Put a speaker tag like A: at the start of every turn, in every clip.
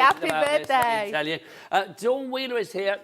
A: happy
B: about this, let
A: birthday.
B: me tell you. Dawn Wheeler is here.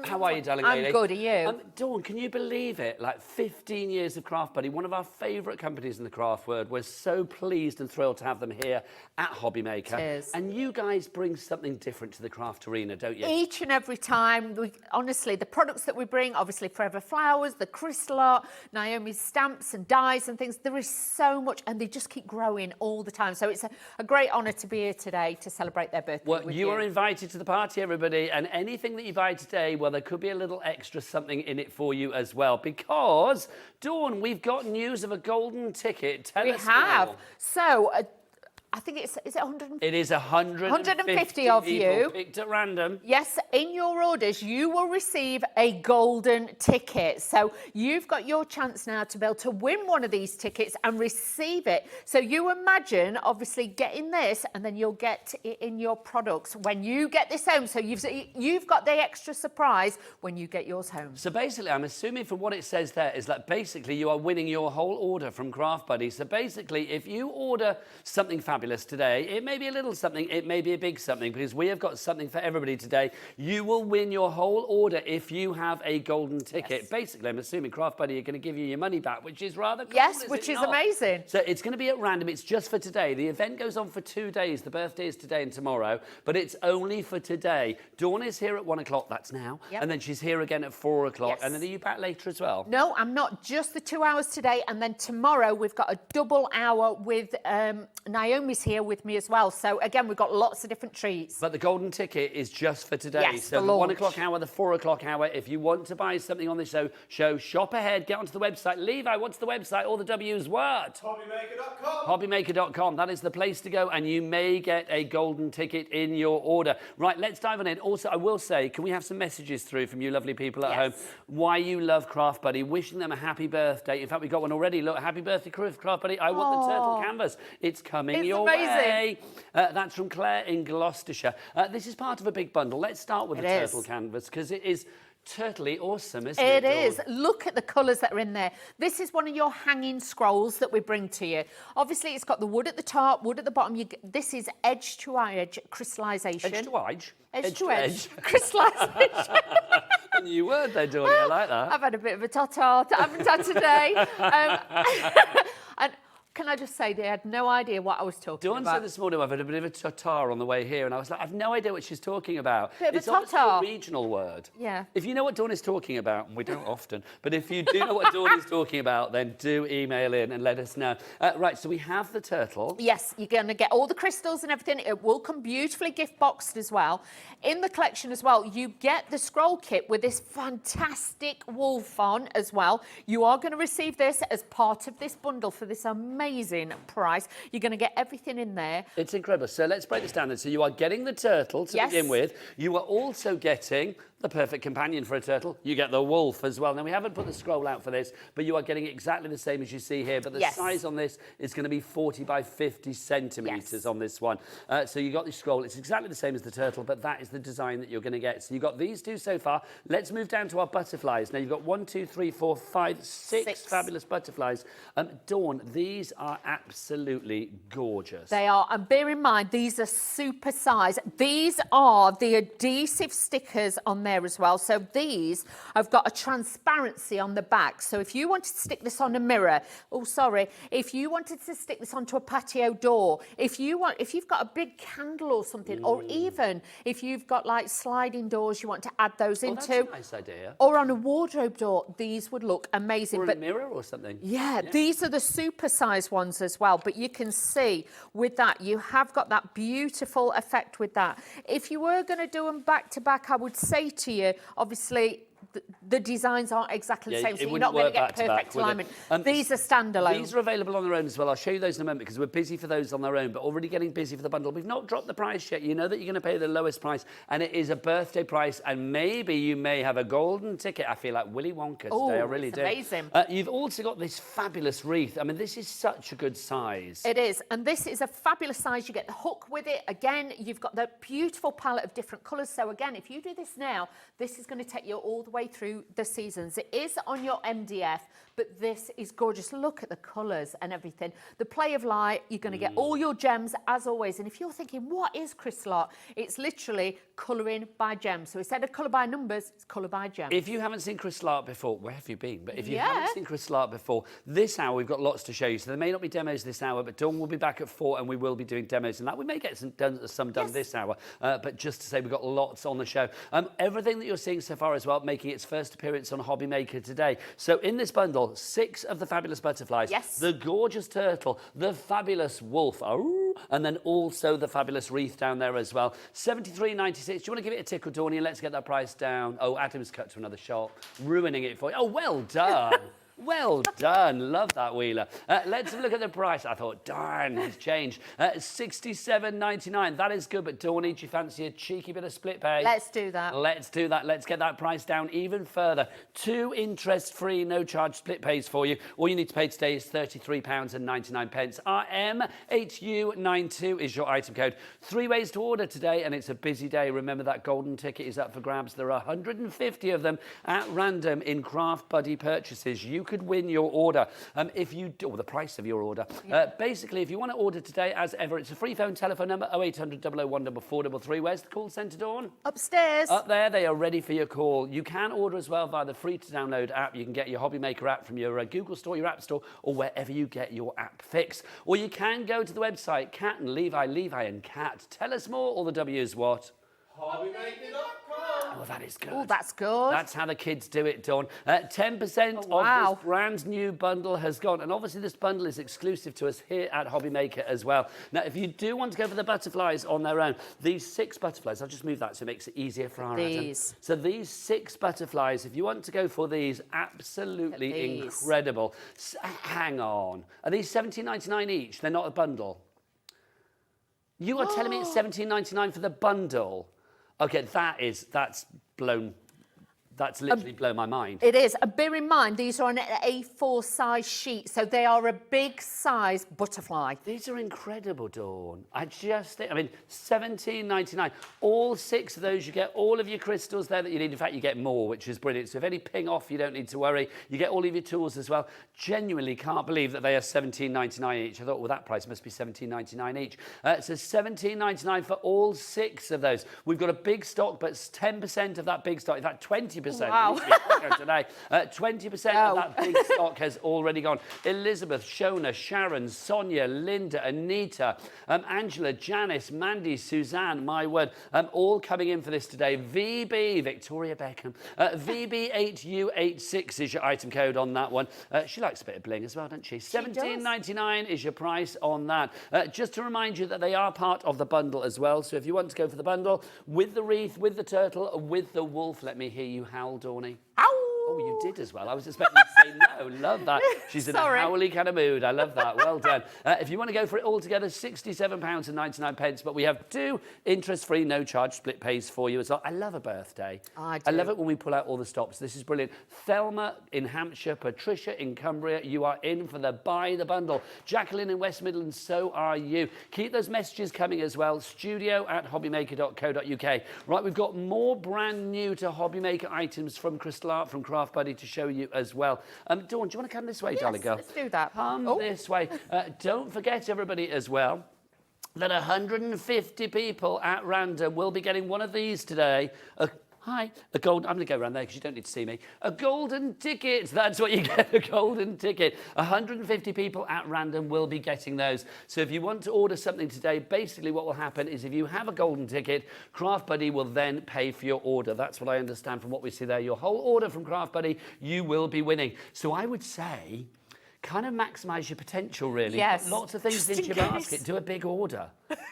B: How are you, darling lady?
A: I'm good, are you?
B: Dawn, can you believe it? Like 15 years of Craft Buddy, one of our favourite companies in the craft world. We're so pleased and thrilled to have them here at Hobby Maker.
A: Cheers.
B: And you guys bring something different to the craft arena, don't you?
A: Each and every time, honestly, the products that we bring, obviously Forever Flowers, the crystal art, Naomi's stamps and dies and things, there is so much, and they just keep growing all the time. So it's a great honour to be here today to celebrate their birthday with you.
B: You are invited to the party, everybody, and anything that you buy today, well, there could be a little extra something in it for you as well, because, Dawn, we've got news of a golden ticket. Tell us more.
A: So, I think is it 150?
B: It is 150
A: of
B: people
A: you
B: picked at random.
A: Yes, in your orders, you will receive a golden ticket. So you've got your chance now to be able to win one of these tickets and receive it. So you imagine, obviously, getting this, and then you'll get it in your products when you get this home. So you've got the extra surprise when you get yours home.
B: So basically, I'm assuming from what it says there is that basically you are winning your whole order from Craft Buddy. So basically, if you order something fabulous today, it may be a little something, it may be a big something, because we have got something for everybody today. You will win your whole order if you have a golden ticket.
A: Yes.
B: Basically, I'm assuming Craft Buddy are going to give you your money back, which is rather cool.
A: Yes,
B: is
A: which
B: it
A: is
B: not?
A: amazing.
B: So it's going to be at random. It's just for today. The event goes on for 2 days. The birthday is today and tomorrow, but it's only for today. Dawn is here at 1 o'clock. That's now.
A: Yep.
B: And then she's here again at 4 o'clock.
A: Yes.
B: And then are you back later as well?
A: No, I'm not. Just the 2 hours today, and then tomorrow we've got a double hour with Naomi's here with me as well. So again, we've got lots of different treats.
B: But the golden ticket is just for today.
A: Yes,
B: so
A: the
B: the 1
A: launch.
B: o'clock hour, the 4 o'clock hour. If you want to buy something on the show, shop ahead, get onto the website. Levi, what's the website? All the W's what?
C: Hobbymaker.com.
B: Hobbymaker.com. That is the place to go, and you may get a golden ticket in your order. Right, let's dive on in. Also, I will say, can we have some messages through from you lovely people at home? Why you love Craft Buddy, wishing them a happy birthday. In fact, we got one already. Look, happy birthday, Craft Buddy. I want the turtle canvas. It's coming your way. That's from Claire in Gloucestershire. This is part of a big bundle. Let's start with the turtle canvas, because it is turtly awesome, isn't it?
A: It is. Look at the colours that are in there. This is one of your hanging scrolls that we bring to you. Obviously, it's got the wood at the top, wood at the bottom. This is edge to edge crystallisation.
B: Edge to edge?
A: Edge to edge. Crystallisation.
B: A new word there, Dawn. I like that.
A: I've had a bit of a tot-tot, haven't I, today? And can I just say, they had no idea what I was talking
B: Dawn
A: about.
B: said this morning I've had a bit of a tartar on the way here, and I was like, I've no idea what she's talking about.
A: Bit of a
B: It's
A: tartar.
B: obviously a regional word.
A: Yeah.
B: If you know what Dawn is talking about, and we don't often, but if you do know what Dawn is talking about, then do email in and let us know. Right, so we have the turtle.
A: Yes, you're going to get all the crystals and everything. It will come beautifully gift boxed as well. In the collection as well, you get the scroll kit with this fantastic wolf on as well. You are going to receive this as part of this bundle for this amazing price. You're going to get everything in there.
B: It's incredible. So let's break this down then. So you are getting the turtle to begin with. You are also getting the perfect companion for a turtle. You get the wolf as well. Now, we haven't put the scroll out for this, but you are getting exactly the same as you see here. But the size on this is going to be 40 by 50 centimetres on this one. So you got the scroll. It's exactly the same as the turtle, but that is the design that you're going to get. So you've got these two so far. Let's move down to our butterflies. Now, you've got 1, 2, 3, 4, 5, 6 fabulous butterflies. Dawn, these are absolutely gorgeous.
A: They are, and bear in mind, these are super size. These are the adhesive stickers on there as well. So these have got a transparency on the back. So if you wanted to stick this on a mirror, if you wanted to stick this onto a patio door, if you've got a big candle or something, or even if you've got like sliding doors you want to add those into.
B: That's a nice idea.
A: Or on a wardrobe door, these would look amazing.
B: Or a mirror or something.
A: Yeah, these are the super size ones as well. But you can see with that, you have got that beautiful effect with that. If you were going to do them back to back, I would say to you, obviously, the designs aren't exactly the same, so you're not going to get perfect alignment. These are standalone.
B: These are available on their own as well. I'll show you those in a moment because we're busy for those on their own, but already getting busy for the bundle. We've not dropped the price yet. You know that you're going to pay the lowest price, and it is a birthday price, and maybe you may have a golden ticket. I feel like Willy Wonka today. I really do.
A: Amazing.
B: You've also got this fabulous wreath. I mean, this is such a good size.
A: It is, and this is a fabulous size. You get the hook with it. Again, you've got the beautiful palette of different colours. So again, if you do this now, this is going to take you all the way through the seasons. It is on your MDF, but this is gorgeous. Look at the colours and everything. The play of light, you're going to get all your gems as always. And if you're thinking, what is crystal art? It's literally colouring by gems. So instead of colour by numbers, it's colour by gems.
B: If you haven't seen crystal art before, where have you been? But if you haven't seen crystal art before, this hour we've got lots to show you. So there may not be demos this hour, but Dawn will be back at 4 and we will be doing demos and that. We may get some done this hour, but just to say we've got lots on the show. Everything that you're seeing so far as well, making its first appearance on Hobby Maker today. So in this bundle, 6 of the fabulous butterflies, the gorgeous turtle, the fabulous wolf, and then also the fabulous wreath down there as well. $73.96. Do you want to give it a tickle, Dawny, and let's get that price down? Oh, Adam's cut to another shot, ruining it for you. Oh, well done. Well done. Love that, Wheeler. Let's have a look at the price. I thought, darn, it's changed. $67.99. That is good, but Dawny, do you fancy a cheeky bit of split pay? Let's do that. Let's do that. Let's get that price down even further. 2 interest-free, no-charge split pays for you. All you need to pay today is £33.99. RM8U92 is your item code. 3 ways to order today, and it's a busy day. Remember, that golden ticket is up for grabs. There are 150 of them at random in Craft Buddy purchases. You could win your order if you do, or the price of your order. Basically, if you want to order today, as ever, it's a free phone telephone number 0800 001 433. Where's the call centre, Dawn? Upstairs. Up there, they are ready for your call. You can order as well via the free to download app. You can get your Hobby Maker app from your Google Store, your App Store, or wherever you get your app fix. Or you can go to the website, Cat and Levi, Levi and Cat. Tell us more. All the W's what? HobbyMaker.com. Oh, that is good. Oh, that's good. That's how the kids do it, Dawn. 10% of this brand new bundle has gone. And obviously this bundle is exclusive to us here at Hobby Maker as well. Now, if you do want to go for the butterflies on their own, these 6 butterflies, I'll just move that so it makes it easier for our Adam. So these 6 butterflies, if you want to go for these, absolutely incredible. Hang on. Are these $17.99 each? They're not a bundle. You are telling me it's $17.99 for the bundle? Okay, that's literally blown my mind. It is. Bear in mind, these are on an A4 size sheet, so they are a big size butterfly. These are incredible, Dawn. I mean, $17.99. All 6 of those, you get all of your crystals there that you need. In fact, you get more, which is brilliant. So if any ping off, you don't need to worry. You get all of your tools as well. Genuinely can't believe that they are $17.99 each. I thought, well, that price must be $17.99 each. So $17.99 for all 6 of those. We've got a big stock, but 10% of that big stock, in fact, 20%. Wow. Today. 20% of that big stock has already gone. Elizabeth, Shona, Sharon, Sonia, Linda, Anita, Angela, Janice, Mandy, Suzanne, my word, all coming in for this today. VB, Victoria Beckham. VB8U86 is your item code on that one. She likes a bit of bling as well, doesn't she? $17.99 is your price on that. Just to remind you that they are part of the bundle as well. So if you want to go for the bundle with the wreath, with the turtle, with the wolf, let me hear you howl, Dawny. Oh, you did as well. I was expecting to say no. Love that. She's in a howly kind of mood. I love that. Well done. If you want to go for it all together, £67.99. But we have 2 interest-free, no-charge split pays for you as well. I love a birthday. I love it when we pull out all the stops. This is brilliant. Thelma in Hampshire, Patricia in Cumbria. You are in for the buy the bundle. Jacqueline in West Midlands, so are you. Keep those messages coming as well. studio@hobbymaker.co.uk. Right, we've got more brand new to Hobby Maker items from Crystal Art, from Craft Buddy to show you as well. Dawn, do you want to come this way, darling girl? Let's do that. Come this way. Don't forget, everybody, as well, that 150 people at random will be getting one of these today. Hi. I'm going to go around there because you don't need to see me. A golden ticket. That's what you get, a golden ticket. 150 people at random will be getting those. So if you want to order something today, basically what will happen is if you have a golden ticket, Craft Buddy will then pay for your order. That's what I understand from what we see there. Your whole order from Craft Buddy, you will be winning. So I would say, kind of maximise your potential, really. Yes. Put lots of things into your basket. Do a big order.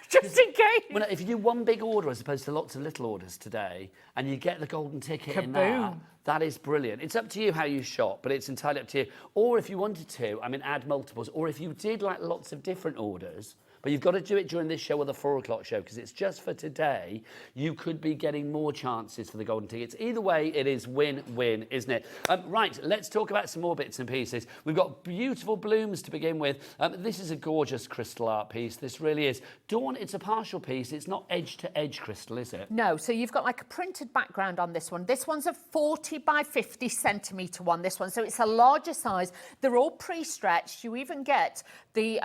B: Just in case. Well, if you do one big order as opposed to lots of little orders today, and you get the golden ticket in that is brilliant. It's up to you how you shop, but it's entirely up to you. Or if you wanted to, I mean, add multiples. Or if you did like lots of different orders, but you've got to do it during this show or the 4 o'clock show because it's just for today. You could be getting more chances for the golden tickets. Either way, it is win-win, isn't it? Right, let's talk about some more bits and pieces. We've got beautiful blooms to begin with. This is a gorgeous crystal art piece. This really is. Dawn, it's a partial piece. It's not edge-to-edge crystal, is it?
A: No, so you've got like a printed background on this one. This one's a 40 by 50 centimetre one, this one. So it's a larger size. They're all pre-stretched. You even get the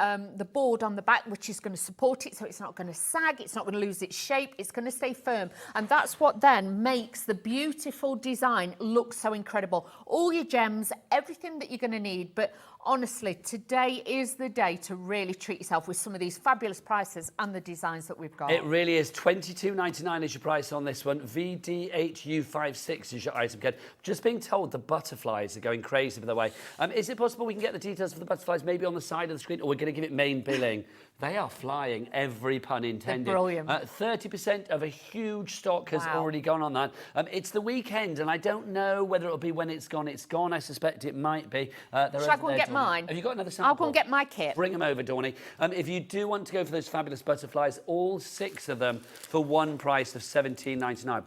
A: board on the back, which is going to support it, so it's not going to sag, it's not going to lose its shape, it's going to stay firm. And that's what then makes the beautiful design look so incredible. All your gems, everything that you're going to need. But honestly, today is the day to really treat yourself with some of these fabulous prices and the designs that we've got.
B: It really is. $22.99 is your price on this one. VD8U56 is your item code. Just being told the butterflies are going crazy, by the way. Is it possible we can get the details for the butterflies maybe on the side of the screen, or we're going to give it main billing? They are flying, every pun intended.
A: They're brilliant.
B: 30% of a huge stock has already gone on that. It's the weekend, and I don't know whether it'll be when it's gone. It's gone. I suspect it might be.
A: Shall I go and get mine?
B: Have you got another sample?
A: I'll go and get my kit.
B: Bring them over, Dawny. If you do want to go for those fabulous butterflies, all 6 of them for one price of $17.99.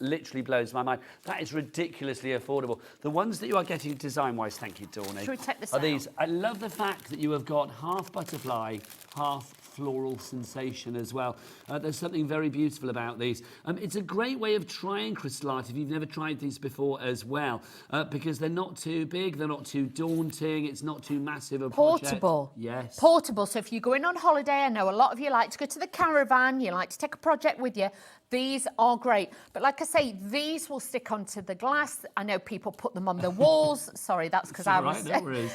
B: Literally blows my mind. That is ridiculously affordable. The ones that you are getting design-wise, thank you, Dawny.
A: Should we take this
B: are
A: out?
B: These. I love the fact that you have got half butterfly, half floral sensation as well. There's something very beautiful about these. It's a great way of trying crystal art if you've never tried these before as well, because they're not too big, they're not too daunting, it's not too massive a project.
A: Portable.
B: Yes.
A: Portable. So if you're going on holiday, I know a lot of you like to go to the caravan, you like to take a project with you. These are great. But like I say, these will stick onto the glass. I know people put them on the walls. Sorry, that's because I was...
B: No worries.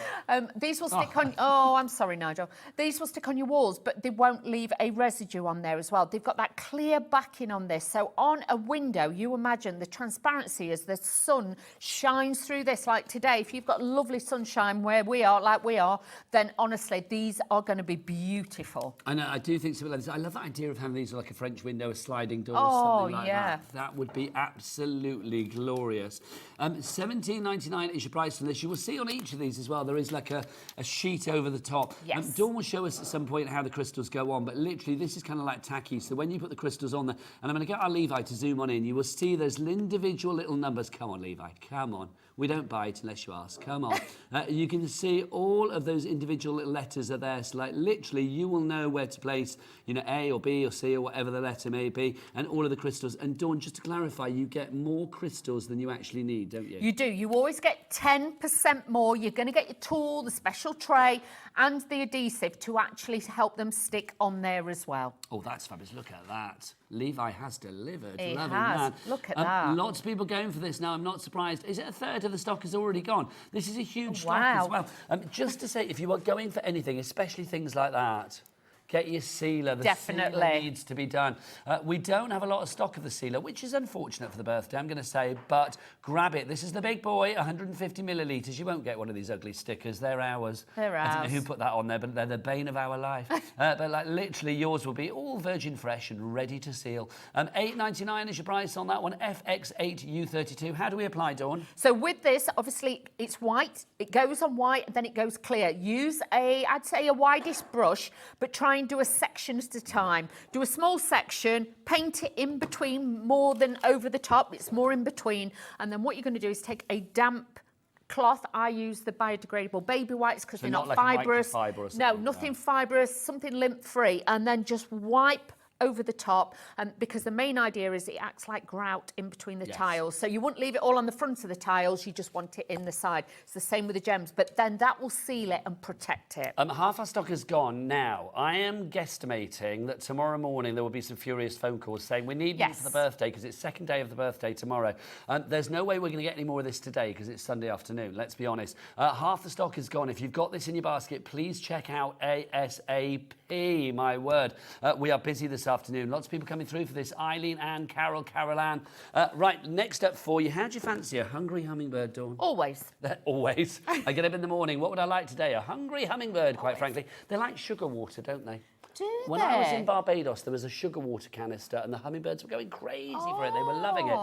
A: These will stick on... Oh, I'm sorry, Nigel. These will stick on your walls, but they won't leave a residue on there as well. They've got that clear backing on this. So on a window, you imagine the transparency as the sun shines through this. Like today, if you've got lovely sunshine where we are, like we are, then honestly, these are going to be beautiful.
B: I know, I do think so. I love that idea of having these like a French window, a sliding door.
A: Oh,
B: something like
A: yeah.
B: That would be absolutely glorious. $17.99 is your price for this. You will see on each of these as well, there is like a sheet over the top.
A: Yes.
B: Dawn will show us at some point how the crystals go on, but literally this is kind of like tacky. So when you put the crystals on there, and I'm going to get our Levi to zoom on in, you will see there's individual little numbers. Come on, Levi, come on. We don't bite unless you ask. Come on. You can see all of those individual little letters are there. So like literally you will know where to place, you know, A or B or C or whatever the letter may be, and all of the crystals. And Dawn, just to clarify, you get more crystals than you actually need, don't you?
A: You do. You always get 10% more. You're going to get your tool, the special tray, and the adhesive to actually help them stick on there as well.
B: Oh, that's fabulous. Look at that. Levi has delivered.
A: He
B: Loving
A: has.
B: that.
A: Look at that.
B: Lots of people going for this now. I'm not surprised. Is it a third of the stock has already gone? This is a huge stock
A: Wow.
B: as well. Just to say, if you are going for anything, especially things like that, get your sealer. The
A: Definitely.
B: sealer needs to be done. We don't have a lot of stock of the sealer, which is unfortunate for the birthday, I'm going to say, but grab it. This is the big boy, 150 millilitres. You won't get one of these ugly stickers. They're ours.
A: They're
B: I don't
A: ours.
B: know who put that on there, but they're the bane of our life. But like literally yours will be all virgin fresh and ready to seal. $8.99 is your price on that one. FX8U32. How do we apply, Dawn?
A: So with this, obviously, it's white. It goes on white, and then it goes clear. Use I'd say a widest brush, but try and do a section at a time. Do a small section, paint it in between more than over the top. It's more in between. And then what you're going to do is take a damp cloth. I use the biodegradable baby wipes because they're not
B: like a
A: fibrous.
B: microfiber or something
A: No,
B: like
A: nothing
B: that.
A: fibrous, something lint-free. And then just wipe over the top, because the main idea is it acts like grout in between the tiles. So you wouldn't leave it all on the front of the tiles, you just want it in the side. It's the same with the gems, but then that will seal it and protect it.
B: Half our stock is gone now. I am guesstimating that tomorrow morning there will be some furious phone calls saying we need more for the birthday because it's second day of the birthday tomorrow. There's no way we're going to get any more of this today because it's Sunday afternoon, let's be honest. Half the stock is gone. If you've got this in your basket, please check out ASAP, my word. We are busy this afternoon. Lots of people coming through for this. Eileen, Anne, Carol, Ann. Right, next up for you. How do you fancy a hungry hummingbird, Dawn?
A: Always.
B: Always. I get up in the morning. What would I like today? A hungry hummingbird, quite frankly. They like sugar water, don't they?
A: do they?
B: When I was in Barbados, there was a sugar water canister and the hummingbirds were going crazy for it. They were loving it.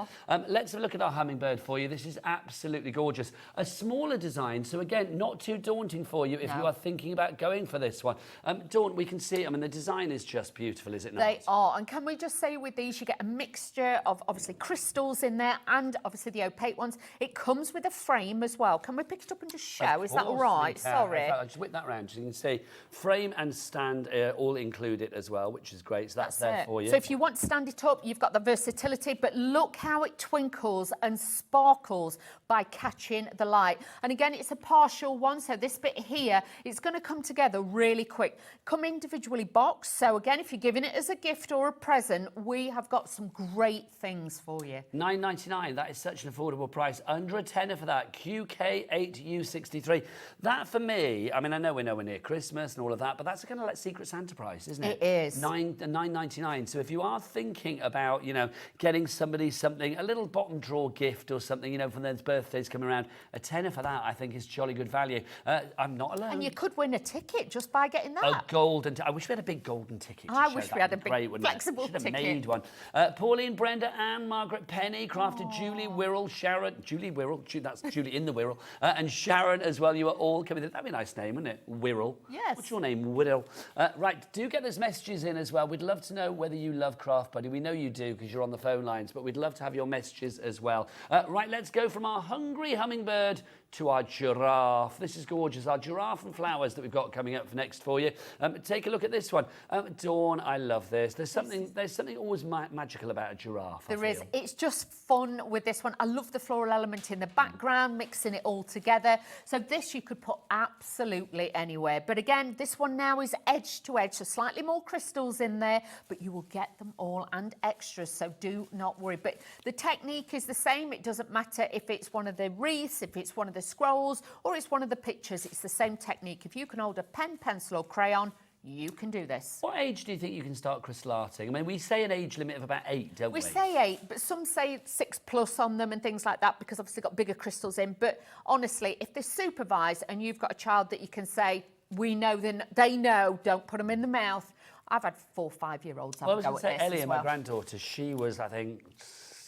B: Let's have a look at our hummingbird for you. This is absolutely gorgeous. A smaller design, so again, not too daunting for you if you are thinking about going for this one. Dawn, we can see, I mean, the design is just beautiful, is it not?
A: They are. And can we just say with these, you get a mixture of obviously crystals in there and obviously the opaque ones. It comes with a frame as well. Can we pick it up and just show? Is that all right? Sorry.
B: I'll just whip that round so you can see frame and stand all included as well, which is great. So that's there for you.
A: So if you want to stand it up, you've got the versatility, but look how it twinkles and sparkles by catching the light. And again, it's a partial one, so this bit here, it's going to come together really quick. Come individually boxed. So again, if you're giving it as a gift or a present, we have got some great things for you.
B: $9.99, that is such an affordable price. Under a tenner for that. QK8U63. That for me, I mean, I know we're nowhere near Christmas and all of that, but that's a kind of like Secret Santa price, isn't it?
A: It is.
B: $9.99. So if you are thinking about, you know, getting somebody something, a little bottom drawer gift or something, you know, for their birthdays coming around, a tenner for that, I think, is jolly good value. I'm not alone.
A: And you could win a ticket just by getting that.
B: A golden I wish we had a big golden ticket.
A: I wish we had a big flexible ticket.
B: Should have made one. Pauline, Brenda, Anne, Margaret, Penny, Crafted, Julie, Wirral, Sharon, Julie Wirral, that's Julie in the Wirral, and Sharon as well. You are all coming in. That'd be a nice name, wouldn't it? Wirral.
A: Yes.
B: What's your name? Wirral. Right, do get those messages in as well. We'd love to know whether you love Craft Buddy. We know you do because you're on the phone lines, but we'd love to have your messages as well. Right, let's go from our hungry hummingbird to our giraffe. This is gorgeous. Our giraffe and flowers that we've got coming up next for you. Take a look at this one. Dawn, I love this. There's something always magical about a giraffe.
A: There is. It's just fun with this one. I love the floral element in the background, mixing it all together. So this you could put absolutely anywhere. But again, this one now is edge to edge, so slightly more crystals in there, but you will get them all and extras, so do not worry. But the technique is the same. It doesn't matter if it's one of the wreaths, if it's one of the scrolls, or it's one of the pictures. It's the same technique. If you can hold a pen, pencil or crayon, you can do this.
B: What age do you think you can start crystal arting? I mean, we say an age limit of about 8, don't we?
A: We say 8, but some say 6+ on them and things like that because obviously got bigger crystals in. But honestly, if they're supervised and you've got a child that you can say, we know, then they know, don't put them in the mouth. I've had 4 or 5-year-olds have a go at this
B: Ellie,
A: as well.
B: my granddaughter, she was, I think,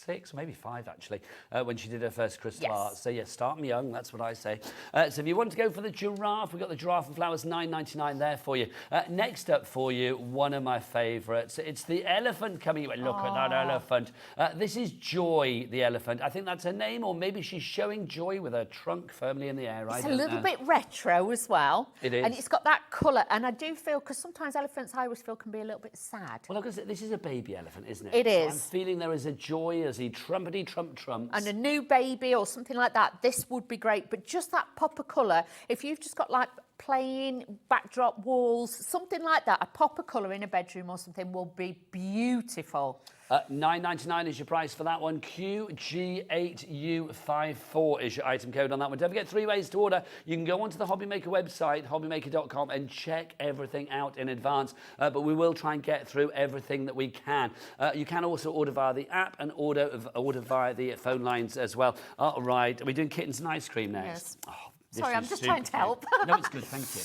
B: 6, maybe 5 actually, when she did her first crystal art. So yeah, start them young, that's what I say. So if you want to go for the giraffe, we've got the giraffe and flowers, $9.99 there for you. Next up for you, one of my favourites. It's the elephant coming. Look at that elephant. This is Joy, the elephant. I think that's her name, or maybe she's showing joy with her trunk firmly in the air.
A: It's a little bit retro as well.
B: It is.
A: And it's got that colour. And I do feel, because sometimes elephants I always feel can be a little bit sad.
B: Well, look, this is a baby elephant, isn't it?
A: It is.
B: I'm feeling there is a joy as he trumpety trumps.
A: And a new baby or something like that, this would be great. But just that pop of colour, if you've just got like plain backdrop walls, something like that, a pop of colour in a bedroom or something will be beautiful.
B: $9.99 is your price for that one. QG8U54 is your item code on that one. Don't forget 3 ways to order. You can go onto the Hobby Maker website, hobbymaker.com, and check everything out in advance. But we will try and get through everything that we can. You can also order via the app and order via the phone lines as well. All right, are we doing kittens and ice cream next?
A: Yes.
B: Oh,
A: sorry, I'm just trying to help.
B: No, it's good, thank you.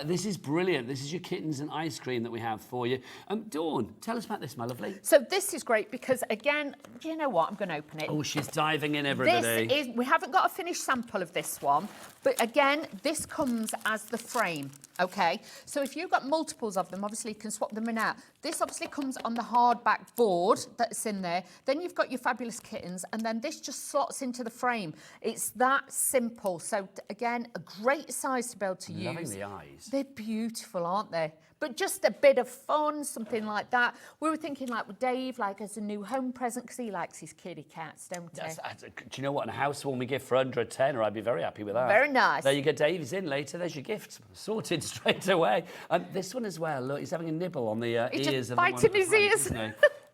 B: This is brilliant. This is your kittens and ice cream that we have for you. Dawn, tell us about this, my lovely.
A: So this is great because, again, do you know what? I'm going to open it.
B: Oh, she's diving in, everybody.
A: We haven't got a finished sample of this one, but again, this comes as the frame, okay? So if you've got multiples of them, obviously you can swap them in and out. This obviously comes on the hardback board that's in there. Then you've got your fabulous kittens, and then this just slots into the frame. It's that simple. So again, a great size to be able to use.
B: Loving the eyes.
A: They're beautiful, aren't they? But just a bit of fun, something like that. We were thinking like with Dave, like as a new home present, because he likes his kitty cats, don't he?
B: Do you know what? A housewarming gift for under a tenner, I'd be very happy with that.
A: Very nice.
B: There you go, Dave. He's in later. There's your gift. Sorted straight away. This one as well. Look, he's having a nibble on the ears of the one
A: biting his
B: front,
A: ears.
B: isn't he?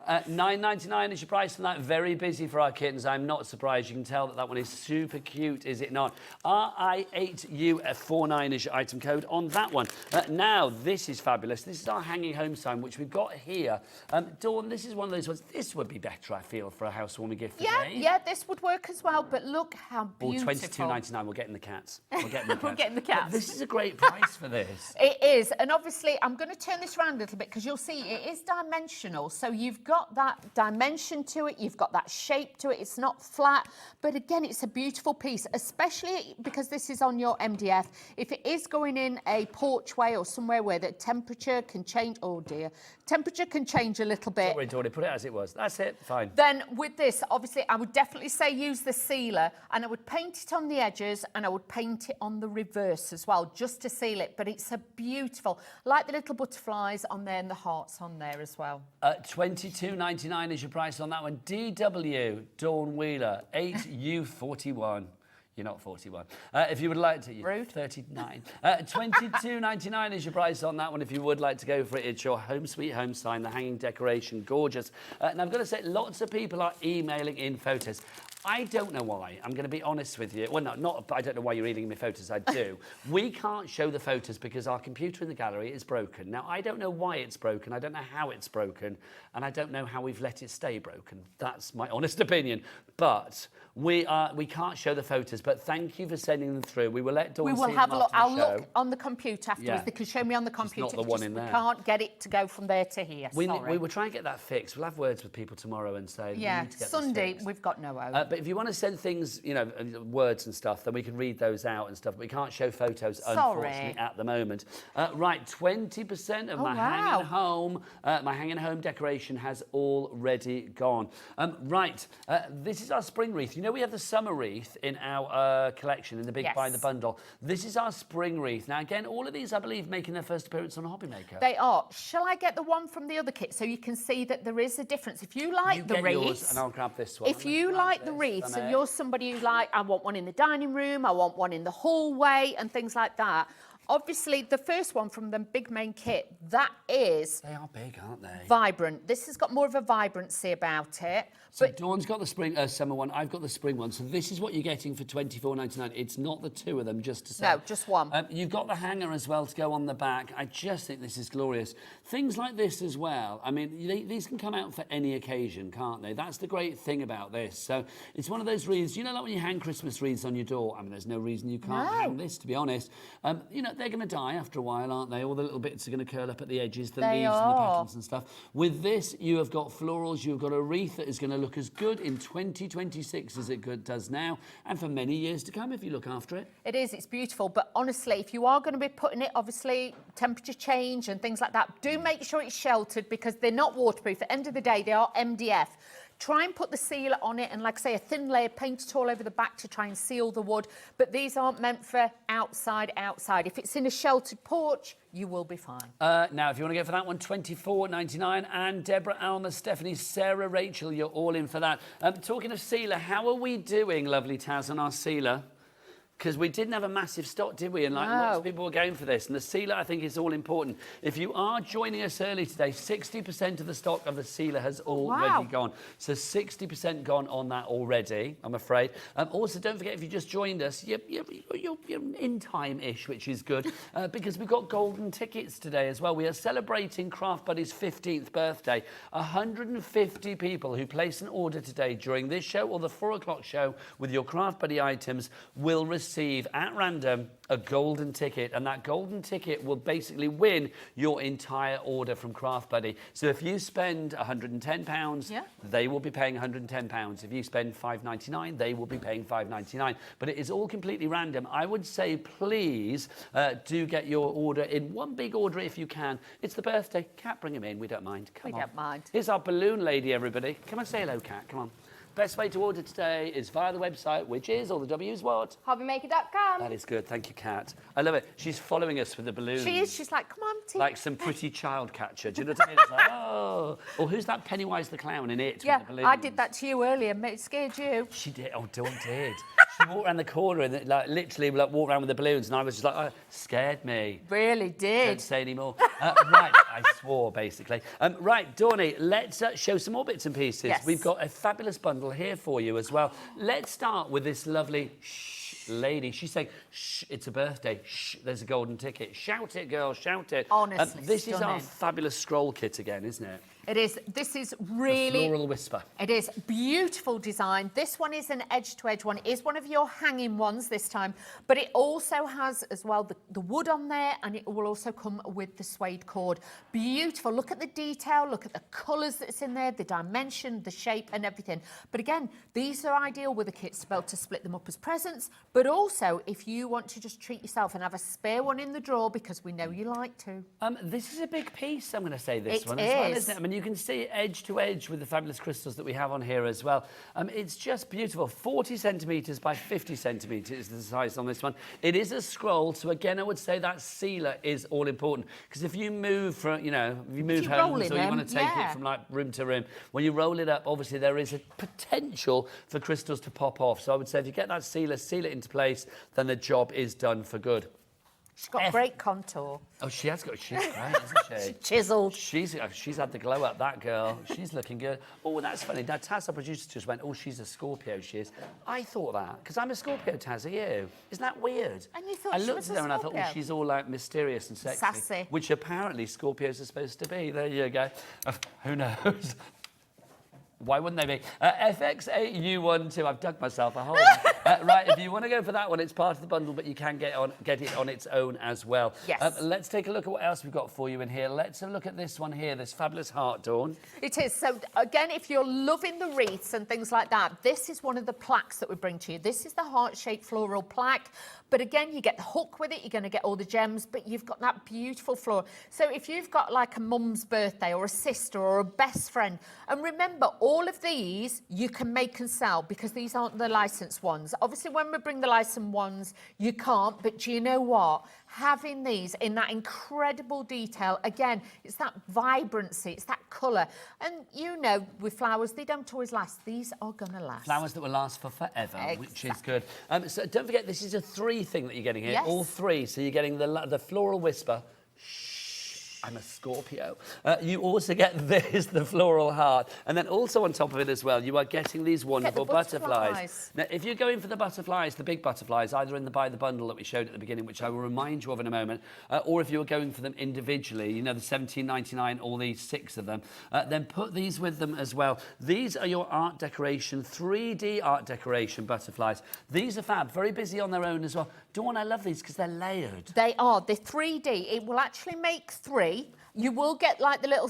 B: $9.99 is your price on that. Very busy for our kittens. I'm not surprised. You can tell that that one is super cute, is it not? RI8U49 is your item code on that one. Now, this is fabulous. This is our hanging home sign, which we've got here. Dawn, this is one of those ones. This would be better, I feel, for a housewarming gift today.
A: Yeah, this would work as well. But look how beautiful.
B: Or $22.99. We're getting the cats. We're getting the cats.
A: We're getting the cats.
B: But this is a great price for this.
A: It is. And obviously, I'm going to turn this around a little bit because you'll see it is dimensional. So you've got that dimension to it. You've got that shape to it. It's not flat. But again, it's a beautiful piece, especially because this is on your MDF. If it is going in a porchway or somewhere where the temperature can change, oh dear, temperature can change a little bit.
B: Don't worry, Dawn, put it as it was. That's it, fine.
A: Then with this, obviously, I would definitely say use the sealer, and I would paint it on the edges and I would paint it on the reverse as well, just to seal it. But it's a beautiful, like the little butterflies on there and the hearts on there as well.
B: $22.99 is your price on that one. DW, Dawn Wheeler, 8U41. You're not 41. If you would like to, you're 39. $22.99 is your price on that one. If you would like to go for it, it's your home sweet home sign, the hanging decoration, gorgeous. And I've got to say, lots of people are emailing in photos. I don't know why. I'm going to be honest with you. Well, not. I don't know why you're emailing me photos. I do. We can't show the photos because our computer in the gallery is broken. Now, I don't know why it's broken. I don't know how it's broken, and I don't know how we've let it stay broken. That's my honest opinion. But we can't show the photos. But thank you for sending them through. We will let Dawn see them after the show.
A: We will have a look. I'll look on the computer afterwards.
B: Yeah.
A: They can show me on the computer.
B: It's not the one in there.
A: We can't get it to go from there to here.
B: We will try and get that fixed. We'll have words with people tomorrow and say,
A: yeah,
B: we need to get
A: Sunday
B: this fixed.
A: We've got no hope.
B: But if you want to send things, you know, words and stuff, then we can read those out and stuff. But we can't show photos, unfortunately, at the moment. Right, 20% of my hanging home decoration has already gone. Right, this is our spring wreath. You know, we have the summer wreath in our collection in the big buy the bundle. This is our spring wreath. Now, again, all of these, I believe, making their first appearance on a Hobby Maker.
A: They are. Shall I get the one from the other kit so you can see that there is a difference? If you like the wreaths,
B: yours and I'll grab this one.
A: If you like the wreaths and you're somebody who's like, I want one in the dining room, I want one in the hallway and things like that. Obviously, the first one from the big main kit, that is...
B: They are big, aren't they?
A: Vibrant. This has got more of a vibrancy about it.
B: So Dawn's got the spring summer one, I've got the spring one. So this is what you're getting for $24.99. It's not the two of them, just to say.
A: No, just one.
B: You've got the hanger as well to go on the back. I just think this is glorious. Things like this as well. I mean, these can come out for any occasion, can't they? That's the great thing about this. So it's one of those wreaths, you know, like when you hang Christmas wreaths on your door. I mean, there's no reason you can't hang this, to be honest. You know, they're going to die after a while, aren't they? All the little bits are going to curl up at the edges, the leaves and the petals and stuff. With this, you have got florals. You've got a wreath that is going to look as good in 2026 as it does now, and for many years to come if you look after it.
A: It is. It's beautiful. But honestly, if you are going to be putting it, obviously, temperature change and things like that, do make sure it's sheltered because they're not waterproof. At the end of the day, they are MDF. Try and put the sealer on it and, like I say, a thin layer painted all over the back to try and seal the wood. But these aren't meant for outside. If it's in a sheltered porch, you will be fine.
B: Now, if you want to go for that one, $24.99. And Deborah, Alma, Stephanie, Sarah, Rachel, you're all in for that. Talking of sealer, how are we doing, lovely Taz, on our sealer? Because we didn't have a massive stock, did we? And lots of people were going for this. And the sealer, I think, is all important. If you are joining us early today, 60% of the stock of the sealer has already gone. So 60% gone on that already, I'm afraid. Also, don't forget, if you just joined us, you're in time-ish, which is good, because we've got golden tickets today as well. We are celebrating Craft Buddy's 15th birthday. 150 people who place an order today during this show or the 4 o'clock show with your Craft Buddy items will receive at random a golden ticket, and that golden ticket will basically win your entire order from Craft Buddy. So if you spend £110, they will be paying £110. If you spend $5.99, they will be paying $5.99. But it is all completely random. I would say, please do get your order in one big order if you can. It's the birthday. Cat, bring him in. We don't mind. Come on.
A: We don't mind.
B: Here's our balloon lady, everybody. Come on, say hello, Cat. Come on. best way to order today is via the website, which is, all the W's what?
C: Hobbymaker.com.
B: That is good. Thank you, Kat. I love it. She's following us with the balloons.
A: She is. She's like, come on, T.
B: Like some pretty child catcher. Do you know what I mean? It's like, oh. Or who's that Pennywise the Clown in It?
A: Yeah,
B: with the balloons?
A: I did that to you earlier. It scared you.
B: She did. Oh, Dawn did. She walked around the corner and like literally like walked around with the balloons, and I was just like, oh, scared me.
A: Really did.
B: Don't say anymore. Right, I swore basically. Right, Dawny, let's show some more bits and pieces.
A: Yes.
B: We've got a fabulous bundle here for you as well. Let's start with this lovely lady. She's saying, shh, it's a birthday. Shh, there's a golden ticket. Shout it, girl, shout it.
A: Honestly,
B: this is our
A: stunning.
B: fabulous scroll kit again, isn't it?
A: It is. This is
B: The
A: really...
B: floral whisper.
A: It is. Beautiful design. This one is an edge-to-edge one. It is one of your hanging ones this time, but it also has as well the wood on there, and it will also come with the suede cord. Beautiful. Look at the detail. Look at the colours that's in there, the dimension, the shape and everything. But again, these are ideal with the kits to be able to split them up as presents, but also if you want to just treat yourself and have a spare one in the drawer, because we know you like to.
B: This is a big piece, I'm going to say, this
A: It
B: one as well,
A: is.
B: isn't it? I mean, you can see edge to edge with the fabulous crystals that we have on here as well. It's just beautiful. 40 centimetres by 50 centimetres is the size on this one. It is a scroll, so again, I would say that sealer is all important, because if you move from, you know, if you move homes or you want to take it from like room to room, when you roll it up, obviously there is a potential for crystals to pop off. So I would say if you get that sealer, seal it into place, then the job is done for good.
A: She's got great contour.
B: Oh, she has got. She's great, isn't she?
A: Chiseled.
B: She's had the glow up, that girl. She's looking good. Oh, that's funny. Now, Taz, our producer, just went, oh, she's a Scorpio, she is. I thought that, because I'm a Scorpio, Taz, are you? Isn't that weird?
A: And you thought
B: I
A: she
B: looked
A: was
B: at
A: a
B: her and I thought, oh,
A: Scorpio.
B: she's all like mysterious and sexy.
A: Sassy.
B: Which apparently Scorpios are supposed to be. There you go. Who knows? Why wouldn't they be? FX8U12, I've dug myself a hole. Right, if you want to go for that one, it's part of the bundle, but you can get it on its own as well.
A: Yes.
B: Let's take a look at what else we've got for you in here. Let's have a look at this one here, this fabulous heart, Dawn.
A: It is. So, again, if you're loving the wreaths and things like that, this is one of the plaques that we bring to you. This is the heart-shaped floral plaque. But again, you get the hook with it. You're going to get all the gems, but you've got that beautiful floral. So if you've got like a mum's birthday or a sister or a best friend, and remember, all of these you can make and sell, because these aren't the licensed ones. Obviously, when we bring the licensed ones, you can't. But do you know what? Having these in that incredible detail, again, it's that vibrancy, it's that colour. And you know, with flowers, they don't always last. These are going to last.
B: Flowers that will last for forever,
A: Exactly.
B: which is good. So don't forget, this is a 3 thing that you're getting here.
A: Yes.
B: All 3. So you're getting the floral whisper. I'm a Scorpio. You also get this, the floral heart. And then also on top of it as well, you are getting these wonderful butterflies. Now, if you're going for the butterflies, the big butterflies, either in the buy the bundle that we showed at the beginning, which I will remind you of in a moment, or if you were going for them individually, you know, the $17.99, all these 6 of them, then put these with them as well. These are your art decoration, 3D art decoration butterflies. These are fab, very busy on their own as well. Dawn, I love these because they're layered.
A: They are. They're 3D. It will actually make 3. You will get like the little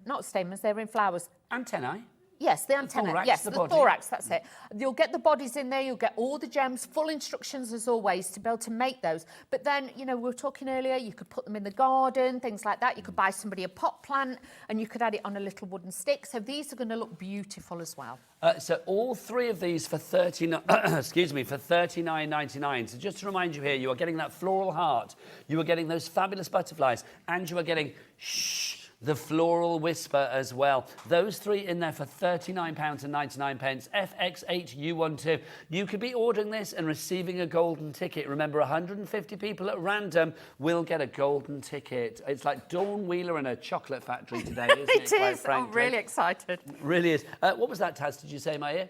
A: not stamens, they're in flowers.
B: Antennae.
A: Yes, the antenna.
B: thorax,
A: Yes,
B: the
A: the
B: body.
A: thorax, that's it. You'll get the bodies in there, you'll get all the gems, full instructions as always to be able to make those. But then, you know, we were talking earlier, you could put them in the garden, things like that. You could buy somebody a pot plant and you could add it on a little wooden stick. So these are going to look beautiful as well.
B: So all 3 of these for $39.99. So just to remind you here, you are getting that floral heart, you are getting those fabulous butterflies, and you are getting the floral whisper as well. Those 3 in there for £39.99. FX8U12. You could be ordering this and receiving a golden ticket. Remember, 150 people at random will get a golden ticket. It's like Dawn Wheeler and a chocolate factory today, isn't it?
A: It is. I'm
B: frankly?
A: really excited.
B: Really is. What was that, Taz? Did you say, my ear?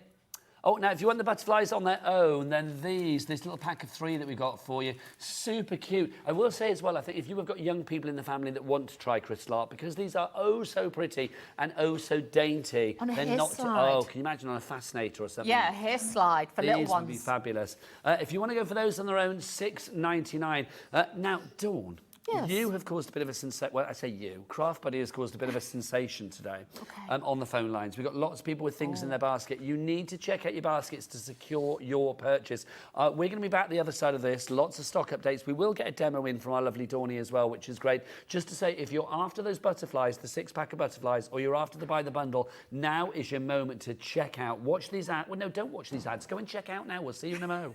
B: Oh, now, if you want the butterflies on their own, then this little pack of 3 that we got for you, super cute. I will say as well, I think if you have got young people in the family that want to try crystal art, because these are oh so pretty and oh so dainty.
A: On a
B: They're
A: hair
B: not
A: slide.
B: Oh, can you imagine on a fascinator or something?
A: Yeah, a hair slide for little
B: These
A: ones.
B: would be fabulous. If you want to go for those on their own, $6.99. Now, Dawn.
A: Yes.
B: You have caused a bit of a sensation. Well, I say you. Craft Buddy has caused a bit of a sensation today on the phone lines. We've got lots of people with things in their basket. You need to check out your baskets to secure your purchase. We're going to be back the other side of this. Lots of stock updates. We will get a demo in from our lovely Dawny as well, which is great. Just to say, if you're after those butterflies, the 6-pack of butterflies, or you're after the buy the bundle, now is your moment to check out. Watch these ads. Well, no, don't watch these ads. Go and check out now. We'll see you in a mo.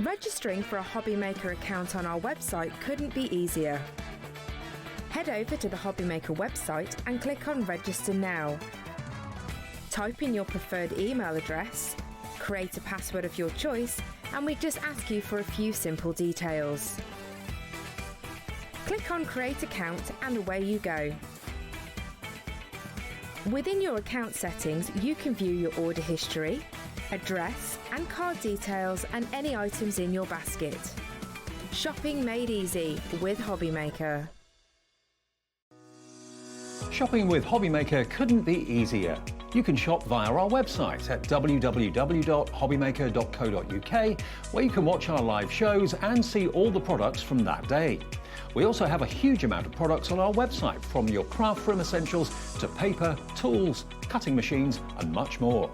C: Registering for a Hobbymaker account on our website couldn't be easier. Head over to the Hobbymaker website and click on Register Now. Type in your preferred email address, create a password of your choice, and we just ask you for a few simple details. Click on Create Account and away you go. Within your account settings, you can view your order history, address and card details and any items in your basket. Shopping made easy with Hobbymaker.
D: Shopping with Hobbymaker couldn't be easier. You can shop via our website at www.hobbymaker.co.uk, where you can watch our live shows and see all the products from that day. We also have a huge amount of products on our website, from your craft room essentials to paper, tools, cutting machines and much more.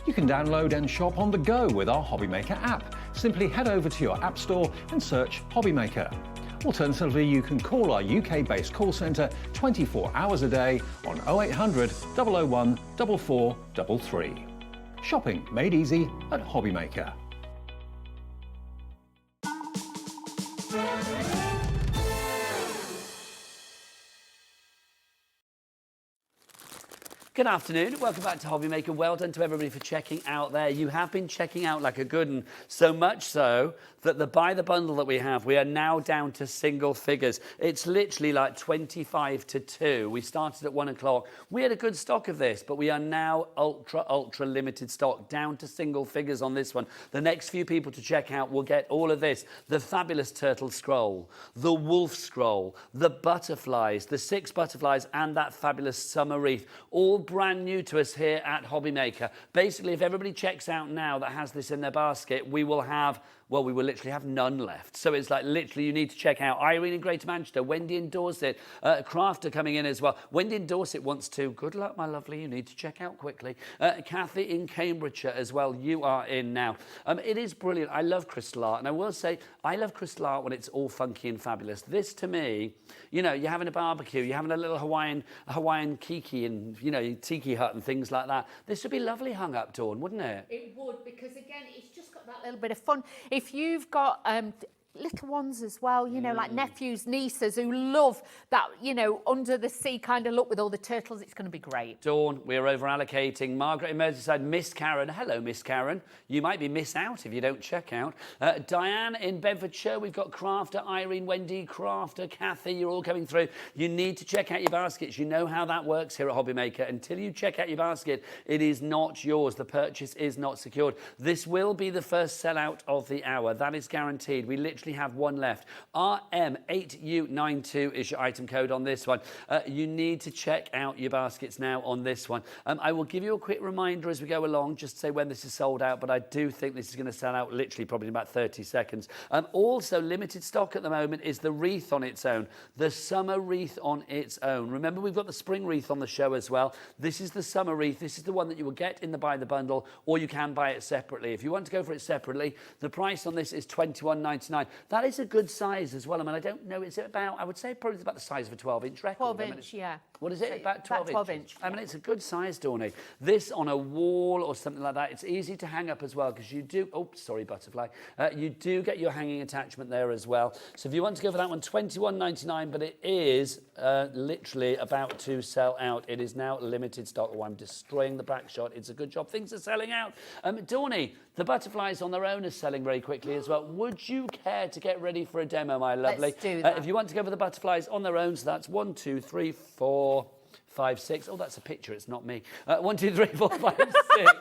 D: You can download and shop on the go with our Hobbymaker app. Simply head over to your app store and search Hobbymaker. Alternatively, you can call our UK-based call centre 24 hours a day on 0800 001 4433. Shopping made easy at Hobbymaker.
B: Good afternoon, welcome back to Hobbymaker. Well done to everybody for checking out there. You have been checking out like a good one, so much so that the buy the bundle that we have, we are now down to single figures. It's literally like 25 to 2. We started at 1 o'clock. We had a good stock of this, but we are now ultra limited stock, down to single figures on this one. The next few people to check out will get all of this: the fabulous turtle scroll, the wolf scroll, the butterflies, the 6 butterflies, and that fabulous summer wreath, all brand new to us here at Hobbymaker. Basically, if everybody checks out now that has this in their basket, we will literally have none left. So it's like literally you need to check out Irene in Greater Manchester, Wendy in Dorset, Crafter coming in as well. Wendy in Dorset wants to. Good luck, my lovely. You need to check out quickly. Kathy in Cambridgeshire as well. You are in now. It is brilliant. I love crystal art. And I will say, I love crystal art when it's all funky and fabulous. This, to me, you know, you're having a barbecue, you're having a little Hawaiian kiki and, you know, tiki hut and things like that. This would be lovely hung up, Dawn, wouldn't it?
A: It would, because again, it's just got that little bit of fun. If you've got little ones as well, you know, like nephews, nieces who love that, you know, under the sea kind of look with all the turtles, it's going to be great.
B: Dawn, we're over allocating. Margaret in Merseyside, Miss Karen. Hello, Miss Karen. You might be missed out if you don't check out. Diane in Bedfordshire, we've got Crafter, Irene, Wendy, Crafter, Kathy, you're all coming through. You need to check out your baskets. You know how that works here at Hobbymaker. Until you check out your basket, it is not yours. The purchase is not secured. This will be the first sellout of the hour. That is guaranteed. We literally have one left. RM8U92 is your item code on this one. You need to check out your baskets now on this one. I will give you a quick reminder as we go along, just to say when this is sold out, but I do think this is going to sell out literally probably in about 30 seconds. Also, limited stock at the moment is the wreath on its own, the summer wreath on its own. Remember, we've got the spring wreath on the show as well. This is the summer wreath. This is the one that you will get in the buy the bundle, or you can buy it separately. If you want to go for it separately, the price on this is £21.99. That is a good size as well. I mean, I don't know, is it about, I would say probably about the size of a 12-inch record.
A: 12-inch, yeah.
B: What is it? About 12
A: inch.
B: I mean, it's a good size, Dawny. This on a wall or something like that, it's easy to hang up as well, because you do, oh, sorry, butterfly. You do get your hanging attachment there as well. So if you want to go for that one, £21.99, but it is literally about to sell out. It is now limited stock. Oh, I'm destroying the back shot. It's a good job. Things are selling out. Dawny, the butterflies on their own are selling very quickly as well. Would you care to get ready for a demo, my lovely?
A: Let's do that.
B: If you want to go for the butterflies on their own, so that's 1, 2, 3, 4, 5, 6. Oh, that's a picture. It's not me. 1, 2, 3, 4, 5, 6.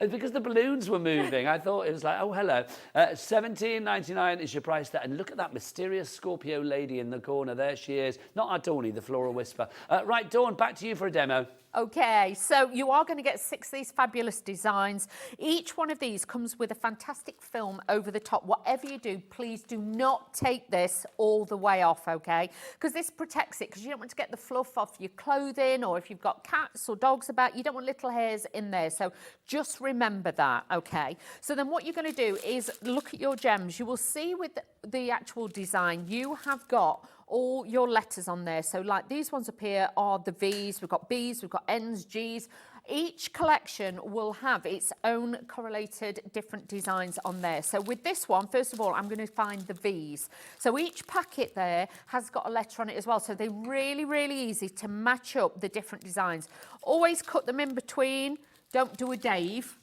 B: It's because the balloons were moving. I thought it was like, oh, hello. $17.99 is your price there. And look at that mysterious Scorpio lady in the corner. There she is. Not our Dawny, the floral whisper. Right, Dawn, back to you for a demo.
A: Okay, so you are going to get 6 of these fabulous designs. Each one of these comes with a fantastic film over the top. Whatever you do, please do not take this all the way off, okay? Because this protects it, because you don't want to get the fluff off your clothing, or if you've got cats or dogs about, you don't want little hairs in there. So just remember that, okay? So then what you're going to do is look at your gems. You will see with the actual design, you have got all your letters on there. So like these ones up here are the V's, we've got B's, we've got N's, G's. Each collection will have its own correlated different designs on there. So with this one, first of all, I'm going to find the V's. So each packet there has got a letter on it as well. So they're really, really easy to match up the different designs. Always cut them in between. Don't do a Dave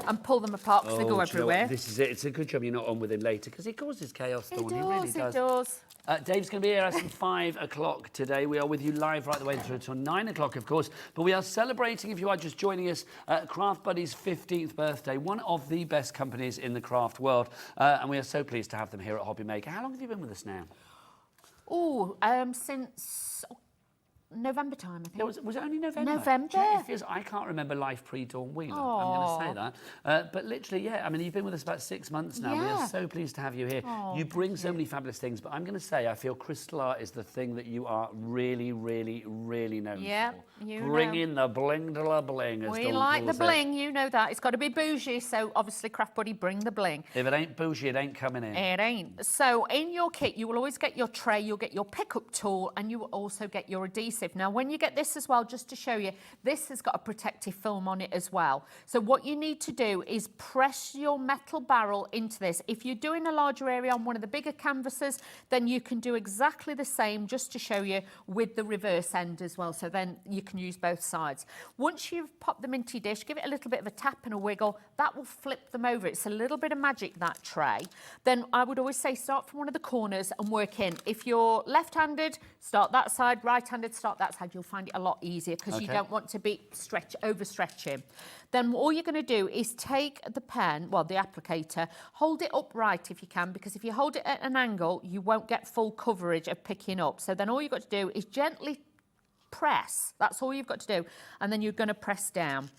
A: and pull them apart because they go everywhere.
B: This is it. It's a good job you're not on with him later because he causes chaos, Dawn. He really does.
A: It does.
B: Dave's going to be here at 5 o'clock today. We are with you live right the way through until 9 o'clock, of course. But we are celebrating, if you are just joining us, Craft Buddy's 15th birthday, one of the best companies in the craft world. And we are so pleased to have them here at Hobby Maker. How long have you been with us now?
A: Oh, since November time, I think.
B: Was it only November?
A: November.
B: I can't remember life pre-Dawn Wheeler. I'm going to say that. But literally, yeah, I mean, you've been with us about 6 months now.
A: Yeah.
B: We are so pleased to have you here. You bring so many fabulous things, but I'm going to say I feel crystal art is the thing that you are really, really, really known for. Bring in the bling to the bling, as
A: We
B: Dawn
A: like the
B: calls it.
A: bling, you know that. It's got to be bougie, so obviously Craft Buddy, bring the bling.
B: If it ain't bougie, it ain't coming in.
A: It ain't. So in your kit, you will always get your tray, you'll get your pickup tool, and you will also get your adhesive. Now, when you get this as well, just to show you, this has got a protective film on it as well. So what you need to do is press your metal barrel into this. If you're doing a larger area on one of the bigger canvases, then you can do exactly the same, just to show you, with the reverse end as well. So then you can use both sides. Once you've popped them into your dish, give it a little bit of a tap and a wiggle. That will flip them over. It's a little bit of magic, that tray. Then I would always say start from one of the corners and work in. If you're left-handed, start that side. Right-handed, start that side. You'll find it a lot easier because you don't want to be overstretching. Then all you're going to do is take the pen, well, the applicator, hold it upright if you can, because if you hold it at an angle, you won't get full coverage of picking up. So then all you've got to do is gently press. That's all you've got to do. And then you're going to press down.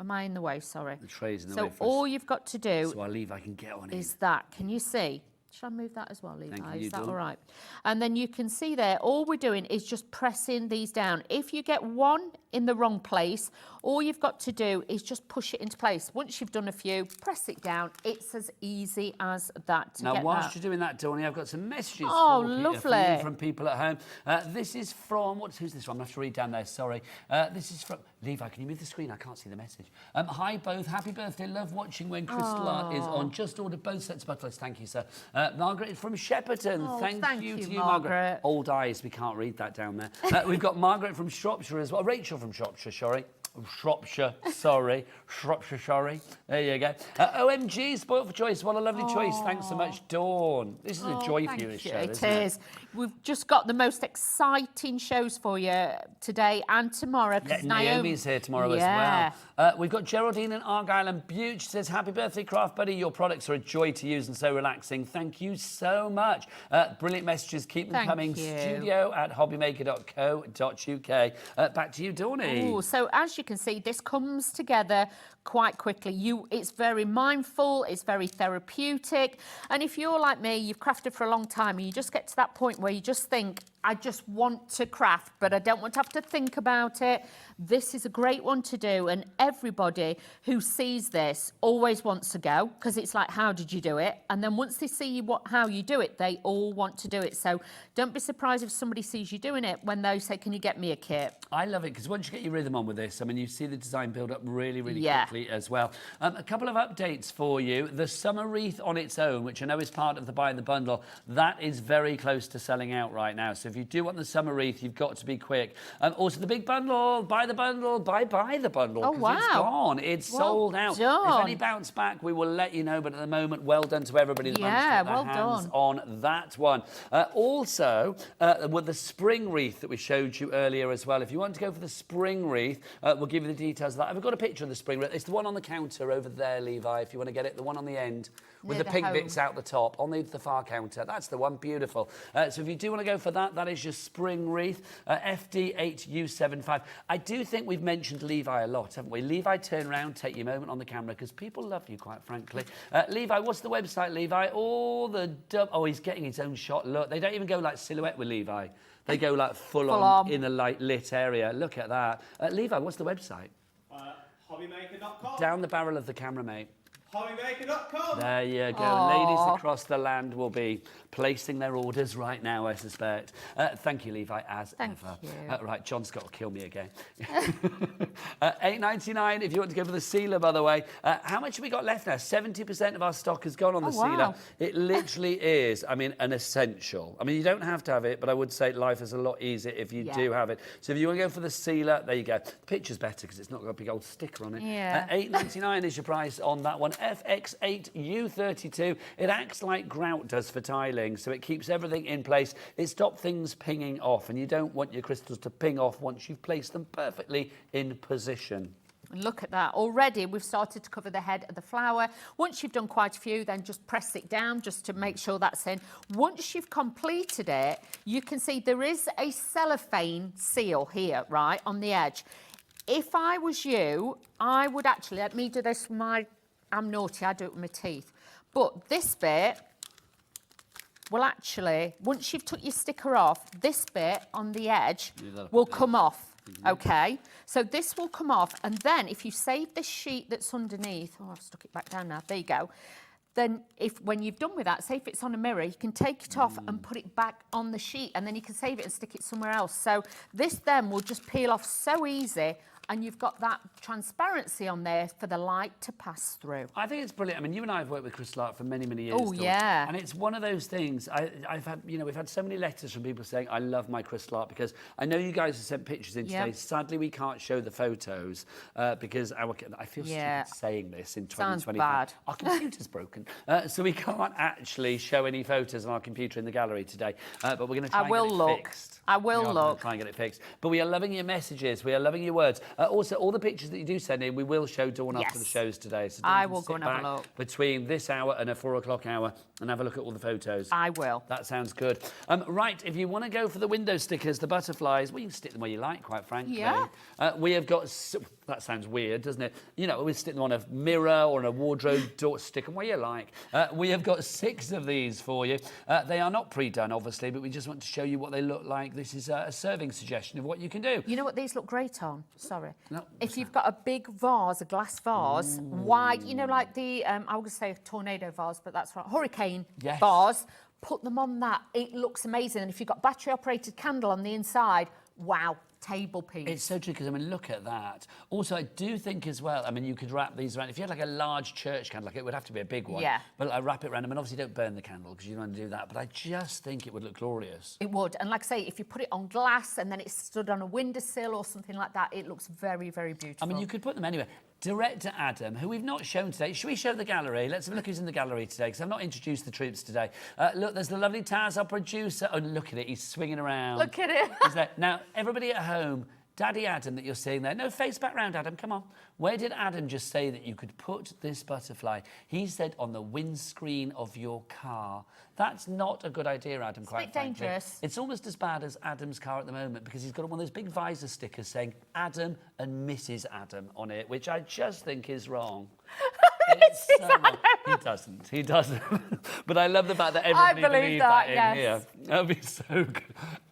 A: Am I in the way? Sorry.
B: The tray's in the way.
A: So all you've got to do
B: so I leave, I can get on it.
A: Is that, can you see? Should I move that as well, Levi?
B: Thank you,
A: Is that
B: Dawn.
A: all right? And then you can see there, all we're doing is just pressing these down. If you get one in the wrong place, all you've got to do is just push it into place. Once you've done a few, press it down. It's as easy as that to
B: now,
A: get
B: whilst
A: that.
B: you're doing that, Dawny, I've got some messages
A: lovely.
B: from people at home. This is from, who's this one? I have to read down there, sorry. This is from, Levi, can you move the screen? I can't see the message. Hi, both. Happy birthday. Love watching when Crystal Art is on. Just ordered both sets of butterflies. Thank you, sir. Margaret from Shepperton.
A: Thank
B: you
A: you,
B: to you,
A: Margaret.
B: Old eyes, we can't read that down there. We've got Margaret from Shropshire as well. Rachel from Shropshire, sorry. Shropshire, sorry. There you go. OMG, spoiled for choice. What a lovely choice. Thanks so much, Dawn. This is a joy for you, this show, isn't it?
A: It is. We've just got the most exciting shows for you today and tomorrow.
B: Yeah, Naomi's here tomorrow as well. We've got Geraldine in Argyle and Bute. She says, happy birthday, Craft Buddy. Your products are a joy to use and so relaxing. Thank you so much. Brilliant messages. Keep them coming. studio@hobbymaker.co.uk. Back to you, Dawny.
A: Ooh, so as you can see, this comes together quite quickly. It's very mindful, it's very therapeutic. And if you're like me, you've crafted for a long time and you just get to that point where you just think, I just want to craft, but I don't want to have to think about it. This is a great one to do, and everybody who sees this always wants to go, because it's like, how did you do it? And then once they see how you do it, they all want to do it. So don't be surprised if somebody sees you doing it when they say, can you get me a kit?
B: I love it, because once you get your rhythm on with this, I mean, you see the design build up really, really quickly as well. A couple of updates for you. The summer wreath on its own, which I know is part of the buy in the bundle, that is very close to selling out right now. So So if you do want the summer wreath, you've got to be quick. Also, the big bundle, buy the bundle, buy the bundle.
A: Oh, wow.
B: It's gone. It's sold out.
A: Done.
B: If any bounce back, we will let you know. But at the moment, well done to everybody that managed to get their hands on that one. Also, with the spring wreath that we showed you earlier as well. If you want to go for the spring wreath, we'll give you the details of that. I've got a picture of the spring wreath. It's the one on the counter over there, Levi, if you want to get it. The one on the end with the pink bits out the top on the far counter. That's the one. Beautiful. So if you do want to go for that, that is your spring wreath. FD8U75. I do think we've mentioned Levi a lot, haven't we? Levi, turn around, take your moment on the camera, because people love you, quite frankly. Levi, what's the website, Levi? Oh, he's getting his own shot. Look, they don't even go like silhouette with Levi. They go like full on in a light lit area. Look at that. Levi, what's the website?
E: Hobbymaker.com.
B: Down the barrel of the camera, mate.
E: Hobbymaker.com.
B: There you go. Ladies across the land will be placing their orders right now, I suspect. Thank you, Levi, as ever.
A: You.
B: Right, John Scott will kill me again. $8.99 if you want to go for the sealer, by the way. How much have we got left now? 70% of our stock has gone on the sealer.
A: Wow.
B: It literally is, I mean, an essential. I mean, you don't have to have it, but I would say life is a lot easier if you do have it. So if you want to go for the sealer, there you go. The picture's better because it's not got a big old sticker on it.
A: Yeah.
B: $8.99 is your price on that one. FX8U32. It acts like grout does for tiling, so it keeps everything in place. It stops things pinging off, and you don't want your crystals to ping off once you've placed them perfectly in position.
A: Look at that. Already we've started to cover the head of the flower. Once you've done quite a few, then just press it down just to make sure that's in. Once you've completed it, you can see there is a cellophane seal here, right, on the edge. If I was you, I would actually, let me do this with I'm naughty, I do it with my teeth. But this bit will actually, once you've took your sticker off, this bit on the edge will come off, okay? So this will come off, and then if you save this sheet that's underneath, oh, I've stuck it back down now, there you go. Then when you've done with that, say if it's on a mirror, you can take it off and put it back on the sheet, and then you can save it and stick it somewhere else. So this then will just peel off so easy, and you've got that transparency on there for the light to pass through.
B: I think it's brilliant. I mean, you and I have worked with crystal art for many, many years.
A: Oh, yeah.
B: And it's one of those things. I've had, you know, we've had so many letters from people saying, I love my crystal art, because I know you guys have sent pictures in today. Sadly, we can't show the photos because I feel stupid saying this in 2025.
A: Sounds bad.
B: Our computer's broken. So we can't actually show any photos on our computer in the gallery today. But we're going to try and get it fixed.
A: I will look.
B: Try and get it fixed. But we are loving your messages. We are loving your words. Also, all the pictures that you do send in, we will show Dawn after the shows today. So
A: I will go and have a look.
B: Between this hour and a 4 o'clock hour and have a look at all the photos.
A: I will.
B: That sounds good. Right, if you want to go for the window stickers, the butterflies, well, you can stick them where you like, quite frankly.
A: Yeah.
B: We have got... that sounds weird, doesn't it? You know, we stick them on a mirror or on a wardrobe door, stick them where you like. We have got 6 of these for you. They are not pre-done, obviously, but we just want to show you what they look like. This is a serving suggestion of what you can do.
A: You know what these look great on? Sorry.
B: No,
A: if you've got a big vase, a glass vase, wide, you know, like the, I was going to say a tornado vase, but that's right, hurricane vase, put them on that. It looks amazing. And if you've got battery-operated candle on the inside, wow. Table piece. It's
B: so true, because I mean, look at that. Also, I do think as well, I mean, you could wrap these around. If you had like a large church candle, like it would have to be a big one. Yeah. But I wrap it around them, and obviously don't burn the candle because you don't want to do that. But I just think it would look glorious. It would. And like I say, if you put it on glass and then it's stood on a windowsill or something like that, it looks very, very beautiful. I mean, you could put them anywhere. Director Adam, who we've not shown today. Should we show the gallery? Let's have a look who's in the gallery today, because I've not introduced the troops today. Look, there's the lovely Taz, our producer. Oh, look at it. He's swinging around. Look at it. Now, everybody at home, Daddy Adam that you're seeing there. No, face back round, Adam, come on. Where did Adam just say that you could put this butterfly? He said on the windscreen of your car. That's not a good idea, Adam, quite frankly. It's a bit dangerous. It's almost as bad as Adam's car at the moment, because he's got one of those big visor stickers saying Adam and Mrs. Adam on it, which I just think is wrong. He doesn't. But I love the fact that everybody believes that in here. That would be so good.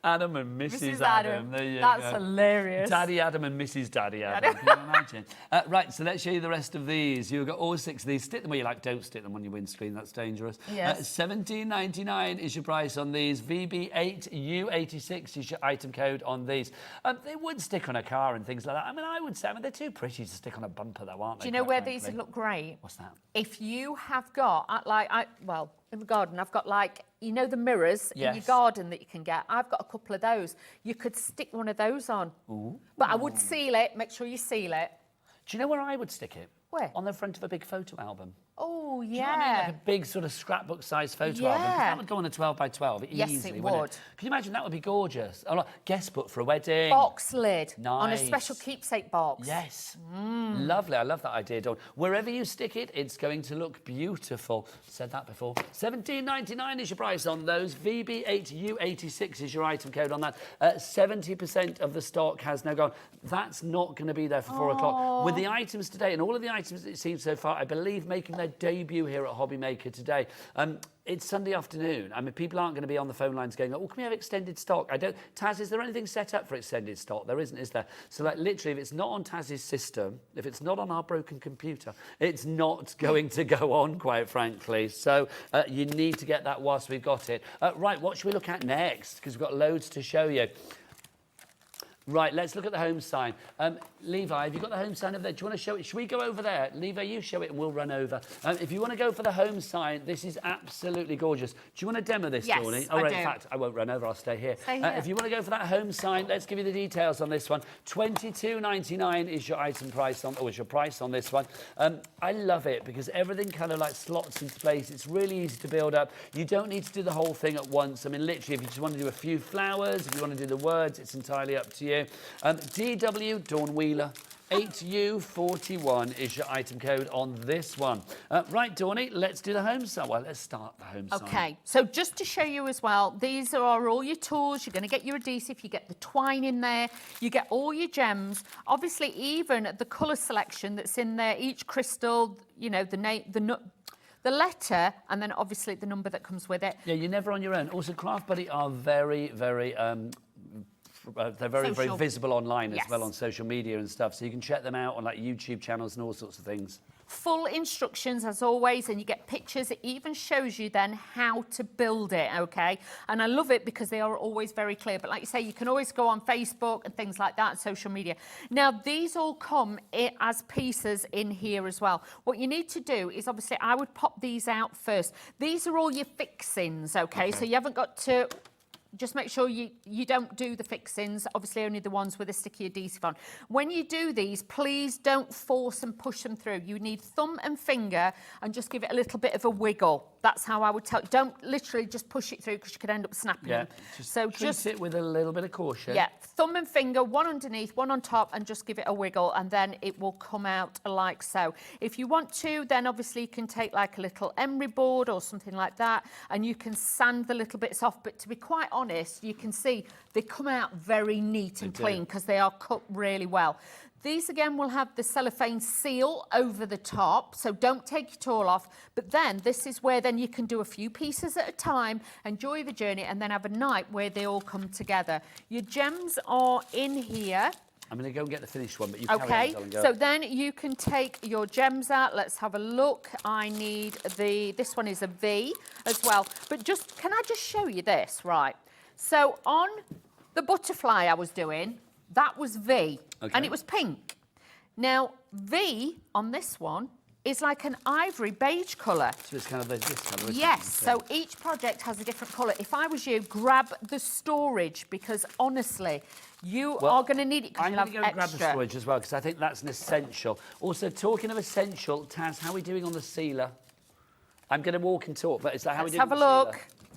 B: Adam and Mrs. Adam. There you go. Hilarious. Daddy Adam and Mrs. Daddy Adam. Can you imagine? Right, so let's show you the rest of these. You've got all 6 of these. Stick them where you like. Don't stick them on your windscreen. That's dangerous. Yes. $17.99 is your price on these. VB8U86 is your item code on these. They would stick on a car and things like that. I mean, I would say, they're too pretty to stick on a bumper, though, aren't they? Do you know where these would look great? What's that? If you have got,
A: in the garden, I've got like, you know, the mirrors in your
B: Yes.
A: garden that you can get. I've got a couple of those. You could stick one of those on.
B: Ooh.
A: But I would seal it. Make sure you seal it.
B: Do you know where I would stick it?
A: Where?
B: On the front of a big photo album.
A: Oh,
B: Do you know what I mean?
A: yeah.
B: Like a big sort of scrapbook size photo album. 'Cause
A: Yeah.
B: that would go on a 12 by 12
A: Yes,
B: easily,
A: it
B: wouldn't
A: would.
B: Can you imagine? That would be gorgeous. Oh, look, guest book for a wedding.
A: Box lid on a
B: Nice.
A: special keepsake box.
B: Yes. Lovely. I love that idea, Dawn. Wherever you stick it, it's going to look beautiful. Said that before. $17.99 is your price on those. VB8U86 is your item code on that. 70% of the stock has now gone. That's not going to be there for 4 o'clock. With the items today, and all of the items that you've seen so far, I believe, making their debut here at Hobby Maker today. It's Sunday afternoon. I mean, people aren't going to be on the phone lines going, oh, can we have extended stock? Taz, is there anything set up for extended stock? There isn't, is there? So, like, literally, if it's not on Taz's system, if it's not on our broken computer, it's not going to go on, quite frankly. So, you need to get that whilst we've got it. Right, what should we look at next? Because we've got loads to show you. Right, let's look at the home sign. Levi, have you got the home sign over there? Do you want to show it? Should we go over there? Levi, you show it and we'll run over. If you want to go for the home sign, this is absolutely gorgeous. Do you want to demo this,
A: Yes,
B: Dawney?
A: I
B: right,
A: do.
B: in fact, I won't run over, I'll stay here.
A: Stay here.
B: If you want to go for that home sign, let's give you the details on this one. $22.99 is your item price on, or is your price on this one. I love it because everything kind of like slots into place. It's really easy to build up. You don't need to do the whole thing at once. I mean, literally, if you just want to do a few flowers, if you want to do the words, it's entirely up to you. DW Dawn Wheeler 8U41 is your item code on this one. Right, Dawny, let's do the home sign. Well, let's start the home sign.
A: Okay, so just to show you as well, these are all your tools. You're going to get your adhesive, you get the twine in there, you get all your gems. Obviously, even the colour selection that's in there, each crystal, you know, the name, the letter, and then obviously the number that comes with it.
B: Yeah, you're never on your own. Also, Craft Buddy are very, very... they're very, very visible online as well on social media and stuff. So you can check them out on like YouTube channels and all sorts of things.
A: Full instructions as always, and you get pictures. It even shows you then how to build it, okay? And I love it because they are always very clear. But like you say, you can always go on Facebook and things like that, social media. Now, these all come as pieces in here as well. What you need to do is, obviously, I would pop these out first. These are all your fixings, okay? So you haven't got to... Just make sure you don't do the fixings, obviously only the ones with a sticky adhesive on. When you do these, please don't force and push them through. You need thumb and finger and just give it a little bit of a wiggle. That's how I would tell you. Don't literally just push it through because you could end up snapping them. So
B: treat it with a little bit of caution.
A: Yeah, thumb and finger, one underneath, one on top, and just give it a wiggle, and then it will come out like so. If you want to, then obviously you can take like a little emery board or something like that, and you can sand the little bits off. But to be quite honest, you can see they come out very neat and clean because they are cut really well. These again will have the cellophane seal over the top, so don't take it all off. But then this is where then you can do a few pieces at a time, enjoy the journey, and then have a night where they all come together. Your gems are in here.
B: I'm going to go and get the finished one, but you carry on, darling, go.
A: So then you can take your gems out. Let's have a look. I need this one is a V as well. But just, can I just show you this, right? So on the butterfly I was doing, that was V, and it was pink. Now, V on this one is like an ivory beige colour.
B: So it's kind of this colour,
A: Yes, so each project has a different colour. If I was you, grab the storage, because honestly, you are going to need it because you'll have extra.
B: I'm going to go grab the storage as well, because I think that's an essential. Also, talking of essential, Taz, how are we doing on the sealer? I'm going to walk and talk, but it's like, how are we doing on the sealer?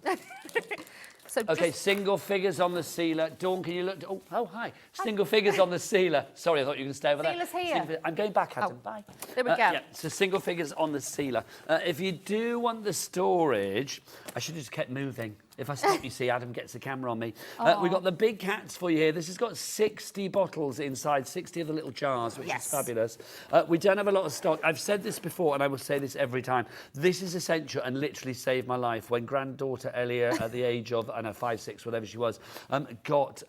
A: Let's have a look. So
B: okay, single figures on the sealer. Dawn, can you look? Oh, hi. Single figures on the sealer. Sorry, I thought you were going to stay over there.
A: Sealer's here.
B: I'm going back, Adam. Bye.
A: There we go.
B: Yeah, so single figures on the sealer. If you do want the storage, I should have just kept moving. If I stop, you see, Adam gets the camera on me. We've got the big cats for you here. This has got 60 bottles inside, 60 of the little jars, which is fabulous. We don't have a lot of stock. I've said this before, and I will say this every time. This is essential and literally saved my life. When granddaughter Elia, at the age of, I don't know, 5, 6, whatever she was, got...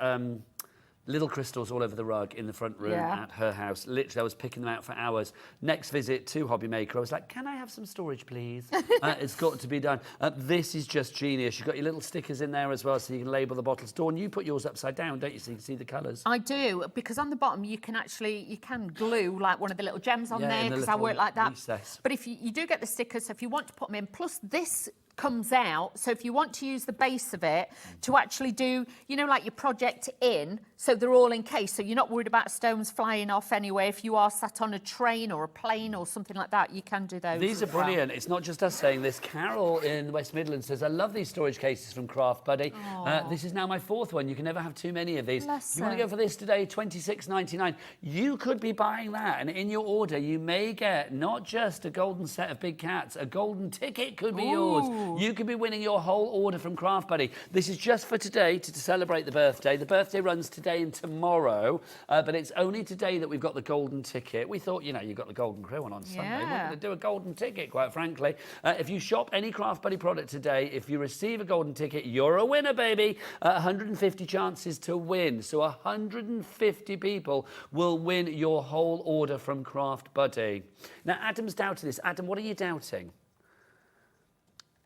B: little crystals all over the rug in the front room at her house. Literally, I was picking them out for hours. Next visit to Hobby Maker, I was like, can I have some storage, please? It's got to be done. This is just genius. You've got your little stickers in there as well, so you can label the bottles. Dawn, you put yours upside down, don't you, so you can see the colours?
A: I do, because on the bottom, you can glue like one of the little gems on there, because I work like that.
B: Recess.
A: But if you do get the stickers, so if you want to put them in, plus this comes out. So if you want to use the base of it to actually do, you know, like your project in, so they're all encased, so you're not worried about stones flying off anyway. If you are sat on a train or a plane or something like that, you can do those.
B: These are brilliant. It's not just us saying this. Carol in the West Midlands says, I love these storage cases from Craft Buddy. This is now my 4th one. You can never have too many of these.
A: Bless
B: You want to go for this today, $26.99. You could be buying that, and in your order, you may get not just a golden set of big cats, a golden ticket could be yours. You could be winning your whole order from Craft Buddy. This is just for today to celebrate the birthday. The birthday runs today and tomorrow, but it's only today that we've got the golden ticket. We thought, you know, you've got the golden crew on Sunday. We're going to do a golden ticket, quite frankly. If you shop any Craft Buddy product today, if you receive a golden ticket, you're a winner, baby. 150 chances to win. So 150 people will win your whole order from Craft Buddy. Now, Adam's doubting this. Adam, what are you doubting?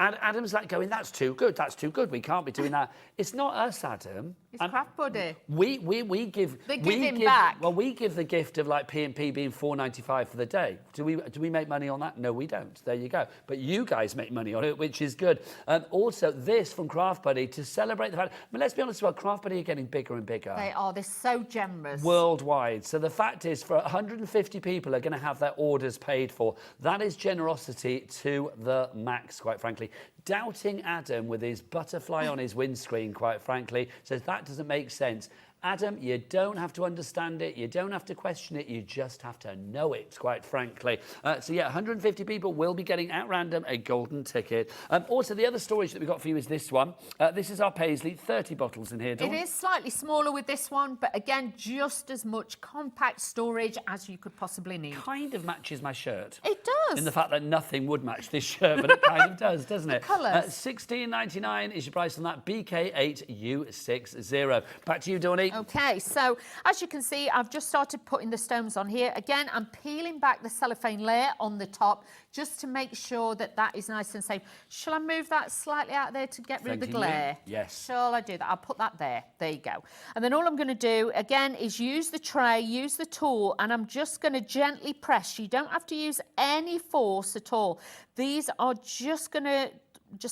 B: Adam's like going, that's too good, we can't be doing that. It's not us, Adam.
A: It's Craft Buddy.
B: We give...
A: They give him back.
B: Well, we give the gift of like P&P being $4.95 for the day. Do we make money on that? No, we don't. There you go. But you guys make money on it, which is good. Also, this from Craft Buddy to celebrate the fact... I mean, let's be honest, well, Craft Buddy are getting bigger and bigger.
A: They are. They're so generous.
B: Worldwide. So the fact is, for 150 people are going to have their orders paid for. That is generosity to the max, quite frankly. Doubting Adam with his butterfly on his windscreen, quite frankly, says that doesn't make sense. Adam, you don't have to understand it, you don't have to question it, you just have to know it, quite frankly. So yeah, 150 people will be getting at random a golden ticket. Also, the other storage that we've got for you is this one. This is our Paisley, 30 bottles in here, Dawn.
A: It is slightly smaller with this one, but again, just as much compact storage as you could possibly need.
B: Kind of matches my shirt.
A: It does.
B: In the fact that nothing would match this shirt, but it kind of does, doesn't it?
A: The colours.
B: $16.99 is your price on that BK8U60. Back to you, Dawny.
A: Okay, so as you can see, I've just started putting the stones on here. Again, I'm peeling back the cellophane layer on the top just to make sure that that is nice and safe. Shall I move that slightly out there to get rid of the glare?
B: Yes.
A: Shall I do that? I'll put that there. There you go. And then all I'm going to do, again, is use the tray, use the tool, and I'm just going to gently press. You don't have to use any force at all. These are just going to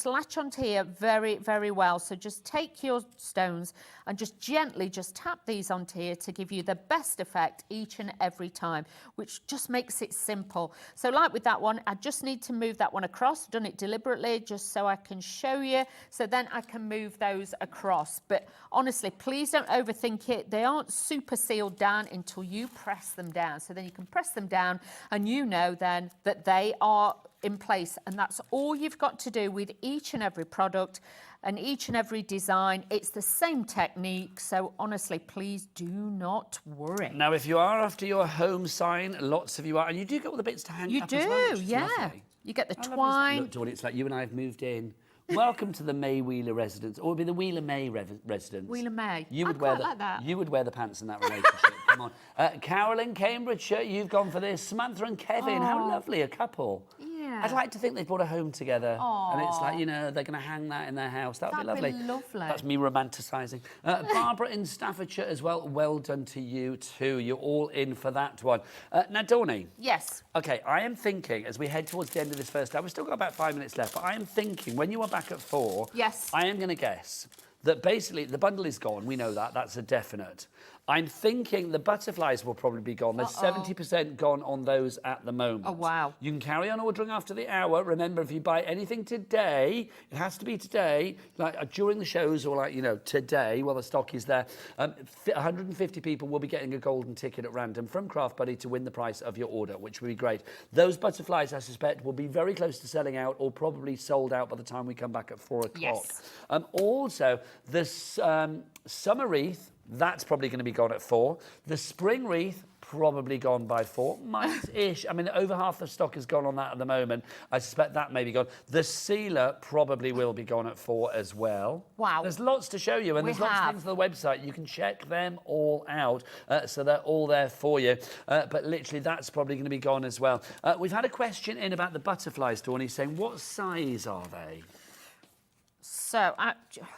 A: latch onto here very, very well. So just take your stones and just gently just tap these onto here to give you the best effect each and every time, which just makes it simple. So like with that one, I just need to move that one across. Done it deliberately just so I can show you. So then I can move those across. But honestly, please don't overthink it. They aren't super sealed down until you press them down. So then you can press them down and you know then that they are in place, and that's all you've got to do with each and every product and each and every design. It's the same technique, so honestly, please do not worry.
B: Now, if you are after your home sign, lots of you are, and you do get all the bits to hang
A: you
B: up
A: do,
B: as well, which is
A: yeah.
B: lovely.
A: You get the
B: How
A: twine.
B: Look, Dawn, it's like you and I have moved in. Welcome to the May Wheeler residence, or it'd be the Wheeler May residence.
A: Wheeler May.
B: You would
A: I
B: wear
A: quite like that.
B: You would wear the pants in that relationship. Come on, Carol in Cambridgeshire, you've gone for this. Samantha and Kevin, how lovely a couple.
A: Yeah.
B: I'd like to think they brought a home together,
A: Aww.
B: and it's like, you know, they're going to hang that in their house. That'd be lovely.
A: lovely.
B: That's me romanticising. Barbara in Staffordshire as well. Well done to you too. You're all in for that one. Now, Dawny.
A: Yes.
B: Okay, I am thinking as we head towards the end of this first hour, we've still got about 5 minutes left, but I am thinking when you are back at 4,
A: Yes.
B: I am going to guess that basically the bundle is gone. We know that. That's a definite. I'm thinking the butterflies will probably be gone. There's 70% gone on those at the moment.
A: Oh, wow.
B: You can carry on ordering after the hour. Remember, if you buy anything today, it has to be today, like during the shows or like, you know, today while the stock is there. 150 people will be getting a golden ticket at random from Craft Buddy to win the price of your order, which would be great. Those butterflies, I suspect, will be very close to selling out or probably sold out by the time we come back at 4 o'clock.
A: Yes.
B: Also, this summer wreath, that's probably going to be gone at 4. The spring wreath, probably gone by 4. Might-ish. I mean, over half the stock is gone on that at the moment. I suspect that may be gone. The sealer probably will be gone at 4 as well.
A: Wow.
B: There's lots to show you, and there's lots of things on the website. You can check them all out, so they're all there for you. But literally, that's probably going to be gone as well. We've had a question in about the butterflies, Dawn. He's saying, what size are they?
A: So,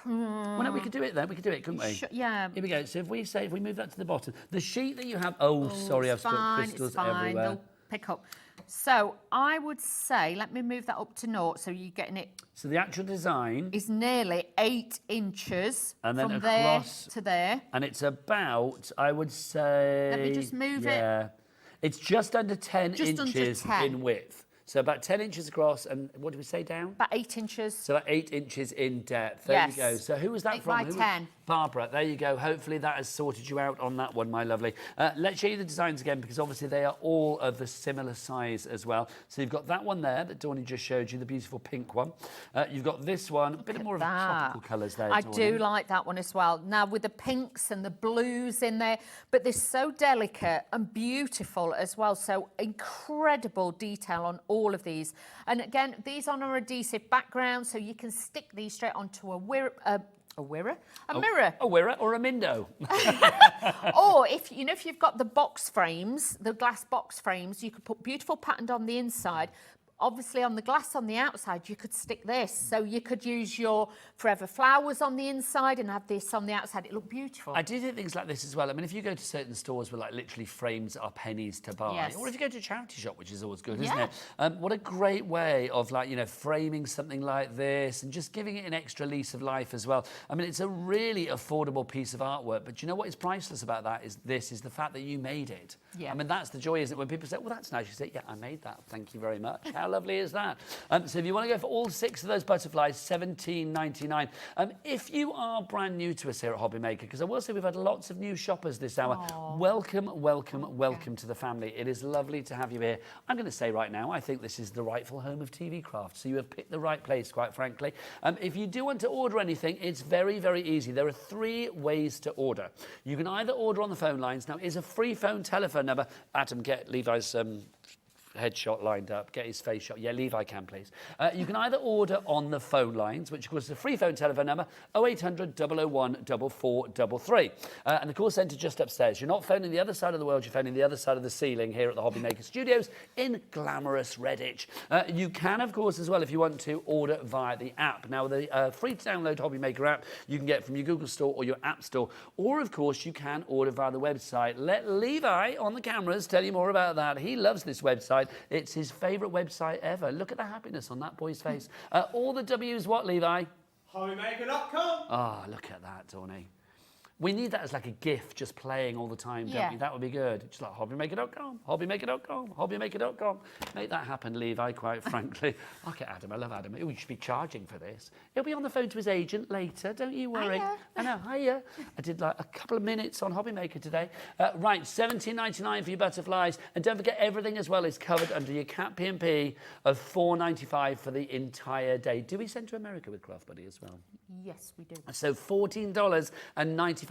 B: Well, no, we could do it then. We could do it, couldn't we?
A: yeah.
B: Here we go. So if we move that to the bottom, the sheet that you have. Oh, sorry, I've spilled crystals
A: It's fine.
B: everywhere.
A: They'll pick up. So I would say, let me move that up to 0 so you're getting it.
B: So the actual design
A: Is nearly 8 inches
B: and then
A: from
B: across
A: there to there.
B: And it's about, I would say...
A: Let me just move it.
B: Yeah. It's just under 10
A: Just under
B: inches
A: 10.
B: in width. So about 10 inches across, and what did we say down?
A: About 8 inches.
B: So about 8 inches in depth. There you go. So who was that
A: 8
B: from?
A: by 10.
B: Barbara, there you go. Hopefully that has sorted you out on that one, my lovely. Let's show you the designs again, because obviously they are all of the similar size as well. So you've got that one there that Dawney just showed you, the beautiful pink one. You've got this one, a bit more of tropical colours there,
A: I
B: Dawney.
A: do like that one as well. Now with the pinks and the blues in there, but they're so delicate and beautiful as well. So incredible detail on all of these. And again, these are on an adhesive background, so you can stick these straight onto a mirror. A mirror?
B: A mirror or a window.
A: Or if you've got the box frames, the glass box frames, you could put beautiful pattern on the inside. Obviously on the glass on the outside, you could stick this. So you could use your Forever Flowers on the inside and have this on the outside. It looked beautiful.
B: I do think things like this as well. I mean, if you go to certain stores where like literally frames are pennies to buy,
A: Yes.
B: or if you go to a charity shop, which is always good, isn't it? What a great way of like, framing something like this and just giving it an extra lease of life as well. I mean, it's a really affordable piece of artwork, but you know what is priceless about that is the fact that you made it.
A: Yeah.
B: I mean, that's the joy, isn't it? When people say, well, that's nice, you say, yeah, I made that. Thank you very much. How lovely is that? So if you want to go for all 6 of those butterflies, $17.99. If you are brand new to us here at Hobby Maker, because I will say we've had lots of new shoppers this hour.
A: Aww.
B: Welcome to the family. It is lovely to have you here. I'm going to say right now, I think this is the rightful home of TV craft. So you have picked the right place, quite frankly. If you do want to order anything, it's very, very easy. There are 3 ways to order. You can either order on the phone lines. Now, is a free telephone number. Adam, get Levi's headshot lined up, get his face shot. Yeah, Levi can, please. You can either order on the phone lines, which of course is a free phone telephone number, 0800 001 4433. And the call centre just upstairs. You're not phoning the other side of the world, you're phoning the other side of the ceiling here at the Hobby Maker Studios in glamorous Redditch. You can, of course, as well, if you want to, order via the app. Now, the free to download Hobby Maker app you can get from your Google Store or your App Store. Or, of course, you can order via the website. Let Levi on the cameras tell you more about that. He loves this website. It's his favourite website ever. Look at the happiness on that boy's face. All the W's what, Levi?
E: Hobbymaker.com.
B: Ah, look at that, Dawney. We need that as like a GIF just playing all the time, don't
A: Yeah.
B: we? That would be good. Just like hobbymaker.com, hobbymaker.com, hobbymaker.com. Make that happen, Levi, quite frankly. Look at Adam. I love Adam. We should be charging for this. He'll be on the phone to his agent later. Don't you worry.
A: Hiya.
B: I know. Hiya. I did like a couple of minutes on Hobby Maker today. Right, $17.99 for your butterflies. And don't forget, everything as well is covered under your Cat P&P of $4.95 for the entire day. Do we send to America with Craft Buddy as well?
A: Yes, we do.
B: So $14.95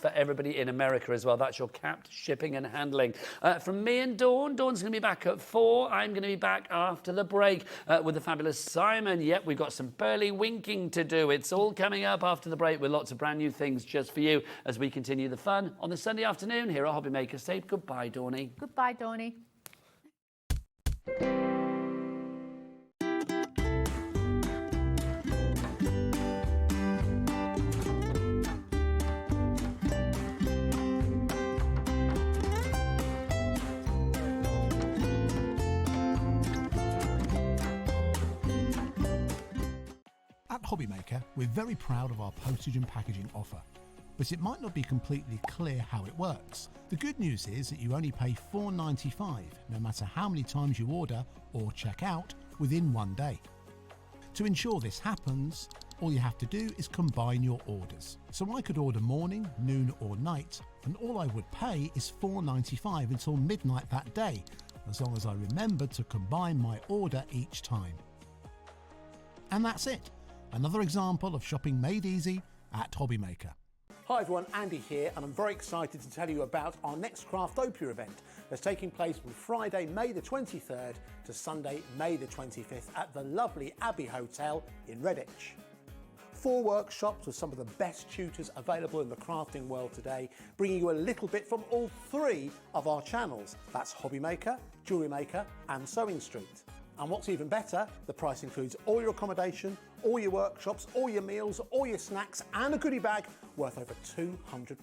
B: for everybody in America as well. That's your capped shipping and handling. From me and Dawn. Dawn's going to be back at 4. I'm going to be back after the break with the fabulous Simon. Yep, we've got some Pearlywinking to do. It's all coming up after the break with lots of brand new things just for you as we continue the fun on the Sunday afternoon here at Hobby Maker. Say goodbye, Dawney.
A: Goodbye, Dawney.
F: At Hobby Maker, we're very proud of our postage and packaging offer, but it might not be completely clear how it works. The good news is that you only pay $4.95 no matter how many times you order or check out within 1 day. To ensure this happens, all you have to do is combine your orders. So I could order morning, noon or night, and all I would pay is $4.95 until midnight that day, as long as I remembered to combine my order each time. And that's it. Another example of shopping made easy at Hobby Maker.
G: Hi everyone, Andy here, and I'm very excited to tell you about our next Craftopia event that's taking place from Friday, May the 23rd to Sunday, May the 25th at the lovely Abbey Hotel in Redditch. 4 workshops with some of the best tutors available in the crafting world today, bringing you a little bit from all 3 of our channels. That's Hobby Maker, Jewellery Maker and Sewing Street. And what's even better, the price includes all your accommodation, all your workshops, all your meals, all your snacks and a goodie bag worth over £200.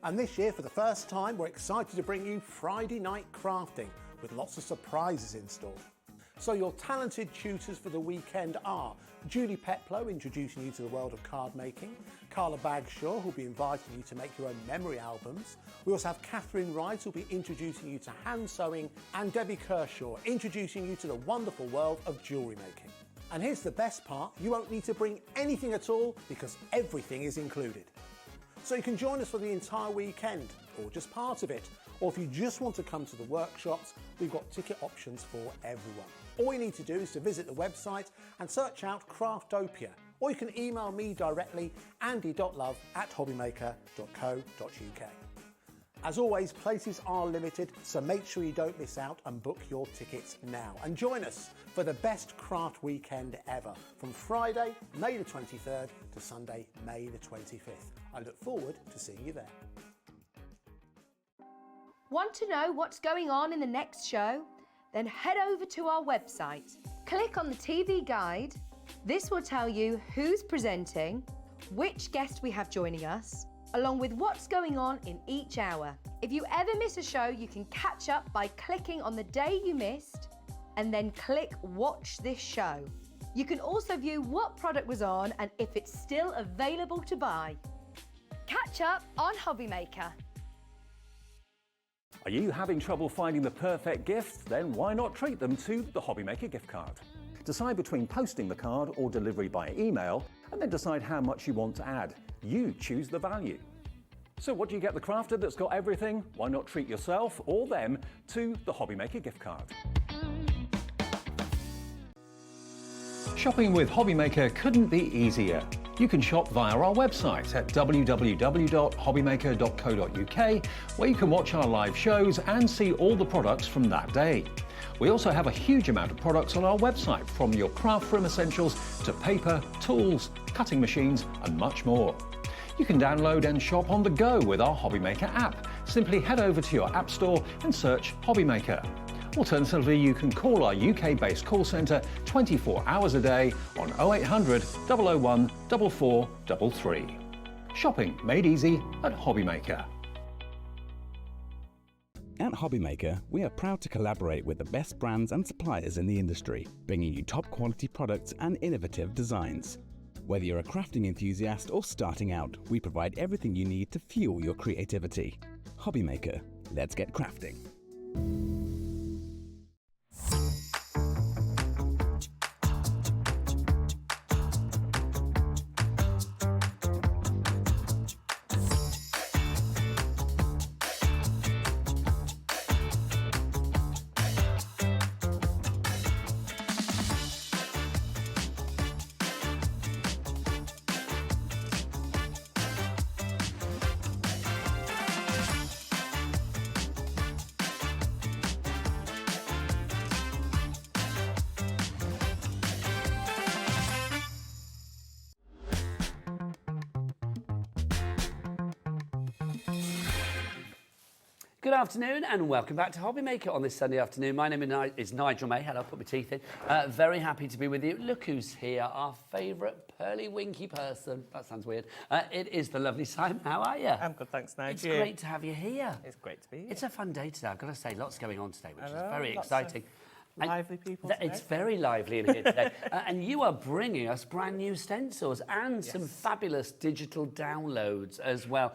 G: And this year, for the first time, we're excited to bring you Friday Night Crafting, with lots of surprises in store. So your talented tutors for the weekend are Julie Peplow, introducing you to the world of card making, Carla Bagshaw, who'll be inviting you to make your own memory albums. We also have Catherine Wright, who'll be introducing you to hand sewing, and Debbie Kershaw, introducing you to the wonderful world of jewellery making. And here's the best part, you won't need to bring anything at all because everything is included. So you can join us for the entire weekend, or just part of it, or if you just want to come to the workshops, we've got ticket options for everyone. All you need to do is to visit the website and search out Craftopia, or you can email me directly, andy.love@hobbymaker.co.uk. As always, places are limited, so make sure you don't miss out and book your tickets now. And join us for the best craft weekend ever, from Friday, May the 23rd to Sunday, May the 25th. I look forward to seeing you there.
C: Want to know what's going on in the next show? Then head over to our website. Click on the TV guide. This will tell you who's presenting, which guest we have joining us, along with what's going on in each hour. If you ever miss a show, you can catch up by clicking on the day you missed and then click Watch This Show. You can also view what product was on and if it's still available to buy. Catch up on Hobbymaker.
D: Are you having trouble finding the perfect gift? Then why not treat them to the Hobbymaker gift card? Decide between posting the card or delivery by email, and then decide how much you want to add. You choose the value. So what do you get the crafter that's got everything? Why not treat yourself or them to the Hobbymaker gift card? Shopping with Hobbymaker couldn't be easier. You can shop via our website at www.hobbymaker.co.uk, where you can watch our live shows and see all the products from that day. We also have a huge amount of products on our website, from your craft room essentials to paper, tools, cutting machines and much more. You can download and shop on the go with our Hobbymaker app. Simply head over to your app store and search Hobbymaker. Alternatively, you can call our UK-based call centre 24 hours a day on 0800 001 4433. Shopping made easy at Hobbymaker.
H: At Hobbymaker, we are proud to collaborate with the best brands and suppliers in the industry, bringing you top quality products and innovative designs. Whether you're a crafting enthusiast or starting out, we provide everything you need to fuel your creativity. Hobbymaker, let's get crafting.
B: Good afternoon and welcome back to Hobbymaker on this Sunday afternoon. My name is Nigel May. Hello, put my teeth in. Very happy to be with you. Look who's here, our favourite Pearlywinky person. That sounds weird. It is the lovely Simon. How are you?
E: I'm good, thanks, Nigel.
B: It's great to have you here.
E: It's great to be here.
B: It's a fun day today. I've got to say, lots going on today, which is very exciting.
E: Lively people today.
B: It's very lively in here today. And you are bringing us brand new stencils and some fabulous digital downloads as well.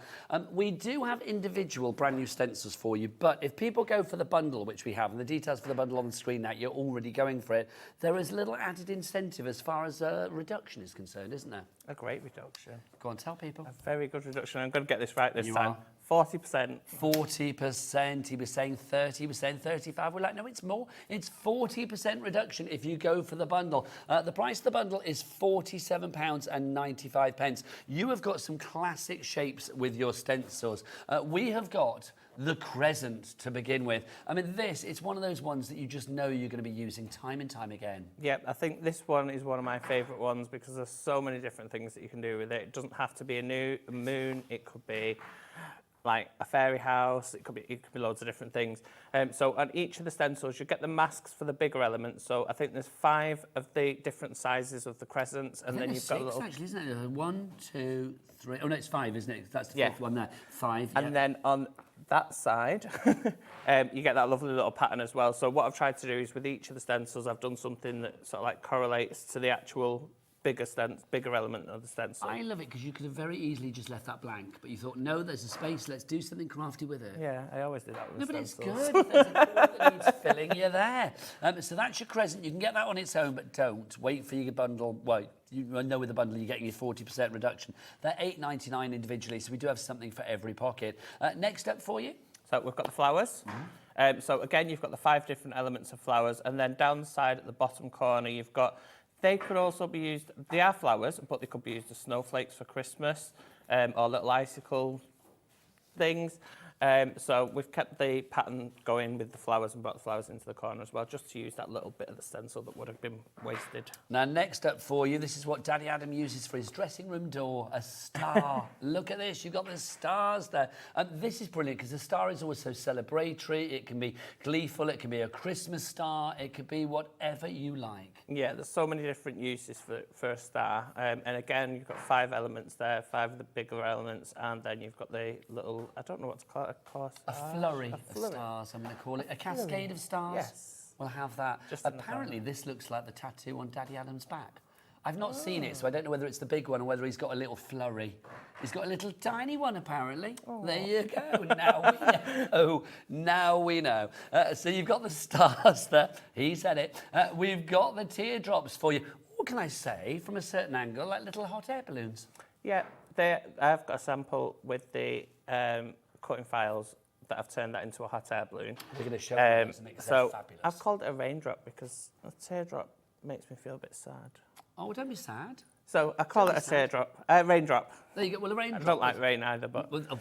B: We do have individual brand new stencils for you, but if people go for the bundle, which we have, and the details for the bundle on the screen now, you're already going for it, there is little added incentive as far as reduction is concerned, isn't there?
E: A great reduction.
B: Go on, tell people.
E: A very good reduction. I'm going to get this right this
B: You
E: time.
B: are.
E: 40%.
B: 40%, he was saying 30%, 35%. We're like, no, it's more. It's 40% reduction if you go for the bundle. The price of the bundle is £47.95. You have got some classic shapes with your stencils. We have got the crescent to begin with. I mean, it's one of those ones that you just know you're going to be using time and time again.
E: Yeah, I think this one is one of my favourite ones because there's so many different things that you can do with it. It doesn't have to be a moon. It could be like a fairy house. It could be loads of different things. So on each of the stencils, you get the masks for the bigger elements. So I think there's 5 of the different sizes of the crescents, and then you've got a little.
B: Actually, isn't it? 1, 2, 3. Oh no, it's 5, isn't it? That's the 5th one there. 5.
E: And then on that side, you get that lovely little pattern as well. So what I've tried to do is with each of the stencils, I've done something that sort of like correlates to the actual bigger element of the stencil.
B: I love it because you could have very easily just left that blank, but you thought, no, there's a space, let's do something crafty with it.
E: Yeah, I always do that with
B: No, but
E: stencils.
B: it's good. If there's a hole that needs filling, you're there. So that's your crescent. You can get that on its own, but don't. Wait for your bundle. Well, you know with the bundle you're getting your 40% reduction. They're $8.99 individually, so we do have something for every pocket. Next up for you?
E: So we've got the flowers. So again, you've got the 5 different elements of flowers, and then down the side at the bottom corner, you've got, they could also be used, they are flowers, but they could be used as snowflakes for Christmas, or little icicle things. So we've kept the pattern going with the flowers and brought the flowers into the corner as well, just to use that little bit of the stencil that would have been wasted.
B: Now, next up for you, this is what Daddy Adam uses for his dressing room door, a star. Look at this, you've got the stars there. And this is brilliant because the star is always so celebratory. It can be gleeful, it can be a Christmas star, it could be whatever you like.
E: Yeah, there's so many different uses for a star. And again, you've got 5 elements there, 5 of the bigger elements, and then you've got the little, I don't know what to call it,
B: a flurry of stars, I'm going to call it. A cascade of stars?
E: Yes.
B: We'll have that. Apparently, this looks like the tattoo on Daddy Adam's back. I've not seen it, so I don't know whether it's the big one or whether he's got a little flurry. He's got a little tiny one, apparently. There you go. Now we know. Now we know. So you've got the stars there. He said it. We've got the teardrops for you. What can I say, from a certain angle, like little hot air balloons?
E: Yeah, I've got a sample with the cutting files that I've turned that into a hot air balloon.
B: We're going to show you those, because they're fabulous.
E: I've called it a raindrop because a teardrop makes me feel a bit sad.
B: Oh, don't be sad.
E: So I call it a teardrop, raindrop.
B: There you go. Well, a raindrop.
E: I don't like rain either, but...
B: Well, you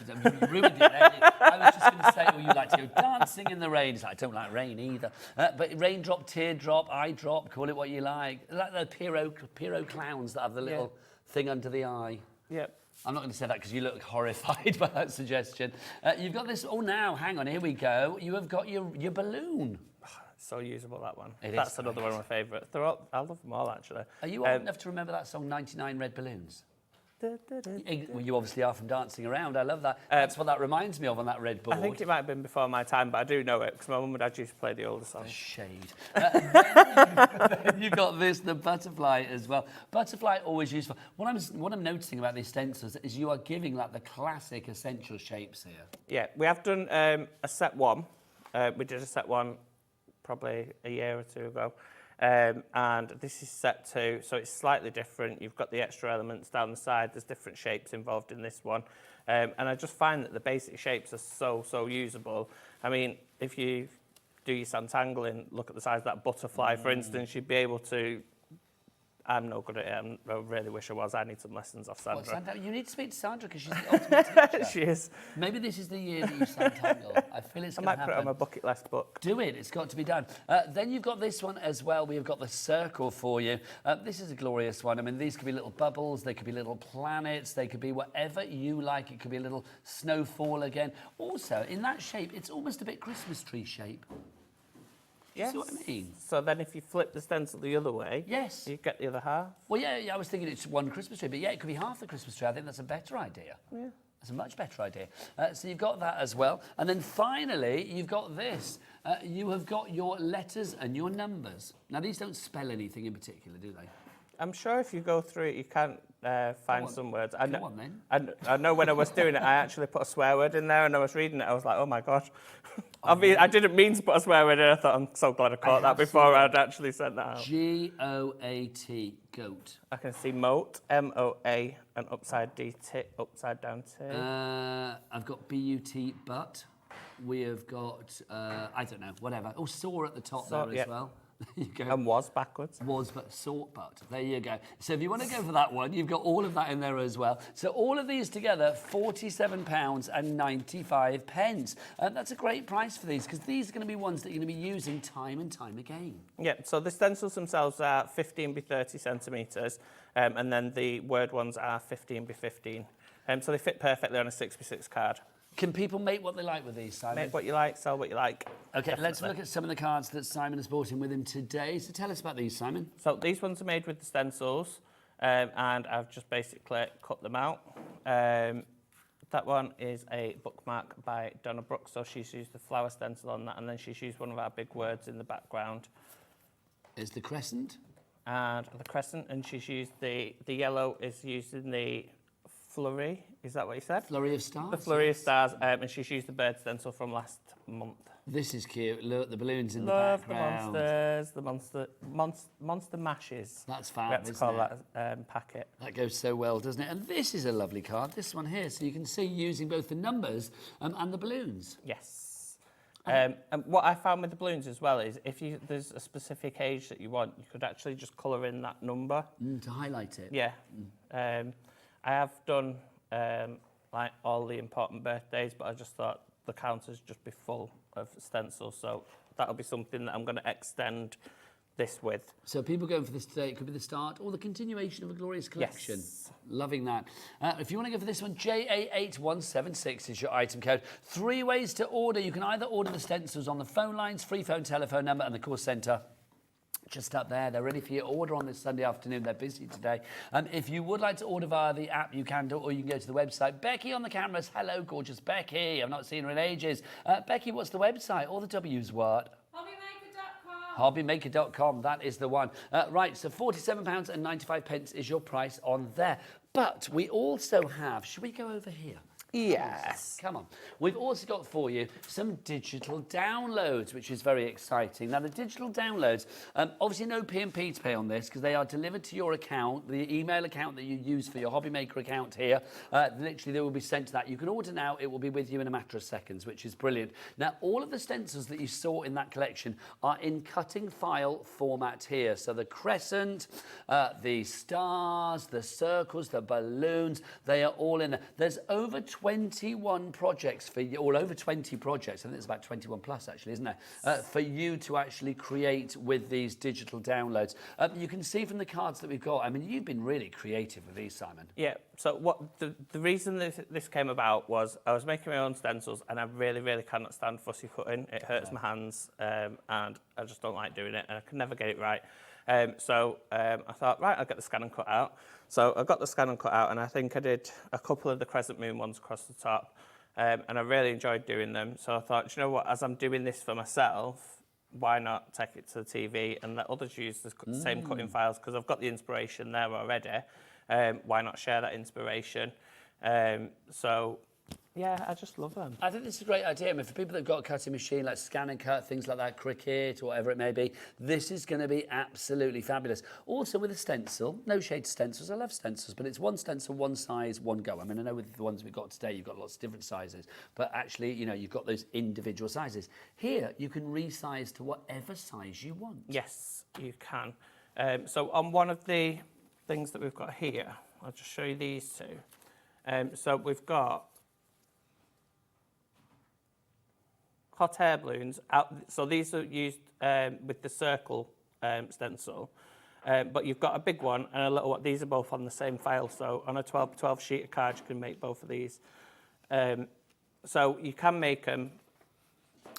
B: ruined it there. I was just going to say, you like to go dancing in the rain. It's like, I don't like rain either. But raindrop, teardrop, eye drop, call it what you like. Like the Pierrot clowns that have the little thing under the eye.
E: Yep.
B: I'm not going to say that because you look horrified by that suggestion. You've got this. Oh, now, hang on. Here we go. You have got your balloon.
E: So usable, that one.
B: That's
E: another one of my favourites. I love them all, actually.
B: Are you old enough to remember that song, 99 Red Balloons? Well, you obviously are from dancing around. I love that. That's what that reminds me of on that red board.
E: I think it might have been before my time, but I do know it because my mum and dad used to play the older songs.
B: Shade. Then you've got this, the butterfly as well. Butterfly, always useful. What I'm noticing about these stencils is you are giving like the classic essential shapes here.
E: Yeah, we have done a set 1. We did a set 1 probably a year or 2 ago. And this is set 2, so it's slightly different. You've got the extra elements down the side. There's different shapes involved in this one. And I just find that the basic shapes are so usable. I mean, if you do your Santangling, look at the size of that butterfly, for instance, you'd be able to... I'm no good at it. I really wish I was. I need some lessons off Sandra.
B: Sandra, you need to speak to Sandra because she's the ultimate teacher.
E: She is.
B: Maybe this is the year that you Santangle. I feel it's going to happen.
E: I might put it on my bucket list book.
B: Do it. It's got to be done. Then you've got this one as well. We've got the circle for you. This is a glorious one. I mean, these could be little bubbles. They could be little planets. They could be whatever you like. It could be a little snowfall again. Also, in that shape, it's almost a bit Christmas tree shape.
E: Yes.
B: See what I mean?
E: So then if you flip the stencil the other way,
B: yes,
E: you get the other half.
B: Well, yeah, I was thinking it's one Christmas tree, but yeah, it could be half the Christmas tree. I think that's a better idea.
E: Yeah.
B: That's a much better idea. So you've got that as well. And then finally, you've got this. You have got your letters and your numbers. Now, these don't spell anything in particular, do they?
E: I'm sure if you go through it, you can find some words.
B: Go on, then.
E: I know when I was doing it, I actually put a swear word in there, and I was reading it. I was like, oh my gosh. I didn't mean to put a swear word in. I thought, I'm so glad I caught that before I'd actually sent that out.
B: G-O-A-T, goat.
E: I can see moat, M-O-A, and upside down T.
B: I've got B-U-T, but. We have got, I don't know, whatever. Oh, saw at the top there as well. There you go.
E: And was backwards.
B: Was, but sort, but. There you go. So if you want to go for that one, you've got all of that in there as well. So all of these together, £47.95. That's a great price for these, because these are going to be ones that you're going to be using time and time again.
E: Yeah, so the stencils themselves are 15 by 30 centimetres, and then the word ones are 15 by 15. So they fit perfectly on a 6x6 card.
B: Can people make what they like with these, Simon?
E: Make what you like, sell what you like.
B: OK,
E: Definitely.
B: Let's look at some of the cards that Simon has brought in with him today. So tell us about these, Simon.
E: So these ones are made with the stencils, and I've just basically cut them out. That one is a bookmark by Donna Brooks, so she's used the flower stencil on that, and then she's used one of our big words in the background.
B: Is the crescent?
E: And the crescent, and she's used the yellow is used in the flurry. Is that what you said?
B: Flurry of stars.
E: The flurry of stars, and she's used the bird stencil from last month.
B: This is cute. Look, the balloons in
E: Love
B: the background.
E: the monsters, the monster mashes.
B: That's
E: We
B: fab,
E: have to
B: isn't
E: call
B: it?
E: that packet.
B: That goes so well, doesn't it? And this is a lovely card, this one here. So you can see using both the numbers and the balloons.
E: Yes. And what I found with the balloons as well is if there's a specific age that you want, you could actually just colour in that number.
B: To highlight it.
E: Yeah. I have done like all the important birthdays, but I just thought the counters just be full of stencils, so that'll be something that I'm going to extend this with.
B: So people going for this today, it could be the start or the continuation of a glorious collection.
E: Yes.
B: Loving that. If you want to go for this one, JA8176 is your item code. 3 ways to order. You can either order the stencils on the phone lines, free phone telephone number, and the call centre just up there. They're ready for your order on this Sunday afternoon. They're busy today. If you would like to order via the app, you can do, or you can go to the website. Becky on the cameras. Hello, gorgeous Becky. I've not seen her in ages. Becky, what's the website? All the W's what? Hobbymaker.com, that is the one. Right, so £47.95 is your price on there. But we also have, should we go over here?
E: Yes.
B: Come on. We've also got for you some digital downloads, which is very exciting. Now, the digital downloads, obviously no P&P to pay on this because they are delivered to your account, the email account that you use for your Hobby Maker account here. Literally, they will be sent to that. You can order now. It will be with you in a matter of seconds, which is brilliant. Now, all of the stencils that you saw in that collection are in cutting file format here. So the crescent, the stars, the circles, the balloons, they are all in there. There's over 21 projects for you, or over 20 projects, I think it's about 21 plus actually, isn't there, for you to actually create with these digital downloads. You can see from the cards that we've got, I mean, you've been really creative with these, Simon.
E: Yeah, so what the reason this came about was I was making my own stencils and I really cannot stand fussy cutting. It hurts my hands and I just don't like doing it and I can never get it right. So I thought, right, I'll get the scan and cut out. So I got the scan and cut out, and I think I did a couple of the crescent moon ones across the top, and I really enjoyed doing them. So I thought, you know what, as I'm doing this for myself, why not take it to the TV and let others use the same cutting files, because I've got the inspiration there already. Why not share that inspiration? So yeah, I just love them.
B: I think this is a great idea. I mean, for people that have got a cutting machine, like scan and cut, things like that, Cricut, or whatever it may be, this is going to be absolutely fabulous. Also with a stencil, no shade stencils, I love stencils, but it's one stencil, one size, one go. I mean, I know with the ones we've got today, you've got lots of different sizes, but actually, you know, you've got those individual sizes. Here, you can resize to whatever size you want.
E: Yes, you can. So on one of the things that we've got here, I'll just show you these two. So we've got hot air balloons out. So these are used with the circle stencil, but you've got a big one and a little one. These are both on the same file. So on a 12x12 sheet of card, you can make both of these. So you can make them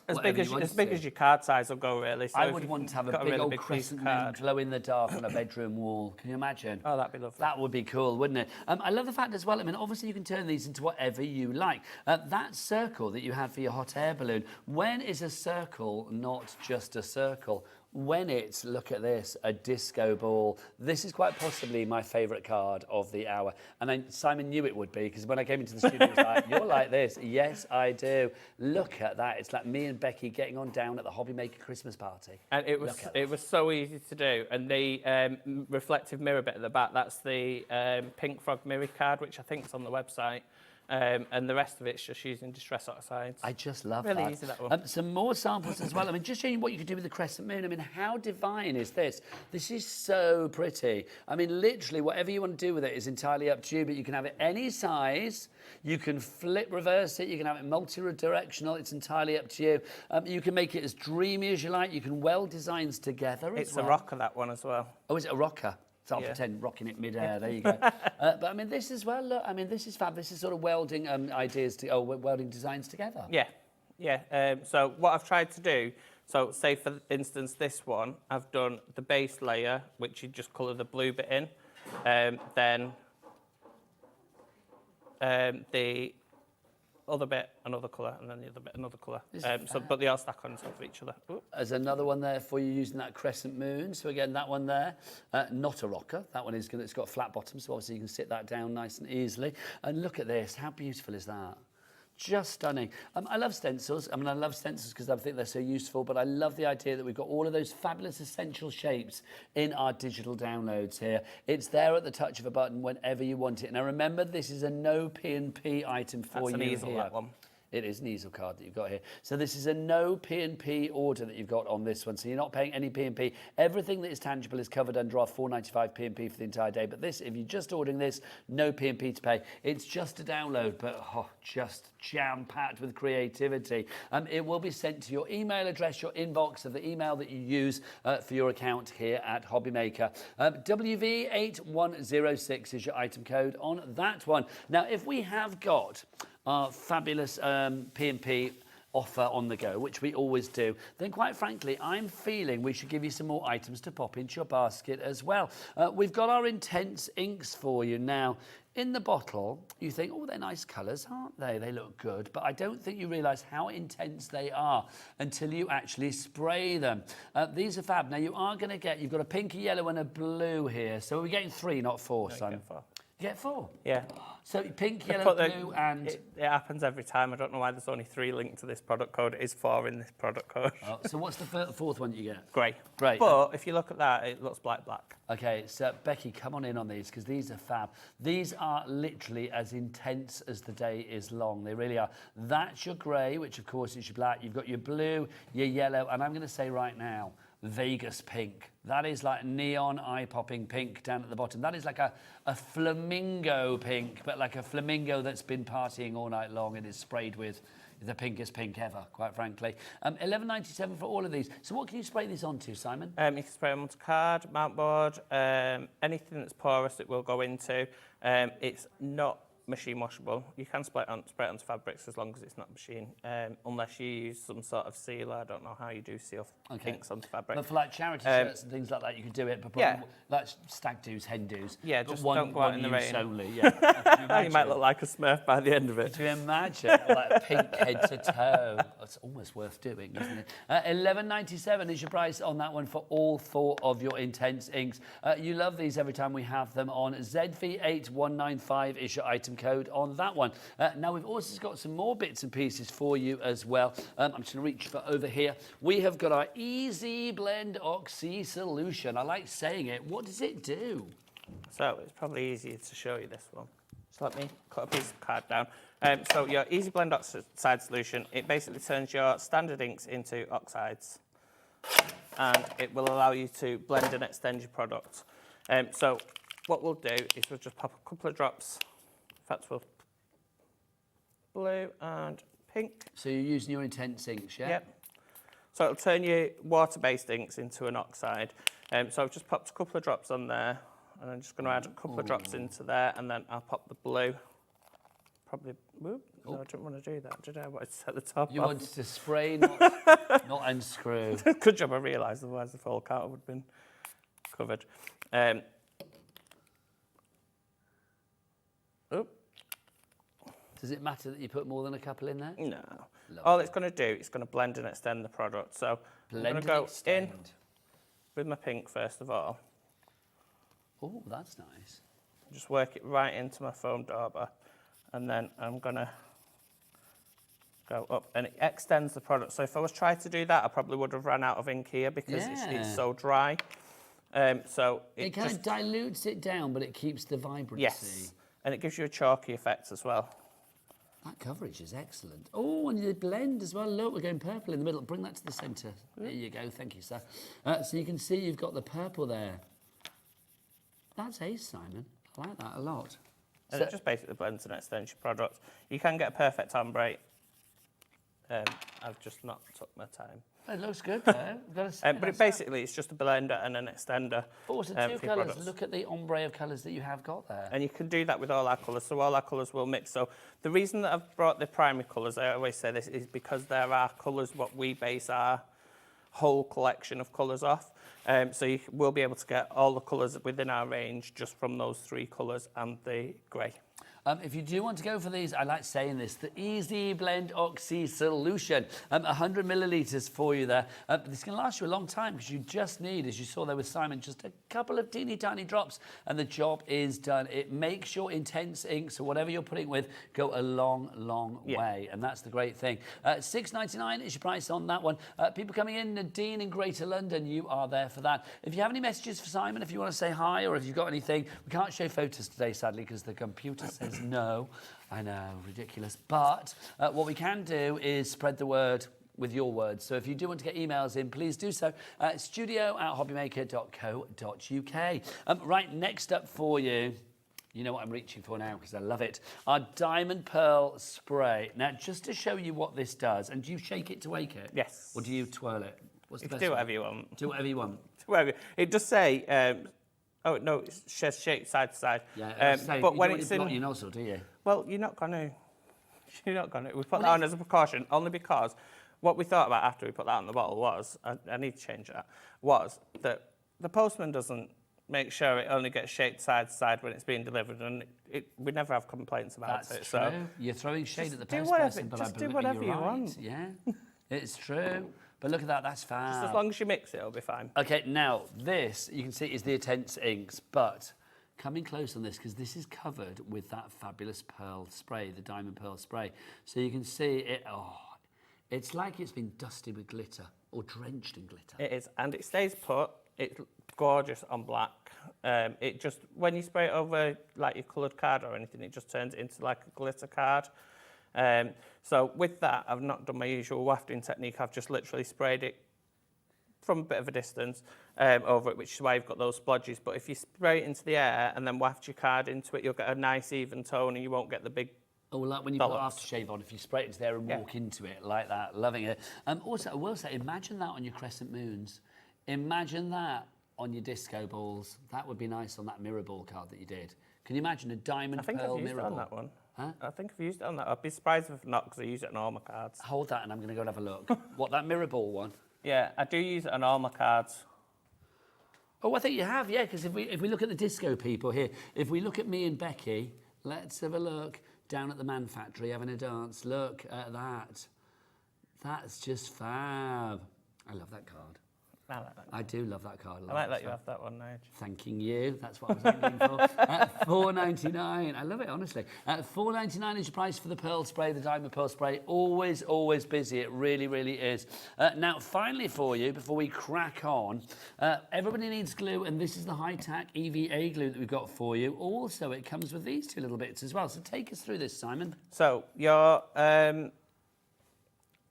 E: as big as your card size will go, really. So
B: I would want to have a big old crescent moon glow in the dark on a bedroom wall. Can you imagine?
E: Oh, that'd be lovely.
B: That would be cool, wouldn't it? I love the fact as well, I mean, obviously you can turn these into whatever you like. That circle that you had for your hot air balloon, when is a circle not just a circle? When it's, look at this, a disco ball. This is quite possibly my favourite card of the hour. And then Simon knew it would be, because when I came into the studio, he was like, you're like this. Yes, I do. Look at that. It's like me and Becky getting on down at the Hobby Maker Christmas party.
E: And it was so easy to do. And the reflective mirror bit at the back, that's the Pink Frog mirror card, which I think is on the website. And the rest of it's just using Distress Oxides.
B: I just love that.
E: Really easy, that one.
B: Some more samples as well. I mean, just showing you what you could do with the crescent moon. I mean, how divine is this? This is so pretty. I mean, literally, whatever you want to do with it is entirely up to you, but you can have it any size. You can flip, reverse it. You can have it multi-directional. It's entirely up to you. You can make it as dreamy as you like. You can weld designs together as well.
E: It's a rocker, that one, as well.
B: Oh, is it a rocker? So I'll pretend rocking it mid-air. There you go. But I mean, this as well. Look, I mean, this is fab. This is sort of welding ideas to, welding designs together.
E: Yeah, yeah. So what I've tried to do. So say for instance, this one, I've done the base layer, which you just colour the blue bit in, then the other bit, another colour, and then the other bit, another colour. But they all stack on top of each other. Ooh.
B: There's another one there for you using that crescent moon. So again, that one there, not a rocker. That one it's got a flat bottom, so obviously you can sit that down nice and easily. And look at this, how beautiful is that? Just stunning. I love stencils. I mean, I love stencils because I think they're so useful, but I love the idea that we've got all of those fabulous essential shapes in our digital downloads here. It's there at the touch of a button whenever you want it. Now, remember, this is a no P&P item for you.
E: That's an easel,
B: here.
E: that one.
B: It is an easel card that you've got here. So this is a no P&P order that you've got on this one. So you're not paying any P&P. Everything that is tangible is covered under our $4.95 P&P for the entire day. But this, if you're just ordering this, no P&P to pay. It's just a download, but just jam-packed with creativity. It will be sent to your email address, your inbox of the email that you use for your account here at Hobbymaker. WV8106 is your item code on that one. Now, if we have got our fabulous P&P offer on the go, which we always do, then quite frankly, I'm feeling we should give you some more items to pop into your basket as well. We've got our intense inks for you now. In the bottle, you think, oh, they're nice colours, aren't they? They look good, but I don't think you realise how intense they are until you actually spray them. These are fab. Now, you've got a pink, a yellow and a blue here. So we're getting 3, not 4,
E: No,
B: son.
E: you get 4.
B: You get 4?
E: Yeah.
B: So pink, yellow, blue and...
E: It happens every time. I don't know why there's only 3 linked to this product code. It is 4 in this product code.
B: Oh, so what's the fourth one you get?
E: Grey.
B: Grey.
E: But if you look at that, it looks black.
B: Okay, so Becky, come on in on these because these are fab. These are literally as intense as the day is long. They really are. That's your grey, which of course is your black. You've got your blue, your yellow, and I'm going to say right now, Vegas pink. That is like neon eye-popping pink down at the bottom. That is like a flamingo pink, but like a flamingo that's been partying all night long and is sprayed with the pinkest pink ever, quite frankly. $11.97 for all of these. So what can you spray these onto, Simon?
E: You can spray them onto card, mount board, anything that's porous it will go into. It's not machine washable. You can spray it onto fabrics as long as it's not machine, unless you use some sort of sealer. I don't know how you do seal inks onto fabric.
B: But for like charity shirts and things like that, you can do it. But probably like stag do's, hen do's.
E: Yeah, just don't go out in the rain.
B: Only, yeah.
E: You might look like a Smurf by the end of it.
B: Could you imagine? Like pink head to toe. It's almost worth doing, isn't it? $11.97 is your price on that one for all 4 of your intense inks. You love these every time we have them on. ZV8195 is your item code on that one. Now we've also got some more bits and pieces for you as well. I'm just going to reach for over here. We have got our Easy Blend Oxy solution. I like saying it. What does it do?
E: So it's probably easier to show you this one. So let me cut a piece of card down. So your Easy Blend Oxide solution, it basically turns your standard inks into oxides, and it will allow you to blend and extend your product. So what we'll do is we'll just pop a couple of drops. In fact, we'll blue and pink.
B: So you're using your intense inks, yeah?
E: Yep. So it'll turn your water-based inks into an oxide. So I've just popped a couple of drops on there, and I'm just going to add a couple of drops into there, and then I'll pop the blue. Probably, no, I didn't want to do that, did I? I wanted to set the top off.
B: You wanted to spray, not unscrew.
E: Good job I realised, otherwise the whole counter would have been covered.
B: Does it matter that you put more than a couple in there?
E: No.
B: Lovely.
E: All it's going to do, it's going to blend and extend the product. So I'm going to go in with my pink first of all.
B: Oh, that's nice.
E: Just work it right into my foam dauber, and then I'm going to go up, and it extends the product. So if I was trying to do that, I probably would have run out of ink here because it's so dry. So
B: it kind of dilutes it down, but it keeps the vibrancy.
E: Yes, and it gives you a chalky effect as well.
B: That coverage is excellent. Oh, and the blend as well. Look, we're going purple in the middle. Bring that to the centre. There you go. Thank you, sir. So you can see you've got the purple there. That's ace, Simon. I like that a lot.
E: And it just basically blends and extends your product. You can get a perfect ombre. I've just not took my time.
B: It looks good, though.
E: But basically, it's just a blender and an extender.
B: Also, 2 colours. Look at the ombre of colours that you have got there.
E: And you can do that with all our colours. So all our colours will mix. So the reason that I've brought the primary colours, I always say this, is because there are colours what we base our whole collection of colours off. So you will be able to get all the colours within our range just from those 3 colours and the grey.
B: If you do want to go for these, I like saying this, the Easy Blend Oxy Solution. 100 millilitres for you there. This can last you a long time because you just need, as you saw there with Simon, just a couple of teeny tiny drops and the job is done. It makes your intense inks or whatever you're putting with go a long, long way. And that's the great thing. $6.99 is your price on that one. People coming in, Nadine in Greater London, you are there for that. If you have any messages for Simon, if you want to say hi or if you've got anything, we can't show photos today, sadly, because the computer says no. I know, ridiculous. But what we can do is spread the word with your words. So if you do want to get emails in, please do so. studio@hobbymaker.co.uk. Right, next up for you, you know what I'm reaching for now because I love it. Our Diamond Pearl Spray. Now, just to show you what this does, and do you shake it to wake it?
E: Yes.
B: Or do you twirl it? What's the best
E: Do
B: way?
E: whatever you want.
B: Do whatever you want.
E: Do whatever. It does say, oh, no, it says shake side to side.
B: Yeah,
E: but when
B: you
E: it's
B: don't
E: in...
B: block your nozzle, do you?
E: Well, you're not going to. You're not going to. We put that on as a precaution only because what we thought about after we put that on the bottle was, I need to change that, was that the postman doesn't make sure it only gets shaped side to side when it's being delivered, and we never have complaints about it.
B: True.
E: So
B: you're throwing shade at the
E: do
B: post
E: whatever,
B: person, but
E: just
B: I
E: do
B: believe
E: whatever
B: you're
E: you
B: right.
E: want.
B: Yeah, it's true. But look at that, that's fab.
E: Just as long as you mix it, it'll be fine.
B: Okay, now this, you can see, is the Intense Inks, but coming close on this, because this is covered with that fabulous pearl spray, the Diamond Pearl Spray. So you can see it, it's like it's been dusted with glitter or drenched in glitter.
E: It is, and it stays put. It's gorgeous on black. It just, when you spray it over like your coloured card or anything, it just turns it into like a glitter card. So with that, I've not done my usual wafting technique. I've just literally sprayed it from a bit of a distance over it, which is why you've got those splodges. But if you spray it into the air and then waft your card into it, you'll get a nice even tone and you won't get the big...
B: Oh, like when you put aftershave on, if you spray it into there and walk into it like that, loving it. Also, I will say, imagine that on your crescent moons. Imagine that on your disco balls. That would be nice on that mirror ball card that you did. Can you imagine a diamond pearl mirror ball?
E: I think I've used it on that one.
B: Huh?
E: I think I've used it on that. I'd be surprised if not, because I use it on all my cards.
B: Hold that and I'm going to go and have a look. What, that mirror ball one?
E: Yeah, I do use it on all my cards.
B: Oh, I think you have, yeah, because if we look at the disco people here, if we look at me and Becky, let's have a look down at the Man Factory having a dance. Look at that. That's just fab. I love that card.
E: I like that.
B: I do love that card.
E: I like that you have that one, Nige.
B: Thanking you. That's what I was aiming for. $4.99. I love it, honestly. $4.99 is your price for the Pearl Spray, the Diamond Pearl Spray. Always, always busy. It really, really is. Now, finally for you, before we crack on, everybody needs glue, and this is the high-tack EVA glue that we've got for you. Also, it comes with these two little bits as well. So take us through this, Simon.
E: So, your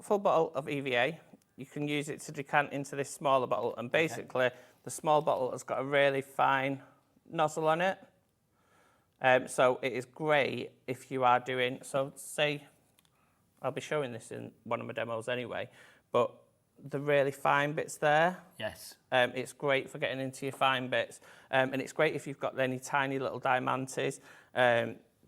E: full bottle of EVA, you can use it to decant into this smaller bottle, and basically the small bottle has got a really fine nozzle on it. So it is great if you are doing, so say, I'll be showing this in one of my demos anyway, but the really fine bits there.
B: Yes.
E: It's great for getting into your fine bits. And it's great if you've got any tiny little diamantes,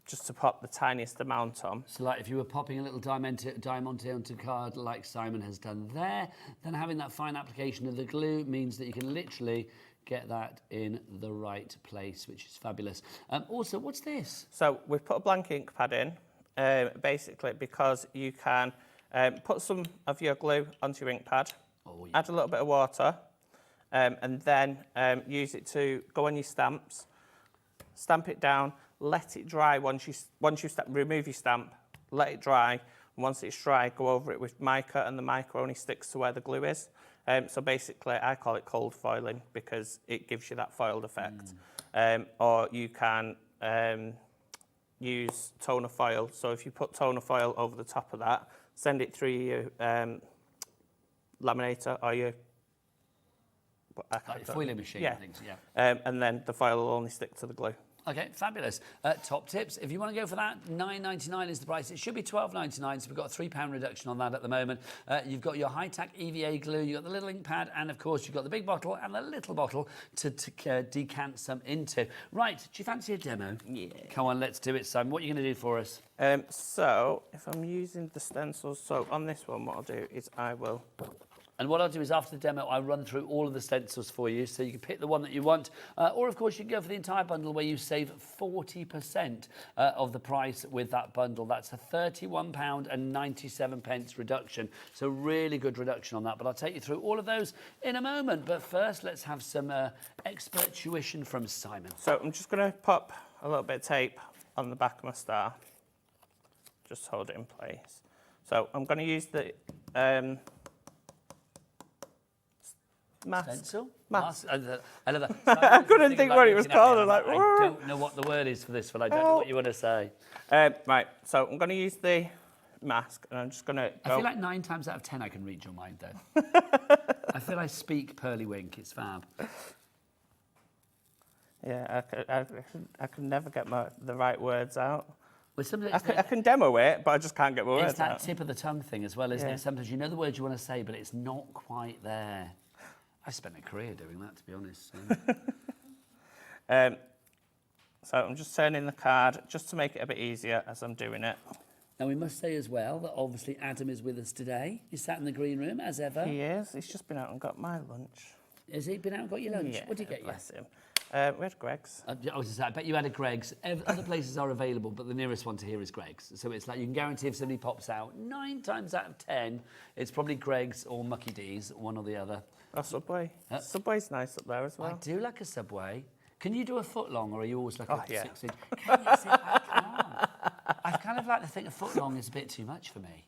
E: just to pop the tiniest amount on.
B: So like if you were popping a little diamante onto card like Simon has done there, then having that fine application of the glue means that you can literally get that in the right place, which is fabulous. Also, what's this?
E: So we've put a blank ink pad in, basically because you can put some of your glue onto your ink pad, add a little bit of water, and then use it to go on your stamps, stamp it down, let it dry. Once you remove your stamp, let it dry. And once it's dry, go over it with mica, and the mica only sticks to where the glue is. So basically, I call it cold foiling because it gives you that foiled effect. Or you can use toner foil. So if you put toner foil over the top of that, send it through your laminator or your
B: foiling machine.
E: Yeah.
B: Things, yeah.
E: And then the foil will only stick to the glue.
B: Okay, fabulous. Top tips. If you want to go for that, $9.99 is the price. It should be $12.99, so we've got a £3 reduction on that at the moment. You've got your high-tack EVA glue, you've got the little ink pad, and of course you've got the big bottle and the little bottle to decant some into. Right, do you fancy a demo?
E: Yeah.
B: Come on, let's do it, Simon. What are you going to do for us?
E: So if I'm using the stencils, so on this one, what I'll do is I will
B: And what I'll do is after the demo, I run through all of the stencils for you, so you can pick the one that you want. Or, of course, you can go for the entire bundle where you save 40% of the price with that bundle. That's a £31.97 reduction. So really good reduction on that. But I'll take you through all of those in a moment. But first, let's have some expert tuition from Simon.
E: So I'm just going to pop a little bit of tape on the back of my star. Just hold it in place. So I'm going to use the... mask.
B: Stencil?
E: Mask.
B: I love that.
E: I couldn't think what it was called.
B: I don't know what the word is for this one. I don't know what you want to say.
E: Right, so I'm going to use the mask, and I'm just going to go...
B: I feel like 9 times out of 10 I can read your mind, though. I feel I speak Pearlywink. It's fab.
E: Yeah, I can never get the right words out.
B: Well,
E: I can demo it, but I just can't get my words out.
B: It's that tip of the tongue thing as well, isn't it? Sometimes you know the words you want to say, but it's not quite there. I spent a career doing that, to be honest.
E: So I'm just turning the card just to make it a bit easier as I'm doing it.
B: Now, we must say as well that obviously Adam is with us today. He's sat in the green room, as ever.
E: He is. He's just been out and got my lunch.
B: Has he been out and got your lunch?
E: Yeah,
B: What did he get you?
E: bless him. We had Greg's.
B: I bet you had a Greg's. Other places are available, but the nearest one to here is Greg's. So it's like you can guarantee if somebody pops out, 9 times out of 10, it's probably Greg's or Mucky D's, one or the other.
E: Or Subway. Subway's nice up there as well.
B: I do like a Subway. Can you do a foot long, or are you always like a 6 inch? Can you? See, I can't. I kind of like to think a foot long is a bit too much for me.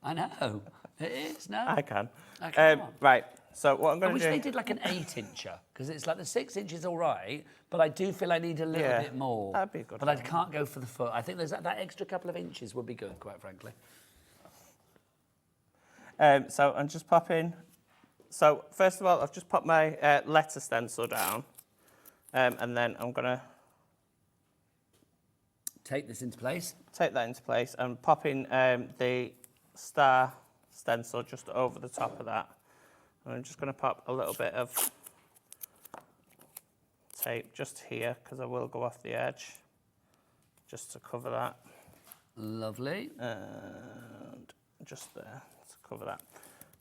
B: I know. It is, no.
E: I can.
B: I can't.
E: Right, so what I'm
B: I
E: going
B: wish
E: to do...
B: they did like an 8-incher, because it's like the 6 inch is all right, but I do feel I need a little bit more.
E: That'd be a good
B: But
E: one.
B: I can't go for the foot. I think there's that extra couple of inches would be good, quite frankly.
E: So I'm just popping... So first of all, I've just popped my letter stencil down, and then I'm going to...
B: Take this into place.
E: Take that into place and popping the star stencil just over the top of that. And I'm just going to pop a little bit of tape just here, because I will go off the edge, just to cover that.
B: Lovely.
E: And just there to cover that.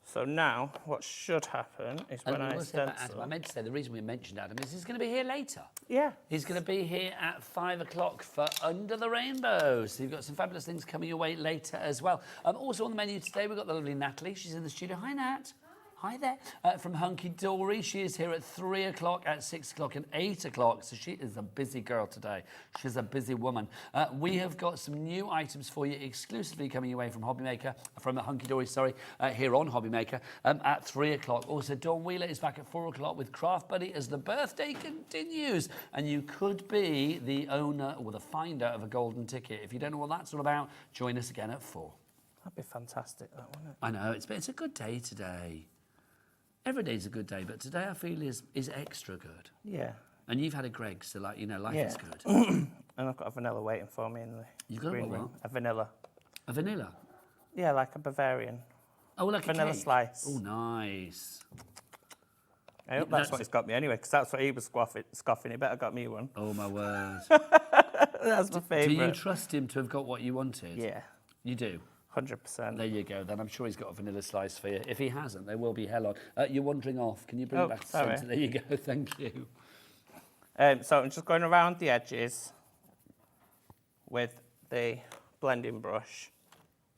E: So now, what should happen is when I stencil...
B: I meant to say, the reason we mentioned Adam is he's going to be here later.
E: Yeah.
B: He's going to be here at 5 o'clock for Under the Rainbow. So you've got some fabulous things coming your way later as well. Also on the menu today, we've got the lovely Natalie. She's in the studio. Hi, Nat. Hi there. From Hunkydory. She is here at 3 o'clock, at 6 o'clock and 8 o'clock. So she is a busy girl today. She's a busy woman. We have got some new items for you exclusively coming away from Hobbymaker, from Hunkydory, sorry, here on Hobbymaker at 3 o'clock. Also, Dawn Wheeler is back at 4 o'clock with Craft Buddy as the birthday continues. And you could be the owner or the finder of a golden ticket. If you don't know what that's all about, join us again at 4.
E: That'd be fantastic, that, wouldn't it?
B: I know, it's a good day today. Every day's a good day, but today I feel is extra good.
E: Yeah.
B: And you've had a Greg's, so like, you know, life is good.
E: And I've got a vanilla waiting for me in the
B: You've got
E: green
B: what?
E: room. A vanilla.
B: A vanilla?
E: Yeah, like a Bavarian.
B: Oh, like
E: vanilla
B: a cake?
E: slice.
B: Oh, nice.
E: I hope that's what it's got me anyway, because that's what he was scoffing. He better got me one.
B: Oh, my word.
E: That's my favourite.
B: Do you trust him to have got what you wanted?
E: Yeah.
B: You do?
E: 100%.
B: There you go, then. I'm sure he's got a vanilla slice for you. If he hasn't, there will be hell on. You're wandering off. Can you bring it back to the centre? There you go. Thank you.
E: So I'm just going around the edges with the blending brush.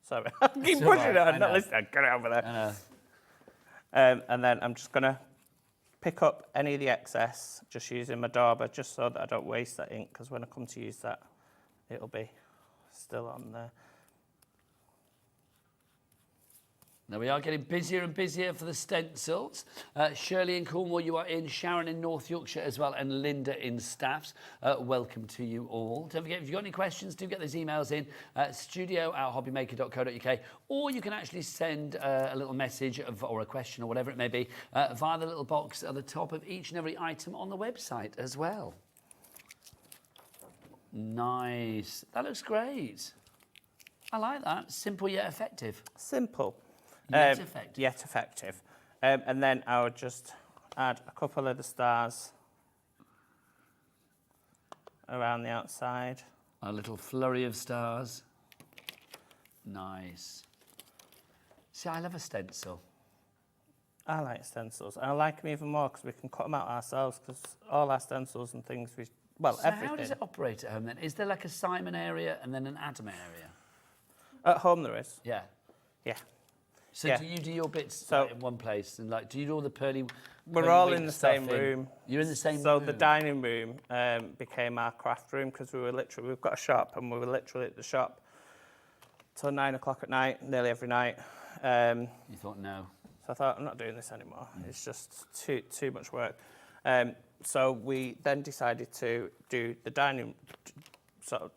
E: Sorry, I keep pushing it. I'm not listening. Get it over there. And then I'm just going to pick up any of the excess, just using my dauber, just so that I don't waste that ink, because when I come to use that, it'll be still on there.
B: Now, we are getting busier and busier for the stencils. Shirley in Cornwall, you are in. Sharon in North Yorkshire as well, and Linda in Staffs. Welcome to you all. Don't forget, if you've got any questions, do get those emails in, studio@hobbymaker.co.uk, or you can actually send a little message or a question or whatever it may be via the little box at the top of each and every item on the website as well. Nice. That looks great. I like that. Simple yet effective.
E: Simple.
B: Yet effective.
E: Yet effective. And then I would just add a couple of the stars around the outside.
B: A little flurry of stars. Nice. See, I love a stencil.
E: I like stencils. And I like them even more because we can cut them out ourselves because all our stencils and things,
B: So
E: everything.
B: how does it operate at home then? Is there like a Simon area and then an Adam area?
E: At home there is.
B: Yeah.
E: Yeah.
B: So
E: Yeah.
B: do you do your bits
E: So-
B: like, in one place and like do you do all the pearly?
E: We're all in the same room.
B: You're in the same room.
E: So the dining room became our craft room because we've got a shop and we were literally at the shop till 9 o'clock at night, nearly every night.
B: You thought no.
E: So I thought, I'm not doing this anymore. It's just too much work. So we then decided to do the dining, sort of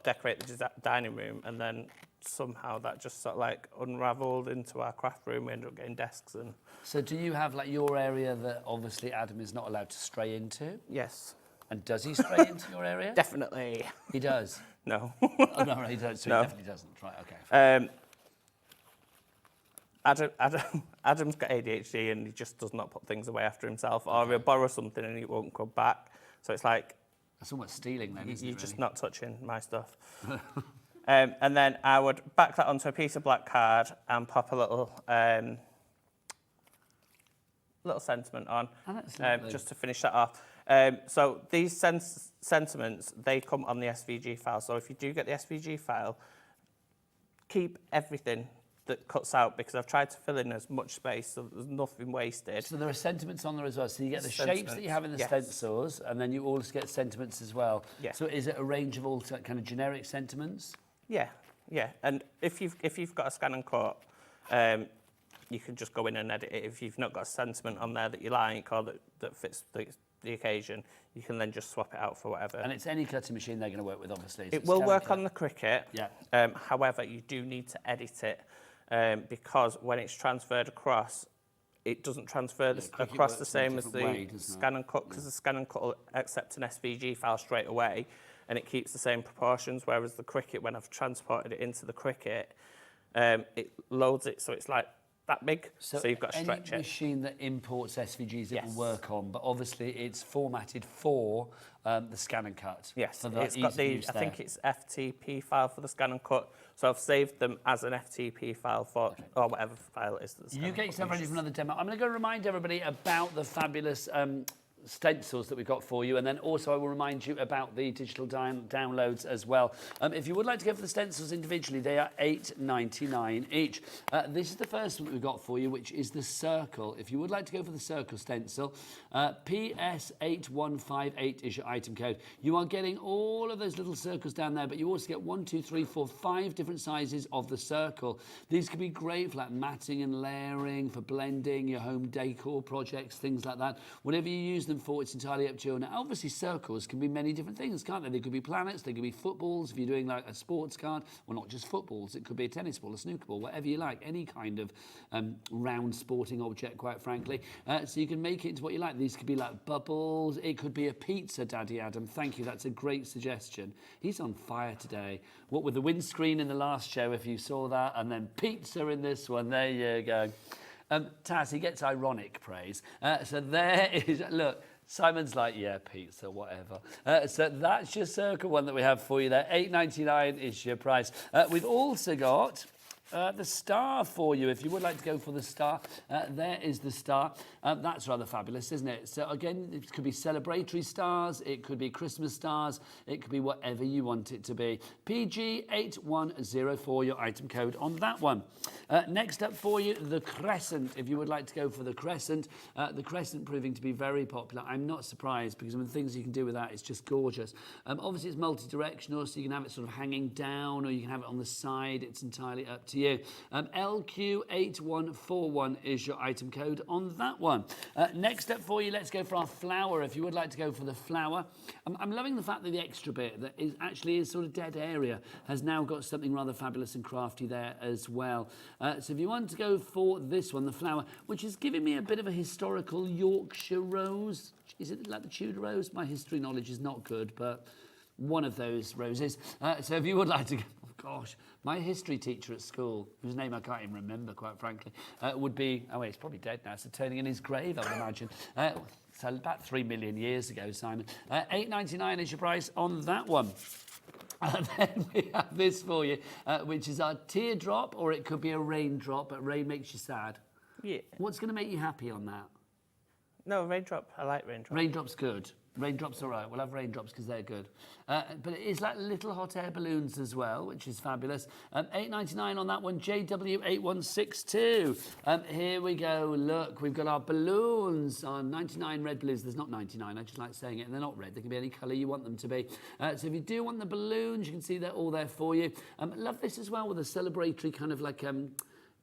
E: decorate the dining room, and then somehow that just sort of like unravelled into our craft room. We ended up getting desks and...
B: So do you have like your area that obviously Adam is not allowed to stray into?
E: Yes.
B: And does he stray into your area?
E: Definitely.
B: He does?
E: No.
B: Oh, no, he doesn't. So
E: No.
B: he definitely doesn't. Right, okay.
E: Adam's got ADHD and he just does not put things away after himself, or he'll borrow something and it won't come back. So it's like...
B: That's almost stealing then, isn't it,
E: You're just
B: really?
E: not touching my stuff. And then I would back that onto a piece of black card and pop a little sentiment on,
B: Oh, that's lovely.
E: just to finish that off. So these sentiments, they come on the SVG file. So if you do get the SVG file, keep everything that cuts out, because I've tried to fill in as much space so there's nothing wasted.
B: So there are sentiments on there as well. So you get the shapes
E: Sentiments,
B: that you have in the
E: yes.
B: stencils, and then you also get sentiments as well.
E: Yeah.
B: So is it a range of all kind of generic sentiments?
E: Yeah. And if you've got a scan and cut, you can just go in and edit it. If you've not got a sentiment on there that you like or that fits the occasion, you can then just swap it out for whatever.
B: And it's any cutting machine they're going to work with, obviously.
E: It will work on the Cricut.
B: Yeah.
E: However, you do need to edit it because when it's transferred across, it doesn't transfer
B: Cricut
E: across
B: works
E: the same
B: in a
E: as
B: different way,
E: the
B: doesn't it?
E: scan and cut, because the scan and cut will accept an SVG file straight away, and it keeps the same proportions. Whereas the Cricut, when I've transported it into the Cricut, it loads it so it's like that big. So you've got to stretch
B: any
E: it.
B: machine that imports SVGs, it will
E: Yes.
B: work on, but obviously it's formatted for the scan and cut.
E: Yes,
B: So
E: it's got the, I think it's FTP file for the scan and cut. So I've saved them as an FTP file for, or whatever file it is. That the scan
B: You
E: and
B: get
E: cut
B: yourself ready
E: uses.
B: for another demo. I'm going to go remind everybody about the fabulous stencils that we've got for you, and then also I will remind you about the digital downloads as well. If you would like to go for the stencils individually, they are $8.99 each. This is the first one that we've got for you, which is the circle. If you would like to go for the circle stencil, PS8158 is your item code. You are getting all of those little circles down there, but you also get 1, 2, 3, 4, 5 different sizes of the circle. These could be great for like matting and layering, for blending, your home decor projects, things like that. Whatever you use them for, it's entirely up to you. Now, obviously, circles can be many different things, can't they? They could be planets, they could be footballs. If you're doing like a sports card, well, not just footballs, it could be a tennis ball, a snooker ball, whatever you like, any kind of round sporting object, quite frankly. So you can make it into what you like. These could be like bubbles. It could be a pizza, Daddy Adam. Thank you. That's a great suggestion. He's on fire today. What with the windscreen in the last show, if you saw that, and then pizza in this one. There you go. Taz, he gets ironic praise. So there is, look, Simon's like, yeah, pizza, whatever. So that's your circle one that we have for you there. $8.99 is your price. We've also got the star for you. If you would like to go for the star, there is the star. That's rather fabulous, isn't it? So again, it could be celebratory stars, it could be Christmas stars, it could be whatever you want it to be. PG8104, your item code on that one. Next up for you, the crescent. If you would like to go for the crescent proving to be very popular. I'm not surprised, because some of the things you can do with that is just gorgeous. Obviously, it's multi-directional, so you can have it sort of hanging down, or you can have it on the side. It's entirely up to you. LQ8141 is your item code on that one. Next up for you, let's go for our flower. If you would like to go for the flower, I'm loving the fact that the extra bit that is actually a sort of dead area has now got something rather fabulous and crafty there as well. So if you want to go for this one, the flower, which is giving me a bit of a historical Yorkshire rose. Is it like the Tudor rose? My history knowledge is not good, but one of those roses. So if you would like to, oh gosh, my history teacher at school, whose name I can't even remember, quite frankly, would be, oh wait, he's probably dead now, so turning in his grave, I would imagine. So about 3 million years ago, Simon. $8.99 is your price on that one. And then we have this for you, which is our teardrop, or it could be a raindrop, but rain makes you sad.
E: Yeah.
B: What's going to make you happy on that?
E: No, raindrop. I like raindrop.
B: Raindrop's good. Raindrops all right. We'll have raindrops because they're good. But it is like little hot air balloons as well, which is fabulous. $8.99 on that one, JW8162. Here we go. Look, we've got our balloons on 99 red balloons. There's not 99. I just like saying it. And they're not red. They can be any colour you want them to be. So if you do want the balloons, you can see they're all there for you. Love this as well with a celebratory kind of like...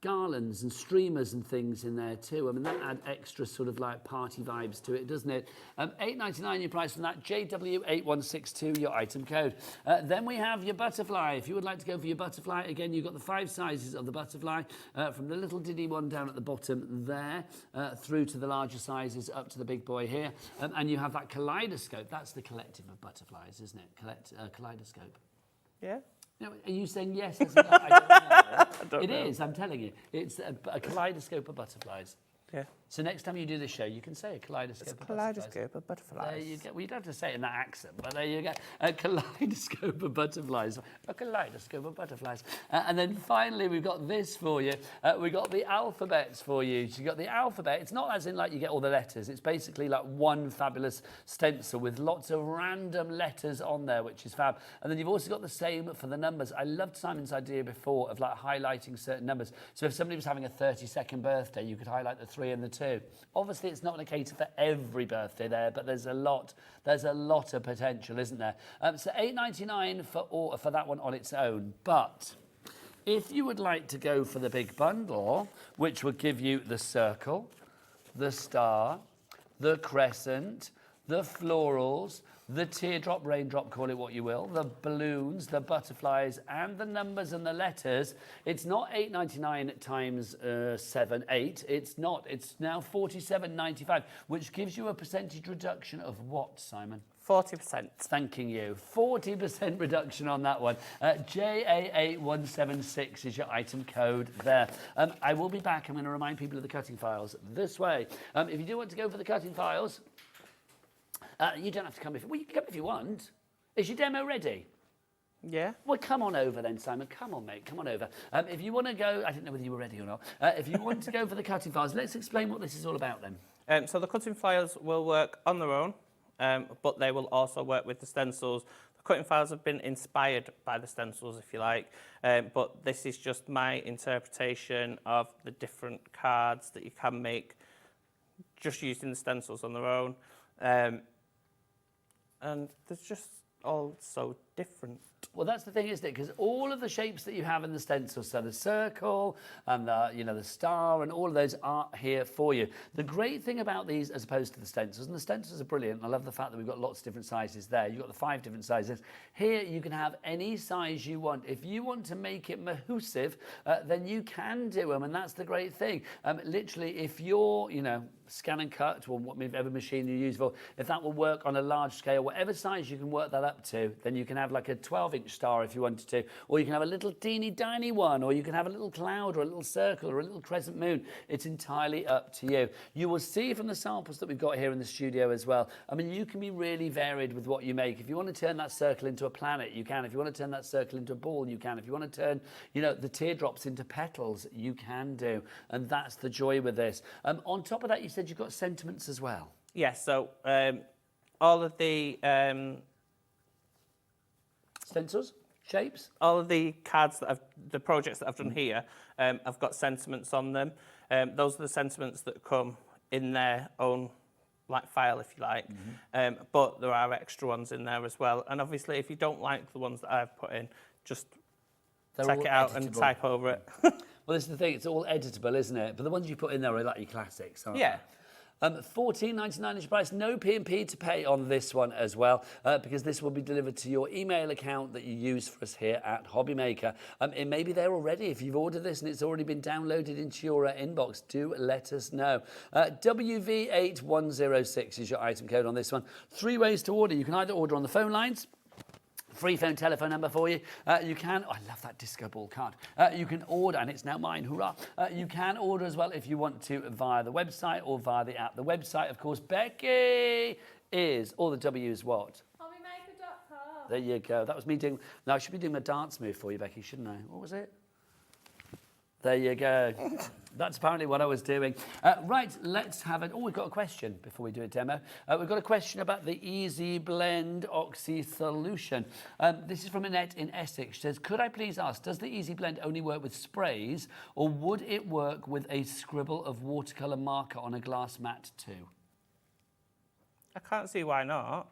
B: garlands and streamers and things in there too. I mean, that adds extra sort of like party vibes to it, doesn't it? $8.99 your price from that, JW8162, your item code. Then we have your butterfly. If you would like to go for your butterfly, again, you've got the 5 sizes of the butterfly, from the little diddy one down at the bottom there, through to the larger sizes up to the big boy here. And you have that kaleidoscope. That's the collective of butterflies, isn't it? Kaleidoscope.
E: Yeah.
B: You know, are you saying yes? I don't know. It is, I'm telling you. It's a kaleidoscope of butterflies.
E: Yeah.
B: So next time you do this show, you can say a kaleidoscope of butterflies.
E: Kaleidoscope of butterflies.
B: There you go. Well, you don't have to say it in that accent, but there you go. A kaleidoscope of butterflies. A kaleidoscope of butterflies. And then finally, we've got this for you. We've got the alphabets for you. So you've got the alphabet. It's not as in like you get all the letters. It's basically like one fabulous stencil with lots of random letters on there, which is fab. And then you've also got the same for the numbers. I loved Simon's idea before of like highlighting certain numbers. So if somebody was having a 32nd birthday, you could highlight the 3 and the 2. Obviously, it's not a cater for every birthday there, but there's a lot of potential, isn't there? So $8.99 for that one on its own. But if you would like to go for the big bundle, which would give you the circle, the star, the crescent, the florals, the teardrop, raindrop, call it what you will, the balloons, the butterflies, and the numbers and the letters, it's not $8.99 times 7, 8. It's not. It's now $47.95, which gives you a percentage reduction of what, Simon?
E: 40%.
B: Thanking you. 40% reduction on that one. JA8176 is your item code there. I will be back. I'm going to remind people of the cutting files this way. If you do want to go for the cutting files, you don't have to come well, you can come if you want. Is your demo ready?
E: Yeah.
B: Well, come on over then, Simon. Come on, mate. Come on over. If you want to go, I didn't know whether you were ready or not. If you want to go for the cutting files, let's explain what this is all about then.
E: So the cutting files will work on their own, but they will also work with the stencils. The cutting files have been inspired by the stencils, if you like, but this is just my interpretation of the different cards that you can make just using the stencils on their own. And they're just all so different.
B: Well, that's the thing, isn't it? Because all of the shapes that you have in the stencils, so the circle and the star and all of those are here for you. The great thing about these, as opposed to the stencils, and the stencils are brilliant. I love the fact that we've got lots of different sizes there. You've got the 5 different sizes. Here, you can have any size you want. If you want to make it mahoosive, then you can do them, and that's the great thing. Literally, if you're, scan and cut, or whatever machine you use for, if that will work on a large scale, whatever size you can work that up to, then you can have like a 12-inch star if you wanted to, or you can have a little teeny tiny one, or you can have a little cloud or a little circle or a little crescent moon. It's entirely up to you. You will see from the samples that we've got here in the studio as well. I mean, you can be really varied with what you make. If you want to turn that circle into a planet, you can. If you want to turn that circle into a ball, you can. If you want to turn, the teardrops into petals, you can do. And that's the joy with this. On top of that, you said you've got sentiments as well.
E: Yes, so all of the
B: stencils, shapes,
E: all of the cards the projects that I've done here, I've got sentiments on them. Those are the sentiments that come in their own file, if you like. But there are extra ones in there as well. And obviously, if you don't like the ones that I've put in, just take it out and type over it.
B: Well, this is the thing, it's all editable, isn't it? But the ones you put in there are like your classics, aren't
E: they?
B: $14.99 is your price. No P&P to pay on this one as well, because this will be delivered to your email account that you use for us here at Hobbymaker. It may be there already. If you've ordered this and it's already been downloaded into your inbox, do let us know. WV8106 is your item code on this one. 3 ways to order. You can either order on the phone lines, free phone telephone number for you. You can, I love that disco ball card. You can order, and it's now mine, hurrah. You can order as well if you want to via the website or via the app. The website, of course, Becky is, all the W is what?
A: Hobbymaker.com.
B: There you go. That was me doing, now I should be doing a dance move for you, Becky, shouldn't I? What was it? There you go. That's apparently what I was doing. Right, let's have it. Oh, we've got a question before we do a demo. We've got a question about the Easy Blend Oxy solution. This is from Annette in Essex. She says, could I please ask, does the Easy Blend only work with sprays, or would it work with a scribble of watercolour marker on a glass mat too?
E: I can't see why not.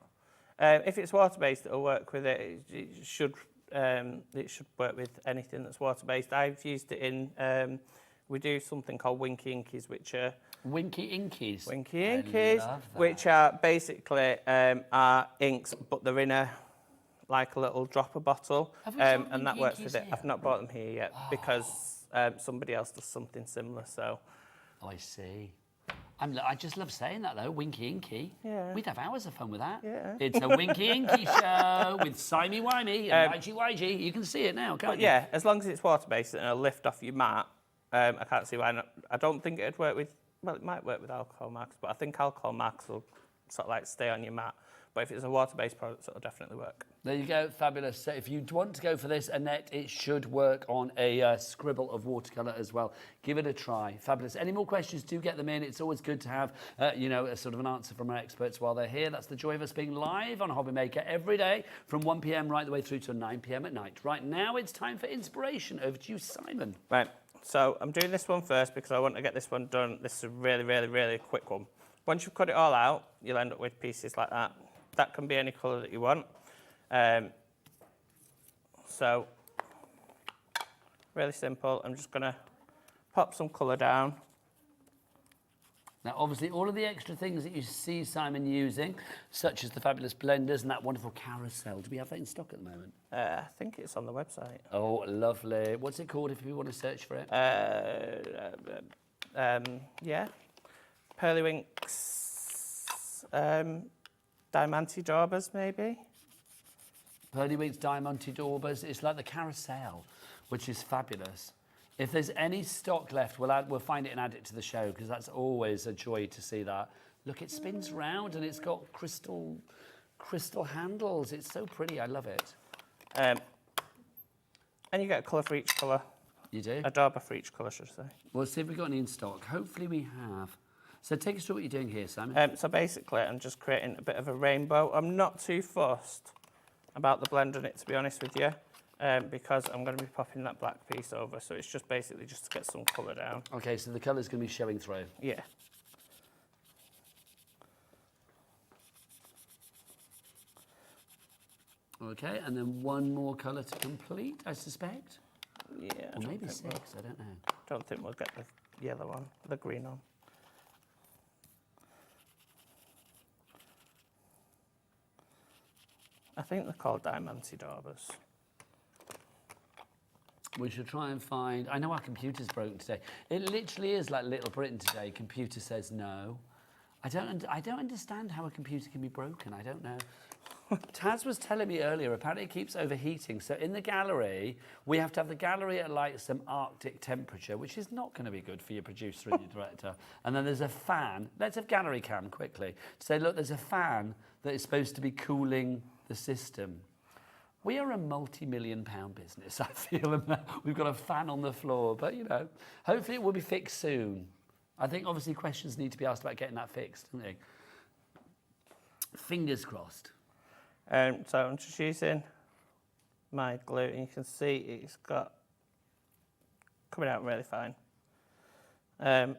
E: If it's water-based, it'll work with it. It should work with anything that's water-based. I've used it in... we do something called Winky Inkies, which are...
B: Winky Inkies?
E: Winky Inkies, which are basically are inks, but they're in a little dropper bottle, and that works with it. I've not bought them here yet because somebody else does something similar, so...
B: Oh, I see. I just love saying that, though, Winky Inky.
E: Yeah.
B: We'd have hours of fun with that.
E: Yeah.
B: It's a Winky Inky show with Simey Wimey and YG YG. You can see it now, can't you?
E: Yeah, as long as it's water-based and it'll lift off your mat, I can't see why not. I don't think it'd work with... Well, it might work with alcohol marks, but I think alcohol marks will sort of like stay on your mat. But if it's a water-based product, it'll definitely work.
B: There you go, fabulous. So if you want to go for this, Annette, it should work on a scribble of watercolour as well. Give it a try. Fabulous. Any more questions, do get them in. It's always good to have, a sort of an answer from our experts while they're here. That's the joy of us being live on Hobby Maker every day from 1 p.m. right the way through to 9 p.m. at night. Right now, it's time for inspiration. Over to you, Simon.
E: Right, so I'm doing this one first because I want to get this one done. This is a really, really, really quick one. Once you've cut it all out, you'll end up with pieces like that. That can be any colour that you want. So, really simple. I'm just going to pop some colour down.
B: Now, obviously, all of the extra things that you see Simon using, such as the fabulous blenders and that wonderful carousel. Do we have that in stock at the moment?
E: I think it's on the website.
B: Oh, lovely. What's it called if you want to search for it?
E: Yeah. Pearlywinks. Diamante Daubers, maybe?
B: Pearlywinks, Diamante Daubers. It's like the carousel, which is fabulous. If there's any stock left, we'll find it and add it to the show, because that's always a joy to see that. Look, it spins round and it's got crystal handles. It's so pretty. I love it.
E: And you get a colour for each colour.
B: You do?
E: A dauber for each colour, should I say.
B: Well, see if we've got any in stock. Hopefully we have. So take us through what you're doing here, Simon.
E: So basically, I'm just creating a bit of a rainbow. I'm not too fussed about the blend on it, to be honest with you, because I'm going to be popping that black piece over. So it's just basically just to get some colour down.
B: Okay, so the colour's going to be showing through.
E: Yeah.
B: Okay, and then one more colour to complete, I suspect.
E: Yeah.
B: Or maybe 6, I don't know.
E: Don't think we'll get the yellow one, the green on. I think they're called Diamante Daubers.
B: We should try and find... I know our computer's broken today. It literally is like Little Britain today. Computer says no. I don't understand how a computer can be broken. I don't know. Taz was telling me earlier, apparently it keeps overheating. So in the gallery, we have to have the gallery at like some Arctic temperature, which is not going to be good for your producer and your director. And then there's a fan. Let's have gallery cam quickly. To say, look, there's a fan that is supposed to be cooling the system. We are a multi-million-pound business, I feel. We've got a fan on the floor, but, you know, hopefully it will be fixed soon. I think, obviously, questions need to be asked about getting that fixed, don't they? Fingers crossed.
E: So I'm just using my glue, and you can see it's got coming out really fine. I'm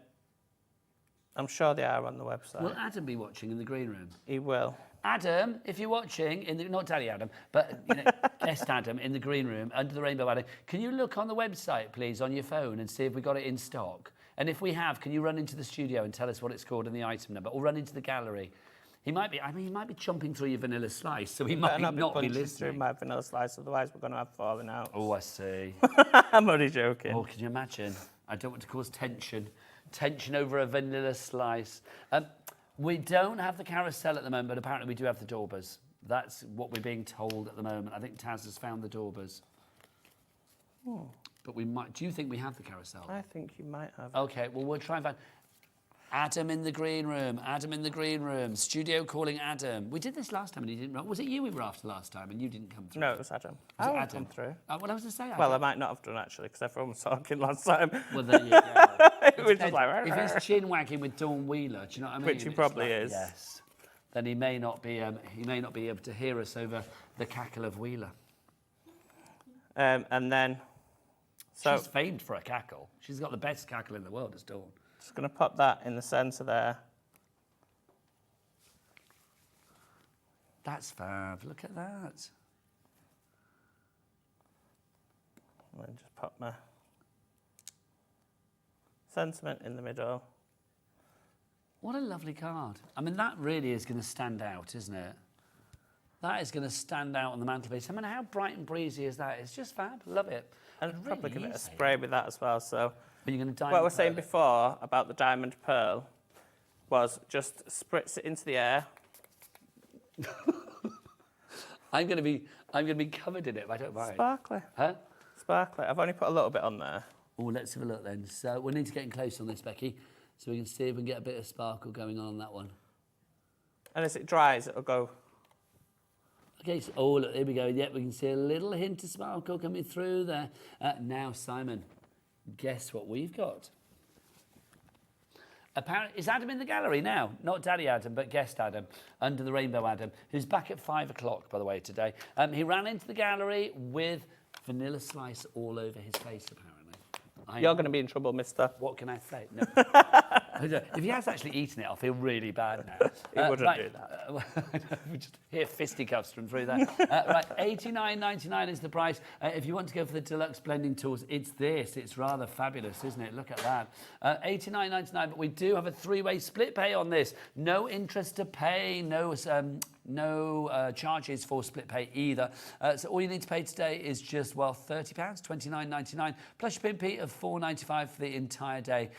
E: sure they are on the website.
B: Will Adam be watching in the green room?
E: He will.
B: Adam, if you're watching, not Daddy Adam, but guest Adam in the green room, under the rainbow Adam, can you look on the website, please, on your phone and see if we got it in stock? And if we have, can you run into the studio and tell us what it's called and the item number, or run into the gallery? He might be chomping through your vanilla slice, so he might not be listening.
E: Through my vanilla slice, otherwise we're going to have falling out.
B: Oh, I see.
E: I'm only joking.
B: Oh, can you imagine? I don't want to cause tension. Tension over a vanilla slice. We don't have the carousel at the moment, but apparently we do have the daubers. That's what we're being told at the moment. I think Taz has found the daubers. But we might. Do you think we have the carousel?
E: I think you might have.
B: Okay, well, we'll try and find... Adam in the green room. Adam in the green room. Studio calling Adam. We did this last time and he didn't. Was it you we were after last time and you didn't come through?
E: No, it was Adam.
B: Was it
E: I
B: Adam?
E: come through.
B: What I was to say.
E: Well, I might not have done actually because everyone was talking last time.
B: Well, there you go.
E: It was just like,
B: if he's chin wagging with Dawn Wheeler, do you know what I mean?
E: Which he probably is.
B: Yes. Then he may not be. He may not be able to hear us over the cackle of Wheeler.
E: And then. So
B: she's famed for a cackle. She's got the best cackle in the world, as Dawn.
E: Just going to pop that in the centre there.
B: That's fab. Look at that.
E: And then just pop my sentiment in the middle.
B: What a lovely card. I mean, that really is going to stand out, isn't it? That is going to stand out on the mantelpiece. I mean, how bright and breezy is that? It's just fab. Love it.
E: And
B: Really
E: probably give it a
B: easy.
E: spray with that as well. So
B: Are you going to
E: what I was saying before about the diamond pearl was just spritz it into the air.
B: I'm going to be covered in it if I don't mind.
E: Sparkly.
B: Huh?
E: Sparkly. I've only put a little bit on there.
B: Oh, let's have a look then. So we need to get in close on this, Becky, so we can see if we can get a bit of sparkle going on that one.
E: And as it dries, it'll go.
B: Okay, so, oh, look, there we go. Yep, we can see a little hint of sparkle coming through there. Now, Simon, guess what we've got? Apparently, is Adam in the gallery now? Not Daddy Adam, but guest Adam, under the rainbow Adam, who's back at 5 o'clock, by the way, today. He ran into the gallery with vanilla slice all over his face, apparently.
E: You're going to be in trouble, mister.
B: What can I say? No. If he has actually eaten it, I'll feel really bad now.
E: He wouldn't do that.
B: We just hear fisticuffs from through there. Right, $89.99 is the price. If you want to go for the deluxe blending tools, it's this. It's rather fabulous, isn't it? Look at that. $89.99, but we do have a 3-way split pay on this. No interest to pay, no charges for split pay either. So all you need to pay today is just, well, £30, $29.99, plus your PIN of $4.95 for the entire day.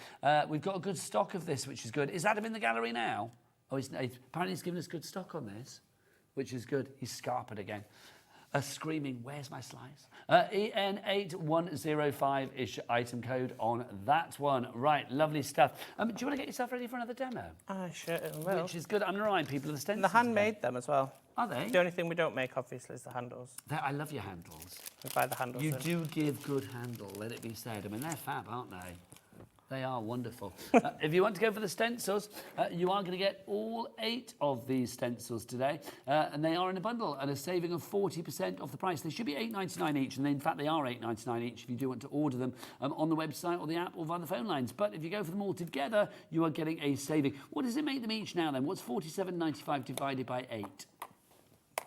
B: We've got a good stock of this, which is good. Is Adam in the gallery now? Oh, apparently he's given us good stock on this, which is good. He's scarpered again. Screaming, where's my slice? EN8105 is your item code on that one. Right, lovely stuff. Do you want to get yourself ready for another demo?
E: I sure will.
B: Which is good. I'm going to remind people of the stencils.
E: And the handmade them as well.
B: Are they?
E: The only thing we don't make, obviously, is the handles.
B: I love your handles.
E: We buy the handles.
B: You do give good handle, let it be said. I mean, they're fab, aren't they? They are wonderful. If you want to go for the stencils, you are going to get all 8 of these stencils today, and they are in a bundle and a saving of 40% off the price. They should be $8.99 each, and in fact they are $8.99 each if you do want to order them on the website or the app or via the phone lines. But if you go for them all together, you are getting a saving. What does it make them each now then? What's $47.95 divided by 8?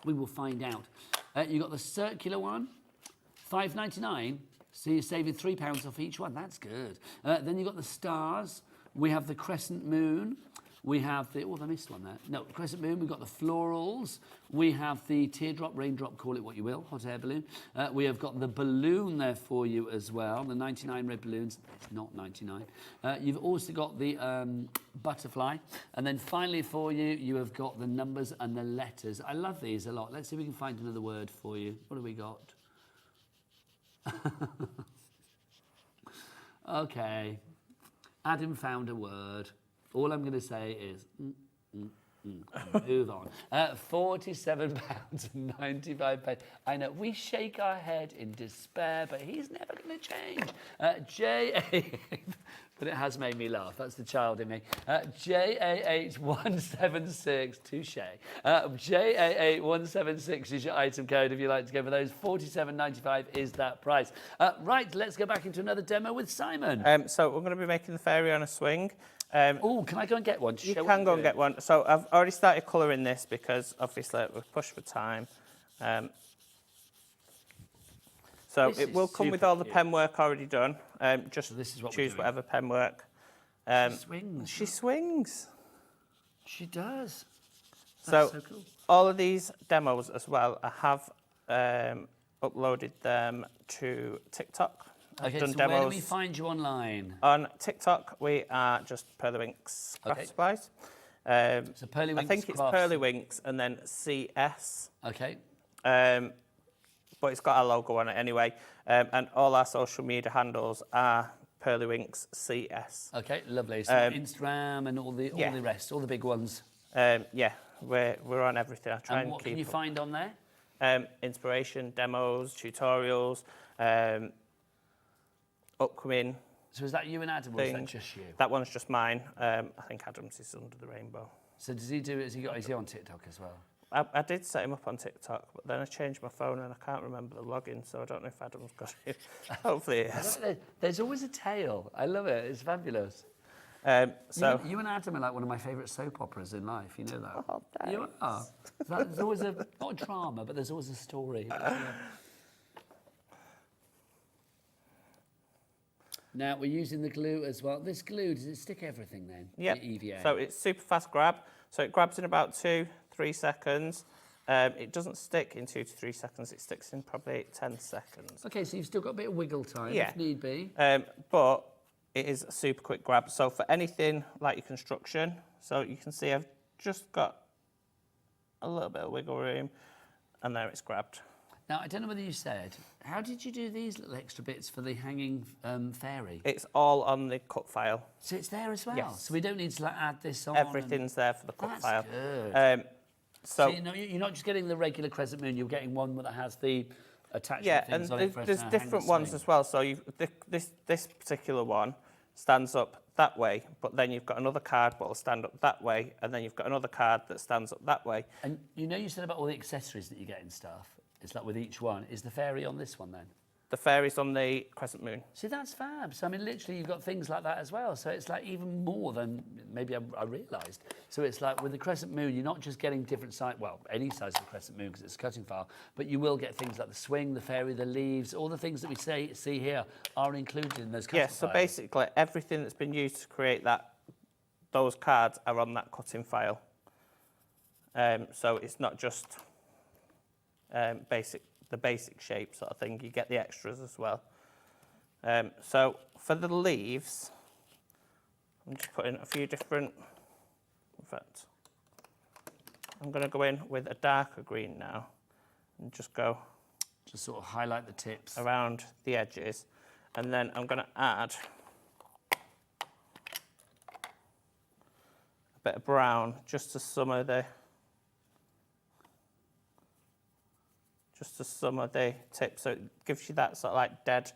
B: We will find out. You got the circular one, $5.99. So you're saving £3 off each one. That's good. Then you've got the stars. We have the crescent moon. We have the... Oh, I missed one there. No, crescent moon. We've got the florals. We have the teardrop, raindrop, call it what you will, hot air balloon. We have got the balloon there for you as well, the 99 red balloons. It's not 99. You've also got the butterfly. And then finally for you, you have got the numbers and the letters. I love these a lot. Let's see if we can find another word for you. What have we got? Okay, Adam found a word. All I'm going to say is move on. £47.95. I know we shake our head in despair, but he's never going to change. J.A. But it has made me laugh. That's the child in me. JA8176, touche. JA8176 is your item code if you like to go for those. $47.95 is that price. Right, let's go back into another demo with Simon.
E: So we're going to be making the fairy on a swing.
B: Oh, can I go and get one?
E: You can go and get one. So I've already started colouring this because obviously we've pushed for time. So it will come with all the pen work already done. Just
B: this is what
E: choose whatever pen work.
B: She swings.
E: She swings.
B: She does.
E: So,
B: so cool.
E: All of these demos as well, I have uploaded them to TikTok. I've
B: Okay,
E: done
B: so
E: demos.
B: where do we find you online?
E: On TikTok, we are just Pearlywinks Craft Supplies.
B: So Pearlywinks
E: I think it's
B: Crafts.
E: Pearlywinks and then CS.
B: Okay.
E: But it's got our logo on it anyway. And all our social media handles are Pearlywinks CS.
B: Okay, lovely. So Instagram and all the rest, all the big ones.
E: Yeah, we're on everything. I try and
B: what
E: keep
B: can you
E: up.
B: find on there?
E: Inspiration, demos, tutorials, upcoming.
B: So is that you and Adam, or is that just you?
E: That one's just mine. I think Adam's is under the rainbow.
B: So does he do it? Is he on TikTok as well?
E: I did set him up on TikTok, but then I changed my phone and I can't remember the login, so I don't know if Adam's got it. Hopefully he has.
B: There's always a tale. I love it. It's fabulous.
E: So
B: you and Adam are like one of my favourite soap operas in life. You know that.
E: Oh, thanks.
B: You are. There's always not a drama, but there's always a story. Now we're using the glue as well. This glue, does it stick everything then?
E: yeah.
B: The EVA.
E: So it's super fast grab. So it grabs in about 2-3 seconds. It doesn't stick in 2 to 3 seconds. It sticks in probably 10 seconds.
B: Okay, so you've still got a bit of wiggle time if need be.
E: But it is a super quick grab. So for anything like your construction, so you can see I've just got a little bit of wiggle room, and there it's grabbed.
B: Now, I don't know whether you said, how did you do these little extra bits for the hanging fairy?
E: It's all on the cut file.
B: So it's there as well?
E: Yes.
B: So we don't need to like, add this on?
E: Everything's there for the cut file.
B: Good.
E: So
B: you know, you're not just getting the regular crescent moon, you're getting one that has the attachment
E: and
B: things on it for us
E: there's
B: to hang
E: different
B: the
E: ones
B: swing.
E: as well. So this particular one stands up that way, but then you've got another card that will stand up that way, and then you've got another card that stands up that way.
B: And you know you said about all the accessories that you get and stuff? It's like with each one. Is the fairy on this one then?
E: The fairy's on the crescent moon.
B: See, that's fab. So, I mean, literally, you've got things like that as well. So it's like even more than maybe I realised. So it's like with the crescent moon, you're not just getting different size, well, any size of the crescent moon because it's a cutting file, but you will get things like the swing, the fairy, the leaves, all the things that we see here are included in those cutting files.
E: So basically everything that's been used to create those cards are on that cutting file. So it's not just the basic shape sort of thing, you get the extras as well. So for the leaves, I'm just putting a few different, in fact, I'm going to go in with a darker green now and just go
B: Just sort of highlight the tips.
E: around the edges, and then I'm going to add a bit of brown just to some of the tips, so it gives you that sort of like dead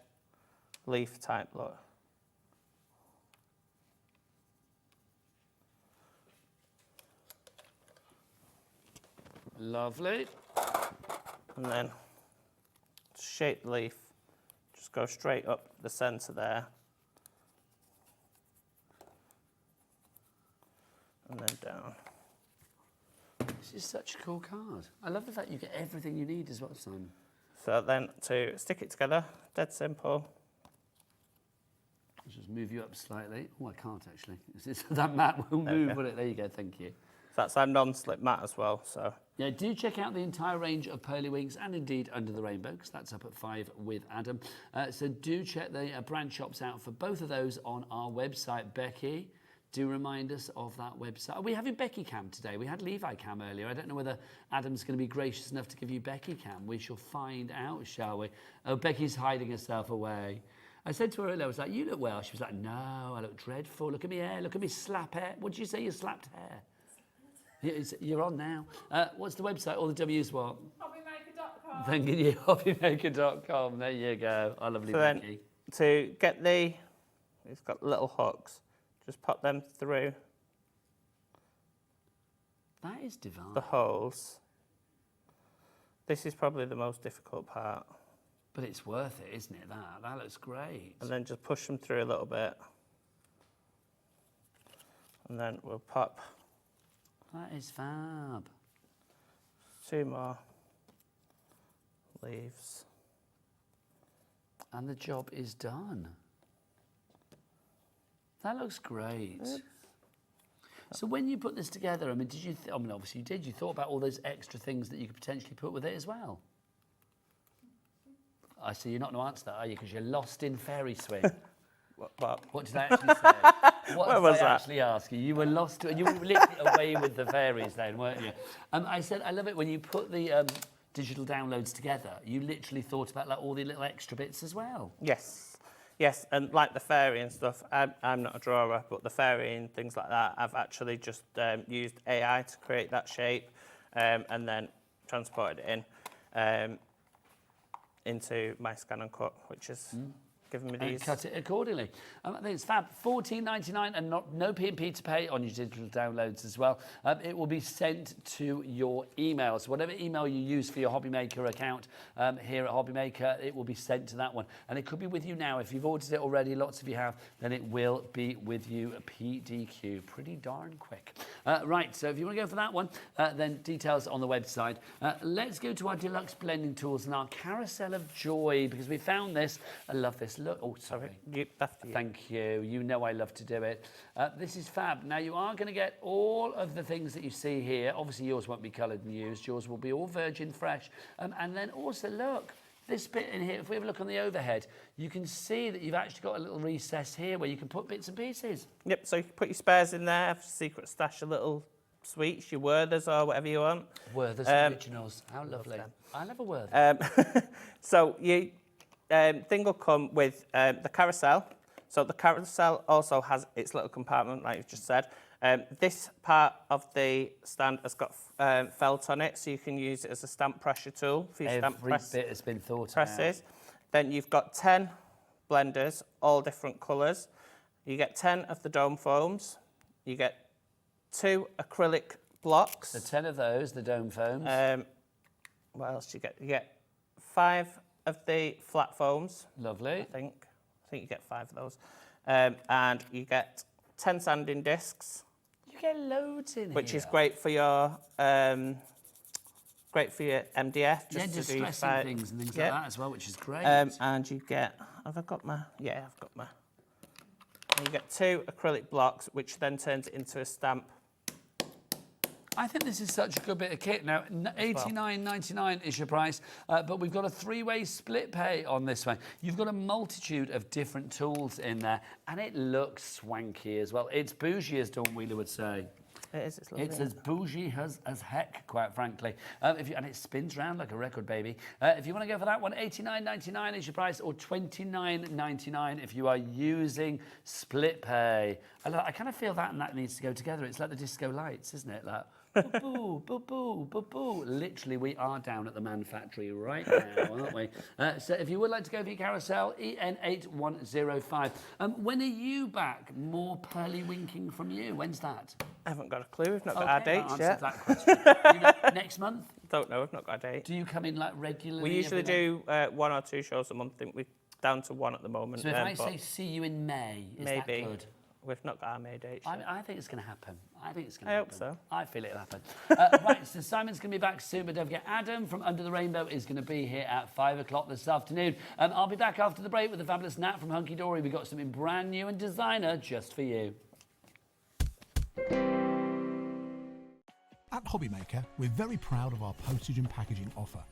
E: leaf type look.
B: Lovely.
E: And then to shape the leaf, just go straight up the centre there. And then down.
B: This is such a cool card. I love the fact you get everything you need as well, Simon.
E: So then to stick it together, dead simple.
B: I'll just move you up slightly. Oh, I can't actually. That mat will move, will it? There you go, thank you.
E: So that's our non-slip mat as well. So
B: yeah, do check out the entire range of Pearlywinks and indeed Under the Rainbow, because that's up at 5 with Adam. So do check the brand shops out for both of those on our website. Becky, do remind us of that website. Are we having Becky Cam today? We had Levi Cam earlier. I don't know whether Adam's going to be gracious enough to give you Becky Cam. We shall find out, shall we? Oh, Becky's hiding herself away. I said to her earlier, I was like, you look well. She was like, no, I look dreadful. Look at me hair. Look at me slap hair. What did you say, you slapped hair? You're on now. What's the website? All the W's what? Hobbymaker.com. Thank you, hobbymaker.com. There you go. I lovely Becky.
E: Then to get it's got little hooks. Just pop them through
B: That is divine.
E: the holes. This is probably the most difficult part.
B: But it's worth it, isn't it, that? That looks great.
E: And then just push them through a little bit. And then we'll pop
B: That is fab.
E: 2 more leaves.
B: And the job is done. That looks great. So when you put this together, I mean, did you? I mean, obviously you did. You thought about all those extra things that you could potentially put with it as well. I see you're not going to answer that, are you? Because you're lost in fairy swing. What did I actually say? What did I actually ask you? You were lost. You were literally away with the fairies then, weren't you? I said I love it when you put the digital downloads together. You literally thought about like all the little extra bits as well.
E: Yes. Yes, and like the fairy and stuff, I'm not a drawer, but the fairy and things like that, I've actually just used AI to create that shape and then transported it into my scan and cut, which is giving me these.
B: And cut it accordingly. I think it's fab. $14.99 and no P&P to pay on your digital downloads as well. It will be sent to your email. So whatever email you use for your Hobbymaker account here at Hobbymaker, it will be sent to that one. And it could be with you now. If you've ordered it already, lots of you have, then it will be with you PDQ. Pretty darn quick. Right, so if you want to go for that one, then details on the website. Let's go to our deluxe blending tools and our carousel of joy, because we found this. I love this. Look, oh, sorry. Thank you. You know I love to do it. This is fab. Now, you are going to get all of the things that you see here. Obviously, yours won't be coloured and used. Yours will be all virgin fresh. And then also, look, this bit in here, if we have a look on the overhead, you can see that you've actually got a little recess here where you can put bits and pieces.
E: Yep, so you can put your spares in there, secret stash of little sweets, your Werthers or whatever you want.
B: Werthers originals. How lovely. I love a Werther.
E: So you... thing will come with the carousel. So the carousel also has its little compartment, like you just said. This part of the stand has got felt on it, so you can use it as a stamp pressure tool for your stamp press.
B: Every bit has been thought
E: presses.
B: about.
E: Then you've got 10 blenders, all different colours. You get 10 of the dome foams. You get 2 acrylic blocks.
B: So 10 of those, the dome foams.
E: What else do you get? You get 5 of the flat foams.
B: Lovely.
E: I think you get 5 of those. And you get 10 sanding discs.
B: You get loads in
E: which
B: here.
E: is great for your MDF.
B: Just
E: to do
B: distressing things and things like that as well, which is great.
E: And you get, have I got my, yeah, I've got my. And you get 2 acrylic blocks, which then turns it into a stamp.
B: I think this is such a good bit of kit. Now, $89.99 is your price, but we've got a 3-way split pay on this one. You've got a multitude of different tools in there, and it looks swanky as well. It's bougie, as Dawn Wheeler would say.
E: It is, it's lovely.
B: It's as bougie as heck, quite frankly. And it spins round like a record, baby. If you want to go for that one, $89.99 is your price, or $29.99 if you are using split pay. I kind of feel that and that needs to go together. It's like the disco lights, isn't it? Like, boo, boo, boo, boo, boo. Literally, we are down at the Man Factory right now, aren't we? So if you would like to go for your carousel, EN8105. When are you back? More pearlywinking from you. When's that?
E: I haven't got a clue. We've not got our dates yet.
B: That question. Next month?
E: Don't know. We've not got a date.
B: Do you come in like regularly?
E: We usually do 1 or 2 shows a month. I think we're down to 1 at the moment.
B: So if I say see you in May, is that good?
E: We've not got our May date.
B: I think it's going to happen. I
E: hope so.
B: I feel it'll happen. Right, so Simon's going to be back soon, but don't forget, Adam from Under the Rainbow is going to be here at 5 o'clock this afternoon. I'll be back after the break with the fabulous Nat from Hunkydory. We've got something brand new and designer just for you.
F: At Hobbymaker, we're very proud of our postage and packaging offer,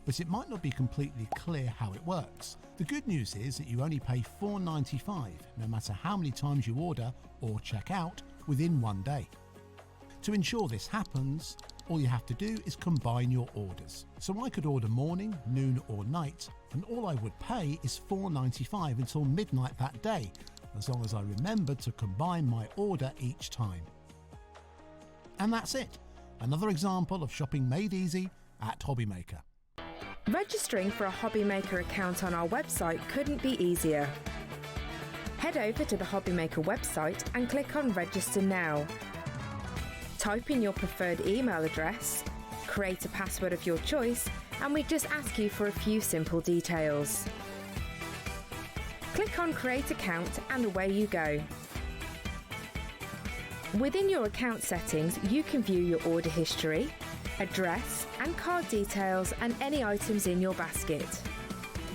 F: but it might not be completely clear how it works. The good news is that you only pay $4.95 no matter how many times you order or check out within 1 day. To ensure this happens, all you have to do is combine your orders. So I could order morning, noon or night, and all I would pay is $4.95 until midnight that day, as long as I remembered to combine my order each time. And that's it. Another example of shopping made easy at Hobbymaker.
C: Registering for a Hobbymaker account on our website couldn't be easier. Head over to the Hobbymaker website and click on Register Now. Type in your preferred email address, create a password of your choice, and we just ask you for a few simple details. Click on Create Account and away you go. Within your account settings, you can view your order history, address and card details and any items in your basket.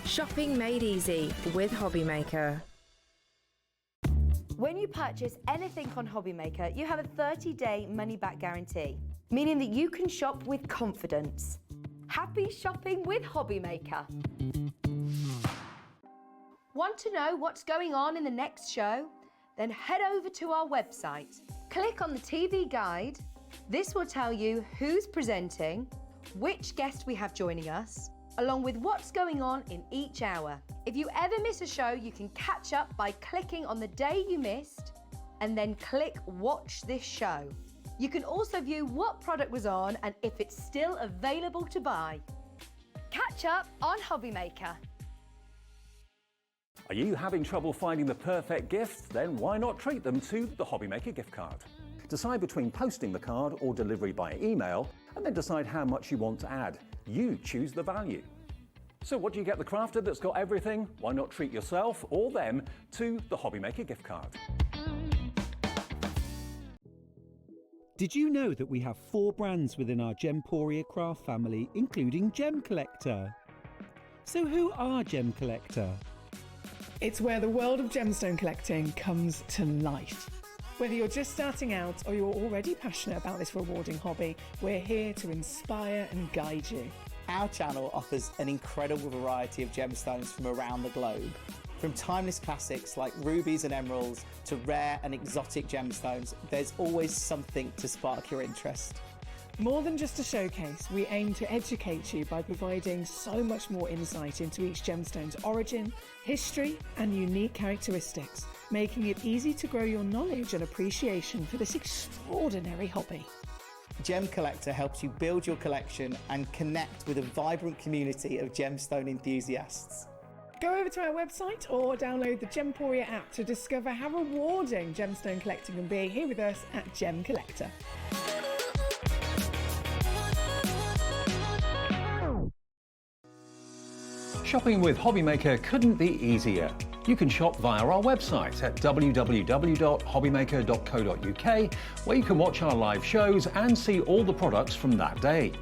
C: Shopping made easy with Hobbymaker.
I: When you purchase anything on Hobbymaker, you have a 30-day money-back guarantee, meaning that you can shop with confidence. Happy shopping with Hobbymaker. Want to know what's going on in the next show? Then head over to our website. Click on the TV guide. This will tell you who's presenting, which guest we have joining us, along with what's going on in each hour. If you ever miss a show, you can catch up by clicking on the day you missed and then click Watch This Show. You can also view what product was on and if it's still available to buy. Catch up on Hobby Maker.
D: Are you having trouble finding the perfect gift? Then why not treat them to the Hobby Maker gift card? Decide between posting the card or delivery by email, and then decide how much you want to add. You choose the value. So what do you get the crafter that's got everything? Why not treat yourself or them to the Hobby Maker gift card?
J: Did you know that we have 4 brands within our Gemporia craft family, including Gem Collector? So who are Gem Collector?
K: It's where the world of gemstone collecting comes to life. Whether you're just starting out or you're already passionate about this rewarding hobby, we're here to inspire and guide you.
L: Our channel offers an incredible variety of gemstones from around the globe. From timeless classics like rubies and emeralds to rare and exotic gemstones, there's always something to spark your interest.
K: More than just a showcase, we aim to educate you by providing so much more insight into each gemstone's origin, history, and unique characteristics, making it easy to grow your knowledge and appreciation for this extraordinary hobby.
L: Gem Collector helps you build your collection and connect with a vibrant community of gemstone enthusiasts.
K: Go over to our website or download the Gemporia app to discover how rewarding gemstone collecting can be here with us at Gem Collector.
D: Shopping with Hobby Maker couldn't be easier. You can shop via our website at www.hobbymaker.co.uk, where you can watch our live shows and see all the products from that day.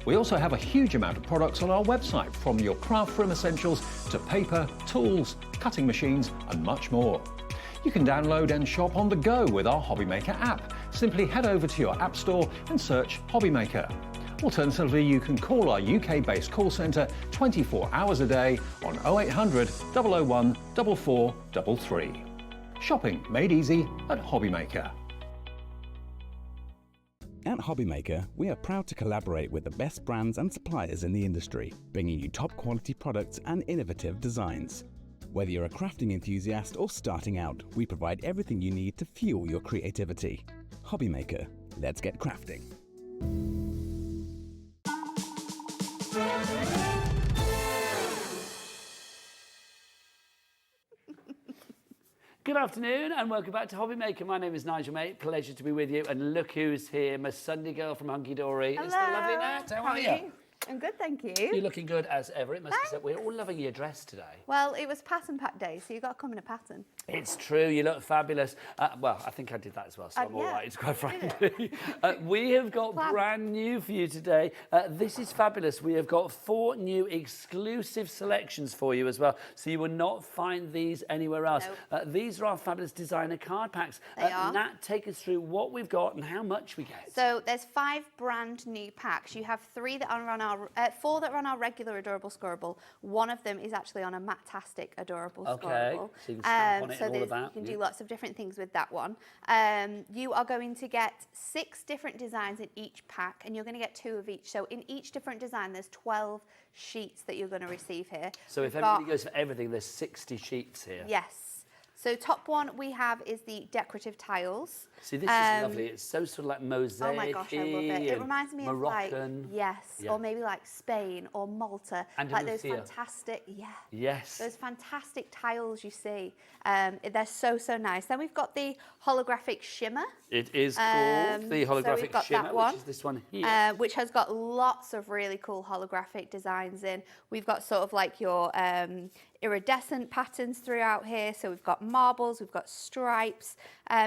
D: We also have a huge amount of products on our website, from your craft room essentials to paper, tools, cutting machines and much more. You can download and shop on the go with our Hobby Maker app. Simply head over to your app store and search Hobby Maker. Alternatively, you can call our UK-based call centre 24 hours a day on 0800 001 4433. Shopping made easy at Hobby Maker.
H: At Hobby Maker, we are proud to collaborate with the best brands and suppliers in the industry, bringing you top quality products and innovative designs. Whether you're a crafting enthusiast or starting out, we provide everything you need to fuel your creativity. Hobby Maker, let's get crafting.
B: Good afternoon and welcome back to Hobby Maker. My name is Nigel, mate. Pleasure to be with you. And look who's here, my Sunday girl from Hunkydory.
M: Hello.
B: It's the lovely Nat. How are you?
M: I'm good, thank you.
B: You're looking good as ever. It must be said. We're all loving your dress today.
M: Well, it was pattern pack day, so you've got to come in a pattern.
B: It's true. You look fabulous. Well, I think I did that as well, so I'm all right, quite frankly. We have got brand new for you today. This is fabulous. We have got 4 new exclusive selections for you as well, so you will not find these anywhere else. Nope. These are our fabulous designer card packs.
M: They are.
B: Nat, take us through what we've got and how much we get.
M: So there's 5 brand new packs. You have 3 that are on our 4 that are on our regular adorable scorable. One of them is actually on a matastic adorable scorable.
B: So you can stamp on it
M: so
B: and all of that.
M: You can do lots of different things with that one. You are going to get 6 different designs in each pack, and you're going to get 2 of each. So in each different design, there's 12 sheets that you're going to receive here.
B: So if everybody goes for everything, there's 60 sheets here.
M: Yes. So top one we have is the decorative tiles.
B: See, this is lovely. It's so sort of like mosaic.
M: Oh my gosh, I love it. It reminds me
B: Moroccan.
M: of like, or maybe like Spain or Malta. Like those fantastic, those fantastic tiles you see. They're so, so nice. Then we've got the holographic shimmer.
B: It is called the holographic shimmer, which is this one here.
M: Which has got lots of really cool holographic designs in. We've got sort of like your iridescent patterns throughout here. So we've got marbles, we've got stripes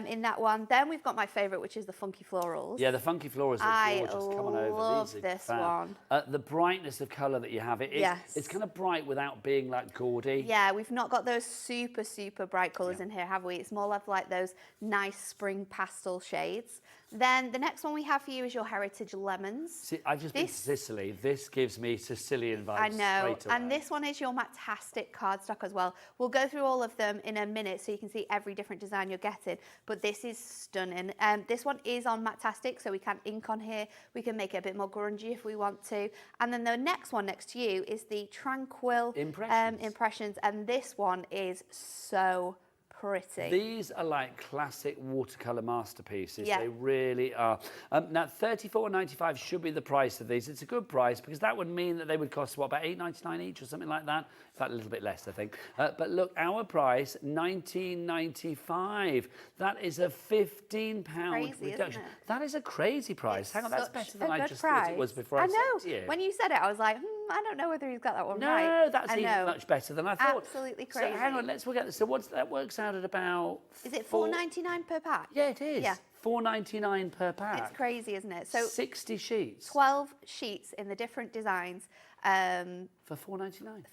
M: in that one. Then we've got my favourite, which is the funky florals.
B: Yeah, the funky florals are gorgeous. Come on over.
M: I love this one.
B: The brightness of colour that you have, it's kind of bright without being like gaudy.
M: Yeah, we've not got those super, super bright colours in here, have we? It's more of like those nice spring pastel shades. Then the next one we have for you is your Heritage Lemons.
B: See, I've just been to Sicily. This gives me Sicilian vibes.
M: I know,
B: straight away.
M: and this one is your Matastic cardstock as well. We'll go through all of them in a minute so you can see every different design you're getting, but this is stunning. This one is on Matastic, so we can ink on here. We can make it a bit more grungy if we want to. And then the next one next to you is the Tranquil Impressions, and this one is so pretty.
B: These are like classic watercolour masterpieces.
M: Yeah.
B: They really are. Now, $34.95 should be the price of these. It's a good price because that would mean that they would cost, what, about $8.99 each or something like that? In fact, a little bit less, I think. But look, our price, $19.95. That is a £15 reduction. That is a crazy price. Hang on, that's better than I just thought it was before I said it to you.
M: When you said it, I was like, I don't know whether he's got that one right.
B: No, that's even much better than I thought.
M: Absolutely crazy.
B: So hang on, let's work out this. So that works out at about...
M: Is it $4.99 per pack?
B: Yeah, it is.
M: Yeah.
B: $4.99 per pack.
M: It's crazy, isn't it? So
B: 60 sheets.
M: 12 sheets in the different designs.
B: For $4.99.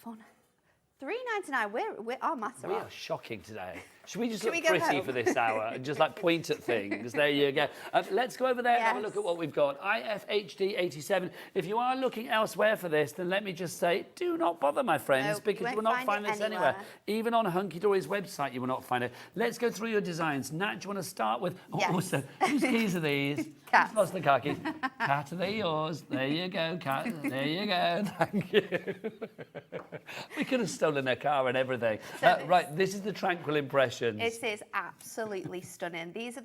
M: $3.99. We're our maths
B: We are shocking today. Should we just
M: Should
B: look
M: we go
B: pretty
M: home?
B: for this hour and just like point at things? There you go. Let's go over there and have a look at what we've got. IFHD 87. If you are looking elsewhere for this, then let me just say, do not bother, my friends, because you will not find this anywhere. Even on Hunkydory's website, you will not find it. Let's go through your designs. Nat, do you want to start with? Also, whose keys are these? Who's lost the car keys? Cat, are they yours? There you go, Cat. There you go. Thank you. We could have stolen their car and everything. Right, this is the Tranquil Impressions.
M: It is absolutely stunning. These are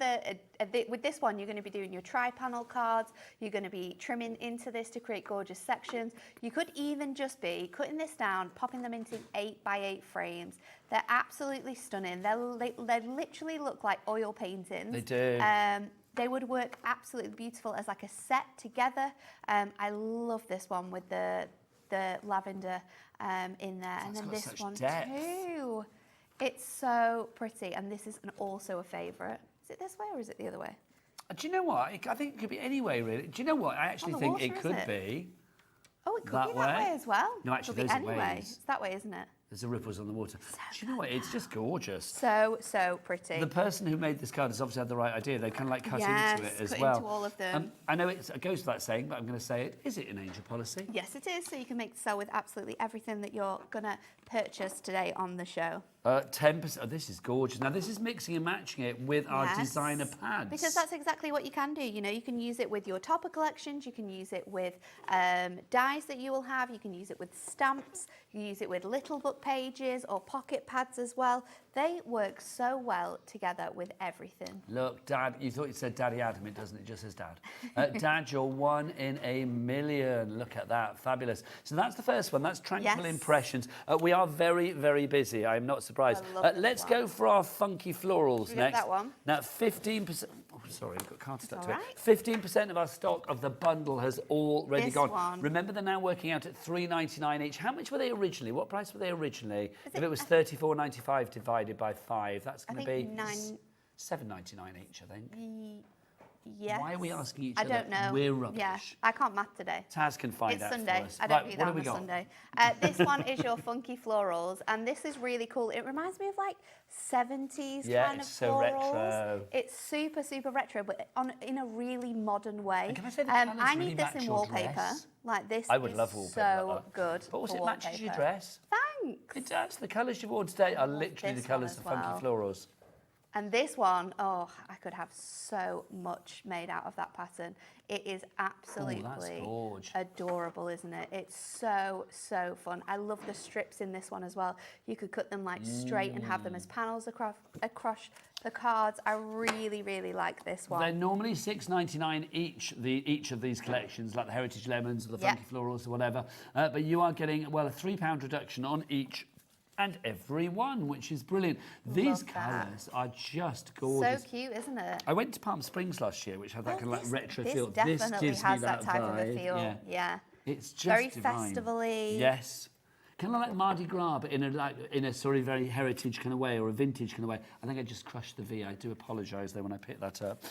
M: with this one, you're going to be doing your tri-panel cards. You're going to be trimming into this to create gorgeous sections. You could even just be cutting this down, popping them into 8x8 frames. They're absolutely stunning. They literally look like oil paintings.
B: They do.
M: They would work absolutely beautiful as like a set together. I love this one with the lavender in there. And then this one too. It's so pretty, and this is also a favourite. Is it this way or is it the other way?
B: Do you know what? I think it could be any way, really. Do you know what? I actually think it could be.
M: Oh, it could be that way as well.
B: No, actually,
M: there's
B: there's ways.
M: It's that way, isn't it?
B: There's the ripples on the water. Do you know what? It's just gorgeous.
M: So pretty.
B: The person who made this card has obviously had the right idea. They kind of like cut into it as
M: cut
B: well.
M: into all of them.
B: I know it goes without saying, but I'm going to say it. Is it an angel policy?
M: Yes, it is. So you can make the sell with absolutely everything that you're going to purchase today on the show.
B: 10%. Oh, this is gorgeous. Now, this is mixing and matching it with our designer pads.
M: Because that's exactly what you can do. You know, you can use it with your topper collections. You can use it with dies that you will have. You can use it with stamps. You can use it with little book pages or pocket pads as well. They work so well together with everything.
B: Look, Dad, you thought it said Daddy Adam. It doesn't. It just says Dad. Dad, you're 1 in a million. Look at that. Fabulous. So that's the first one. That's Tranquil Impressions. We are very, very busy. I'm not surprised. Let's go for our funky florals next.
M: That one.
B: Now, 15%. Oh, sorry, I've got cards stuck to it. 15% of our stock of the bundle has already gone.
M: One.
B: Remember, they're now working out at $3.99 each. How much were they originally? What price were they originally? If it was $34.95 divided by 5, that's going to be $7.99 each, I think.
M: Yes.
B: Why are we asking each other?
M: I don't know.
B: We're rubbish.
M: Yeah, I can't math today.
B: Taz can find out
M: Sunday.
B: for us.
M: I don't
B: Right,
M: do
B: what
M: that
B: have we
M: on a
B: got?
M: Sunday. This one is your funky florals, and this is really cool. It reminds me of like 70s kind of
B: it's so
M: florals.
B: retro.
M: It's super, super retro, but in a really modern way.
B: And can I say the colours
M: I
B: really
M: need this
B: match
M: in
B: your
M: wallpaper.
B: dress?
M: Like this
B: I would
M: is
B: love wallpaper
M: so
B: like that.
M: good.
B: But also,
M: for
B: it matches your
M: wallpaper.
B: dress.
M: Thanks.
B: It does. The colours you've worn today are literally the
M: This one
B: colours
M: as
B: of funky
M: well.
B: florals.
M: And this one, oh, I could have so much made out of that pattern. It is absolutely adorable, isn't it? It's so, so fun. I love the strips in this one as well. You could cut them like straight and have them as panels across the cards. I really, really like this one.
B: They're normally $6.99 each of these collections, like the Heritage Lemons or the Funky Florals or whatever. But you are getting, well, a £3 reduction on each and every one, which is brilliant. These colours are just gorgeous.
M: So cute, isn't it?
B: I went to Palm Springs last year, which had that kind of like retro feel.
M: This
B: This
M: definitely
B: gives
M: has
B: me
M: that type of a
B: vibe.
M: feel. Yeah.
B: It's just
M: very
B: divine.
M: festival-y.
B: Yes. Kind of like Mardi Gras, but in a sort of very heritage kind of way or a vintage kind of way. I think I just crushed the V. I do apologise there when I picked that up.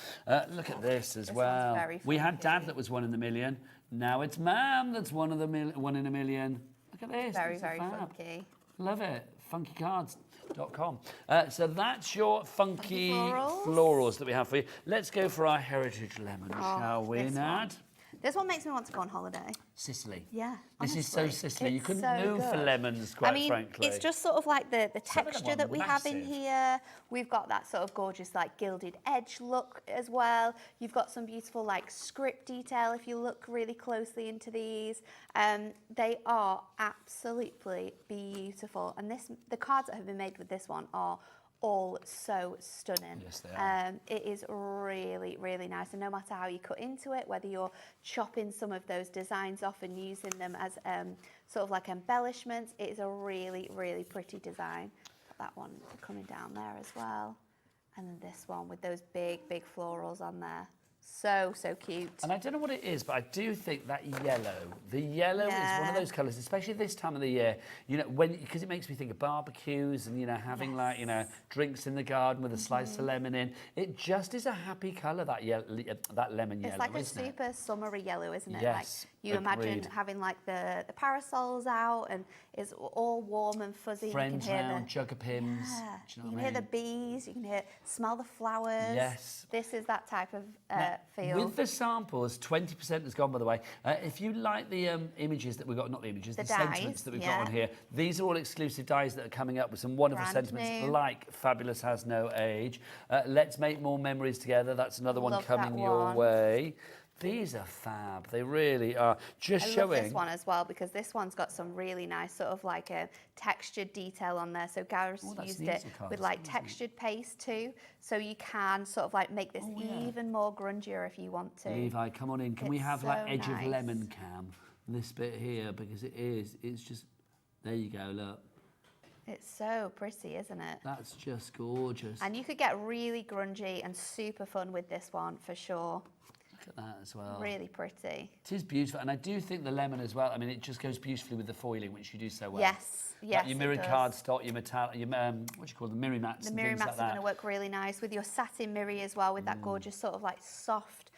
B: Look at this as well.
M: Very
B: we had Dad that was 1 in a million. Now it's Mum that's 1 in a million. Look at this.
M: Very, very funky.
B: Love it. Funky cards. crafty.com. So that's your funky
M: florals.
B: florals that we have for you. Let's go for our heritage lemon, shall we,
M: this
B: Nad?
M: This one makes me want to go on holiday.
B: Sicily.
M: Yeah,
B: This is so
M: honestly,
B: Sicily. You
M: it's
B: couldn't
M: so
B: move for
M: good.
B: lemons, quite
M: I mean,
B: frankly.
M: it's just sort of like the texture
B: one
M: that we have in
B: massive.
M: here. We've got that sort of gorgeous like gilded edge look as well. You've got some beautiful like script detail if you look really closely into these. They are absolutely beautiful. And the cards that have been made with this one are all so stunning.
B: Yes, they are.
M: It is really, really nice. And no matter how you cut into it, whether you're chopping some of those designs off and using them as sort of like embellishments, it is a really, really pretty design. Got that one coming down there as well. And then this one with those big, big florals on there. So cute.
B: And I don't know what it is, but I do think that the yellow is one of those colours, especially this time of the year, you know, because it makes me think of barbecues and, you know, having like, you know, drinks in the garden with a slice of lemon in. It just is a happy colour, that lemon yellow,
M: It's like a
B: isn't it?
M: super summery yellow, isn't it?
B: Yes,
M: like you imagine
B: agreed.
M: having like the parasols out and it's all warm and fuzzy.
B: Friends
M: you can hear
B: round, jug of pims.
M: Yeah.
B: Do you know
M: You
B: what
M: can
B: I
M: hear the
B: mean?
M: bees, you can smell the flowers.
B: Yes.
M: This is that type of feel.
B: With the samples, 20% has gone, by the way. If you like the images that we've got, not the images, the sentiments
M: dies,
B: that we've got on here, these are all exclusive dies that are coming up with some wonderful
M: Brand
B: sentiments,
M: new.
B: like Fabulous Has No Age. Let's Make More Memories Together. That's another one
M: Love
B: coming
M: that
B: your
M: one.
B: way. These are fab. They really are. Just
M: I
B: showing.
M: love this one as well because this one's got some really nice sort of like a textured detail on there. So Gareth's
B: that's
M: used
B: neat
M: it
B: to colour
M: with
B: as
M: like
B: well, isn't it?
M: textured paste too. So you can sort of like make this even more grungier if you want to.
B: Levi, come on in. Can we
M: It's
B: have like
M: so
B: edge of
M: nice.
B: lemon cam? This bit here, because it's just, there you go, look.
M: It's so pretty, isn't it?
B: That's just gorgeous.
M: And you could get really grungy and super fun with this one for sure.
B: Look at that as well.
M: Really pretty.
B: It is beautiful, and I do think the lemon as well. I mean, it just goes beautifully with the foiling, which you do so well.
M: Yes,
B: Like
M: yes,
B: your
M: it
B: mirrored
M: does.
B: cardstock, your metal, your what do you call them, mirror mats,
M: The
B: and
M: mirror
B: things
M: mats
B: like
M: are going
B: that.
M: to work really nice with your satin mirror as well, with that gorgeous sort of like soft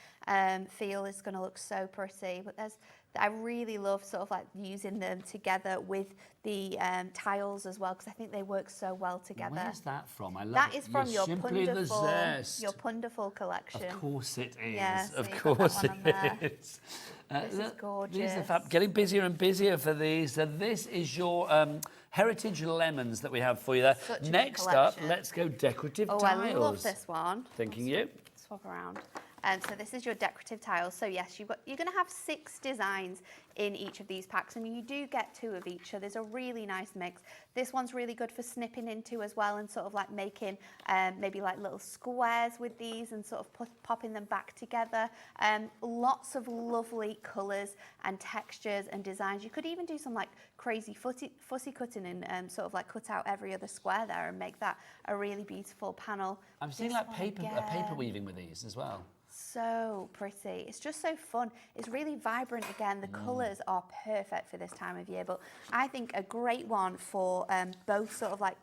M: feel. Is going to look so pretty. But I really love sort of like using them together with the tiles as well because I think they work so well together.
B: Where's that from? I love
M: That
B: it.
M: is from
B: You're
M: your
B: simply the
M: Punderful,
B: zest.
M: your Punderful collection.
B: Of course it is.
M: Yeah, so
B: of
M: you've got that
B: course
M: one on there.
B: it is.
M: This is
B: These are
M: gorgeous.
B: fab. Getting busier and busier for these. So this is your heritage lemons that we have for you there.
M: Such a good
B: Next up,
M: collection.
B: let's go decorative
M: Oh,
B: tiles.
M: I love this one.
B: Thinking you.
M: Swap around. So this is your decorative tiles. So yes, you're going to have 6 designs in each of these packs, and you do get 2 of each. So there's a really nice mix. This one's really good for snipping into as well, and sort of like making maybe like little squares with these, and sort of popping them back together. Lots of lovely colours and textures and designs. You could even do some like crazy fussy cutting and sort of like cut out every other square there and make that a really beautiful panel.
B: I'm seeing
M: This
B: like
M: one
B: paper
M: again.
B: weaving with these as well.
M: So pretty. It's just so fun. It's really vibrant again. The colours are perfect for this time of year, but I think a great one for both sort of like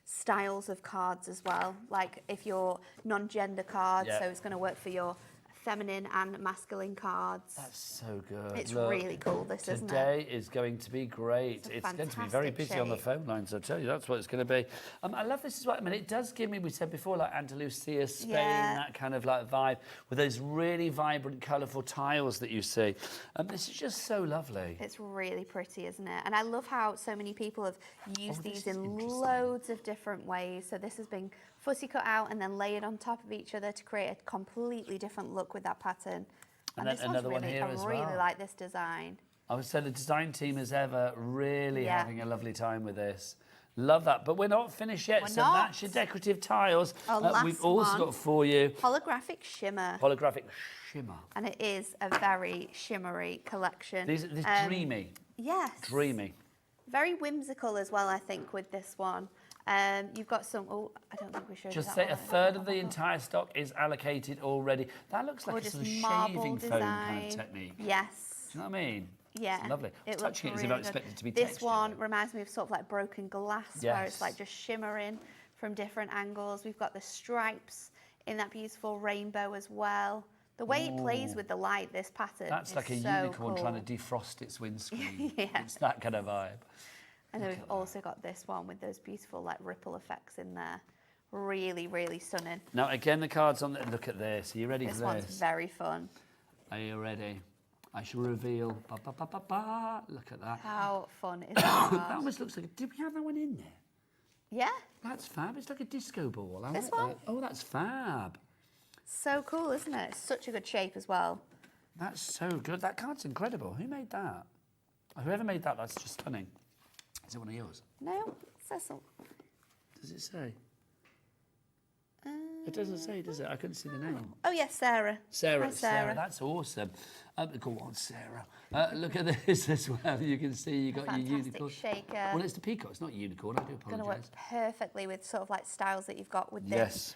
M: styles of cards as well. Like if you're non-gender cards, so it's going to work for your feminine and masculine cards.
B: That's so good.
M: It's
B: Look,
M: really cool, this, isn't it?
B: Today is going to be great. It's going to be very
M: fantastic
B: busy on the
M: shape.
B: phone lines, I'll tell you. That's what it's going to be. I love this as well. I mean, it does give me, we said before, like Andalusia, Spain, that kind of like vibe, with those really vibrant, colourful tiles that you see. This is just so lovely.
M: It's really pretty, isn't it? And I love how so many people have used
B: this
M: these
B: is
M: in
B: interesting.
M: loads of different ways. So this has been fussy cut out and then layered on top of each other to create a completely different look with that pattern.
B: And
M: this
B: then
M: one's
B: another one
M: really,
B: here
M: I
B: as
M: really
B: well.
M: like this design.
B: I would say the design team is ever really
M: Yeah.
B: having a lovely time with this. Love that. But we're not finished yet.
M: We're
B: so
M: not.
B: that's your decorative tiles.
M: Our last
B: We've also
M: one.
B: got for you
M: Holographic shimmer.
B: holographic shimmer.
M: And it is a very shimmery collection.
B: These dreamy.
M: Yes.
B: Dreamy.
M: Very whimsical as well, I think, with this one. You've got some, I don't think we should.
B: Just say a third of the entire stock is allocated already. That looks like a sort of shaving foam kind of technique.
M: Yes.
B: Do you know what I mean?
M: Yeah.
B: It's lovely.
M: It
B: Touching it
M: looks
B: as if I
M: really
B: expect it to be
M: good. This
B: textured.
M: one reminds me of sort of like broken glass, where it's
B: Yes.
M: like just shimmering from different angles. We've got the stripes in that beautiful rainbow as well. The way it plays with the light, this pattern
B: That's
M: is
B: like a
M: so
B: unicorn
M: cool.
B: trying to defrost its windscreen.
M: Yeah.
B: It's that kind of vibe.
M: And then we've also got this one with those beautiful like ripple effects in there. Really, really stunning.
B: Now, again, the cards on. Look at this. Are you ready for this?
M: This one's very fun.
B: Are you ready? I shall reveal. Ba, ba, ba, ba, ba. Look at that.
M: How fun is that?
B: That almost looks like. Did we have that one in there?
M: Yeah.
B: That's fab. It's like a disco ball. I
M: This
B: like
M: one?
B: that. Oh, that's fab.
M: So cool, isn't it? It's such a good shape as well.
B: That's so good. That card's incredible. Who made that? Whoever made that, that's just stunning. Is it one of yours?
M: No, it says so.
B: Does it say? It doesn't say, does it? I couldn't see the name.
M: Oh, yes, Sarah.
B: Sarah,
M: Hi, Sarah.
B: that's awesome. Go on, Sarah. Look at this as well. You can see you got your
M: Fantastic
B: unicorn.
M: shaker.
B: Well, it's the peacock. It's not unicorn. I do
M: Going to work
B: apologise.
M: perfectly with sort of like styles that you've got with this.
B: Yes.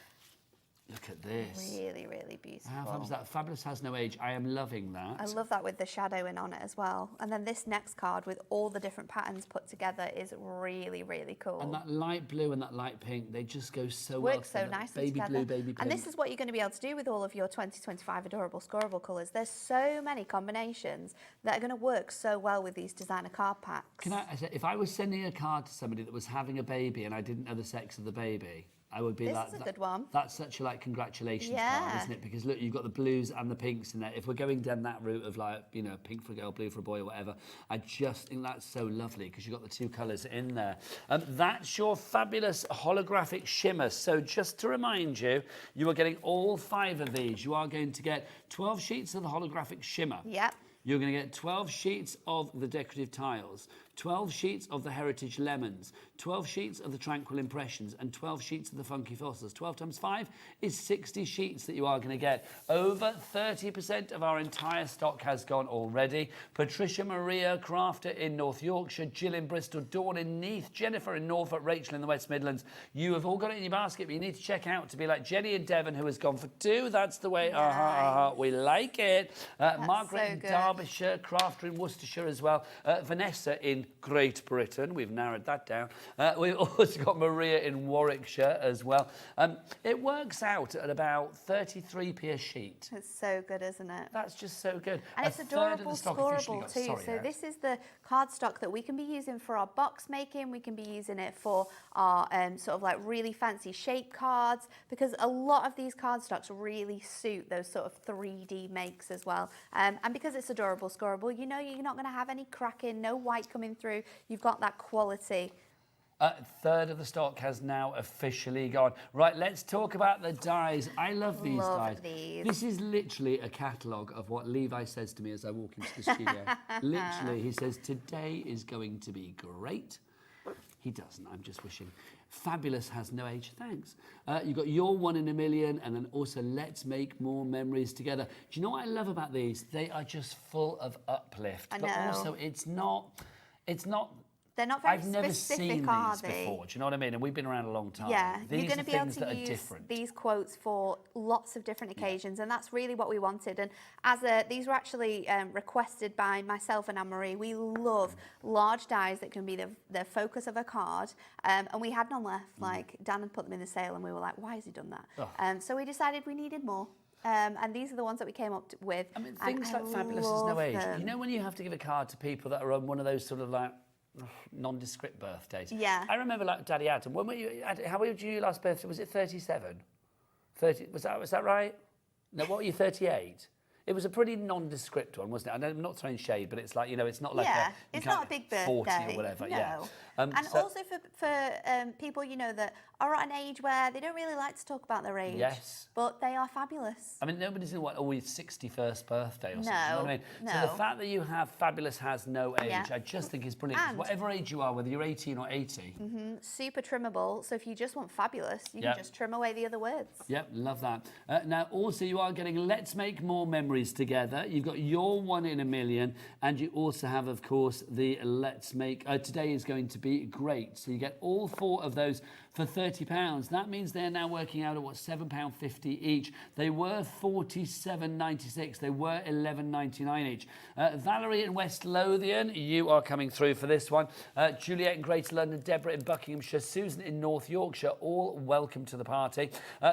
B: Look at this.
M: Really, really beautiful.
B: How fab is that? Fabulous has no age. I am loving that.
M: I love that with the shadowing on it as well. And then this next card with all the different patterns put together is really, really cool.
B: And that light blue and that light pink, they just go so well.
M: Works so nicely
B: baby
M: together.
B: blue, baby pink.
M: And this is what you're going to be able to do with all of your 2025 Adorable Scoreable colours. There's so many combinations that are going to work so well with these designer card packs.
B: If I was sending a card to somebody that was having a baby and I didn't know the sex of the baby, I would be
M: This
B: like,
M: is a good one.
B: That's such a like congratulations
M: Yeah.
B: card, isn't it? Because look, you've got the blues and the pinks in there. If we're going down that route of like, you know, pink for a girl, blue for a boy or whatever, I just think that's so lovely because you've got the two colours in there. That's your fabulous holographic shimmer. So just to remind you, you are getting all 5 of these. You are going to get 12 sheets of the holographic shimmer.
M: Yep.
B: You're going to get 12 sheets of the decorative tiles, 12 sheets of the heritage lemons, 12 sheets of the tranquil impressions, and 12 sheets of the funky fossils. 12 times 5 is 60 sheets that you are going to get. Over 30% of our entire stock has gone already. Patricia Maria Crafter in North Yorkshire, Jill in Bristol, Dawn in Neath, Jennifer in Norfolk, Rachel in the West Midlands. You have all got it in your basket, but you need to check out to be like Jenny and Devon, who has gone for 2. That's the way. We like it. Margaret
M: so
B: in
M: good.
B: Derbyshire, Crafter in Worcestershire as well. Vanessa in Great Britain. We've narrowed that down. We've also got Maria in Warwickshire as well. It works out at about 33p a sheet.
M: It's so good, isn't it?
B: That's just so good.
M: And
B: A
M: it's
B: third of the
M: adorable,
B: stock officially
M: scoreable
B: got-
M: too.
B: Sorry,
M: So
B: Ed.
M: this is the card stock that we can be using for our box making. We can be using it for our sort of like really fancy shape cards, because a lot of these card stocks really suit those sort of 3D makes as well. And because it's adorable, scoreable, you know you're not going to have any cracking, no white coming through. You've got that quality.
B: A third of the stock has now officially gone. Right, let's talk about the dies. I love these dies. This is literally a catalogue of what Levi says to me as I walk into the studio. Literally, he says, today is going to be great. He doesn't, I'm just wishing. Fabulous has no age, thanks. You've got your 1 in a million, and then also let's make more memories together. Do you know what I love about these? They are just full of uplift.
M: I
B: But
M: know.
B: also it's not
M: They're not very
B: I've never
M: specific,
B: seen
M: are
B: these
M: they?
B: before. Do you know what I mean? And we've been around a long time.
M: Yeah,
B: These
M: you're going
B: are
M: to be able
B: things that
M: to
B: are
M: use
B: different.
M: these quotes for lots of different occasions, and that's really what we wanted. And these were actually requested by myself and Anne-Marie. We love large dies that can be the focus of a card, and we had none left. Like Dan had put them in the sale, and we were like, why has he done that?
B: Oh.
M: So we decided we needed more. And these are the ones that we came up with.
B: I mean,
M: and
B: things
M: I
B: like Fabulous has
M: love
B: no age.
M: them.
B: You know when you have to give a card to people that are on one of those sort of like nondescript birthdays?
M: Yeah.
B: I remember like Daddy Adam. When were you? How old were you last birthday? Was it 37? 30? Was that right? No, what were you? 38? It was a pretty nondescript one, wasn't it? I'm not throwing shade, but it's like, you know, it's not like
M: it's not a big birthday.
B: 40 or whatever.
M: No.
B: Yeah.
M: And
B: so-
M: also for people, you know, that are at an age where they don't really like to talk about their age.
B: Yes.
M: But they are fabulous.
B: I mean, nobody's in always 61st birthday or something. You know what I mean?
M: No.
B: So the fact that you have Fabulous has no age,
M: Yeah.
B: I just think is brilliant. 'Cause
M: And-
B: whatever age you are, whether you're 18 or 80.
M: Super trimmable. So if you just want fabulous, you
B: Yep.
M: can just trim away the other words.
B: Yep, love that. Now, also, you are getting Let's Make More Memories Together. You've got your 1 in a million, and you also have, of course, the Let's Make... today is going to be great. So you get all 4 of those for £30. That means they're now working out at what, £7.50 each. They were £47.96. They were £11.99 each. Valerie in West Lothian, you are coming through for this one. Juliet in Greater London, Deborah in Buckinghamshire, Susan in North Yorkshire, all welcome to the party.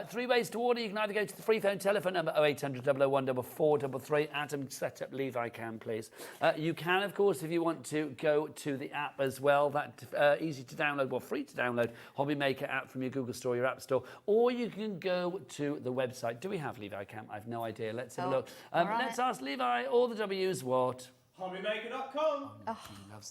B: 3 ways to order. You can either go to the free phone telephone number 0800 001 4433. Adam, set up Levi Cam, please. You can, of course, if you want to, go to the app as well. That easy to download, well, free to download, Hobby Maker app from your Google Store, your App Store, or you can go to the website. Do we have Levi Cam? I've no idea. Let's have a look. Let's ask Levi. All the W's what?
E: Hobbymaker.com.
M: Oh,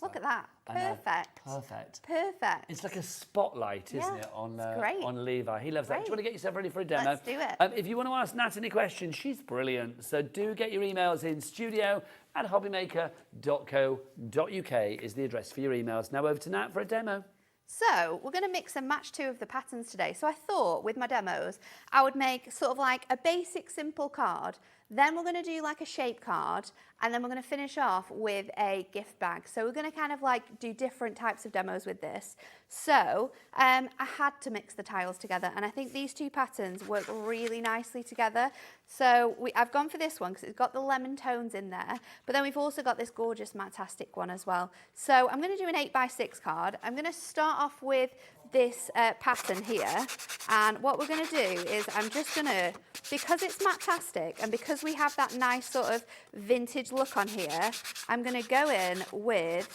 M: look at that. Perfect.
B: Perfect.
M: Perfect.
B: It's like a spotlight, isn't it, on
M: great.
B: on Levi? He loves that. Do you want to get yourself ready for a demo?
M: Let's do it.
B: If you want to ask Nat any questions, she's brilliant. So do get your emails in. studio@hobbymaker.co.uk is the address for your emails. Now over to Nat for a demo.
M: So we're going to mix and match 2 of the patterns today. So I thought with my demos, I would make sort of like a basic simple card. Then we're going to do like a shape card, and then we're going to finish off with a gift bag. So we're going to kind of like do different types of demos with this. So I had to mix the tiles together, and I think these 2 patterns work really nicely together. So I've gone for this one because it's got the lemon tones in there, but then we've also got this gorgeous matastic one as well. So I'm going to do an 8x6 card. I'm going to start off with this pattern here, and what we're going to do is I'm just going to, because it's matastic and because we have that nice sort of vintage look on here, I'm going to go in with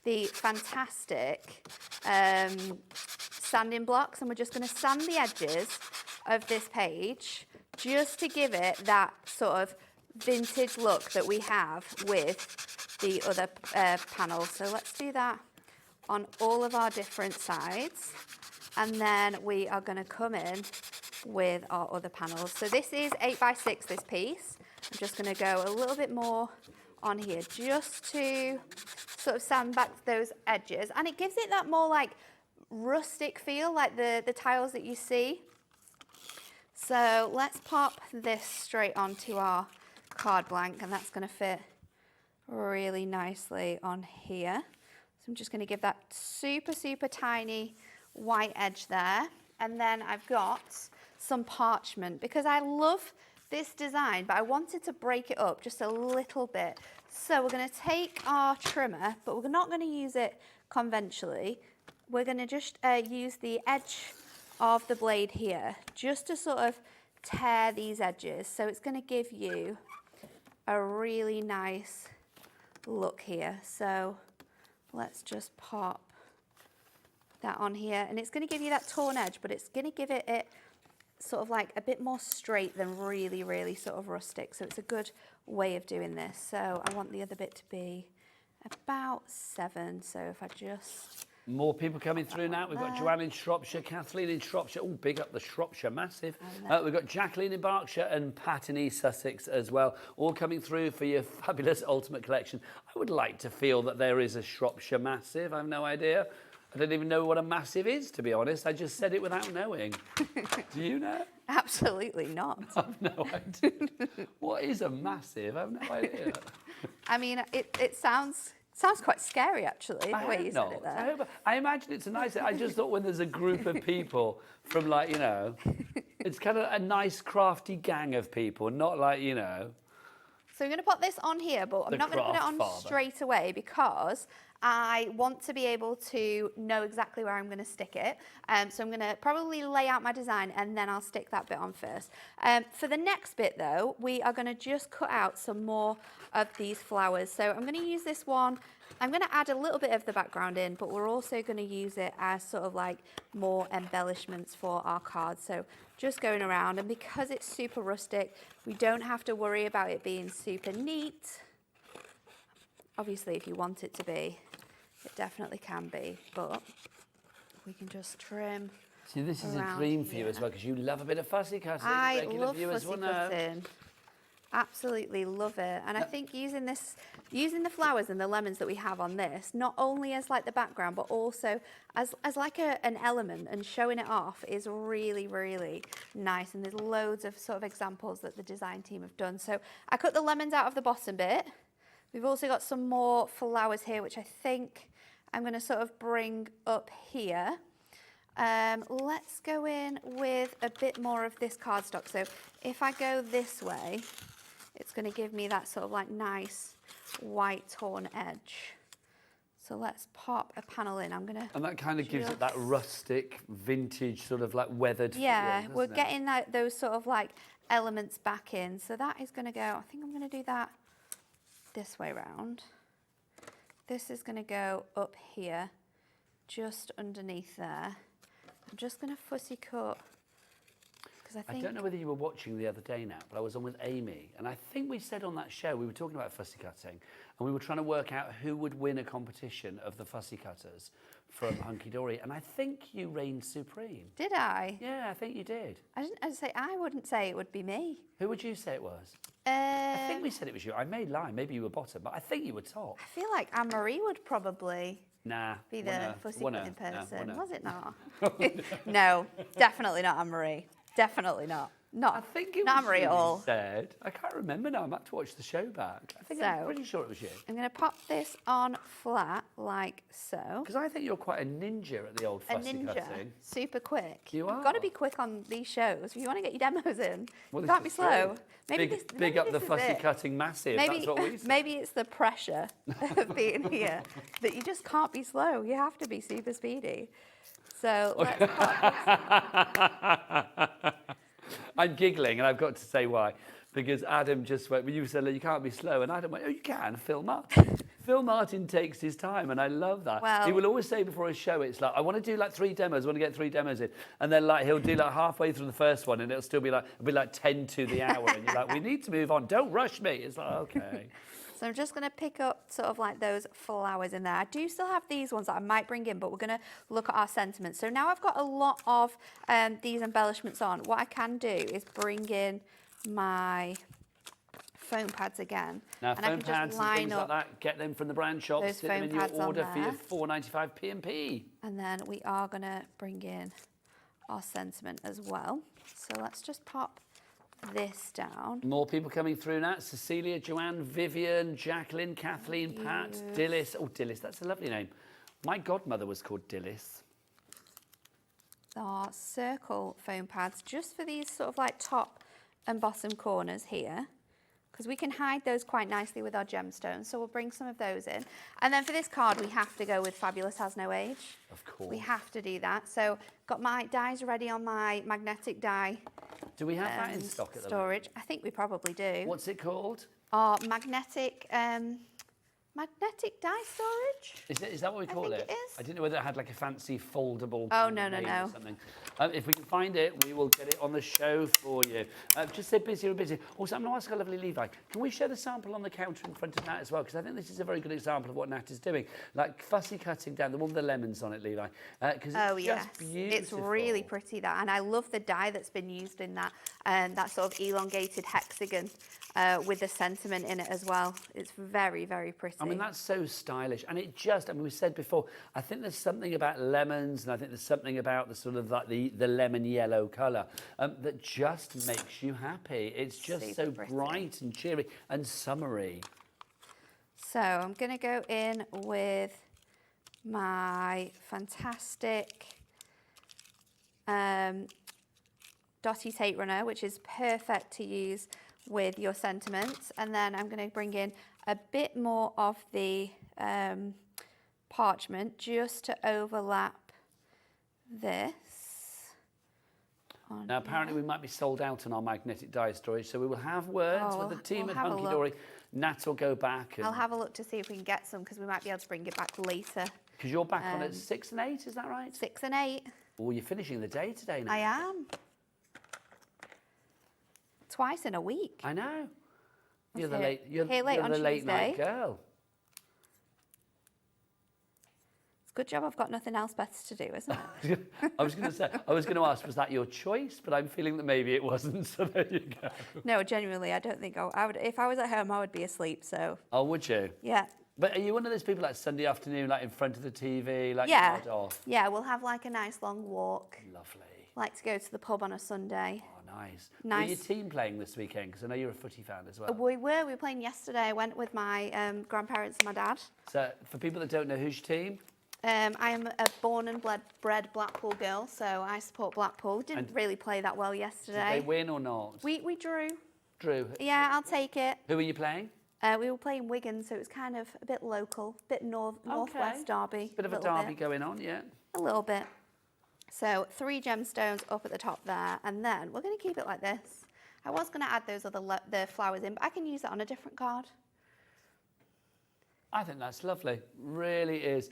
M: the fantastic sanding blocks, and we're just going to sand the edges of this page just to give it that sort of vintage look that we have with the other panels. So let's do that on all of our different sides, and then we are going to come in with our other panels. So this is 8x6, this piece. I'm just going to go a little bit more on here just to sort of sand back those edges, and it gives it that more like rustic feel, like the tiles that you see. So let's pop this straight onto our card blank, and that's going to fit really nicely on here. So I'm just going to give that super, super tiny white edge there. And then I've got some parchment because I love this design, but I wanted to break it up just a little bit. So we're going to take our trimmer, but we're not going to use it conventionally. We're going to just use the edge of the blade here just to sort of tear these edges. So it's going to give you a really nice look here. So let's just pop that on here, and it's going to give you that torn edge, but it's going to give it sort of like a bit more straight than really, really sort of rustic. So it's a good way of doing this. So I want the other bit to be about 7. So if I just...
B: More people coming through now. We've got Joanne in Shropshire, Kathleen in Shropshire. Oh, big up the Shropshire, massive. We've got Jacqueline in Berkshire and Pat in East Sussex as well, all coming through for your fabulous Ultimate Collection. I would like to feel that there is a Shropshire massive. I have no idea. I don't even know what a massive is, to be honest. I just said it without knowing. Do you know?
M: Absolutely not.
B: I have no idea. What is a massive? I have no idea.
M: I mean, it sounds quite scary, actually, the way you said it there.
B: I imagine it's a nice... I just thought when there's a group of people from, like, you know... It's kind of a nice, crafty gang of people, not like, you know...
M: So I'm going to put this on here, but I'm not going to put it on straight away because I want to be able to know exactly where I'm going to stick it. So I'm going to probably lay out my design and then I'll stick that bit on first. For the next bit though, we are going to just cut out some more of these flowers. So I'm going to use this one. I'm going to add a little bit of the background in, but we're also going to use it as sort of like more embellishments for our cards. So just going around, and because it's super rustic, we don't have to worry about it being super neat. Obviously, if you want it to be, it definitely can be, but we can just trim.
B: See, this is a dream for you as well, because you love a bit of fussy cutting.
M: I love fussy cutting. Absolutely love it. And I think using the flowers and the lemons that we have on this, not only as like the background, but also as like an element, and showing it off is really, really nice. And there's loads of sort of examples that the design team have done. So I cut the lemons out of the bottom bit. We've also got some more flowers here, which I think I'm going to sort of bring up here. Let's go in with a bit more of this cardstock. So if I go this way, it's going to give me that sort of like nice white torn edge. So let's pop a panel in. I'm going to...
B: And that kind of gives it that rustic, vintage, sort of like weathered
M: Yeah,
B: feeling,
M: we're
B: doesn't it?
M: getting those sort of like elements back in. So that is going to go, I think I'm going to do that this way round. This is going to go up here, just underneath there. I'm just going to fussy cut, because I think...
B: I don't know whether you were watching the other day now, but I was on with Amy, and I think we said on that show, we were talking about fussy cutting, and we were trying to work out who would win a competition of the fussy cutters from Hunkydory, and I think you reigned supreme.
M: Did I?
B: Yeah, I think you did.
M: I wouldn't say it would be me.
B: Who would you say it was? I think we said it was you. I may lie, maybe you were bottom, but I think you were top.
M: I feel like Anne-Marie would probably...
B: Nah.
M: Be the fussy cutting person.
B: Nah,
M: was it not? No, definitely not Anne-Marie. Definitely not.
B: I think it
M: not
B: was
M: Anne-Marie
B: you
M: at all.
B: said. I can't remember now. I'm about to watch the show back. I think I'm pretty sure it was you.
M: I'm going to pop this on flat like so.
B: Because I think you're quite a ninja at the old fussy cutting.
M: Super quick.
B: You are.
M: You've got to be quick on these shows. If you want to get your demos in,
B: Well,
M: you
B: this
M: can't be
B: is
M: slow.
B: true. Big up the
M: this is
B: fussy
M: it.
B: cutting massive.
M: Maybe,
B: That's what we say.
M: maybe it's the pressure of being here that you just can't be slow. You have to be super speedy. So let's pop
B: I'm giggling, and I've got to say why. Because Adam just went, well, you said you can't be slow, and Adam went, oh, you can, Phil Martin. Phil Martin takes his time, and I love that.
M: Well,
B: he will always say before a show, it's like, I want to do like 3 demos, I want to get 3 demos in. And then like he'll do like halfway through the first one, and it'll still be like 10 to the hour, and you're like, we need to move on, don't rush me. It's like, okay.
M: So I'm just going to pick up sort of like those flowers in there. I do still have these ones that I might bring in, but we're going to look at our sentiments. So now I've got a lot of these embellishments on. What I can do is bring in my foam pads again.
B: Now,
M: and
B: foam
M: I can
B: pads
M: just
B: and
M: line
B: things
M: up
B: like that, get them from the brand shops,
M: those
B: stick them
M: foam
B: in your
M: pads on
B: order for your
M: there.
B: $4.95 P&P.
M: And then we are going to bring in our sentiment as well. So let's just pop this down.
B: More people coming through now. Cecilia, Joanne, Vivian, Jacqueline, Kathleen, Pat, Dillis. Oh, Dillis, that's a lovely name. My godmother was called Dillis.
M: Our circle foam pads, just for these sort of like top and bottom corners here, because we can hide those quite nicely with our gemstones. So we'll bring some of those in. And then for this card, we have to go with Fabulous Has No Age.
B: Of course.
M: We have to do that. So got my dies ready on my magnetic die.
B: Do we have that in stock at the
M: storage? I think we probably do.
B: What's it called?
M: Our magnetic die storage.
B: Is that what we call it?
M: I think it is.
B: I didn't know whether it had like a fancy foldable.
M: Oh, no.
B: Or something. If we can find it, we will get it on the show for you. Just say busier and busier. Also, I'm going to ask our lovely Levi, can we show the sample on the counter in front of Nat as well? Because I think this is a very good example of what Nat is doing. Like fussy cutting down, the one with the lemons on it, Levi. Because it's just beautiful.
M: It's really pretty, that. And I love the die that's been used in that, that sort of elongated hexagon. With the sentiment in it as well. It's very, very pretty.
B: I mean, that's so stylish. And it just, I mean, we said before, I think there's something about lemons, and I think there's something about the sort of like the lemon yellow colour that just makes you happy. It's just
M: Super
B: so
M: pretty.
B: bright and cheery and summery.
M: So I'm going to go in with my fantastic Dotty Tape Runner, which is perfect to use with your sentiments, and then I'm going to bring in a bit more of the parchment just to overlap this.
B: Now, apparently we might be sold out on our magnetic die storage, so we will have words with the team at Hunkydory. Nat will go back.
M: I'll have a look to see if we can get some, because we might be able to bring it back later.
B: Because you're back on at 6 and 8, is that right?
M: 6 and 8.
B: Oh, you're finishing the day today now.
M: I am. Twice in a week.
B: I know. You're
M: Here
B: the late. You're
M: on
B: the late night
M: Tuesday.
B: girl.
M: It's a good job I've got nothing else better to do, isn't it?
B: I was going to ask, was that your choice? But I'm feeling that maybe it wasn't. So there you go.
M: No, genuinely, I don't think I would. If I was at home, I would be asleep. So.
B: Oh, would you?
M: Yeah.
B: But are you one of those people like Sunday afternoon, like in front of the TV, like
M: Yeah.
B: nod off?
M: Yeah, we'll have like a nice long walk.
B: Lovely.
M: Like to go to the pub on a Sunday.
B: Oh, nice.
M: Nice.
B: Were your team playing this weekend? Because I know you're a footy fan as well.
M: We were playing yesterday. I went with my grandparents and my dad.
B: So for people that don't know, who's your team?
M: I am a born and bred Blackpool girl, so I support Blackpool. Didn't really play that well yesterday.
B: Did they win or not?
M: We drew.
B: Drew.
M: Yeah, I'll take it.
B: Who are you playing?
M: We were playing Wigan, so it was kind of a bit local, a bit northwest derby.
B: Bit of a derby going on, yeah.
M: A little bit. So 3 gemstones up at the top there, and then we're going to keep it like this. I was going to add those other the flowers in, but I can use that on a different card.
B: I think that's lovely, really is.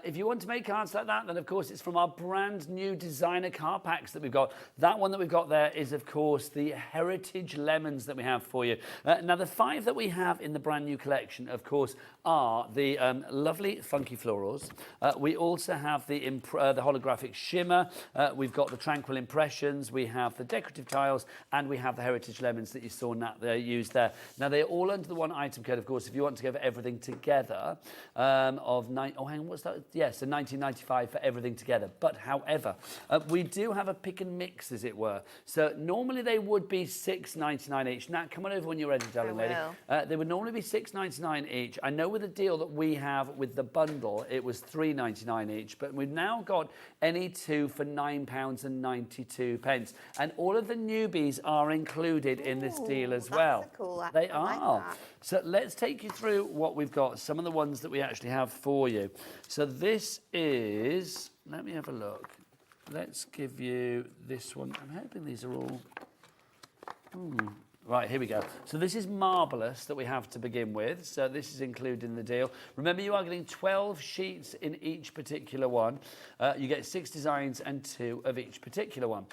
B: If you want to make cards like that, then of course it's from our brand new designer card packs that we've got. That one that we've got there is of course the Heritage Lemons that we have for you. Now the 5 that we have in the brand new collection, of course, are the lovely Funky Florals. We also have the holographic shimmer. We've got the Tranquil Impressions. We have the decorative tiles, and we have the Heritage Lemons that you saw Nat used there. Now they're all under the one item code, of course. If you want to go for everything together, of 1995 for everything together. But however, we do have a pick and mix, as it were. So normally they would be $6.99 each. Nat, come on over when you're ready, darling lady. They would normally be $6.99 each. I know with the deal that we have with the bundle, it was $3.99 each, but we've now got any 2 for £9.92, and all of the newbies are included in this deal as well.
M: Cool,
B: they are. So let's take you through what we've got, some of the ones that we actually have for you. So this is, let me have a look. Let's give you this one. I'm hoping these are all, right, here we go. So this is Marvellous that we have to begin with. So this is included in the deal. Remember, you are getting 12 sheets in each particular one. You get 6 designs and 2 of each particular one.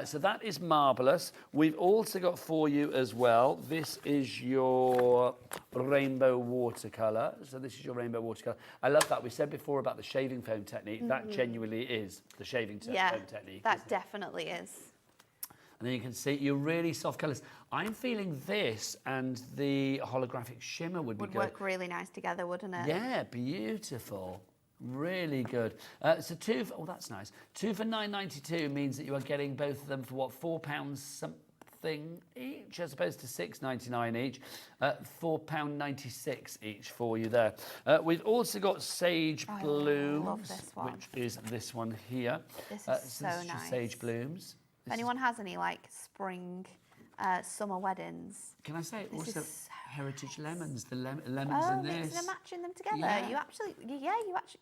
B: So that is Marvellous. We've also got for you as well, this is your Rainbow Watercolour. So this is your Rainbow Watercolour. I love that. We said before about the shaving foam technique. That genuinely is the shaving foam technique.
M: That definitely is.
B: And then you can see your really soft colours. I'm feeling this and the holographic shimmer would be good.
M: Would work really nice together, wouldn't it?
B: Yeah, beautiful. Really good. So that's nice. 2 for £9.92 means that you are getting both of them for what, £4 something each, as opposed to $6.99 each. £4.96 each for you there. We've also got Sage Blooms,
M: love this one.
B: which is this one here.
M: This is
B: so
M: so
B: this
M: nice.
B: Is Sage Blooms.
M: If anyone has any like spring, summer weddings.
B: Can I say
M: this
B: also
M: is
B: Heritage Lemons, the lemons in this.
M: Mixing and matching them together.
B: Yeah.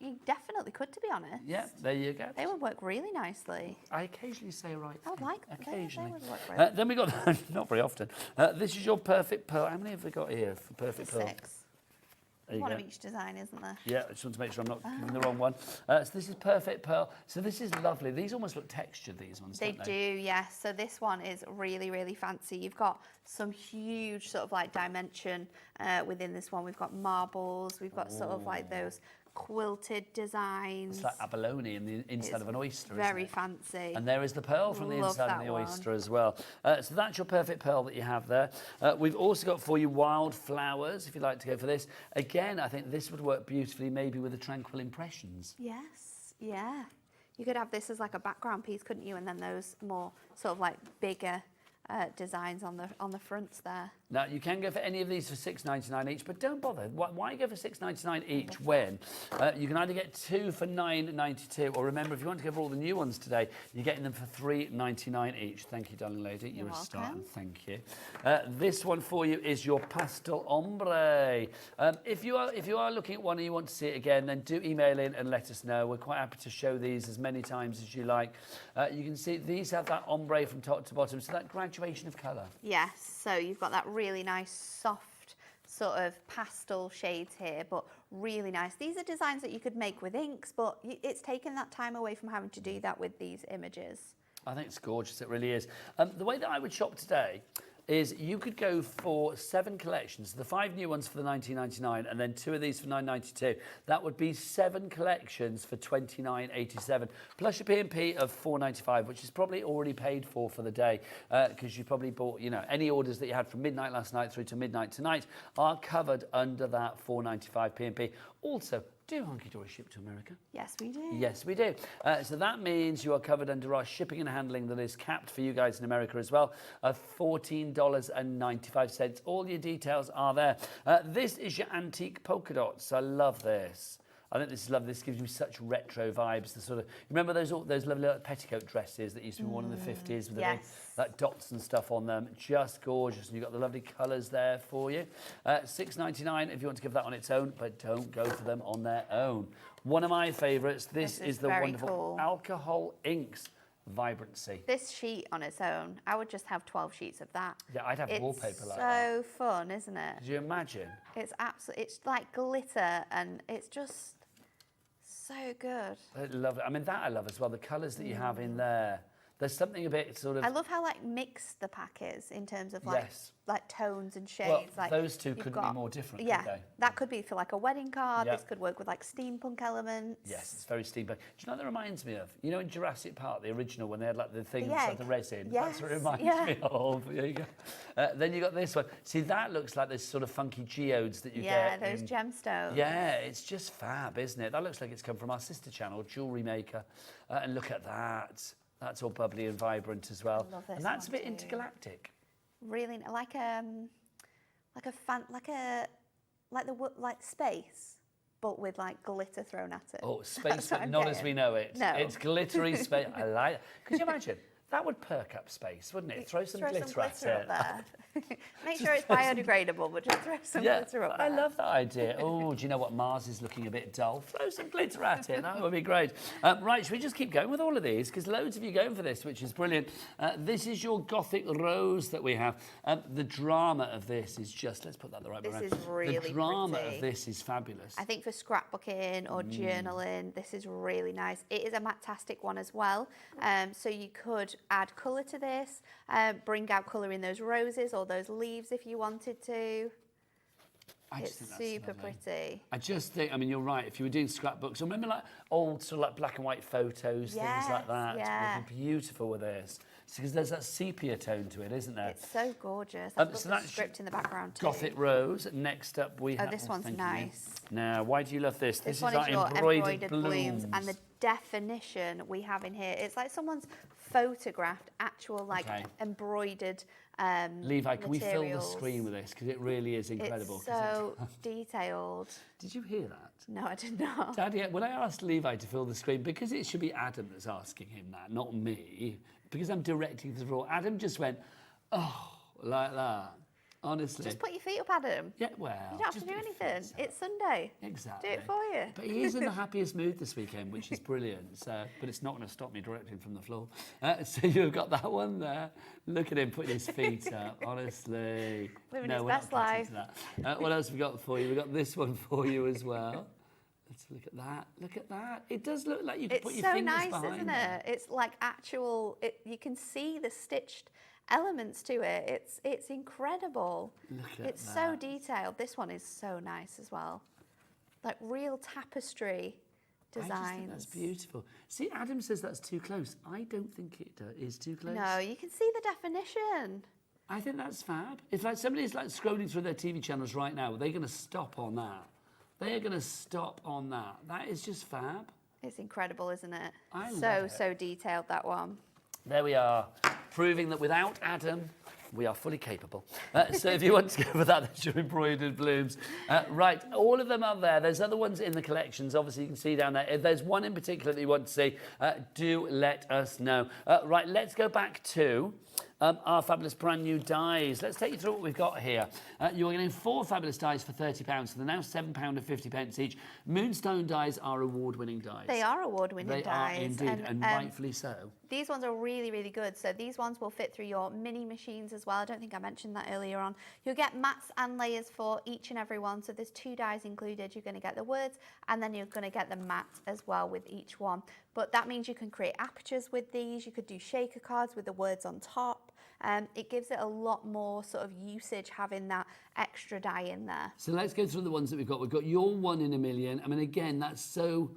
M: You definitely could, to be honest.
B: Yeah, there you go.
M: They would work really nicely.
B: I occasionally say right.
M: I would like them.
B: Occasionally.
M: They would work really.
B: Then we got, not very often, this is your Perfect Pearl. How many have we got here for Perfect Pearl?
M: 6.
B: There you
M: One
B: go.
M: of each design, isn't there?
B: Yeah, I just want to make sure I'm not giving the wrong one. So this is Perfect Pearl. So this is lovely. These almost look textured, these ones,
M: They
B: don't
M: do, yes. So this one is really, really fancy. You've got some huge sort of like dimension within this one. We've got marbles. We've got sort of like those quilted designs.
B: It's like abalone in the inside of an oyster,
M: very
B: isn't it?
M: fancy.
B: And there is the pearl from the
M: Love
B: inside of
M: that
B: the
M: one.
B: oyster as well. So that's your Perfect Pearl that you have there. We've also got for you Wildflowers, if you'd like to go for this. Again, I think this would work beautifully maybe with the Tranquil Impressions.
M: Yes, yeah. You could have this as like a background piece, couldn't you? And then those more sort of like bigger designs on the fronts there.
B: Now, you can go for any of these for $6.99 each, but don't bother. Why go for $6.99 each when you can either get 2 for $9.92, or remember, if you want to go for all the new ones today, you're getting them for $3.99 each. Thank you, darling lady. You're a star, and thank you. This one for you is your Pastel Ombre. If you are looking at one and you want to see it again, then do email in and let us know. We're quite happy to show these as many times as you like. You can see these have that ombre from top to bottom, so that graduation of colour.
M: Yes, so you've got that really nice soft sort of pastel shades here, but really nice. These are designs that you could make with inks, but it's taken that time away from having to do that with these images.
B: I think it's gorgeous, it really is. The way that I would shop today is you could go for 7 collections, the 5 new ones for the $19.99 and then 2 of these for $9.92. That would be 7 collections for $29.87, plus your P&P of $4.95, which is probably already paid for the day, because you probably bought, you know, any orders that you had from midnight last night through to midnight tonight are covered under that $4.95 P&P. Also, do Hunkydory ship to America?
M: Yes, we do.
B: Yes, we do. So that means you are covered under our shipping and handling that is capped for you guys in America as well of $14.95. All your details are there. This is your antique polka dots. I love this. I think this is lovely. This gives you such retro vibes. The sort of, remember those lovely petticoat dresses that used to be worn in the 50s with the big, like dots and stuff on them? Just gorgeous. And you've got the lovely colours there for you. $6.99 if you want to give that on its own, but don't go for them on their own. One of my favourites. This is the wonderful alcohol inks vibrancy.
M: This sheet on its own, I would just have 12 sheets of that.
B: Yeah, I'd have wallpaper like that.
M: It's so fun, isn't it?
B: Could you imagine?
M: It's absolutely, it's like glitter, and it's just so good.
B: I love it. I mean, that I love as well. The colours that you have in there. There's something a bit sort of...
M: I love how like mixed the pack is in terms of like like tones and shades.
B: Well,
M: like
B: those two couldn't be more different, could they?
M: That could be for like a wedding card. This could work with like steampunk elements.
B: Yes, it's very steampunk. Do you know what that reminds me of? You know in Jurassic Park, the original, when they had like the thing inside the resin? That's what it reminds me of. There you go. Then you got this one. See, that looks like this sort of funky geodes that you get.
M: Yeah, those gemstones.
B: Yeah, it's just fab, isn't it? That looks like it's come from our sister channel, Jewellery Maker. And look at that. That's all bubbly and vibrant as well.
M: I love this
B: and that's a bit
M: too.
B: intergalactic.
M: Really, like space, but with like glitter thrown at it.
B: Oh, space, but not as we know it.
M: No.
B: It's glittery space. I like it. Could you imagine? That would perk up space, wouldn't it? Throw some glitter at it.
M: There. Make sure it's biodegradable, but just throw some glitter up there.
B: I love that idea. Oh, do you know what? Mars is looking a bit dull. Throw some glitter at it. That would be great. Right, should we just keep going with all of these? Because loads of you going for this, which is brilliant. This is your Gothic Rose that we have. The drama of this is just... Let's put that the right way around.
M: This is really
B: The drama
M: pretty.
B: of this is fabulous.
M: I think for scrapbooking or journaling, this is really nice. It is a matte-tastic one as well. So you could add colour to this, bring out colour in those roses or those leaves if you wanted to. It's super pretty.
B: I just think, I mean, you're right. If you were doing scrapbooks, or remember like old sort of like black and white photos, things like that, it would be beautiful with this. Because there's that sepia tone to it, isn't there?
M: It's so gorgeous. I love
B: so
M: the
B: that's
M: script in the background too.
B: Gothic Rose. Next up we have...
M: Oh, this one's nice.
B: Now, why do you love this?
M: This
B: is
M: one
B: our
M: is your
B: embroidered
M: blooms. And the definition we have in here, it's like someone's photographed actual like embroidered
B: Levi, can we fill the
M: materials.
B: screen with this? Because it really is incredible.
M: It's so detailed.
B: Did you hear that?
M: No, I did not.
B: Daddy, when I asked Levi to fill the screen, because it should be Adam that's asking him that, not me, because I'm directing the floor, Adam just went, oh, like that. Honestly.
M: Just put your feet up, Adam.
B: Yeah, well.
M: You don't have to do anything. It's Sunday.
B: Exactly.
M: Do it for you.
B: But he is in the happiest mood this weekend, which is brilliant. So, but it's not going to stop me directing from the floor. So you've got that one there. Look at him putting his feet up, honestly.
M: Living his best life.
B: What else have we got for you? We've got this one for you as well. Let's look at that. Look at that. It does look like you can put your fingers behind it.
M: It's so nice, isn't it? It's like actual, you can see the stitched elements to it. It's incredible.
B: Look at
M: it's
B: that.
M: so detailed. This one is so nice as well. Like real tapestry designs.
B: I just think that's beautiful. See, Adam says that's too close. I don't think it is too close.
M: No, you can see the definition.
B: I think that's fab. If like somebody's like scrolling through their TV channels right now, they're going to stop on that. They are going to stop on that. That is just fab.
M: It's incredible, isn't it?
B: I love it.
M: So detailed, that one.
B: There we are, proving that without Adam, we are fully capable. So if you want to go for that, that's your embroidered blooms. Right, all of them are there. There's other ones in the collections, obviously you can see down there. If there's one in particular that you want to see, do let us know. Right, let's go back to our fabulous brand new dies. Let's take you through what we've got here. You're getting 4 fabulous dies for £30, so they're now £7.50 each. Moonstone dies are award-winning dies.
M: They are award-winning dies.
B: They are indeed, and rightfully so.
M: These ones are really, really good. So these ones will fit through your mini machines as well. I don't think I mentioned that earlier on. You'll get mats and layers for each and every one. So there's 2 dies included. You're going to get the words and then you're going to get the mat as well with each one. But that means you can create apertures with these. You could do shaker cards with the words on top. It gives it a lot more sort of usage having that extra die in there.
B: So let's go through the ones that we've got. We've got your 1 in a million. I mean, again, that's so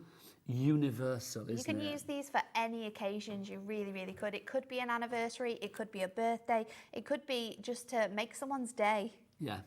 B: universal, isn't it?
M: You can use these for any occasions. You really, really could. It could be an anniversary. It could be a birthday. It could be just to make someone's day.
B: Yeah.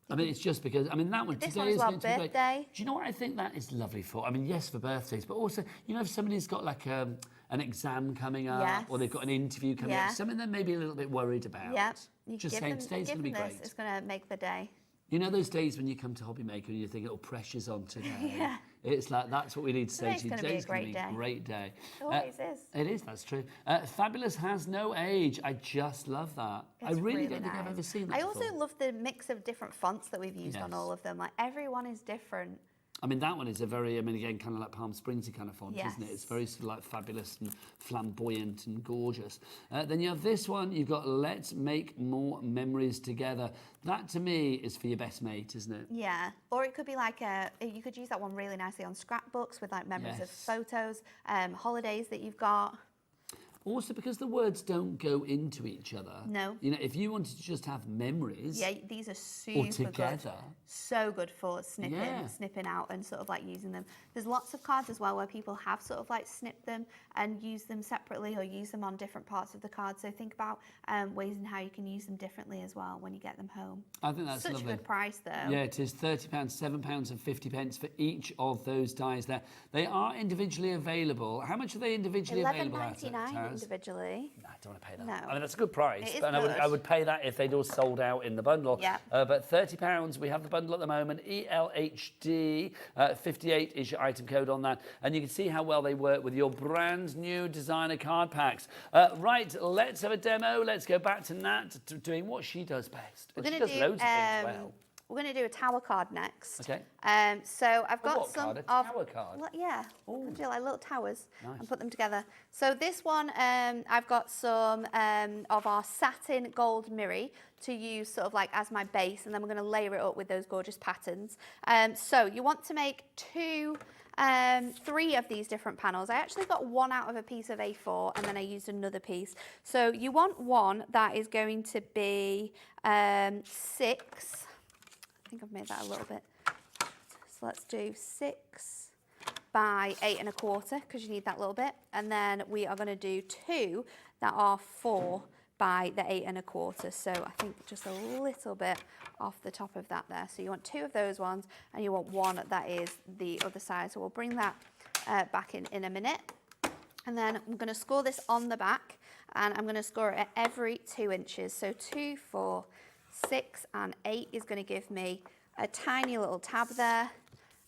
B: I mean, it's just because, I mean, that one
M: this
B: today
M: one as
B: is
M: well,
B: going to be great.
M: birthday.
B: Do you know what I think that is lovely for? I mean, yes, for birthdays, but also, you know, if somebody's got like an exam coming up or they've got an interview coming up, something they're maybe a little bit worried about.
M: Yep.
B: Just saying, today's going to be great.
M: It's going to make the day.
B: You know those days when you come to Hobby Maker and you think, oh, pressure's on today. It's like, that's what we need to say to you.
M: Today's going to be
B: a great day.
M: It always is.
B: It is, that's true. Fabulous has no age. I just love that. I really don't think I've ever seen that
M: I also
B: before.
M: love the mix of different fonts that we've used on all of them. Like, everyone is different.
B: I mean, that one is a very, I mean, again, kind of like Palm Springsy kind of font, isn't it? It's very sort of like fabulous and flamboyant and gorgeous. Then you have this one, you've got Let's Make More Memories Together. That, to me, is for your best mate, isn't it?
M: Yeah, or it could be like you could use that one really nicely on scrapbooks with like memories of photos, holidays that you've got.
B: Also, because the words don't go into each other.
M: No.
B: You know, if you wanted to just have memories.
M: Yeah, these are super good. So good for snipping out and sort of like using them. There's lots of cards as well where people have sort of like snipped them and used them separately or use them on different parts of the card. So think about ways and how you can use them differently as well when you get them home.
B: I think that's
M: such
B: lovely.
M: a good price though.
B: Yeah, it is £30, £7 and 50 pence for each of those dies there. They are individually available. How much are they individually available at?
M: $11.99 individually.
B: No, I don't want to pay that.
M: No.
B: I mean, that's a good price.
M: It is
B: but
M: good.
B: I would pay that if they'd all sold out in the bundle.
M: Yeah.
B: But £30, we have the bundle at the moment. ELHD 58 is your item code on that. And you can see how well they work with your brand new designer card packs. Right, let's have a demo. Let's go back to Nat doing what she does best.
M: We're
B: She
M: going
B: does
M: to do
B: loads of things well.
M: We're going to do a tower card next.
B: Okay.
M: So I've got
B: what
M: some
B: card? A tower card?
M: Yeah, I do like little towers
B: Nice.
M: and put them together. So this one, I've got some of our satin gold mirror to use sort of like as my base, and then we're going to layer it up with those gorgeous patterns. So you want to make three of these different panels. I actually got one out of a piece of A4 and then I used another piece. So you want one that is going to be 6. I think I've made that a little bit. So let's do 6 by 8 1/4 because you need that little bit. And then we are going to do 2 that are 4 by the 8 1/4. So I think just a little bit off the top of that there. So you want 2 of those ones and you want 1 that is the other side. So we'll bring that back in a minute. And then I'm going to score this on the back and I'm going to score it at every 2 inches. So 2, 4, 6 and 8 is going to give me a tiny little tab there,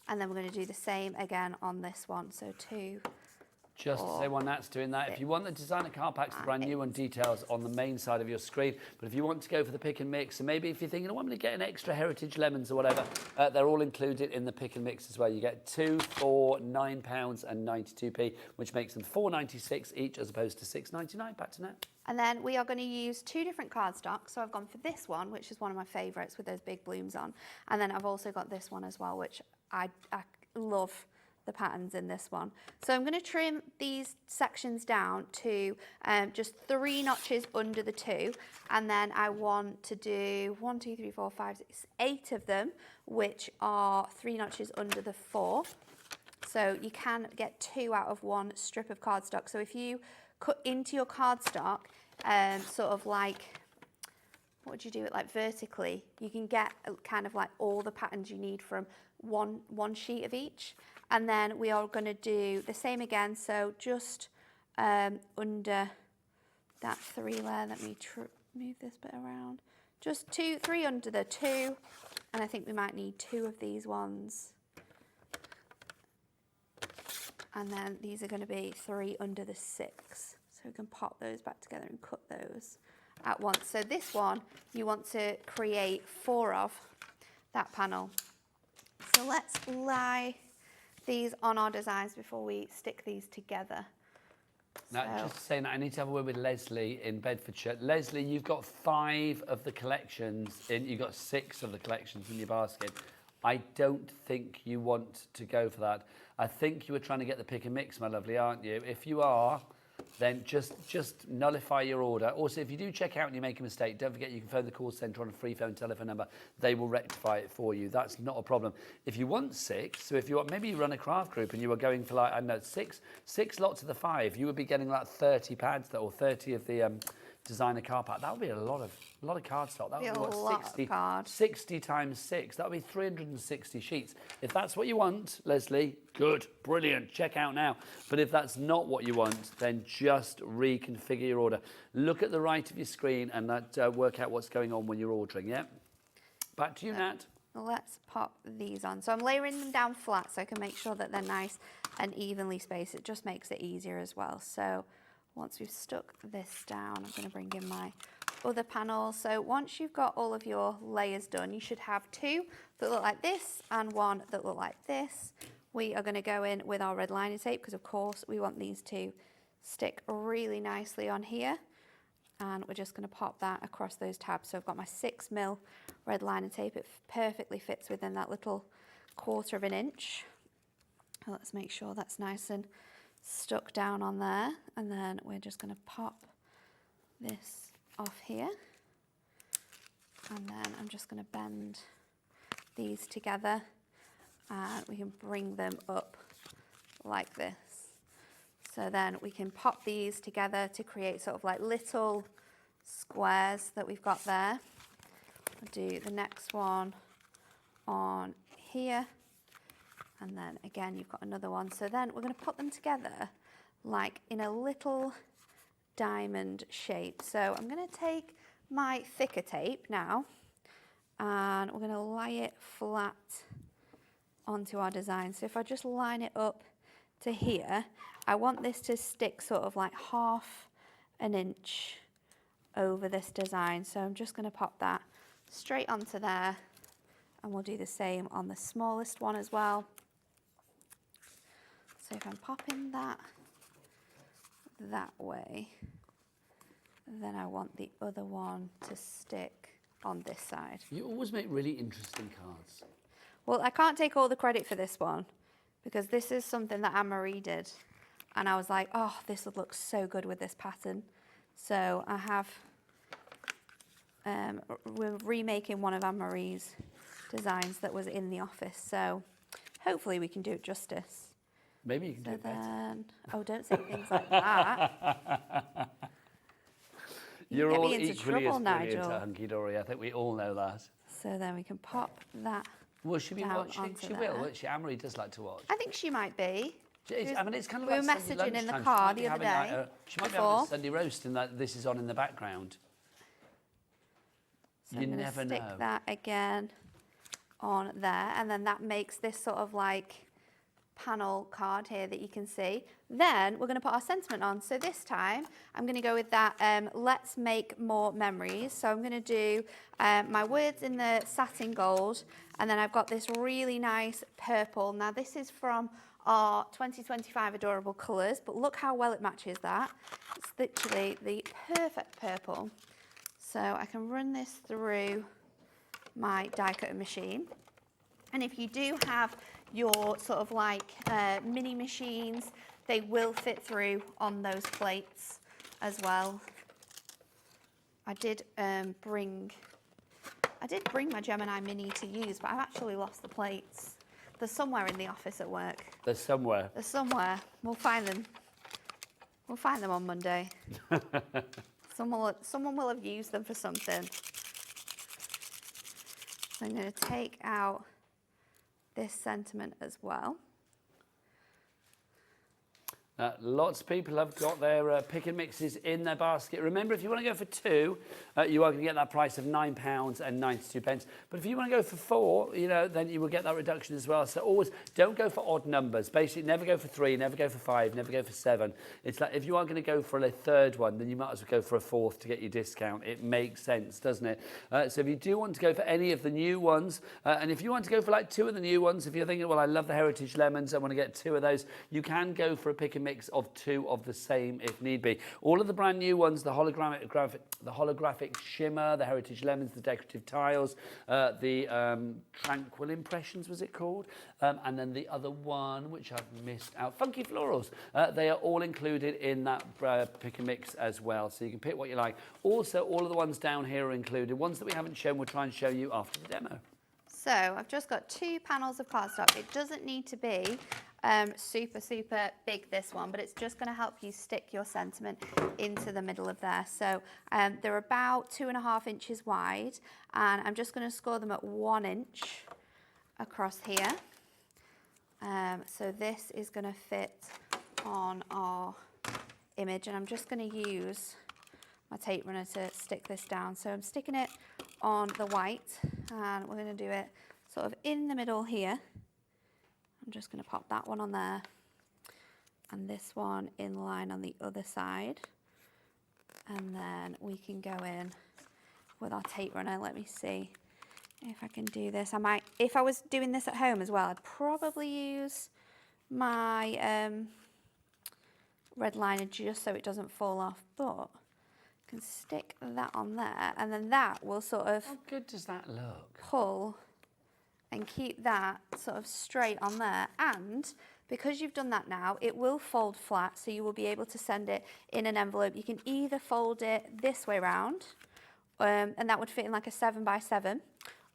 M: and then we're going to do the same again on this one. So 2,
B: Just to say while Nat's doing that, if you want the designer card packs, the brand new one, details on the main side of your screen. But if you want to go for the pick and mix, and maybe if you're thinking, oh, I'm going to get an extra heritage lemons or whatever, they're all included in the pick and mix as well. You get 2 for £9 and 92p, which makes them £4.96 each as opposed to £6.99. Back to Nat.
M: And then we are going to use 2 different cardstocks. So I've gone for this one, which is one of my favourites with those big blooms on. And then I've also got this one as well, which I love the patterns in this one. So I'm going to trim these sections down to just 3 notches under the 2. And then I want to do 1, 2, 3, 4, 5, 6, 8 of them, which are 3 notches under the 4. So you can get 2 out of 1 strip of cardstock. So if you cut into your cardstock, sort of like, what would you do it like vertically? You can get kind of like all the patterns you need from one sheet of each. And then we are going to do the same again. So just under that 3 layer, let me move this bit around. Just 3 under the 2. And I think we might need 2 of these ones. And then these are going to be 3 under the 6. So we can pop those back together and cut those at once. So this one, you want to create 4 of that panel. So let's lie these on our designs before we stick these together.
B: Now, just saying that, I need to have a word with Leslie in Bedfordshire. Leslie, you've got 5 of the collections you've got 6 of the collections in your basket. I don't think you want to go for that. I think you were trying to get the pick and mix, my lovely, aren't you? If you are, then just nullify your order. Also, if you do check out and you make a mistake, don't forget you can phone the call centre on a free phone telephone number. They will rectify it for you. That's not a problem. If you want 6, so if you want, maybe you run a craft group and you were going for like, I don't know, 6 lots of the 5, you would be getting like 30 pads or 30 of the designer card pack. That would be a lot of cardstock. That would be what, 60 times 6. That would be 360 sheets. If that's what you want, Leslie, good, brilliant. Check out now. But if that's not what you want, then just reconfigure your order. Look at the right of your screen and work out what's going on when you're ordering. Yeah. Back to you, Nat.
M: let's pop these on. So I'm layering them down flat so I can make sure that they're nice and evenly spaced. It just makes it easier as well. So once we've stuck this down, I'm going to bring in my other panel. So once you've got all of your layers done, you should have two that look like this and one that look like this. We are going to go in with our red lining tape because of course we want these to stick really nicely on here, and we're just going to pop that across those tabs. So I've got my 6mm red lining tape. It perfectly fits within that little 1/4 of an inch. Let's make sure that's nice and stuck down on there, and then we're just going to pop this off here, and then I'm just going to bend these together and we can bring them up like this. So then we can pop these together to create sort of like little squares that we've got there. I'll do the next one on here, and then again you've got another one. So then we're going to put them together like in a little diamond shape. So I'm going to take my thicker tape now and we're going to lie it flat onto our design. So if I just line it up to here, I want this to stick sort of like 1/2 an inch over this design. So I'm just going to pop that straight onto there, and we'll do the same on the smallest one as well. So if I'm popping that way, then I want the other one to stick on this side.
B: You always make really interesting cards.
M: Well, I can't take all the credit for this one because this is something that Anne-Marie did. And I was like, oh, this would look so good with this pattern. So I have, we're remaking one of Anne-Marie's designs that was in the office. So hopefully we can do it justice.
B: Maybe you can do it better.
M: Oh, don't say things like that.
B: You're all
M: me into
B: equally
M: trouble,
B: as brilliant
M: Nigel.
B: at Hunkydory. I think we all know that.
M: So then we can pop that
B: Will she be
M: down
B: watching?
M: onto
B: She
M: there.
B: will, won't she? Anne-Marie does like to watch.
M: I think she might be.
B: I mean, it's kind of
M: we
B: like
M: were
B: Sunday
M: messaging in the
B: lunchtime.
M: car
B: She
M: the
B: might
M: other
B: be having
M: day.
B: like she might be having a Sunday roast and that this is on in the background.
M: So
B: You
M: I'm gonna
B: never
M: stick
B: know.
M: that again on there, and then that makes this sort of like panel card here that you can see. Then we're going to put our sentiment on. So this time I'm going to go with that let's make more memories. So I'm going to do my words in the satin gold, and then I've got this really nice purple. Now this is from our 2025 Adorable Colours, but look how well it matches that. It's literally the perfect purple. So I can run this through my die cutter machine. And if you do have your sort of like mini machines, they will fit through on those plates as well. I did bring my Gemini Mini to use, but I've actually lost the plates. They're somewhere in the office at work.
B: They're somewhere.
M: They're somewhere. We'll find them. We'll find them on Monday. Someone will have used them for something. So I'm going to take out this sentiment as well.
B: Lots of people have got their pick and mixes in their basket. Remember, if you want to go for 2, you are going to get that price of £9.92. But if you want to go for 4, you know, then you will get that reduction as well. So always don't go for odd numbers. Basically, never go for 3, never go for 5, never go for 7. It's like if you are going to go for a third one, then you might as well go for a 4th to get your discount. It makes sense, doesn't it? So if you do want to go for any of the new ones, and if you want to go for like 2 of the new ones, if you're thinking, well, I love the Heritage Lemons, I want to get 2 of those, you can go for a pick and mix of 2 of the same if need be. All of the brand new ones, the holographic shimmer, the Heritage Lemons, the decorative tiles, the Tranquil Impressions, was it called? And then the other one, which I've missed out, Funky Florals. They are all included in that pick and mix as well, so you can pick what you like. Also, all of the ones down here are included. Ones that we haven't shown, we'll try and show you after the demo.
M: So I've just got 2 panels of cardstock. It doesn't need to be super big, this one, but it's just going to help you stick your sentiment into the middle of there. So they're about 2.5 inches wide, and I'm just going to score them at 1 inch across here. So this is going to fit on our image, and I'm just going to use my tape runner to stick this down. So I'm sticking it on the white, and we're going to do it sort of in the middle here. I'm just going to pop that one on there. And this one in line on the other side. And then we can go in with our tape runner. Let me see if I can do this. I might, if I was doing this at home as well, I'd probably use my red liner just so it doesn't fall off. But I can stick that on there, and then that will sort of...
B: How good does that look?
M: Pull and keep that sort of straight on there. And because you've done that now, it will fold flat, so you will be able to send it in an envelope. You can either fold it this way round, and that would fit in like a 7x7,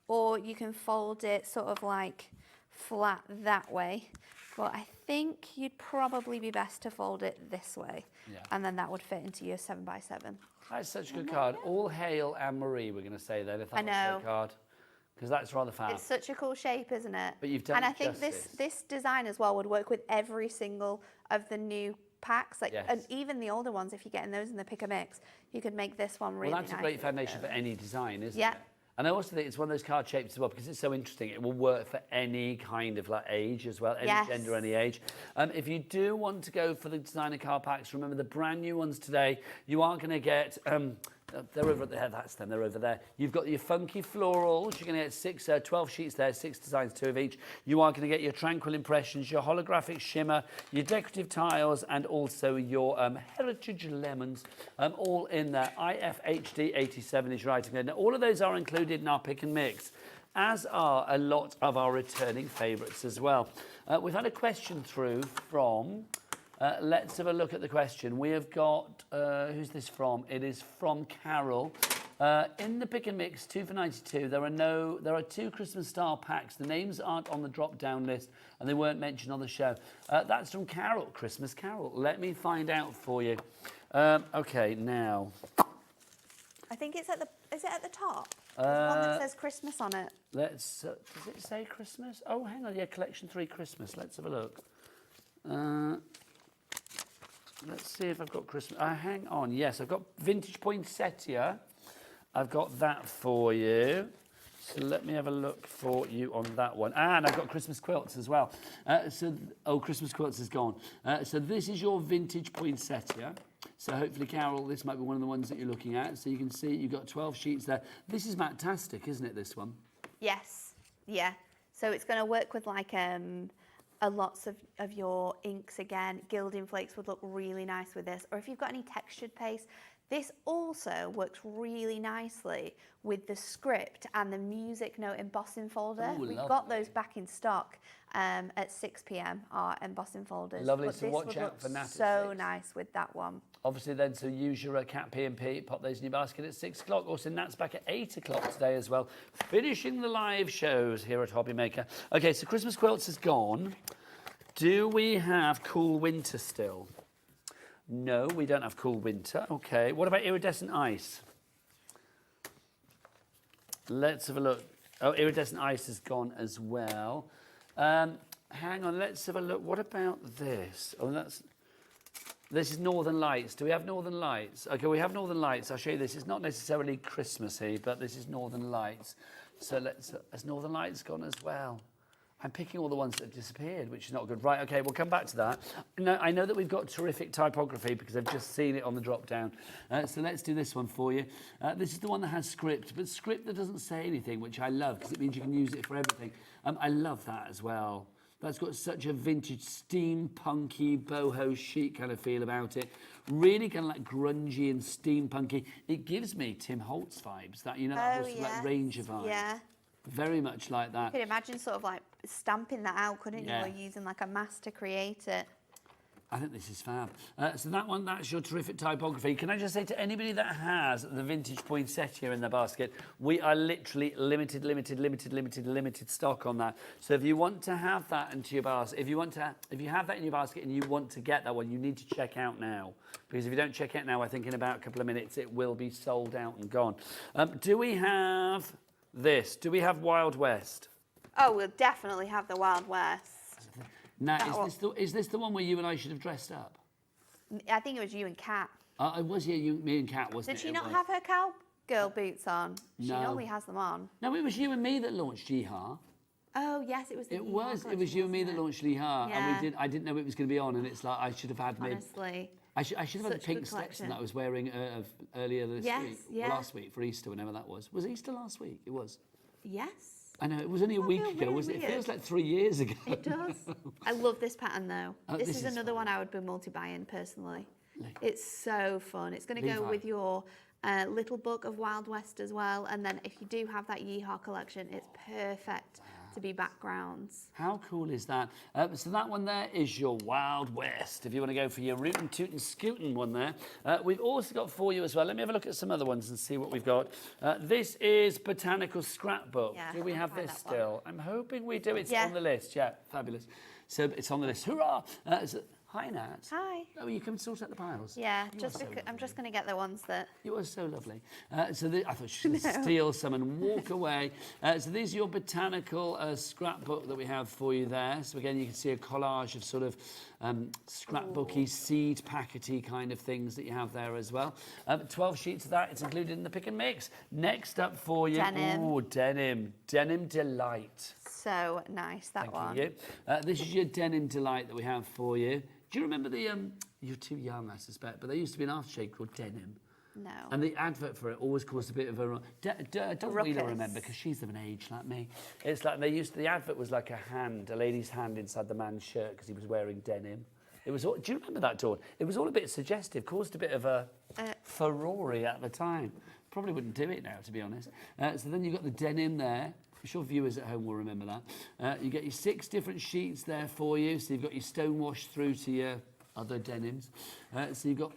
M: or you can fold it sort of like flat that way. But I think you'd probably be best to fold it this way, and then that would fit into your 7x7.
B: That's such a good card. All hail Anne-Marie, we're going to say then, if that was a card. Because that's rather fab.
M: It's such a cool shape, isn't it?
B: But you've done
M: And I think this design as well would work with every single of the new packs, like, and even the older ones. If you're getting those in the pick and mix, you could make this one really nice.
B: Well, that's a great foundation for any design, isn't
M: it?
B: Yeah. And I also think it's one of those card shapes as well, because it's so interesting. It will work for any kind of like age as well, any gender, any age. If you do want to go for the designer card packs, remember the brand new ones today, you are going to get... they're over there, that's them, they're over there. You've got your funky florals, you're going to get 12 sheets there, 6 designs, 2 of each. You are going to get your tranquil impressions, your holographic shimmer, your decorative tiles, and also your heritage lemons, all in there. IFHD 87 is writing there. Now, all of those are included in our pick and mix, as are a lot of our returning favourites as well. We've had a question through from... let's have a look at the question. We have got, who's this from? It is from Carol. In the pick and mix, 2 for 92, there are 2 Christmas style packs. The names aren't on the drop down list and they weren't mentioned on the show. That's from Carol, Christmas Carol. Let me find out for you. Okay, now.
M: I think it's at the, is it at the top? The one that says Christmas on it.
B: Let's, does it say Christmas? Oh, hang on, yeah, collection 3 Christmas. Let's have a look. Let's see if I've got Christmas. Hang on. Yes, I've got vintage poinsettia. I've got that for you. So let me have a look for you on that one. And I've got Christmas quilts as well. Christmas quilts is gone. So this is your vintage poinsettia. So hopefully, Carol, this might be one of the ones that you're looking at. So you can see you've got 12 sheets there. This is fantastic, isn't it, this one?
M: Yes. Yeah. So it's going to work with like... lots of your inks again. Gilding flakes would look really nice with this. Or if you've got any textured paste, this also works really nicely with the script and the music note embossing folder.
B: Ooh,
M: We've got those back in stock at 6 p.m, our embossing folders.
B: Lovely,
M: but
B: so watch out for Nat.
M: So nice with that one.
B: Obviously then, so use your cat P&P, pop those in your basket at 6 o'clock. Also, Nat's back at 8 o'clock today as well, finishing the live shows here at Hobby Maker. Okay, so Christmas quilts is gone. Do we have cool winter still? No, we don't have cool winter. Okay, what about iridescent ice? Let's have a look. Oh, iridescent ice is gone as well. Hang on, let's have a look. What about this? Oh, this is Northern Lights. Do we have Northern Lights? Okay, we have Northern Lights. I'll show you this. It's not necessarily Christmassy, but this is Northern Lights. So has Northern Lights gone as well? I'm picking all the ones that have disappeared, which is not good. Right, okay, we'll come back to that. No, I know that we've got terrific typography because I've just seen it on the drop-down. So let's do this one for you. This is the one that has script, but script that doesn't say anything, which I love because it means you can use it for everything. I love that as well. That's got such a vintage, steampunky, boho chic kind of feel about it. Really kind of like grungy and steampunky. It gives me Tim Holtz vibes, that, you know, that whole like Ranger vibe.
M: Yeah.
B: Very much like that.
M: You could imagine sort of like stamping that out, couldn't you? Or using like a mask to create it.
B: I think this is fab. So that one, that's your terrific typography. Can I just say to anybody that has the vintage poinsettia in their basket, we are literally limited stock on that. So if you want to have that into your basket, if you have that in your basket and you want to get that one, you need to check out now. Because if you don't check out now, I think in about a couple of minutes it will be sold out and gone. Do we have this? Do we have Wild West?
M: Oh, we'll definitely have the Wild West.
B: Now, is this the one where you and I should have dressed up?
M: I think it was you and Kat.
B: It was, yeah, me and Kat, wasn't it?
M: Did she not have her cowgirl boots on? She
B: No.
M: normally has them on.
B: No, it was you and me that launched Jihar.
M: Oh yes, it was.
B: It was you and me that launched Lee Ha,
M: Yeah.
B: and I didn't know it was going to be on, and it's like I should have had me.
M: Honestly.
B: I should have had the
M: Such a
B: pink
M: good
B: Stetson
M: collection.
B: that I was wearing earlier this
M: Yes,
B: week.
M: yeah.
B: Well, last week for Easter, whenever that was. Was Easter last week? It was.
M: Yes.
B: I know, it was only a week
M: feel
B: ago,
M: really
B: wasn't it? It
M: weird.
B: feels like 3 years ago.
M: It does. I love this pattern though. This
B: this
M: is
B: is
M: another
B: fun.
M: one I would be multi-buying personally. It's so fun. It's going to go
B: Levi.
M: with your little book of Wild West as well. And then if you do have that Yeehaw collection, it's perfect to be backgrounds.
B: How cool is that? So that one there is your Wild West. If you want to go for your rootin' tootin' scootin' one there. We've also got for you as well. Let me have a look at some other ones and see what we've got. This is Botanical Scrapbook.
M: Yeah,
B: Do we have
M: find
B: this
M: that one.
B: still? I'm hoping we do. It's
M: Yeah.
B: on the list. Yeah, fabulous. So it's on the list. Hurrah! Hi, Nat.
M: Hi.
B: Oh, you come sort out the piles?
M: Yeah,
B: You
M: just
B: are so
M: because I'm
B: lovely.
M: just going to get the ones that.
B: You are so lovely. I thought she was going to steal some and walk away. So these are your botanical scrapbook that we have for you there. So again, you can see a collage of sort of scrapbooky, seed packety kind of things that you have there as well. 12 sheets of that. It's included in the pick and mix. Next up for you,
M: Denim.
B: ooh, denim. Denim Delight.
M: So nice, that one.
B: Thank you. This is your Denim Delight that we have for you. Do you remember the, you're too young, I suspect, but there used to be an aftershave called Denim.
M: No.
B: And the advert for it always caused a bit of a... Don't Wheeler
M: ruckus.
B: remember, because she's of an age like me. It's like the advert was like a lady's hand inside the man's shirt because he was wearing denim. It was all, do you remember that, Dawn? It was all a bit suggestive, caused a bit of a furore at the time. Probably wouldn't do it now, to be honest. So then you've got the denim there. I'm sure viewers at home will remember that. You get your 6 different sheets there for you. So you've got your stonewash through to your other denims. So you've got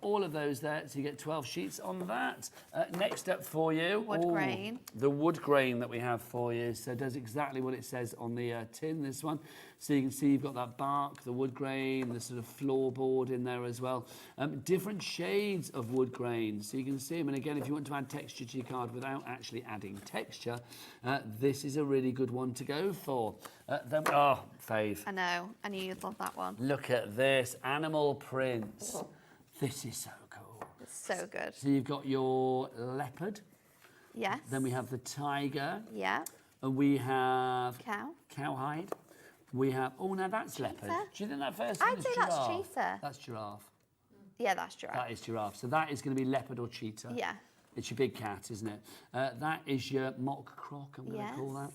B: all of those there. So you get 12 sheets on that. Next up for you,
M: Wood grain.
B: the wood grain that we have for you. So it does exactly what it says on the tin, this one. So you can see you've got that bark, the wood grain, the sort of floorboard in there as well. Different shades of wood grain. So you can see them. And again, if you want to add texture to your card without actually adding texture, this is a really good one to go for. Fave.
M: I know. I knew you'd love that one.
B: Look at this, animal prints. This is so cool.
M: It's so good.
B: So you've got your leopard.
M: Yes.
B: Then we have the tiger.
M: Yeah.
B: And we have
M: Cow.
B: cowhide. We have, now that's leopard. Do you think that first one
M: I'd
B: is
M: say
B: giraffe?
M: that's cheetah.
B: That's giraffe.
M: Yeah, that's giraffe.
B: That is giraffe. So that is going to be leopard or cheetah.
M: Yeah.
B: It's your big cat, isn't it? That is your mock croc, I'm going to call that.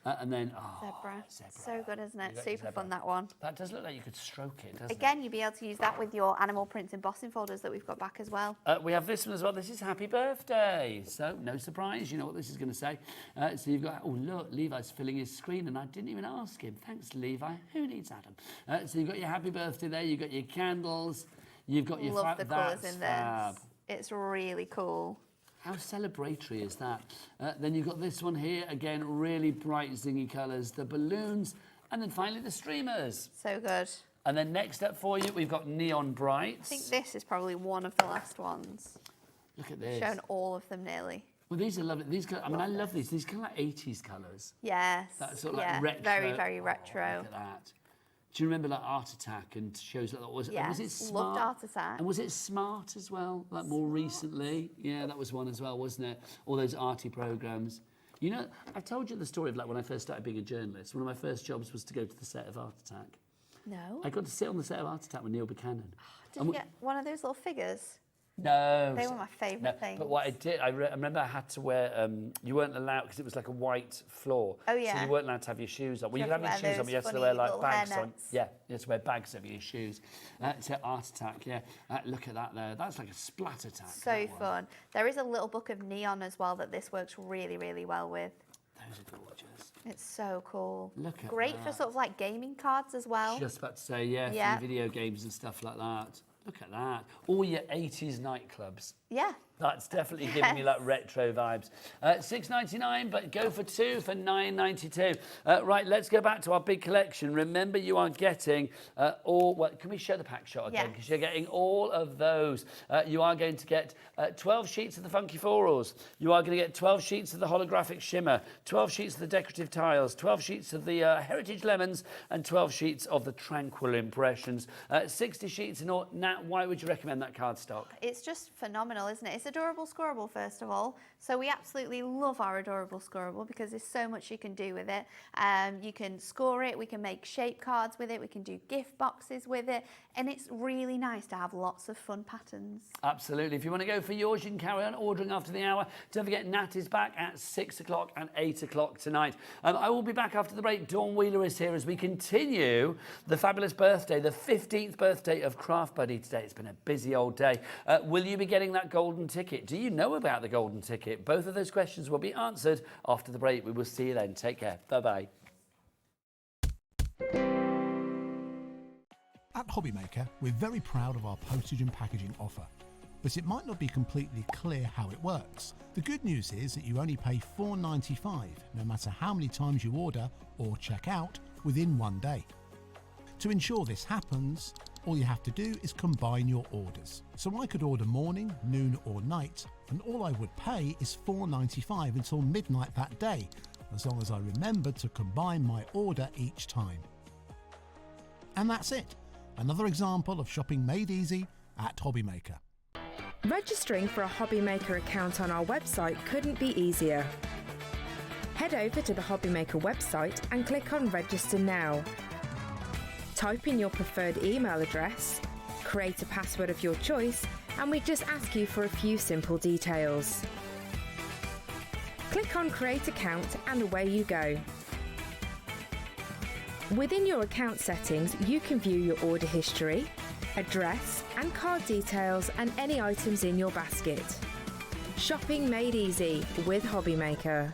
B: And then,
M: Zebra.
B: zebra.
M: So good, isn't
B: You
M: it?
B: got your
M: Super
B: zebra.
M: fun, that one.
B: That does look like you could stroke it, doesn't
M: Again, you'll be able to use that with your animal prints embossing folders that we've got back as well.
B: it? We have this one as well. This is Happy Birthday. So, no surprise, you know what this is going to say. So you've got, look, Levi's filling his screen, and I didn't even ask him. Thanks, Levi. Who needs Adam? So you've got your Happy Birthday there. You've got your candles. You've got your...
M: Love the colours in this.
B: Fab.
M: It's really cool.
B: How celebratory is that? Then you've got this one here, again, really bright, zingy colours, the balloons, and then finally the streamers.
M: So good.
B: And then next up for you, we've got Neon Brights.
M: I think this is probably one of the last ones.
B: Look at this.
M: Shown all of them nearly.
B: Well, these are lovely. These, I mean, I love these. These kind of like 80s colours.
M: Yes.
B: That sort of
M: yeah.
B: like retro.
M: Very, very retro.
B: Look at that. Do you remember like Art Attack and shows like that? Was it
M: Yes,
B: Smart?
M: loved Art Attack.
B: And was it Smart as well? Like more recently? Yeah, that was one as well, wasn't it? All those arty programmes. You know, I've told you the story of like when I first started being a journalist. One of my first jobs was to go to the set of Art Attack.
M: No.
B: I got to sit on the set of Art Attack with Neil Buchanan.
M: Did you get one of those little figures?
B: No.
M: They were my favourite things.
B: But what I did, I remember I had to wear, you weren't allowed, because it was like a white floor.
M: Oh, yeah.
B: So you weren't allowed to have your shoes on. Well, you
M: You
B: could
M: have
B: have
M: to
B: your
M: wear
B: shoes on, but you had
M: those
B: to wear like
M: funny
B: bags
M: little
B: on.
M: hairnets.
B: Yeah, you had to wear bags over your shoes. To Art Attack, yeah. Look at that there. That's like a splat attack.
M: So fun. There is a little book of neon as well that this works really, really well with.
B: Those are gorgeous.
M: It's so cool.
B: Look at
M: Great for
B: that.
M: sort of like gaming cards as well.
B: Just about to say, yeah,
M: Yeah.
B: for video games and stuff like that. Look at that. All your 80s nightclubs.
M: Yeah.
B: That's definitely giving me like retro vibes. $6.99, but go for 2 for $9.92. Right, let's go back to our big collection. Remember, you are getting can we show the pack shot again?
M: Yeah.
B: Because you're getting all of those. You are going to get 12 sheets of the funky florals. You are going to get 12 sheets of the holographic shimmer, 12 sheets of the decorative tiles, 12 sheets of the heritage lemons, and 12 sheets of the tranquil impressions. 60 sheets in all. Nat, why would you recommend that cardstock?
M: It's just phenomenal, isn't it? It's adorable scorable, first of all. So we absolutely love our adorable scorable because there's so much you can do with it. You can score it, we can make shape cards with it, we can do gift boxes with it, and it's really nice to have lots of fun patterns.
B: Absolutely. If you want to go for yours, you can carry on ordering after the hour. Don't forget, Nat is back at 6 o'clock and 8 o'clock tonight. I will be back after the break. Dawn Wheeler is here as we continue the fabulous birthday, the 15th birthday of Craft Buddy today. It's been a busy old day. Will you be getting that golden ticket? Do you know about the golden ticket? Both of those questions will be answered after the break. We will see you then. Take care. Bye-bye.
F: At Hobbymaker, we're very proud of our postage and packaging offer, but it might not be completely clear how it works. The good news is that you only pay $4.95 no matter how many times you order or check out within one day. To ensure this happens, all you have to do is combine your orders. So I could order morning, noon or night, and all I would pay is $4.95 until midnight that day, as long as I remembered to combine my order each time. And that's it. Another example of shopping made easy at Hobbymaker.
C: Registering for a Hobbymaker account on our website couldn't be easier. Head over to the Hobbymaker website and click on Register Now. Type in your preferred email address, create a password of your choice, and we just ask you for a few simple details. Click on Create Account and away you go. Within your account settings, you can view your order history, address and card details and any items in your basket. Shopping made easy with Hobbymaker.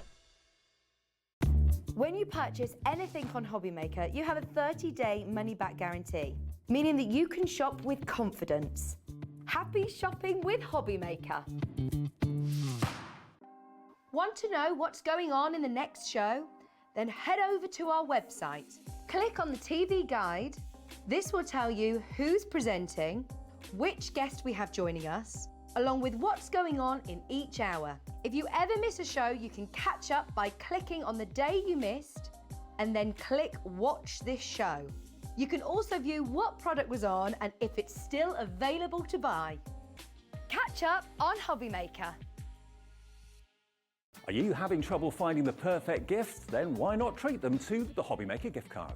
I: When you purchase anything on Hobbymaker, you have a 30-day money-back guarantee, meaning that you can shop with confidence. Happy shopping with Hobbymaker. Want to know what's going on in the next show? Then head over to our website. Click on the TV guide. This will tell you who's presenting, which guest we have joining us, along with what's going on in each hour. If you ever miss a show, you can catch up by clicking on the day you missed and then click Watch This Show. You can also view what product was on and if it's still available to buy. Catch up on Hobbymaker.
D: Are you having trouble finding the perfect gift? Then why not treat them to the Hobbymaker gift card?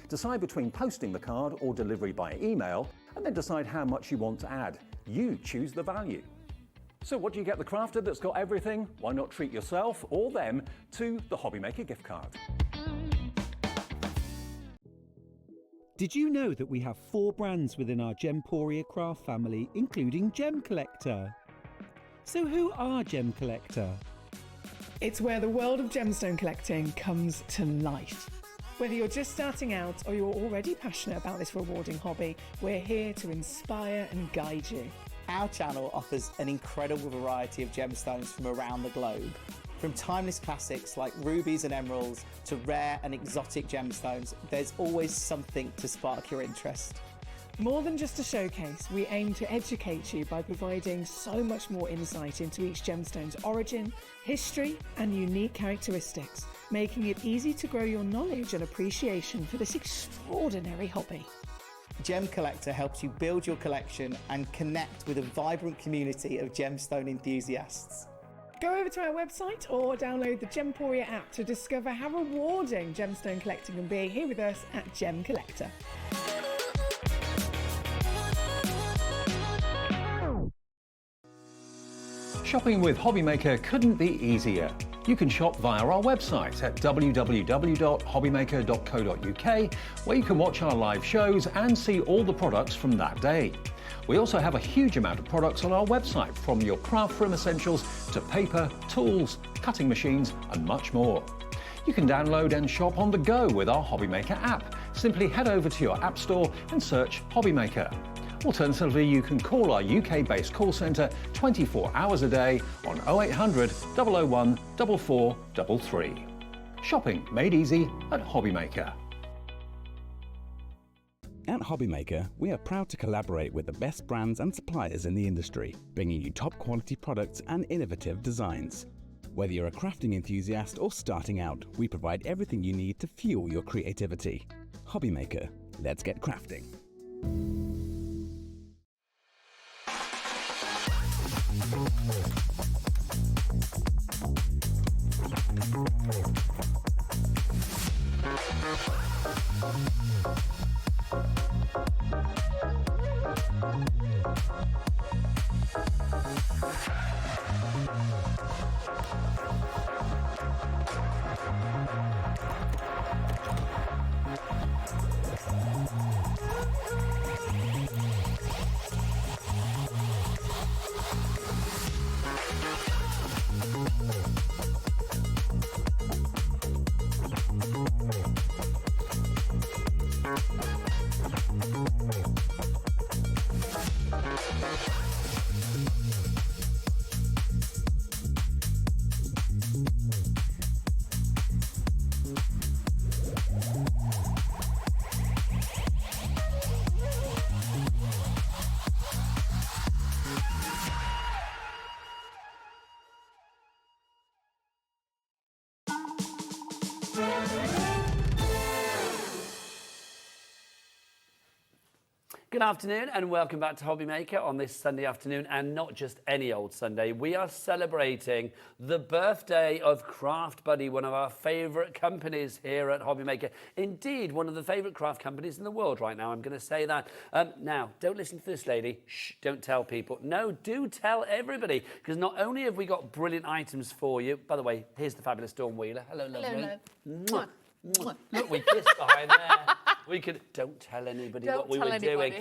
D: Decide between posting the card or delivery by email, and then decide how much you want to add. You choose the value. So what do you get the crafter that's got everything? Why not treat yourself or them to the Hobbymaker gift card?
J: Did you know that we have 4 brands within our Gemporia craft family, including Gem Collector? So who are Gem Collector?
K: It's where the world of gemstone collecting comes to life. Whether you're just starting out or you're already passionate about this rewarding hobby, we're here to inspire and guide you.
L: Our channel offers an incredible variety of gemstones from around the globe. From timeless classics like rubies and emeralds to rare and exotic gemstones, there's always something to spark your interest.
K: More than just a showcase, we aim to educate you by providing so much more insight into each gemstone's origin, history, and unique characteristics, making it easy to grow your knowledge and appreciation for this extraordinary hobby.
L: Gem Collector helps you build your collection and connect with a vibrant community of gemstone enthusiasts.
K: Go over to our website or download the Gemporia app to discover how rewarding gemstone collecting can be here with us at Gem Collector.
D: Shopping with Hobbymaker couldn't be easier. You can shop via our website at www.hobbymaker.co.uk, where you can watch our live shows and see all the products from that day. We also have a huge amount of products on our website, from your craft room essentials to paper, tools, cutting machines and much more. You can download and shop on the go with our Hobbymaker app. Simply head over to your app store and search Hobbymaker. Alternatively, you can call our UK-based call centre 24 hours a day on 0800 001 4433. Shopping made easy at Hobbymaker.
H: At Hobbymaker, we are proud to collaborate with the best brands and suppliers in the industry, bringing you top quality products and innovative designs. Whether you're a crafting enthusiast or starting out, we provide everything you need to fuel your creativity. Hobbymaker, let's get crafting.
B: Good afternoon and welcome back to Hobby Maker on this Sunday afternoon, and not just any old Sunday. We are celebrating the birthday of Craft Buddy, one of our favourite companies here at Hobby Maker. Indeed, one of the favourite craft companies in the world right now. I'm going to say that. Now, don't listen to this lady. Shh, don't tell people. No, do tell everybody, because not only have we got brilliant items for you. By the way, here's the fabulous Dawn Wheeler. Hello, lovely.
A: Hello,
B: Mwah, mwah. Look, we kissed behind there. We could, don't tell anybody what we were doing.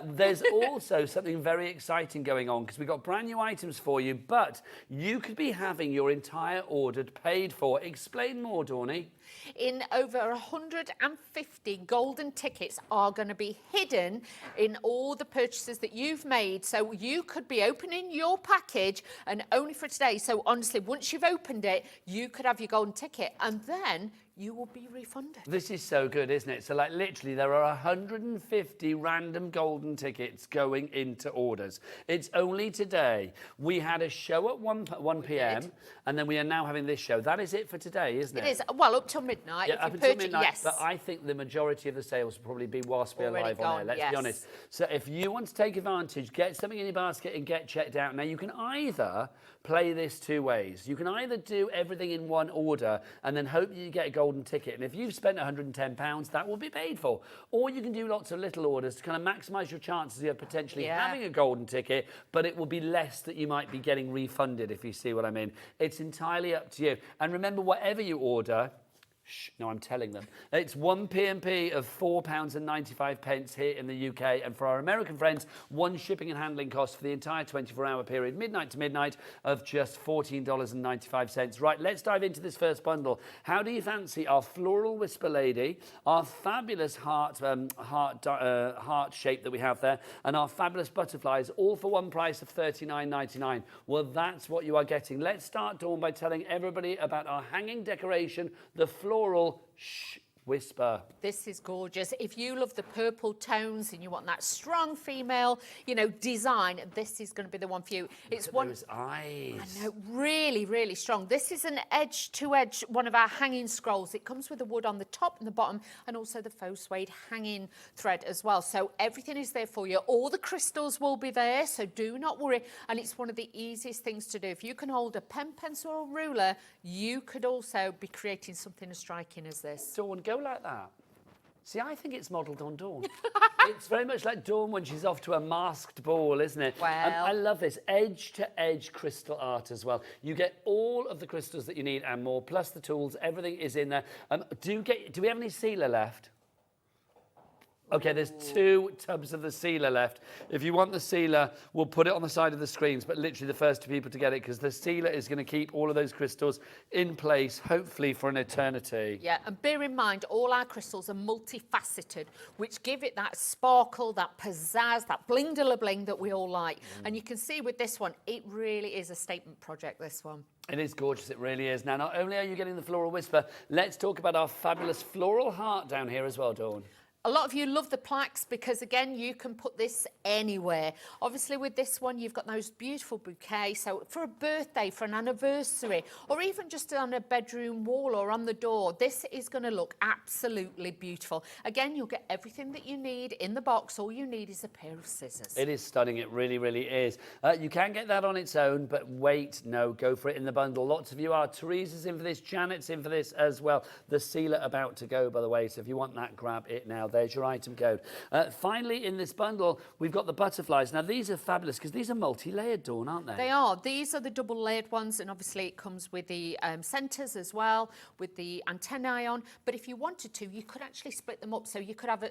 B: There's also something very exciting going on, because we've got brand new items for you, but you could be having your entire order paid for. Explain more, Dawny.
A: In over 150 golden tickets are going to be hidden in all the purchases that you've made. So you could be opening your package, and only for today. So honestly, once you've opened it, you could have your golden ticket, and then you will be refunded.
B: This is so good, isn't it? So, like, literally, there are 150 random golden tickets going into orders. It's only today. We had a show at 1 p.m, and then we are now having this show. That is it for today, isn't it?
A: It is. Well, up till midnight.
B: Yeah,
A: if
B: up
A: you
B: until
A: purchase,
B: midnight.
A: yes.
B: But I think the majority of the sales will probably be whilst we're
A: Already
B: live on
A: gone,
B: there. Let's
A: yes.
B: be honest. So, if you want to take advantage, get something in your basket and get checked out. Now, you can either play this two ways. You can either do everything in one order and then hope you get a golden ticket. And if you've spent £110, that will be paid for. Or you can do lots of little orders to kind of maximise your chances of potentially having a golden ticket, but it will be less that you might be getting refunded, if you see what I mean. It's entirely up to you. And remember, whatever you order, no, I'm telling them. It's one P&P of £4.95 here in the UK. And for our American friends, one shipping and handling cost for the entire 24-hour period, midnight to midnight, of just $14.95. Right, let's dive into this first bundle. How do you fancy our floral whisper lady, our fabulous heart shape that we have there, and our fabulous butterflies, all for one price of $39.99? Well, that's what you are getting. Let's start, Dawn, by telling everybody about our hanging decoration, the floral whisper.
A: This is gorgeous. If you love the purple tones and you want that strong female, design, this is going to be the one for you. It's one.
B: Those eyes.
A: I know, really, really strong. This is an edge-to-edge, one of our hanging scrolls. It comes with the wood on the top and the bottom, and also the faux suede hanging thread as well. So everything is there for you. All the crystals will be there, so do not worry. And it's one of the easiest things to do. If you can hold a pen, pencil, or ruler, you could also be creating something as striking as this.
B: Dawn, go like that. See, I think it's modelled on Dawn. It's very much like Dawn when she's off to a masked ball, isn't it?
A: Well,
B: I love this edge-to-edge crystal art as well. You get all of the crystals that you need and more, plus the tools. Everything is in there. Do we have any sealer left? Okay, there's 2 tubs of the sealer left. If you want the sealer, we'll put it on the side of the screens, but literally the first 2 people to get it, because the sealer is going to keep all of those crystals in place, hopefully for an eternity.
A: Yeah, and bear in mind, all our crystals are multifaceted, which give it that sparkle, that pizzazz, that bling-de-la-bling that we all like. And you can see with this one, it really is a statement project, this one.
B: It is gorgeous, it really is. Now, not only are you getting the floral whisper, let's talk about our fabulous floral heart down here as well, Dawn.
A: A lot of you love the plaques because, again, you can put this anywhere. Obviously, with this one, you've got those beautiful bouquets. So for a birthday, for an anniversary, or even just on a bedroom wall or on the door, this is going to look absolutely beautiful. Again, you'll get everything that you need in the box. All you need is a pair of scissors.
B: It is stunning. It really, really is. You can get that on its own, but wait, no, go for it in the bundle. Lots of you are. Teresa's in for this. Janet's in for this as well. The sealer about to go, by the way. So if you want that, grab it now. There's your item code. Finally, in this bundle, we've got the butterflies. Now, these are fabulous because these are multi-layered, Dawn, aren't they?
A: They are. These are the double-layered ones, and obviously it comes with the centres as well, with the antennae on. But if you wanted to, you could actually split them up. So you could have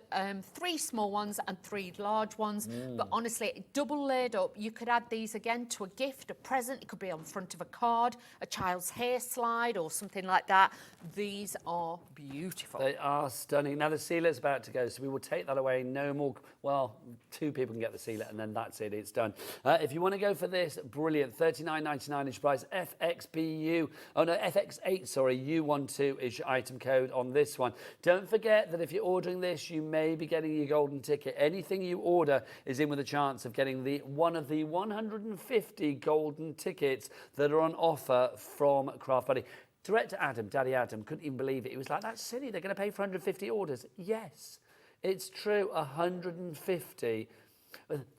A: 3 small ones and 3 large ones. But honestly, double-layered up, you could add these again to a gift, a present. It could be on the front of a card, a child's hair slide or something like that. These are beautiful.
B: They are stunning. Now, the sealer's about to go, so we will take that away. No more, well, 2 people can get the sealer, and then that's it. It's done. If you want to go for this, brilliant. $39.99 is price. FXBU. Oh, no, FX8, sorry. U12 is your item code on this one. Don't forget that if you're ordering this, you may be getting your golden ticket. Anything you order is in with a chance of getting one of the 150 golden tickets that are on offer from Craft Buddy. Director Adam, Daddy Adam, couldn't even believe it. He was like, that's silly. They're going to pay for 150 orders. Yes, it's true, 150.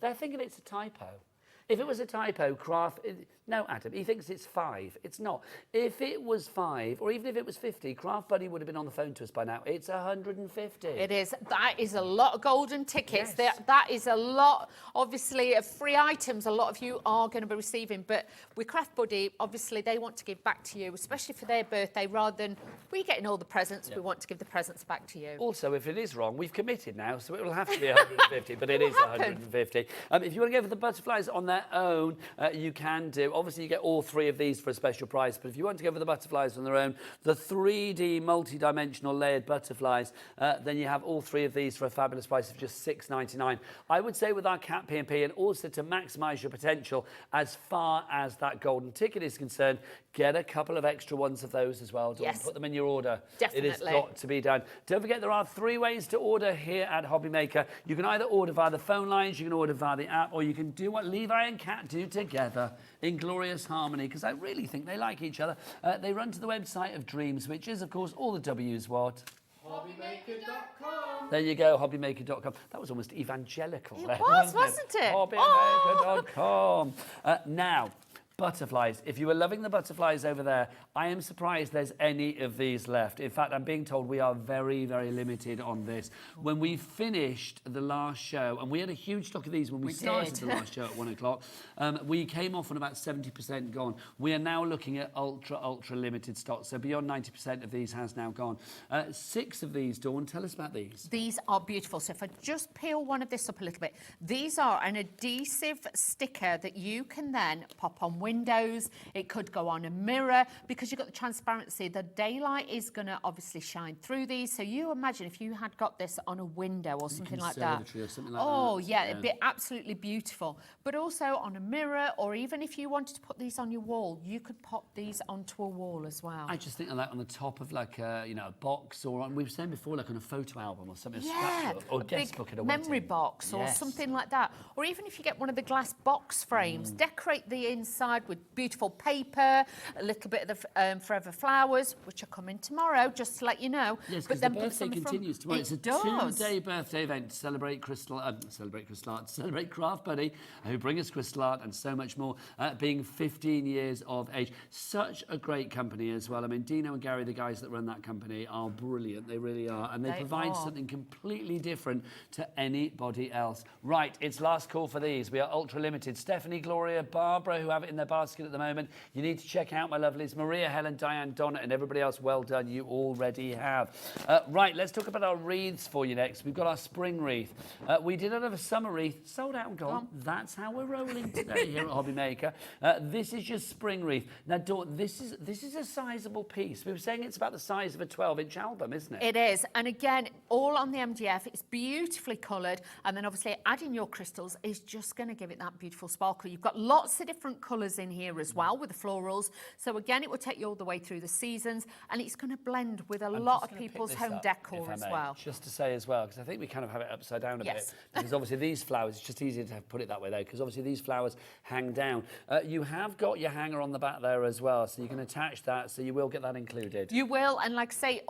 B: They're thinking it's a typo. If it was a typo, no, Adam, he thinks it's 5. It's not. If it was 5, or even if it was 50, Craft Buddy would have been on the phone to us by now. It's 150.
A: It is. That is a lot of golden tickets.
B: Yes.
A: That is a lot, obviously, of free items a lot of you are going to be receiving. But with Craft Buddy, obviously, they want to give back to you, especially for their birthday, rather than we getting all the presents.
B: Yeah.
A: We want to give the presents back to you.
B: Also, if it is wrong, we've committed now, so it will have to be 150, but it is 150. If you want to go for the butterflies on their own, you can do. Obviously, you get all 3 of these for a special price, but if you want to go for the butterflies on their own, the 3D multi-dimensional layered butterflies, then you have all 3 of these for a fabulous price of just $6.99. I would say with our Cat P&P, and also to maximise your potential as far as that golden ticket is concerned, get a couple of extra ones of those as well. Don't put them in your order.
A: Definitely.
B: It has got to be done. Don't forget there are 3 ways to order here at Hobby Maker. You can either order via the phone lines, you can order via the app, or you can do what Levi and Kat do together in glorious harmony, because I really think they like each other. They run to the website of Dreams, which is, of course, all the W's what?
N: Hobbymaker.com.
B: There you go, hobbymaker.com. That was almost evangelical.
A: It was, wasn't it?
B: Hobbymaker.com. Now, butterflies. If you were loving the butterflies over there, I am surprised there's any of these left. In fact, I'm being told we are very, very limited on this. When we finished the last show, and we had a huge stock of these when we started the last show at 1 o'clock, we came off on about 70% gone. We are now looking at ultra limited stock. So beyond 90% of these has now gone. 6 of these, Dawn, tell us about these.
A: These are beautiful. So if I just peel one of this up a little bit, these are an adhesive sticker that you can then pop on windows. It could go on a mirror because you've got the transparency. The daylight is going to obviously shine through these. So you imagine if you had got this on a window or something like that.
B: Or something like
A: oh,
B: that.
A: yeah, it'd be absolutely beautiful. But also on a mirror, or even if you wanted to put these on your wall, you could pop these onto a wall as well.
B: I just think of that on the top of like a, a box, or on, we were saying before, like on a photo album or something,
A: yeah,
B: or a guest book at a
A: memory
B: wedding.
A: box or something like that. Or even if you get one of the glass box frames, decorate the inside with beautiful paper, a little bit of the Forever Flowers, which are coming tomorrow, just to let you know.
B: Yes, because the birthday continues tomorrow. It's a 2-day birthday event to celebrate celebrate Craft Buddy, who bring us crystal art and so much more, being 15 years of age. Such a great company as well. I mean, Dino and Gary, the guys that run that company, are brilliant. They really are. And they provide something completely different to anybody else. Right, it's last call for these. We are ultra limited. Stephanie, Gloria, Barbara, who have it in their basket at the moment. You need to check out my lovelies. Maria, Helen, Diane, Donna, and everybody else. Well done. You already have. Right, let's talk about our wreaths for you next. We've got our spring wreath. We did another summer wreath. Sold out and gone. That's how we're rolling today here at Hobby Maker. This is your spring wreath. Now, Dawn, this is a sizable piece. We were saying it's about the size of a 12-inch album, isn't it?
A: It is. And again, all on the MDF. It's beautifully coloured. And then obviously adding your crystals is just going to give it that beautiful sparkle. You've got lots of different colours colours in here as well with the florals. So again, it will take you all the way through the seasons, and it's going to blend with a lot of people's home decor as well.
B: Just to say as well, because I think we kind of have it upside down a bit. Because obviously these flowers, it's just easier to put it that way though, because obviously these flowers hang down. You have got your hanger on the back there as well, so you can attach that, so you will get that included.
A: You will, and like I say,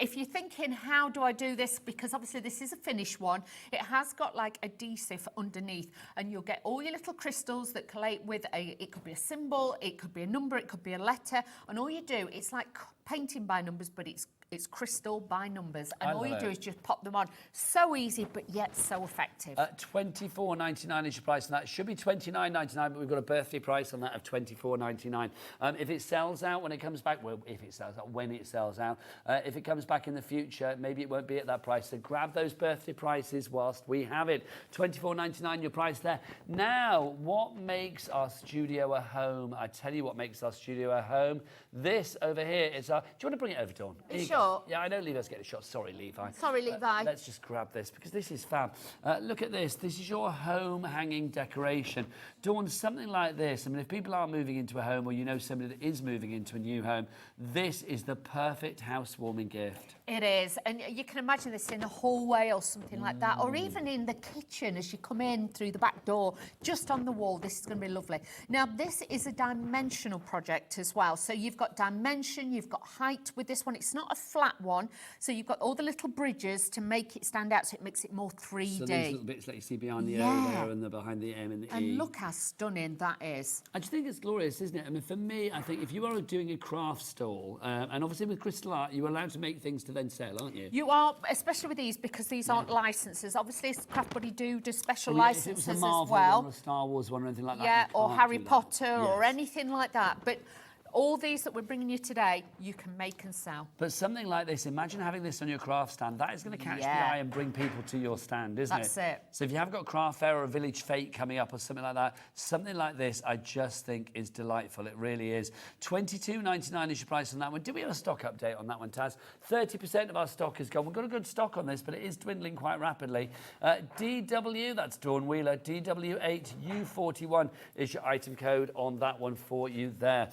A: if you're thinking, how do I do this? Because obviously this is a finished one. It has got like adhesive underneath, and you'll get all your little crystals that collate with it could be a symbol, it could be a number, it could be a letter, and all you do, it's like painting by numbers, but it's crystal by numbers, and all you do is just pop them on. So easy, but yet so effective.
B: $24.99 is your price, and that should be $29.99, but we've got a birthday price on that of $24.99. If it sells out when it comes back, well, if it sells out, when it sells out, if it comes back in the future, maybe it won't be at that price. So grab those birthday prices whilst we have it. $24.99 your price there. Now, what makes our studio a home? I tell you what makes our studio a home. This over here is our... Do you want to bring it over, Dawn?
A: Sure.
B: Yeah, I know Levi's getting a shot. Sorry, Levi.
A: Sorry, Levi.
B: Let's just grab this because this is fab. Look at this. This is your home hanging decoration. Dawn, something like this. I mean, if people are moving into a home, or you know somebody that is moving into a new home, this is the perfect housewarming gift.
A: It is, and you can imagine this in a hallway or something like that, or even in the kitchen as you come in through the back door, just on the wall. This is going to be lovely. Now, this is a dimensional project as well. So you've got dimension, you've got height with this one. It's not a flat one, so you've got all the little bridges to make it stand out, so it makes it more 3D.
B: So these little bits that you see behind the O there, and the behind the M and the E.
A: And look how stunning that is.
B: I just think it's glorious, isn't it? I mean, for me, I think if you are doing a craft stall, and obviously with crystal art, you're allowed to make things to then sell, aren't you?
A: You are, especially with these, because these aren't licenses. Obviously, Craft Buddy do special licenses
B: if it was a Marvel
A: as well.
B: One or a Star Wars one or anything like that.
A: Yeah, or Harry Potter or anything like that. But all these that we're bringing you today, you can make and sell.
B: But something like this, imagine having this on your craft stand. That is going to catch the eye and bring people to your stand, isn't it?
A: That's it.
B: So if you have got craft fair or a village fete coming up or something like that, something like this, I just think is delightful. It really is. $22.99 is your price on that one. Did we have a stock update on that one, Taz? 30% of our stock is gone. We've got a good stock on this, but it is dwindling quite rapidly. DW, that's Dawn Wheeler, DW8U41 is your item code on that one for you there.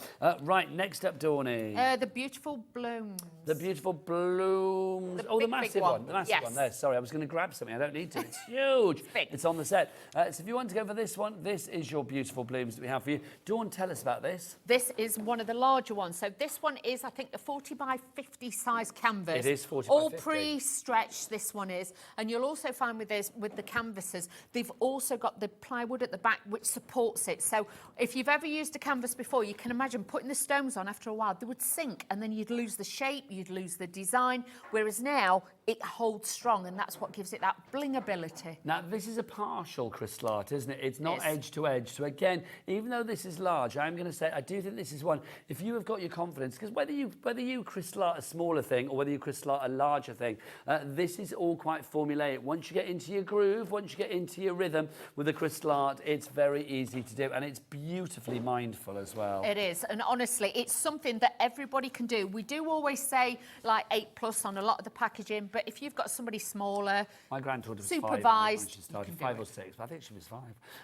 B: Right, next up, Dawny.
A: The beautiful blooms.
B: The beautiful blooms. The massive one. The massive one there. Sorry, I was going to grab something. I don't need to. It's huge. It's on the set. So if you want to go for this one, this is your beautiful blooms that we have for you. Dawn, tell us about this.
A: This is one of the larger ones. So this one is, I think, the 40 by 50 size canvas.
B: It is 40 by 50.
A: All pre-stretched, this one is. And you'll also find with this, with the canvases, they've also got the plywood at the back which supports it. So if you've ever used a canvas before, you can imagine putting the stones on after a while, they would sink and then you'd lose the shape, you'd lose the design, whereas now it holds strong, and that's what gives it that bling ability.
B: Now, this is a partial crystal art, isn't it? It's not edge to edge. So again, even though this is large, I'm going to say I do think this is one, if you have got your confidence, because whether you crystal art a smaller thing or whether you crystal art a larger thing, this is all quite formulaic. Once you get into your groove, once you get into your rhythm with the crystal art, it's very easy to do, and it's beautifully mindful as well.
A: It is, and honestly, it's something that everybody can do. We do always say like 8+ on a lot of the packaging, but if you've got somebody smaller,
B: my granddaughter was
A: supervised,
B: 5 when she started, 5 or 6, but I think she was 5.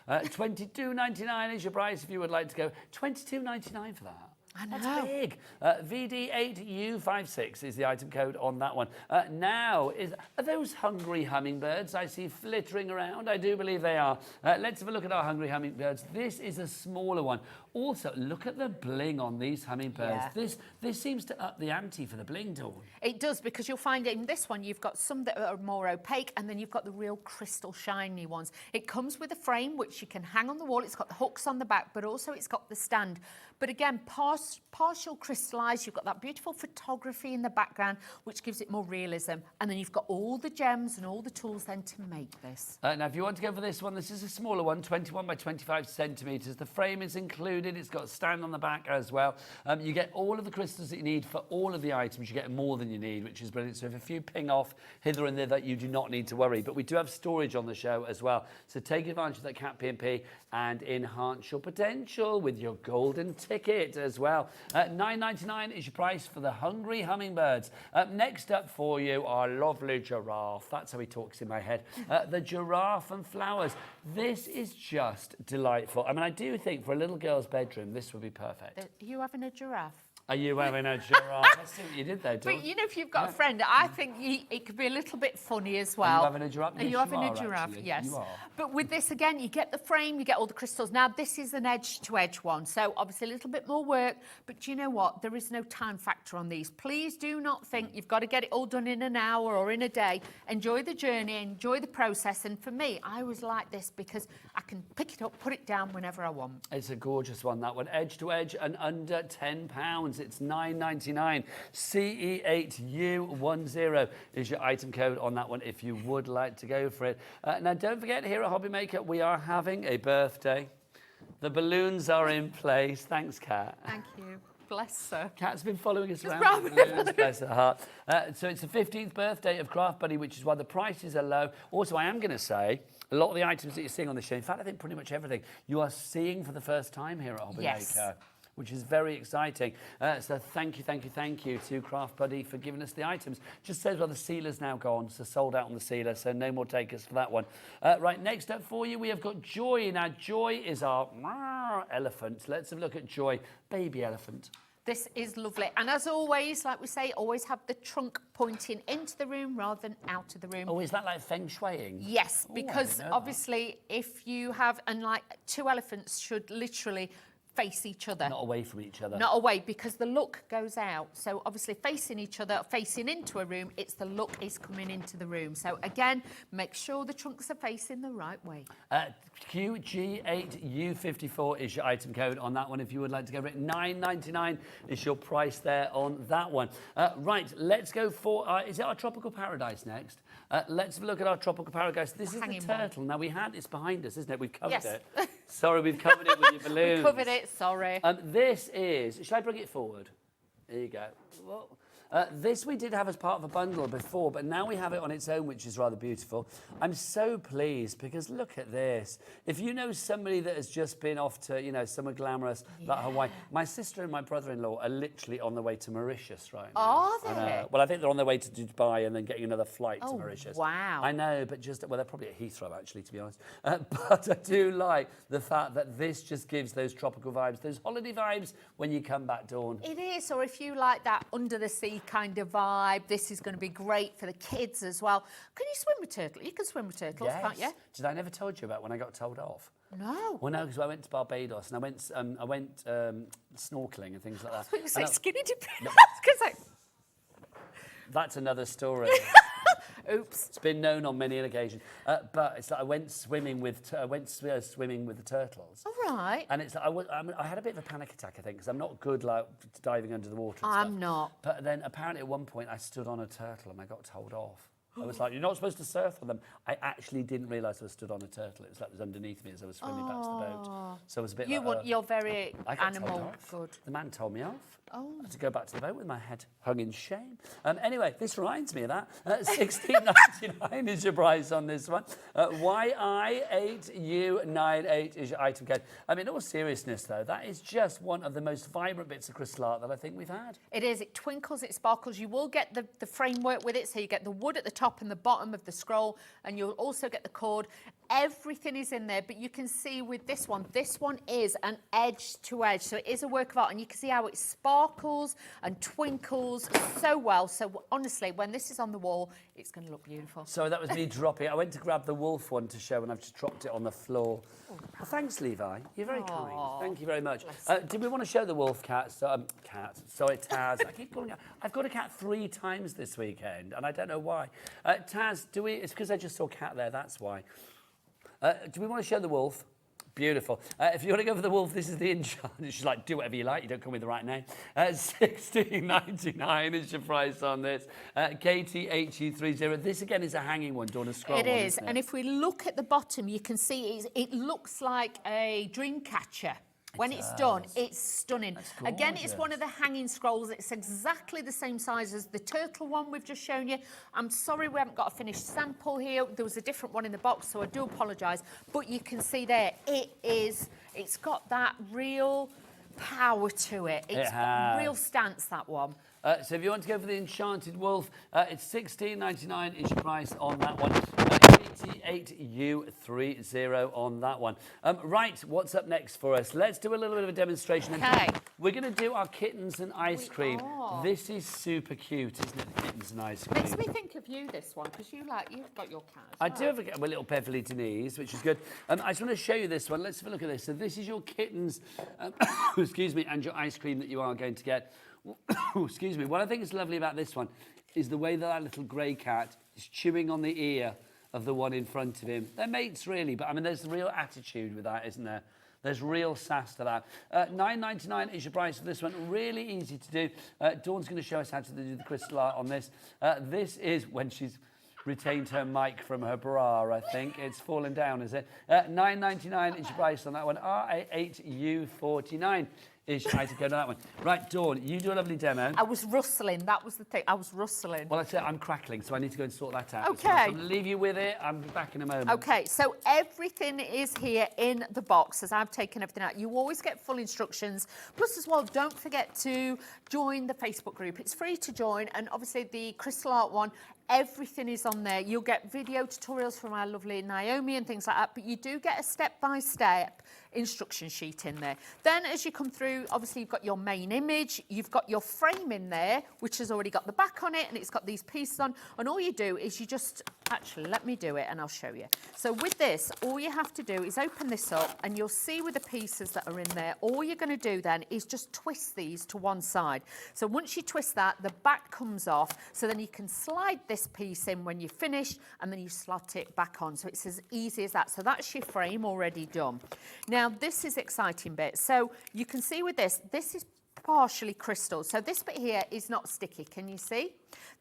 B: $22.99 is your price if you would like to go. $22.99 for that.
A: I know.
B: That's big. VD8U56 is the item code on that one. Now, are those hungry hummingbirds I see flittering around? I do believe they are. Let's have a look at our hungry hummingbirds. This is a smaller one. Also, look at the bling on these hummingbirds.
A: Yeah.
B: This seems to up the ante for the bling, Dawn.
A: It does, because you'll find in this one you've got some that are more opaque, and then you've got the real crystal shiny ones. It comes with a frame which you can hang on the wall. It's got the hooks on the back, but also it's got the stand. But again, partial crystallised. You've got that beautiful photography in the background, which gives it more realism. And then you've got all the gems and all the tools then to make this.
B: Now, if you want to go for this one, this is a smaller one, 21 by 25 centimetres. The frame is included. It's got a stand on the back as well. You get all of the crystals that you need for all of the items. You get more than you need, which is brilliant. So if a few ping off hither and thither, you do not need to worry. But we do have storage on the show as well. So take advantage of that Cat P&P and enhance your potential with your golden ticket as well. well. $9.99 is your price for the hungry hummingbirds. Next up for you, our lovely giraffe. That's how he talks in my head. The giraffe and flowers. This is just delightful. I mean, I do think for a little girl's bedroom, this would be perfect.
A: Are you having a giraffe?
B: Are you having a giraffe? I see what you did there, Dawn.
A: But you know, if you've got a friend, I think it could be a little bit funny as well.
B: Are you having a giraffe?
A: Are you having a giraffe?
B: Actually.
A: Yes.
B: You are.
A: But with this, again, you get the frame, you get all the crystals. Now, this is an edge-to-edge one, so obviously a little bit more work. But do you know what? There is no time factor on these. Please do not think you've got to get it all done in an hour or in a day. Enjoy the journey, enjoy the process. And for me, I always like this because I can pick it up, put it down whenever I want.
B: It's a gorgeous one, that one. Edge to edge and under £10. It's $9.99. CE8U10 is your item code on that one if you would like to go for it. Now, don't forget, here at Hobby Maker, we are having a birthday. The balloons are in place. Thanks, Kat.
A: Thank you. Bless her.
B: Kat's been following us around with balloons, bless her heart. So it's the 15th birthday of Craft Buddy, which is why the prices are low. Also, I am going to say, a lot of the items that you're seeing on the show, in fact, I think pretty much everything, you are seeing for the first time here at Hobby Maker, which is very exciting. So thank you to Craft Buddy for giving us the items. Just says, well, the sealer's now gone, so sold out on the sealer, so no more takers for that one. Right, next up for you, we have got Joy. Now, Joy is our elephant. Let's have a look at Joy, baby elephant.
A: This is lovely. And as always, like we say, always have the trunk pointing into the room rather than out of the room.
B: Oh, is that like feng shuiing?
A: Yes, because obviously if you have, and like two elephants should literally face each other.
B: Not away from each other.
A: Not away, because the look goes out. So obviously facing each other, facing into a room, it's the look is coming into the room. So again, make sure the trunks are facing the right way.
B: QG8U54 is your item code on that one if you would like to go for it. $9.99 is your price there on that one. Right, let's go for, is it our Tropical Paradise next? Let's have a look at our Tropical Paradise. This is the turtle. Now, it's behind us, isn't it? We've covered it. Sorry, we've covered it with your balloons.
A: We covered it, sorry.
B: This is, shall I bring it forward? There you go. Well, this we did have as part of a bundle before, but now we have it on its own, which is rather beautiful. I'm so pleased because look at this. If you know somebody that has just been off to, you know, somewhere glamorous like Hawaii. My sister and my brother-in-law are literally on the way to Mauritius right now.
A: Are they?
B: Well, I think they're on their way to Dubai and then getting another flight to Mauritius.
A: Wow.
B: I know, but well, they're probably at Heathrow, actually, to be honest. But I do like the fact that this just gives those tropical vibes, those holiday vibes when you come back, Dawn.
A: It is, or if you like that under the sea kind of vibe, this is going to be great for the kids as well. Can you swim with turtles? You can swim with turtles, can't you?
B: Did I never told you about when I got told off?
A: No.
B: Well, no, because I went to Barbados and I went snorkeling and things like that.
A: I thought you said skinny dipping.
B: No. That's another story.
A: Oops.
B: It's been known on many an occasion. But it's like I went swimming with the turtles.
A: All right.
B: And it's like I had a bit of a panic attack, I think, because I'm not good like diving under the water. And
A: I'm not.
B: But then apparently at one point I stood on a turtle and I got told off. I was like, you're not supposed to surf on them. I actually didn't realise I was stood on a turtle. It was like it was underneath me as I was swimming back to the boat. So it was a bit
A: You're very
B: I got
A: animal
B: told off.
A: good.
B: The man told me off.
A: Oh.
B: I had to go back to the boat with my head hung in shame. Anyway, this reminds me of that. $16.99 is your price on this one. YI8U98 is your item code. I mean, in all seriousness, though, that is just one of the most vibrant bits of crystal art that I think we've had.
A: It is. It twinkles, it sparkles. You will get the framework with it, so you get the wood at the top and the bottom of the scroll, and you'll also get the cord. Everything is in there, but you can see with this one is an edge to edge, so it is a work of art, and you can see how it sparkles and twinkles so well. So honestly, when this is on the wall, it's going to look beautiful.
B: So that was me dropping. I went to grab the wolf one to show, and I've just dropped it on the floor. Well, thanks, Levi. You're very kind. Thank you very much. Did we want to show the wolf cat? Sorry, Taz. I keep calling her. I've got a cat 3 times this weekend, and I don't know why. Taz, it's because I just saw cat there. That's why. Do we want to show the wolf? Beautiful. If you want to go for the wolf, this is the in charge. She's like, do whatever you like. You don't come with the right name. $16.99 is your price on this. KT8U30. This again is a hanging one. Do you want to scroll?
A: It is. And if we look at the bottom, you can see it looks like a dream catcher. When it's done, it's stunning. Again, it's one of the hanging scrolls. It's exactly the same size as the turtle one we've just shown you. I'm sorry we haven't got a finished sample here. There was a different one in the box, so I do apologise. But you can see there, it's got that real power to it. It's got real stance, that one.
B: So if you want to go for the Enchanted Wolf, it's $16.99 is your price on that one. 88U30 on that one. Right, what's up next for us? Let's do a little bit of a demonstration.
A: Okay.
B: We're going to do our kittens and ice cream. This is super cute, isn't it? The kittens and ice cream.
A: Makes me think of you, this one, because you've got your cat.
B: I do have a little Beverly Denise, which is good. I just want to show you this one. Let's have a look at this. So this is your kittens, excuse me, and your ice cream that you are going to get. Excuse me. What I think is lovely about this one is the way that little grey cat is chewing on the ear of the one in front of him. They're mates, really, but I mean, there's real attitude with that, isn't there? There's real sass to that. $9.99 is your price for this one. Really easy to do. Dawn's going to show us how to do the crystal art on this. This is when she's retained her mic from her bra, I think. It's fallen down, is it? $9.99 is your price on that one. RA8U49 is how to go to that one. Right, Dawn, you do a lovely demo.
A: I was rustling. That was the thing. I was rustling.
B: Well, I'm crackling, so I need to go and sort that out.
A: Okay.
B: So I'm going to leave you with it. I'm back in a moment.
A: Okay, so everything is here in the box as I've taken everything out. You always get full instructions. Plus, as well, don't forget to join the Facebook group. It's free to join, and obviously the crystal art one, everything is on there. You'll get video tutorials from our lovely Naomi and things like that, but you do get a step-by-step instruction sheet in there. Then as you come through, obviously you've got your main image, you've got your frame in there, which has already got the back on it, and it's got these pieces on, and all you do is you just, actually, let me do it and I'll show you. So with this, all you have to do is open this up, and you'll see with the pieces that are in there, all you're going to do then is just twist these to one side. So once you twist that, the back comes off, so then you can slide this piece in when you're finished, and then you slot it back on. So it's as easy as that. So that's your frame already done. Now this is the exciting bit. So you can see with this is partially crystal. So this bit here is not sticky. Can you see?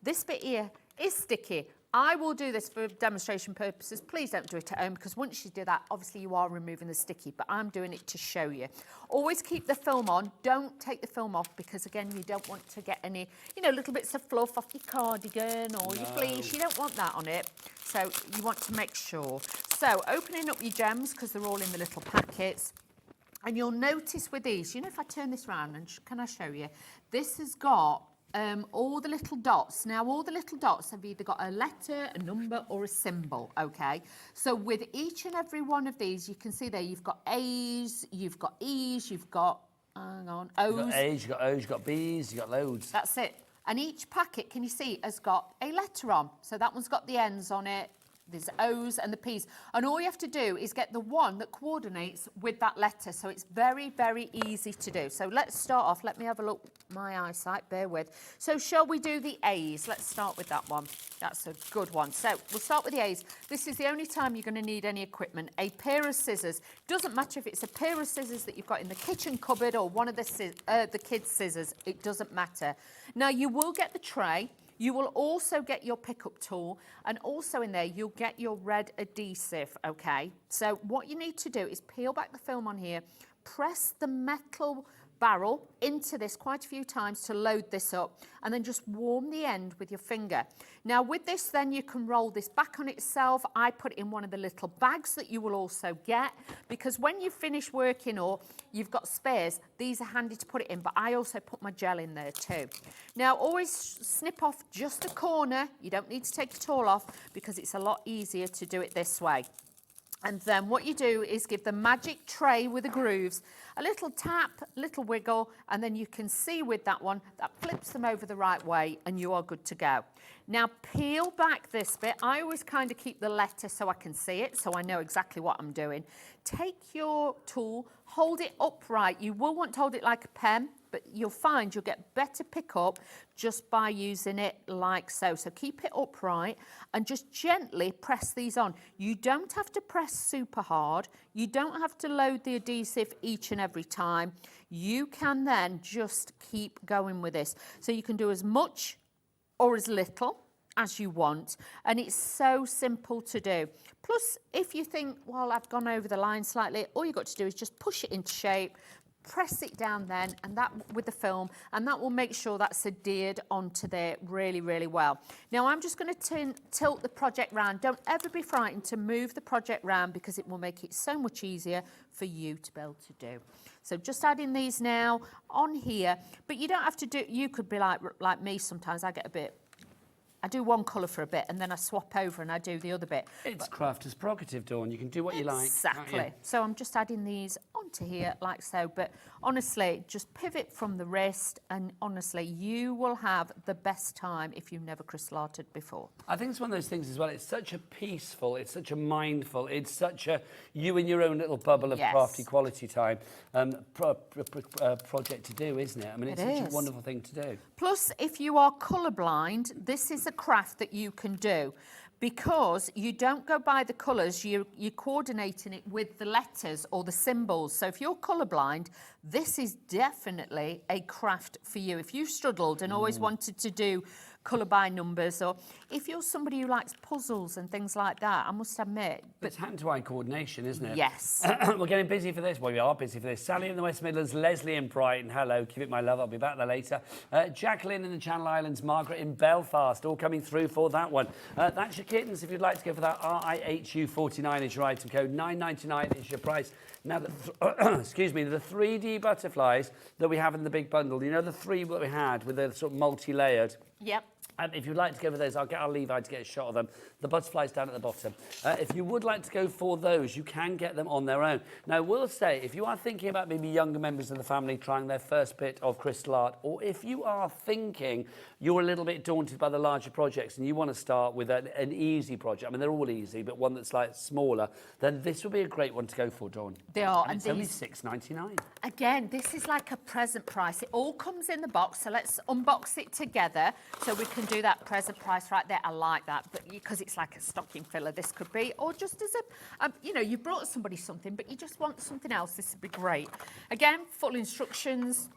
A: This bit here is sticky. I will do this for demonstration purposes. Please don't do it at home, because once you do that, obviously you are removing the sticky, but I'm doing it to show you. Always keep the film on. Don't take the film off, because again, you don't want to get any, little bits of fluff off your cardigan or your fleece. You don't want that on it. So you want to make sure. So opening up your gems, because they're all in the little packets. And you'll notice with these, if I turn this around, and can I show you? This has got all the little dots. Now, all the little dots have either got a letter, a number, or a symbol, okay? So with each and every one of these, you can see there, you've got A's, you've got E's, you've got, hang on, O's.
B: You've got A's, you've got O's, you've got B's, you've got loads.
A: That's it. And each packet, can you see, has got a letter on. So that one's got the N's on it. There's O's and the P's. And all you have to do is get the one that coordinates with that letter. So it's very, very easy to do. So let's start off. Let me have a look. My eyesight, bear with. So shall we do the A's? Let's start with that one. That's a good one. So we'll start with the A's. This is the only time you're going to need any equipment. A pair of scissors. Doesn't matter if it's a pair of scissors that you've got in the kitchen cupboard or one of the kids' scissors. It doesn't matter. Now, you will get the tray. You will also get your pickup tool, and also in there you'll get your red adhesive, okay? So what you need to do is peel back the film on here, press the metal barrel into this quite a few times to load this up, and then just warm the end with your finger. Now with this then you can roll this back on itself. I put it in one of the little bags that you will also get, because when you finish working or you've got spares, these are handy to put it in, but I also put my gel in there too. Now always snip off just a corner. You don't need to take it all off, because it's a lot easier to do it this way. And then what you do is give the magic tray with the grooves a little tap, little wiggle, and then you can see with that one, that flips them over the right way, and you are good to go. Now peel back this bit. I always kind of keep the letter so I can see it, so I know exactly what I'm doing. Take your tool, hold it upright. You will want to hold it like a pen, but you'll find you'll get better pickup just by using it like so. So keep it upright and just gently press these on. You don't have to press super hard. You don't have to load the adhesive each and every time. You can then just keep going with this. So you can do as much or as little as you want, and it's so simple to do. Plus, if you think, well, I've gone over the line slightly, all you've got to do is just push it into shape, press it down then, and that with the film, and that will make sure that's adhered onto there really, really well. Now I'm just going to tilt the project round. Don't ever be frightened to move the project round, because it will make it so much easier for you to be able to do. So just adding these now on here, but you don't have to do, you could be like me sometimes. I do one colour for a bit and then I swap over and I do the other bit.
B: It's crafters' prerogative, Dawn. You can do what you like.
A: Exactly. So I'm just adding these onto here like so. But honestly, just pivot from the wrist, and honestly, you will have the best time if you've never crystal arted before.
B: I think it's one of those things as well. It's such a peaceful, it's such a mindful, it's such a you in your own little bubble of crafty quality time project to do, isn't it? I mean, it's such a wonderful thing to do.
A: Plus, if you are colourblind, this is a craft that you can do, because you don't go by the colours, you're coordinating it with the letters or the symbols. So if you're colourblind, this is definitely a craft for you. If you've struggled and always wanted to do colour by numbers, or if you're somebody who likes puzzles and things like that, I must admit.
B: But it's hand-to-eye coordination, isn't it?
A: Yes.
B: We're getting busy for this. Well, we are busy for this. Sally in the West Midlands, Leslie in Brighton. Hello, give it my love. I'll be back there later. Jacqueline in the Channel Islands, Margaret in Belfast, all coming through for that one. That's your kittens. If you'd like to go for that, RIHU49 is your item code. $9.99 is your price. Now, excuse me, the 3D butterflies that we have in the big bundle, you know the three that we had with the sort of multi-layered?
A: Yep.
B: If you'd like to go for those, I'll get our Levi to get a shot of them. The butterflies down at the bottom. If you would like to go for those, you can get them on their own. Now, I will say, if you are thinking about maybe younger members of the family trying their first bit of crystal art, or if you are thinking you're a little bit daunted by the larger projects and you want to start with an easy project, I mean, they're all easy, but one that's like smaller, then this would be a great one to go for, Dawn.
A: They are.
B: And it's only $6.99. Again,
A: this is like a present price. It all comes in the box, so let's unbox it together so we can do that present price right there. I like that, but because it's like a stocking filler, this could be, or just as a, you know, you brought somebody something, but you just want something else, this would be great. Again, full instructions.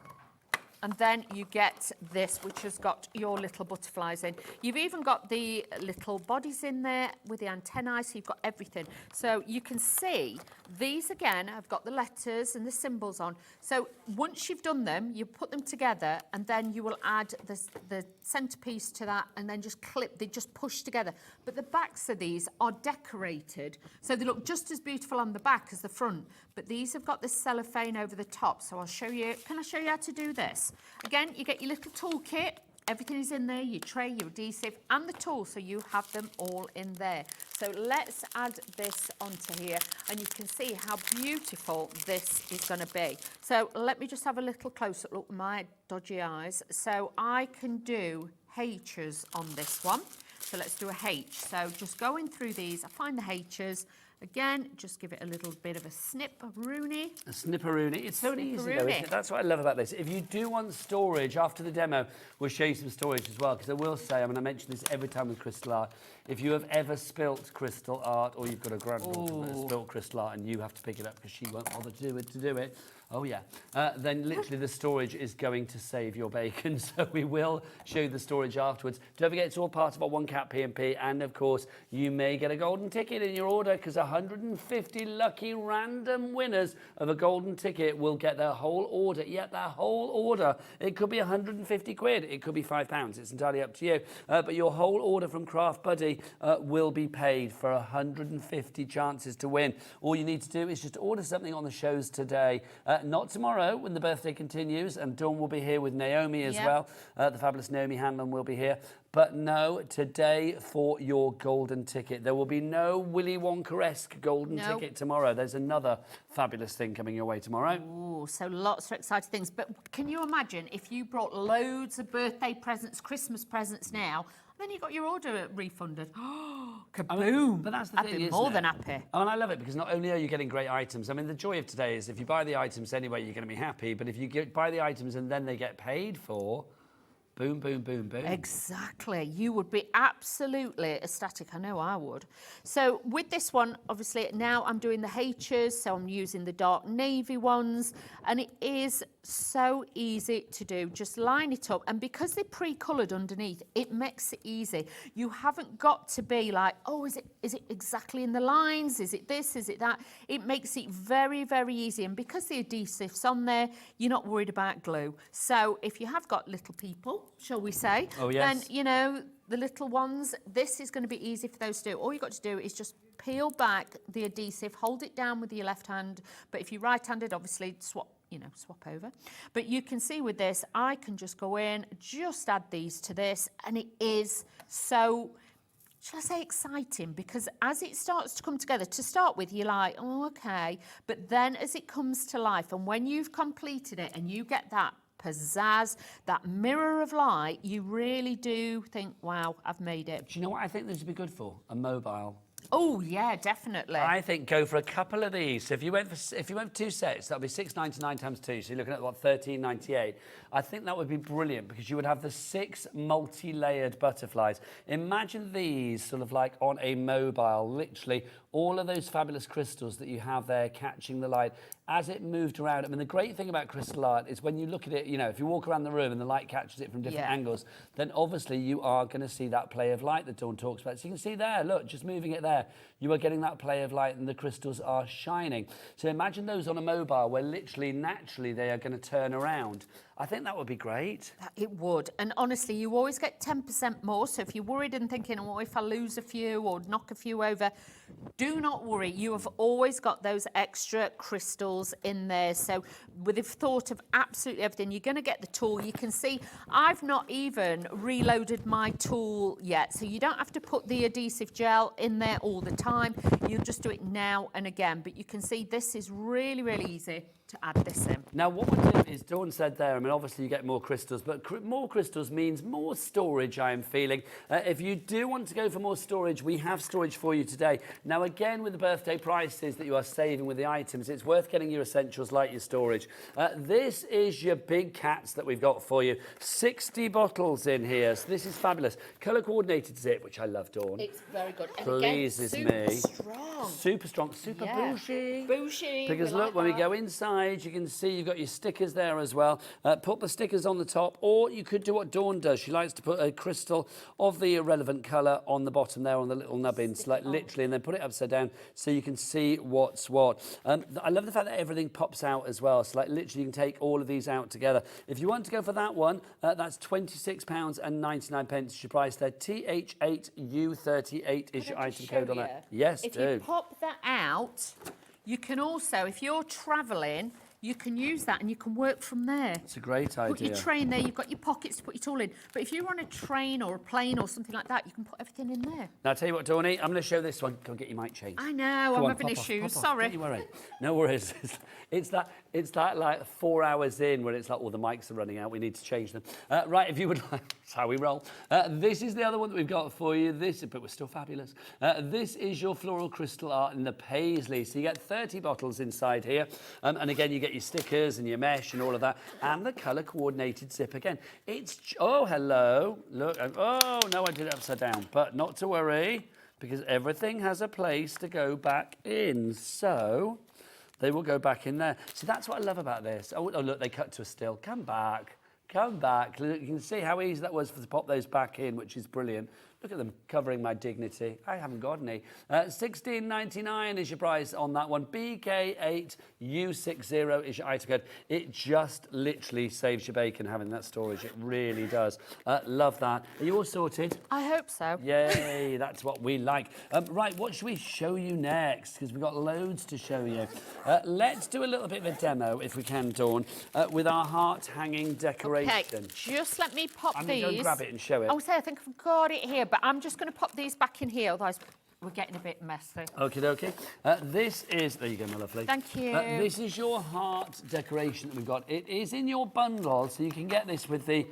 A: And then you get this, which has got your little butterflies in. You've even got the little bodies in there with the antennae, so you've got everything. So you can see these again have got the letters and the symbols on. So once you've done them, you put them together, and then you will add the centerpiece to that, and then just clip, they just push together. But the backs of these are decorated, so they look just as beautiful on the back as the front. But these have got this cellophane over the top, so I'll show you. Can I show you how to do this? Again, you get your little toolkit. Everything is in there, your tray, your adhesive, and the tool, so you have them all in there. So let's add this onto here, and you can see how beautiful this is going to be. So let me just have a little close-up look with my dodgy eyes. So I can do H's on this one. So let's do a H. So just going through these, I find the H's. Again, just give it a little bit of a snip-a-rooney.
B: A snip-a-rooney. It's so easy, though, isn't it? That's what I love about this. If you do want storage, after the demo, we'll show you some storage as well, because I will say, I mean, I mention this every time with crystal art, if you have ever spilt crystal art, or you've got a granddaughter that has spilt crystal art and you have to pick it up because she won't bother to do it, oh yeah, then literally the storage is going to save your bacon. So we will show you the storage afterwards. Don't forget, it's all part of our One Cat P&P, and of course, you may get a golden ticket in your order, because 150 lucky random winners of a golden ticket will get their whole order. Yep, their whole order. It could be 150 quid. It could be £5. It's entirely up to you. But your whole order from Craft Buddy will be paid for 150 chances to win. All you need to do is just order something on the shows today. Not tomorrow, when the birthday continues, and Dawn will be here with Naomi as well. The fabulous Naomi Hanlon will be here. But no, today for your golden ticket. There will be no Willy Wonka-esque golden ticket tomorrow. There's another fabulous thing coming your way tomorrow.
A: Ooh, so lots of exciting things. But can you imagine if you brought loads of birthday presents, Christmas presents now, then you got your order refunded? Oh, kaboom!
B: I mean, but that's the thing,
A: I'd be
B: isn't
A: more
B: it?
A: than happy.
B: Oh, and I love it, because not only are you getting great items, I mean, the joy of today is if you buy the items anyway, you're going to be happy. But if you buy the items and then they get paid for, Boom, boom, boom, boom.
A: Exactly. You would be absolutely ecstatic. I know I would. So with this one, obviously, now I'm doing the H's, so I'm using the dark navy ones, and it is so easy to do. Just line it up, and because they're pre-coloured underneath, it makes it easy. You haven't got to be like, oh, is it exactly in the lines? Is it this? Is it that? It makes it very, very easy, and because the adhesive's on there, you're not worried about glue. So if you have got little people, shall we say, then, you know, the little ones, this is going to be easy for those to do. All you've got to do is just peel back the adhesive, hold it down with your left hand, but if you're right-handed, obviously swap over. But you can see with this, I can just go in, just add these to this, and it is so, shall I say, exciting, because as it starts to come together, to start with, you're like, oh, okay, but then as it comes to life, and when you've completed it and you get that pizzazz, that mirror of light, you really do think, wow, I've made it.
B: Do you know what I think this would be good for? A mobile.
A: Oh yeah, definitely.
B: I think go for a couple of these. So if you went for 2 sets, that'd be £6.99 times 2. So you're looking at what, £13.98. I think that would be brilliant because you would have the 6 multi-layered butterflies. Imagine these sort of like on a mobile, literally all of those fabulous crystals that you have there catching the light as it moved around. I mean, the great thing about crystal art is when you look at it, you know, if you walk around the room and the light catches it from different angles, then obviously you are going to see that play of light that Dawn talks about. So you can see there, look, just moving it there, you are getting that play of light and the crystals are shining. So imagine those on a mobile where literally, naturally, they are going to turn around. I think that would be great.
A: It would. And honestly, you always get 10% more. So if you're worried and thinking, oh, if I lose a few or knock a few over, do not worry. You have always got those extra crystals in there. So with the thought of absolutely everything, you're going to get the tool. You can see I've not even reloaded my tool yet. So you don't have to put the adhesive gel in there all the time. You'll just do it now and again. But you can see this is really, really easy to add this in.
B: Now what we're doing is, Dawn said there, I mean obviously you get more crystals, but more crystals means more storage, I am feeling. If you do want to go for more storage, we have storage for you today. Now again, with the birthday prices that you are saving with the items, it's worth getting your essentials like your storage. This is your big cats that we've got for you. 60 bottles in here, so this is fabulous. Colour coordinated zip, which I love, Dawn.
A: It's very good. And
B: Pleases
A: again,
B: me.
A: Strong.
B: Super strong, super bougie.
A: Bougie.
B: Because look, when we go inside, you can see you've got your stickers there as well. Put the stickers on the top, or you could do what Dawn does. She likes to put a crystal of the irrelevant colour on the bottom there on the little nubbins, like literally, and then put it upside down so you can see what's what. I love the fact that everything pops out as well. So like literally you can take all of these out together. If you want to go for that one, that's £26.99 is your price there. TH8U38 is your item code on that. Yes,
A: if you pop that out, you can also, if you're travelling, you can use that and you can work from there.
B: It's a great idea.
A: Put your tray in there, you've got your pockets to put your tool in. But if you're on a train or a plane or something like that, you can put everything in there.
B: Now, I'll tell you what, Dawny, I'm going to show this one. Go and get your mic changed.
A: I know, I'm having issues, sorry.
B: Don't worry. No worries. It's that like 4 hours in when it's like, all the mics are running out, we need to change them. Right, if you would like, that's how we roll. This is the other one that we've got for you. But we're still fabulous. This is your floral crystal art in the paisley. So you get 30 bottles inside here. And again, you get your stickers and your mesh and all of that. And the colour coordinated zip again. It's, oh, hello. Look, oh, no, I did it upside down. But not to worry, because everything has a place to go back in. So they will go back in there. So that's what I love about this. Oh, look, they cut to a still. Come back. Come back. You can see how easy that was to pop those back in, which is brilliant. Look at them covering my dignity. I haven't got any. $16.99 is your price on that one. BK8U60 is your item code. It just literally saves your bacon having that storage. It really does. Love that. Are you all sorted?
A: I hope so.
B: Yay, that's what we like. Right, what should we show you next? Because we've got loads to show you. Let's do a little bit of a demo, if we can, Dawn, with our heart-hanging decoration.
A: Okay, just let me pop
B: I'm
A: these.
B: going to go grab it and show it.
A: I think I've got it here, but I'm just going to pop these back in here, otherwise we're getting a bit messy.
B: Okie dokie. This is, there you go, my lovely.
A: Thank you.
B: This is your heart decoration that we've got. It is in your bundle, so you can get this with the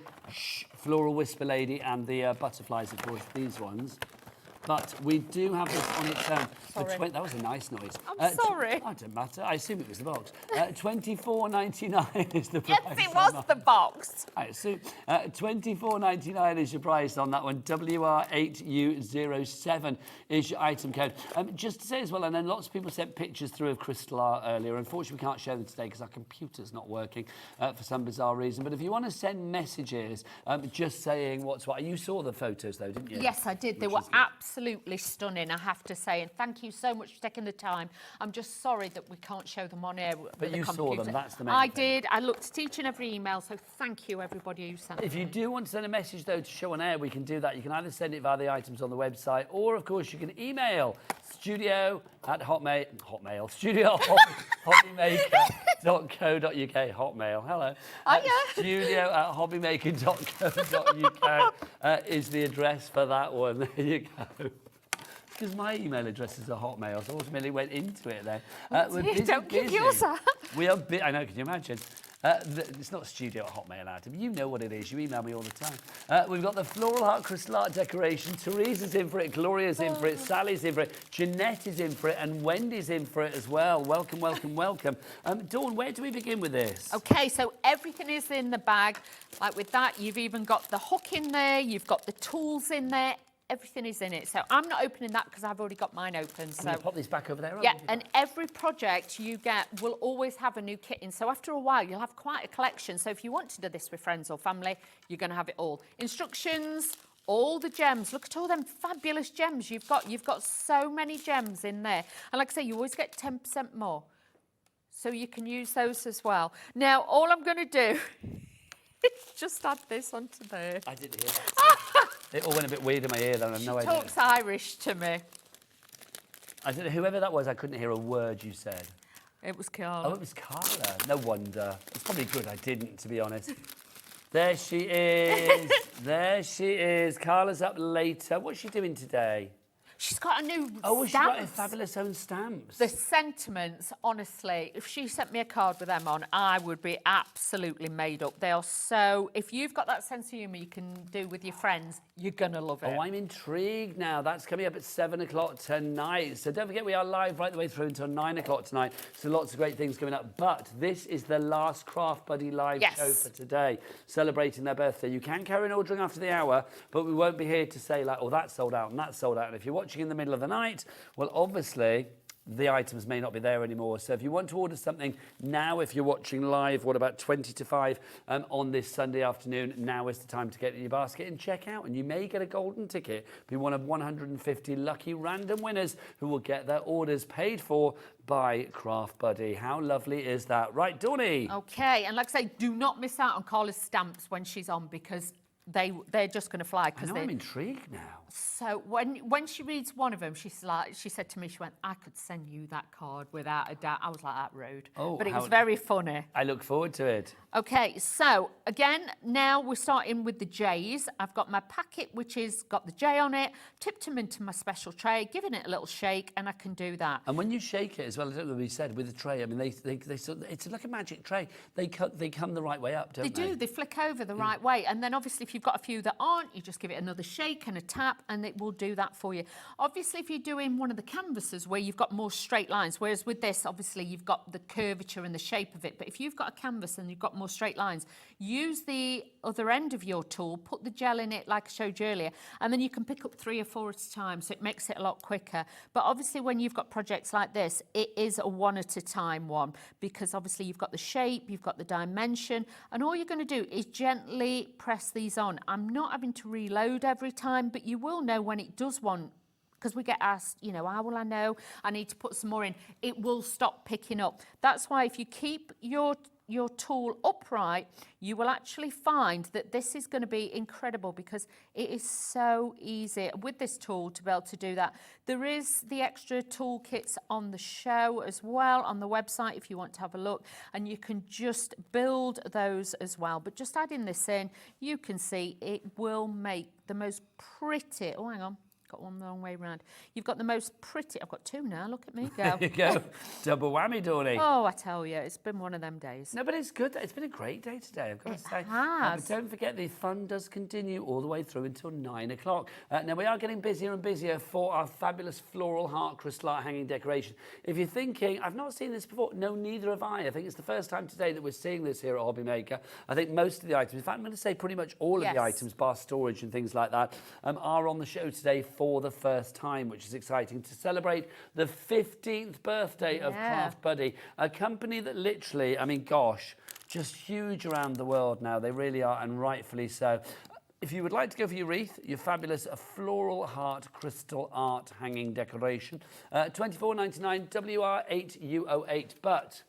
B: floral whisper lady and the butterflies, of course, these ones. but we do have this on its own.
A: Sorry.
B: That was a nice noise.
A: I'm sorry.
B: I don't matter. I assume it was the box. $24.99 is the price.
A: Yes, it was the box.
B: I assume. $24.99 is your price on that one. WR8U07 is your item code. Just to say as well, and then lots of people sent pictures through of crystal art earlier. Unfortunately, we can't show them today because our computer's not working for some bizarre reason. But if you want to send messages, just saying what's what. You saw the photos though, didn't you?
A: Yes, I did. They were absolutely stunning, I have to say. And thank you so much for taking the time. I'm just sorry that we can't show them on air.
B: But you saw them, that's the main
A: I
B: thing.
A: did. I looked at each and every email, so thank you, everybody who sent
B: If you do want to send a message, though, to show on air, we can do that. You can either send it via the items on the website, or, of course, you can email studio@hotmail, studio@hobbymaker.co.uk, Hotmail, hello. Studio@hobbymaker.co.uk is the address for that one. There you go. Because my email address is a Hotmail, so ultimately went into it then. We're busy,
A: Don't give yours up.
B: We are I know, can you imagine? It's not studio@hotmail, Adam. You know what it is. You email me all the time. We've got the floral heart crystal art decoration. Teresa's in for it. Gloria's in for it. Sally's in for it. Jeanette is in for it. And Wendy's in for it as well. Welcome, welcome, welcome. Dawn, where do we begin with this?
A: Okay, so everything is in the bag. Like with that, you've even got the hook in there. You've got the tools in there. Everything is in it. So I'm not opening that because I've already got mine open. So
B: I'm going to pop this back over there.
A: Yeah, and every project you get will always have a new kit in. So after a while, you'll have quite a collection. So if you want to do this with friends or family, you're going to have it all. Instructions, all the gems. Look at all them fabulous gems you've got. You've got so many gems in there. And like I say, you always get 10% more. So you can use those as well. Now, all I'm going to do is just add this onto there.
B: I didn't hear that. It all went a bit weird in my ear, then I have no idea.
A: Talks Irish to me.
B: I don't know, whoever that was, I couldn't hear a word you said.
A: It was Carla.
B: Oh, it was Carla. No wonder. It's probably good I didn't, to be honest. There she is. There she is. Carla's up later. What's she doing today?
A: She's got a new
B: Oh, she's
A: stamps.
B: got a fabulous own stamps.
A: The sentiments, honestly, if she sent me a card with them on, I would be absolutely made up. They are so... If you've got that sense of humour you can do with your friends, you're going to love it.
B: Oh, I'm intrigued now. That's coming up at 7 o'clock tonight. So don't forget, we are live right the way through until 9 o'clock tonight. So lots of great things coming up. But this is the last Craft Buddy live show for today, celebrating their birthday. You can carry on ordering after the hour, but we won't be here to say, like, oh, that's sold out and that's sold out. And if you're watching in the middle of the night, well, obviously, the items may not be there anymore. So if you want to order something now, if you're watching live, what about 20 to 5 on this Sunday afternoon, now is the time to get in your basket and check out. And you may get a golden ticket, be one of 150 lucky random winners who will get their orders paid for by Craft Buddy. How lovely is that? Right, Dawny?
A: Okay, and like I say, do not miss out on Carla's stamps when she's on, because they're just I know,
B: I'm intrigued now.
A: So when she reads one of them, she said to me, she went, I could send you that card without a doubt. I was like, that rude.
B: Oh,
A: but it was very funny.
B: I look forward to it.
A: Okay, so again, now we're starting with the J's. I've got my packet, which has got the J on it, tipped them into my special tray, giving it a little shake, and I can do that.
B: And when you shake it as well, I don't know what we said, with the tray, I mean, they sort of, it's like a magic tray. They come the right way up, don't they?
A: They do. They flick over the right way. And then obviously if you've got a few that aren't, you just give it another shake and a tap, and it will do that for you. Obviously, if you're doing one of the canvases where you've got more straight lines, whereas with this, obviously, you've got the curvature and the shape of it. But if you've got a canvas and you've got more straight lines, use the other end of your tool, put the gel in it like I showed you earlier, and then you can pick up 3 or 4 at a time, so it makes it a lot quicker. But obviously, when you've got projects like this, it is a one at a time one, because obviously you've got the shape, you've got the dimension, and all you're going to do is gently press these on. I'm not having to reload every time, but you will know when it does want, because we get asked, you know, how will I know I need to put some more in? It will stop picking up. That's why if you keep your tool upright, you will actually find that this is going to be incredible, because it is so easy with this tool to be able to do that. There is the extra toolkits on the show as well on the website if you want to have a look, and you can just build those as well. But just adding this in, you can see it will make the most pretty, oh hang on, got one the wrong way round. You've got the most pretty, I've got two now, look at me go.
B: There you go. Double whammy, Dawney.
A: Oh, I tell you, it's been one of them days.
B: No, but it's good. It's been a great day today, I've got to say.
A: has.
B: But don't forget, the fun does continue all the way through until 9 o'clock. Now, we are getting busier and busier for our fabulous floral heart crystal art hanging decoration. If you're thinking, I've not seen this before, no, neither have I. I think it's the first time today that we're seeing this here at Hobby Maker. I think most of the items, in fact, I'm going to say pretty much all of the items, bar storage and things like that, are on the show today for the first time, which is exciting to celebrate the 15th birthday of Craft Buddy, a company that literally, I mean, gosh, just huge around the world now. They really are, and rightfully so. If you would like to go for your wreath, your fabulous floral heart crystal art hanging decoration, $24.99 WR8U08. But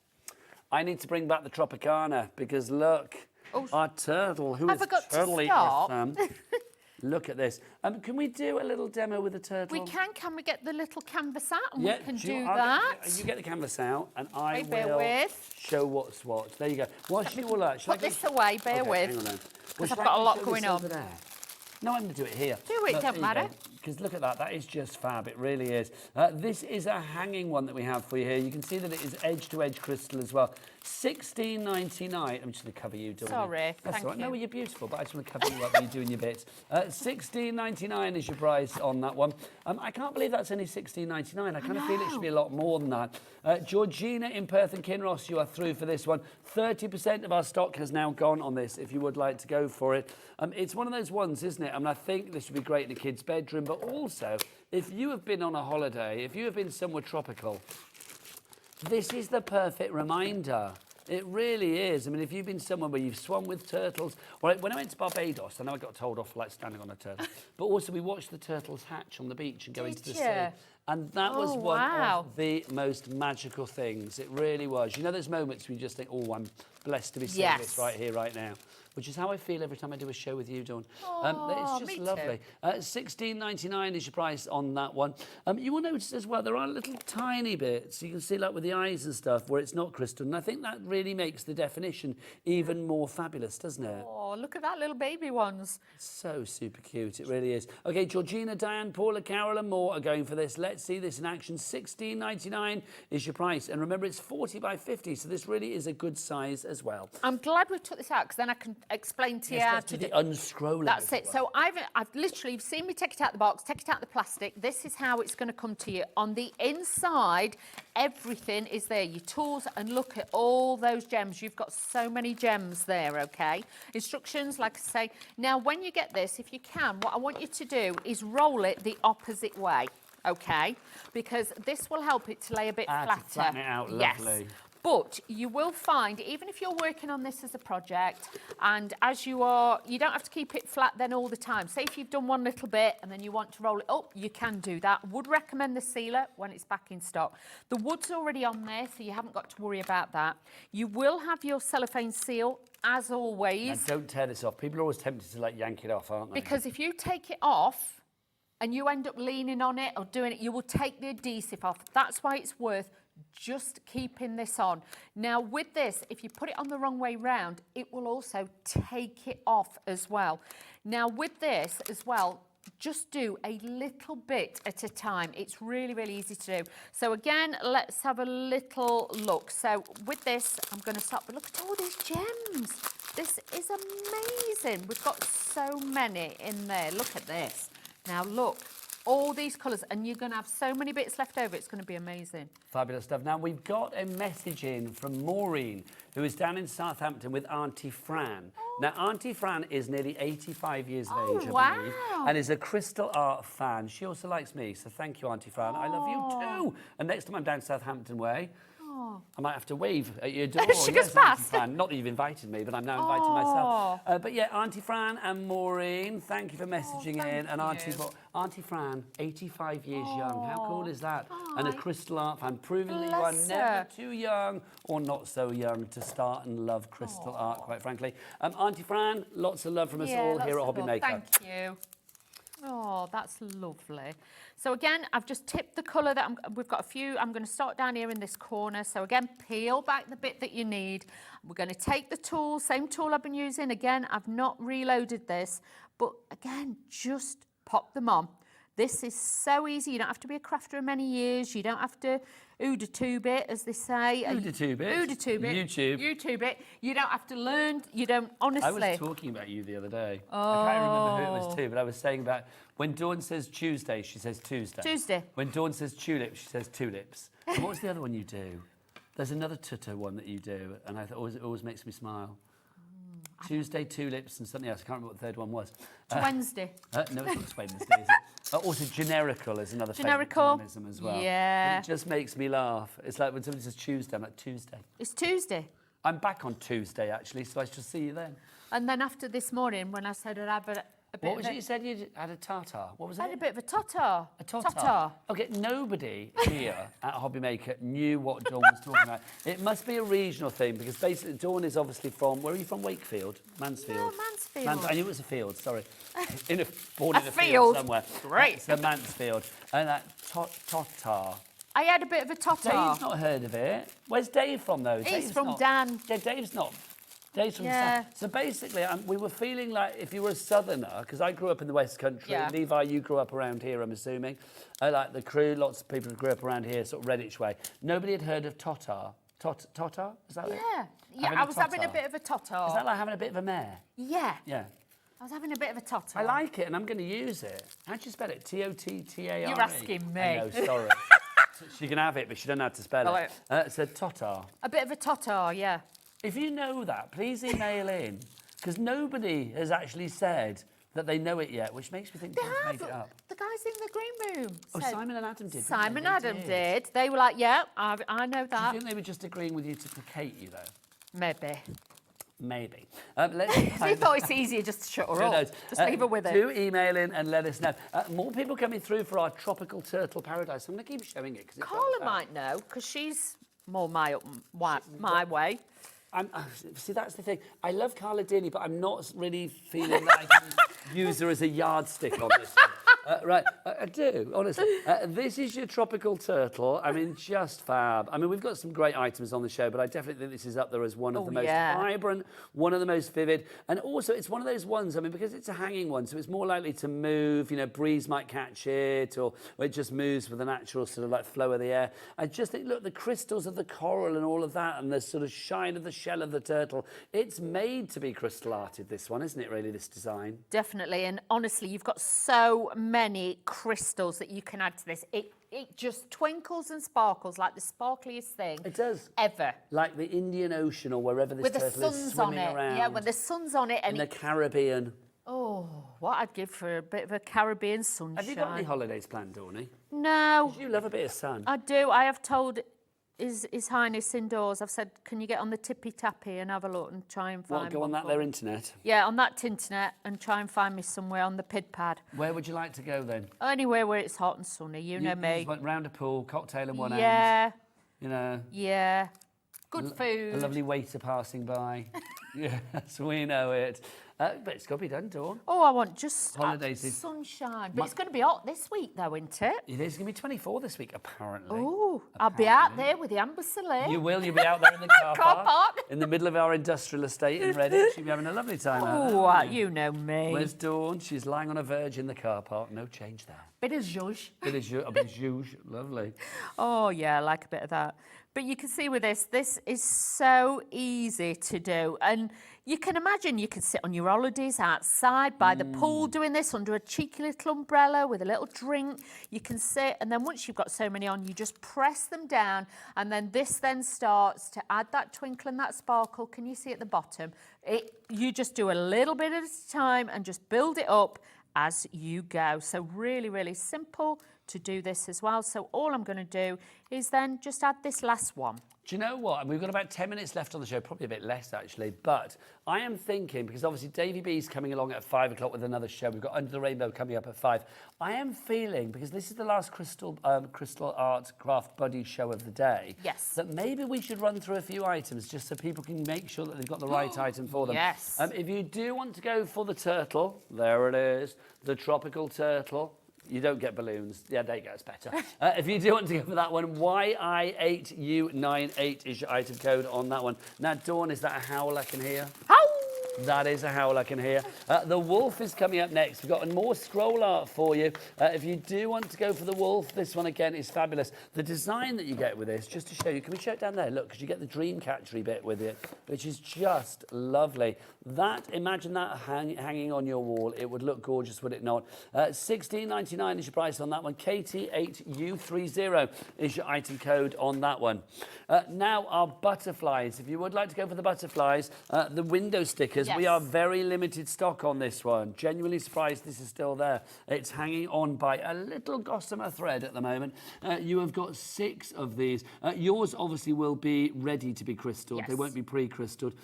B: I need to bring back the Tropicana because look, our turtle, who is totally awesome. Look at this. Can we do a little demo with the turtle?
A: We can. Can we get the little canvas out and
B: yeah,
A: we can do that?
B: You get the canvas out and I
A: bear
B: will
A: with.
B: show what's what. There you go. Whilst you all
A: put this away, bear with. Because I've got a lot going on.
B: No, I'm going to do it here.
A: Do it, don't matter.
B: Because look at that, that is just fab, it really is. This is a hanging one that we have for you here. You can see that it is edge-to-edge crystal as well. $16.99. I'm just going to cover you, Dawn.
A: Sorry,
B: That's
A: thank
B: all right.
A: you.
B: No, you're beautiful, but I just want to cover you up when you're doing your bits. $16.99 is your price on that one. I can't believe that's only $16.99. I kind of feel it should be a lot more than that. Georgina in Perth and Kinross, you are through for this one. 30% of our stock has now gone on this, if you would like to go for it. It's one of those ones, isn't it? I mean, I think this would be great in a kid's bedroom, but also, if you have been on a holiday, if you have been somewhere tropical, this is the perfect reminder. It really is. I mean, if you've been somewhere where you've swum with turtles, or when I went to Barbados, I know I got told off for like standing on a turtle, but also we watched the turtles hatch on the beach and go into the sea. And that was one of the most magical things. It really was. You know those moments where you just think, oh, I'm blessed to be seeing this right here, right now. Which is how I feel every time I do a show with you, Dawn. It's just lovely. $16.99 is your price on that one. You will notice as well, there are little tiny bits. You can see like with the eyes and stuff where it's not crystal. And I think that really makes the definition even more fabulous, doesn't it?
A: Oh, look at that little baby ones.
B: So super cute, it really is. Okay, Georgina, Diane, Paula, Carol and more are going for this. Let's see this in action. $16.99 is your price. And remember, it's 40 by 50, so this really is a good size as well.
A: I'm glad we took this out because then I can explain to you how to do
B: the unscrolling.
A: That's it. So I've literally, you've seen me take it out the box, take it out the plastic. This is how it's going to come to you. On the inside, everything is there. Your tools, and look at all those gems. You've got so many gems there, okay? Instructions, like I say. Now, when you get this, if you can, what I want you to do is roll it the opposite way, okay? Because this will help it to lay a bit flatter.
B: To flatten it out, lovely.
A: Yes. But you will find, even if you're working on this as a project, and as you are, you don't have to keep it flat then all the time. Say if you've done one little bit and then you want to roll it up, you can do that. Would recommend the sealer when it's back in stock. The wood's already on there, so you haven't got to worry about that. You will have your cellophane seal, as always.
B: And don't tear this off. People are always tempted to like yank it off, aren't they?
A: Because if you take it off and you end up leaning on it or doing it, you will take the adhesive off. That's why it's worth just keeping this on. Now with this, if you put it on the wrong way round, it will also take it off as well. Now with this as well, just do a little bit at a time. It's really, really easy to do. So again, let's have a little look. So with this, I'm going to start, but look at all these gems. This is amazing. We've got so many in there. Look at this. Now look. All these colours, and you're going to have so many bits left over, it's going to be amazing.
B: Fabulous stuff. Now, we've got a message in from Maureen, who is down in Southampton with Auntie Fran. Now, Auntie Fran is nearly 85 years of age, I believe, and is a crystal art fan. She also likes me, so thank you, Auntie Fran. I love you too. And next time I'm down Southampton way, I might have to wave at your door.
A: She goes past.
B: Fran. Not that you've invited me, but I'm now inviting myself. But yeah, Auntie Fran and Maureen, thank you for messaging in. And Auntie Fran, 85 years young. How cool is that? And a crystal art fan, proving that you are never too young or not so young to start and love crystal art, quite frankly. Auntie Fran, lots of love from us all here at Hobby Maker.
A: Thank you. Oh, that's lovely. So again, I've just tipped the colour that we've got a few. I'm going to start down here in this corner. So again, peel back the bit that you need. We're going to take the tool, same tool I've been using. Again, I've not reloaded this, but again, just pop them on. This is so easy. You don't have to be a crafter of many years. You don't have to OODA tube it, as they say.
B: OODA tube it?
A: OODA tube it. YouTube it. You don't have to learn. You don't, honestly.
B: I was talking about you the other day. I can't remember who it was to, but I was saying about when Dawn says Tuesday, she says Tuesday.
A: Tuesday.
B: When Dawn says tulip, she says tulips. And what was the other one you do? There's another tutor one that you do, and I thought it always makes me smile. Tuesday, tulips, and something else. I can't remember what the third one was.
A: It's Wednesday.
B: No, it's not Wednesday, is it? Also, generical is another
A: Generical.
B: favourite as well.
A: Yeah.
B: And it just makes me laugh. It's like when somebody says Tuesday, I'm like, Tuesday.
A: It's Tuesday.
B: I'm back on Tuesday, actually, so I shall see you then.
A: And then after this morning, when I said I'd have a bit
B: what was it you said you had a tartar? What was it?
A: I had a bit of a tartar.
B: A tartar? Okay, nobody here at Hobbymaker knew what Dawn was talking about. It must be a regional thing, because basically Dawn is obviously from, where are you from? Wakefield? Mansfield?
A: No, Mansfield.
B: I knew it was a field, sorry. Born in a field
A: field
B: somewhere.
A: Great.
B: It's the Mansfield. And that tartar.
A: I had a bit of a tartar.
B: Dave's not heard of it. Where's Dave from, though?
A: He's from Dan.
B: Yeah, Dave's not. Dave's from South. So basically, we were feeling like if you were a southerner, because I grew up in the West Country.
A: Yeah.
B: Levi, you grew up around here, I'm assuming. Like the crew, lots of people who grew up around here, sort of Redditch way. Nobody had heard of tartar. Tartar? Is that it?
A: Yeah, I was having a bit of a tartar.
B: Is that like having a bit of a mare?
A: Yeah.
B: Yeah.
A: I was having a bit of a tartar.
B: I like it, and I'm going to use it. How do you spell it? T-O-T-T-A-R-E?
A: You're asking me.
B: I know, sorry. She can have it, but she doesn't know how to spell it. It's a tartar.
A: A bit of a tartar, yeah.
B: If you know that, please email in, because nobody has actually said that they know it yet, which makes me think they've made it up.
A: The guys in the green room
B: Oh,
A: said,
B: Simon and Adam did.
A: Simon and Adam did. They were like, yeah, I know
B: Do you
A: that.
B: think they were just agreeing with you to placate you, though?
A: Maybe.
B: Maybe. Let's
A: They thought it's easier just to shut her
B: Who
A: up.
B: knows?
A: Just leave her with it.
B: Do email in and let us know. More people coming through for our tropical turtle paradise. I'm going to keep showing it.
A: Carla might know, because she's more my way.
B: See, that's the thing. I love Carla dearly, but I'm not really feeling that I can use her as a yardstick on this one. Right, I do, honestly. This is your tropical turtle. I mean, just fab. I mean, we've got some great items on the show, but I definitely think this is up there as one of the most vibrant, one of the most vivid. And also, it's one of those ones, I mean, because it's a hanging one, so it's more likely to move, you know, breeze might catch it, or it just moves with the natural sort of like flow of the air. I just think, look, the crystals of the coral and all of that, and the sort of shine of the shell of the turtle, it's made to be crystal arted, this one, isn't it, really, this design?
A: Definitely, and honestly, you've got so many crystals that you can add to this. It just twinkles and sparkles like the sparkliest thing.
B: It does.
A: Ever.
B: Like the Indian Ocean or wherever this turtle is swimming around.
A: Yeah, when the sun's on it. And
B: in the Caribbean.
A: Oh, what I'd give for a bit of a Caribbean sunshine.
B: Have you got any holidays planned, Dawny?
A: No.
B: You love a bit of sun.
A: I do. I have told His Highness indoors, I've said, can you get on the tippy tappy and have a look and try and find
B: What, go on that there internet?
A: Yeah, on that internet and try and find me somewhere on the pid pad.
B: Where would you like to go then?
A: Anywhere where it's hot and sunny, you know me.
B: Just went round a pool, cocktail in one end.
A: Yeah.
B: You know.
A: Yeah. Good food.
B: A lovely waiter passing by. Yes, we know it. But it's got to be done, Dawn.
A: Oh, I want just
B: holidays.
A: Sunshine. But it's going to be hot this week, though, isn't it?
B: It is going to be 24 this week, apparently.
A: Oh, I'll be out there with the Amber Soleil.
B: You will. You'll be out there in the car park. In the middle of our industrial estate in Redditch. You'll be having a lovely time out there.
A: You know me.
B: Where's Dawn? She's lying on a verge in the car park. No change there.
A: Bit of zhuzh.
B: Bit of zhuzh. Lovely.
A: Oh, yeah, I like a bit of that. But you can see with this is so easy to do. And you can imagine you can sit on your holidays outside by the pool doing this under a cheeky little umbrella with a little drink. You can sit, and then once you've got so many on, you just press them down, and then this then starts to add that twinkle and that sparkle. Can you see at the bottom? You just do a little bit at a time and just build it up as you go. So really, really simple to do this as well. So all I'm going to do is then just add this last one.
B: Do you know what? We've got about 10 minutes left on the show, probably a bit less actually, but I am thinking, because obviously Davey B's coming along at 5 o'clock with another show, we've got Under the Rainbow coming up at 5. I am feeling, because this is the last crystal art craft buddy show of the day, that maybe we should run through a few items just so people can make sure that they've got the right item for them.
A: Yes.
B: If you do want to go for the turtle, there it is, the tropical turtle. You don't get balloons. Yeah, there you go, it's better. If you do want to go for that one, YI8U98 is your item code on that one. Now, Dawn, is that a howl I can hear?
A: Howl!
B: That is a howl I can hear. The wolf is coming up next. We've got more scroll art for you. If you do want to go for the wolf, this one again is fabulous. The design that you get with this, just to show you, can we show it down there? Look, because you get the dream catchery bit with it, which is just lovely. Imagine that hanging on your wall. It would look gorgeous, would it not? $16.99 is your price on that one. KT8U30 is your item code on that one. Now our butterflies. If you would like to go for the butterflies, the window stickers, we are very limited stock on this one. Genuinely surprised this is still there. It's hanging on by a little gossamer thread at the moment. You have got 6 of these. Yours obviously will be ready to be crystalled. They won't be pre-crystalled.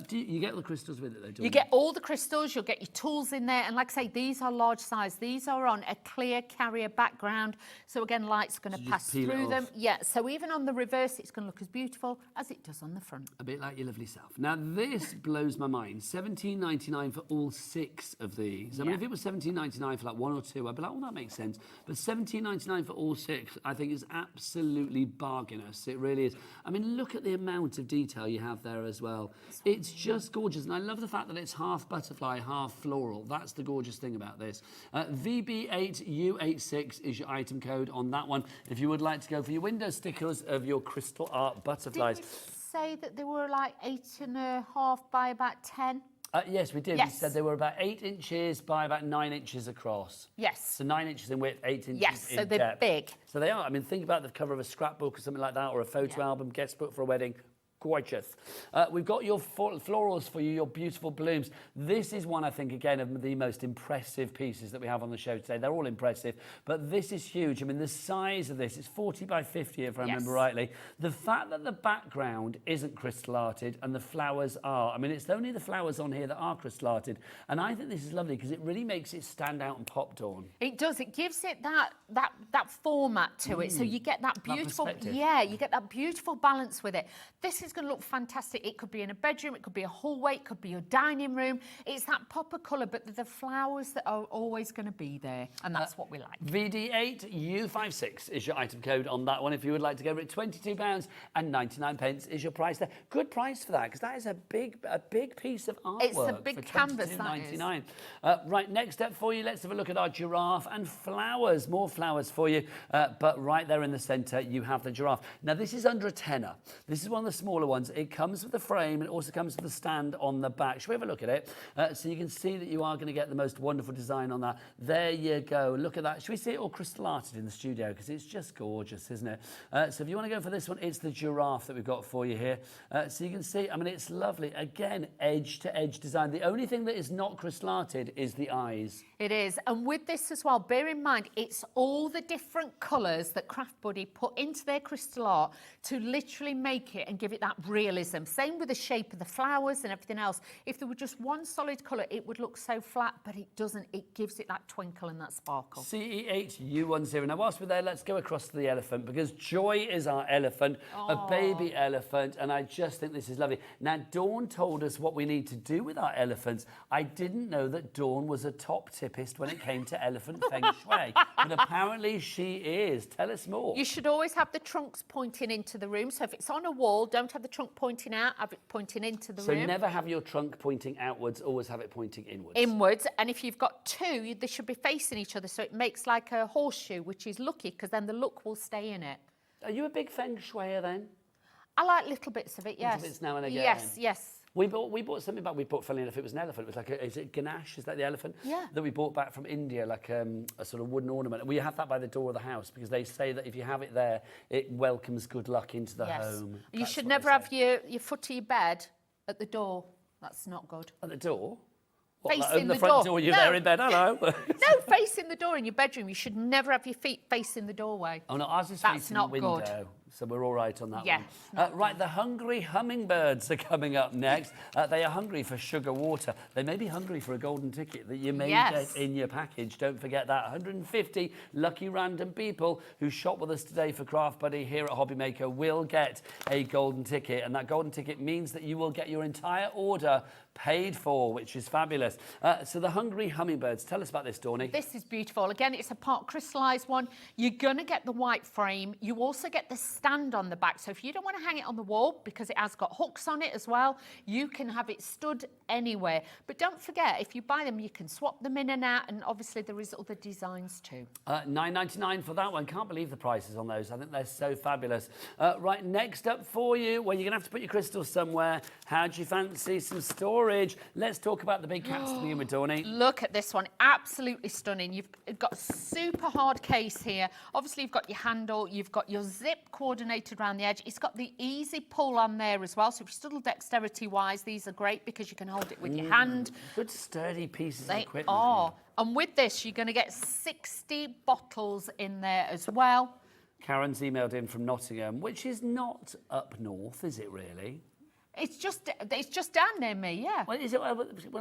B: Do you get the crystals with it though?
A: You get all the crystals, you'll get your tools in there, and like I say, these are large size. These are on a clear carrier background, so again, light's going to pass through them. Yeah, so even on the reverse, it's going to look as beautiful as it does on the front.
B: A bit like your lovely self. Now, this blows my mind. $17.99 for all 6 of these. I mean, if it was $17.99 for like 1 or 2, I'd be like, well, that makes sense. But $17.99 for all 6, I think is absolutely bargainous. It really is. I mean, look at the amount of detail you have there as well. It's just gorgeous. And I love the fact that it's half butterfly, half floral. That's the gorgeous thing about this. VB8U86 is your item code on that one. If you would like to go for your window stickers of your crystal art butterflies.
A: Did you say that they were like 8.5 by about 10?
B: Yes, we did. We said they were about 8 inches by about 9 inches across.
A: Yes.
B: So 9 inches in width, 8 inches in
A: depth. Yes, so they're big.
B: So they are. I mean, think about the cover of a scrapbook or something like that, or a photo album, guest book for a wedding. Gorgeous. We've got your florals for you, your beautiful blooms. This is one, I think, again, of the most impressive pieces that we have on the show today. They're all impressive, but this is huge. I mean, the size of this, it's 40 by 50, if I remember rightly. The fact that the background isn't crystal arted and the flowers are, I mean, it's only the flowers on here that are crystal arted. And I think this is lovely because it really makes it stand out and pop, Dawn.
A: It does. It gives it that format to it. So you get that beautiful, you get that beautiful balance with it. This is going to look fantastic. It could be in a bedroom, it could be a hallway, it could be your dining room. It's that pop of colour, but the flowers that are always going to be there, and that's what we like.
B: VD8U56 is your item code on that one. If you would like to go for it, £22.99 is your price there. Good price for that, because that is a big piece of artwork.
A: It's a big canvas, that is.
B: Right, next up for you, let's have a look at our giraffe and flowers. More flowers for you, but right there in the centre, you have the giraffe. Now, this is under a tenner. This is one of the smaller ones. It comes with a frame and it also comes with a stand on the back. Shall we have a look at it? So you can see that you are going to get the most wonderful design on that. There you go. Look at that. Should we see it all crystal arted in the studio? Because it's just gorgeous, isn't it? So if you want to go for this one, it's the giraffe that we've got for you here. So you can see, I mean, it's lovely. Again, edge to edge design. The only thing that is not crystal arted is the eyes.
A: It is. And with this as well, bear in mind, it's all the different colours that Craft Buddy put into their crystal art to literally make it and give it that realism. Same with the shape of the flowers and everything else. If there were just one solid colour, it would look so flat, but it doesn't. It gives it that twinkle and that sparkle.
B: CE8U10. Now, whilst we're there, let's go across to the elephant, because Joy is our elephant, a baby elephant, and I just think this is lovely. Now, Dawn told us what we need to do with our elephants. I didn't know that Dawn was a top tippist when it came to elephant feng shui, but apparently she is. Tell us more.
A: You should always have the trunks pointing into the room. So if it's on a wall, don't have the trunk pointing out, have it pointing into the room.
B: So never have your trunk pointing outwards, always have it pointing inwards.
A: Inwards, and if you've got two, they should be facing each other, so it makes like a horseshoe, which is lucky, because then the look will stay in it.
B: Are you a big feng shuier then?
A: I like little bits of it, yes.
B: Little bits now and again?
A: Yes, yes.
B: We bought something back. We bought, funnily enough, it was an elephant. It was like, is it Ganesh? Is that the elephant?
A: Yeah.
B: That we bought back from India, like a sort of wooden ornament. We have that by the door of the house because they say that if you have it there, it welcomes good luck into the home.
A: You should never have your foot of your bed at the door. That's not good.
B: At the door?
A: Facing
B: the front door, you're there in bed, hello.
A: No, facing the door in your bedroom. You should never have your feet facing the doorway.
B: Oh, no, ours is
A: That's
B: facing
A: not
B: the window.
A: good.
B: So we're all right on that
A: Yeah,
B: one. Right, the hungry hummingbirds are coming up next. They are hungry for sugar water. They may be hungry for a golden ticket that you may get in your package. Don't forget that. 150 lucky random people who shop with us today for Craft Buddy here at Hobbymaker will get a golden ticket. And that golden ticket means that you will get your entire order paid for, which is fabulous. So the Hungry Hummingbirds, tell us about this, Dawney.
A: This is beautiful. Again, it's a part crystallised one. You're going to get the white frame. You also get the stand on the back. So if you don't want to hang it on the wall, because it has got hooks on it as well, you can have it stood anywhere. But don't forget, if you buy them, you can swap them in and out, and obviously there is other designs too.
B: $9.99 for that one. Can't believe the prices on those. I think they're so fabulous. Right, next up for you, well, you're going to have to put your crystals somewhere. How do you fancy some storage? Let's talk about the big cats to begin with, Dawney.
A: Look at this one, absolutely stunning. You've got a super hard case here. Obviously, you've got your handle, you've got your zip coordinated around the edge. It's got the easy pull on there as well. So if you're still dexterity-wise, these are great because you can hold it with your hand.
B: Good sturdy pieces of equipment.
A: They are. And with this, you're going to get 60 bottles in there as well.
B: Karen's emailed in from Nottingham, which is not up north, is it really?
A: It's just down near me, yeah.
B: Well, is it? Well, I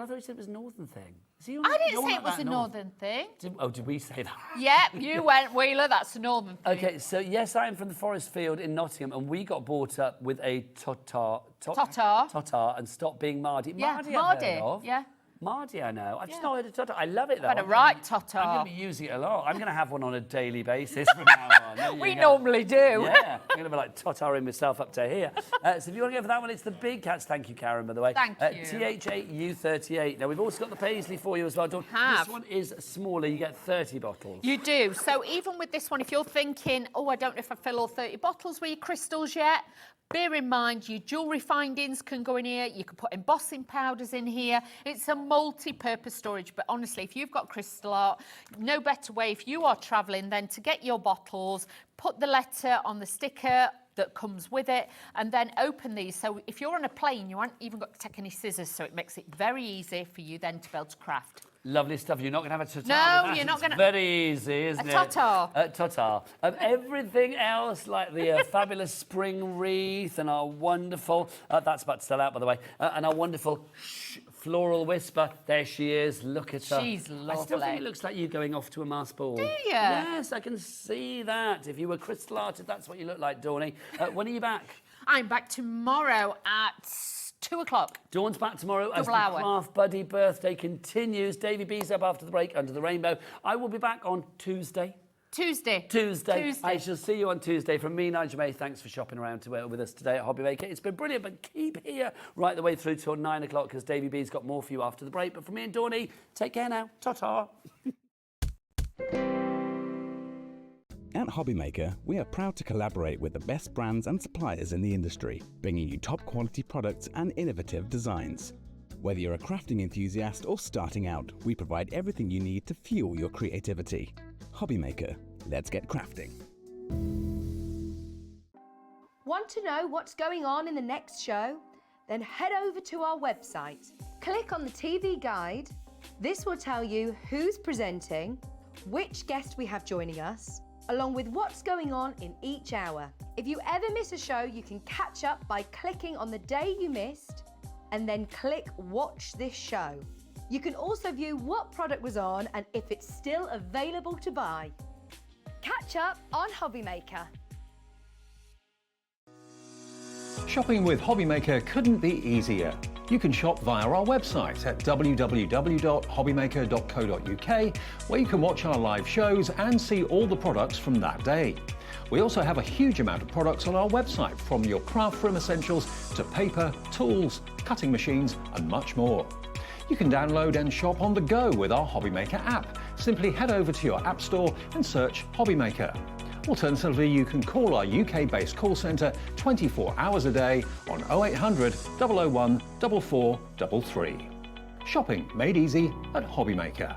B: thought you said it was a northern thing.
A: I didn't say it was a northern thing.
B: Did we say that?
A: Yeah, you went, Wheeler, that's a northern thing.
B: Okay, so yes, I am from the Forest Field in Nottingham, and we got brought up with a Totar and stopped being Mardy.
A: Yeah,
B: Mardy I've heard of.
A: Yeah.
B: Mardy, I know. I've just not heard of Totar. I love it, though.
A: But a right Totar.
B: I'm going to be using it a lot. I'm going to have one on a daily basis from now on.
A: We normally do.
B: Yeah. I'm going to be like Totaring myself up to here. So if you want to go for that one, it's the big cats. Thank you, Karen, by the way.
A: Thank you.
B: TH8U38. Now, we've also got the paisley for you as well, Dawn. This one is smaller. You get 30 bottles.
A: You do. So even with this one, if you're thinking, oh, I don't know if I fill all 30 bottles with your crystals yet, bear in mind, your jewellery findings can go in here. You can put embossing powders in here. It's a multi-purpose storage. But honestly, if you've got crystal art, no better way if you are travelling than to get your bottles, put the letter on the sticker that comes with it, and then open these. So if you're on a plane, you haven't even got to take any scissors, so it makes it very easy for you then to be able to craft.
B: Lovely stuff. You're not going to have a Totar.
A: No, you're not going to.
B: Very easy, isn't it?
A: Totar.
B: Totar. Everything else, like the fabulous spring wreath and our wonderful, that's about to sell out, by the way, and our wonderful floral whisper. There she is. Look at her.
A: She's lovely.
B: I still think it looks like you going off to a mass ball.
A: Do you?
B: Yes, I can see that. If you were crystal arted, that's what you look like, Dawney. When are you back?
A: I'm back tomorrow at 2 o'clock.
B: Dawn's back tomorrow as the Craft Buddy birthday continues. Davey B's up after the break, Under the Rainbow. I will be back on Tuesday.
A: Tuesday.
B: I shall see you on Tuesday. From me, Nigel May, thanks for shopping around with us today at Hobby Maker. It's been brilliant, but keep here right the way through till 9 o'clock because Davey B's got more for you after the break. But from me and Dawney, take care now. Ta-ta.
H: At Hobby Maker, we are proud to collaborate with the best brands and suppliers in the industry, bringing you top quality products and innovative designs. Whether you're a crafting enthusiast or starting out, we provide everything you need to fuel your creativity. Hobby Maker, let's get crafting.
I: Want to know what's going on in the next show? Then head over to our website. Click on the TV guide. This will tell you who's presenting, which guest we have joining us, along with what's going on in each hour. If you ever miss a show, you can catch up by clicking on the day you missed and then click Watch This Show. You can also view what product was on and if it's still available to buy. Catch up on Hobby Maker.
D: Shopping with Hobby Maker couldn't be easier. You can shop via our website at www.hobbymaker.co.uk, where you can watch our live shows and see all the products from that day. We also have a huge amount of products on our website, from your craft room essentials to paper, tools, cutting machines and much more. You can download and shop on the go with our Hobby Maker app. Simply head over to your app store and search Hobby Maker. Alternatively, you can call our UK-based call centre 24 hours a day on 0800 001 4433. Shopping made easy at Hobby Maker.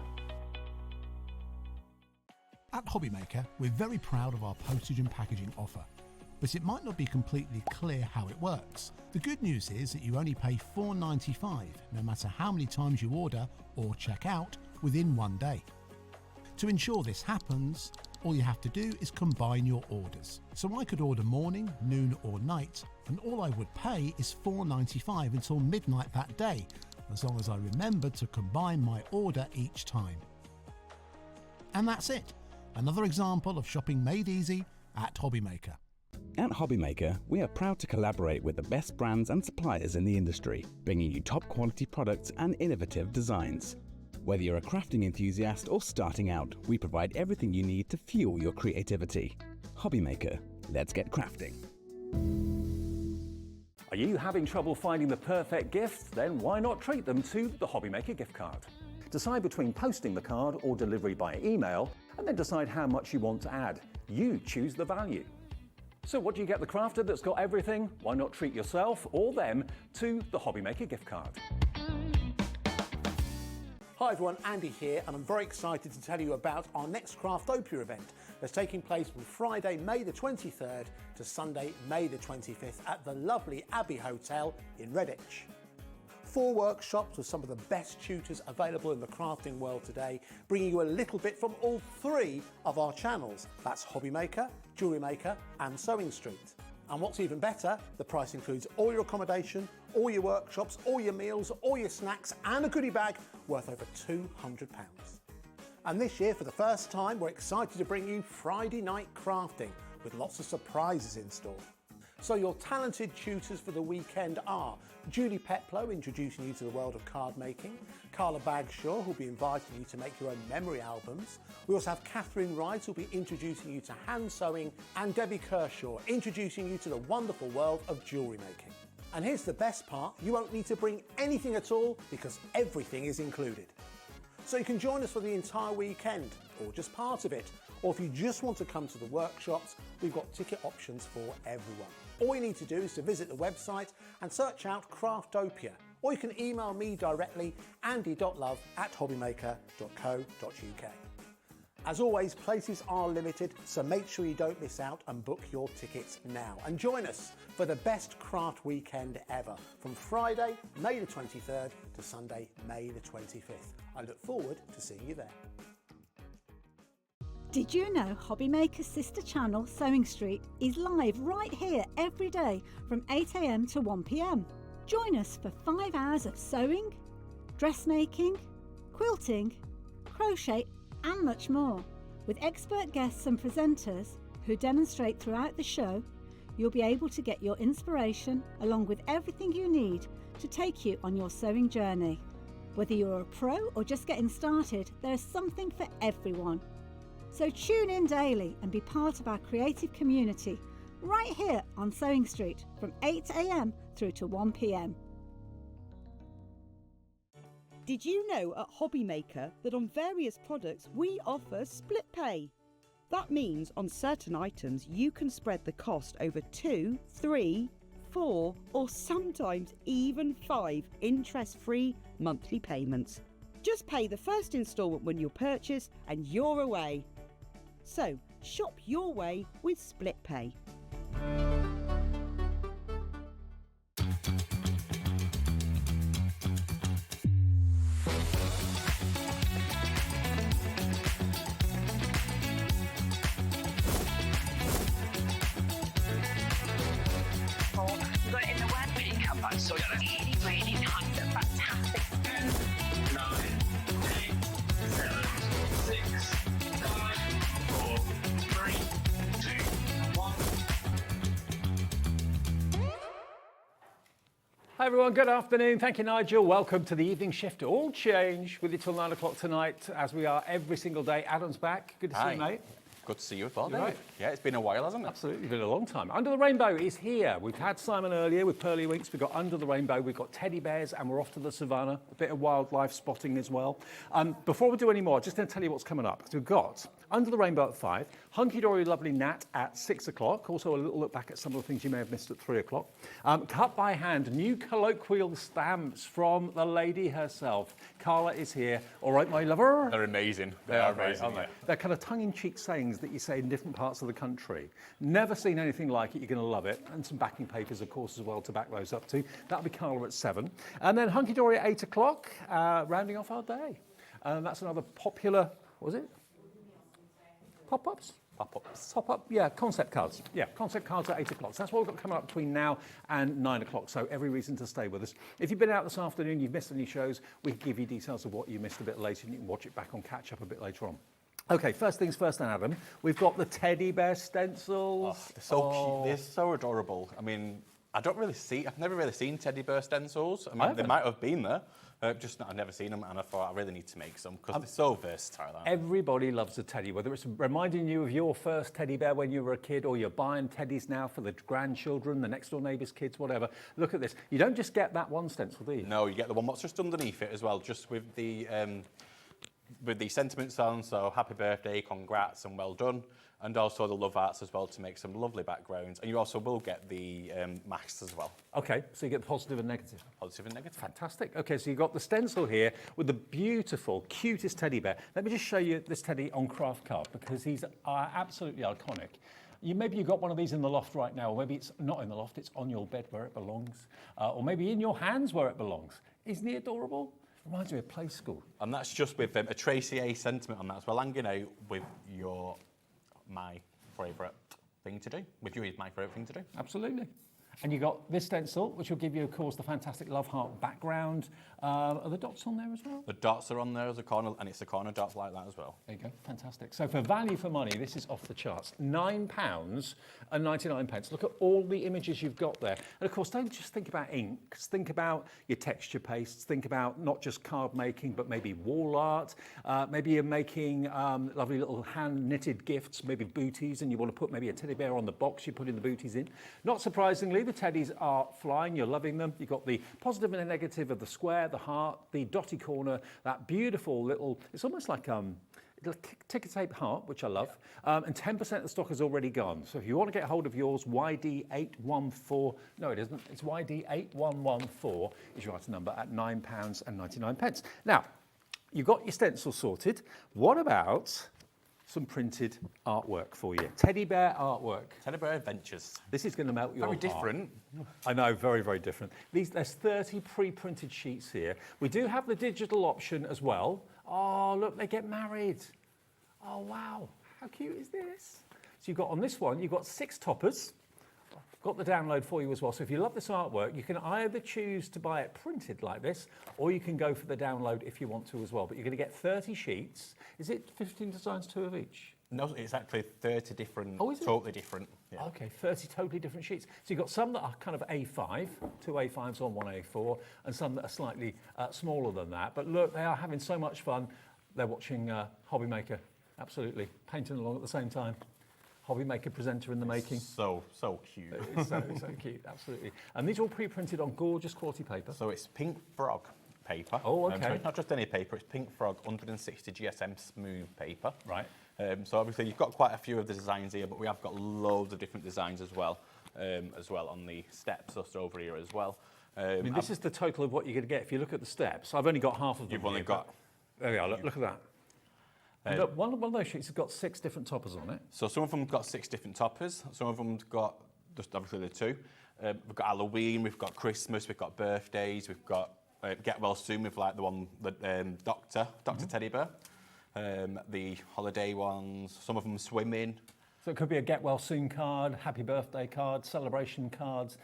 F: At Hobby Maker, we're very proud of our postage and packaging offer, but it might not be completely clear how it works. The good news is that you only pay $4.95 no matter how many times you order or check out within one day. To ensure this happens, all you have to do is combine your orders. So I could order morning, noon or night, and all I would pay is $4.95 until midnight that day, as long as I remembered to combine my order each time. And that's it. Another example of shopping made easy at Hobby Maker.
H: At Hobbymaker, we are proud to collaborate with the best brands and suppliers in the industry, bringing you top quality products and innovative designs. Whether you're a crafting enthusiast or starting out, we provide everything you need to fuel your creativity. Hobbymaker, let's get crafting.
D: Are you having trouble finding the perfect gift? Then why not treat them to the Hobbymaker gift card? Decide between posting the card or delivery by email, and then decide how much you want to add. You choose the value. So what do you get the crafter that's got everything? Why not treat yourself or them to the Hobbymaker gift card?
G: Hi everyone, Andy here, and I'm very excited to tell you about our next Craftopia event that's taking place from Friday, May the 23rd to Sunday, May the 25th at the lovely Abbey Hotel in Redditch. 4 workshops with some of the best tutors available in the crafting world today, bringing you a little bit from all 3 of our channels. That's Hobbymaker, Jewellery Maker and Sewing Street. And what's even better, the price includes all your accommodation, all your workshops, all your meals, all your snacks and a goodie bag worth over £200. And this year, for the first time, we're excited to bring you Friday night crafting with lots of surprises in store. So your talented tutors for the weekend are Julie Peplow, introducing you to the world of card making, Carla Bagshaw, who'll be inviting you to make your own memory albums. We also have Catherine Wright, who'll be introducing you to hand sewing, and Debbie Kershaw, introducing you to the wonderful world of jewellery making. And here's the best part, you won't need to bring anything at all because everything is included. So you can join us for the entire weekend, or just part of it, or if you just want to come to the workshops, we've got ticket options for everyone. All you need to do is to visit the website and search out Craftopia, or you can email me directly, andy.love@hobbymaker.co.uk. As always, places are limited, so make sure you don't miss out and book your tickets now. And join us for the best craft weekend ever, from Friday, May the 23rd to Sunday, May the 25th. I look forward to seeing you there.
O: Did you know Hobbymaker's sister channel, Sewing Street, is live right here every day from 8 AM to 1 PM? Join us for 5 hours of sewing, dressmaking, quilting, crochet and much more. With expert guests and presenters who demonstrate throughout the show, you'll be able to get your inspiration along with everything you need to take you on your sewing journey. Whether you're a pro or just getting started, there is something for everyone. So tune in daily and be part of our creative community right here on Sewing Street from 8 AM through to 1 PM.
P: Did you know at Hobbymaker that on various products we offer split pay? That means on certain items you can spread the cost over 2, 3, 4 or sometimes even 5 interest-free monthly payments. Just pay the first instalment when you purchase and you're away. So, shop your way with Split Pay.
Q: You got it in the word pickup, but so really, really nice and fantastic. 10, 9, 8, 7, 6, 5, 4, 3, 2, 1.
D: Hi everyone, good afternoon. Thank you, Nigel. Welcome to the evening shift. All change with you till 9 o'clock tonight, as we are every single day. Adam's back. Good to see you, mate.
R: Good to see you as well,
D: You're
R: David.
D: right.
R: Yeah, it's been a while, hasn't it?
D: Absolutely, it's been a long time. Under the Rainbow is here. We've had Simon earlier with Pearlywinks. We've got Under the Rainbow. We've got teddy bears, and we're off to the savannah. A bit of wildlife spotting as well. Before we do any more, I'm just going to tell you what's coming up. So we've got Under the Rainbow at 5, Hunkydory Lovely Nat at 6 o'clock. Also a little look back at some of the things you may have missed at 3 o'clock. Cut by hand, new colloquial stamps from the lady herself. Carla is here. All right, my lover.
R: They're amazing. They are amazing,
D: aren't they? They're kind of tongue-in-cheek sayings that you say in different parts of the country. Never seen anything like it. You're going to love it. And some backing papers, of course, as well to back those up to. That'll be Carla at 7. And then Hunkydory at 8 o'clock, rounding off our day. That's another popular, what was it? Pop-ups?
R: Pop-ups.
D: Pop-up, yeah, concept cards. Yeah, concept cards at 8 o'clock. So that's what we've got coming up between now and 9 o'clock. So every reason to stay with us. If you've been out this afternoon, you've missed any shows, we can give you details of what you missed a bit later and you can watch it back on catch-up a bit later on. Okay, first things first then, Adam. We've got the teddy bear stencils.
R: Oh, they're so cute. They're so adorable. I mean, I've never really seen teddy bear stencils. I mean, they might have been there. I've never seen them, and I thought I really need to make some because they're so versatile.
D: Everybody loves a teddy, whether it's reminding you of your first teddy bear when you were a kid, or you're buying teddies now for the grandchildren, the next door neighbours' kids, whatever. Look at this. You don't just get that one stencil, do you?
R: No, you get the one that's just underneath it as well, just with the sentiments on, so happy birthday, congrats, and well done. And also the love arts as well to make some lovely backgrounds. And you also will get the masks as well.
D: Okay, so you get the positive and negative.
R: Positive and negative.
D: Fantastic. Okay, so you've got the stencil here with the beautiful, cutest teddy bear. Let me just show you this teddy on craft card because he's absolutely iconic. Maybe you've got one of these in the loft right now, or maybe it's not in the loft, it's on your bed where it belongs, or maybe in your hands where it belongs. Isn't he adorable? Reminds me of play school.
R: And that's just with a Tracy A sentiment on that as well, hanging out with my favourite thing to do. With you is my favourite thing to do.
D: Absolutely. And you got this stencil, which will give you, of course, the fantastic love heart background. Are the dots on there as well?
R: The dots are on there as a corner, and it's the corner dots like that as well.
D: There you go, fantastic. So for value for money, this is off the charts. £9.99. Look at all the images you've got there. And of course, don't just think about inks. Think about your texture pastes. Think about not just card making, but maybe wall art. Maybe you're making lovely little hand-knitted gifts, maybe booties, and you want to put maybe a teddy bear on the box you put in the booties in. Not surprisingly, the teddies are flying. You're loving them. You've got the positive and the negative of the square, the heart, the dotty corner, that beautiful little, it's almost like a ticker tape heart, which I love, and 10% of the stock is already gone. So if you want to get hold of yours, YD814, no it isn't, it's YD8114 is your item number at £9.99. Now, you've got your stencil sorted. What about some printed artwork for you? Teddy bear artwork.
R: Teddy bear adventures.
D: This is going to melt your heart.
R: Very different.
D: I know, very, very different. There's 30 pre-printed sheets here. We do have the digital option as well. Oh, look, they get married. Oh, wow. How cute is this? So you've got on this one, you've got 6 toppers. I've got the download for you as well. So if you love this artwork, you can either choose to buy it printed like this, or you can go for the download if you want to as well. But you're going to get 30 sheets. Is it 15 designs, 2 of each?
R: No, it's actually 30 different,
D: totally
R: different. Yeah.
D: Okay, 30 totally different sheets. So you've got some that are kind of A5, 2 A5s on 1 A4, and some that are slightly smaller than that. But look, they are having so much fun. They're watching Hobby Maker, absolutely, painting along at the same time. Hobby Maker presenter in the making.
R: So cute.
D: It's so cute, absolutely. And these are all pre-printed on gorgeous quality paper.
R: So it's Pink Frog paper.
D: Oh, okay.
R: So it's not just any paper, it's Pink Frog 160 GSM smooth paper.
D: Right.
R: So obviously you've got quite a few of the designs here, but we have got loads of different designs as well on the steps just over here as well.
D: I mean, this is the total of what you're going to get. If you look at the steps, I've only got half of them.
R: You've only got...
D: There we are, look at that. Look, one of those sheets has got 6 different toppers on it.
R: So some of them have got 6 different toppers. Some of them have got just obviously the 2. We've got Halloween, we've got Christmas, we've got birthdays, we've got Get Well Soon with like the one, Doctor Teddy Bear. The holiday ones, some of them swimming.
D: So it could be a Get Well Soon card, happy birthday card, celebration cards,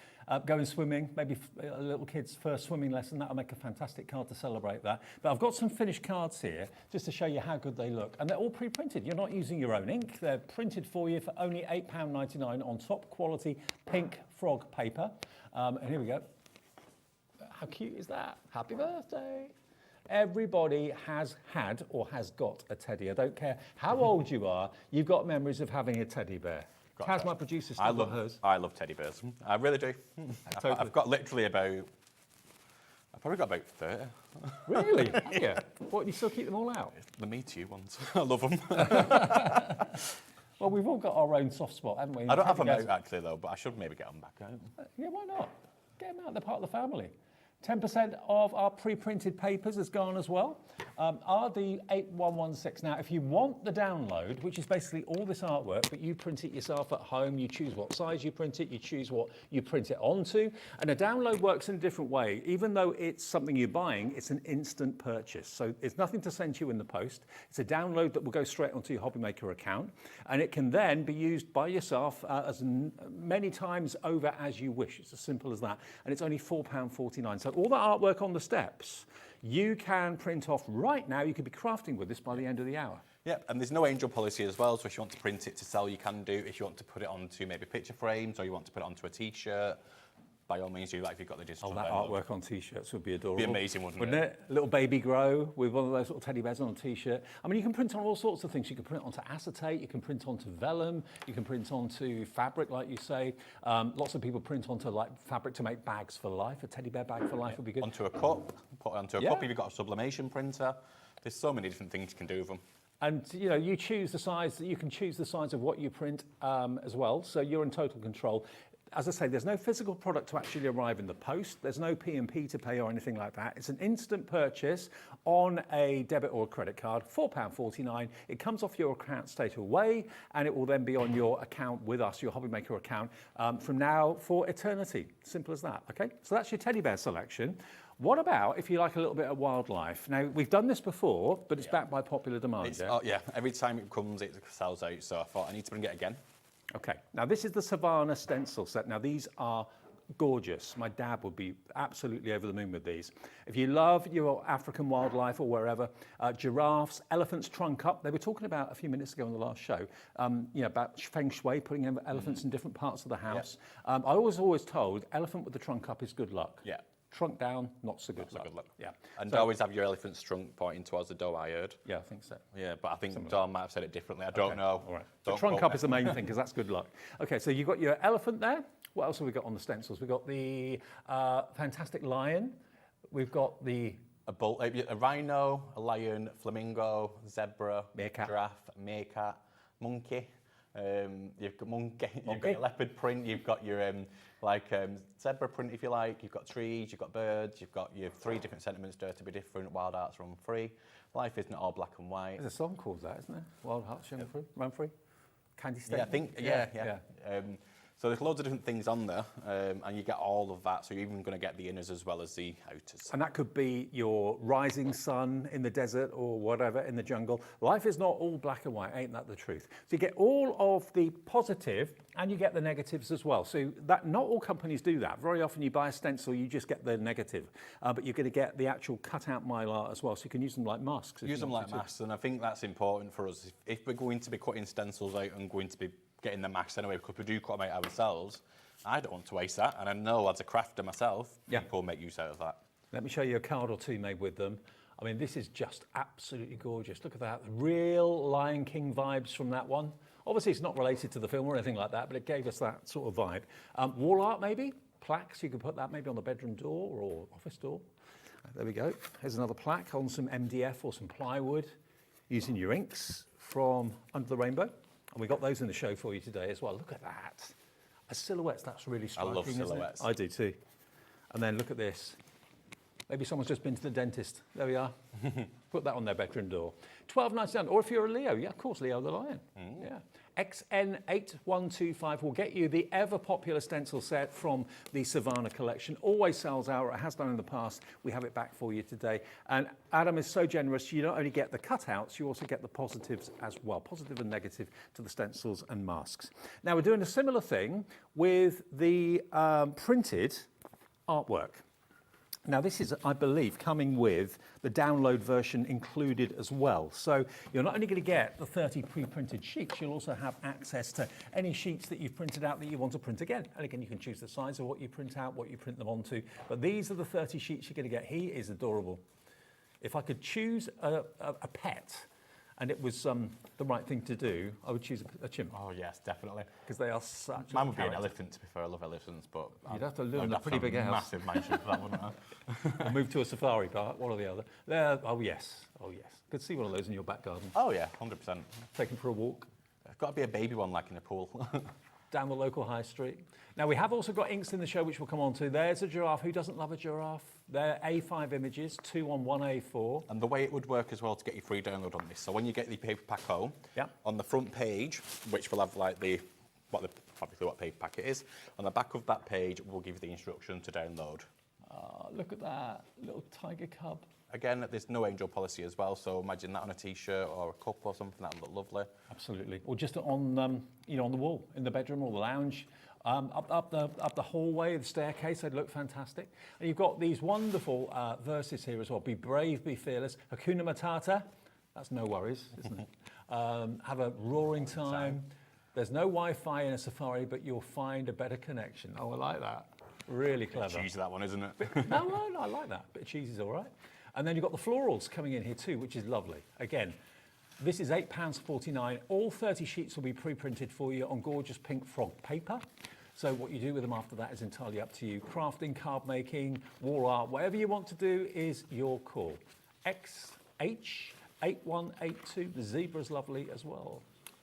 D: going swimming, maybe a little kid's first swimming lesson. That'll make a fantastic card to celebrate that. But I've got some finished cards here just to show you how good they look. And they're all pre-printed. You're not using your own ink. They're printed for you for only £8.99 on top quality Pink Frog paper. And here we go. How cute is that? Happy birthday. Everybody has had or has got a teddy. I don't care how old you are, you've got memories of having a teddy bear. How's my producer still got hers?
R: I love teddy bears. I really do.
D: Totally.
R: I've got literally I've probably got about 30.
D: Really? Yeah. What, you still keep them all out?
R: The Me Too ones. I love them.
D: Well, we've all got our own soft spot, haven't we?
R: I don't have them out actually though, but I should maybe get them back out.
D: Yeah, why not? Get them out, they're part of the family. 10% of our pre-printed papers has gone as well. RD8116. Now, if you want the download, which is basically all this artwork, but you print it yourself at home, you choose what size you print it, you choose what you print it onto, and a download works in a different way. Even though it's something you're buying, it's an instant purchase. So it's nothing to send you in the post. It's a download that will go straight onto your Hobby Maker account, and it can then be used by yourself as many times over as you wish. It's as simple as that. And it's only £4.49. So all that artwork on the steps, you can print off right now. You could be crafting with this by the end of the hour.
R: Yeah, and there's no angel policy as well, so if you want to print it to sell, you can do. If you want to put it onto maybe picture frames, or you want to put it onto a T-shirt, by all means, if you've got the digital
D: that
R: download.
D: artwork on T-shirts would be adorable.
R: Be amazing, wouldn't
D: it? Little baby grow with one of those little teddy bears on a T-shirt. I mean, you can print on all sorts of things. You can print onto acetate, you can print onto vellum, you can print onto fabric, like you say. Lots of people print onto like fabric to make bags for life. A teddy bear bag for life would be good.
R: Onto a cup, put it onto a cup if you've got a sublimation printer. There's so many different things you can do with them.
D: And you choose the size. You can choose the size of what you print as well. So you're in total control. As I say, there's no physical product to actually arrive in the post. There's no P&P to pay or anything like that. It's an instant purchase on a debit or a credit card, £4.49. It comes off your account straight away, and it will then be on your account with us, your Hobbymaker account, from now for eternity. Simple as that, okay? So that's your teddy bear selection. What about if you like a little bit of wildlife? Now, we've done this before, but it's backed by popular demand,
R: Every time it comes, it sells out, so I thought I need to bring it again.
D: Okay, now this is the Savannah stencil set. Now these are gorgeous. My dad would be absolutely over the moon with these. If you love your African wildlife or wherever, giraffes, elephants trunk up. They were talking about a few minutes ago on the last show, about feng shui, putting elephants in different parts of the house. I was always told elephant with the trunk up is good luck.
R: Yeah.
D: Trunk down, not so good luck. Yeah.
R: And always have your elephant's trunk pointing towards the door, I heard.
D: Yeah, I think so.
R: Yeah, but I think Dawn might have said it differently. I don't know.
D: All right. The trunk up is the main thing, because that's good luck. Okay, so you've got your elephant there. What else have we got on the stencils? We've got the fantastic lion. We've got a
R: bull, a rhino, a lion, flamingo, zebra,
D: meerkat,
R: giraffe, meerkat, monkey. You've got monkey. You've got your leopard print. You've got your zebra print, if you like. You've got trees. You've got birds. You've got your 3 different sentiments dare to be different. Wild Arts Run Free. Life isn't all black and white.
D: There's a song called that, isn't there? Wild Hearts Run Free. Candy State.
R: Yeah, I think. Yeah. So there's loads of different things on there, and you get all of that. So you're even going to get the inners as well as the outers.
D: And that could be your rising sun in the desert or whatever in the jungle. Life is not all black and white, ain't that the truth? So you get all of the positive and you get the negatives as well. So that not all companies do that. Very often you buy a stencil, you just get the negative, but you're going to get the actual cut-out mylar as well. So you can use them like masks.
R: Use them like masks, and I think that's important for us. If we're going to be cutting stencils out and going to be getting the masks anyway, because we do cut them out ourselves, I don't want to waste that, and I know as a crafter myself, people make use out of that.
D: Let me show you a card or two made with them. I mean, this is just absolutely gorgeous. Look at that, real Lion King vibes from that one. Obviously, it's not related to the film or anything like that, but it gave us that sort of vibe. Wall art, maybe? Plaques, you could put that maybe on the bedroom door or office door. There we go. Here's another plaque on some MDF or some plywood using your inks from Under the Rainbow. And we got those in the show for you today as well. Look at that. A silhouettes, that's really striking,
R: I love silhouettes.
D: Isn't it? I do too. And then look at this. Maybe someone's just been to the dentist. There we are. Put that on their bedroom door. $12.99. Or if you're a Leo, yeah, of course, Leo the Lion. Yeah. XN8125 will get you the ever popular stencil set from the Savannah collection. Always sells out, it has done in the past. We have it back for you today. And Adam is so generous, you not only get the cutouts, you also get the positives as well, positive and negative to the stencils and masks. Now we're doing a similar thing with the printed artwork. Now this is, I believe, coming with the download version included as well. So you're not only going to get the 30 pre-printed sheets, you'll also have access to any sheets that you've printed out that you want to print again. And again, you can choose the size of what you print out, what you print them onto. But these are the 30 sheets you're going to get. He is adorable. If I could choose a pet, and it was the right thing to do, I would choose a chimp.
R: Oh yes, definitely.
D: Because they are such
R: Mine would be an elephant, to be fair. I love elephants, but
D: you'd have to live in a pretty big house.
R: Massive mansion for that, wouldn't I?
D: Or move to a safari park, one or the other. Oh yes. Could see one of those in your back garden.
R: Oh yeah, 100%.
D: Taken for a walk.
R: It's got to be a baby one, like in a pool.
D: Down the local high street. Now we have also got inks in the show, which we'll come on to. There's a giraffe. Who doesn't love a giraffe? They're A5 images, 2 on 1 A4.
R: And the way it would work as well to get your free download on this. So when you get the paper pack home, on the front page, which will have like probably what paper pack it is, on the back of that page, we'll give you the instruction to download.
D: Look at that little tiger cub.
R: Again, there's no angel policy as well, so imagine that on a T-shirt or a cup or something. That would look lovely.
D: Absolutely. Or just on, on the wall in the bedroom or the lounge, up the hallway, the staircase. They'd look fantastic. And you've got these wonderful verses here as well. Be brave, be fearless. Hakuna Matata. That's no worries, isn't it? have a roaring time. There's no Wi-Fi in a Safari, but you'll find a better connection. Oh, I like that. Really clever.
R: Bit of cheese that one, isn't it?
D: No, I like that. Bit of cheese is all right. And then you've got the florals coming in here too, which is lovely. Again, this is £8.49. All 30 sheets will be pre-printed for you on gorgeous pink frog paper. So what you do with them after that is entirely up to you. Crafting, card making, wall art, whatever you want to do is your call. XH8182, the zebra's lovely as well.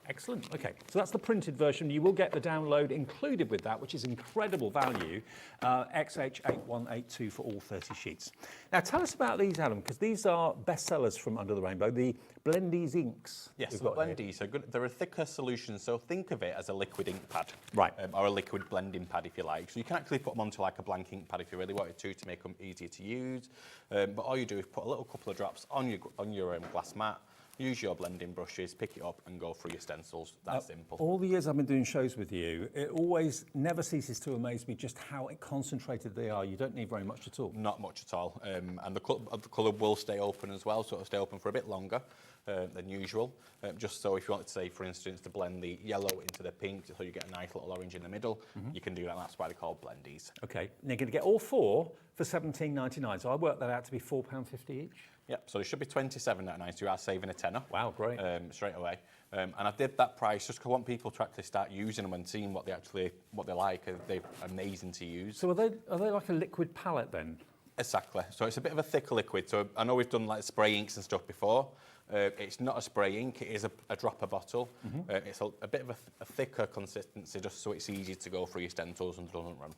D: Excellent. Okay, so that's the printed version. You will get the download included with that, which is incredible value. XH8182 for all 30 sheets. Now, tell us about these, Adam, because these are bestsellers from Under the Rainbow, the Blendies inks.
R: Yes, the Blendies are good. They're a thicker solution, so think of it as a liquid ink pad.
D: Right.
R: Or a liquid blending pad, if you like. So you can actually put them onto like a blank ink pad if you really wanted to make them easier to use. But all you do is put a little couple of drops on your glass mat. Use your blending brushes, pick it up and go through your stencils. That's simple.
D: All the years I've been doing shows with you, it always never ceases to amaze me just how concentrated they are. You don't need very much at all.
R: Not much at all. And the colour will stay open as well, so it'll stay open for a bit longer than usual. Just so if you wanted to say, for instance, to blend the yellow into the pink so you get a nice little orange in the middle, you can do that. That's why they're called Blendies.
D: Okay, and you're going to get all four for £17.99. So I worked that out to be £4.50 each.
R: Yep, so it should be £27.99, so you are saving a tenner.
D: Wow, great.
R: Straight away. And I did that price just because I want people to actually start using them and seeing what they like. They're amazing to use.
D: So are they like a liquid palette then?
R: Exactly. So it's a bit of a thicker liquid. So I know we've done like spray inks and stuff before. It's not a spray ink, it is a dropper bottle. It's a bit of a thicker consistency just so it's easy to go through your stencils and doesn't run.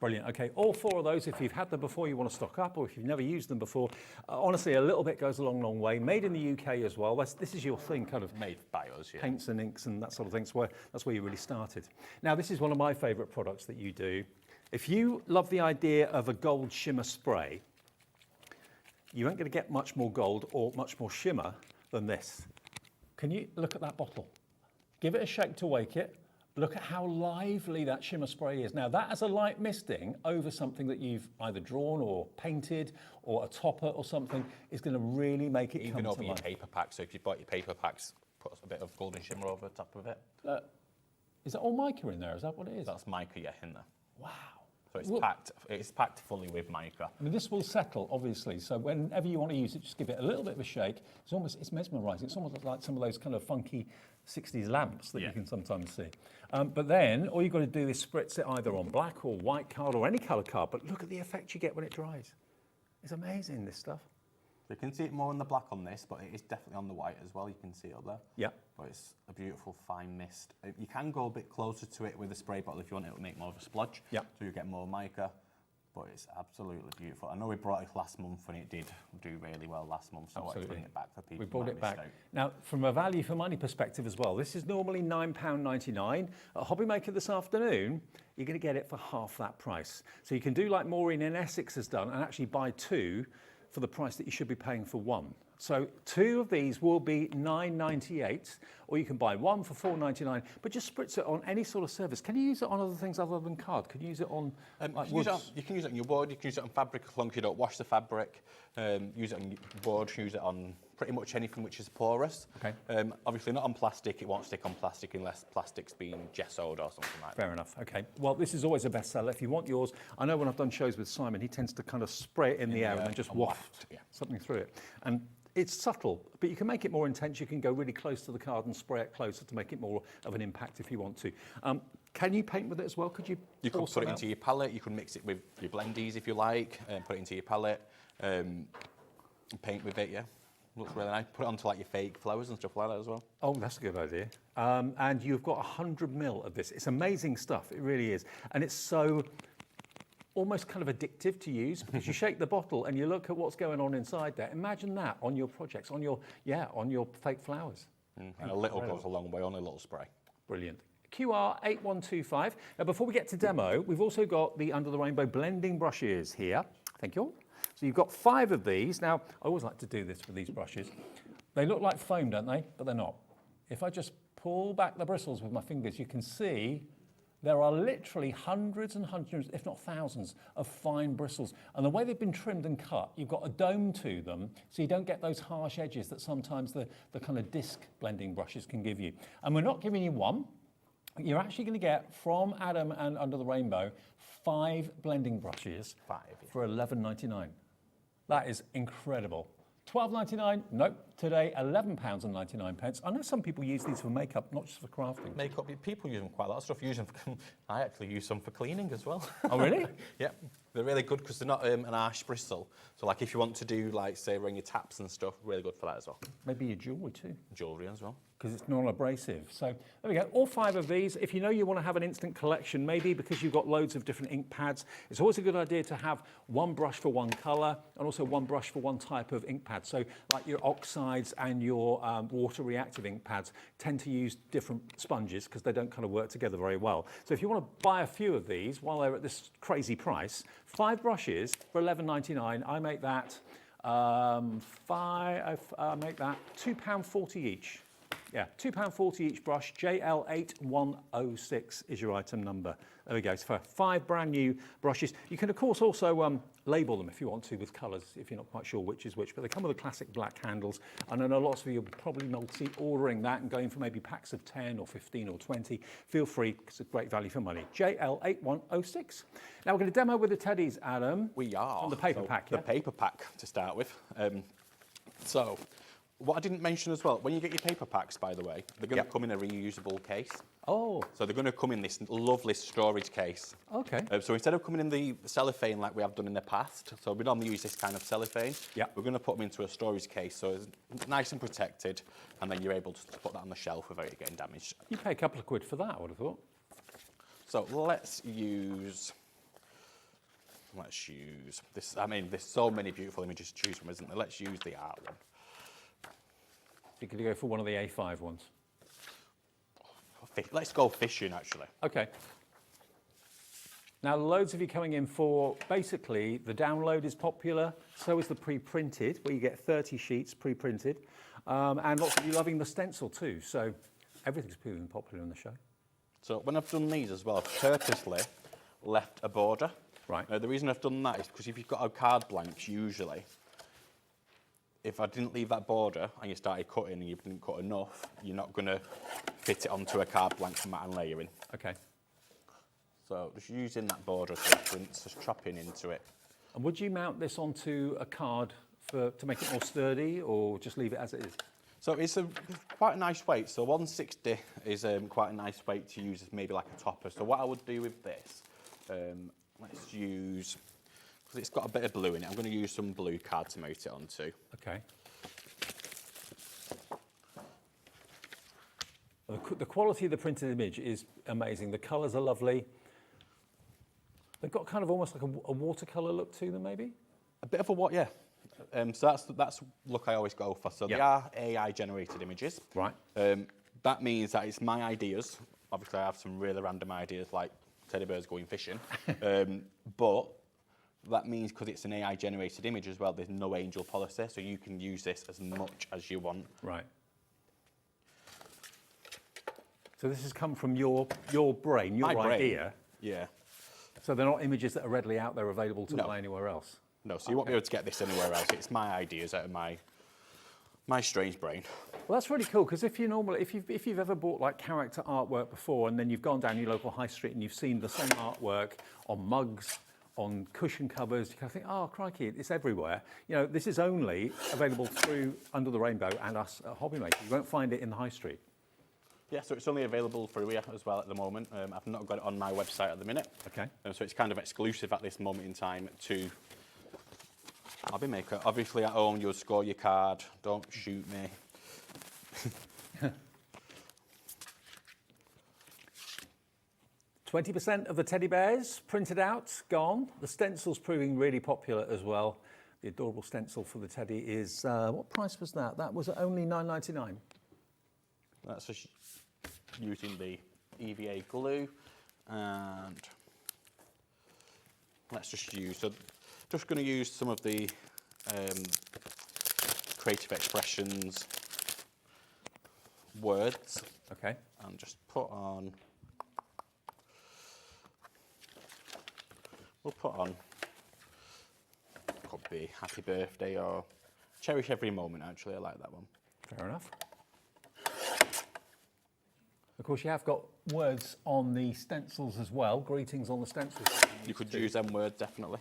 D: Brilliant. Okay, all four of those, if you've had them before, you want to stock up, or if you've never used them before, honestly, a little bit goes a long, long way. Made in the UK as well. This is your thing, kind of.
R: Made by us, yeah.
D: Paints and inks and that sort of thing. That's where you really started. Now, this is one of my favourite products that you do. If you love the idea of a gold shimmer spray, you ain't going to get much more gold or much more shimmer than this. Can you look at that bottle? Give it a shake to wake it. Look at how lively that shimmer spray is. Now, that as a light misting over something that you've either drawn or painted or a topper or something is going to really make it
R: even
D: come
R: over
D: to
R: your
D: life.
R: paper pack. So if you bought your paper packs, put a bit of golden shimmer over the top of it.
D: Is that all mica in there? Is that what it is?
R: That's mica, yeah, in there.
D: Wow.
R: So it's packed fully with mica.
D: I mean, this will settle, obviously. So whenever you want to use it, just give it a little bit of a shake. It's mesmerising. It's almost like some of those kind of funky 60s lamps that you can sometimes see. But then all you've got to do is spritz it either on black or white card or any colour card. But look at the effect you get when it dries. It's amazing, this stuff.
R: You can see it more on the black on this, but it is definitely on the white as well. You can see it up there.
D: Yeah.
R: But it's a beautiful fine mist. You can go a bit closer to it with a spray bottle if you want it to make more of a splodge.
D: Yeah.
R: So you get more mica, but it's absolutely beautiful. I know we brought it last month and it did do really well last month, so I wanted to bring it back for people.
D: We brought it back. Now, from a value for money perspective as well, this is normally £9.99. At Hobbymaker this afternoon, you're going to get it for half that price. So you can do like Maureen in Essex has done and actually buy two for the price that you should be paying for one. So two of these will be $9.98, or you can buy one for $4.99, but just spritz it on any sort of surface. Can you use it on other things other than card? Can you use it on like woods?
R: You can use it on your wood, you can use it on fabric as long as you don't wash the fabric. Use it on your board, use it on pretty much anything which is porous.
D: Okay.
R: Obviously not on plastic, it won't stick on plastic unless plastic's been gessoed or something like that.
D: Fair enough, okay. Well, this is always a bestseller. If you want yours, I know when I've done shows with Simon, he tends to kind of spray it in the air and then just waft something through it. And it's subtle, but you can make it more intense. You can go really close to the card and spray it closer to make it more of an impact if you want to. Can you paint with it as well? Could you?
R: You could put it into your palette. You can mix it with your blendies if you like, and put it into your palette. And paint with it, yeah. Looks really nice. Put it onto like your fake flowers and stuff like that as well.
D: Oh, that's a good idea. And you've got 100 ml of this. It's amazing stuff. It really is, and it's so almost kind of addictive to use because you shake the bottle and you look at what's going on inside there. Imagine that on your projects, on your fake flowers.
R: And a little goes a long way, only a little spray.
D: Brilliant. QR8125. Now, before we get to demo, we've also got the Under the Rainbow blending brushes here. Thank you. So you've got 5 of these. Now, I always like to do this with these brushes. They look like foam, don't they? But they're not. If I just pull back the bristles with my fingers, you can see There are literally hundreds and hundreds, if not thousands, of fine bristles. And the way they've been trimmed and cut, you've got a dome to them, so you don't get those harsh edges that sometimes the kind of disc blending brushes can give you. And we're not giving you one. You're actually going to get, from Adam and Under the Rainbow, 5 blending brushes for $11.99. That is incredible. $12.99, nope. Today, £11.99. I know some people use these for makeup, not just for crafting.
R: Makeup, people use them quite a lot of stuff. Use them for, I actually use some for cleaning as well.
D: Oh, really?
R: Yeah, they're really good because they're not an harsh bristle. So, like, if you want to do, like, say, around your taps and stuff, really good for that as well.
D: Maybe your jewellery too.
R: Jewellery as well.
D: Because it's non-abrasive. So there we go, all 5 of these. If you know you want to have an instant collection, maybe because you've got loads of different ink pads, it's always a good idea to have one brush for one colour and also one brush for one type of ink pad. So like your oxides and your water reactive ink pads tend to use different sponges because they don't kind of work together very well. So if you want to buy a few of these while they're at this crazy price, 5 brushes for $11.99, I make that make that £2.40 each. Yeah, £2.40 each brush. JL8106 is your item number. There we go. So for 5 brand new brushes. You can, of course, also label them if you want to with colours, if you're not quite sure which is which. But they come with the classic black handles. And I know lots of you are probably multi-ordering that and going for maybe packs of 10 or 15 or 20. Feel free, because it's a great value for money. JL8106. Now we're going to demo with the teddies, Adam.
R: We are.
D: On the paper pack,
R: The paper pack to start with. So, what I didn't mention as well, when you get your paper packs, by the way, they're going to come in a reusable case.
D: Oh.
R: So they're going to come in this lovely storage case.
D: Okay.
R: So instead of coming in the cellophane like we have done in the past, so we normally use this kind of cellophane, we're going to put them into a storage case so it's nice and protected, and then you're able to put that on the shelf without it getting damaged.
D: You pay a couple of quid for that, I would have thought.
R: So let's use this. I mean, there's so many beautiful images to choose from, isn't there? Let's use the art one.
D: You could go for one of the A5 ones.
R: Let's go fishing, actually.
D: Okay. Now, loads of you coming in for, basically, the download is popular, so is the pre-printed, where you get 30 sheets pre-printed, and lots of you loving the stencil too, so everything's proving popular in the show.
R: So when I've done these as well, I've purposely left a border.
D: Right.
R: The reason I've done that is because if you've got a card blank, usually, if I didn't leave that border and you started cutting and you didn't cut enough, you're not going to fit it onto a card blank for mat and layering.
D: Okay.
R: So just using that border as reference, just chopping into it.
D: And would you mount this onto a card to make it more sturdy, or just leave it as it is?
R: So it's quite a nice weight. So 160 is quite a nice weight to use as maybe like a topper. So what I would do with this, let's use, because it's got a bit of blue in it, I'm going to use some blue card to mount it onto.
D: Okay. The quality of the printed image is amazing. The colours are lovely. They've got kind of almost like a watercolour look to them, maybe?
R: A bit of a what, yeah. So that's the look I always go for. So they are AI generated images.
D: Right.
R: That means that it's my ideas. Obviously, I have some really random ideas like teddy bears going fishing. But that means because it's an AI generated image as well, there's no angel policy, so you can use this as much as you want.
D: Right. So this has come from your brain, your idea.
R: Yeah.
D: So they're not images that are readily out there available to buy anywhere else?
R: No, so you won't be able to get this anywhere else. It's my ideas out of my strange brain.
D: Well, that's really cool, because if you've ever bought like character artwork before, and then you've gone down your local high street and you've seen the same artwork on mugs, on cushion covers, you kind of think, oh, crikey, it's everywhere. You know, this is only available through Under the Rainbow and us at Hobby Maker. You won't find it in the high street.
R: Yeah, so it's only available through here as well at the moment. I've not got it on my website at the minute.
D: Okay.
R: So it's kind of exclusive at this moment in time to Hobby Maker. Obviously at home you'll score your card. Don't shoot me.
D: 20% of the teddy bears printed out, gone. The stencil's proving really popular as well. The adorable stencil for the teddy is, what price was that? That was only $9.99.
R: That's just using the EVA glue, and let's just going to use some of the creative expressions words.
D: Okay.
R: And just put on We'll put on, could be happy birthday or cherish every moment, actually. I like that one.
D: Fair enough. Of course, you have got words on the stencils as well, greetings on the stencils.
R: You could use them words, definitely.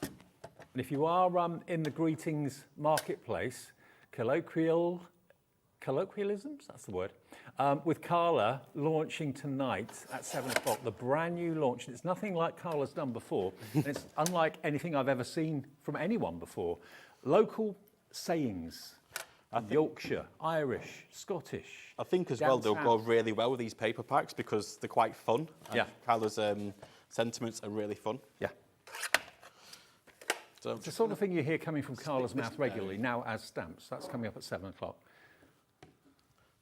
D: And if you are in the greetings marketplace, colloquialisms, that's the word, with Carla launching tonight at 7 o'clock, the brand new launch. It's nothing like Carla's done before, and it's unlike anything I've ever seen from anyone before. Local sayings. Yorkshire, Irish, Scottish.
R: I think as well they'll go really well with these paper packs because they're quite fun.
D: Yeah.
R: Carla's sentiments are really fun.
D: Yeah.
R: So
D: it's the sort of thing you hear coming from Carla's mouth regularly, now as stamps. That's coming up at 7 o'clock.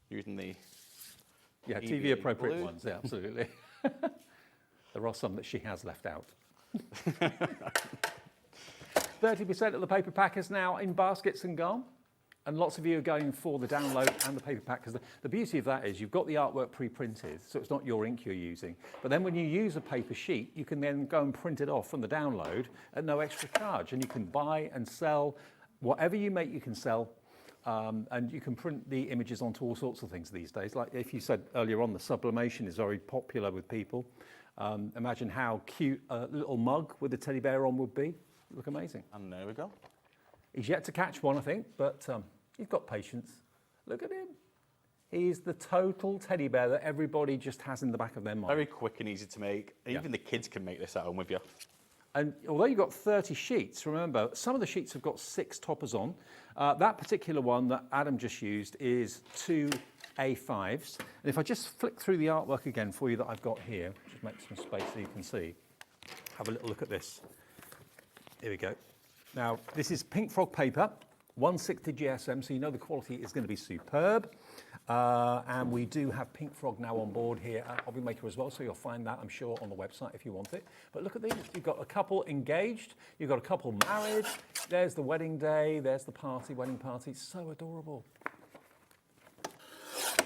R: Using the
D: TV appropriate ones, yeah, absolutely. There are some that she has left out. 30% of the paper pack is now in baskets and gone. And lots of you are going for the download and the paper pack, because the beauty of that is you've got the artwork pre-printed, so it's not your ink you're using. But then when you use a paper sheet, you can then go and print it off from the download at no extra charge. And you can buy and sell whatever you make, you can sell. And you can print the images onto all sorts of things these days. Like if you said earlier on, the sublimation is very popular with people. Imagine how cute a little mug with a teddy bear on would be. Look amazing.
R: And there we go.
D: He's yet to catch one, I think, but he's got patience. Look at him. He's the total teddy bear that everybody just has in the back of their mind.
R: Very quick and easy to make. Even the kids can make this at home with you.
D: And although you've got 30 sheets, remember, some of the sheets have got 6 toppers on. That particular one that Adam just used is 2 A5s. And if I just flick through the artwork again for you that I've got here, just make some space so you can see, have a little look at this. Here we go. Now, this is pink frog paper, 160 GSM, so you know the quality is going to be superb. And we do have pink frog now on board here at Hobby Maker as well, so you'll find that, I'm sure, on the website if you want it. But look at these. You've got a couple engaged, you've got a couple married, there's the wedding day, there's the party, wedding party. So adorable.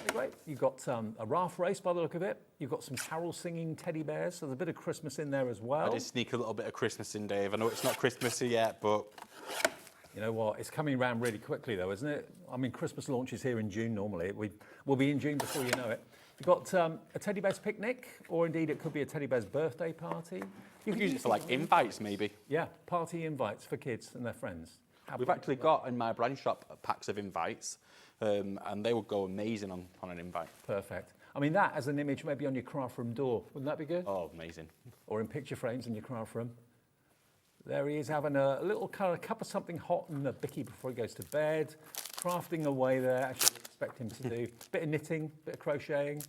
D: Great. You've got a raft race by the look of it. You've got some carol singing teddy bears, so there's a bit of Christmas in there as well.
R: I did sneak a little bit of Christmas in, Dave. I know it's not Christmassy yet, but...
D: You know what? It's coming around really quickly, though, isn't it? I mean, Christmas launches here in June normally. We'll be in June before you know it. You've got a teddy bear's picnic, or indeed it could be a teddy bear's birthday party.
R: You could use it for like invites, maybe.
D: Yeah, party invites for kids and their friends.
R: We've actually got in my brand shop packs of invites, and they would go amazing on an invite.
D: Perfect. I mean, that as an image maybe on your craft room door. Wouldn't that be good?
R: Oh, amazing.
D: Or in picture frames in your craft room. There he is having a little kind of cup of something hot and a bicky before he goes to bed. Crafting away there, actually expect him to do. Bit of knitting, bit of crocheting.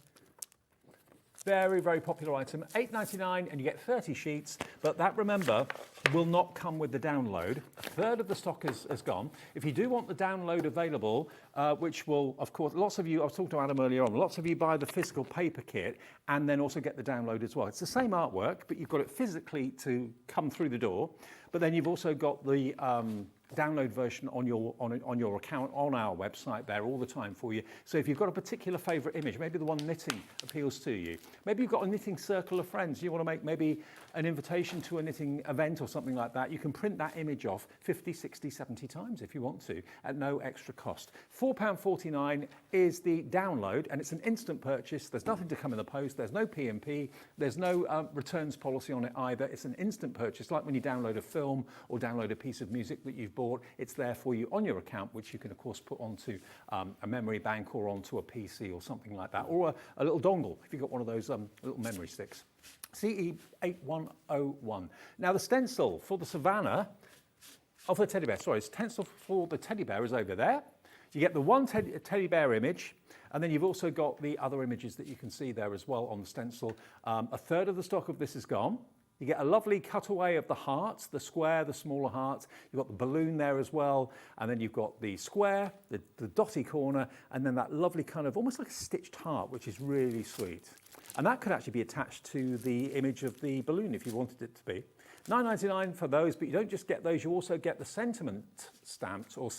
D: Very, very popular item. $8.99 and you get 30 sheets. But that, remember, will not come with the download. A third of the stock is gone. If you do want the download available, which will, of course, lots of you, I was talking to Adam earlier on, lots of you buy the physical paper kit and then also get the download as well. It's the same artwork, but you've got it physically to come through the door. But then you've also got the download version on your account on our website there all the time for you. So if you've got a particular favourite image, maybe the one knitting appeals to you, maybe you've got a knitting circle of friends, you want to make maybe an invitation to a knitting event or something like that, you can print that image off 50, 60, 70 times if you want to at no extra cost. £4.49 is the download and it's an instant purchase. There's nothing to come in the post, there's no P&P, there's no returns policy on it either. It's an instant purchase, like when you download a film or download a piece of music that you've bought. It's there for you on your account, which you can of course put onto a memory bank or onto a PC or something like that, or a little dongle if you've got one of those little memory sticks. CE8101. Now the stencil for the Savannah, for the teddy bear, sorry, the stencil for the teddy bear is over there. You get the one teddy bear image, and then you've also got the other images that you can see there as well on the stencil. A third of the stock of this is gone. You get a lovely cutaway of the hearts, the square, the smaller hearts. You've got the balloon there as well. And then you've got the square, the dotty corner, and then that lovely kind of almost like a stitched heart, which is really sweet. And that could actually be attached to the image of the balloon if you wanted it to be. $9.99 for those, but you don't just get those, you also get the sentiment stamped or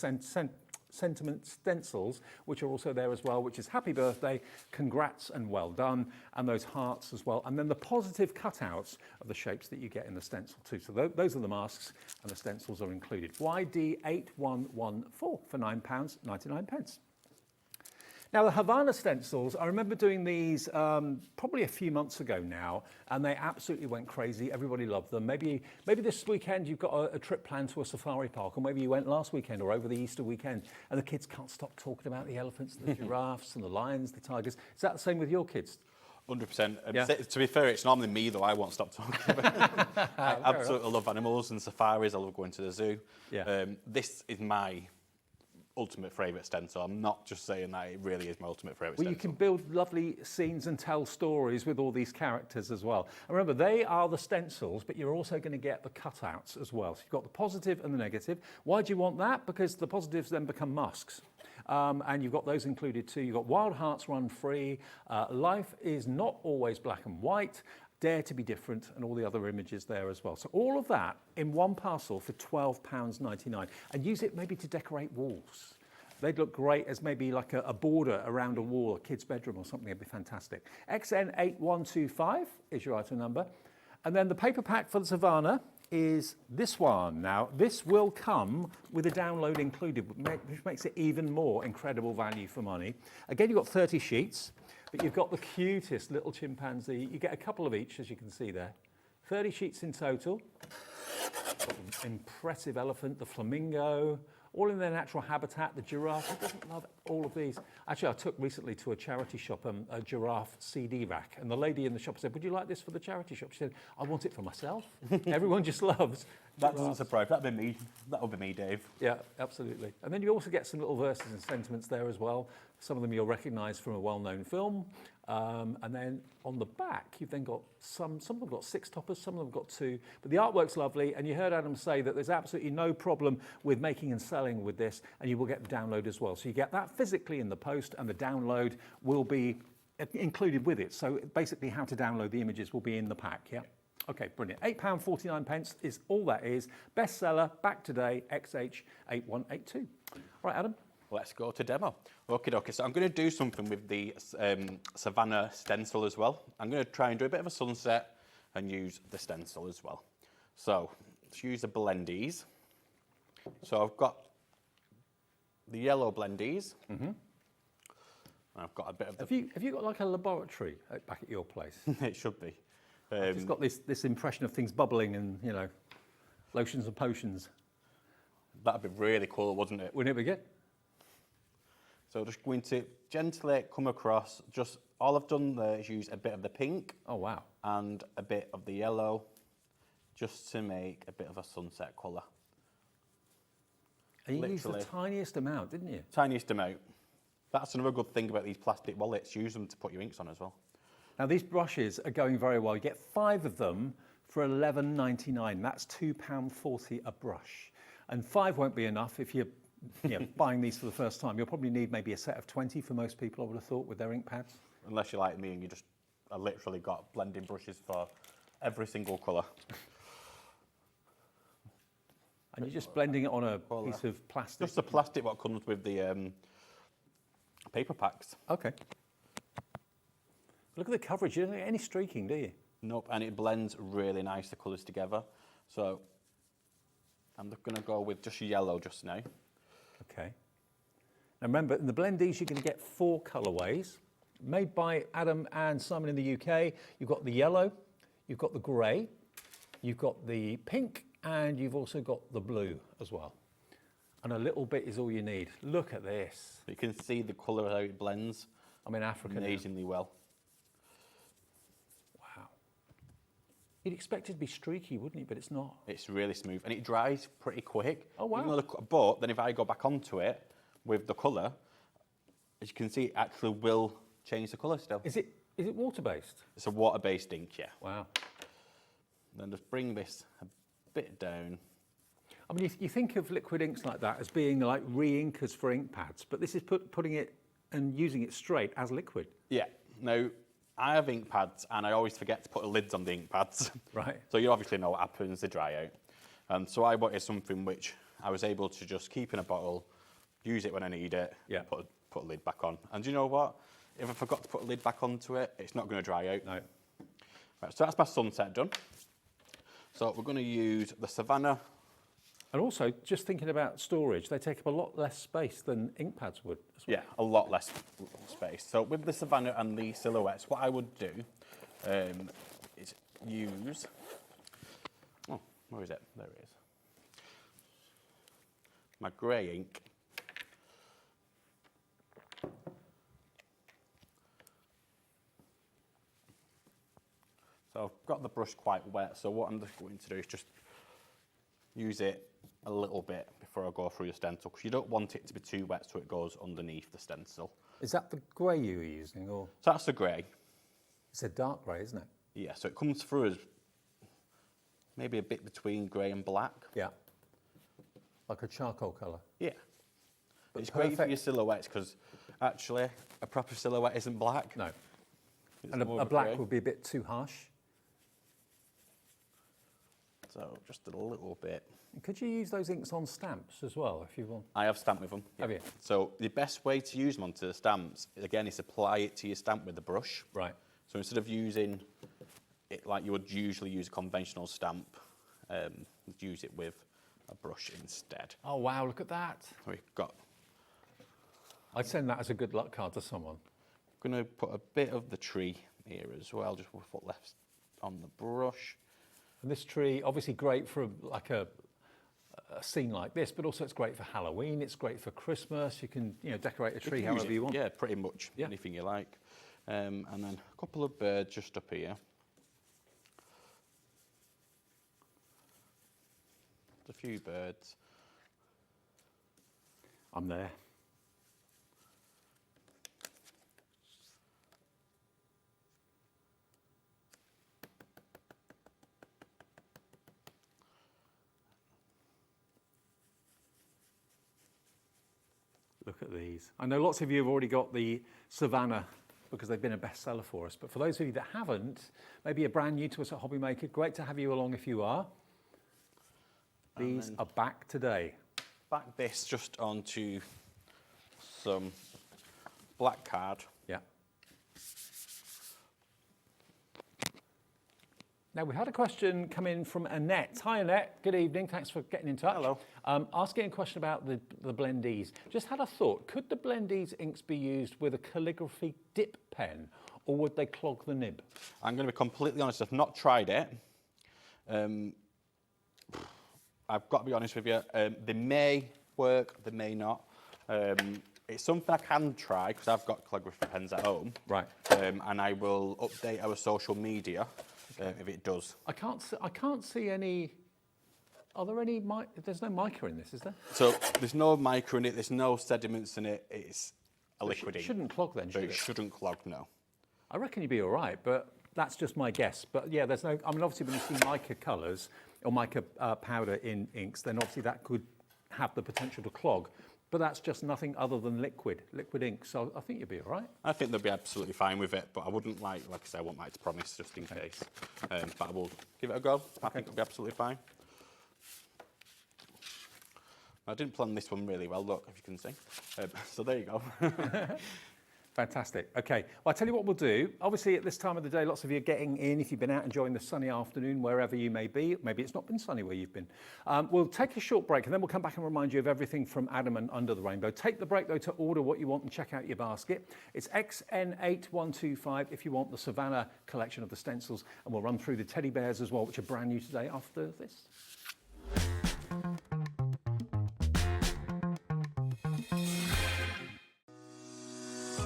D: sentiment stencils, which are also there as well, which is happy birthday, congrats and well done, and those hearts as well. And then the positive cutouts of the shapes that you get in the stencil too. So those are the masks, and the stencils are included. YD8114 for £9.99. Now, the Havana stencils, I remember doing these probably a few months ago now, and they absolutely went crazy. Everybody loved them. Maybe this weekend you've got a trip planned to a safari park, or maybe you went last weekend or over the Easter weekend, and the kids can't stop talking about the elephants, the giraffes, and the lions, the tigers. Is that the same with your kids?
R: 100%.
D: Yeah.
R: To be fair, it's normally me, though. I won't stop talking about it. I absolutely love animals and safaris. I love going to the zoo.
D: Yeah.
R: This is my ultimate favourite stencil. I'm not just saying that, it really is my ultimate favourite stencil.
D: You can build lovely scenes and tell stories with all these characters as well. And remember, they are the stencils, but you're also going to get the cutouts as well. So you've got the positive and the negative. Why do you want that? Because the positives then become masks. And you've got those included too. You've got Wild Hearts Run Free, Life is Not Always Black and White, Dare to Be Different, and all the other images there as well. So all of that in one parcel for £12.99. And use it maybe to decorate walls. They'd look great as maybe like a border around a wall, a kid's bedroom or something. It'd be fantastic. XN8125 is your item number. And then the paper pack for the Savannah is this one. Now, this will come with a download included, which makes it even more incredible value for money. Again, you've got 30 sheets, but you've got the cutest little chimpanzee. You get a couple of each, as you can see there. 30 sheets in total. Impressive elephant, the flamingo, all in their natural habitat. The giraffe, who doesn't love all of these? Actually, I took recently to a charity shop a giraffe CD rack, and the lady in the shop said, would you like this for the charity shop? She said, I want it for myself. Everyone just loves
R: That doesn't surprise. That'll be me, Dave.
D: Yeah, absolutely. And then you also get some little verses and sentiments there as well. Some of them you'll recognise from a well-known film. And then on the back, you've then got some of them have got 6 toppers, some of them have got 2. But the artwork's lovely, and you heard Adam say that there's absolutely no problem with making and selling with this, and you will get the download as well. So you get that physically in the post, and the download will be included with it. So basically how to download the images will be in the pack, yeah? Okay, brilliant. £8.49 is all that is. Bestseller, back today, XH8182. All right, Adam?
R: Let's go to demo. Okay, so I'm going to do something with the Savannah stencil as well. I'm going to try and do a bit of a sunset and use the stencil as well. So let's use the blendies. So I've got the yellow blendies. Mm-hmm. I've got a bit of the...
D: Have you got like a laboratory back at your place?
R: It should be.
D: I've just got this impression of things bubbling and, you know, lotions and potions.
R: That'd be really cool, wouldn't it?
D: Wouldn't it be good?
R: So just going to gently come across, just all I've done there is use a bit of the pink.
D: Oh, wow.
R: And a bit of the yellow, just to make a bit of a sunset colour.
D: And you used the tiniest amount, didn't you?
R: Tiniest amount. That's another good thing about these plastic wallets. Use them to put your inks on as well.
D: Now, these brushes are going very well. You get 5 of them for £11.99. That's £2.40 a brush. And 5 won't be enough if you're buying these for the first time. You'll probably need maybe a set of 20 for most people, I would have thought, with their ink pads.
R: Unless you're like me and I literally got blending brushes for every single colour.
D: And you're just blending it on a piece of plastic?
R: Just the plastic what comes with the paper packs.
D: Okay. Look at the coverage. You don't get any streaking, do you?
R: Nope, and it blends really nice, the colours together. So I'm just going to go with just yellow just now.
D: Okay. Now remember, in the blendies, you're going to get 4 colourways, made by Adam and Simon in the UK. You've got the yellow, you've got the grey, you've got the pink, and you've also got the blue as well. And a little bit is all you need. Look at this.
R: You can see the colour, how it blends.
D: I'm in Africa
R: amazingly well.
D: Wow. You'd expect it to be streaky, wouldn't you? But it's not.
R: It's really smooth, and it dries pretty quick.
D: Oh, wow.
R: But then if I go back onto it with the colour, as you can see, it actually will change the colour still.
D: Is it water-based?
R: It's a water-based ink, yeah.
D: Wow.
R: Then just bring this a bit down.
D: I mean, you think of liquid inks like that as being like re-inkers for ink pads, but this is putting it and using it straight as liquid.
R: Yeah. Now, I have ink pads, and I always forget to put the lids on the ink pads.
D: Right.
R: So you obviously know what happens, they dry out. And so I wanted something which I was able to just keep in a bottle, use it when I need it,
D: Yeah.
R: put a lid back on. And do you know what? If I forgot to put a lid back onto it, it's not going to dry out.
D: No.
R: Right, so that's my sunset done. So we're going to use the Savannah.
D: And also, just thinking about storage, they take up a lot less space than ink pads would as well.
R: Yeah, a lot less space. So with the Savannah and the silhouettes, what I would do is use... Oh, where is it? There it is. My grey ink. So I've got the brush quite wet, so what I'm just going to do is just use it a little bit before I go through the stencil, because you don't want it to be too wet so it goes underneath the stencil.
D: Is that the grey you were using? Or?
R: So that's the grey.
D: It's a dark grey, isn't it?
R: Yeah, so it comes through as maybe a bit between grey and black.
D: Yeah. Like a charcoal colour.
R: Yeah.
D: But
R: it's great for your silhouettes, because actually a proper silhouette isn't black.
D: No.
R: It's
D: And
R: more
D: a
R: of
D: black
R: grey.
D: would be a bit too harsh.
R: So just a little bit.
D: Could you use those inks on stamps as well, if you want?
R: I have stamped with them.
D: Have you?
R: So the best way to use them onto the stamps, again, is apply it to your stamp with the brush.
D: Right.
R: So instead of using it like you would usually use a conventional stamp, use it with a brush instead.
D: Oh, wow, look at that.
R: We've got...
D: I'd send that as a good luck card to someone.
R: I'm going to put a bit of the tree here as well, just with what left on the brush.
D: And this tree, obviously great for like a scene like this, but also it's great for Halloween, it's great for Christmas. You can, decorate a tree however you want.
R: Yeah, pretty much anything you like. And then a couple of birds just up here. Just a few birds.
D: I'm there. Look at these. I know lots of you have already got the Savannah because they've been a bestseller for us. But for those of you that haven't, maybe you're brand new to us at Hobby Maker, great to have you along if you are. These are back today.
R: Back this just onto some black card.
D: Yeah. Now, we had a question come in from Annette. Hi, Annette. Good evening. Thanks for getting in touch.
R: Hello.
D: Asking a question about the Blendies. Just had a thought. Could the Blendies inks be used with a calligraphy dip pen, or would they clog the nib?
R: I'm going to be completely honest. I've not tried it. I've got to be honest with you. They may work, they may not. It's something I can try because I've got calligraphy pens at home.
D: Right.
R: And I will update our social media if it does.
D: I can't see any. Are there any? There's no mica in this, is there?
R: So there's no mica in it. There's no sediments in it. It's a
D: So
R: liquid
D: it
R: ink.
D: shouldn't clog then, should
R: But
D: it?
R: it shouldn't clog, no.
D: I reckon you'd be all right, but that's just my guess. But yeah, there's no. I mean, obviously, when you see mica colours or mica powder in inks, then obviously that could have the potential to clog. But that's just nothing other than liquid ink. So I think you'd be all right.
R: I think they'll be absolutely fine with it, but I wouldn't like I say, I wouldn't like to promise just in case. But I will give it a go. I think it'll be absolutely fine. I didn't plan this one really well, look, if you can see. So there you go.
D: Fantastic. Okay, well, I'll tell you what we'll do. Obviously, at this time of the day, lots of you are getting in. If you've been out enjoying the sunny afternoon, wherever you may be, maybe it's not been sunny where you've been. We'll take a short break, and then we'll come back and remind you of everything from Adam and Under the Rainbow. Take the break, though, to order what you want and check out your basket. It's XN8125 if you want the Savannah collection of the stencils, and we'll run through the teddy bears as well, which are brand new today after this.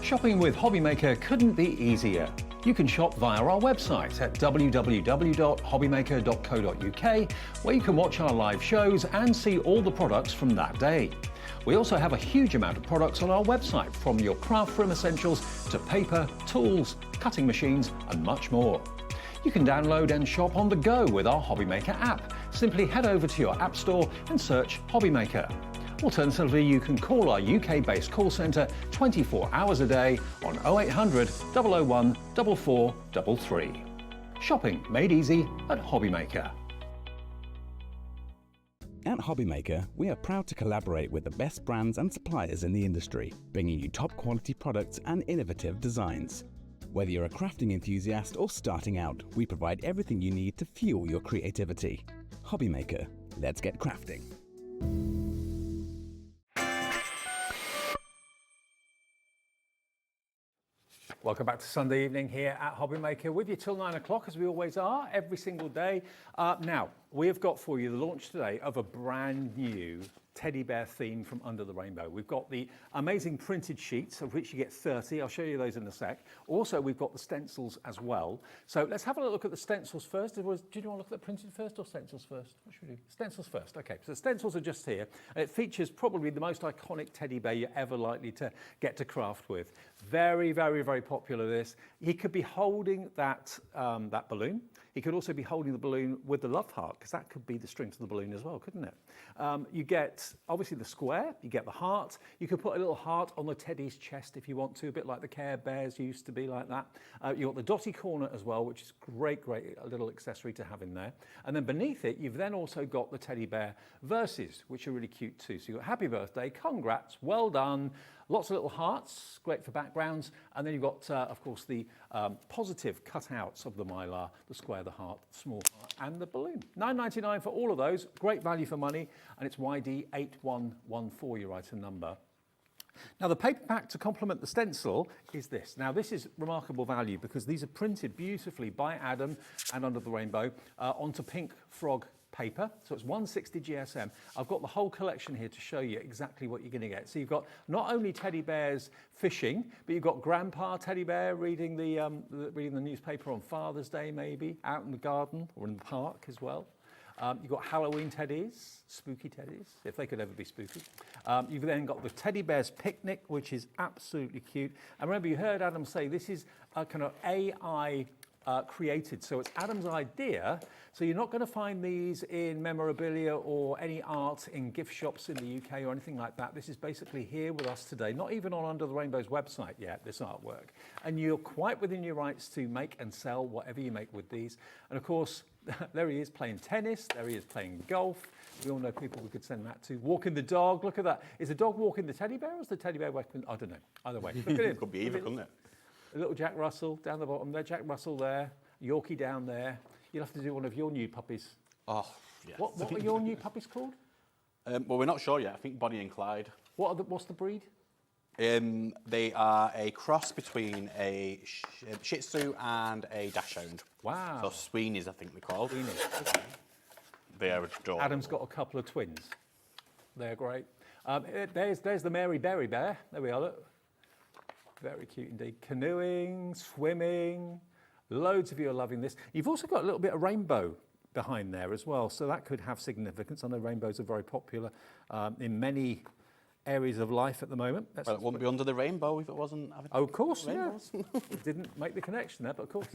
D: Shopping with Hobby Maker couldn't be easier. You can shop via our website at www.hobbymaker.co.uk, where you can watch our live shows and see all the products from that day. We also have a huge amount of products on our website, from your craft room essentials to paper, tools, cutting machines and much more. You can download and shop on the go with our Hobby Maker app. Simply head over to your app store and search Hobby Maker. Alternatively, you can call our UK-based call centre 24 hours a day on 0800 001 4433. Shopping made easy at Hobby Maker.
H: At Hobbymaker, we are proud to collaborate with the best brands and suppliers in the industry, bringing you top quality products and innovative designs. Whether you're a crafting enthusiast or starting out, we provide everything you need to fuel your creativity. Hobbymaker, let's get crafting.
D: Welcome back to Sunday evening here at Hobbymaker, with you till 9 o'clock, as we always are, every single day. Now, we have got for you the launch today of a brand new teddy bear theme from Under the Rainbow. We've got the amazing printed sheets, of which you get 30. I'll show you those in a sec. Also, we've got the stencils as well. So let's have a look at the stencils first. Do you want to look at the printed first or stencils first? What should we do? Stencils first. Okay, so the stencils are just here. And it features probably the most iconic teddy bear you're ever likely to get to craft with. Very, very, very popular, this. He could be holding that, that balloon. He could also be holding the balloon with the love heart, because that could be the string to the balloon as well, couldn't it? You get, obviously, the square, you get the heart. You could put a little heart on the teddy's chest if you want to, a bit like the Care Bears used to be like that. You've got the dotty corner as well, which is great, great little accessory to have in there. And then beneath it, you've then also got the teddy bear verses, which are really cute too. So you've got happy birthday, congrats, well done, lots of little hearts, great for backgrounds. And then you've got, of course, the positive cutouts of the mylar, the square, the heart, the small heart, and the balloon. $9.99 for all of those. Great value for money. And it's YD8114, your item number. Now, the paper pack to complement the stencil is this. Now, this is remarkable value because these are printed beautifully by Adam and Under the Rainbow onto pink frog paper. So it's 160 GSM. I've got the whole collection here to show you exactly what you're going to get. So you've got not only teddy bears fishing, but you've got Grandpa teddy bear reading the newspaper on Father's Day, maybe, out in the garden or in the park as well. You've got Halloween teddies, spooky teddies, if they could ever be spooky. You've then got the Teddy Bear's Picnic, which is absolutely cute. And remember, you heard Adam say this is a kind of AI created. So it's Adam's idea. So you're not going to find these in memorabilia or any art in gift shops in the UK or anything like that. This is basically here with us today, not even on Under the Rainbow's website yet, this artwork. And you're quite within your rights to make and sell whatever you make with these. And of course, there he is playing tennis, there he is playing golf. We all know people we could send that to. Walking the dog, look at that. Is the dog walking the teddy bear or is the teddy bear walking? I don't know, either way. Look at him.
R: Could be either, couldn't it?
D: A little Jack Russell down the bottom there, Jack Russell there, Yorkie down there. You'll have to do one of your new puppies.
R: Oh, yes.
D: What are your new puppies called?
R: Well, we're not sure yet. I think Bonnie and Clyde.
D: What's the breed?
R: They are a cross between a Shih Tzu and a Dachshund.
D: Wow.
R: So Sweeneys, I think they're called.
D: Sweeneys. Okay.
R: They are adorable.
D: Adam's got a couple of twins. They're great. There's the Mary Berry Bear. There we are, look. Very cute indeed. Canoeing, swimming, loads of you are loving this. You've also got a little bit of rainbow behind there as well, so that could have significance. I know rainbows are very popular in many areas of life at the moment.
R: Well, it wouldn't be Under the Rainbow if it wasn't having
D: of course, rainbows. Yeah. Didn't make the connection there, but of course.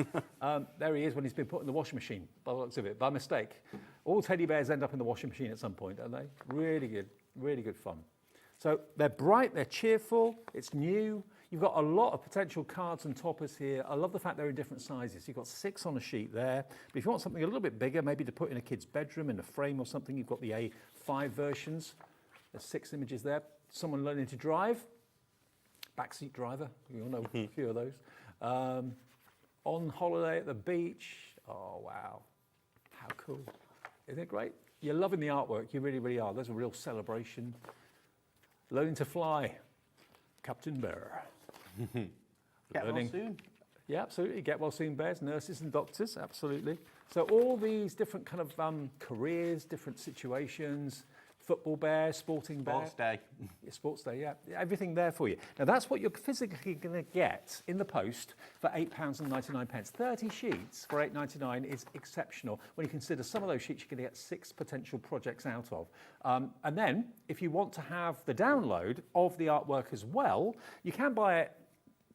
D: There he is when he's been put in the washing machine, by the looks of it, by mistake. All teddy bears end up in the washing machine at some point, don't they? Really good fun. So they're bright, they're cheerful, it's new. You've got a lot of potential cards and toppers here. I love the fact they're in different sizes. You've got 6 on a sheet there. But if you want something a little bit bigger, maybe to put in a kid's bedroom, in a frame or something, you've got the A5 versions. There's 6 images there. Someone learning to drive. Backseat driver. We all know a few of those. On holiday at the beach. Oh, wow. How cool. Isn't it great? You're loving the artwork. You really, really are. There's a real celebration. Learning to fly. Captain Bear.
R: Get well soon.
D: Yeah, absolutely. Get well soon bears, nurses and doctors, absolutely. So all these different kind of careers, different situations, football bear, sporting bear.
R: Sports day.
D: Yeah, sports day, yeah. Everything there for you. Now that's what you're physically going to get in the post for £8.99. 30 sheets for £8.99 is exceptional when you consider some of those sheets you're going to get 6 potential projects out of. And then if you want to have the download of the artwork as well, you can buy it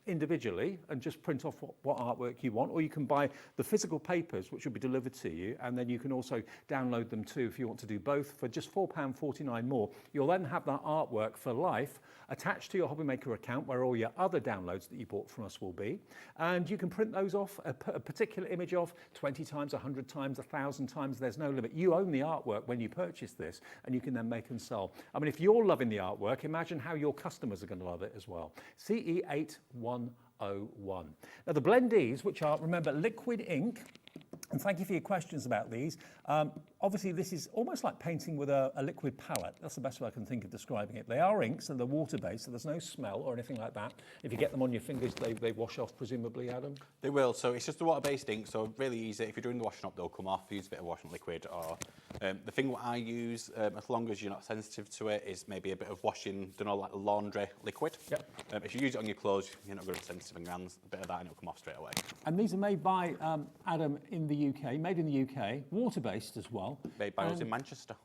D: individually and just print off what artwork you want, or you can buy the physical papers which will be delivered to you, and then you can also download them too if you want to do both for just £4.49 more. You'll then have that artwork for life attached to your Hobbymaker account where all your other downloads that you bought from us will be, and you can print those off, a particular image of 20 times, 100 times, 1,000 times. There's no limit. You own the artwork when you purchase this, and you can then make and sell. I mean, if you're loving the artwork, imagine how your customers are going to love it as well. CE8101. Now the blendies, which are, remember, liquid ink, and thank you for your questions about these. Obviously, this is almost like painting with a liquid palette. That's the best way I can think of describing it. They are inks and they're water-based, so there's no smell or anything like that. If you get them on your fingers, they wash off, presumably, Adam?
R: They will. So it's just a water-based ink, so really easy. If you're doing the washing up, they'll come off. Use a bit of washing liquid. Or the thing what I use, as long as you're not sensitive to it, is maybe a bit of washing, like laundry liquid. Yep. If you use it on your clothes, you're not going to be sensitive in your hands. A bit of that and it'll come off straight away.
D: And these are made by Adam in the UK, made in the UK, water-based as well.
R: Made by us in Manchester.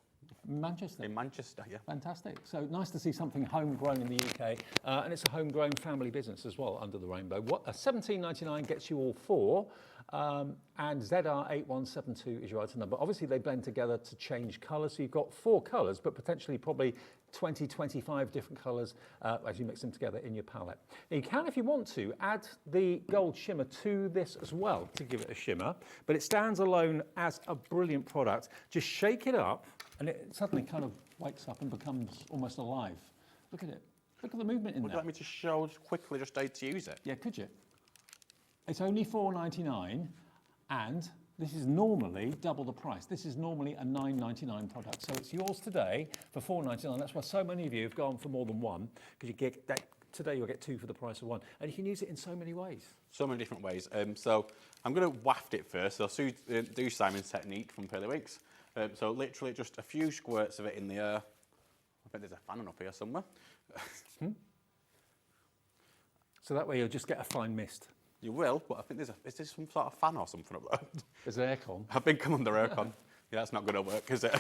D: Manchester?
R: In Manchester, yeah.
D: Fantastic. So nice to see something homegrown in the UK, and it's a homegrown family business as well, under the rainbow. $17.99 gets you all four, and ZR8172 is your item number. Obviously, they blend together to change colour, so you've got 4 colours, but potentially probably 20, 25 different colours as you mix them together in your palette. Now, you can, if you want to, add the gold shimmer to this as well to give it a shimmer, but it stands alone as a brilliant product. Just shake it up, and it suddenly kind of wakes up and becomes almost alive. Look at it. Look at the movement in
R: Would
D: there.
R: you like me to show quickly just how to use it?
D: Yeah, could you? It's only $4.99, and this is normally double the price. This is normally a $9.99 product. So it's yours today for $4.99. That's why so many of you have gone for more than one, because you get that. Today you'll get 2 for the price of 1. And you can use it in so many ways.
R: So many different ways. So I'm going to waft it first. So I'll do Simon's technique from Pearlywinks. So literally just a few squirts of it in the air. I think there's a fan up here somewhere.
D: So that way you'll just get a fine mist.
R: You will, but I think is there some sort of fan or something up there?
D: There's aircon.
R: I think I'm under aircon. Yeah, that's not going to work, is it?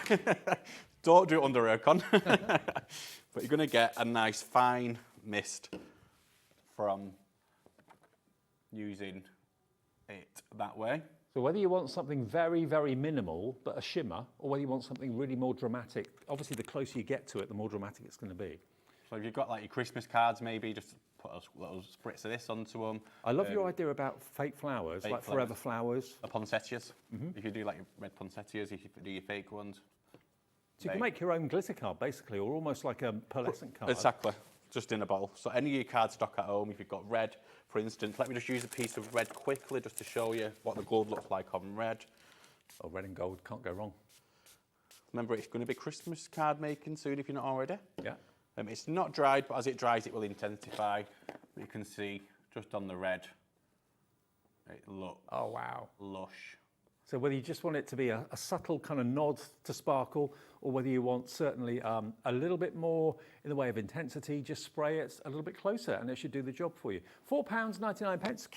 R: Don't do it under aircon. But you're going to get a nice fine mist from using it that way.
D: So whether you want something very, very minimal, but a shimmer, or whether you want something really more dramatic, obviously the closer you get to it, the more dramatic it's going to be.
R: So if you've got like your Christmas cards, maybe just put a little spritz of this onto them.
D: I love your idea about fake flowers, like forever flowers.
R: Poinsettias. If you do like your red poinsettias, if you do your fake ones.
D: So you can make your own glitter card, basically, or almost like a pearlescent card.
R: Exactly, just in a bottle. So any of your card stock at home, if you've got red, for instance, let me just use a piece of red quickly just to show you what the gold looks like on red.
D: Oh, red and gold, can't go wrong.
R: Remember, it's going to be Christmas card making soon if you're not already.
D: Yeah.
R: It's not dried, but as it dries, it will intensify. You can see just on the red, it looks lush.
D: So whether you just want it to be a subtle kind of nod to sparkle, or whether you want certainly a little bit more in the way of intensity, just spray it a little bit closer and it should do the job for you. £4.99,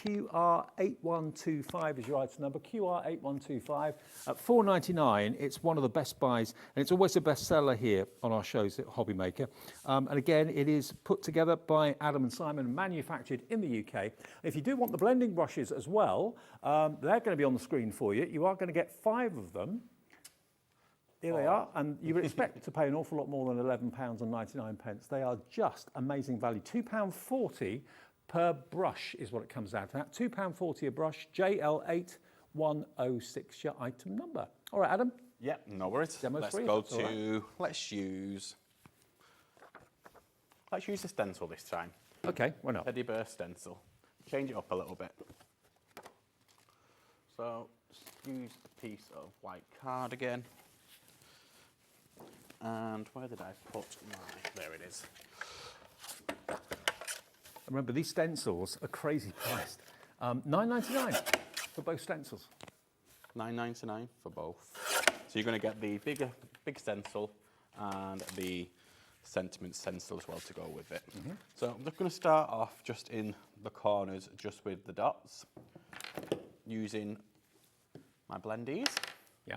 D: QR8125 is your item number, QR8125. At $4.99, it's one of the best buys, and it's always a bestseller here on our shows at Hobbymaker. And again, it is put together by Adam and Simon, manufactured in the UK. If you do want the blending brushes as well, they're going to be on the screen for you. You are going to get 5 of them. Here they are, and you would expect to pay an awful lot more than £11.99. They are just amazing value. £2.40 per brush is what it comes out at. £2.40 a brush, JL8106, your item number. All right, Adam?
R: Yep, no worries. Let's go to, let's use the stencil this time.
D: Okay, why not?
R: Teddy bear stencil. Change it up a little bit. So, just use a piece of white card again. And where did I put my... There it is.
D: Remember, these stencils are crazy priced. $9.99 for both stencils.
R: $9.99 for both. So you're going to get the big stencil and the sentiment stencil as well to go with it. So I'm just going to start off just in the corners, just with the dots, using my blendies.
D: Yeah.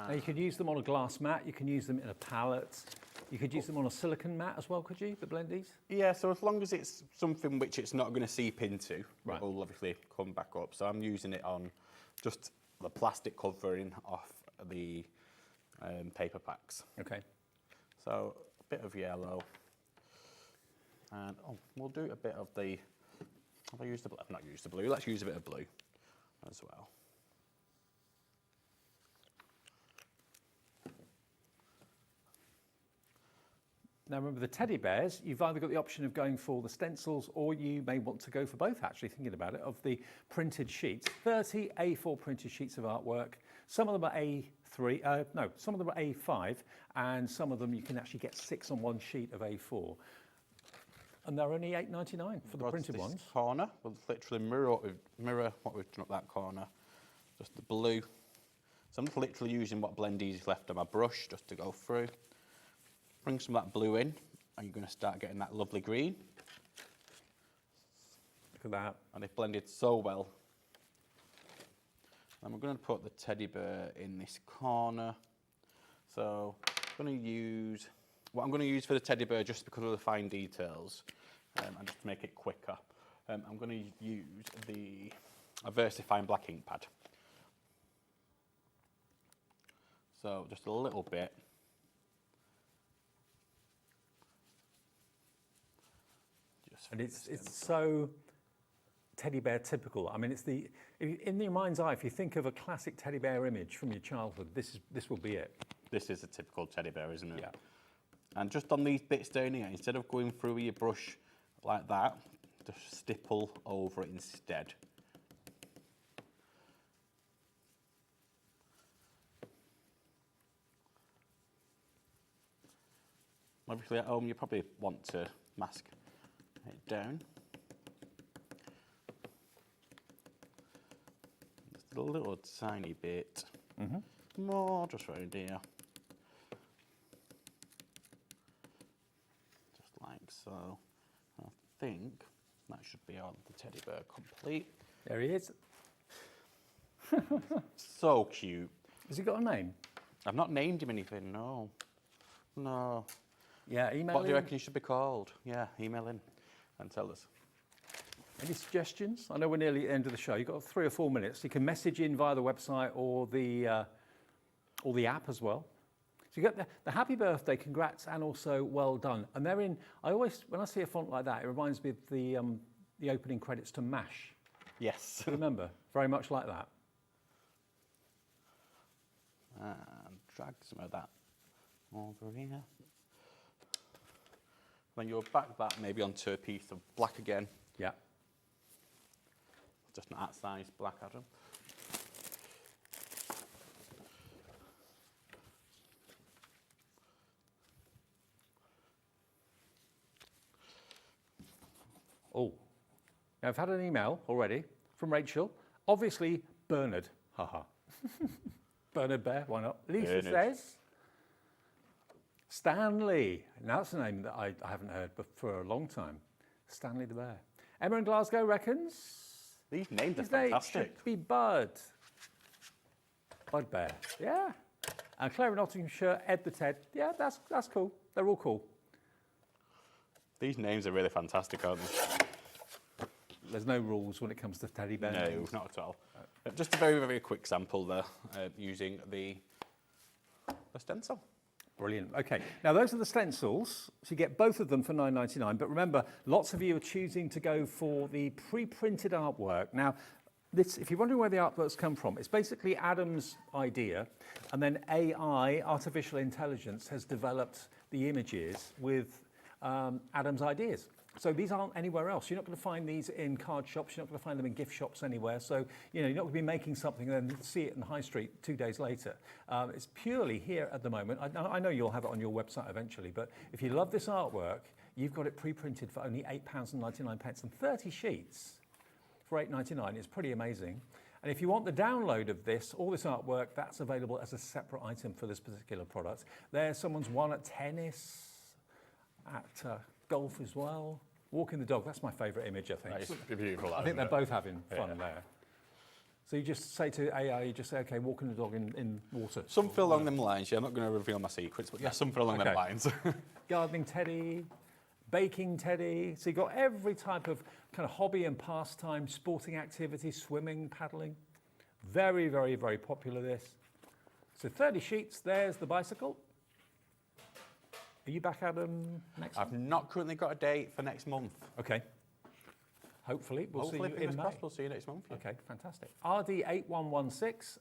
D: Now you can use them on a glass mat, you can use them in a palette, You could use them on a silicone mat as well, could you, the blendies?
R: Yeah, so as long as it's something which it's not going to seep into,
D: Right.
R: it will obviously come back up. So I'm using it on just the plastic covering off the paper packs.
D: Okay.
R: So a bit of yellow. And we'll do a bit of the, have I used the blue? I've not used the blue. Let's use a bit of blue as well.
D: Now remember the teddy bears, you've either got the option of going for the stencils or you may want to go for both actually, thinking about it, of the printed sheets. 30 A4 printed sheets of artwork. Some of them are A3, some of them are A5 and some of them you can actually get 6 on one sheet of A4. And they're only $8.99 for the printed
R: this
D: ones.
R: Corner, we'll literally mirror what we've done up that corner. Just the blue. So I'm just literally using what blendies left on my brush just to go through. Bring some of that blue in, and you're going to start getting that lovely green.
D: Look at that.
R: And they've blended so well. And we're going to put the teddy bear in this corner. So I'm going to use, what I'm going to use for the teddy bear, just because of the fine details, and just to make it quicker, I'm going to use a VersaFine black ink pad. So just a little bit.
D: And it's so teddy bear typical. I mean, it's in your mind's eye, if you think of a classic teddy bear image from your childhood, this will be it.
R: This is a typical teddy bear, isn't it?
D: Yeah.
R: And just on these bits down here, instead of going through with your brush like that, just stipple over it instead. Obviously at home you probably want to mask it down. Just a little tiny bit. More just right here. Just like so. I think that should be on the teddy bear complete.
D: There he is.
R: So cute.
D: Has he got a name?
R: I've not named him anything, no. No.
D: Yeah, email
R: What do you
D: in.
R: reckon he should be called? Yeah, email in and tell us.
D: Any suggestions? I know we're nearly at the end of the show. You've got 3 or 4 minutes. You can message in via the website or the app as well. So you get the happy birthday, congrats, and also well done. And they're in. I always, when I see a font like that, it reminds me of the opening credits to MASH.
R: Yes.
D: Remember, very much like that.
R: And drag some of that over here. Then you'll back that maybe onto a piece of black again.
D: Yeah.
R: Just not that size black, Adam.
D: Oh, now I've had an email already from Rachel. Obviously, Bernard. Haha. Bernard Bear, why not? Lisa says, Stanley. Now that's a name that I haven't heard for a long time. Stanley the Bear. Emma in Glasgow reckons
R: these names are
D: his name
R: fantastic.
D: should be Bud. Bud Bear. Yeah. And Claire in Nottinghamshire, Ed the Ted. Yeah, that's cool. They're all cool.
R: These names are really fantastic, aren't they?
D: There's no rules when it comes to teddy bear
R: No,
D: names.
R: not at all. Just a very, very quick sample there, using the stencil.
D: Brilliant. Okay, now those are the stencils. So you get both of them for $9.99. But remember, lots of you are choosing to go for the pre-printed artwork. Now, this, if you're wondering where the artworks come from, it's basically Adam's idea, and then AI, artificial intelligence, has developed the images with Adam's ideas. So these aren't anywhere else. You're not going to find these in card shops. You're not going to find them in gift shops anywhere. So, you know, you're not going to be making something and then see it in the high street 2 days later. It's purely here at the moment. I know you'll have it on your website eventually, but if you love this artwork, you've got it pre-printed for only £8.99 and 30 sheets for $8.99 is pretty amazing. And if you want the download of this, all this artwork, that's available as a separate item for this particular product. There's someone's won at tennis, at golf as well. Walking the dog, that's my favourite image, I think.
R: That is beautiful.
D: I think they're both having fun there. So you just say to AI, you just say, okay, walking the dog in water.
R: Something along them lines, yeah. I'm not going to reveal my secrets, but yeah, something along them lines.
D: Gardening teddy, baking teddy. So you've got every type of kind of hobby and pastime, sporting activity, swimming, paddling. Very, very, very popular this. So 30 sheets, there's the bicycle. Are you back, Adam, next month?
R: I've not currently got a date for next month.
D: Okay. Hopefully, we'll see you in May.
R: We'll see you next month. Yeah.
D: Okay, fantastic. RD8116,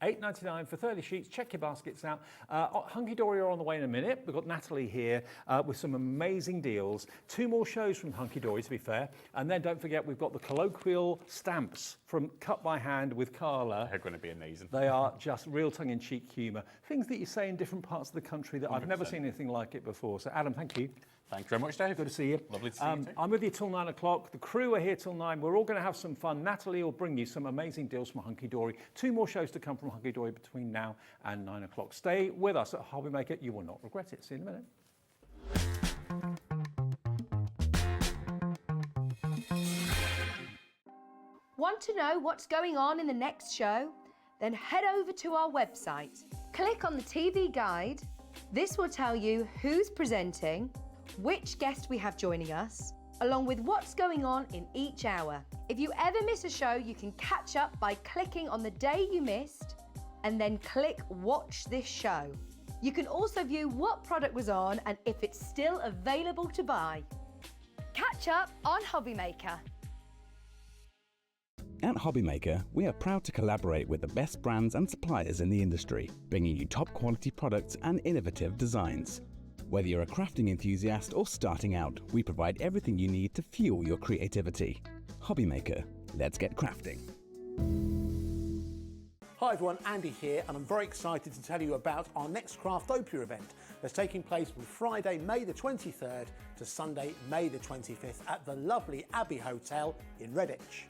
D: $8.99 for 30 sheets. Check your baskets out. Hunkydory are on the way in a minute. We've got Natalie here with some amazing deals. 2 more shows from Hunkydory, to be fair. And then don't forget, we've got the colloquial stamps from Cut by Hand with Carla.
R: They're going to be amazing.
D: They are just real tongue-in-cheek humour. Things that you say in different parts of the country that 100%. I've never seen anything like it before. So, Adam, thank you.
R: Thank you very much, Dave.
D: Good to see you.
R: Lovely to see you too.
D: I'm with you till 9 o'clock. The crew are here till 9. We're all going to have some fun. Natalie will bring you some amazing deals from Hunkydory. 2 more shows to come from Hunkydory between now and 9 o'clock. Stay with us at Hobbymaker. You will not regret it. See you in a minute.
I: Want to know what's going on in the next show? Then head over to our website. Click on the TV guide. This will tell you who's presenting, which guest we have joining us, along with what's going on in each hour. If you ever miss a show, you can catch up by clicking on the day you missed and then click Watch This Show. You can also view what product was on and if it's still available to buy. Catch up on Hobbymaker.
H: At Hobbymaker, we are proud to collaborate with the best brands and suppliers in the industry, bringing you top quality products and innovative designs. Whether you're a crafting enthusiast or starting out, we provide everything you need to fuel your creativity. Hobbymaker, let's get crafting.
G: Hi everyone, Andy here, and I'm very excited to tell you about our next Craftopia event that's taking place from Friday, May the 23rd to Sunday, May the 25th at the lovely Abbey Hotel in Redditch.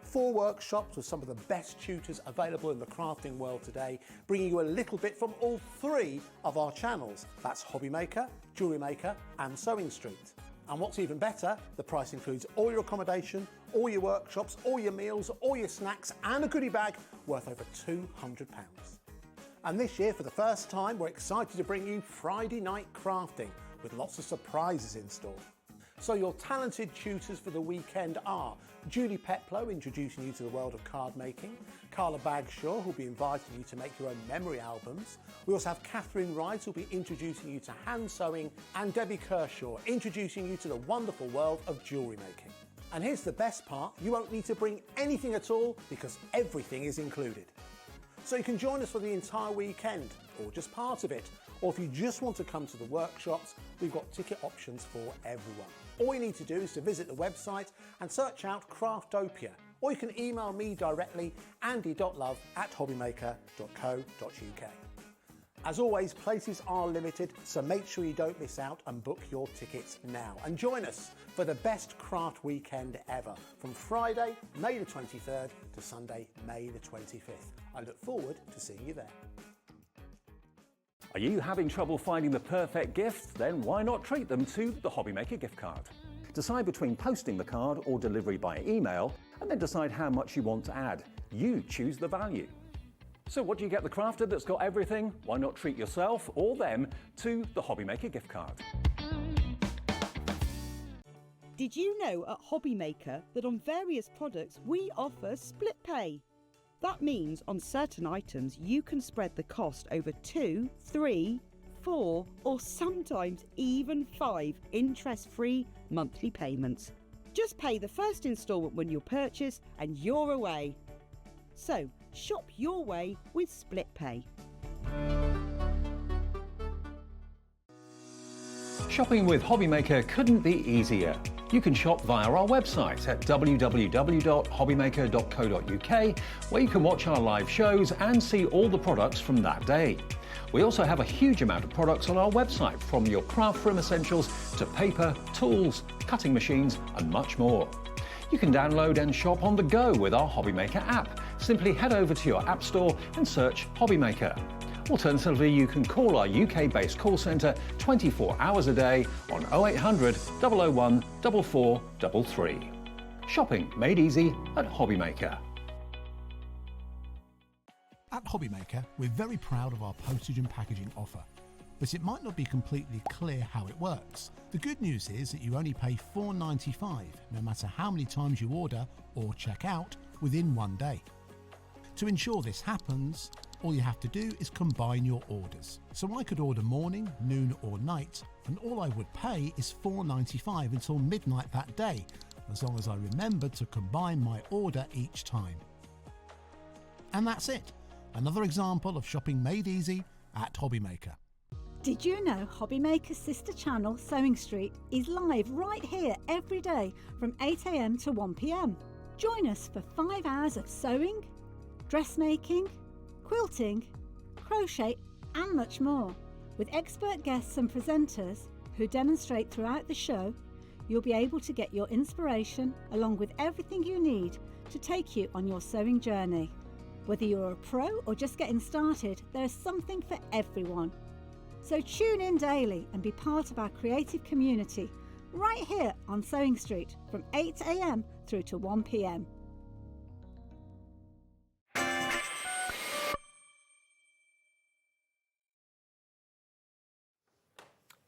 G: 4 workshops with some of the best tutors available in the crafting world today, bringing you a little bit from all 3 of our channels. That's Hobbymaker, Jewellery Maker and Sewing Street. And what's even better, the price includes all your accommodation, all your workshops, all your meals, all your snacks and a goodie bag worth over £200. And this year, for the first time, we're excited to bring you Friday night crafting with lots of surprises in store. So your talented tutors for the weekend are Julie Peplow, introducing you to the world of card making, Carla Bagshaw, who'll be inviting you to make your own memory albums. We also have Catherine Wright, who'll be introducing you to hand sewing, and Debbie Kershaw, introducing you to the wonderful world of jewellery making. And here's the best part, you won't need to bring anything at all because everything is included. So you can join us for the entire weekend, or just part of it. Or if you just want to come to the workshops, we've got ticket options for everyone. All you need to do is to visit the website and search out Craftopia, or you can email me directly, andy.love@hobbymaker.co.uk. As always, places are limited, so make sure you don't miss out and book your tickets now. And join us for the best craft weekend ever, from Friday, May the 23rd to Sunday, May the 25th. I look forward to seeing you there.
D: Are you having trouble finding the perfect gift? Then why not treat them to the Hobbymaker gift card? Decide between posting the card or delivery by email, and then decide how much you want to add. You choose the value. So what do you get the crafter that's got everything? Why not treat yourself or them to the Hobbymaker gift card?
P: Did you know at Hobbymaker that on various products we offer split pay? That means on certain items you can spread the cost over 2, 3, 4 or sometimes even 5 interest-free monthly payments. Just pay the first instalment when you purchase and you're away. So shop your way with split pay.
D: Shopping with Hobbymaker couldn't be easier. You can shop via our website at www.hobbymaker.co.uk, where you can watch our live shows and see all the products from that day. We also have a huge amount of products on our website, from your craft room essentials to paper, tools, cutting machines and much more. You can download and shop on the go with our Hobbymaker app. Simply head over to your app store and search Hobbymaker. Alternatively, you can call our UK-based call centre 24 hours a day on 0800 001 4433. Shopping made easy at Hobbymaker.
F: At Hobbymaker, we're very proud of our postage and packaging offer, but it might not be completely clear how it works. The good news is that you only pay $4.95 no matter how many times you order or check out within 1 day. To ensure this happens, all you have to do is combine your orders. So I could order morning, noon or night, and all I would pay is $4.95 until midnight that day, as long as I remembered to combine my order each time. And that's it. Another example of shopping made easy at Hobbymaker.
O: Did you know Hobbymaker's sister channel, Sewing Street, is live right here every day from 8 AM to 1 PM? Join us for 5 hours of sewing, dressmaking, quilting, crochet and much more. With expert guests and presenters who demonstrate throughout the show, you'll be able to get your inspiration along with everything you need to take you on your sewing journey. Whether you're a pro or just getting started, there's something for everyone. So tune in daily and be part of our creative community right here on Sewing Street from 8 AM through to 1 PM.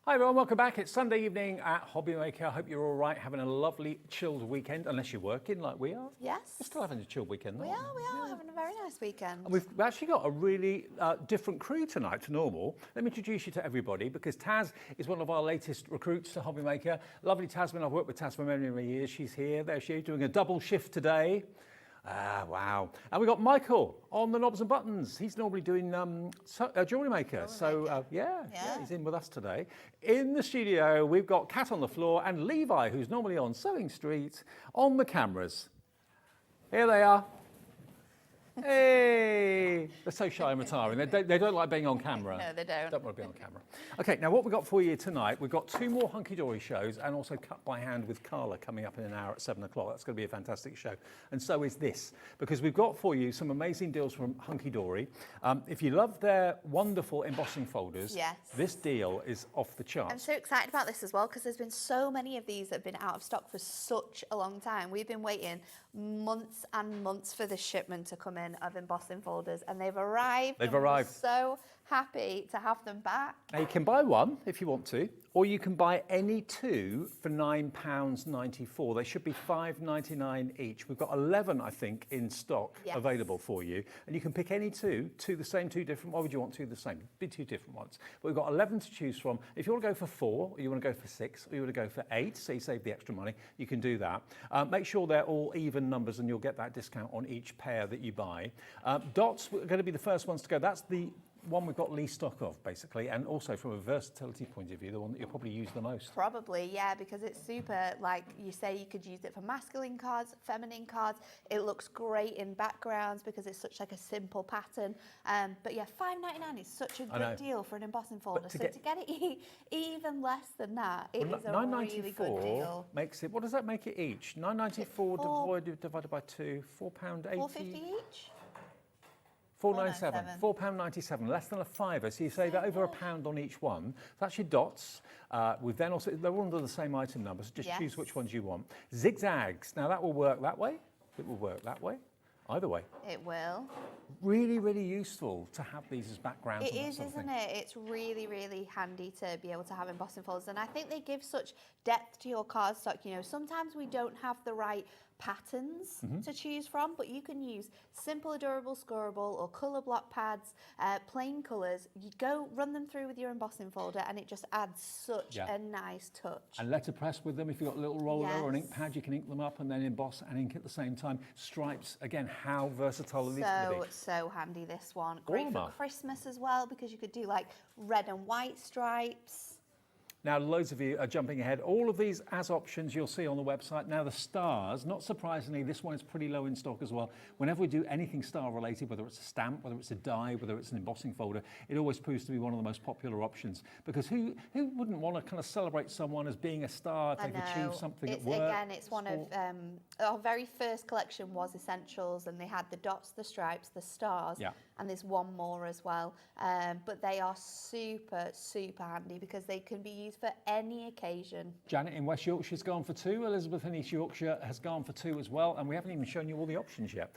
D: Hi everyone, welcome back. It's Sunday evening at Hobbymaker. I hope you're all right, having a lovely chilled weekend, unless you're working like we are.
M: Yes.
D: We're still having a chilled weekend.
M: We are having a very nice weekend.
D: And we've actually got a really different crew tonight to normal. Let me introduce you to everybody, because Taz is one of our latest recruits to Hobbymaker. Lovely Tasman. I've worked with Taz for many, many years. She's here. There she is, doing a double shift today. Wow. And we've got Michael on the knobs and buttons. He's normally doing jewellery maker. Yeah, he's in with us today. In the studio, we've got Kat on the floor and Levi, who's normally on Sewing Street, on the cameras. Here they are. Hey! They're so shy and retiring. They don't like being on camera.
M: No, they don't.
D: Don't want to be on camera. Okay, now what we've got for you tonight, we've got 2 more Hunkydory shows and also Cut by Hand with Carla coming up in an hour at 7 o'clock. That's going to be a fantastic show. And so is this, because we've got for you some amazing deals from Hunkydory. If you love their wonderful embossing folders, this deal is off the charts.
M: I'm so excited about this as well, because there's been so many of these that have been out of stock for such a long time. We've been waiting months and months for this shipment to come in of embossing folders, and they've arrived. We're so happy to have them back.
D: Now you can buy one if you want to, or you can buy any 2 for £9.94. They should be £5.99 each. We've got 11, I think, in stock available for you, and you can pick any 2 the same, 2 different. Why would you want 2 the same? Be 2 different ones. But we've got 11 to choose from. If you want to go for 4, or you want to go for 6, or you want to go for 8, so you save the extra money, you can do that. Make sure they're all even numbers, and you'll get that discount on each pair that you buy. Dots are going to be the first ones to go. That's the one we've got least stock of, basically, and also from a versatility point of view, the one that you'll probably use the most.
M: Probably, yeah, because it's super, like you say, you could use it for masculine cards, feminine cards. It looks great in backgrounds because it's such like a simple pattern. But yeah, £5.99 is such a good deal for an embossing folder. So to get it even less than that, it is a really good deal.
D: Makes it, what does that make it each? £9.94 divided by 2, £4.80.
M: £4.50 each?
D: £4.97, £4.97, less than a fiver. So you save over £1 on each one. That's your dots. We've then also, they're all under the same item number, so just choose which ones you want. Zigzags. Now that will work that way. It will work that way. Either way.
M: It will.
D: Really, really useful to have these as backgrounds.
M: It is, isn't it? It's really, really handy to be able to have embossing folders, and I think they give such depth to your cardstock. You know, sometimes we don't have the right patterns to choose from, but you can use simple, adorable, scoreable or colour block pads, plain colours. You go run them through with your embossing folder, and it just adds such a nice touch.
D: And letterpress with them. If you've got a little roller or an ink pad, you can ink them up and then emboss and ink at the same time. Stripes, again, how versatile are these going to be?
M: So handy, this one. Great for Christmas as well, because you could do like red and white stripes.
D: Now, loads of you are jumping ahead. All of these as options you'll see on the website. Now, the stars, not surprisingly, this one is pretty low in stock as well. Whenever we do anything star related, whether it's a stamp, whether it's a die, whether it's an embossing folder, it always proves to be one of the most popular options. Because who wouldn't want to kind of celebrate someone as being a star if they've achieved something at work?
M: Again, it's one of our very first collection was essentials, and they had the dots, the stripes, the stars, and there's one more as well. But they are super, super handy because they can be use for any occasion.
D: Janet in West Yorkshire's gone for 2. Elizabeth in East Yorkshire has gone for 2 as well. And we haven't even shown you all the options yet.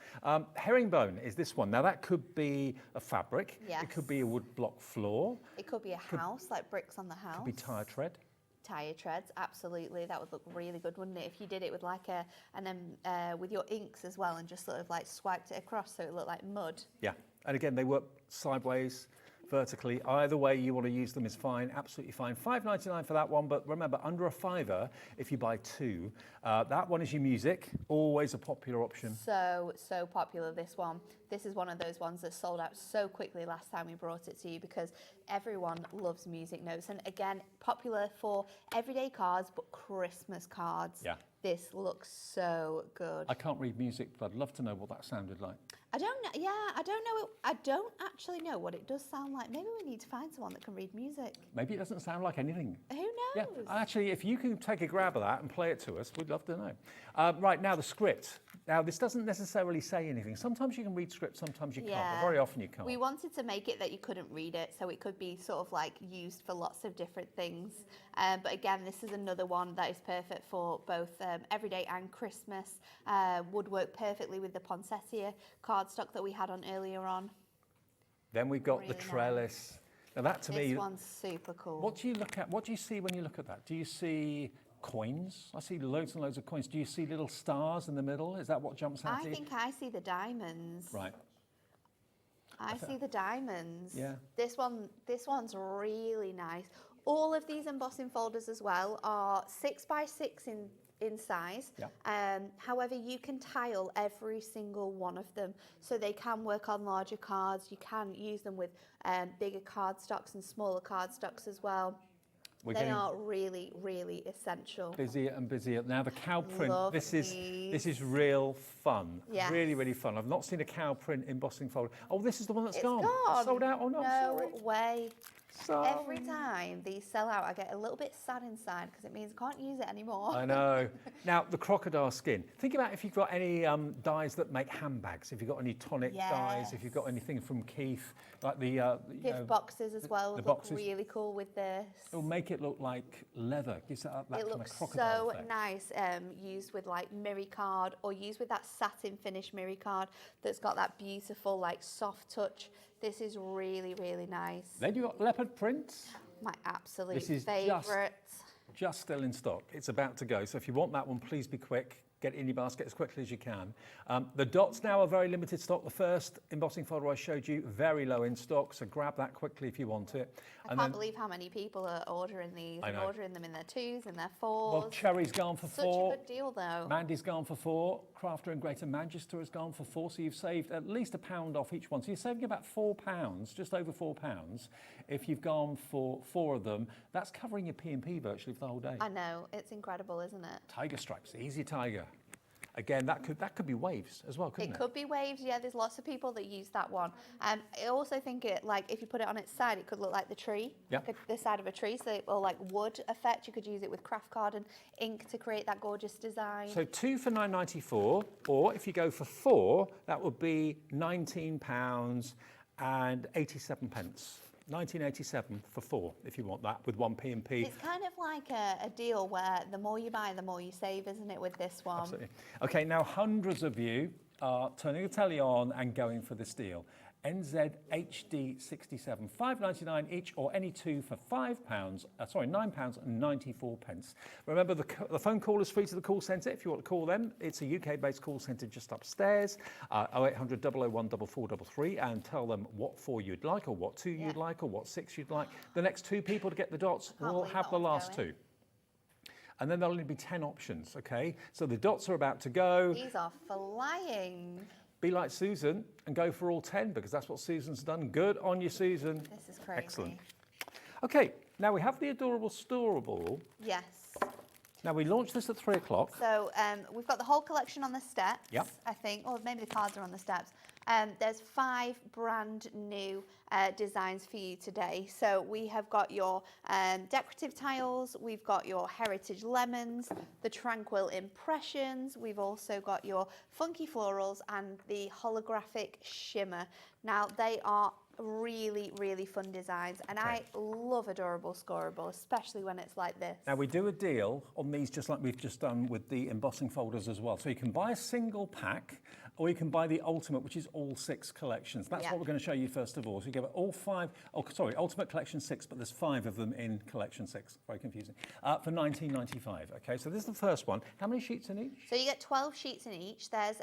D: Herringbone is this one. Now, that could be a fabric.
M: Yes.
D: It could be a wood block floor.
M: It could be a house, like bricks on the house.
D: Could be tyre tread.
M: Tyre treads, absolutely. That would look really good, wouldn't it? If you did it with like and then with your inks as well and just sort of like swiped it across so it looked like mud.
D: Yeah. And again, they work sideways, vertically. Either way you want to use them is fine, absolutely fine. $5.99 for that one, but remember, under a £5 if you buy 2. That one is your music, always a popular option.
M: So popular, this one. This is one of those ones that sold out so quickly last time we brought it to you because everyone loves music notes. And again, popular for everyday cards, but Christmas cards.
D: Yeah.
M: This looks so good.
D: I can't read music, but I'd love to know what that sounded like.
M: I don't know. Yeah, I don't know. I don't actually know what it does sound like. Maybe we need to find someone that can read music.
D: Maybe it doesn't sound like anything.
M: Who knows?
D: Yeah, actually, if you can take a grab of that and play it to us, we'd love to know. Right, now the script. Now, this doesn't necessarily say anything. Sometimes you can read script, sometimes you can't, but very often you can't.
M: We wanted to make it that you couldn't read it, so it could be sort of like used for lots of different things. But again, this is another one that is perfect for both everyday and Christmas. Would work perfectly with the poinsettia cardstock that we had on earlier on.
D: Then we've got
M: Really
D: the trellis. Now that to me...
M: This one's super cool.
D: What do you look at? What do you see when you look at that? Do you see coins? I see loads and loads of coins. Do you see little stars in the middle? Is that what jumps out
M: I
D: to you?
M: think I see the diamonds.
D: Right.
M: I see the diamonds.
D: Yeah.
M: This one's really nice. All of these embossing folders as well are 6 by 6 in size.
D: Yeah.
M: However, you can tile every single one of them, so they can work on larger cards. You can use them with bigger cardstocks and smaller cardstocks as well. They are really, really essential.
D: Busier and busier. Now the cow print.
M: Love
D: This is real fun.
M: Yes.
D: Really, really fun. I've not seen a cow print embossing folder. Oh, this is the one that's
M: It's
D: gone.
M: gone.
D: Sold out or not?
M: No way.
D: Sorry.
M: Every time these sell out, I get a little bit sad inside because it means I can't use it anymore.
D: I know. Now, the crocodile skin. Think about if you've got any dyes that make handbags, if you've got any tonic dyes, if you've got anything from Keith, like the...
M: Gift boxes as well would look really cool with this.
D: It'll make it look like leather. Gives that
M: It
D: kind
M: looks
D: of crocodile
M: so
D: effect.
M: nice used with like mirror card or used with that satin finish mirror card that's got that beautiful like soft touch. This is really, really nice.
D: Then you've got leopard prints.
M: My absolute
D: This is
M: favourite.
D: just still in stock. It's about to go. So if you want that one, please be quick. Get it in your basket as quickly as you can. The dots now are very limited stock. The first embossing folder I showed you, very low in stock, so grab that quickly if you want it.
M: I can't believe how many people are ordering these and ordering them in their 2s and their 4s.
D: Well, Cherry's gone for 4.
M: Such a good deal though.
D: Mandy's gone for 4. Crafter in Greater Manchester has gone for 4. So you've saved at least £1 off each one. So you're saving about £4, just over £4. If you've gone for 4 of them, that's covering your P&P virtually for the whole day.
M: I know, it's incrable, isn't it?
D: Tiger stripes, easy tiger. Again, that could be waves as well, couldn't it?
M: It could be waves, yeah. There's lots of people that use that one. I also think it, like, if you put it on its side, it could look like the tree, like the side of a tree, or like wood effect. You could use it with craft card and ink to create that gorgeous design.
D: So 2 for £9.94, or if you go for 4, that would be £19 and 87 pence. 19.87 for 4 if you want that with 1 P&P.
M: It's kind of like a deal where the more you buy, the more you save, isn't it, with this one?
D: Absolutely. Okay, now hundreds of you are turning the telly on and going for this deal. NZHD67, £5.99 each, or any 2 for £9.94. Remember, the phone call is free to the call centre if you want to call them. It's a UK-based call centre just upstairs, 0800 001 4433, and tell them what 4 you'd like, or what 2 you'd like, or what 6 you'd like. The next 2 people to get the dots will have the last 2. And then there'll only be 10 options, okay? So the dots are about to go.
M: These are flying.
D: Be like Susan and go for all 10, because that's what Susan's done. Good on you, Susan.
M: This is crazy.
D: Excellent. Okay, now we have the adorable storable.
M: Yes.
D: Now we launched this at 3 o'clock.
M: So we've got the whole collection on the steps,
D: Yep.
M: I think, or maybe the cards are on the steps. There's 5 brand new designs for you today. So we have got your decorative tiles, we've got your heritage lemons, the tranquil impressions, we've also got your funky florals and the holographic shimmer. Now they are really, really fun designs. And I love Adorable Scoreable, especially when it's like this.
D: Now we do a deal on these just like we've just done with the embossing folders as well. So you can buy a single pack or you can buy the Ultimate, which is all 6 collections. That's what we're going to show you first of all. So you give it all 5, Ultimate Collection 6, but there's 5 of them in Collection 6. Very confusing. For $19.95. Okay, so this is the first one. How many sheets in each?
M: So you get 12 sheets in each. There's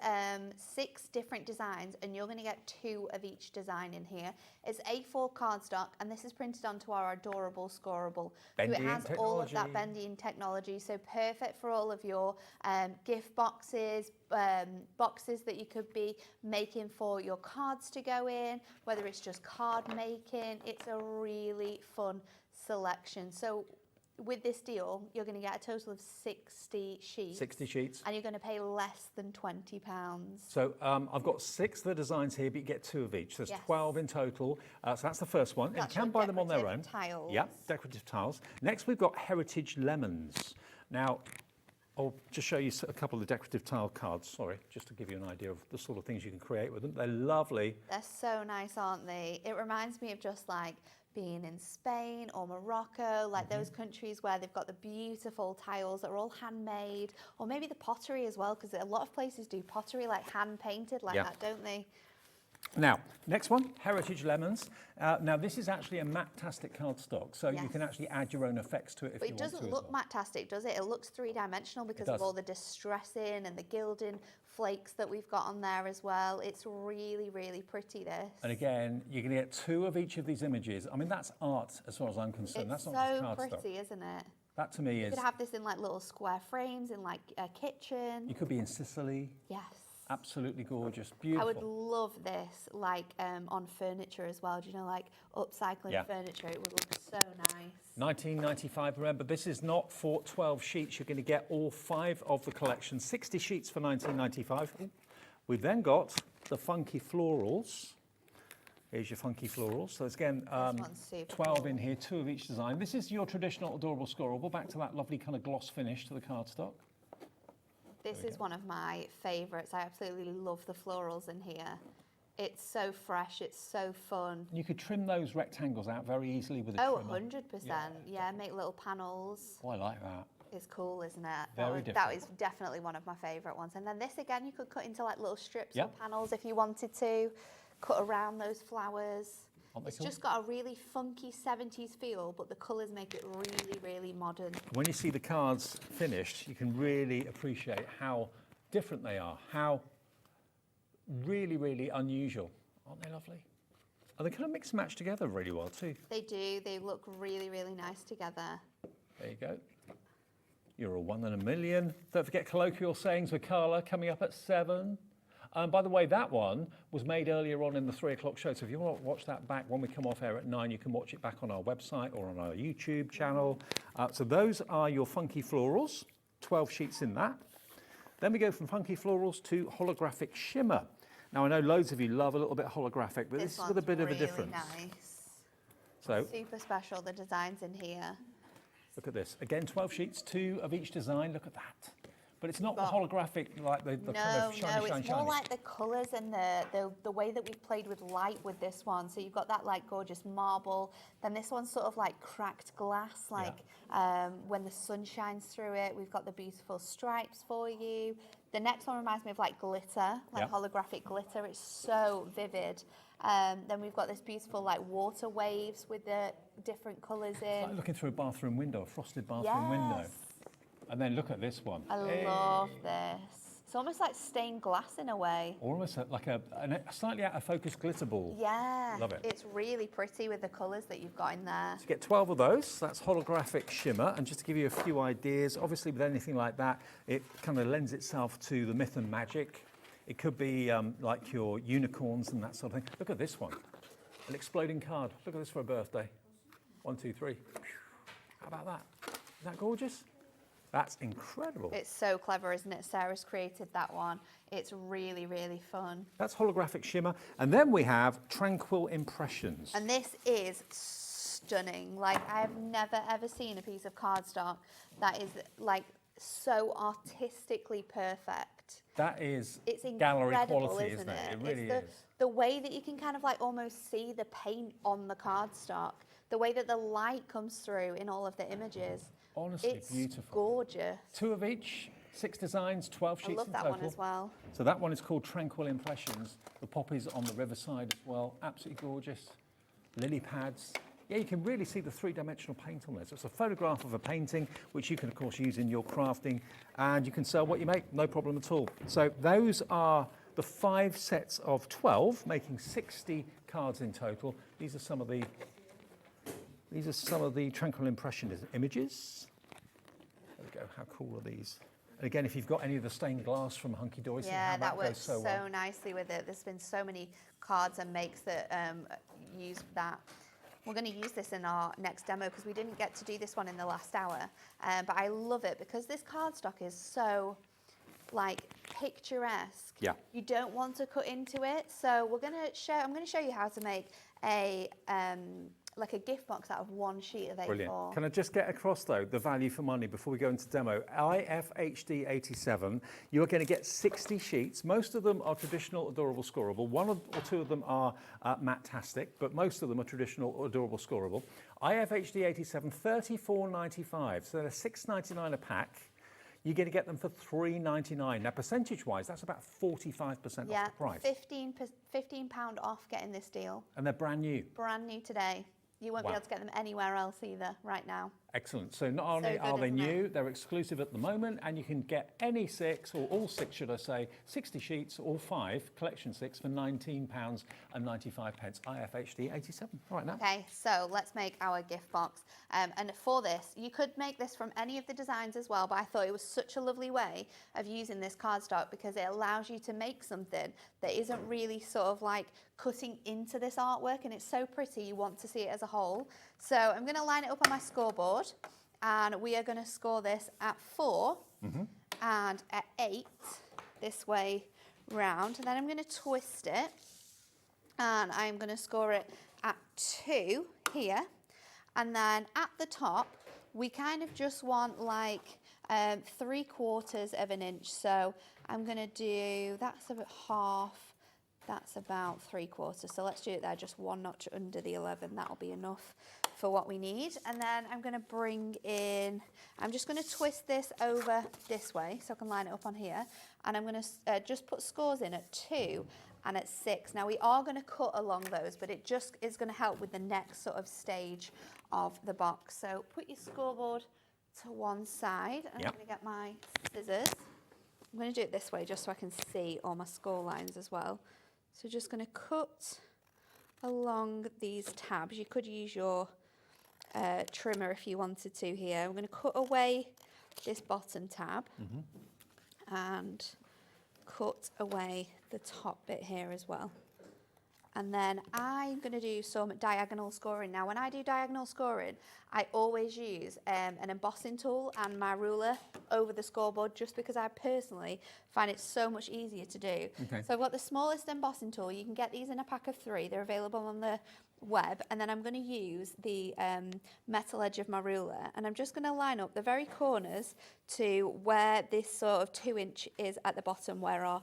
M: 6 different designs, and you're going to get 2 of each design in here. It's A4 cardstock, and this is printed onto our Adorable Scoreable. So it has all of that bending technology, so perfect for all of your gift boxes, boxes that you could be making for your cards to go in, whether it's just card making. It's a really fun selection. So with this deal, you're going to get a total of 60 sheets.
D: 60 sheets.
M: And you're going to pay less than £20.
D: So I've got 6 of the designs here, but you get 2 of each. There's 12 in total. So that's the first one.
M: That's
D: you can buy them on their own.
M: Tiles.
D: Yeah, decorative tiles. Next, we've got Heritage Lemons. Now, I'll just show you a couple of the decorative tile cards, sorry, just to give you an idea of the sort of things you can create with them. They're lovely.
M: They're so nice, aren't they? It reminds me of just like being in Spain or Morocco, like those countries where they've got the beautiful tiles that are all handmade, or maybe the pottery as well, because a lot of places do pottery like hand painted like that, don't they?
D: Now, next one, Heritage Lemons. Now, this is actually a matte-tastic cardstock, so you can actually add your own effects to it if you want to.
M: But it doesn't look matte-tastic, does it? It looks three-dimensional because of all the distressing and the gilding flakes that we've got on there as well. It's really, really pretty, this.
D: And again, you're going to get 2 of each of these images. I mean, that's art as far as I'm concerned.
M: It's
D: that's not just cardstock.
M: so pretty, isn't it?
D: That to me is...
M: You could have this in like little square frames in like a kitchen.
D: You could be in Sicily.
M: Yes.
D: Absolutely gorgeous, beautiful.
M: I would love this, like on furniture as well. Do you know, like upcycling furniture? It would look so nice.
D: $19.95. Remember, this is not for 12 sheets. You're going to get all 5 of the collection. 60 sheets for $19.95. We've then got the funky florals. Here's your funky florals. So it's again 12 in here, 2 of each design. This is your traditional Adorable Scoreable. Back to that lovely kind of gloss finish to the cardstock.
M: This is one of my favourites. I absolutely love the florals in here. It's so fresh, it's so fun.
D: You could trim those rectangles out very easily with a trimmer.
M: 100%. Yeah, make little panels.
D: Oh, I like that.
M: It's cool, isn't it?
D: Very
M: that is definitely one of my favourite ones. And then this again, you could cut into like little strips or panels if you wanted to. Cut around those flowers. It's just got a really funky 70s feel, but the colours make it really, really modern.
D: When you see the cards finished, you can really appreciate how different they are, how really, really unusual. Aren't they lovely? And they kind of mix and match together really well too.
M: They do. They look really, really nice together.
D: There you go. You're a 1 in a million. Don't forget Colloquial Sayings with Carla coming up at 7. By the way, that one was made earlier on in the 3 o'clock show. So if you want to watch that back when we come off air at 9, you can watch it back on our website or on our YouTube channel. So those are your funky florals, 12 sheets in that. Then we go from funky florals to holographic shimmer. Now, I know loads of you love a little bit holographic, but this is with a bit of a difference.
M: Nice.
D: So
M: super special, the designs in here.
D: Look at this. Again, 12 sheets, 2 of each design. Look at that. But it's not the holographic like the kind of shiny,
M: it's more like the colours and the way that we've played with light with this one. So you've got that like gorgeous marble. Then this one's sort of like cracked glass, like when the sun shines through it. We've got the beautiful stripes for you. The next one reminds me of like glitter, like holographic glitter. It's so vivid. Then we've got this beautiful like water waves with the different colours in.
D: It's like looking through a bathroom window, a frosted bathroom window. And then look at this one.
M: I love this. It's almost like stained glass in a way.
D: Almost like a slightly out of focus glitter ball.
M: Yeah.
D: Love it.
M: It's really pretty with the colours that you've got in there.
D: So you get 12 of those. That's holographic shimmer. And just to give you a few ideas, obviously with anything like that, it kind of lends itself to the myth and magic. It could be like your unicorns and that sort of thing. Look at this one. An exploding card. Look at this for a birthday. 1, 2, 3. How about that? Isn't that gorgeous? That's incredible.
M: It's so clever, isn't it? Sarah's created that one. It's really, really fun.
D: That's holographic shimmer. And then we have Tranquil Impressions.
M: And this is stunning. Like, I have never, ever seen a piece of cardstock that is, like, so artistically perfect.
D: That is
M: It's
D: gallery
M: incredible,
D: quality,
M: isn't
D: it? It
M: It's
D: really is.
M: the way that you can kind of like almost see the paint on the cardstock, the way that the light comes through in all of the images.
D: Honestly,
M: it's
D: beautiful.
M: Gorgeous.
D: 2 of each, 6 designs, 12 sheets
M: I love
D: in
M: that
D: total.
M: one as well.
D: So that one is called Tranquil Impressions. The poppies on the riverside as well, absolutely gorgeous. Lily pads. Yeah, you can really see the 3-dimensional paint on there. So it's a photograph of a painting, which you can, of course, use in your crafting, and you can sell what you make, no problem at all. So those are the 5 sets of 12, making 60 cards in total. These are some of the Tranquil Impression images. There we go. How cool are these? And again, if you've got any of the stained glass from Hunkydory, see
M: Yeah,
D: how
M: that
D: goes
M: works
D: so well.
M: nicely with it. There's been so many cards and makes that use that. We're going to use this in our next demo because we didn't get to do this one in the last hour. But I love it because this cardstock is so like picturesque.
D: Yeah.
M: You don't want to cut into it. So I'm going to show you how to make a like a gift box out of one sheet of A4.
D: Brilliant. Can I just get across, though, the value for money before we go into demo? IFHD 87, you are going to get 60 sheets. Most of them are traditional, adorable, scoreable. 1 or 2 of them are matte-tastic, but most of them are traditional, adorable, scoreable. IFHD 87, $34.95. So they're $6.99 a pack. You're going to get them for $3.99. Now, percentage-wise, that's about 45% off the price.
M: £15 off getting this deal.
D: And they're brand new.
M: Brand new today. You won't be able to get them anywhere else either right now.
D: Excellent. So not only are they new, they're exclusive at the moment, and you can get any 6, or all 6, should I say, 60 sheets, or 5, collection 6, for £19.95. IFHD 87. Right now.
M: Okay, so let's make our gift box. And for this, you could make this from any of the designs as well, but I thought it was such a lovely way of using this cardstock because it allows you to make something that isn't really sort of like cutting into this artwork, and it's so pretty you want to see it as a whole. So I'm going to line it up on my scoreboard, and we are going to score this at 4 and at 8 this way round. And then I'm going to twist it, and I'm going to score it at 2 here. And then at the top, we kind of just want like 3/4 of an inch. So I'm going to do, that's about half. That's about 3/4. So let's do it there, just 1 notch under the 11. That'll be enough for what we need. And then I'm going to bring in, I'm just going to twist this over this way so I can line it up on here. And I'm going to just put scores in at 2 and at 6. Now we are going to cut along those, but it just is going to help with the next sort of stage of the box. So put your scoreboard to one side, and I'm going to get my scissors. I'm going to do it this way just so I can see all my score lines as well. So just going to cut along these tabs. You could use your trimmer if you wanted to here. I'm going to cut away this bottom tab and cut away the top bit here as well. And then I'm going to do some diagonal scoring. Now, when I do diagonal scoring, I always use an embossing tool and my ruler over the scoreboard just because I personally find it so much easier to do.
D: Okay.
M: So I've got the smallest embossing tool. You can get these in a pack of 3. They're available on the web. And then I'm going to use the metal edge of my ruler. And I'm just going to line up the very corners to where this sort of 2-inch is at the bottom where our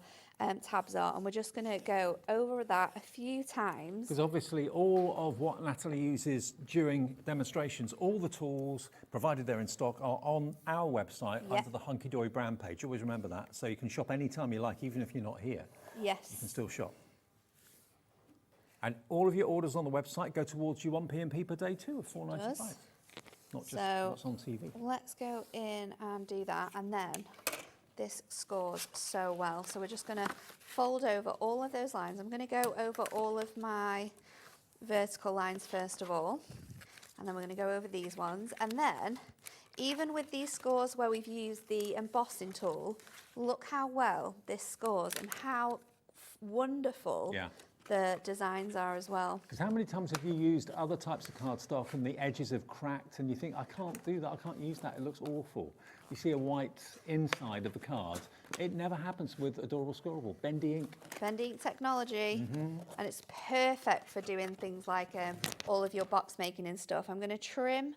M: tabs are, and we're just going to go over that a few times.
D: Because obviously all of what Natalie uses during demonstrations, all the tools, provided they're in stock, are on our website under the Hunkydory brand page. Always remember that. So you can shop anytime you like, even if you're not here.
M: Yes.
D: You can still shop. And all of your orders on the website go towards your 1p&p per day too of $4.95. Not just what's on TV.
M: Let's go in and do that, and then this scores so well. So we're just going to fold over all of those lines. I'm going to go over all of my vertical lines first of all, and then we're going to go over these ones. And then, even with these scores where we've used the embossing tool, look how well this scores and how wonderful the designs are as well.
D: Because how many times have you used other types of cardstock and the edges have cracked and you think, I can't do that, I can't use that, it looks awful. You see a white inside of the card. It never happens with Adorable Scoreable. Bendy ink.
M: Bendy ink technology. And it's perfect for doing things like all of your box making and stuff. I'm going to trim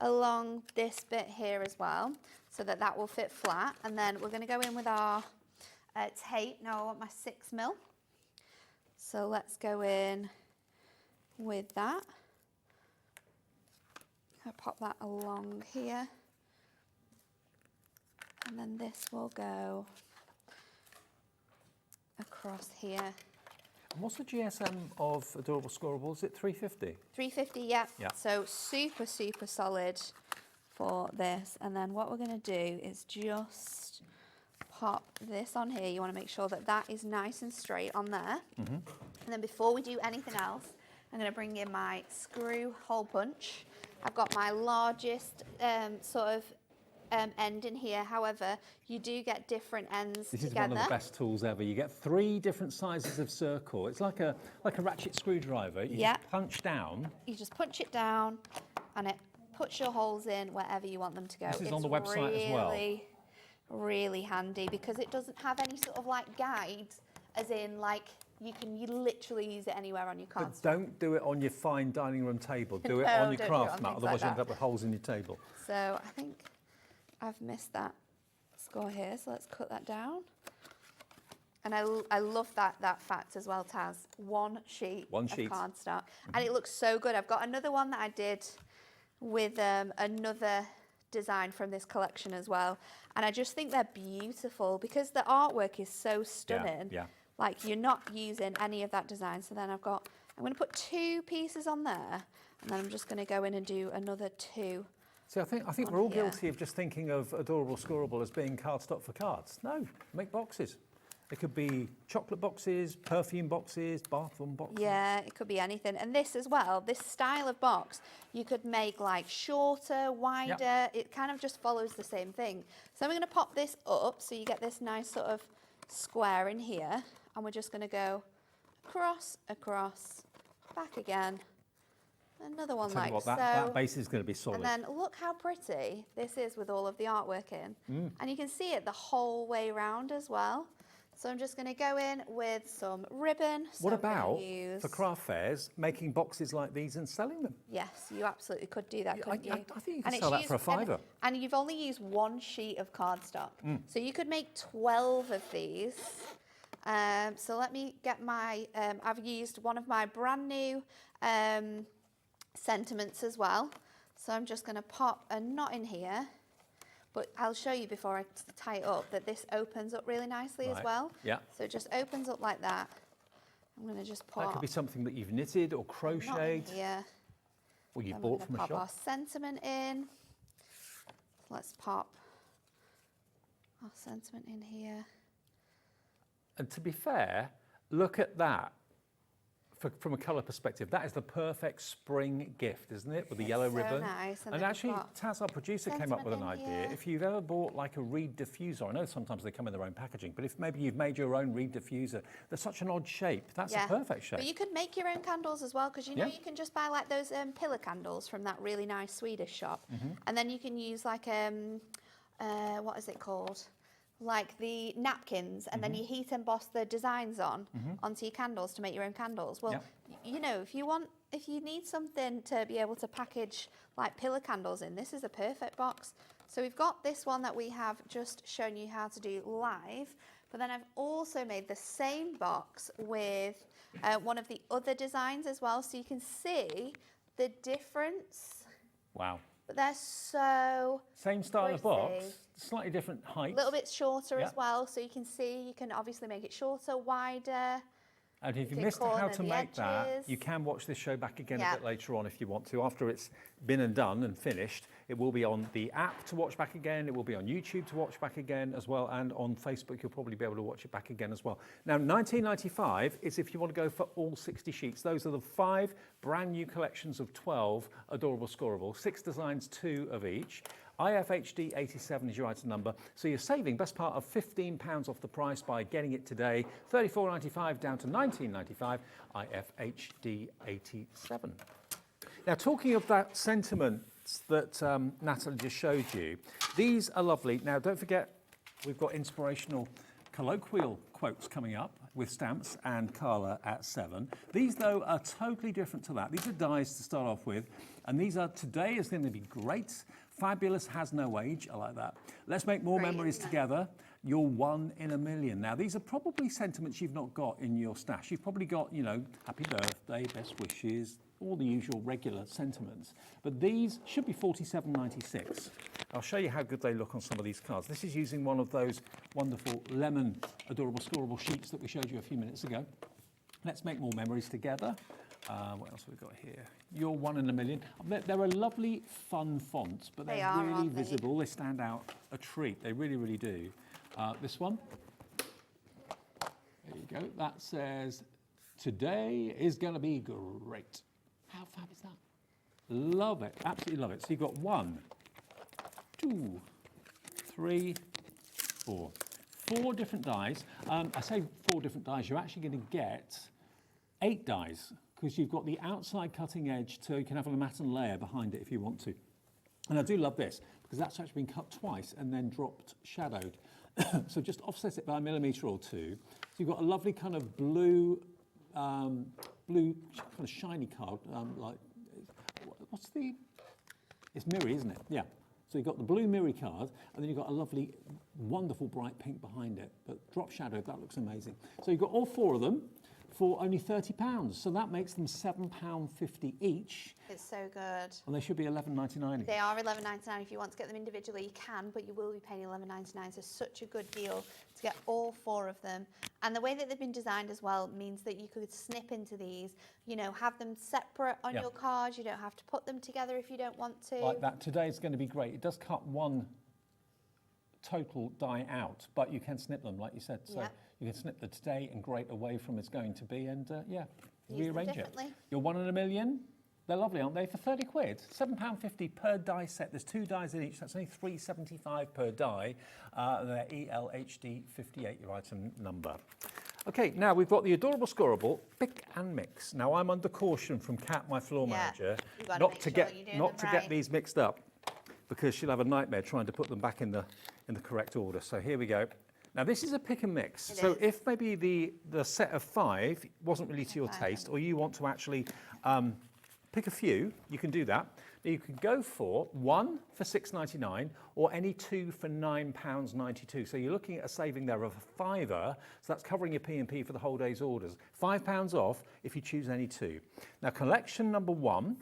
M: along this bit here as well so that that will fit flat. And then we're going to go in with our tape. Now I want my 6mm. So let's go in with that. I'll pop that along here. And then this will go across here.
D: And what's the GSM of Adorable Scoreable? Is it 350?
M: 350, yeah.
D: Yeah.
M: So super, super solid for this. And then what we're going to do is just pop this on here. You want to make sure that that is nice and straight on there.
D: Mm-hmm.
M: And then before we do anything else, I'm going to bring in my screw hole punch. I've got my largest sort of end in here. However, you do get different ends
D: This
M: together.
D: is one of the best tools ever. You get 3 different sizes of circle. It's like a ratchet screwdriver. You just punch down.
M: You just punch it down and it puts your holes in wherever you want them to go.
D: This is on the website as well.
M: Really handy because it doesn't have any sort of like guides, as in like you literally use it anywhere on your card.
D: But don't do it on your fine dining room table. Do it
M: No,
D: on your
M: don't do it
D: craft
M: on
D: mat,
M: things
D: otherwise
M: like
D: you end
M: that.
D: up with holes in your table.
M: So I think I've missed that score here, so let's cut that down. And I love that fact as well, Taz. One sheet of cardstock. And it looks so good. I've got another one that I did with another design from this collection as well. And I just think they're beautiful because the artwork is so stunning.
D: Yeah.
M: Like you're not using any of that design. So then I'm going to put 2 pieces on there, and then I'm just going to go in and do another 2.
D: See, I think we're all guilty of just thinking of Adorable Scoreable as being cardstock for cards. No, make boxes. It could be chocolate boxes, perfume boxes, bathroom boxes.
M: Yeah, it could be anything. And this as well, this style of box, you could make like shorter, wider.
D: Yep.
M: It kind of just follows the same thing. So I'm going to pop this up so you get this nice sort of square in here. And we're just going to go across, back again. Another one like so.
D: That base is going to be solid.
M: And then look how pretty this is with all of the artwork in. And you can see it the whole way round as well. So I'm just going to go in with some ribbon. So
D: What
M: I'm gonna
D: about,
M: use...
D: for craft fairs, making boxes like these and selling them?
M: Yes, you absolutely could do that, couldn't you?
D: I think you could sell that for a £5.
M: And you've only used 1 sheet of cardstock. So you could make 12 of these. So let me get my, I've used one of my brand new sentiments as well. So I'm just going to pop a knot in here. But I'll show you before I tie it up that this opens up really nicely as well.
D: Yeah.
M: So it just opens up like that. I'm going to just pop.
D: That could be something that you've knitted or crocheted.
M: Yeah.
D: Or you bought from a shop.
M: Pop our sentiment in. Let's pop our sentiment in here.
D: And to be fair, look at that. From a colour perspective, that is the perfect spring gift, isn't it? With the yellow ribbon.
M: Nice.
D: And actually, Taz, our producer, came up with an idea.
M: here.
D: If you've ever bought like a reed diffuser, I know sometimes they come in their own packaging, but if maybe you've made your own reed diffuser, they're such an odd shape. That's a perfect shape.
M: But you could make your own candles as well, because you know you can just buy like those pillar candles from that really nice Swedish shop, and then you can use like what is it called? Like the napkins, and then you heat emboss the designs onto your candles to make your own candles. Well, you know, if you need something to be able to package like pillar candles in, this is a perfect box. So we've got this one that we have just shown you how to do live, but then I've also made the same box with one of the other designs as well, so you can see the difference.
D: Wow.
M: But they're so
D: Same style of
M: pretty.
D: box, slightly different height.
M: A little bit shorter as well, so you can see, you can obviously make it shorter, wider.
D: And if you
M: can
D: missed how
M: corner
D: to
M: the
D: make that,
M: edges.
D: you can watch this show back again a bit later on if you want to. After it's been and done and finished, it will be on the app to watch back again. It will be on YouTube to watch back again as well. And on Facebook, you'll probably be able to watch it back again as well. Now, $19.95 is if you want to go for all 60 sheets. Those are the 5 brand new collections of 12 Adorable Scoreable, 6 designs, 2 of each. IFHD 87 is your item number, so you're saving best part of £15 off the price by getting it today. $34.95 down to $19.95, IFHD 87. Now, talking of that sentiment that Natalie just showed you, these are lovely. Now, don't forget, we've got inspirational colloquial quotes coming up with stamps and Carla at 7. These, though, are totally different to that. These are dies to start off with, and these are, today is going to be great. Fabulous has no age. I like that. Let's make more memories together. You're 1 in a million. Now, these are probably sentiments you've not got in your stash. You've probably got, you know, happy birthday, best wishes, all the usual regular sentiments. But these should be $47.96. I'll show you how good they look on some of these cards. This is using one of those wonderful lemon adorable scorable sheets that we showed you a few minutes ago. Let's make more memories together. What else have we got here? You're 1 in a million. They're a lovely, fun font, but they're really visible. They stand out a treat. They really, really do. This one. There you go. That says, today is going to be great. How fab is that? Love it. Absolutely love it. So you've got 1, 2, 3, 4. 4 different dies. I say 4 different dies. You're actually going to get 8 dies because you've got the outside cutting edge so you can have a matten layer behind it if you want to. And I do love this because that's actually been cut twice and then dropped shadowed. So just offset it by a millimetre or 2. So you've got a lovely kind of blue kind of shiny card, it's mirror, isn't it? Yeah. So you've got the blue mirror card, and then you've got a lovely, wonderful bright pink behind it. But drop shadow, that looks amazing. So you've got all 4 of them for only £30. So that makes them £7.50 each.
M: It's so good.
D: And they should be £11.99.
M: They are £11.99. If you want to get them individually, you can, but you will be paying £11.99. So such a good deal to get all 4 of them. And the way that they've been designed as well means that you could snip into these, you know, have them separate on your cards. You don't have to put them together if you don't want to.
D: Like that. Today is going to be great. It does cut 1 total die out, but you can snip them, like you said. So you can snip the today and great away from it's going to be, and rearrange it. You're 1 in a million. They're lovely, aren't they? For 30 quid, £7.50 per die set. There's 2 dies in each. That's only £3.75 per die. They're ELHD 58, your item number. Okay, now we've got the adorable scorable pick and mix. Now I'm under caution from Kat, my floor manager, not to get these mixed up, because she'll have a nightmare trying to put them back in the correct order. So here we go. Now this is a pick and mix. So if maybe the set of 5 wasn't really to your taste, or you want to actually pick a few, you can do that. Now you can go for 1 for £6.99 or any 2 for £9.92. So you're looking at a saving there of a £5, so that's covering your P&P for the whole day's orders. £5 off if you choose any 2. Now collection number 1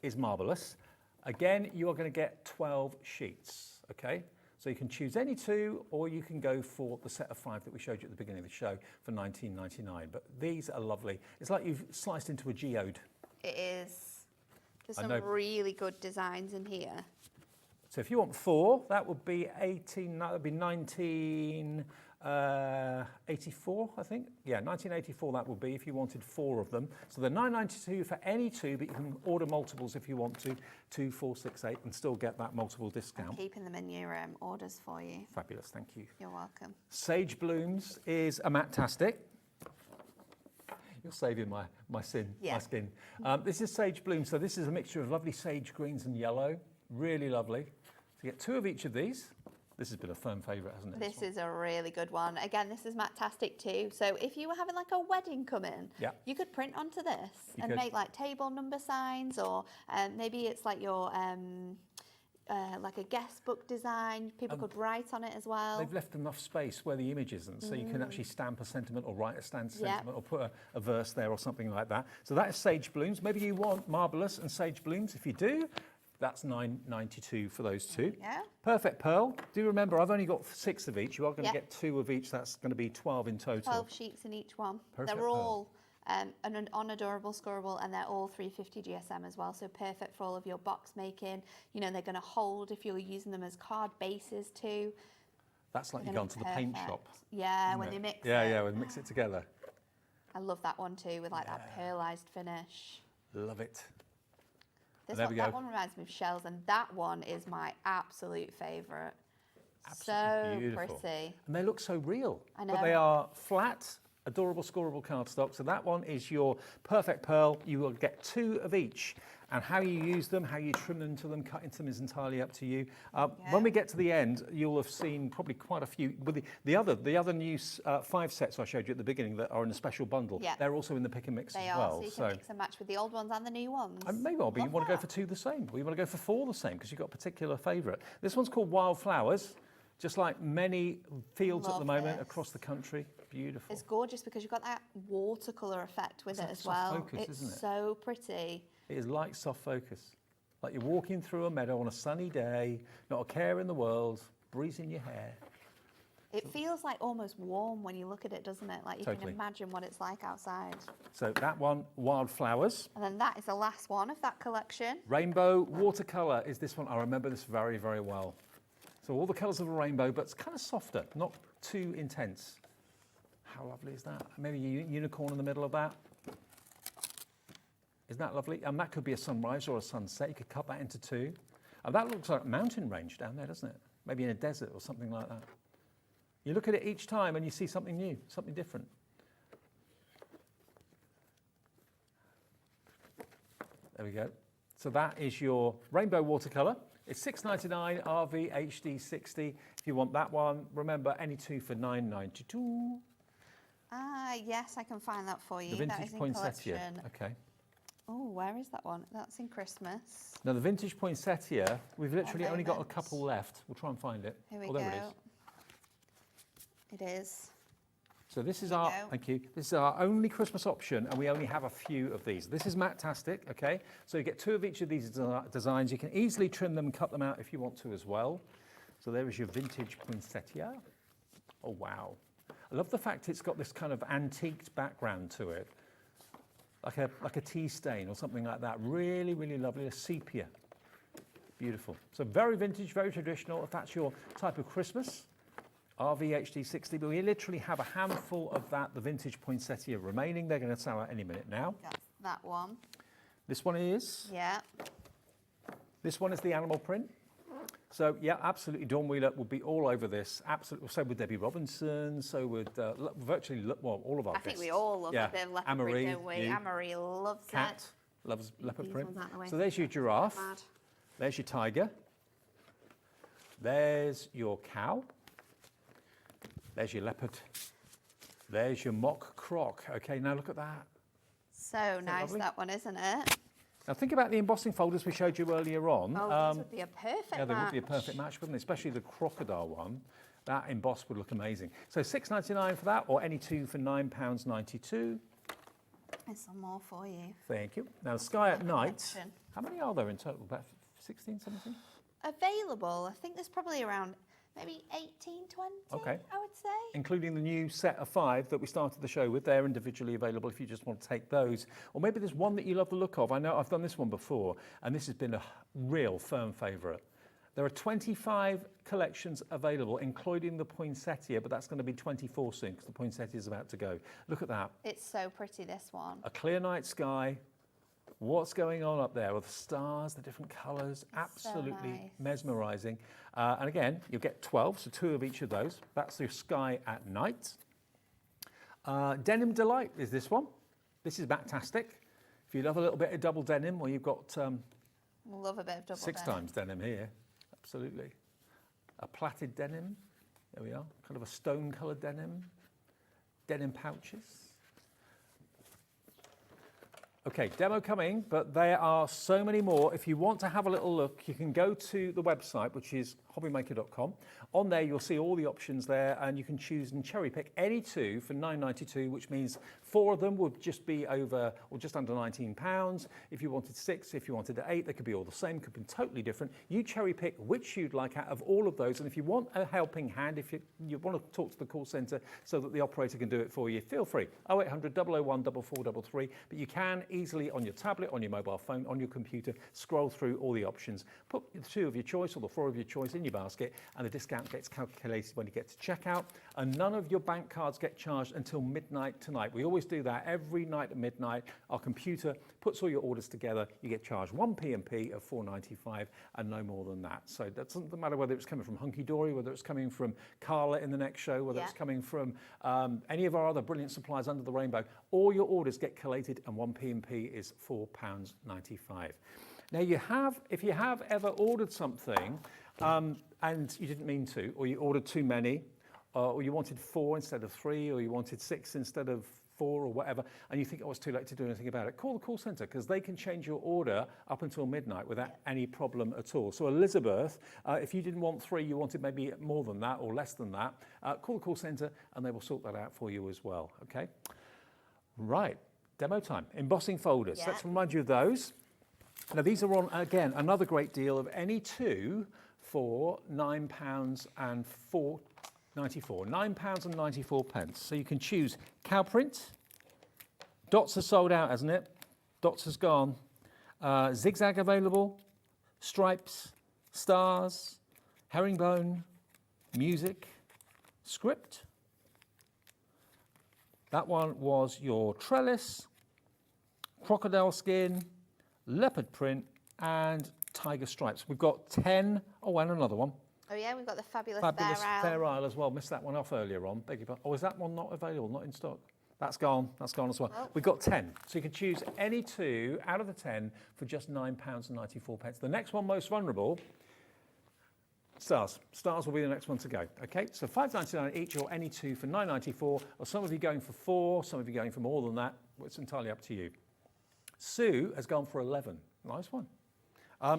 D: is marvellous. Again, you are going to get 12 sheets, okay? So you can choose any 2, or you can go for the set of 5 that we showed you at the beginning of the show for £19.99. But these are lovely. It's like you've sliced into a geode.
M: It is. There's some really good designs in here.
D: So if you want 4, that would be 1984, I think. Yeah, 1984 that would be if you wanted 4 of them. So they're £9.92 for any 2, but you can order multiples if you want to, 2, 4, 6, 8, and still get that multiple discount.
M: I'm keeping them in your orders for you.
D: Fabulous, thank you.
M: You're welcome.
D: Sage Blooms is a matte-tastic. You're saving my skin. This is Sage Bloom, so this is a mixture of lovely sage greens and yellow. Really lovely. So you get 2 of each of these. This has been a firm favourite, hasn't it?
M: This is a really good one. Again, this is matte-tastic too. So if you were having like a wedding come in, you could print onto this and make like table number signs, or maybe it's like your like a guest book design. People could write on it as well.
D: They've left enough space where the image isn't, so you can actually stamp a sentiment or write a sentiment or put a verse there or something like that. So that is Sage Blooms. Maybe you want Marvellous and Sage Blooms. If you do, that's £9.92 for those 2.
M: Yeah.
D: Perfect Pearl. Do remember, I've only got 6 of each. You are going to get 2 of each. That's going to be 12 in total.
M: 12 sheets in each one.
D: Perfect
M: They're all on adorable scorable, and they're all 350 GSM as well, so perfect for all of your box making. You know, they're going to hold if you're using them as card bases too.
D: That's like you've gone to the paint shop.
M: Yeah, when they mix it.
D: Yeah, when they mix it together.
M: I love that one too, with like that pearlized finish.
D: Love it.
M: That one reminds me of shells, and that one is my absolute favourite. So
D: beautiful.
M: pretty.
D: And they look so real.
M: I know.
D: But they are flat, adorable scorable cardstock. So that one is your perfect Pearl. You will get 2 of each. And how you use them, how you trim them to them, cut into them is entirely up to you. When we get to the end, you'll have seen probably quite a few. With the other new 5 sets I showed you at the beginning that are in a special bundle, they're also in the pick and mix as well.
M: So you can mix and match with the old ones and the new ones.
D: Maybe you want to go for 2 the same, or you want to go for 4 the same because you've got a particular favourite. This one's called Wildflowers. just like many fields at the
M: Love
D: moment
M: this.
D: across the country. Beautiful.
M: It's gorgeous because you've got that watercolour effect with it as well.
D: Soft focus,
M: It's
D: isn't it?
M: so pretty.
D: It is like soft focus. Like you're walking through a meadow on a sunny day, not a care in the world, breeze in your hair.
M: It feels like almost warm when you look at it, doesn't it? Like you
D: Totally.
M: can imagine what it's like outside.
D: So that one, wildflowers.
M: And then that is the last one of that collection.
D: Rainbow watercolour is this one. I remember this very, very well. So all the colours of a rainbow, but it's kind of softer, not too intense. How lovely is that? Maybe a unicorn in the middle of that. Isn't that lovely? And that could be a sunrise or a sunset. You could cut that into two. And that looks like a mountain range down there, doesn't it? Maybe in a desert or something like that. You look at it each time and you see something new, something different. There we go. So that is your rainbow watercolour. It's $6.99 RV HD 60. If you want that one, remember any two for $9.92.
M: Yes, I can find that for you.
D: The vintage
M: that is in
D: poinsettia.
M: collection.
D: Okay.
M: Oh, where is that one? That's in Christmas.
D: Now the vintage poinsettia, we've literally only got a
M: moments.
D: couple left. We'll try and find it.
M: Here we
D: There it is.
M: go. It is.
D: So this is
M: There you
D: our,
M: go.
D: thank you, this is our only Christmas option and we only have a few of these. This is matte-tastic, okay? So you get two of each of these designs. You can easily trim them and cut them out if you want to as well. So there is your vintage poinsettia. Oh, wow. I love the fact it's got this kind of antiqued background to it. Like a tea stain or something like that. Really, really lovely, a sepia. Beautiful. So very vintage, very traditional, if that's your type of Christmas. RV HD 60, but we literally have a handful of that, the vintage poinsettia remaining. They're going to sell out any minute now.
M: That's that one.
D: This one is?
M: Yeah.
D: This one is the animal print. So yeah, absolutely, Dawn Wheeler will be all over this. Absolutely, so would Debbie Robinson, so would virtually, well, all of our
M: I
D: guests.
M: think we all love a bit of leopard print,
D: Anne-Marie,
M: don't we?
D: you.
M: Anne-Marie loves
D: Cat
M: it.
D: loves leopard
M: These
D: print.
M: ones out the way.
D: So there's your giraffe.
M: Mad.
D: There's your tiger. There's your cow. There's your leopard. There's your mock croc. Okay, now look at that.
M: So nice,
D: lovely?
M: that one, isn't it?
D: Now think about the embossing folders we showed you earlier on.
M: Oh, these would be a perfect
D: Yeah, they
M: match.
D: would be a perfect match, wouldn't they? Especially the crocodile one. That embossed would look amazing. So $6.99 for that, or any two for £9.92.
M: There's some more for you.
D: Thank you. Now, Sky at Night.
M: Collection.
D: How many are there in total? About 16, 17?
M: Available, I think there's probably around maybe 18, 20,
D: Okay.
M: I would say.
D: Including the new set of 5 that we started the show with. They're individually available if you just want to take those. Or maybe there's one that you love the look of. I know I've done this one before, and this has been a real firm favourite. There are 25 collections available, including the poinsettia, but that's going to be 24 soon because the poinsettia is about to go. Look at that.
M: It's so pretty, this one.
D: A clear night sky. What's going on up there with the stars, the different colours, absolutely
M: nice.
D: mesmerising. And again, you'll get 12, so 2 of each of those. That's your Sky at Night. Denim Delight is this one. This is Backtastic. If you love a little bit of double denim, well, you've got
M: Love a bit of double
D: 6
M: denim.
D: times denim here. Absolutely. A plaited denim. There we are. Kind of a stone-coloured denim. Denim pouches. Okay, demo coming, but there are so many more. If you want to have a little look, you can go to the website, which is hobbymaker.com. On there, you'll see all the options there, and you can choose and cherry pick any 2 for $9.92, which means 4 of them would just be over or just under £19. If you wanted 6, if you wanted 8, they could be all the same, could be totally different. You cherry pick which you'd like out of all of those, and if you want a helping hand, if you want to talk to the call centre so that the operator can do it for you, feel free. 0800 001 4433, but you can easily on your tablet, on your mobile phone, on your computer, scroll through all the options, put the 2 of your choice or the 4 of your choice in your basket, and the discount gets calculated when you get to checkout, and none of your bank cards get charged until midnight tonight. We always do that every night at midnight. Our computer puts all your orders together. You get charged 1 P&P of $4.95 and no more than that. So that doesn't matter whether it's coming from Hunkydory, whether it's coming from Carla in the next show, whether it's coming from any of our other brilliant suppliers under the rainbow. All your orders get collated, and 1 P&P is £4.95. Now, if you have ever ordered something and you didn't mean to, or you ordered too many, or you wanted 4 instead of 3, or you wanted 6 instead of 4 or whatever, and you think, oh, it's too late to do anything about it, call the call centre, because they can change your order up until midnight without any problem at all. So Elizabeth, if you didn't want 3, you wanted maybe more than that or less than that, call the call centre and they will sort that out for you as well, okay? Right, demo time. Embossing folders.
A: Yeah.
D: Let's remind you of those. Now these are on, again, another great deal of any 2 for £9.94. £9.94. So you can choose cow print. Dots are sold out, hasn't it? Dots has gone. Zigzag available. Stripes, stars, herringbone, music, script. That one was your trellis, crocodile skin, leopard print, and tiger stripes. We've got 10. Oh, and another one.
M: Oh yeah, we've got the fabulous
D: Fair Isle as well. Missed that one off earlier on. Beg your pardon. Oh, is that one not available? Not in stock? That's gone. That's gone as well.
M: Oh.
D: We've got 10. So you can choose any 2 out of the 10 for just £9.94. The next one, most vulnerable, stars. Stars will be the next one to go. Okay, so £5.99 each, or any 2 for £9.94. Or some of you going for 4, some of you going for more than that. It's entirely up to you. Sue has gone for 11. Nice one.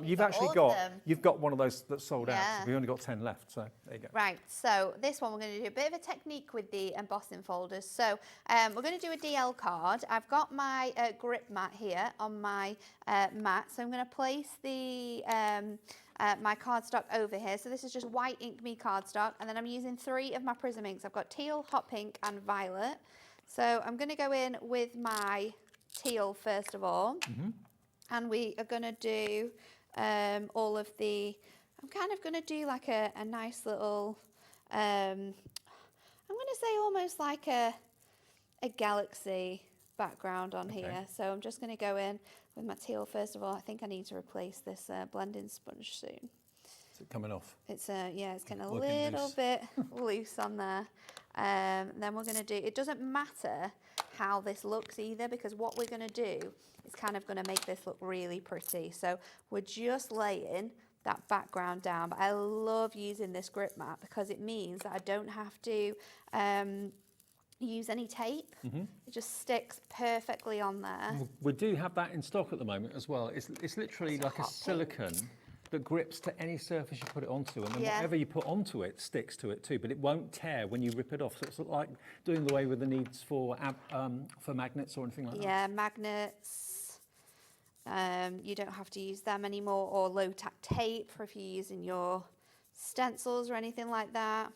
D: You've actually got one of those that's sold out. So we've only got 10 left. So there you go.
M: Right. So this one we're going to do a bit of a technique with the embossing folders. So we're going to do a DL card. I've got my grip mat here on my mat. So I'm going to place the my cardstock over here. So this is just white Ink Me cardstock, and then I'm using 3 of my Prism inks. I've got teal, hot pink, and violet. So I'm going to go in with my teal first of all. And we are going to do all of the, I'm kind of going to do like a nice little, I'm going to say almost like a galaxy background on here. So I'm just going to go in with my teal first of all. I think I need to replace this blending sponge soon.
D: Is it coming off?
M: It's yeah, it's getting a little bit loose on there. Then we're going to do, it doesn't matter how this looks either, because what we're going to do is kind of going to make this look really pretty. So we're just laying that background down. But I love using this grip mat because it means that I don't have to use any tape. It just sticks perfectly on there.
D: We do have that in stock at the moment as well. It's literally like a silicone that grips to any surface you put it onto, and then whatever you put onto it sticks to it too, but it won't tear when you rip it off. So it's like doing the way with the needs for magnets or anything like that.
M: Yeah, magnets. You don't have to use them anymore, or low tack tape for if you're using your stencils or anything like that.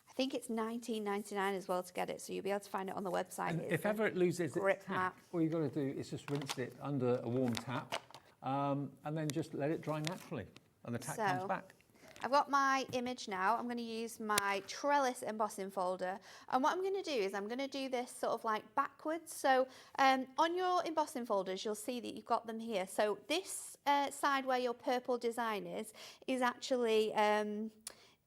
M: I think it's $19.99 as well to get it, so you'll be able to find it on the website.
D: And if ever it loses its tap, all you've got to do is just rinse it under a warm tap, and then just let it dry naturally, and the tack comes back.
M: I've got my image now. I'm going to use my trellis embossing folder, and what I'm going to do is I'm going to do this sort of like backwards. So on your embossing folders, you'll see that you've got them here. So this side where your purple design is actually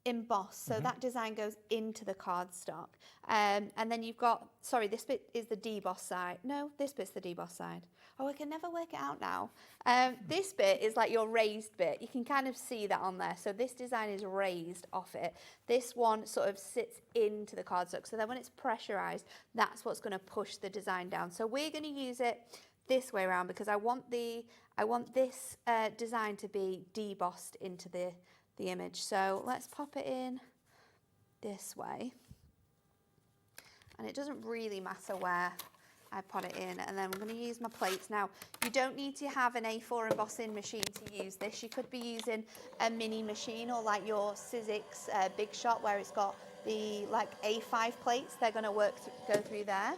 M: embossed, so that design goes into the cardstock, and then you've got, sorry, this bit is the deboss side. No, this bit's the deboss side. Oh, I can never work it out now. This bit is like your raised bit. You can kind of see that on there. So this design is raised off it. This one sort of sits into the cardstock. So then when it's pressurized, that's what's going to push the design down. So we're going to use it this way around because I want this design to be debossed into the image. So let's pop it in this way. And it doesn't really matter where I put it in, and then I'm going to use my plates. Now, you don't need to have an A4 embossing machine to use this. You could be using a mini machine, or like your Sizzix Big Shot, where it's got the like A5 plates. They're going to go through there.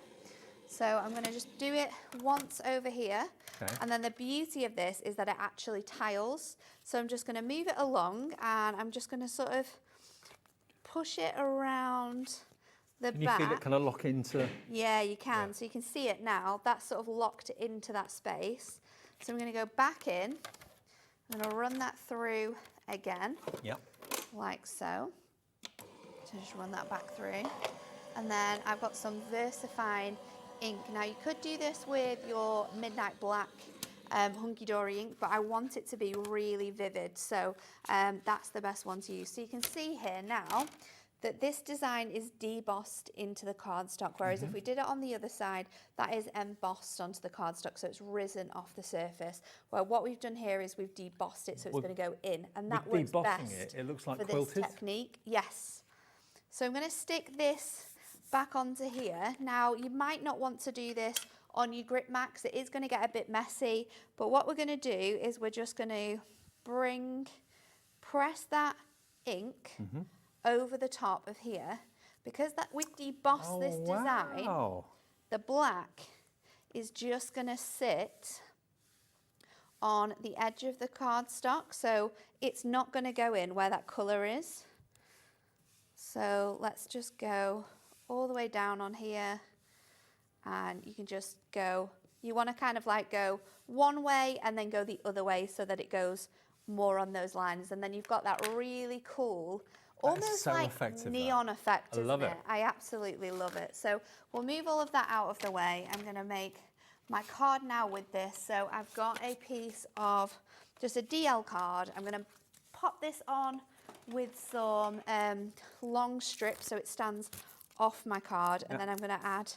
M: So I'm going to just do it once over here. Okay. And then the beauty of this is that it actually tiles. So I'm just going to move it along, and I'm just going to sort of push it around the back.
D: Can you feel it kind of lock into?
M: Yeah, you can. Yeah. So you can see it now. That's sort of locked into that space. So I'm going to go back in. I'm going to run that through again. Yep. Like so. So just run that back through. And then I've got some VersaFine ink. Now you could do this with your Midnight Black Hunkydory ink, but I want it to be really vivid. So that's the best one to use. So you can see here now that this design is debossed into the cardstock, whereas if we did it on the other side, that is embossed onto the cardstock, so it's risen off the surface. Well, what we've done here is we've debossed it, so it's going to go in, and that works best
D: it looks like
M: for
D: quilted.
M: this technique. Yes. So I'm going to stick this back onto here. Now, you might not want to do this on your grip mat because it is going to get a bit messy, but what we're going to do is we're just going to press that ink over the top of here, because that we've debossed this design. The black is just going to sit on the edge of the cardstock, so it's not going to go in where that colour is. So let's just go all the way down on here, and you can just go, you want to kind of like go one way and then go the other way so that it goes more on those lines, and then you've got that really cool, almost
D: so
M: like
D: effective,
M: neon effect,
D: I love
M: isn't
D: it.
M: I absolutely love it. So we'll move all of that out of the way. I'm going to make my card now with this. So I've got a piece of just a DL card. I'm going to pop this on with some long strips so it stands off my card, and then I'm going to add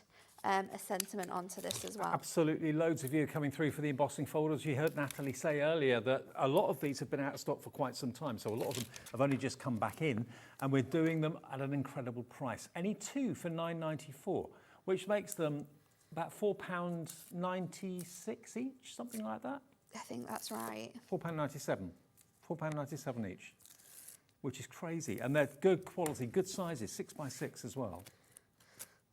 M: a sentiment onto this as well.
D: Absolutely, loads of you coming through for the embossing folders. You heard Natalie say earlier that a lot of these have been out of stock for quite some time, so a lot of them have only just come back in, and we're doing them at an incredible price. Any two for £9.94, which makes them about £4.96 each, something like that.
M: I think that's right.
D: £4.97, £4.97 each, which is crazy, and they're good quality, good sizes, 6x6 as well.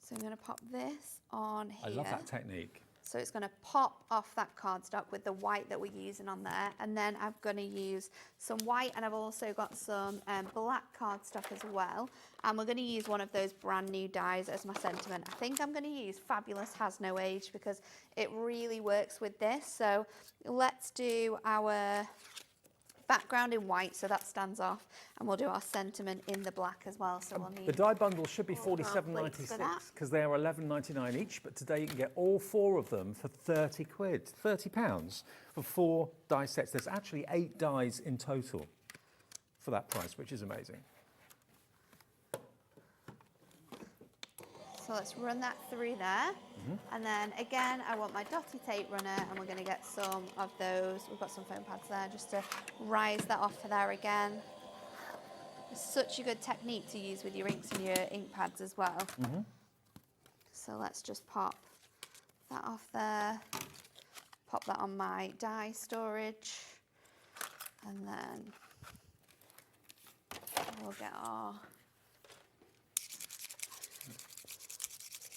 M: So I'm going to pop this on here.
D: I love that technique.
M: So it's going to pop off that cardstock with the white that we're using on there. And then I'm going to use some white, and I've also got some black cardstock as well. And we're going to use one of those brand new dies as my sentiment. I think I'm going to use Fabulous Has No Age because it really works with this. So let's do our background in white, so that stands off, and we'll do our sentiment in the black as well. So we'll need
D: the die bundle should be £47.96 because they are £11.99 each, but today you can get all four of them for £30 for 4 die sets. There's actually 8 dies in total for that price, which is amazing.
M: So let's run that through there. And then again, I want my dotty tape runner, and we're going to get some of those. We've got some foam pads there just to rise that off for there again. It's such a good technique to use with your inks and your ink pads as well. So let's just pop that off there. Pop that on my die storage. And then we'll get our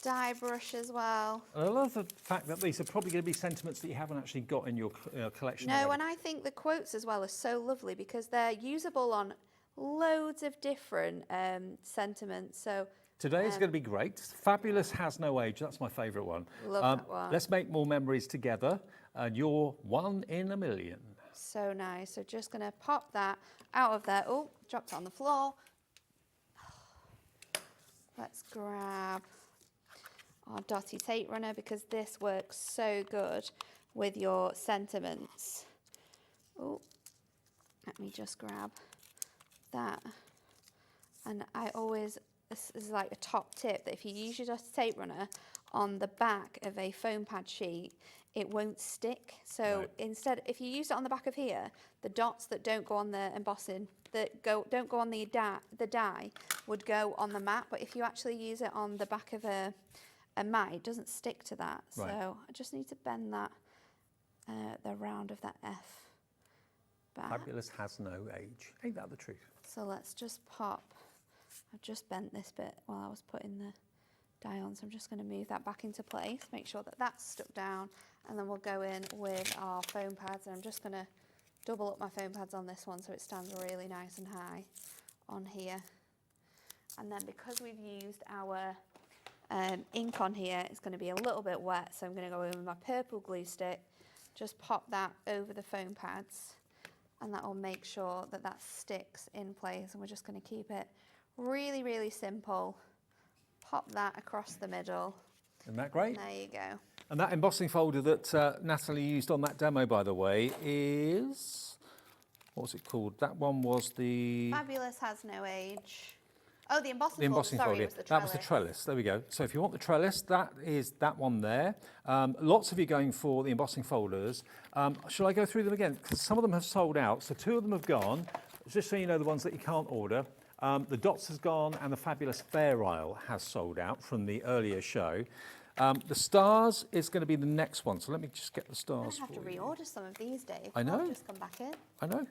M: die brush as well.
D: And I love the fact that these are probably going to be sentiments that you haven't actually got in your collection.
M: No,
D: already.
M: and I think the quotes as well are so lovely because they're usable on loads of different sentiments. So
D: today is going to be great. Fabulous Has No Age. That's my favourite one.
M: Love that one.
D: Let's make more memories together. And you're 1 in a million.
M: So nice. So just going to pop that out of there. Oh, dropped it on the floor. Let's grab our dotty tape runner because this works so good with your sentiments. Oh, let me just grab that. And I always, this is like a top tip, that if you use your dotty tape runner on the back of a foam pad sheet, it won't stick. So instead, if you use it on the back of here, the dots that don't go on the embossing, that don't go on the die would go on the mat. But if you actually use it on the back of a mat, it doesn't stick to that. So I just need to bend that, the round of that F back.
D: Fabulous Has No Age. Ain't that the truth?
M: So let's just pop. I've just bent this bit while I was putting the die on, so I'm just going to move that back into place, make sure that that's stuck down, and then we'll go in with our foam pads, and I'm just going to double up my foam pads on this one so it stands really nice and high on here. And then because we've used our ink on here, it's going to be a little bit wet, so I'm going to go in with my purple glue stick, just pop that over the foam pads, and that will make sure that that sticks in place. And we're just going to keep it really, really simple. Pop that across the middle.
D: Isn't that great?
M: There you go.
D: And that embossing folder that Natalie used on that demo, by the way, is, what was it called? That one was the...
M: Fabulous Has No Age. Oh, the embossing
D: The embossing
M: folder. Sorry,
D: folder.
M: it was the
D: That was the trellis. There we go. So if you want the trellis, that is that one there. Lots of you going for the embossing folders. Shall I go through them again? Because some of them have sold out. So 2 of them have gone. Just so you know, the ones that you can't order. The Dots has gone, and the fabulous Fair Isle has sold out from the earlier show. The Stars is going to be the next one. So let me just get the Stars.
M: I'm going to have to reorder some of these, Dave.
D: I know.
M: I'll just come back in.
D: I know.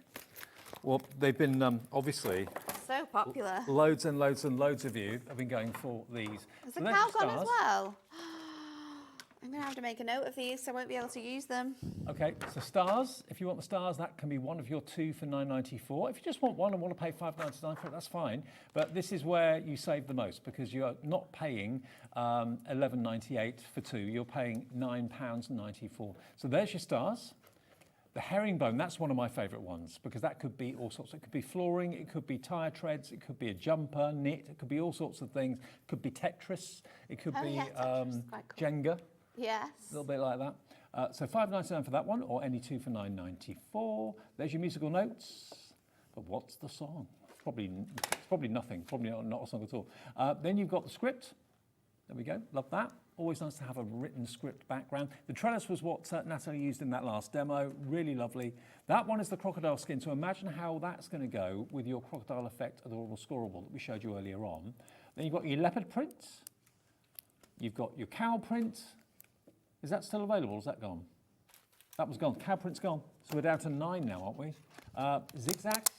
D: Well, they've been obviously
M: So popular.
D: loads and loads and loads of you have been going for these.
M: Is
D: So
M: the
D: there's
M: cow
D: your
M: gone as
D: Stars.
M: well? I'm going to have to make a note of these, so I won't be able to use them.
D: Okay, so Stars, if you want the Stars, that can be one of your 2 for $9.94. If you just want one and want to pay $5.99 for it, that's fine. But this is where you save the most, because you're not paying $11.98 for 2. You're paying £9.94. So there's your Stars. The herringbone, that's one of my favourite ones, because that could be all sorts. It could be flooring, it could be tyre treads, it could be a jumper, knit, it could be all sorts of things. It could be Tetris, it could be
M: Tetris, quite cool.
D: Jenga.
M: Yes.
D: A little bit like that. So $5.99 for that one, or any 2 for $9.94. There's your musical notes. But what's the song? It's probably nothing. Probably not a song at all. Then you've got the script. There we go. Love that. Always nice to have a written script background. The trellis was what Natalie used in that last demo. Really lovely. That one is the crocodile skin. So imagine how that's going to go with your crocodile effect adorable scorable that we showed you earlier on. Then you've got your leopard print. You've got your cow print. Is that still available? Or is that gone? That was gone. Cow print's gone. So we're down to 9 now, aren't we? Zigzags.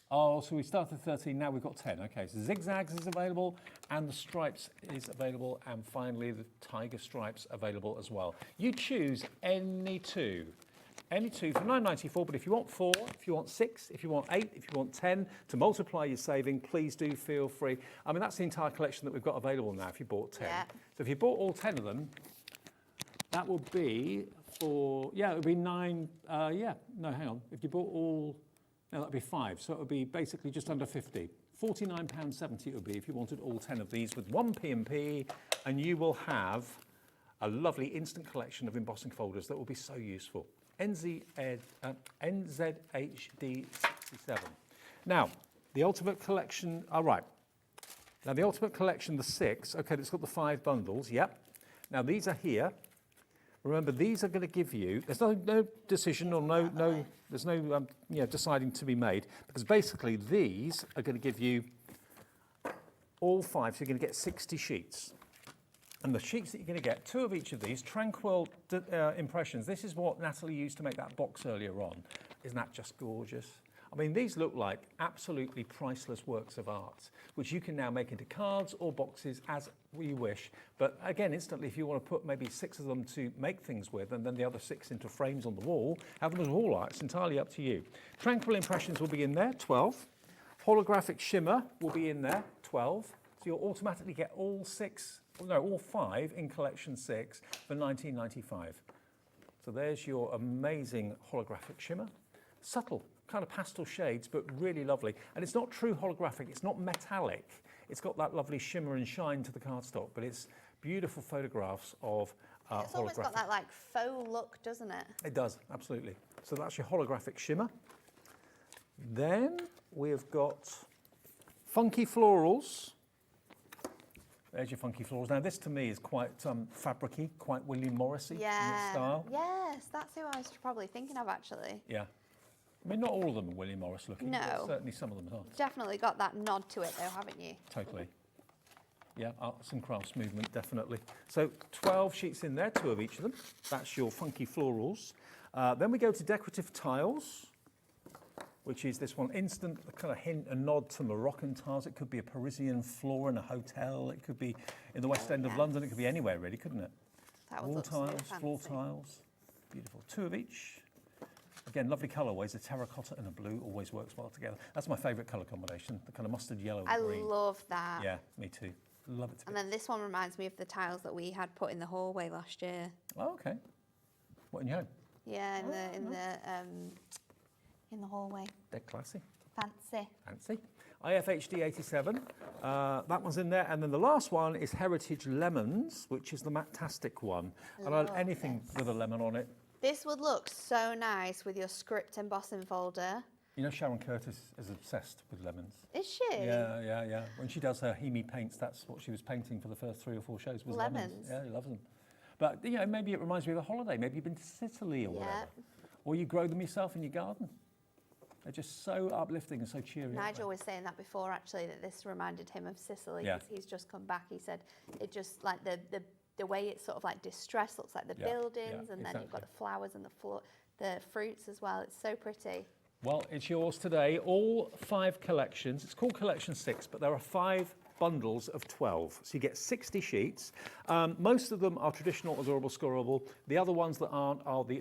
D: Oh, so we started at 13, now we've got 10. Okay, so zigzags is available, and the stripes is available, and finally the tiger stripes available as well. You choose any 2. Any 2 for $9.94, but if you want 4, if you want 6, if you want 8, if you want 10, to multiply your saving, please do feel free. I mean, that's the entire collection that we've got available now if you bought 10. Yeah. So if you bought all 10 of them, that would be for, yeah, it would be 9, hang on. If you bought all, no, that would be 5, so it would be basically just under 50. £49.70 it would be if you wanted all 10 of these with 1 P&P, and you will have a lovely instant collection of embossing folders that will be so useful. NZHD 67. Now, the Ultimate Collection, all right. Now, the Ultimate Collection, the 6, okay, it's got the 5 bundles, yep. Now, these are here. Remember, these are going to give you, there's no decision or there's no deciding to be made, because basically these are going to give you all 5, so you're going to get 60 sheets. And the sheets that you're going to get, 2 of each of these, Tranquil Impressions. This is what Natalie used to make that box earlier on. Isn't that just gorgeous? I mean, these look like absolutely priceless works of art, which you can now make into cards or boxes as you wish. But again, instantly, if you want to put maybe 6 of them to make things with, and then the other 6 into frames on the wall, have them as wall art. It's entirely up to you. Tranquil Impressions will be in there, 12. Holographic Shimmer will be in there, 12. So you'll automatically get all 5 in collection 6 for $19.95. So there's your amazing holographic shimmer. Subtle, kind of pastel shades, but really lovely. And it's not true holographic, it's not metallic. It's got that lovely shimmer and shine to the cardstock, but it's beautiful photographs of
M: It's almost got that like faux look, doesn't it?
D: It does, absolutely. So that's your holographic shimmer. Then we've got Funky Florals. There's your Funky Florals. Now, this to me is quite fabric-y, quite William Morrissey in its style.
M: Yes, that's who I was probably thinking of, actually.
D: Yeah. I mean, not all of them are William Morris looking,
M: No.
D: but certainly some of them are.
M: Definitely got that nod to it, though, haven't you?
D: Totally. Yeah, arts and crafts movement, definitely. So 12 sheets in there, 2 of each of them. That's your Funky Florals. Then we go to decorative tiles, which is this one, instant kind of hint, a nod to Moroccan tiles. It could be a Parisian floor in a hotel. It could be in the West End of London. It could be anywhere, really, couldn't it? Wall tiles, floor tiles. Beautiful. 2 of each. Again, lovely colourways. A terracotta and a blue always works well together. That's my favourite colour combination, the kind of mustard yellow and green.
M: I love that.
D: Yeah, me too. Love it.
M: And then this one reminds me of the tiles that we had put in the hallway last year.
D: Oh, okay. What, in your home?
M: Yeah, in the hallway.
D: They're classy.
M: Fancy.
D: Fancy. IFHD 87. That one's in there. And then the last one is Heritage Lemons, which is the Matastic one. And I like anything with a lemon on it.
M: This would look so nice with your script embossing folder.
D: You know, Sharon Curtis is obsessed with lemons.
M: Is she?
D: Yeah. When she does her Hemi paints, that's what she was painting for the first 3 or 4 shows, was lemons. Yeah, he loves them. But, you know, maybe it reminds me of a holiday. Maybe you've been to Sicily or whatever. Or you grow them yourself in your garden. They're just so uplifting and so cheery.
M: Nigel was saying that before, actually, that this reminded him of Sicily.
D: Yeah.
M: He's just come back. He said it just, like, the way it's sort of, like, distressed, looks like the buildings, and then you've got the flowers and the fruits as well. It's so pretty.
D: Well, it's yours today. All 5 collections. It's called Collection 6, but there are 5 bundles of 12. So you get 60 sheets. Most of them are traditional, adorable, scorable. The other ones that aren't are the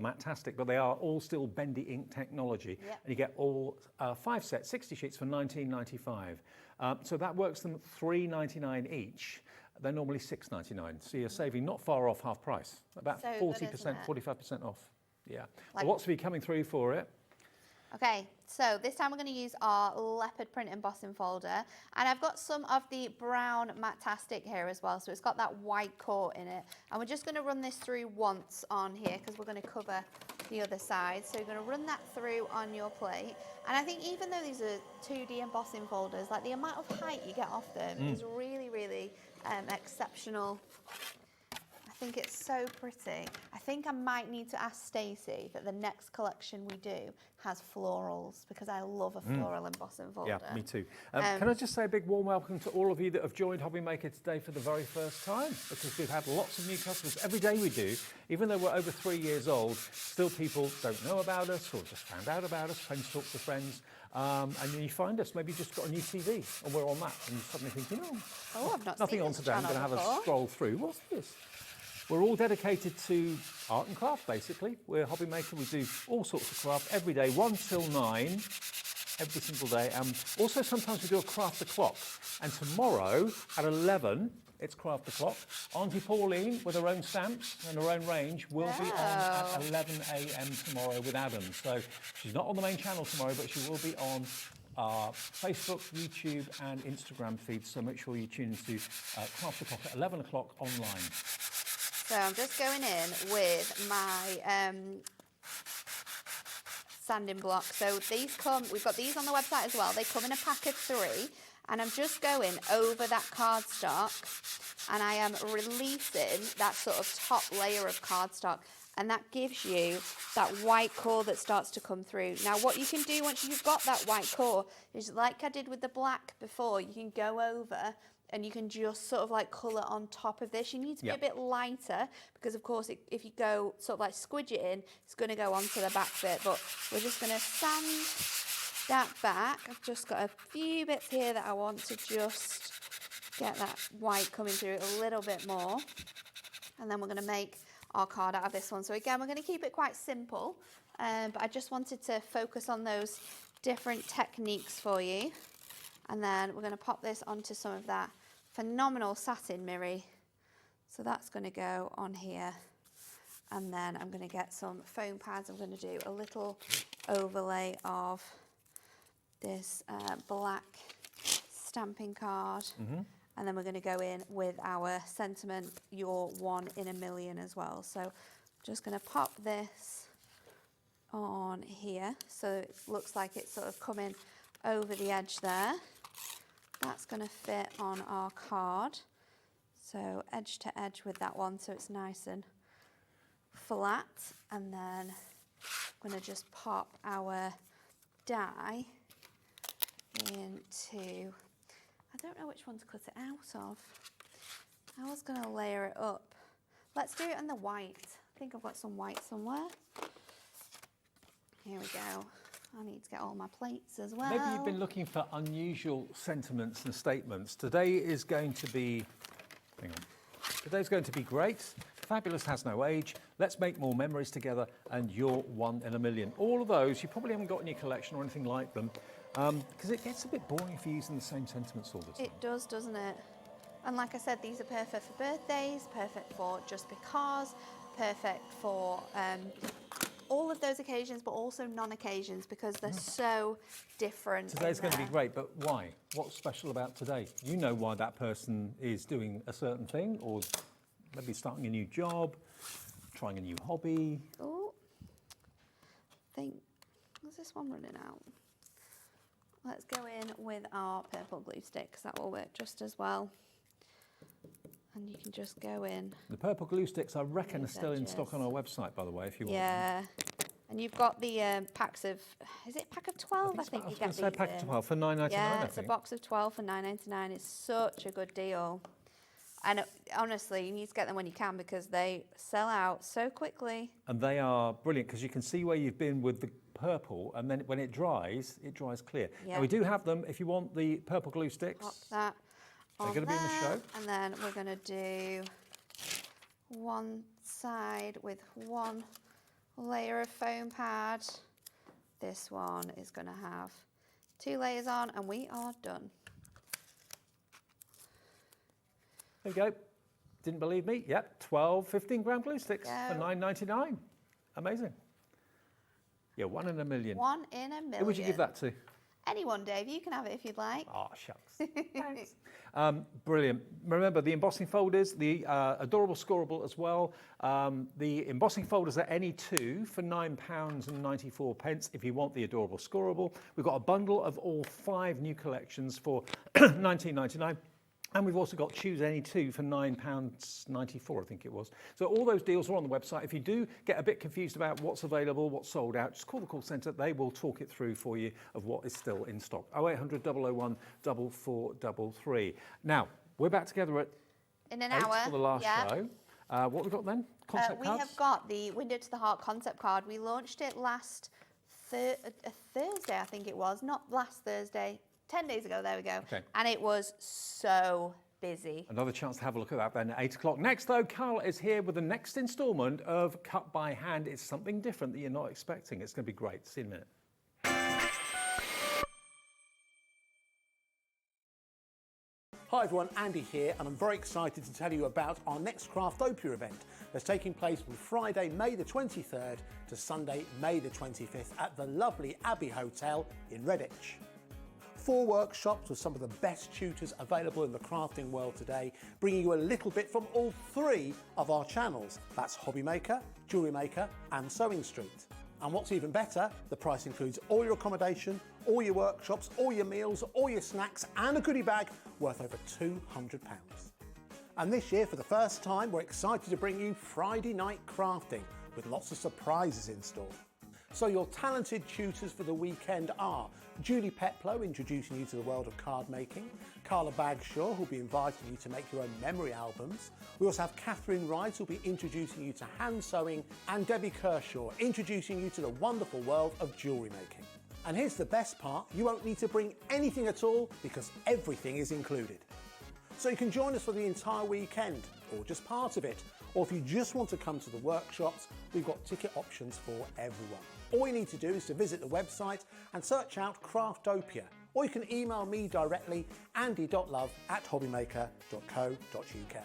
D: Matastic, but they are all still bendy ink technology.
M: Yep.
D: And you get all 5 sets, 60 sheets for $19.95. So that works them $3.99 each. They're normally $6.99. So you're saving not far off half price, about
M: So
D: 40%,
M: good,
D: 45% off. Yeah.
M: Like-
D: Well, lots of you coming through for it.
M: Okay, so this time we're going to use our leopard print embossing folder, and I've got some of the brown Matastic here as well, so it's got that white core in it, and we're just going to run this through once on here because we're going to cover the other side. So you're going to run that through on your plate, and I think even though these are 2D embossing folders, like the amount of height you get off them is really, really exceptional. I think it's so pretty. I think I might need to ask Stacey that the next collection we do has florals, because I love a floral embossing folder.
D: Yeah, me too. Can I just say a big warm welcome to all of you that have joined Hobby Maker today for the very first time, because we've had lots of new customers. Every day we do, even though we're over 3 years old, still people don't know about us or just found out about us, friends talk to friends, and then you find us, maybe you've just got a new TV and we're on that, and you're suddenly thinking,
M: I've not
D: nothing
M: seen
D: on
M: this
D: today, I'm going to have
M: channel
D: a scroll through. What's this? We're all dedicated to art and craft, basically. We're a Hobby Maker. We do all sorts of craft every day, 1 till 9, every single day. Also, sometimes we do a craft the clock. And tomorrow at 11, it's craft the clock. Auntie Pauline, with her own stamps and her own range, will be on at 11 a.m. tomorrow with Adam. So she's not on the main channel tomorrow, but she will be on our Facebook, YouTube, and Instagram feeds. So make sure you tune into craft the clock at 11 o'clock online.
M: So I'm just going in with my sanding block. So these come, we've got these on the website as well. They come in a pack of 3, and I'm just going over that cardstock, and I am releasing that sort of top layer of cardstock, and that gives you that white core that starts to come through. Now what you can do once you've got that white core is, like I did with the black before, you can go over and you can just sort of like colour on top of this. You need to be a bit lighter because, of course, if you go sort of like squidge it in, it's going to go onto the back bit. But we're just going to sand that back. I've just got a few bits here that I want to just get that white coming through a little bit more. And then we're going to make our card out of this one. So again, we're going to keep it quite simple. But I just wanted to focus on those different techniques for you. And then we're going to pop this onto some of that phenomenal satin mirror. So that's going to go on here. And then I'm going to get some foam pads. I'm going to do a little overlay of this black stamping card. And then we're going to go in with our sentiment, you're 1 in a million as well. So I'm just going to pop this on here. So it looks like it's sort of coming over the edge there. That's going to fit on our card. So edge to edge with that one, so it's nice and flat. And then I'm going to just pop our die into, I don't know which one to cut it out of. I was going to layer it up. Let's do it in the white. I think I've got some white somewhere. Here we go. I need to get all my plates as well.
D: Maybe you've been looking for unusual sentiments and statements. Today is going to be, hang on. Today's going to be great. Fabulous has no age. Let's make more memories together, and you're 1 in a million. All of those you probably haven't got in your collection or anything like them, because it gets a bit boring if you're using the same sentiments all the time.
M: It does, doesn't it? And like I said, these are perfect for birthdays, perfect for just because, perfect for all of those occasions, but also non-occasions, because they're so different.
D: Today's going to be great, but why? What's special about today? You know why that person is doing a certain thing, or maybe starting a new job, trying a new hobby.
M: Oh, I think Is this one running out? Let's go in with our purple glue stick, because that will work just as well. And you can just go in.
D: The purple glue sticks, I reckon, are still in
M: edges.
D: stock on our website, by the way, if you want.
M: Yeah. And you've got the packs of, is it a pack of 12? I think you get these.
D: I pack of 12 for $9.99.
M: Yeah,
D: I
M: it's a
D: think.
M: box of 12 for $9.99. It's such a good deal. And honestly, you need to get them when you can, because they sell out so quickly.
D: And they are brilliant, because you can see where you've been with the purple, and then when it dries clear.
M: Yeah.
D: Now, we do have them if you want the purple glue sticks.
M: Pop that
D: They're
M: on
D: going to be in the show.
M: And then we're going to do one side with one layer of foam pad. This one is going to have 2 layers on, and we are done.
D: There you go. Didn't believe me? Yep, 12 15-gram glue sticks for $9.99. Amazing. Yeah, 1 in a million.
M: 1 in a million.
D: Who would you give that to?
M: Anyone, Dave. You can have it if you'd like.
D: Oh, shucks. Thanks. Brilliant. Remember the embossing folders, the adorable scoreable as well. The embossing folders are any 2 for £9.94 if you want the adorable scoreable. We've got a bundle of all 5 new collections for $19.99. And we've also got choose any 2 for £9.94, I think it was. So all those deals are on the website. If you do get a bit confused about what's available, what's sold out, just call the call centre. They will talk it through for you of what is still in stock. 0800 001 4433. Now, we're back together at
M: in an
D: 8
M: hour
D: for the last show. What have we got then? Concept
M: we
D: cards?
M: have got the Window to the Heart concept card. We launched it last Thursday, I think it was. Not last Thursday. 10 days ago, there we go.
D: Okay.
M: And it was so busy.
D: Another chance to have a look at that then at 8 o'clock. Next though, Carla is here with the next instalment of Cut by Hand. It's something different that you're not expecting. It's going to be great. See you in a minute.
G: Hi everyone, Andy here, and I'm very excited to tell you about our next Craftopia event that's taking place from Friday, May the 23rd to Sunday, May the 25th at the lovely Abbey Hotel in Redditch. 4 workshops with some of the best tutors available in the crafting world today, bringing you a little bit from all 3 of our channels. That's Hobby Maker, Jewellery Maker and Sewing Street. And what's even better, the price includes all your accommodation, all your workshops, all your meals, all your snacks and a goodie bag worth over £200. And this year, for the first time, we're excited to bring you Friday night crafting with lots of surprises in store. So your talented tutors for the weekend are Julie Peplow, introducing you to the world of card making, Carla Bagshaw, who'll be inviting you to make your own memory albums. We also have Catherine Wright, who'll be introducing you to hand sewing, and Debbie Kershaw, introducing you to the wonderful world of jewellery making. And here's the best part, you won't need to bring anything at all because everything is included. So you can join us for the entire weekend, or just part of it, or if you just want to come to the workshops, we've got ticket options for everyone. All you need to do is to visit the website and search out Craftopia, or you can email me directly, andy.love@hobbymaker.co.uk.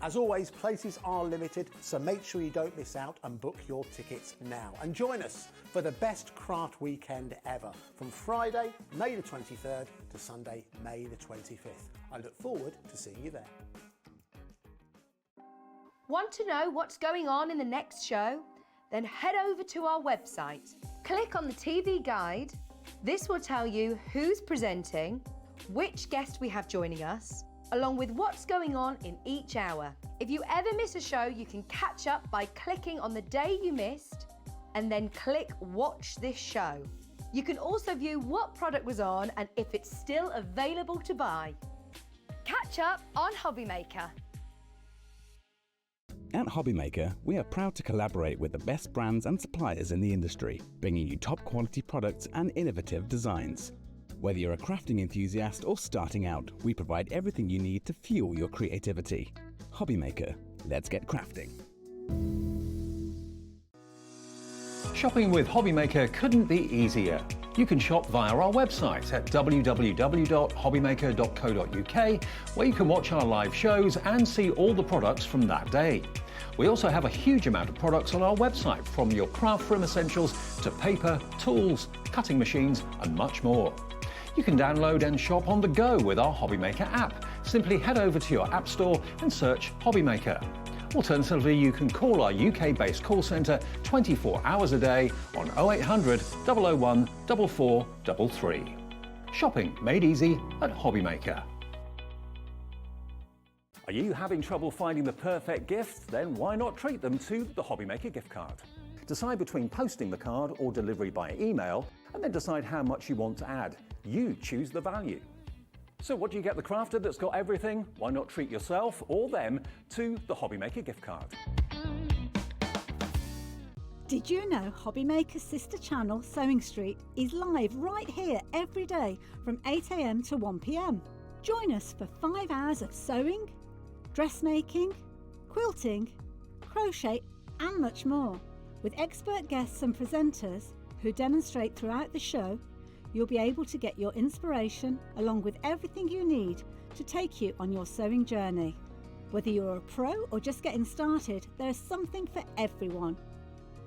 G: As always, places are limited, so make sure you don't miss out and book your tickets now. And join us for the best craft weekend ever, from Friday, May the 23rd to Sunday, May the 25th. I look forward to seeing you there.
I: Want to know what's going on in the next show? Then head over to our website. Click on the TV guide. This will tell you who's presenting, which guest we have joining us, along with what's going on in each hour. If you ever miss a show, you can catch up by clicking on the day you missed and then click Watch This Show. You can also view what product was on and if it's still available to buy. Catch up on Hobby Maker.
H: At Hobby Maker, we are proud to collaborate with the best brands and suppliers in the industry, bringing you top quality products and innovative designs. Whether you're a crafting enthusiast or starting out, we provide everything you need to fuel your creativity. Hobby Maker, let's get crafting.
D: Shopping with Hobby Maker couldn't be easier. You can shop via our website at www.hobbymaker.co.uk, where you can watch our live shows and see all the products from that day. We also have a huge amount of products on our website, from your craft room essentials to paper, tools, cutting machines and much more. You can download and shop on the go with our Hobby Maker app. Simply head over to your app store and search Hobby Maker. Alternatively, you can call our UK-based call centre 24 hours a day on 0800 001 4433. Shopping made easy at Hobbymaker. Are you having trouble finding the perfect gift? Then why not treat them to the Hobbymaker gift card? Decide between posting the card or delivery by email, and then decide how much you want to add. You choose the value. So what do you get the crafter that's got everything? Why not treat yourself or them to the Hobbymaker gift card?
O: Did you know Hobbymaker's sister channel, Sewing Street, is live right here every day from 8 AM to 1 PM? Join us for 5 hours of sewing, dressmaking, quilting, crochet and much more. With expert guests and presenters who demonstrate throughout the show, you'll be able to get your inspiration along with everything you need to take you on your sewing journey. Whether you're a pro or just getting started, there's something for everyone.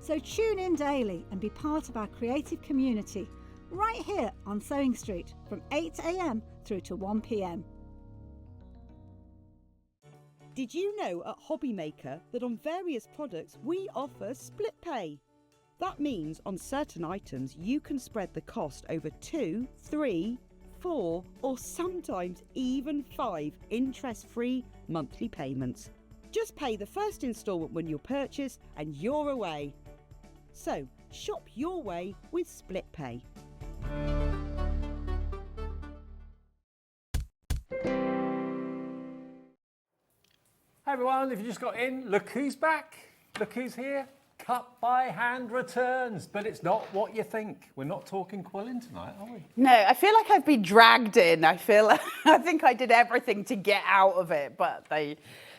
O: So tune in daily and be part of our creative community right here on Sewing Street from 8 AM through to 1 PM.
P: Did you know at Hobbymaker that on various products we offer split pay? That means on certain items you can spread the cost over 2, 3, 4 or sometimes even 5 interest-free monthly payments. Just pay the first instalment when you purchase and you're away. So shop your way with split pay.
D: Hey everyone, if you just got in, look who's back, look who's here. Cut by hand returns, but it's not what you think. We're not talking quilling tonight, are we?
S: No, I feel like I've been dragged in. I think I did everything to get out of it, but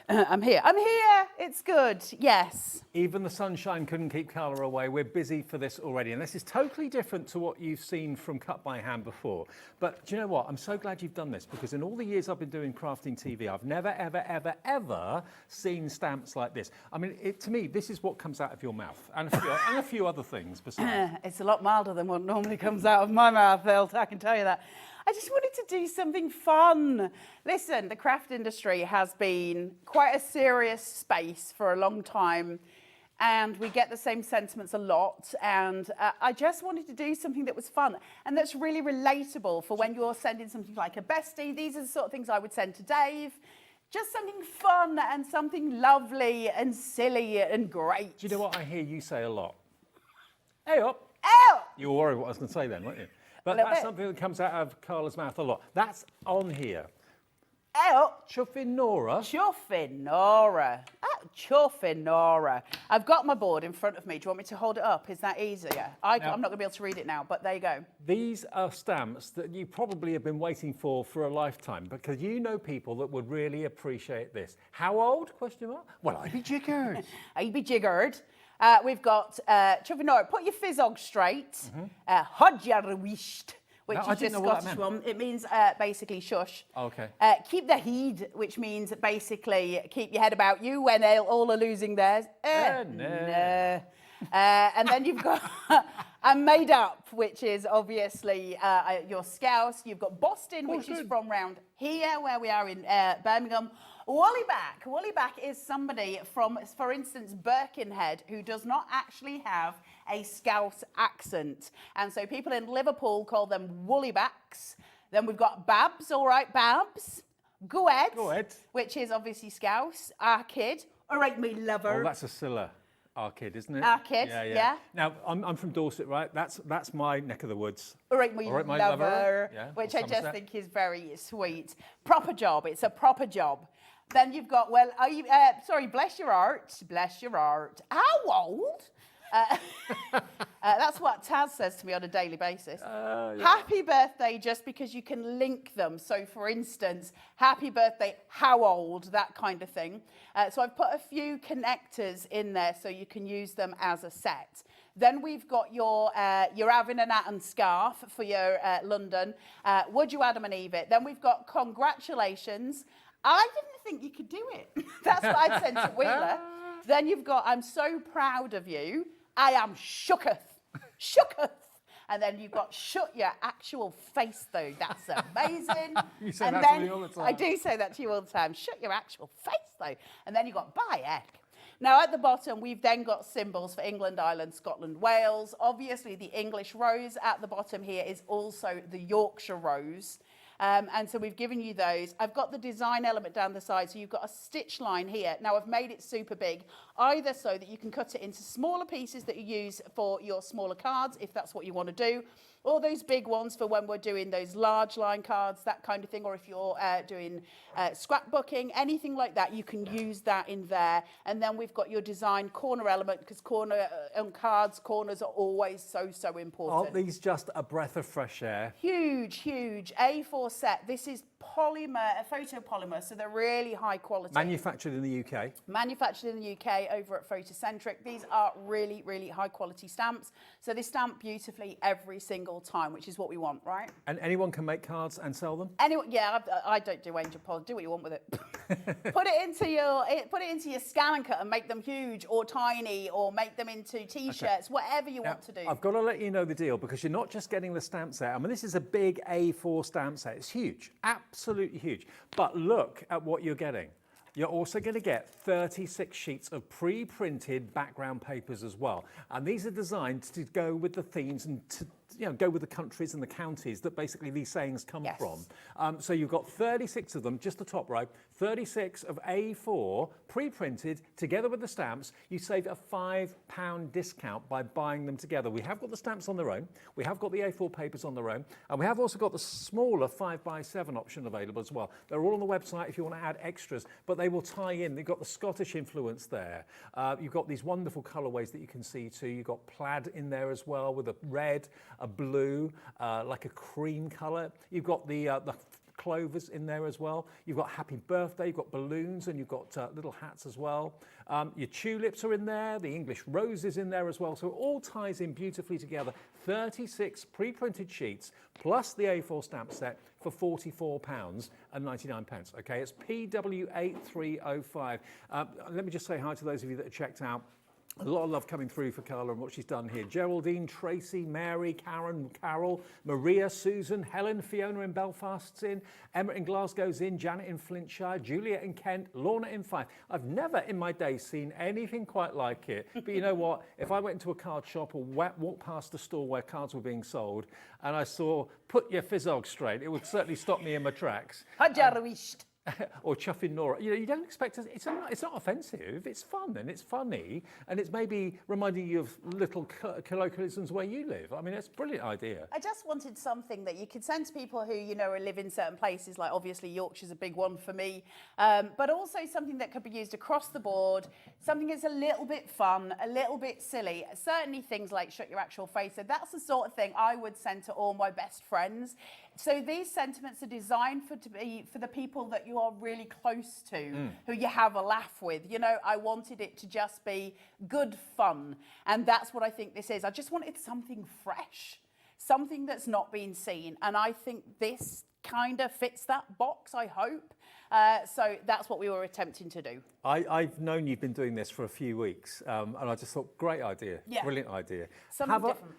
S: I'm here. I'm here. It's good. Yes.
D: Even the sunshine couldn't keep Carla away. We're busy for this already, and this is totally different to what you've seen from Cut by Hand before. But do you know what? I'm so glad you've done this, because in all the years I've been doing crafting TV, I've never, ever, ever, ever seen stamps like this. I mean, to me, this is what comes out of your mouth, and a few other things besides.
S: It's a lot milder than what normally comes out of my mouth, I can tell you that. I just wanted to do something fun. Listen, the craft industry has been quite a serious space for a long time, and we get the same sentiments a lot, and I just wanted to do something that was fun and that's really relatable for when you're sending something like a bestie. These are the sort of things I would send to Dave. Just something fun and something lovely and silly and great.
D: Do you know what I hear you say a lot? Hey up.
S: Hey up.
D: You were worried what I was going to say then, weren't you? But that's something that comes out of Carla's mouth a lot. That's on here.
S: Chuffinora. Chuffinora. Chuffinora. I've got my board in front of me. Do you want me to hold it up? Is that easier? I'm not going to be able to read it now, but there you go.
D: These are stamps that you probably have been waiting for a lifetime, because you know people that would really appreciate this. How old? Question mark. Well, I'd be jiggered.
S: I'd be jiggered. We've got Chuffinora. Put your fizzog straight. Hodjarwisht, which is just Scottish one. It means basically shush.
D: Okay.
S: Keep the heed, which means basically keep your head about you when all are losing theirs. No. And then you've got I'm made up, which is obviously your Scouse. You've got Boston, which is from round here, where we are in Birmingham. Woollyback. Woollyback is somebody from, for instance, Birkenhead, who does not actually have a Scouse accent. And so people in Liverpool call them Woolybacks. Then we've got Babs, all right, Babs. Goed, which is obviously Scouse. Our kid. All right, me lover.
D: Oh, that's a Scylla. Our kid, isn't it?
S: Our kid, yeah.
D: Now, I'm from Dorset, right? That's my neck of the woods.
S: All right, my lover.
D: Yeah,
S: which I just think is very sweet. Proper job. It's a proper job. Then you've got, well, are you, sorry, bless your heart. Bless your heart. How old? That's what Taz says to me on a daily basis. Yeah. Happy birthday, just because you can link them. So, for instance, happy birthday, how old, that kind of thing. So I've put a few connectors in there so you can use them as a set. Then we've got your having an Atten scarf for your London. Would you Adam and Eve it? Then we've got congratulations. I didn't think you could do it. That's what I sent to Wheeler. Then you've got, I'm so proud of you. I am shooketh. Shooketh. And then you've got shut your actual face though. That's amazing.
D: You say
S: and
D: that
S: then,
D: to me all the time.
S: I do say that to you all the time. Shut your actual face though. And then you've got Bayek. Now at the bottom, we've then got symbols for England, Ireland, Scotland, Wales. Obviously, the English rose at the bottom here is also the Yorkshire rose. And so we've given you those. I've got the design element down the side, so you've got a stitch line here. Now I've made it super big, either so that you can cut it into smaller pieces that you use for your smaller cards, if that's what you want to do, or those big ones for when we're doing those large line cards, that kind of thing, or if you're doing scrapbooking, anything like that, you can use that in there. And then we've got your design corner element, because corner on cards, corners are always so important.
D: Aren't these just a breath of fresh air?
S: Huge, huge A4 set. This is polymer, photopolymer, so they're really high quality.
D: Manufactured in the UK.
S: Manufactured in the UK over at Photocentric. These are really, really high quality stamps. So they stamp beautifully every single time, which is what we want, right?
D: And anyone can make cards and sell them?
S: Anyone, yeah, I don't do angel polls. Do what you want with it. put it into your scan and cut and make them huge or tiny, or make them into T-shirts, whatever you want to do.
D: I've got to let you know the deal, because you're not just getting the stamp set. I mean, this is a big A4 stamp set. It's huge, absolutely huge. But look at what you're getting. You're also going to get 36 sheets of pre-printed background papers as well. And these are designed to go with the themes and to go with the countries and the counties that basically these sayings come from. So you've got 36 of them, just the top row, 36 of A4 pre-printed together with the stamps. You save a £5 discount by buying them together. We have got the stamps on their own, we have got the A4 papers on their own, and we have also got the smaller 5x7 option available as well. They're all on the website if you want to add extras, but they will tie in. They've got the Scottish influence there. You've got these wonderful colourways that you can see too. You've got plaid in there as well, with a red, a blue, like a cream colour. You've got the clovers in there as well. You've got happy birthday, you've got balloons, and you've got little hats as well. Your tulips are in there, the English roses in there as well. So it all ties in beautifully together. 36 pre-printed sheets plus the A4 stamp set for £44.99. Okay, it's PW8305. Let me just say hi to those of you that have checked out. A lot of love coming through for Carla and what she's done here. Geraldine, Tracy, Mary, Karen, Carol, Maria, Susan, Helen, Fiona in Belfast's in, Emma in Glasgow's in, Janet in Flintshire, Juliet in Kent, Lorna in Fife. I've never in my day seen anything quite like it. But you know what? If I went into a card shop or walked past a store where cards were being sold and I saw "put your fizzog straight," it would certainly stop me in my tracks.
S: Hajarwisht.
D: Or chuffing Nora. You don't expect it. It's not offensive. It's fun and it's funny, and it's maybe reminding you of little colloquialisms where you live. I mean, it's a brilliant idea.
S: I just wanted something that you could send to people who, live in certain places, like obviously Yorkshire's a big one for me, but also something that could be used across the board, something that's a little bit fun, a little bit silly. Certainly things like "shut your actual face." So that's the sort of thing I would send to all my best friends. So these sentiments are designed for the people that you are really close to, who you have a laugh with. I wanted it to just be good fun. And that's what I think this is. I just wanted something fresh, something that's not been seen. And I think this kind of fits that box, I hope. So that's what we were attempting to do.
D: I've known you've been doing this for a few weeks, and I just thought, great idea, brilliant idea.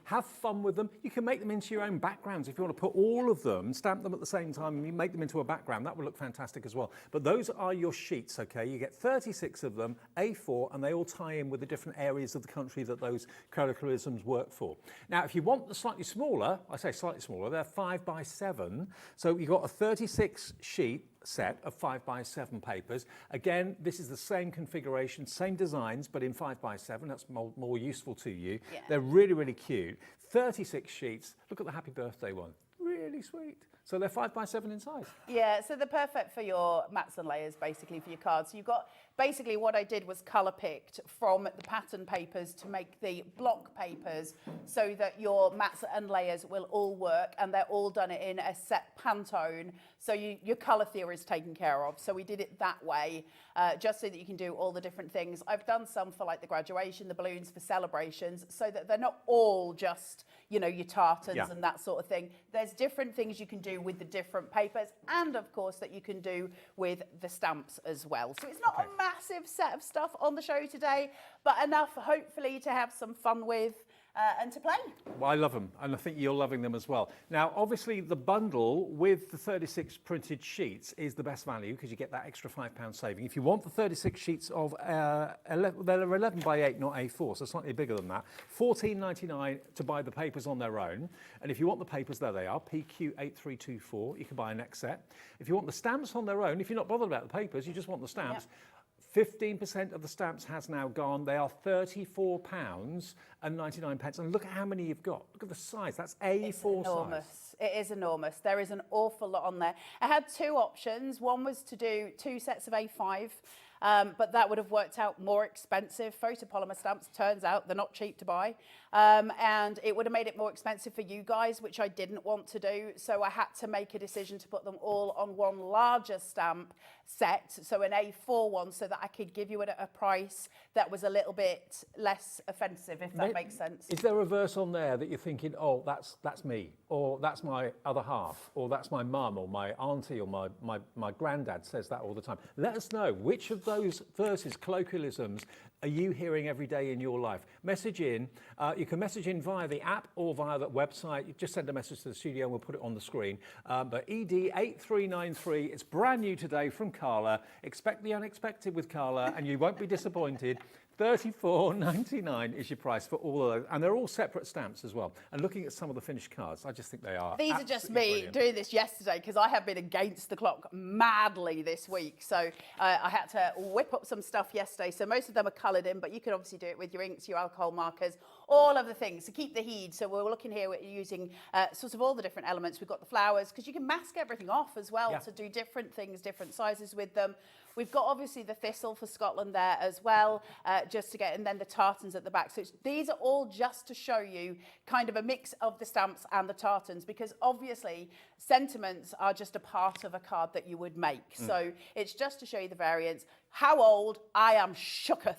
D: Have fun with them. You can make them into your own backgrounds. If you want to put all of them, stamp them at the same time, and you make them into a background, that would look fantastic as well. But those are your sheets, okay? You get 36 of them, A4, and they all tie in with the different areas of the country that those colloquialisms work for. Now, if you want the slightly smaller, I say slightly smaller, they're 5x7, so you've got a 36 sheet set of 5x7 papers. Again, this is the same configuration, same designs, but in 5x7. That's more useful to you. Yeah. They're really, really cute. 36 sheets. Look at the happy birthday one. Really sweet. So they're 5x7 in size.
S: Yeah, so they're perfect for your mats and layers, basically, for your cards. So you've got, basically what I did was colour picked from the pattern papers to make the block papers so that your mats and layers will all work, and they're all done in a set Pantone. So your colour theory is taken care of. So we did it that way, just so that you can do all the different things. I've done some for like the graduation, the balloons for celebrations, so that they're not all just, your tartans and that sort of thing. There's different things you can do with the different papers, and of course that you can do with the stamps as well. So it's not a massive set of stuff on the show today, but enough hopefully to have some fun with. and to play.
D: Well, I love them, and I think you're loving them as well. Now, obviously, the bundle with the 36 printed sheets is the best value because you get that extra £5 saving. If you want the 36 sheets of, they're 11 by 8, not A4, so slightly bigger than that. £14.99 to buy the papers on their own. And if you want the papers, there they are, PQ8324. You can buy a next set. If you want the stamps on their own, if you're not bothered about the papers, you just want the stamps. Yep. 15% of the stamps has now gone. They are £34.99. And look at how many you've got. Look at the size. That's A4 size.
S: It is enormous. There is an awful lot on there. I had two options. One was to do 2 sets of A5, but that would have worked out more expensive. Photopolymer stamps, turns out, they're not cheap to buy. And it would have made it more expensive for you guys, which I didn't want to do. So I had to make a decision to put them all on one larger stamp set, so an A4 one, so that I could give you it at a price that was a little bit less offensive, if that makes sense.
D: Is there a verse on there that you're thinking, oh, that's me, or that's my other half, or that's my mum, or my auntie, or my granddad says that all the time? Let us know which of those verses, colloquialisms, are you hearing every day in your life? Message in. You can message in via the app or via the website. You just send a message to the studio and we'll put it on the screen. But ED8393, it's brand new today from Carla. Expect the unexpected with Carla and you won't be disappointed. £34.99 is your price for all of those. And they're all separate stamps as well. And looking at some of the finished cards, I just think they are.
S: These are just me doing this yesterday because I have been against the clock madly this week. So I had to whip up some stuff yesterday. So most of them are coloured in, but you can obviously do it with your inks, your alcohol markers, all of the things to keep the heat. So we're looking here, we're using sort of all the different elements. We've got the flowers because you can mask everything off as well to do different things, different sizes with them. We've got obviously the thistle for Scotland there as well, just to get, and then the tartans at the back. So these are all just to show you kind of a mix of the stamps and the tartans, because obviously sentiments are just a part of a card that you would make. So it's just to show you the variants. How old? I am shooketh.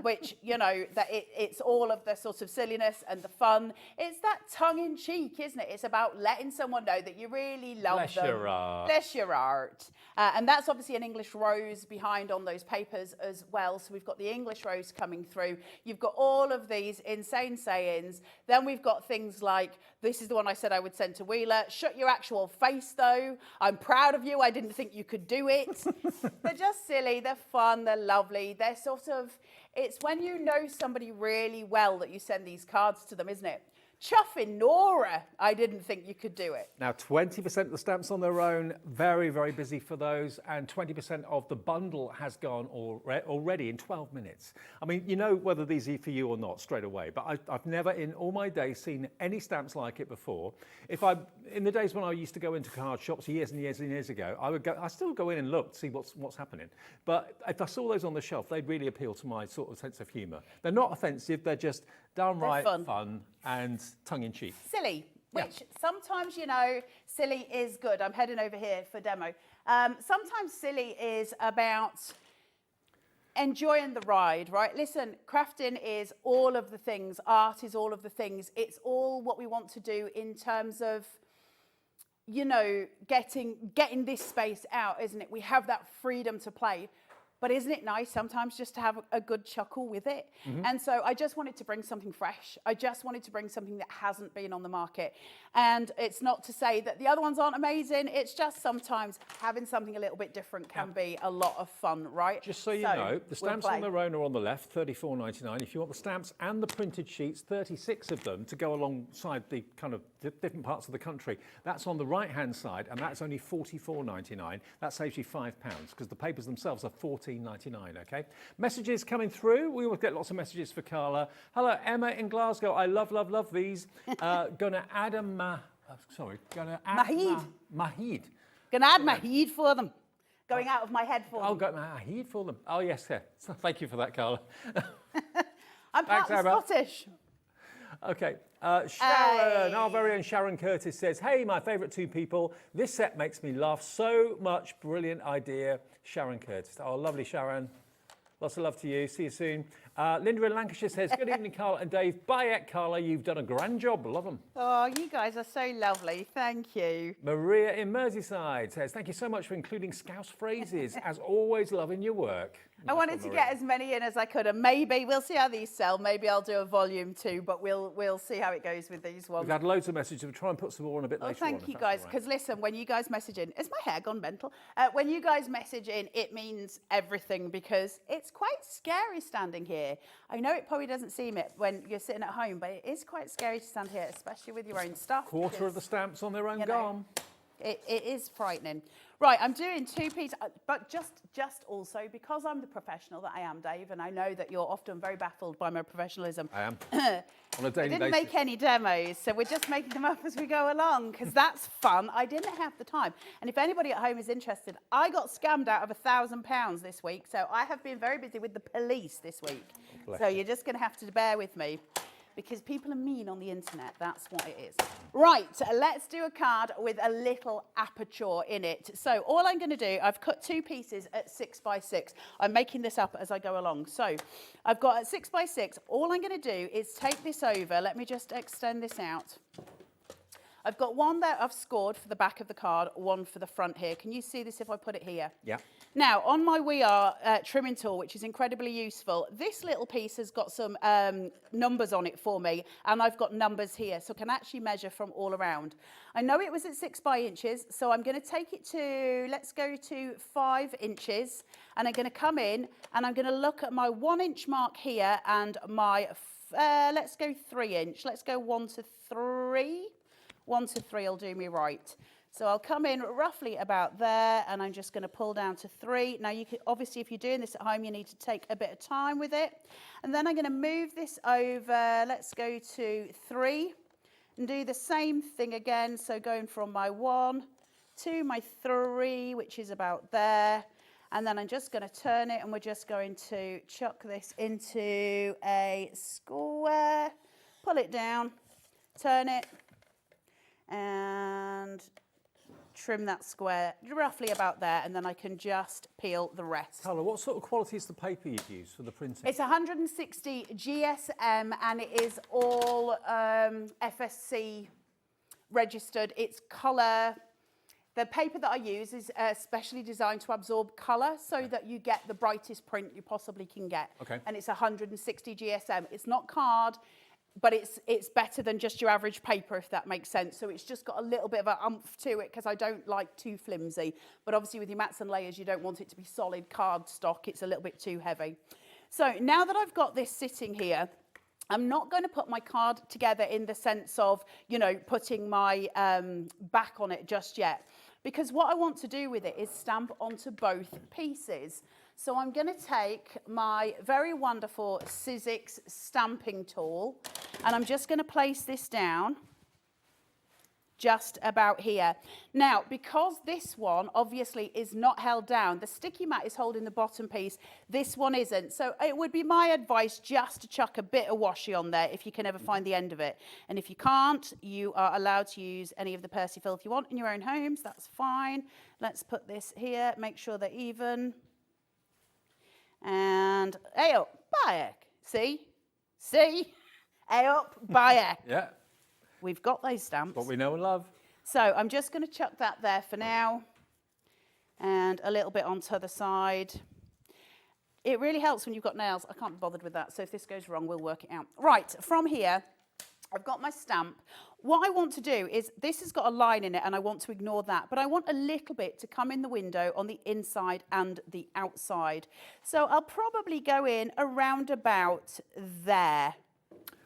S: Which, you know, that it's all of the sort of silliness and the fun. It's that tongue-in-cheek, isn't it? It's about letting someone know that you really love them.
D: Bless your art.
S: Bless your art. And that's obviously an English rose behind on those papers as well. So we've got the English rose coming through. You've got all of these insane sayings. Then we've got things like, this is the one I said I would send to Wheeler. Shut your actual face, though. I'm proud of you. I didn't think you could do it. They're just silly. They're fun. They're lovely. They're sort of, it's when you know somebody really well that you send these cards to them, isn't it? Chuffing Nora, I didn't think you could do it.
D: Now, 20% of the stamps on their own, very, very busy for those, and 20% of the bundle has gone already in 12 minutes. I mean, you know whether these are for you or not straight away, but I've never in all my days seen any stamps like it before. In the days when I used to go into card shops years and years and years ago, I still go in and look to see what's happening. But if I saw those on the shelf, they'd really appeal to my sort of sense of humour. They're not offensive, they're just downright fun and tongue-in-cheek.
S: Silly, which sometimes, you know, silly is good. I'm heading over here for demo. Sometimes silly is about enjoying the ride, right? Listen, crafting is all of the things. Art is all of the things. It's all what we want to do in terms of, you know, getting this space out, isn't it? We have that freedom to play. But isn't it nice sometimes just to have a good chuckle with it? And so I just wanted to bring something fresh. I just wanted to bring something that hasn't been on the market. And it's not to say that the other ones aren't amazing. It's just sometimes having something a little bit different can be a lot of fun, right?
D: Just so you know, the stamps on their own are on the left, £34.99. If you want the stamps and the printed sheets, 36 of them to go alongside the kind of different parts of the country, that's on the right-hand side, and that's only £44.99. That saves you £5 because the papers themselves are $14.99, okay? Messages coming through. We will get lots of messages for Carla. Hello, Emma in Glasgow. I love these. Gonna add Mahid.
S: Gonna add Mahid for them. Going out of my head for them.
D: Oh, got Mahid for them. Oh, yes, yeah. So thank you for that, Carla.
S: I'm part Scottish.
D: Okay, Sharon, our very own Sharon Curtis says, hey, my favourite two people. This set makes me laugh so much. Brilliant idea, Sharon Curtis. Oh, lovely, Sharon. Lots of love to you. See you soon. Linda in Lancashire says, good evening, Carla and Dave. Bye, Carla. You've done a grand job. Love them.
S: Oh, you guys are so lovely. Thank you.
D: Maria in Merseyside says, thank you so much for including Scouse phrases. As always, loving your work.
S: I wanted to get as many in as I could, and maybe we'll see how these sell. Maybe I'll do a volume 2, but we'll see how it goes with these ones.
D: We've had loads of messages. We'll try and put some more on a bit later.
S: Thank you guys, because listen, when you guys message in, has my hair gone mental? When you guys message in, it means everything, because it's quite scary standing here. I know it probably doesn't seem it when you're sitting at home, but it is quite scary to stand here, especially with your own stuff.
D: Quarter of the stamps on their own gone.
S: It is frightening. Right, I'm doing 2 pieces, but just also because I'm the professional that I am, Dave, and I know that you're often very baffled by my professionalism.
D: I am. On a daily
S: I didn't
D: basis.
S: make any demos, so we're just making them up as we go along, because that's fun. I didn't have the time. And if anybody at home is interested, I got scammed out of £1,000 this week, so I have been very busy with the police this week. So you're just going to have to bear with me, because people are mean on the internet. That's what it is. Right, let's do a card with a little aperture in it. So all I'm going to do, I've cut 2 pieces at 6 by 6. I'm making this up as I go along. So I've got at 6 by 6. All I'm going to do is take this over. Let me just extend this out. I've got one that I've scored for the back of the card, one for the front here. Can you see this if I put it here?
D: Yeah.
S: Now, on my We Are trimming tool, which is incredibly useful, this little piece has got some numbers on it for me, and I've got numbers here, so I can actually measure from all around. I know it was at 6 by inches, so I'm going to take it to, let's go to 5 inches, and I'm going to come in, and I'm going to look at my 1 inch mark here, and my, let's go 3 inch, let's go 1 to 3. 1 to 3 will do me right. So I'll come in roughly about there, and I'm just going to pull down to 3. Now, you can, obviously, if you're doing this at home, you need to take a bit of time with it. And then I'm going to move this over. Let's go to 3 and do the same thing again. So going from my 1 to my 3, which is about there. And then I'm just going to turn it, and we're just going to chuck this into a square, pull it down, turn it, and trim that square roughly about there, and then I can just peel the rest.
D: Carla, what sort of quality is the paper you've used for the printing?
S: It's 160 GSM, and it is all FSC registered. It's colour. The paper that I use is specially designed to absorb colour, so that you get the brightest print you possibly can get.
D: Okay.
S: And it's 160 GSM. It's not card, but it's better than just your average paper, if that makes sense. So it's just got a little bit of an oomph to it, because I don't like too flimsy. But obviously with your mats and layers, you don't want it to be solid card stock. It's a little bit too heavy. So now that I've got this sitting here, I'm not going to put my card together in the sense of, you know, putting my back on it just yet. Because what I want to do with it is stamp onto both pieces. So I'm going to take my very wonderful Sizzix stamping tool, and I'm just going to place this down just about here. Now, because this one obviously is not held down, the sticky mat is holding the bottom piece, this one isn't. So it would be my advice just to chuck a bit of washi on there if you can ever find the end of it. And if you can't, you are allowed to use any of the Percy Filth you want in your own homes. That's fine. Let's put this here, make sure they're even. And hey up, back. See? Hey up, back.
D: Yeah.
S: We've got those stamps.
D: What we know and love.
S: So I'm just going to chuck that there for now, and a little bit onto the side. It really helps when you've got nails. I can't be bothered with that, so if this goes wrong, we'll work it out. Right, from here, I've got my stamp. What I want to do is, this has got a line in it, and I want to ignore that, but I want a little bit to come in the window on the inside and the outside. So I'll probably go in around about there.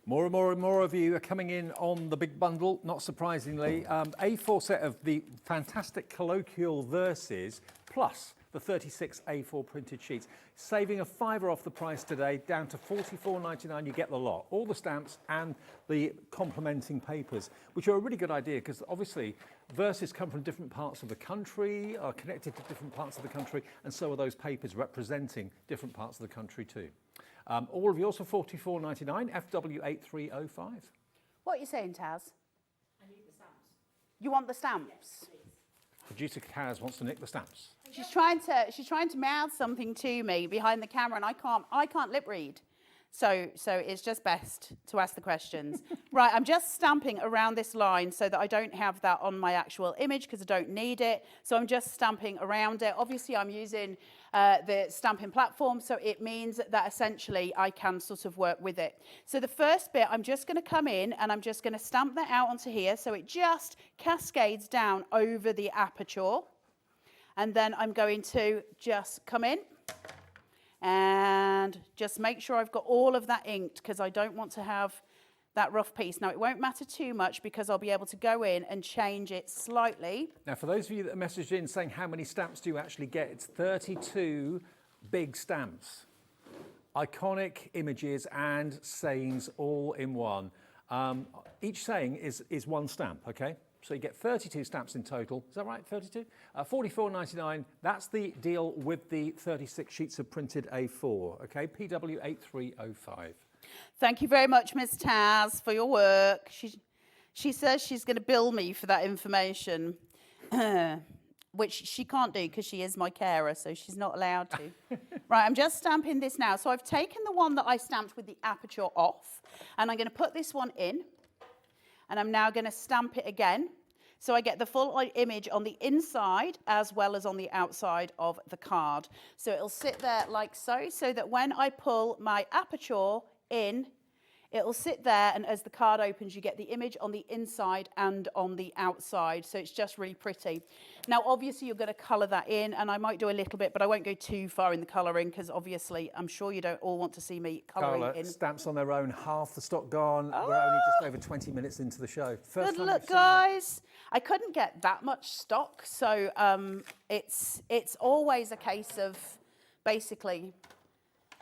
D: More and more and more of you are coming in on the big bundle, not surprisingly. A4 set of the fantastic colloquial verses, plus the 36 A4 printed sheets. Saving a £5 off the price today, down to $44.99, you get the lot. All the stamps and the complementing papers, which are a really good idea, because obviously verses come from different parts of the country, are connected to different parts of the country, and so are those papers representing different parts of the country too. All of yours for $44.99, FW8305.
S: What are you saying, Taz? I need the stamps. You want the stamps? Yes, please.
D: Producer Kaz wants to nick the stamps.
S: She's trying to mouth something to me behind the camera, and I can't lip read. So it's just best to ask the questions. Right, I'm just stamping around this line so that I don't have that on my actual image because I don't need it. So I'm just stamping around it. Obviously, I'm using the stamping platform, so it means that essentially I can sort of work with it. So the first bit, I'm just going to come in and I'm just going to stamp that out onto here so it just cascades down over the aperture. And then I'm going to just come in and just make sure I've got all of that inked because I don't want to have that rough piece. Now, it won't matter too much because I'll be able to go in and change it slightly.
D: Now, for those of you that messaged in saying how many stamps do you actually get, it's 32 big stamps. Iconic images and sayings all in one. Each saying is one stamp, okay? So you get 32 stamps in total. Is that right, 32? $44.99. That's the deal with the 36 sheets of printed A4, okay? PW8305.
S: Thank you very much, Miss Taz, for your work. She says she's going to bill me for that information, which she can't do because she is my carer, so she's not allowed to. Right, I'm just stamping this now. So I've taken the one that I stamped with the aperture off, and I'm going to put this one in, and I'm now going to stamp it again. So I get the full image on the inside as well as on the outside of the card. So it'll sit there like so that when I pull my aperture in, it'll sit there, and as the card opens, you get the image on the inside and on the outside. So it's just really pretty. Now, obviously, you're going to colour that in, and I might do a little bit, but I won't go too far in the colouring because obviously, I'm sure you don't all want to see me colouring
D: Carla,
S: in.
D: stamps on their own, half the stock gone. We're only just over 20 minutes into the show. First
S: Good
D: time
S: luck, guys. I couldn't get that much stock, so it's always a case of basically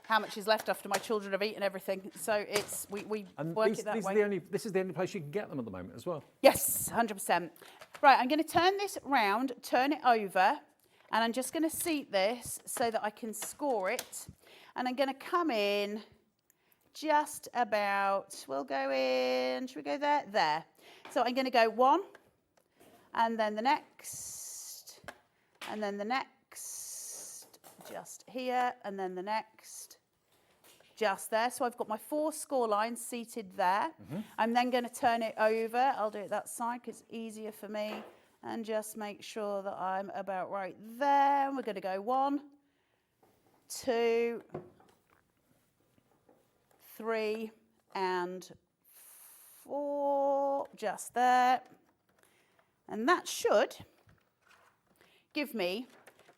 S: how much is left after my children have eaten everything. So it's we work it that way.
D: This is the only place you can get them at the moment as well.
S: Yes, 100%. Right, I'm going to turn this round, turn it over, and I'm just going to seat this so that I can score it. And I'm going to come in just about, we'll go in, should we go there? There. So I'm going to go one, and then the next, and then the next, just here, and then the next, just there. So I've got my 4 score lines seated there. I'm then going to turn it over. I'll do it that side because it's easier for me. And just make sure that I'm about right there. We're going to go 1, 2, 3, and 4. Just there. And that should give me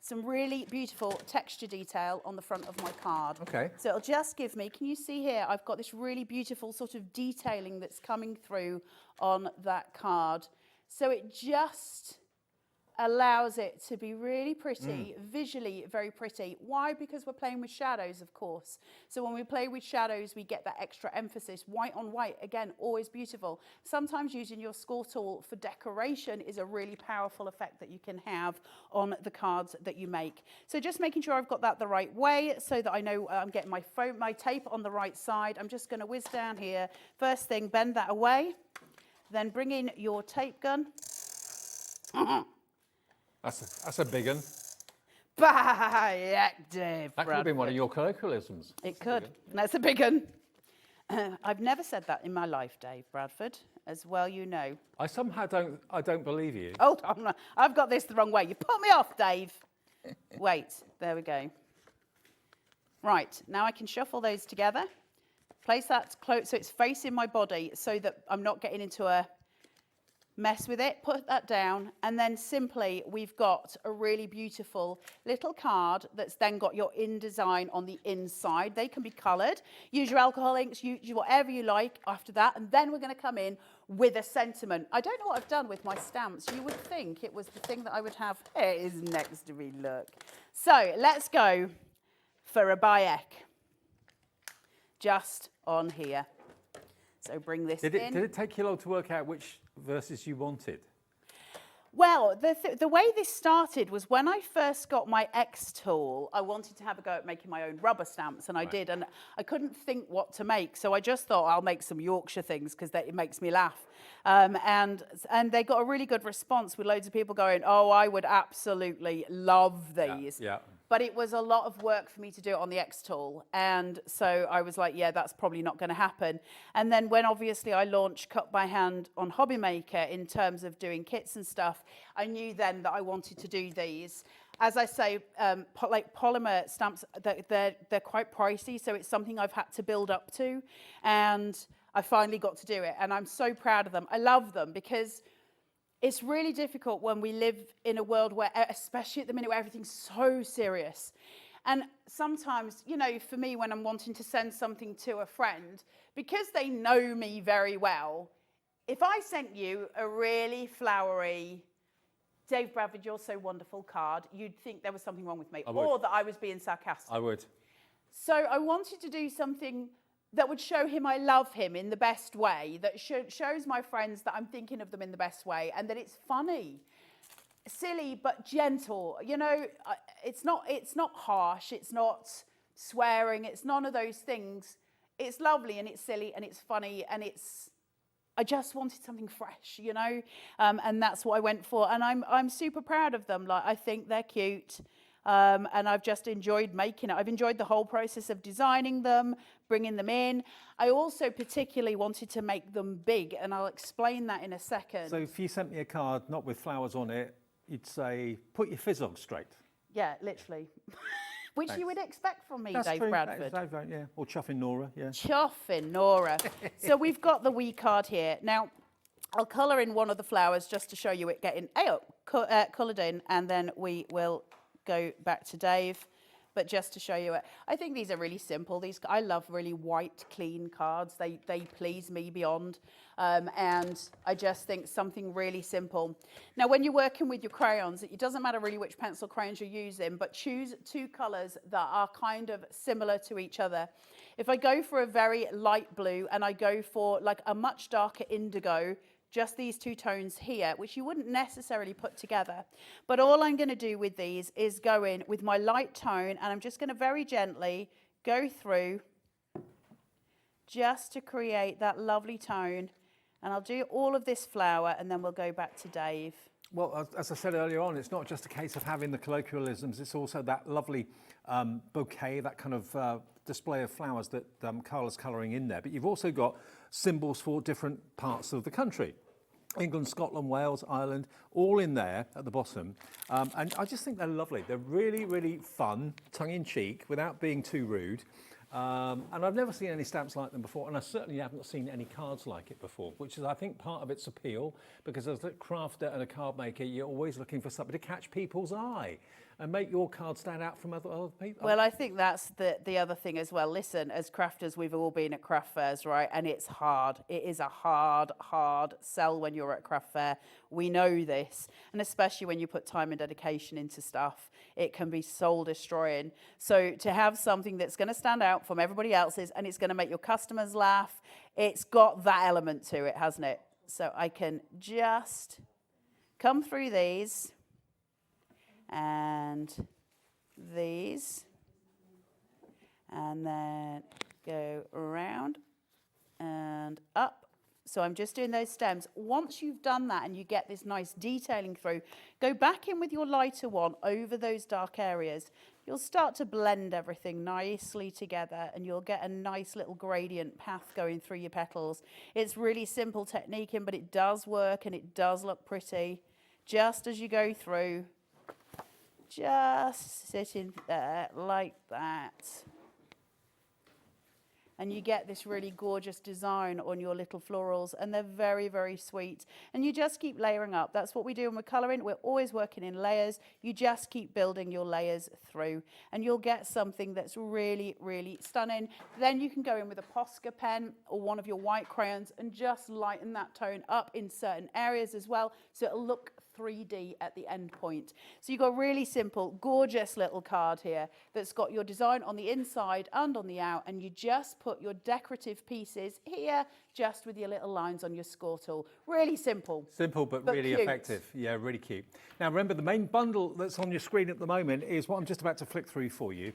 S: some really beautiful texture detail on the front of my card.
D: Okay.
S: So it'll just give me, can you see here, I've got this really beautiful sort of detailing that's coming through on that card. So it just allows it to be really pretty, visually very pretty. Why? Because we're playing with shadows, of course. So when we play with shadows, we get that extra emphasis. White on white, again, always beautiful. Sometimes using your score tool for decoration is a really powerful effect that you can have on the cards that you make. So just making sure I've got that the right way so that I know I'm getting my tape on the right side. I'm just going to whiz down here. First thing, bend that away. Then bring in your tape gun.
D: That's a big one.
S: That
D: That could have been one of your colloquialisms.
S: It could. That's a big one. I've never said that in my life, Dave Bradford, as well you know.
D: I somehow don't believe you.
S: Hold on, I've got this the wrong way. You put me off, Dave. Wait, there we go. Right, now I can shuffle those together. Place that close so it's facing my body so that I'm not getting into a mess with it. Put that down, and then simply we've got a really beautiful little card that's then got your InDesign on the inside. They can be coloured. Use your alcohol inks, use whatever you like after that, and then we're going to come in with a sentiment. I don't know what I've done with my stamps. You would think it was the thing that I would have. It is next to me, look. So let's go for a Bayek. Just on here. So bring this in.
D: Did it take you long to work out which verses you wanted?
S: Well, the way this started was when I first got my X tool, I wanted to have a go at making my own rubber stamps, and I did, and I couldn't think what to make, so I just thought I'll make some Yorkshire things because it makes me laugh. And they got a really good response with loads of people going, oh, I would absolutely love these.
D: Yeah.
S: but it was a lot of work for me to do it on the X tool. And so I was like, yeah, that's probably not going to happen. And then when obviously I launched Cut by Hand on Hobby Maker in terms of doing kits and stuff, I knew then that I wanted to do these. As I say, like polymer stamps, they're quite pricey, so it's something I've had to build up to. And I finally got to do it, and I'm so proud of them. I love them because it's really difficult when we live in a world where, especially at the minute, where everything's so serious. And sometimes, you know, for me, when I'm wanting to send something to a friend, because they know me very well, if I sent you a really flowery, Dave Bradford, you're so wonderful card, you'd think there was something wrong with me, or that I was being sarcastic.
D: I would.
S: So I wanted to do something that would show him I love him in the best way, that shows my friends that I'm thinking of them in the best way, and that it's funny, silly but gentle. You know, it's not harsh, it's not swearing, it's none of those things. It's lovely and it's silly and it's funny and I just wanted something fresh, you know, and that's what I went for. And I'm super proud of them. Like, I think they're cute. And I've just enjoyed making it. I've enjoyed the whole process of designing them, bringing them in. I also particularly wanted to make them big, and I'll explain that in a second.
D: So if you sent me a card not with flowers on it, you'd say, put your fizzog straight.
S: Yeah, literally. Which
D: Thanks.
S: you would expect from me,
D: That's
S: Dave
D: true.
S: Bradford.
D: That's right, yeah. Or chuffing Nora, yeah.
S: Chuffing Nora. So we've got the wee card here. Now, I'll colour in one of the flowers just to show you it getting coloured in, and then we will go back to Dave, but just to show you it. I think these are really simple. I love really white, clean cards. They please me beyond. And I just think something really simple. Now, when you're working with your crayons, it doesn't matter really which pencil crayons you're using, but choose two colours that are kind of similar to each other. If I go for a very light blue and I go for like a much darker indigo, just these two tones here, which you wouldn't necessarily put together. But all I'm going to do with these is go in with my light tone, and I'm just going to very gently go through just to create that lovely tone. And I'll do all of this flower, and then we'll go back to Dave.
D: Well, as I said earlier on, it's not just a case of having the colloquialisms, it's also that lovely bouquet, that kind of display of flowers that Carla's colouring in there. But you've also got symbols for different parts of the country. England, Scotland, Wales, Ireland, all in there at the bottom. And I just think they're lovely. They're really, really fun, tongue-in-cheek, without being too rude. And I've never seen any stamps like them before, and I certainly haven't seen any cards like it before, which is, I think, part of its appeal, because as a crafter and a card maker, you're always looking for something to catch people's eye and make your card stand out from other people.
S: Well, I think that's the other thing as well. Listen, as crafters, we've all been at craft fairs, right? And it's hard. It is a hard sell when you're at a craft fair. We know this. And especially when you put time and dedication into stuff, it can be soul destroying. So to have something that's going to stand out from everybody else's and it's going to make your customers laugh, it's got that element to it, hasn't it? So I can just come through these and these, and then go around and up. So I'm just doing those stems. Once you've done that and you get this nice detailing through, go back in with your lighter one over those dark areas. You'll start to blend everything nicely together, and you'll get a nice little gradient path going through your petals. It's really simple techniquing, but it does work and it does look pretty. Just as you go through, just sitting there like that. And you get this really gorgeous design on your little florals, and they're very, very sweet. And you just keep layering up. That's what we do when we're colouring. We're always working in layers. You just keep building your layers through, and you'll get something that's really, really stunning. Then you can go in with a Posca pen or one of your white crayons and just lighten that tone up in certain areas as well, so it'll look 3D at the end point. So you've got a really simple, gorgeous little card here that's got your design on the inside and on the out, and you just put your decorative pieces here just with your little lines on your score tool. Really simple.
D: Simple, but really
S: cute.
D: effective. Yeah, really cute. Now, remember, the main bundle that's on your screen at the moment is what I'm just about to flick through for you.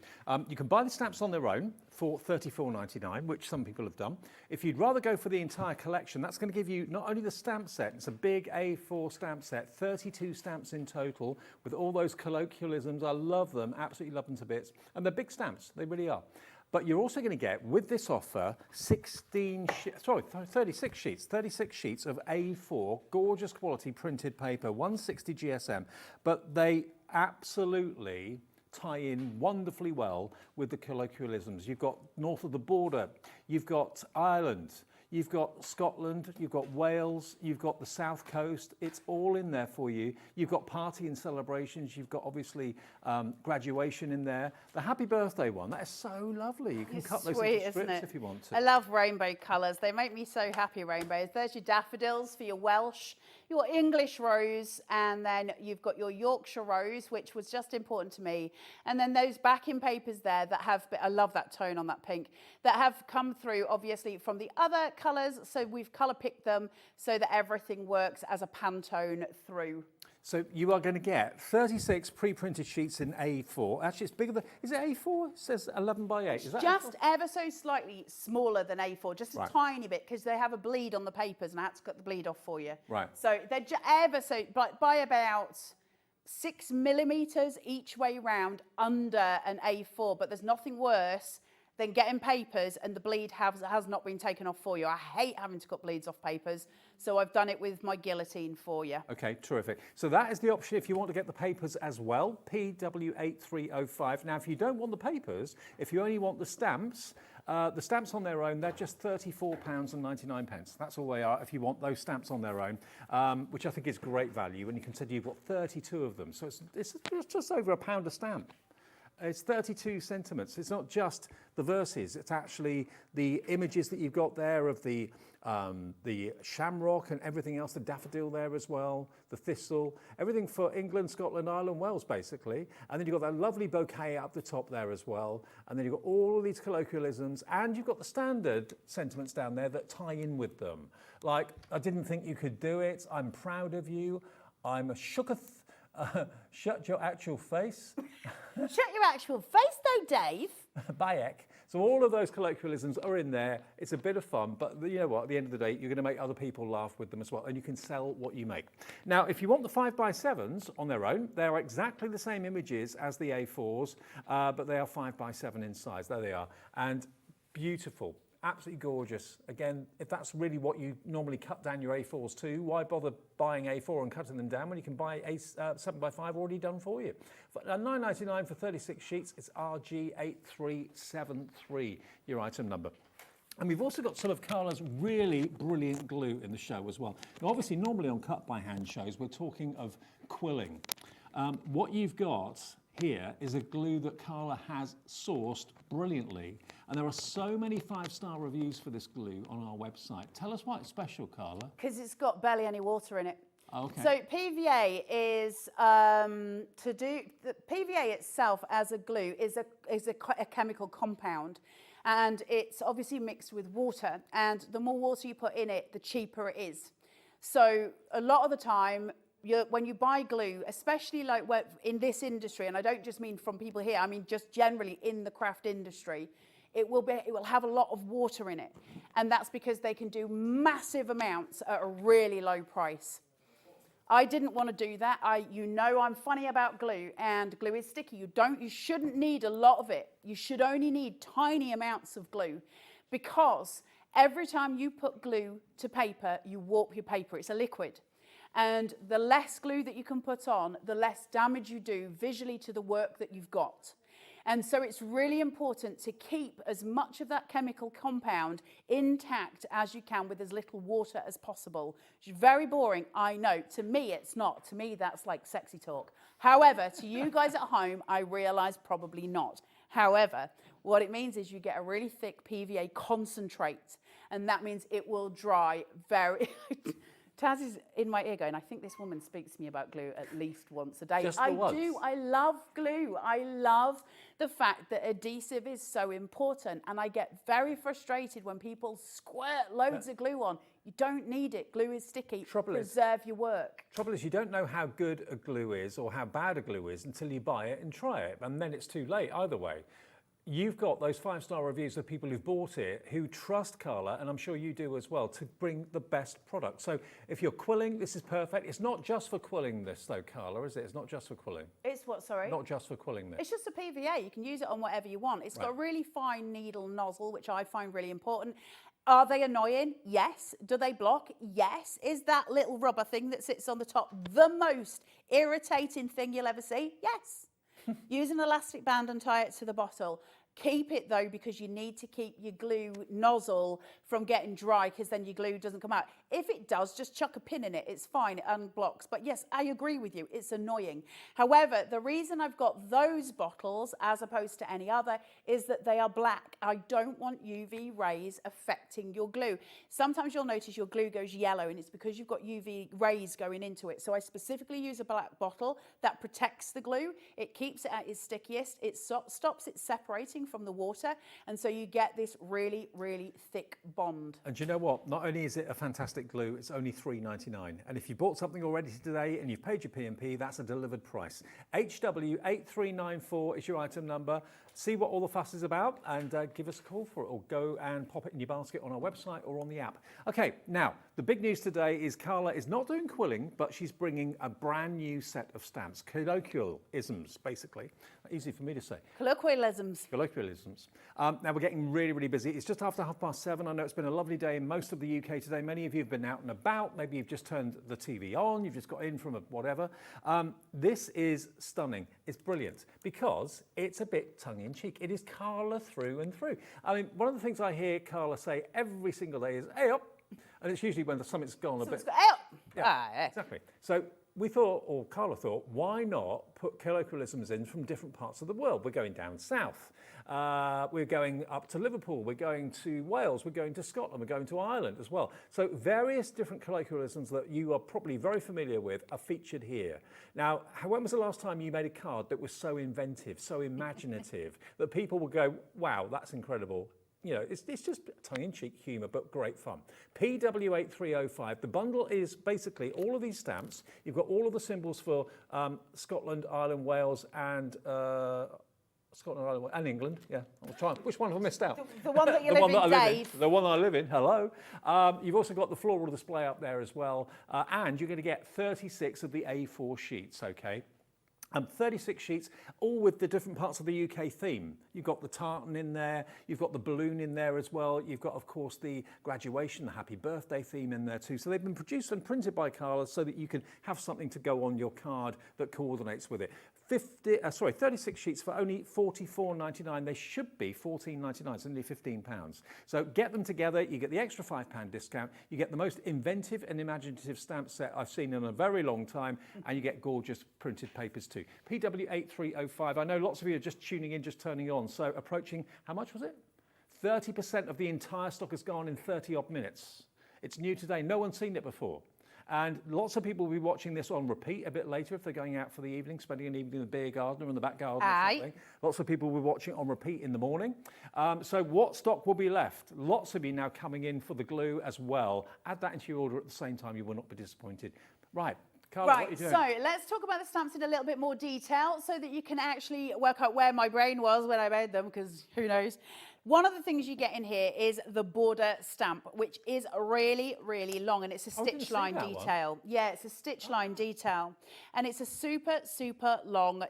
D: You can buy the stamps on their own for $34.99, which some people have done. If you'd rather go for the entire collection, that's going to give you not only the stamp set, it's a big A4 stamp set, 32 stamps in total, with all those colloquialisms. I love them, absolutely love them to bits. And they're big stamps, they really are. But you're also going to get, with this offer, 36 sheets of A4, gorgeous quality printed paper, 160 GSM, but they absolutely tie in wonderfully well with the colloquialisms. You've got north of the border, you've got Ireland, you've got Scotland, you've got Wales, you've got the South Coast. It's all in there for you. You've got party and celebrations. You've got obviously graduation in there. The happy birthday one, that is so lovely. You can cut those into strips if you want to.
S: I love rainbow colours. They make me so happy, rainbows. There's your daffodils for your Welsh, your English rose, and then you've got your Yorkshire rose, which was just important to me. And then those backing papers there that have, I love that tone on that pink, that have come through obviously from the other colours. So we've colour picked them so that everything works as a Pantone through.
D: So you are going to get 36 pre-printed sheets in A4. Actually, it's bigger than, is it A4? It says 11 by 8. Is that
S: just
D: A4?
S: ever so slightly smaller than A4, just a tiny bit, because they have a bleed on the papers and I had to cut the bleed off for you.
D: Right.
S: So they're ever so, by about 6 millimetres each way round under an A4, but there's nothing worse than getting papers and the bleed has not been taken off for you. I hate having to cut bleeds off papers, so I've done it with my guillotine for you.
D: Okay, terrific. So that is the option if you want to get the papers as well, PW8305. Now, if you don't want the papers, if you only want the stamps on their own, they're just £34.99. That's all they are if you want those stamps on their own, which I think is great value when you consider you've got 32 of them. So it's just over £1 a stamp. It's 32 sentiments. It's not just the verses. It's actually the images that you've got there of the shamrock and everything else, the daffodil there as well, the thistle, everything for England, Scotland, Ireland, Wales, basically. And then you've got that lovely bouquet up the top there as well. And then you've got all of these colloquialisms, and you've got the standard sentiments down there that tie in with them. Like, I didn't think you could do it. I'm proud of you. I'm a shooketh. Shut your actual face.
S: Shut your actual face though, Dave.
D: Bayek. So all of those colloquialisms are in there. It's a bit of fun, but you know what? At the end of the day, you're going to make other people laugh with them as well, and you can sell what you make. Now, if you want the 5x7s on their own, they're exactly the same images as the A4s, but they are 5x7 in size. There they are. And beautiful. Absolutely gorgeous. Again, if that's really what you normally cut down your A4s to, why bother buying A4 and cutting them down when you can buy a 7x5 already done for you? $9.99 for 36 sheets. It's RG8373, your item number. And we've also got some of Carla's really brilliant glue in the show as well. Now, obviously, normally on cut by hand shows, we're talking of quilling. What you've got here is a glue that Carla has sourced brilliantly, and there are so many 5-star reviews for this glue on our website. Tell us why it's special, Carla.
S: Because it's got barely any water in it.
D: Okay.
S: So PVA is the PVA itself as a glue is a chemical compound, and it's obviously mixed with water, and the more water you put in it, the cheaper it is. So a lot of the time, when you buy glue, especially like in this industry, and I don't just mean from people here, I mean just generally in the craft industry, it will have a lot of water in it. And that's because they can do massive amounts at a really low price. I didn't want to do that. You know I'm funny about glue, and glue is sticky. You shouldn't need a lot of it. You should only need tiny amounts of glue, because every time you put glue to paper, you warp your paper. It's a liquid. And the less glue that you can put on, the less damage you do visually to the work that you've got. And so it's really important to keep as much of that chemical compound intact as you can with as little water as possible. It's very boring, I know. To me, it's not. To me, that's like sexy talk. However, to you guys at home, I realise probably not. However, what it means is you get a really thick PVA concentrate, and that means it will dry very... Taz is in my ear going, I think this woman speaks to me about glue at least once a day.
D: Just
S: I
D: the once.
S: do. I love glue. I love the fact that adhesive is so important. And I get very frustrated when people squirt loads of glue on. You don't need it. Glue is sticky. Preserve your work.
D: Trouble is, you don't know how good a glue is or how bad a glue is until you buy it and try it. And then it's too late either way. you've got those 5-star reviews of people who've bought it, who trust Carla, and I'm sure you do as well, to bring the best product. So if you're quilling, this is perfect. It's not just for quilling this though, Carla, is it? It's not just for quilling.
S: It's what, sorry?
D: Not just for quilling this.
S: It's just a PVA. You can use it on whatever you want. It's got a really fine needle nozzle, which I find really important. Are they annoying? Yes. Do they block? Yes. Is that little rubber thing that sits on the top the most irritating thing you'll ever see? Yes. Use an elastic band and tie it to the bottle. Keep it though, because you need to keep your glue nozzle from getting dry, because then your glue doesn't come out. If it does, just chuck a pin in it. It's fine, it unblocks. But yes, I agree with you, it's annoying. However, the reason I've got those bottles as opposed to any other is that they are black. I don't want UV rays affecting your glue. Sometimes you'll notice your glue goes yellow, and it's because you've got UV rays going into it. So I specifically use a black bottle that protects the glue. It keeps it at its stickiest. It stops it separating from the water, and so you get this really, really thick bond.
D: And do you know what? Not only is it a fantastic glue, it's only $3.99. And if you bought something already today and you've paid your P&P, that's a delivered price. HW8394 is your item number. See what all the fuss is about and give us a call for it, or go and pop it in your basket on our website or on the app. Okay, now, the big news today is Carla is not doing quilling, but she's bringing a brand new set of stamps, colloquialisms, basically. Easy for me to say.
S: Colloquialisms.
D: Colloquialisms. Now we're getting really, really busy. It's just after 7:30. I know it's been a lovely day in most of the UK today. Many of you have been out and about. Maybe you've just turned the TV on. You've just got in from a whatever. This is stunning. It's brilliant because it's a bit tongue-in-cheek. It is Carla through and through. I mean, one of the things I hear Carla say every single day is, "Hey up," and it's usually when something's gone a bit.
S: Hey up.
D: Yeah, exactly. So we thought, or Carla thought, why not put colloquialisms in from different parts of the world? We're going down south. We're going up to Liverpool. We're going to Wales. We're going to Scotland. We're going to Ireland as well. So various different colloquialisms that you are probably very familiar with are featured here. Now, when was the last time you made a card that was so inventive, so imaginative, that people will go, wow, that's incredible? You know, it's just tongue-in-cheek humour, but great fun. PW8305, the bundle is basically all of these stamps. You've got all of the symbols for Scotland, Ireland, Wales, and Scotland, Ireland, and England. Yeah, I'll try. Which one have I missed out?
S: The one that you live in, Dave.
D: The one I live in, hello. You've also got the floral display up there as well. And you're going to get 36 of the A4 sheets, okay? 36 sheets, all with the different parts of the UK theme. You've got the tartan in there, you've got the balloon in there as well, you've got, of course, the graduation, the happy birthday theme in there too. So they've been produced and printed by Carla so that you can have something to go on your card that coordinates with it. 36 sheets for only $44.99. They should be $14.99, so nearly £15. So get them together, you get the extra £5 discount, you get the most inventive and imaginative stamp set I've seen in a very long time, and you get gorgeous printed papers too. PW8305, I know lots of you are just tuning in, just turning on, so approaching, how much was it? 30% of the entire stock has gone in 30 odd minutes. It's new today, no one's seen it before. And lots of people will be watching this on repeat a bit later if they're going out for the evening, spending an evening in the beer garden or in the back garden or something. Lots of people will be watching it on repeat in the morning. So what stock will be left? Lots of you now coming in for the glue as well. Add that into your order at the same time, you will not be disappointed. Right. Carla, what are you doing?
S: So let's talk about the stamps in a little bit more detail so that you can actually work out where my brain was when I made them, because who knows. One of the things you get in here is the border stamp, which is really, really long, and it's a stitch line detail. Yeah, it's a stitch line detail, and it's a super, super long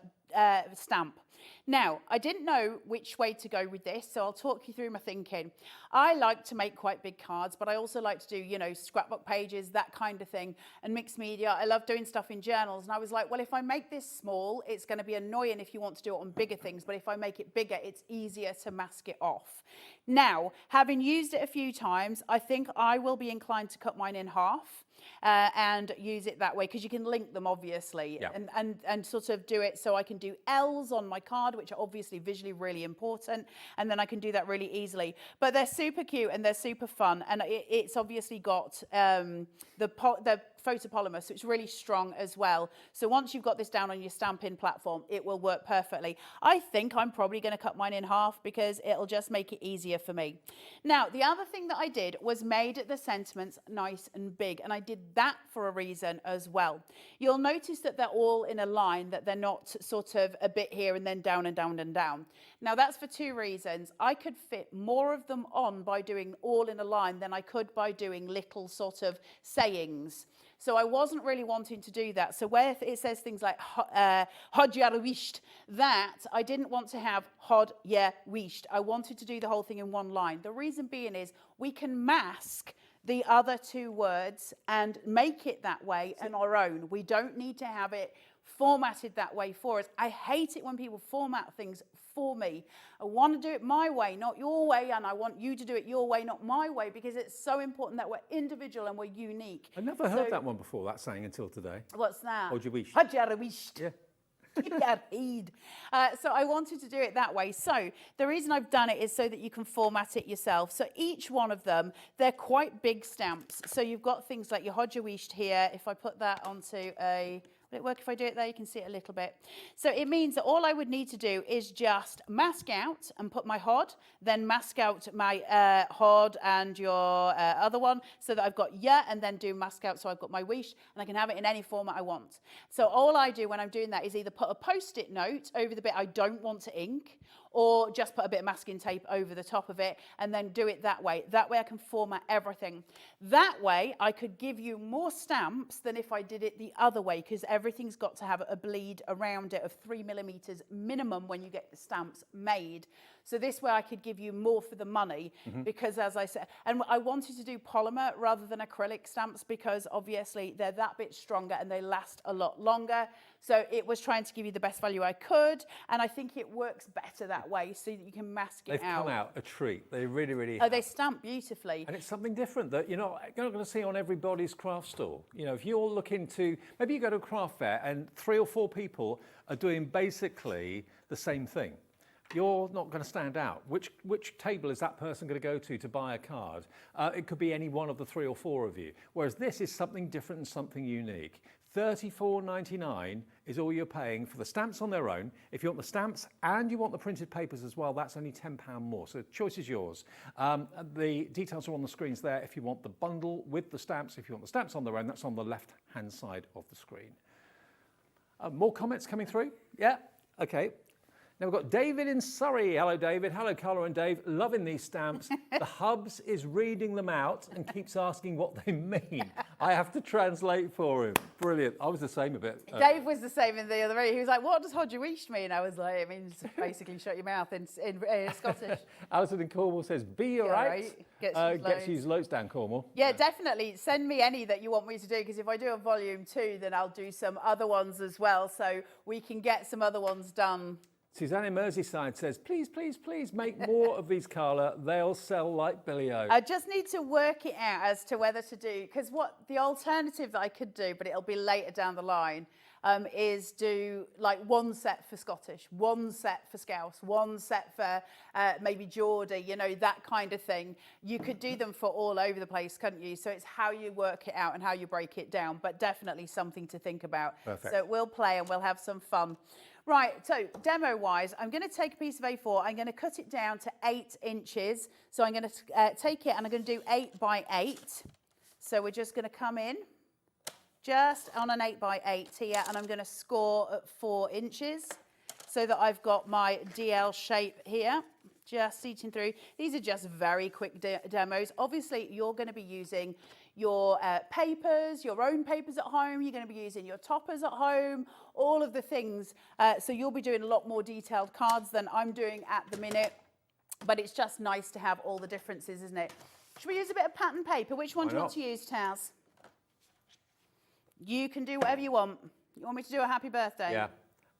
S: stamp. Now, I didn't know which way to go with this, so I'll talk you through my thinking. I like to make quite big cards, but I also like to do, you know, scrapbook pages, that kind of thing, and mixed media. I love doing stuff in journals, and I was like, well, if I make this small, it's going to be annoying if you want to do it on bigger things, but if I make it bigger, it's easier to mask it off. Now, having used it a few times, I think I will be inclined to cut mine in half. And use it that way, because you can link them obviously, and sort of do it so I can do L's on my card, which are obviously visually really important, and then I can do that really easily. But they're super cute and they're super fun, and it's obviously got the photopolymer, so it's really strong as well. So once you've got this down on your stamping platform, it will work perfectly. I think I'm probably going to cut mine in half because it'll just make it easier for me. Now, the other thing that I did was made the sentiments nice and big, and I did that for a reason as well. You'll notice that they're all in a line, that they're not sort of a bit here and then down and down and down. Now that's for two reasons. I could fit more of them on by doing all in a line than I could by doing little sort of sayings. So I wasn't really wanting to do that. So where it says things like hod ya wisht, that I didn't want to have hod ya wisht. I wanted to do the whole thing in one line. The reason being is we can mask the other two words and make it that way on our own. We don't need to have it formatted that way for us. I hate it when people format things for me. I want to do it my way, not your way, and I want you to do it your way, not my way, because it's so important that we're individual and we're unique.
D: I never heard that one before, that saying, until today.
S: What's that?
D: Hod ya wisht.
S: Hod ya wisht.
D: Yeah.
S: So I wanted to do it that way. So the reason I've done it is so that you can format it yourself. So each one of them, they're quite big stamps. So you've got things like your hod ya wisht here. If I put that onto a... Will it work if I do it there? You can see it a little bit. So it means that all I would need to do is just mask out and put my hod, then mask out my hod and your other one, so that I've got ya, and then do mask out so I've got my wish, and I can have it in any format I want. So all I do when I'm doing that is either put a post-it note over the bit I don't want to ink, or just put a bit of masking tape over the top of it and then do it that way. That way I can format everything. That way I could give you more stamps than if I did it the other way, because everything's got to have a bleed around it of 3mm minimum when you get the stamps made. So this way I could give you more for the money, because as I said, and I wanted to do polymer rather than acrylic stamps because obviously they're that bit stronger and they last a lot longer. So it was trying to give you the best value I could, and I think it works better that way so that you can mask it out.
D: They've come out a treat. They really, really
S: have. Oh, they stamp beautifully.
D: And it's something different that you're not going to see on everybody's craft stall. You know, if you're looking to, maybe you go to a craft fair and 3 or 4 people are doing basically the same thing. You're not going to stand out. Which table is that person going to go to buy a card? It could be any one of the 3 or 4 of you. Whereas this is something different and something unique. $34.99 is all you're paying for the stamps on their own. If you want the stamps and you want the printed papers as well, that's only £10 more. So the choice is yours. The details are on the screens there if you want the bundle with the stamps. If you want the stamps on their own, that's on the left-hand side of the screen. More comments coming through? Yeah? Okay. Now we've got David in Surrey. Hello, David. Hello, Carla and Dave. Loving these stamps. The Hubs is reading them out and keeps asking what they mean. I have to translate for him. Brilliant. I was the same a bit.
S: Dave was the same in the other room. He was like, what does hod ya wisht mean? I was like, it means basically shut your mouth in Scottish.
D: Alison in Cornwall says, be all right. Gets you loads down Cornwall.
S: Yeah, definitely. Send me any that you want me to do, because if I do a volume 2, then I'll do some other ones as well, so we can get some other ones done.
D: Suzanne in Merseyside says, please, please, please make more of these, Carla. They'll sell like Billy-O.
S: I just need to work it out as to whether to do, because what the alternative that I could do, but it'll be later down the line, is do like one set for Scottish, one set for Scouse, one set for maybe Geordie, you know, that kind of thing. You could do them for all over the place, couldn't you? So it's how you work it out and how you break it down, but definitely something to think about.
D: Perfect.
S: So we'll play and we'll have some fun. Right, so demo-wise, I'm going to take a piece of A4, I'm going to cut it down to 8 inches. So I'm going to take it and I'm going to do 8 by 8. So we're just going to come in just on an 8 by 8 here, and I'm going to score at 4 inches so that I've got my DL shape here, just eating through. These are just very quick demos. Obviously, you're going to be using your papers, your own papers at home. You're going to be using your toppers at home, all of the things. So you'll be doing a lot more detailed cards than I'm doing at the minute. But it's just nice to have all the differences, isn't it? Should we use a bit of pattern paper? Which one do you want to use, Taz? You can do whatever you want. You want me to do a happy birthday?
D: Yeah.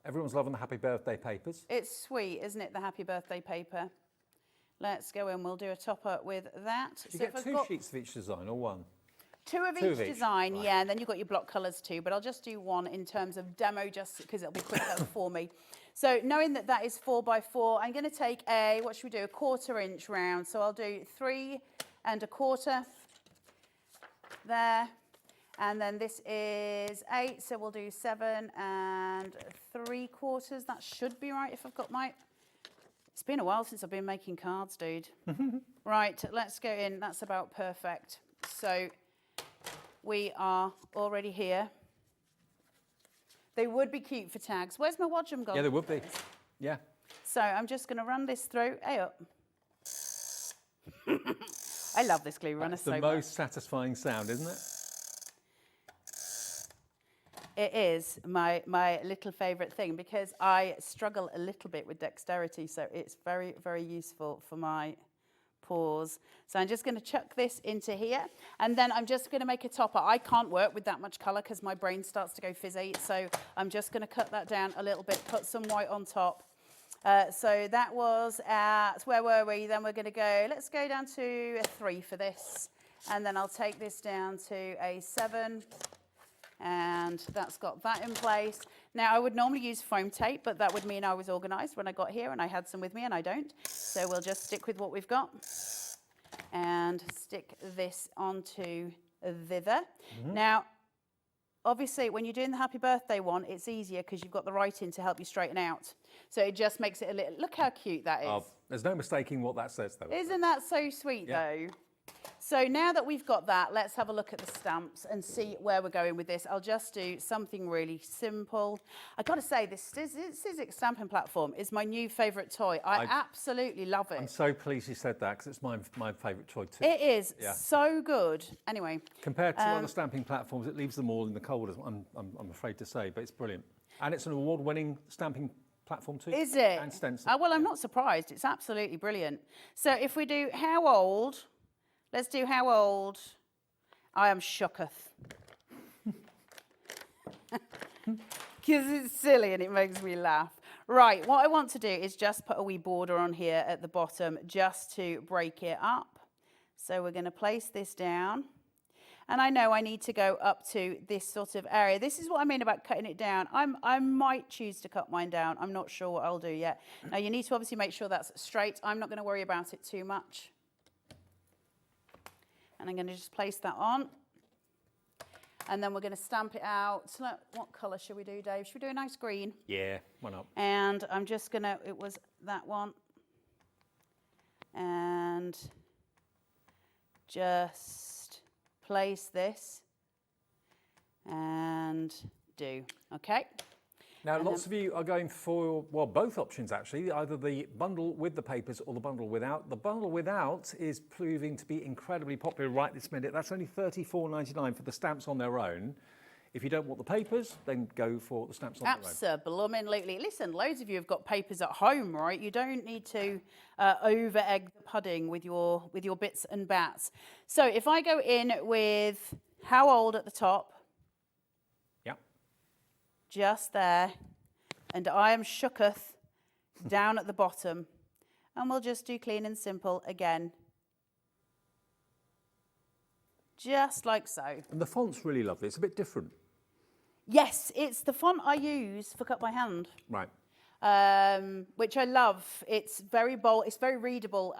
D: Everyone's loving the happy birthday papers.
S: It's sweet, isn't it, the happy birthday paper? Let's go in. We'll do a topper with that.
D: Do you get 2 sheets of each design or 1?
S: 2 of each design, right. Yeah, and then you've got your block colours too, but I'll just do 1 in terms of demo just because it'll be quicker for me. So knowing that that is 4 by 4, I'm going to take a, what should we do, a 1/4 inch round. So I'll do 3 1/4 there. And then this is 8, so we'll do 7 3/4. That should be right if I've got my... It's been a while since I've been making cards, dude. Right, let's go in. That's about perfect. So we are already here. They would be cute for tags. Where's my Wadgem gone?
D: Yeah, they would be. Yeah.
S: So I'm just going to run this through. Hey up. I love this glue runner so much.
D: It's the most satisfying sound, isn't it?
S: It is my little favourite thing because I struggle a little bit with dexterity, so it's very, very useful for my paws. So I'm just going to chuck this into here, and then I'm just going to make a topper. I can't work with that much colour because my brain starts to go fizzy, so I'm just going to cut that down a little bit, put some white on top. So that was at, where were we? Then we're going to go, let's go down to a 3 for this, and then I'll take this down to a 7. And that's got that in place. Now, I would normally use foam tape, but that would mean I was organised when I got here and I had some with me and I don't. So we'll just stick with what we've got and stick this onto thither. Now, obviously, when you're doing the happy birthday one, it's easier because you've got the writing to help you straighten out. So it just makes it a little, look how cute that is.
D: Oh, there's no mistaking what that says, though.
S: Isn't that so sweet, though? So now that we've got that, let's have a look at the stamps and see where we're going with this. I'll just do something really simple. I've got to say, this Sizzix stamping platform is my new favourite toy. I absolutely love it.
D: I'm so pleased you said that because it's my favourite toy too.
S: It is so good. Anyway.
D: Compared to other stamping platforms, it leaves them all in the cold, I'm afraid to say, but it's brilliant. And it's an award-winning stamping platform too.
S: Is it?
D: And stencil.
S: Well, I'm not surprised. It's absolutely brilliant. So if we do how old... Let's do how old I am shooketh. Because it's silly and it makes me laugh. Right, what I want to do is just put a wee border on here at the bottom just to break it up. So we're going to place this down. And I know I need to go up to this sort of area. This is what I mean about cutting it down. I might choose to cut mine down. I'm not sure what I'll do yet. Now, you need to obviously make sure that's straight. I'm not going to worry about it too much. And I'm going to just place that on. And then we're going to stamp it out. So what colour should we do, Dave? Should we do a nice green?
D: Yeah, why not?
S: And I'm just going to, it was that one. And just place this and do. Okay.
D: Now, lots of you are going for, well, both options actually, either the bundle with the papers or the bundle without. The bundle without is proving to be incredibly popular right this minute. That's only $34.99 for the stamps on their own. If you don't want the papers, then go for the stamps on their own.
S: Absolutely. Listen, loads of you have got papers at home, right? You don't need to over-egg the pudding with your bits and bats. So if I go in with how old at the top, just there, and I am shooketh down at the bottom, and we'll just do clean and simple again, just like so.
D: And the font's really lovely. It's a bit different.
S: Yes, it's the font I use for Cut by Hand.
D: Right.
S: Which I love. It's very bold. It's very readable.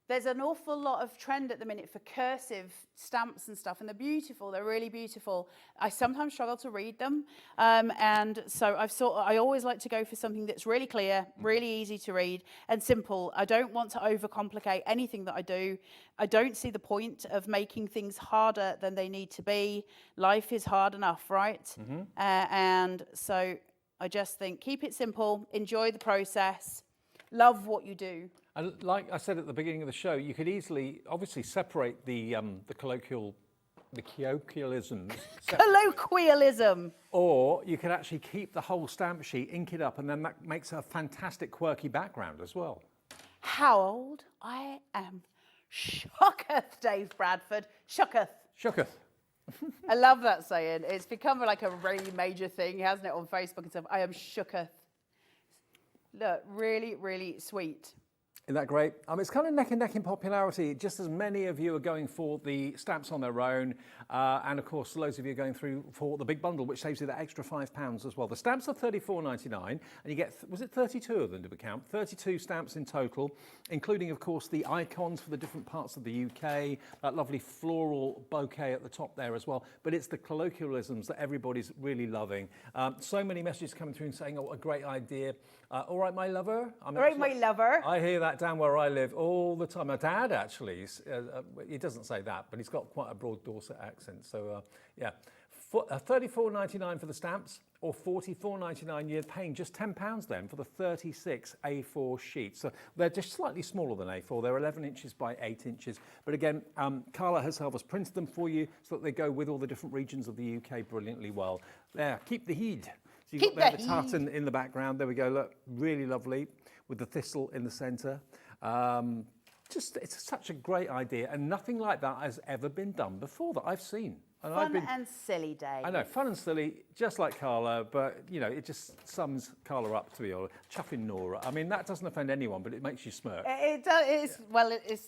S: There's an awful lot of trend at the minute for cursive stamps and stuff, and they're beautiful. They're really beautiful. I sometimes struggle to read them, and so I always like to go for something that's really clear, really easy to read, and simple. I don't want to overcomplicate anything that I do. I don't see the point of making things harder than they need to be. Life is hard enough, right? Mm-hmm. And so I just think keep it simple, enjoy the process, love what you do.
D: And like I said at the beginning of the show, you could easily, obviously, separate the colloquialisms.
S: Colloquialism.
D: Or you could actually keep the whole stamp sheet, ink it up, and then that makes a fantastic quirky background as well.
S: How old I am shooketh, Dave Bradford. Shooketh.
D: Shooketh.
S: I love that saying. It's become like a really major thing, hasn't it, on Facebook and stuff. I am shooketh. Look, really, really sweet.
D: Isn't that great? It's kind of neck and neck in popularity, just as many of you are going for the stamps on their own. And of course, loads of you are going through for the big bundle, which saves you that extra £5 as well. The stamps are $34.99, and you get, was it 32 of them to account? 32 stamps in total, including, of course, the icons for the different parts of the UK, that lovely floral bouquet at the top there as well. But it's the colloquialisms that everybody's really loving. So many messages coming through and saying, oh, a great idea. All right, my lover.
S: All right, my lover.
D: I hear that down where I live all the time. My dad, actually, he doesn't say that, but he's got quite a broad Dorset accent. So, yeah, $34.99 for the stamps, or $44.99. You're paying just £10 then for the 36 A4 sheets. So they're just slightly smaller than A4. They're 11 inches by 8 inches. But again, Carla herself has printed them for you so that they go with all the different regions of the UK brilliantly well. There, keep the heat. So you've got the tartan in the background. There we go. Look, really lovely with the thistle in the centre. It's such a great idea, and nothing like that has ever been done before that I've seen. And
S: Fun and silly day.
D: I know, fun and silly, just like Carla, but you know, it just sums Carla up to be honest. Chuffing Nora. I mean, that doesn't offend anyone, but it makes you smirk.
S: It does.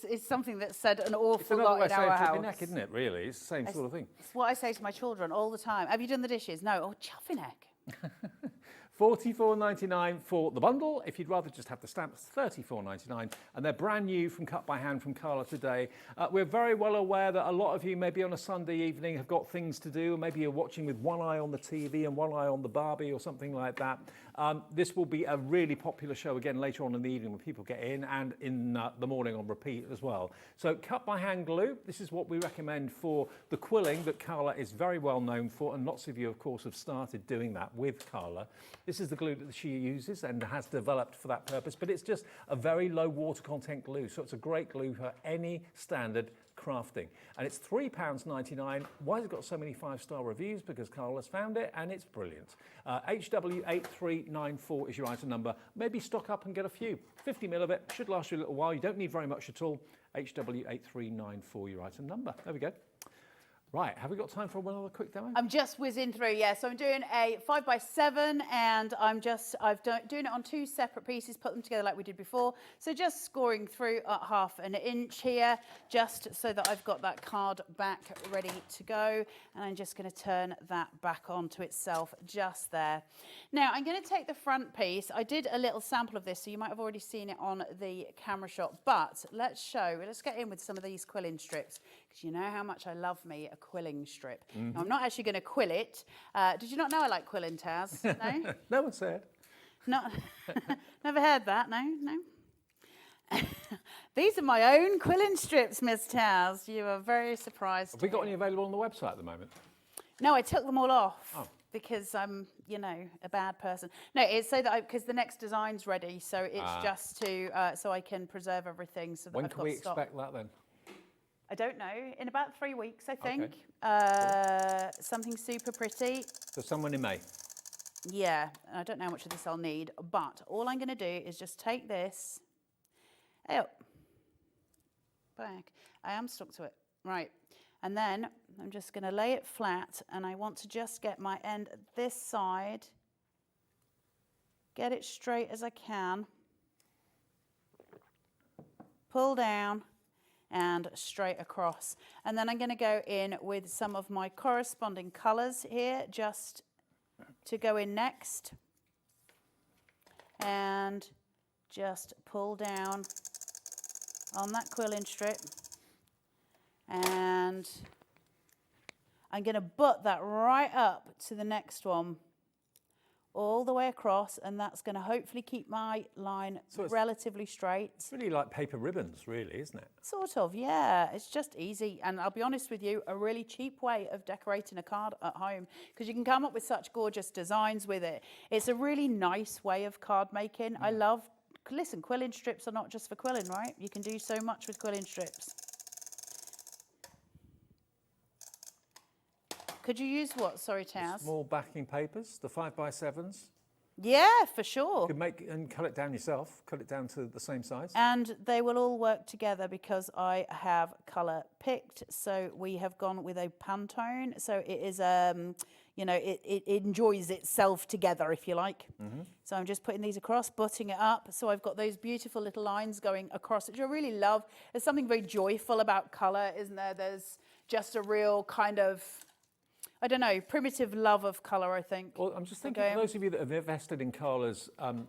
S: It's something that's said an awful lot in our house.
D: It's neck, isn't it? Really, it's the same sort of thing.
S: It's what I say to my children all the time. Have you done the dishes? No. Oh, chuffing neck.
D: $44.99 for the bundle. If you'd rather just have the stamps, $34.99, and they're brand new from Cut by Hand from Carla today. We're very well aware that a lot of you, maybe on a Sunday evening, have got things to do. Maybe you're watching with one eye on the TV and one eye on the Barbie or something like that. This will be a really popular show again later on in the evening when people get in, and in the morning on repeat as well. So Cut by Hand glue, this is what we recommend for the quilling that Carla is very well known for, and lots of you of course have started doing that with Carla. This is the glue that she uses and has developed for that purpose, but it's just a very low water content glue, so it's a great glue for any standard crafting. And it's £3.99. Why has it got so many 5-star reviews? Because Carla's found it and it's brilliant. HW8394 is your item number. Maybe stock up and get a few. 50ml of it, should last you a little while. You don't need very much at all. HW8394, your item number. There we go. Right, have we got time for one other quick demo?
S: I'm just whizzing through, yeah. So I'm doing a 5x7, and I'm doing it on 2 separate pieces, put them together like we did before. So just scoring through at 1/2 inch here, just so that I've got that card back ready to go. And I'm just going to turn that back onto itself just there. Now I'm going to take the front piece. I did a little sample of this, so you might have already seen it on the camera shot. But let's get in with some of these quilling strips, because you know how much I love me a quilling strip.
D: Mm-hmm.
S: Now, I'm not actually going to quill it. Did you not know I like quilling, Taz? No?
D: No one said.
S: Not, never heard that, no? These are my own quilling strips, Miss Taz. You are very surprised.
D: Have we got any available on the website at the moment?
S: No, I took them all off.
D: Oh.
S: Because I'm, a bad person. No, it's so that because the next design's ready, so it's just to so I can preserve everything. So that
D: when
S: I've
D: can
S: got
D: we
S: stock.
D: expect that then?
S: I don't know. In about 3 weeks, I think.
D: Okay.
S: Something super pretty.
D: So someone in May.
S: Yeah, I don't know how much of this I'll need, but all I'm going to do is just take this back. I am stuck to it. Right. And then I'm just going to lay it flat, and I want to just get my end this side, get it straight as I can, pull down, and straight across. And then I'm going to go in with some of my corresponding colours here, just to go in next, and just pull down on that quilling strip, and I'm going to butt that right up to the next one, all the way across, and that's going to hopefully keep my line relatively straight.
D: It's really like paper ribbons, really, isn't it?
S: Sort of, yeah. It's just easy, and I'll be honest with you, a really cheap way of decorating a card at home, because you can come up with such gorgeous designs with it. It's a really nice way of card making. I love, listen, quilling strips are not just for quilling, right? You can do so much with quilling strips. Could you use what? Sorry, Taz.
D: Small backing papers, the 5x7s.
S: Yeah, for sure.
D: You could make and cut it down yourself, cut it down to the same size.
S: And they will all work together because I have colour picked. So we have gone with a Pantone. So it is, it enjoys itself together, if you like. Mm-hmm. So I'm just putting these across, butting it up. So I've got those beautiful little lines going across, which I really love. There's something very joyful about colour, isn't there? There's just a real kind of, I don't know, primitive love of colour, I think.
D: Well, I'm just thinking, for those of you that have invested in Carla's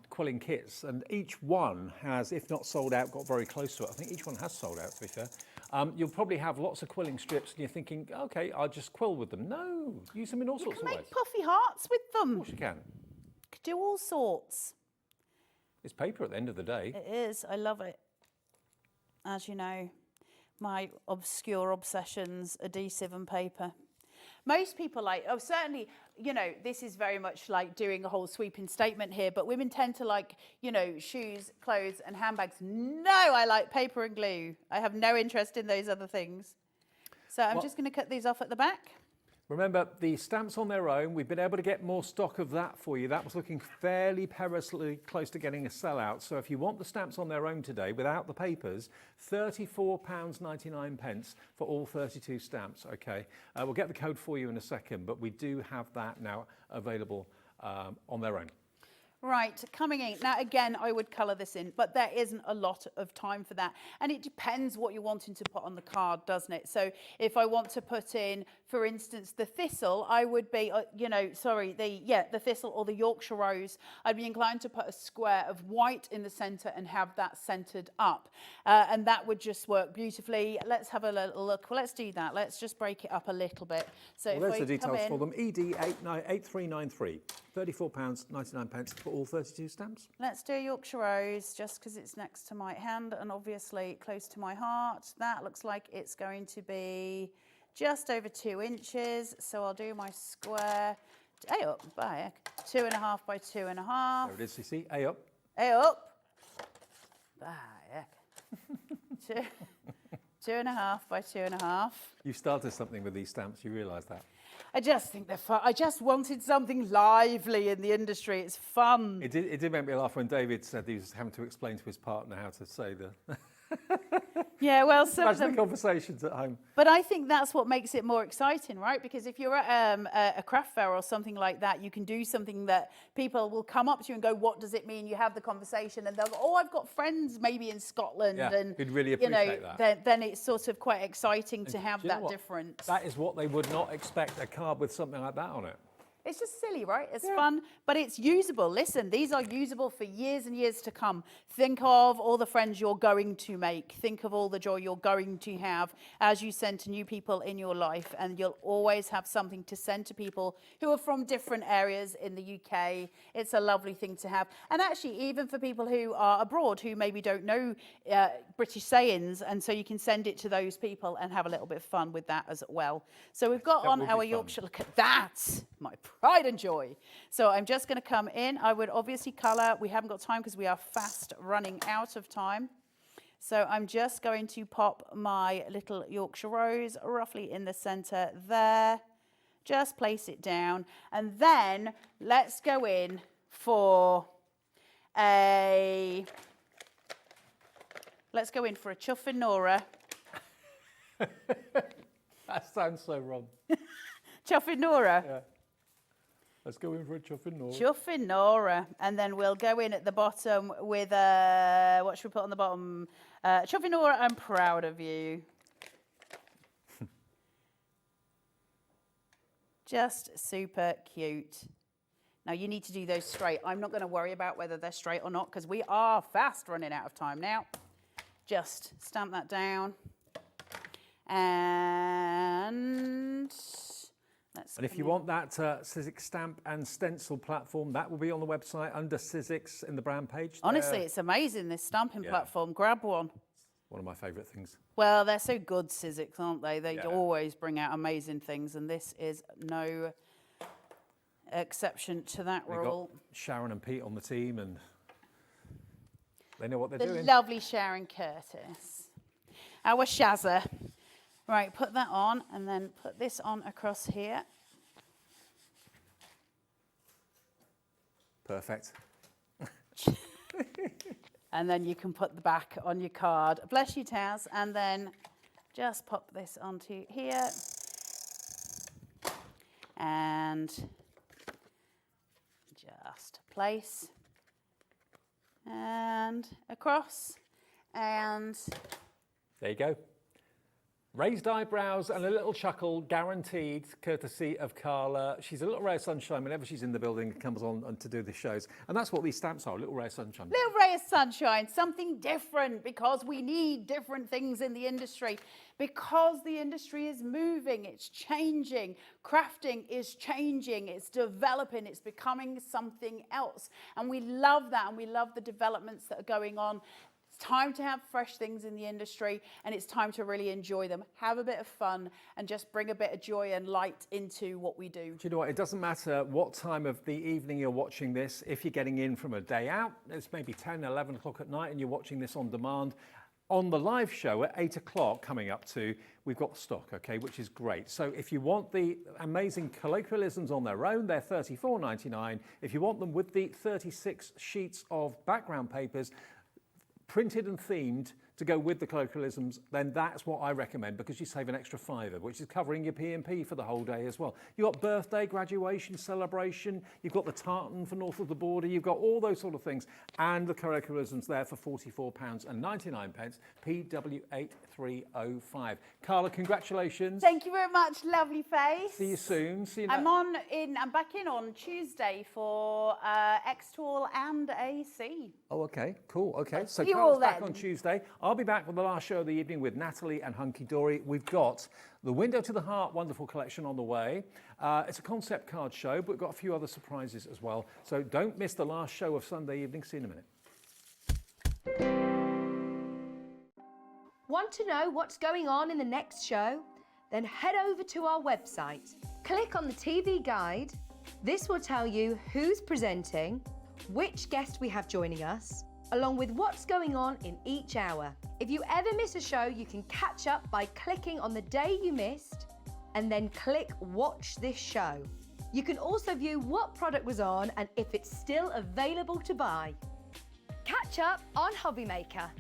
D: quilling kits, and each one has, if not sold out, got very close to it. I think each one has sold out, to be fair. You'll probably have lots of quilling strips, and you're thinking, okay, I'll just quill with them. No, use them in all sorts of ways.
S: You can make puffy hearts with them.
D: Of course you can.
S: You can do all sorts.
D: It's paper at the end of the day.
S: It is. I love it. As you know, my obscure obsessions, adhesive and paper. most people like, oh, certainly, you know, this is very much like doing a whole sweeping statement here, but women tend to like, you know, shoes, clothes and handbags. No, I like paper and glue. I have no interest in those other things. So I'm just going to cut these off at the back.
D: Remember, the stamps on their own, we've been able to get more stock of that for you. That was looking fairly perilously close to getting a sellout. So if you want the stamps on their own today, without the papers, £34.99 for all 32 stamps, okay? We'll get the code for you in a second, but we do have that now available on their own.
S: Right, coming in. Now, again, I would colour this in, but there isn't a lot of time for that. And it depends what you're wanting to put on the card, doesn't it? So if I want to put in, for instance, the thistle, I would be, the thistle or the Yorkshire rose, I'd be inclined to put a square of white in the centre and have that centred up. And that would just work beautifully. Let's have a little look. Well, let's do that. Let's just break it up a little bit. So
D: well, there's the details for them. ED8393, £34.99 for all 32 stamps.
S: Let's do Yorkshire Rose, just because it's next to my hand and obviously close to my heart. That looks like it's going to be just over 2 inches. So I'll do my square. A up, by heck. 2.5 by 2.5.
D: There it is, you see, A up.
S: A up. By heck. 2.5 by 2.5.
D: You started something with these stamps, you realise that?
S: I just think they're fun. I just wanted something lively in the industry. It's fun.
D: It did make me laugh when David said he was having to explain to his partner how to say the...
S: Yeah, well, some of
D: Imagine
S: them...
D: the conversations at home.
S: But I think that's what makes it more exciting, right? Because if you're at a craft fair or something like that, you can do something that people will come up to you and go, what does it mean? You have the conversation and they'll go, oh, I've got friends maybe in Scotland.
D: Yeah,
S: and
D: you'd really appreciate that.
S: Then it's sort of quite exciting to have
D: Do you know
S: that
D: what?
S: difference.
D: That is what they would not expect, a card with something like that on it.
S: It's just silly, right? It's fun, but it's usable. Listen, these are usable for years and years to come. Think of all the friends you're going to make. Think of all the joy you're going to have as you send to new people in your life, and you'll always have something to send to people who are from different areas in the UK. It's a lovely thing to have. And actually, even for people who are abroad, who maybe don't know British sayings, and so you can send it to those people and have a little bit of fun with that as well. So we've got on our Yorkshire, look at that, my pride and joy. So I'm just going to come in. I would obviously colour. We haven't got time because we are fast running out of time. So I'm just going to pop my little Yorkshire Rose roughly in the centre there. Just place it down. And then let's go in for a... Let's go in for a Chuff and Nora.
D: That sounds so wrong.
S: Chuff and Nora.
D: Yeah. Let's go in for a Chuff and Nora.
S: Chuff and Nora. And then we'll go in at the bottom with a... What should we put on the bottom? Chuff and Nora, I'm proud of you. Just super cute. Now, you need to do those straight. I'm not going to worry about whether they're straight or not because we are fast running out of time now. Just stamp that down. And
D: if you want that Sizzix stamp and stencil platform, that will be on the website under Sizzix in the brand page.
S: Honestly, it's amazing, this stamping platform. Grab one.
D: One of my favourite things.
S: Well, they're so good, Sizzix, aren't they? They always bring out amazing things, and this is no exception to that rule.
D: Got Sharon and Pete on the team, and they know what they're doing.
S: The lovely Sharon Curtis. Our Shazza. Right, put that on, and then put this on across here.
D: Perfect.
S: And then you can put the back on your card. Bless you, Taz. And then just pop this onto here. And just place. And across. And
D: there you go. Raised eyebrows and a little chuckle, guaranteed, courtesy of Carla. She's a little ray of sunshine whenever she's in the building and comes on to do the shows. And that's what these stamps are, a little ray of sunshine.
S: Little ray of sunshine, something different, because we need different things in the industry. Because the industry is moving, it's changing. Crafting is changing, it's developing, it's becoming something else. And we love that, and we love the developments that are going on. It's time to have fresh things in the industry, and it's time to really enjoy them. Have a bit of fun and just bring a bit of joy and light into what we do.
D: Do you know what? It doesn't matter what time of the evening you're watching this. If you're getting in from a day out, it's maybe 10, 11 o'clock at night and you're watching this on demand. On the live show at 8 o'clock coming up too, we've got stock, okay, which is great. So if you want the amazing colloquialisms on their own, they're $34.99. If you want them with the 36 sheets of background papers, printed and themed to go with the colloquialisms, then that's what I recommend, because you save an extra £5, which is covering your P&P for the whole day as well. You've got birthday, graduation, celebration, you've got the tartan for north of the border, you've got all those sort of things, and the colloquialisms there for £44.99, PW8305. Carla, congratulations.
S: Thank you very much, lovely face.
D: See you soon. See you
S: I'm back in on Tuesday for X-Tool and AC.
D: Oh, okay, cool. Okay, so
S: see you
D: Carla's
S: all
D: back
S: then.
D: on Tuesday. I'll be back with the last show of the evening with Natalie and Hunkydory. We've got the Window to the Heart wonderful collection on the way. It's a concept card show, but we've got a few other surprises as well. So don't miss the last show of Sunday evening. See you in a minute.
I: Want to know what's going on in the next show? Then head over to our website. Click on the TV guide. This will tell you who's presenting, which guest we have joining us, along with what's going on in each hour. If you ever miss a show, you can catch up by clicking on the day you missed and then click Watch This Show. You can also view what product was on and if it's still available to buy. Catch up on Hobbymaker.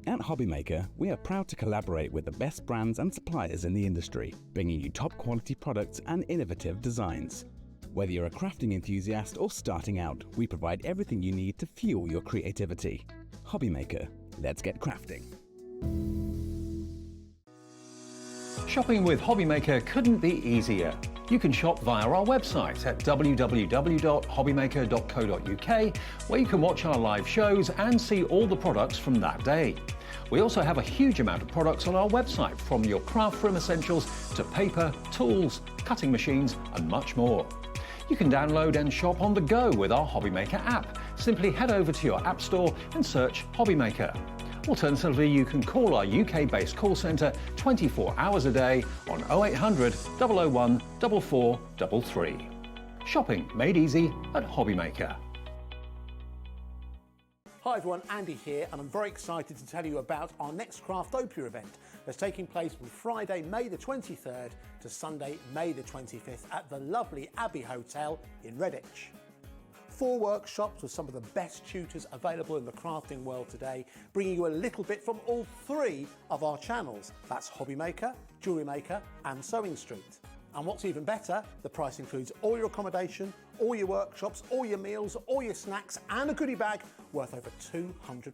H: At Hobbymaker, we are proud to collaborate with the best brands and suppliers in the industry, bringing you top quality products and innovative designs. Whether you're a crafting enthusiast or starting out, we provide everything you need to fuel your creativity. Hobbymaker, let's get crafting.
D: Shopping with Hobbymaker couldn't be easier. You can shop via our website at www.hobbymaker.co.uk, where you can watch our live shows and see all the products from that day. We also have a huge amount of products on our website, from your craft room essentials to paper, tools, cutting machines and much more. You can download and shop on the go with our Hobbymaker app. Simply head over to your app store and search Hobbymaker. Alternatively, you can call our UK-based call centre 24 hours a day on 0800 001 4433. Shopping made easy at Hobbymaker.
G: Hi everyone, Andy here, and I'm very excited to tell you about our next Craftopia event that's taking place from Friday, May the 23rd to Sunday, May the 25th at the lovely Abbey Hotel in Redditch. 4 workshops with some of the best tutors available in the crafting world today, bringing you a little bit from all 3 of our channels. That's Hobbymaker, Jewellery Maker and Sewing Street. And what's even better, the price includes all your accommodation, all your workshops, all your meals, all your snacks and a goodie bag worth over £200.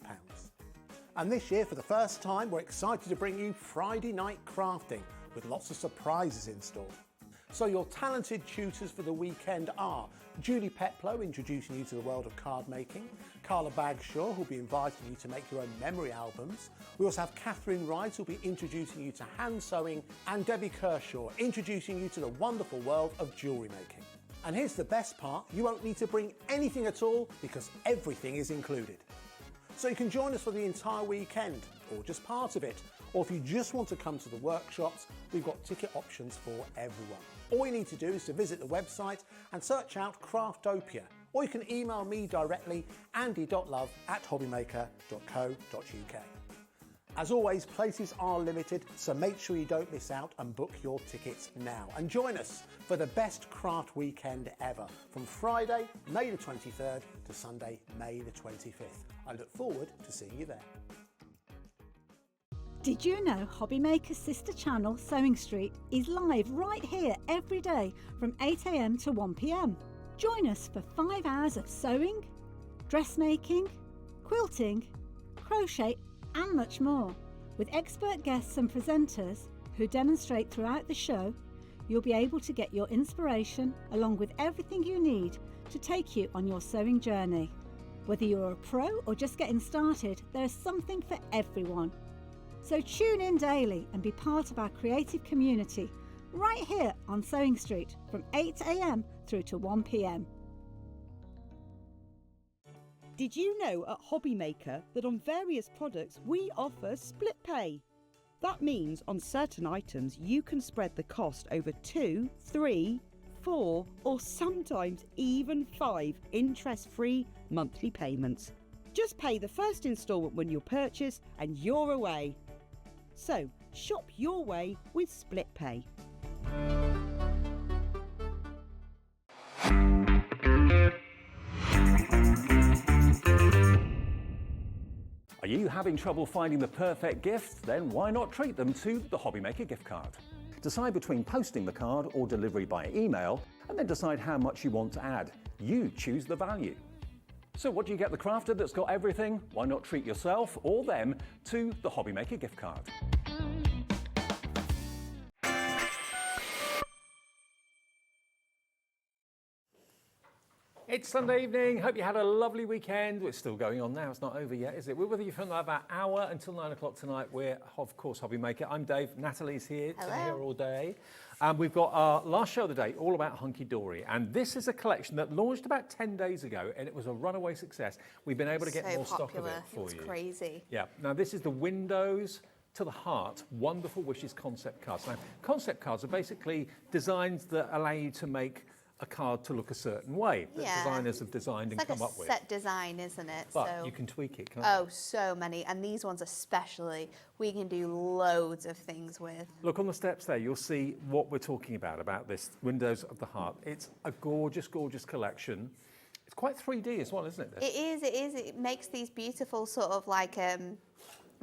G: And this year, for the first time, we're excited to bring you Friday night crafting with lots of surprises in store. So your talented tutors for the weekend are Julie Peplow, introducing you to the world of card making, Carla Bagshaw, who'll be inviting you to make your own memory albums. We also have Catherine Wright, who'll be introducing you to hand sewing, and Debbie Kershaw, introducing you to the wonderful world of jewellery making. And here's the best part, you won't need to bring anything at all because everything is included. So you can join us for the entire weekend, or just part of it, or if you just want to come to the workshops, we've got ticket options for everyone. All you need to do is to visit the website and search out Craftopia, or you can email me directly, andy.love@hobbymaker.co.uk. As always, places are limited, so make sure you don't miss out and book your tickets now. And join us for the best craft weekend ever, from Friday, May the 23rd to Sunday, May the 25th. I look forward to seeing you there.
O: Did you know Hobbymaker's sister channel, Sewing Street, is live right here every day from 8 AM to 1 PM? Join us for 5 hours of sewing, dressmaking, quilting, crochet and much more. With expert guests and presenters who demonstrate throughout the show, you'll be able to get your inspiration along with everything you need to take you on your sewing journey. Whether you're a pro or just getting started, there's something for everyone. So tune in daily and be part of our creative community right here on Sewing Street from 8 AM through to 1 PM.
P: Did you know at Hobbymaker that on various products we offer split pay? That means on certain items you can spread the cost over 2, 3, 4 or sometimes even 5 interest-free monthly payments. Just pay the first instalment when you purchase and you're away. So shop your way with split pay.
D: Are you having trouble finding the perfect gift? Then why not treat them to the Hobbymaker gift card? Decide between posting the card or delivery by email, and then decide how much you want to add. You choose the value. So what do you get the crafter that's got everything? Why not treat yourself or them to the Hobbymaker gift card? It's Sunday evening. Hope you had a lovely weekend. It's still going on now. It's not over yet, is it? We're with you from about an hour until 9 o'clock tonight. We're, of course, Hobbymaker. I'm Dave. Natalie's here. Here all day. And we've got our last show of the day, all about Hunkydory. And this is a collection that launched about 10 days ago, and it was a runaway success. We've been able to get more stock of it for you.
M: It's crazy.
D: Yeah. Now, this is the Windows to the Heart Wonderful Wishes concept cards. Now, concept cards are basically designs that allow you to make a card to look a certain way that designers have designed and come up with.
M: It's like a set design, isn't it?
D: But you can tweak it, can't you?
M: Oh, so many. And these ones especially, we can do loads of things with.
D: Look on the steps there, you'll see what we're talking about this Windows of the Heart. It's a gorgeous, gorgeous collection. It's quite 3D as well, isn't it?
M: It is. It makes these beautiful sort of like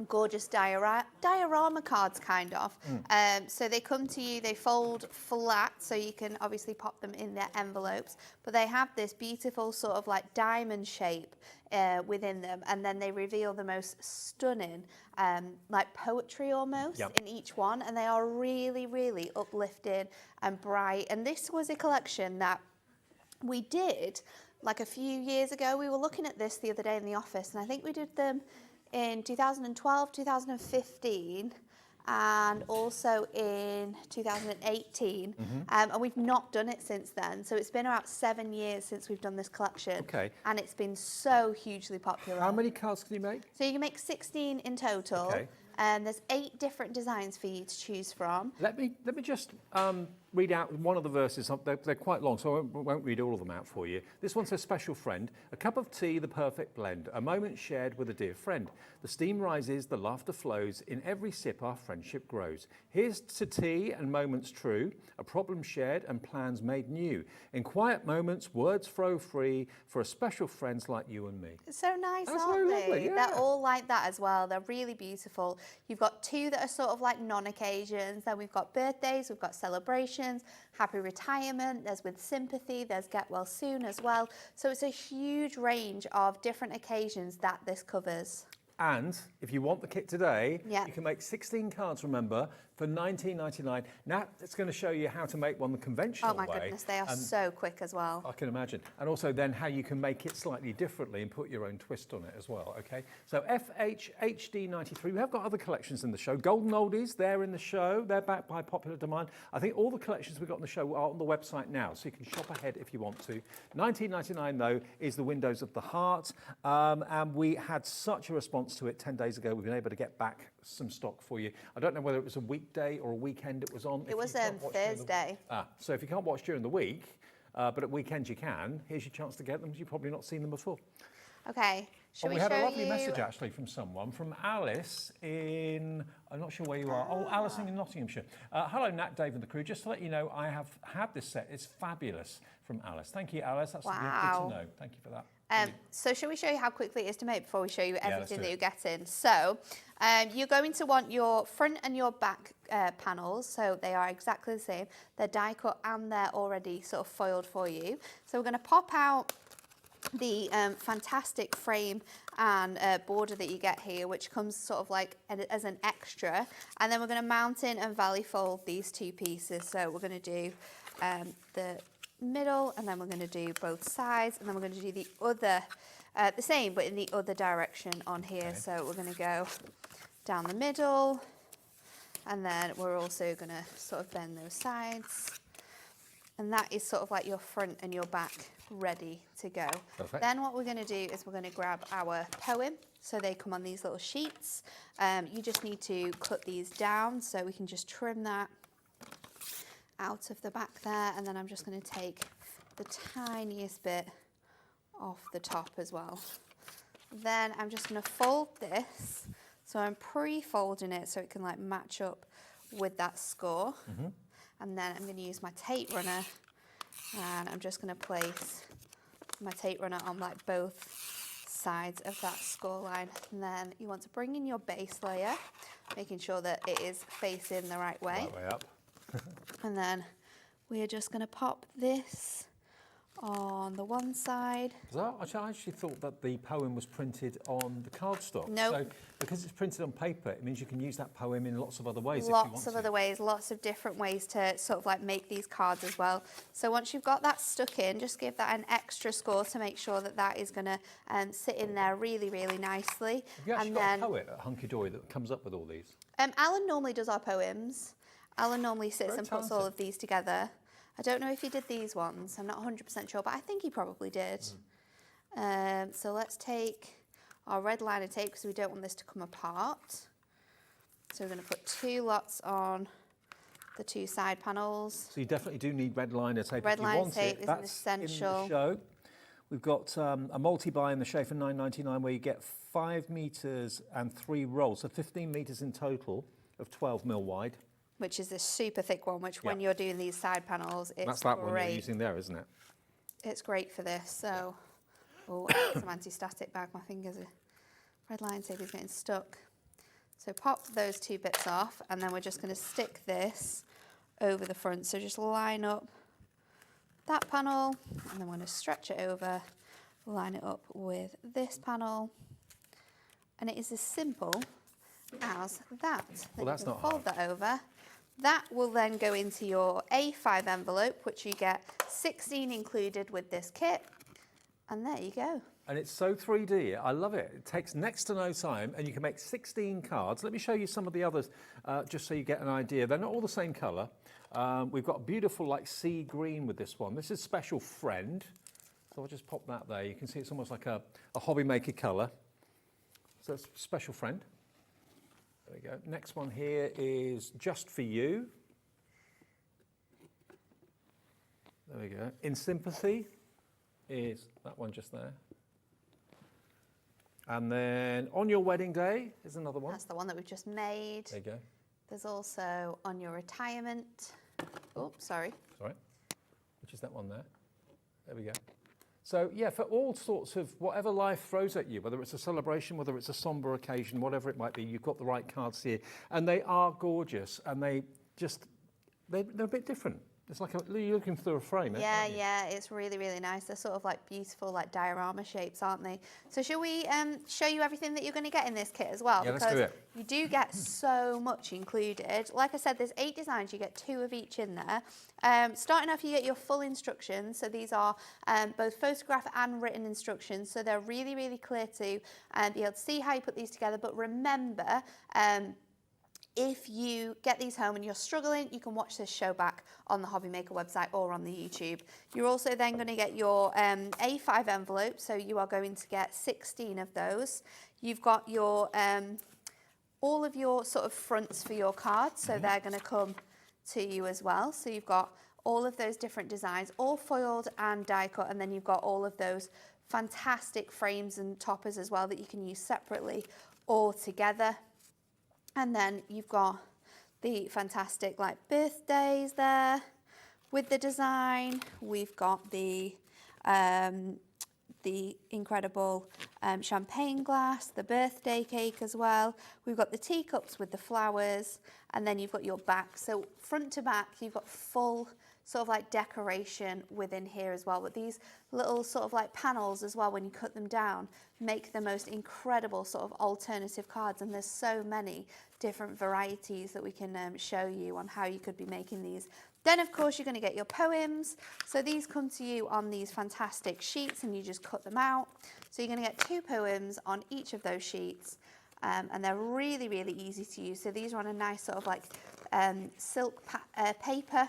M: gorgeous diorama cards, kind of. So they come to you, they fold flat, so you can obviously pop them in their envelopes, but they have this beautiful sort of like diamond shape within them, and then they reveal the most stunning like poetry almost in each one, and they are really, really uplifting and bright. And this was a collection that we did like a few years ago. We were looking at this the other day in the office, and I think we did them in 2012, 2015, and also in 2018. And we've not done it since then. So it's been about 7 years since we've done this collection.
D: Okay.
M: And it's been so hugely popular.
D: How many cards can you make?
M: So you can make 16 in total.
D: Okay.
M: And there's 8 different designs for you to choose from.
D: Let me just read out one of the verses. They're quite long, so I won't read all of them out for you. This one says, special friend, a cup of tea, the perfect blend, a moment shared with a dear friend. The steam rises, the laughter flows, in every sip our friendship grows. Here's to tea and moments true, a problem shared and plans made new. In quiet moments, words flow free for a special friends like you and me.
M: It's so nice,
D: That's
M: aren't
D: very
M: they?
D: lovely, yeah.
M: They're all like that as well. They're really beautiful. You've got 2 that are sort of like non-occasions. Then we've got birthdays, we've got celebrations, happy retirement, there's with sympathy, there's get well soon as well. So it's a huge range of different occasions that this covers.
D: And if you want the kit today,
M: Yeah.
D: you can make 16 cards, remember, for $19.99. Now, it's going to show you how to make one the conventional way.
M: Oh my goodness, they are so quick as well.
D: I can imagine. And also then how you can make it slightly differently and put your own twist on it as well, okay? So FHHD93, we have got other collections in the show. Golden Oldies, they're in the show. They're backed by popular demand. I think all the collections we've got in the show are on the website now, so you can shop ahead if you want to. $19.99, though, is the Windows of the Heart. And we had such a response to it 10 days ago. We've been able to get back some stock for you. I don't know whether it was a weekday or a weekend it was on.
M: It was Thursday.
D: So if you can't watch during the week, but at weekends you can, here's your chance to get them. You've probably not seen them before.
M: Okay, shall we
D: we
M: show
D: had a lovely
M: you?
D: message actually from someone, from Alice in, I'm not sure where you are. Oh, Alice in Nottinghamshire. Hello, Nat, Dave and the crew. Just to let you know, I have had this set. It's fabulous, from Alice. Thank you, Alice. That's good to know. Thank you for that.
M: So shall we show you how quickly it is to make before we show you
D: let's
M: everything
D: do
M: that
D: it.
M: you're getting? So you're going to want your front and your back panels. So they are exactly the same. They're die cut and they're already sort of foiled for you. So we're going to pop out the fantastic frame and border that you get here, which comes sort of like as an extra. And then we're going to mount in and valley fold these 2 pieces. So we're going to do the middle, and then we're going to do both sides, and then we're going to do the other, the same, but in the other direction on here. Okay. So we're going to go down the middle, and then we're also going to sort of bend those sides. And that is sort of like your front and your back ready to go.
D: Perfect.
M: Then what we're going to do is we're going to grab our poem. So they come on these little sheets. You just need to cut these down, so we can just trim that out of the back there. And then I'm just going to take the tiniest bit off the top as well. Then I'm just going to fold this. So I'm pre-folding it so it can like match up with that score. And then I'm going to use my tape runner, and I'm just going to place my tape runner on like both sides of that score line. And then you want to bring in your base layer, making sure that it is facing the right way.
D: Right way up.
M: And then we're just going to pop this on the one side.
D: I actually thought that the poem was printed on the cardstock.
M: Nope.
D: So because it's printed on paper, it means you can use that poem in lots of other ways if you want
M: Lots of
D: to.
M: other ways, lots of different ways to sort of like make these cards as well. So once you've got that stuck in, just give that an extra score to make sure that that is going to sit in there really, really nicely.
D: Have you actually
M: And
D: got
M: then
D: a poet at Hunkydory that comes up with all these?
M: Alan normally does our poems. Alan normally sits
D: Very
M: and puts all of these together. I don't know if he did these ones. I'm not 100% sure, but I think he probably did. So let's take our red liner tape because we don't want this to come apart. So we're going to put 2 lots on the 2 side panels.
D: So you definitely do need red liner tape
M: Red
D: if you
M: liner
D: want
M: tape
D: it.
M: is
D: That's
M: an essential.
D: in the show. We've got a multi-buy in the show for $9.99 where you get 5 metres and 3 rolls, so 15 metres in total of 12 mil wide.
M: Which is a super thick one, which when you're doing these side panels, it's
D: That's that
M: great.
D: one you're using there, isn't it?
M: It's great for this. So, oh, I need some anti-static bag. My fingers are, red line tape is getting stuck. So pop those 2 bits off, and then we're just going to stick this over the front. So just line up that panel, and then we're going to stretch it over, line it up with this panel, and it is as simple as that.
D: Well, that's not
M: fold that over. That will then go into your A5 envelope, which you get 16 included with this kit. And there you go.
D: And it's so 3D. I love it. It takes next to no time, and you can make 16 cards. Let me show you some of the others, just so you get an idea. They're not all the same colour. We've got a beautiful like sea green with this one. This is Special Friend. So I'll just pop that there. You can see it's almost like a hobby maker colour. So it's Special Friend. There we go. Next one here is Just For You. There we go. In Sympathy is that one just there. And then On Your Wedding Day is another one.
M: That's the one that we've just made.
D: There you go.
M: There's also On Your Retirement. Oh, sorry.
D: Sorry. Which is that one there. There we go. So yeah, for all sorts of whatever life throws at you, whether it's a celebration, whether it's a somber occasion, whatever it might be, you've got the right cards here. And they are gorgeous, and they're a bit different. It's like you're looking through a frame.
M: Yeah, yeah, it's really, really nice. They're sort of like beautiful, like diorama shapes, aren't they? So shall we show you everything that you're going to get in this kit as well?
D: Yeah,
M: because
D: let's do it.
M: You do get so much included. Like I said, there's 8 designs. You get 2 of each in there. Starting off, you get your full instructions. So these are both photograph and written instructions. So they're really, really clear to be able to see how you put these together. But remember, if you get these home and you're struggling, you can watch this show back on the Hobby Maker website or on the YouTube. You're also then going to get your A5 envelope, so you are going to get 16 of those. You've got your all of your sort of fronts for your cards, so they're going to come to you as well. So you've got all of those different designs, all foiled and die cut, and then you've got all of those fantastic frames and toppers as well that you can use separately or together. And then you've got the fantastic like birthdays there with the design. We've got the incredible champagne glass, the birthday cake as well. We've got the teacups with the flowers, and then you've got your back. So front to back, you've got full sort of like decoration within here as well. But these little sort of like panels as well, when you cut them down, make the most incredible sort of alternative cards. And there's so many different varieties that we can show you on how you could be making these. Then of course you're going to get your poems. So these come to you on these fantastic sheets and you just cut them out. So you're going to get 2 poems on each of those sheets. And they're really, really easy to use. So these are on a nice sort of like silk paper.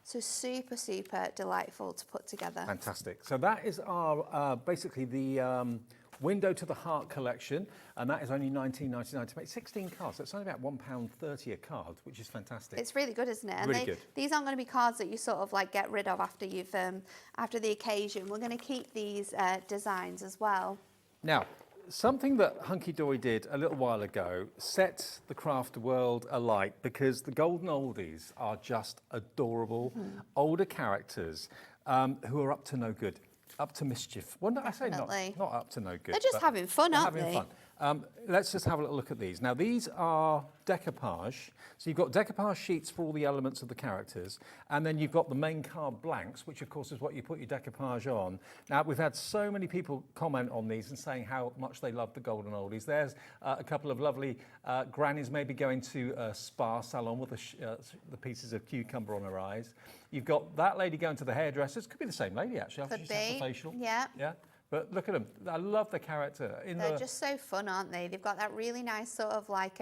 M: So super, super delightful to put together.
D: Fantastic. So that is our basically the Window to the Heart collection, and that is only $19.99 to make 16 cards. So it's only about £1.30 a card, which is fantastic.
M: It's really good, isn't it? And
D: Really good.
M: These aren't going to be cards that you sort of like get rid of after you've after the occasion. We're going to keep these designs as well.
D: Now, something that Hunkydory did a little while ago set the craft world alight, because the golden oldies are just adorable older characters who are up to no good. Up to mischief. Well, no, I say not up to no good.
M: They're just having fun, aren't they?
D: Having fun. Let's just have a little look at these. Now, these are decoupage. So you've got decoupage sheets for all the elements of the characters, and then you've got the main card blanks, which of course is what you put your decoupage on. Now, we've had so many people comment on these and saying how much they love the golden oldies. There's a couple of lovely grannies maybe going to a spa salon with the pieces of cucumber on her eyes. You've got that lady going to the hairdressers. Could be the same lady, actually.
M: Could
D: She's had the facial.
M: Yeah.
D: Yeah. But look at them. I love the character.
M: They're just so fun, aren't they? They've got that really nice sort of like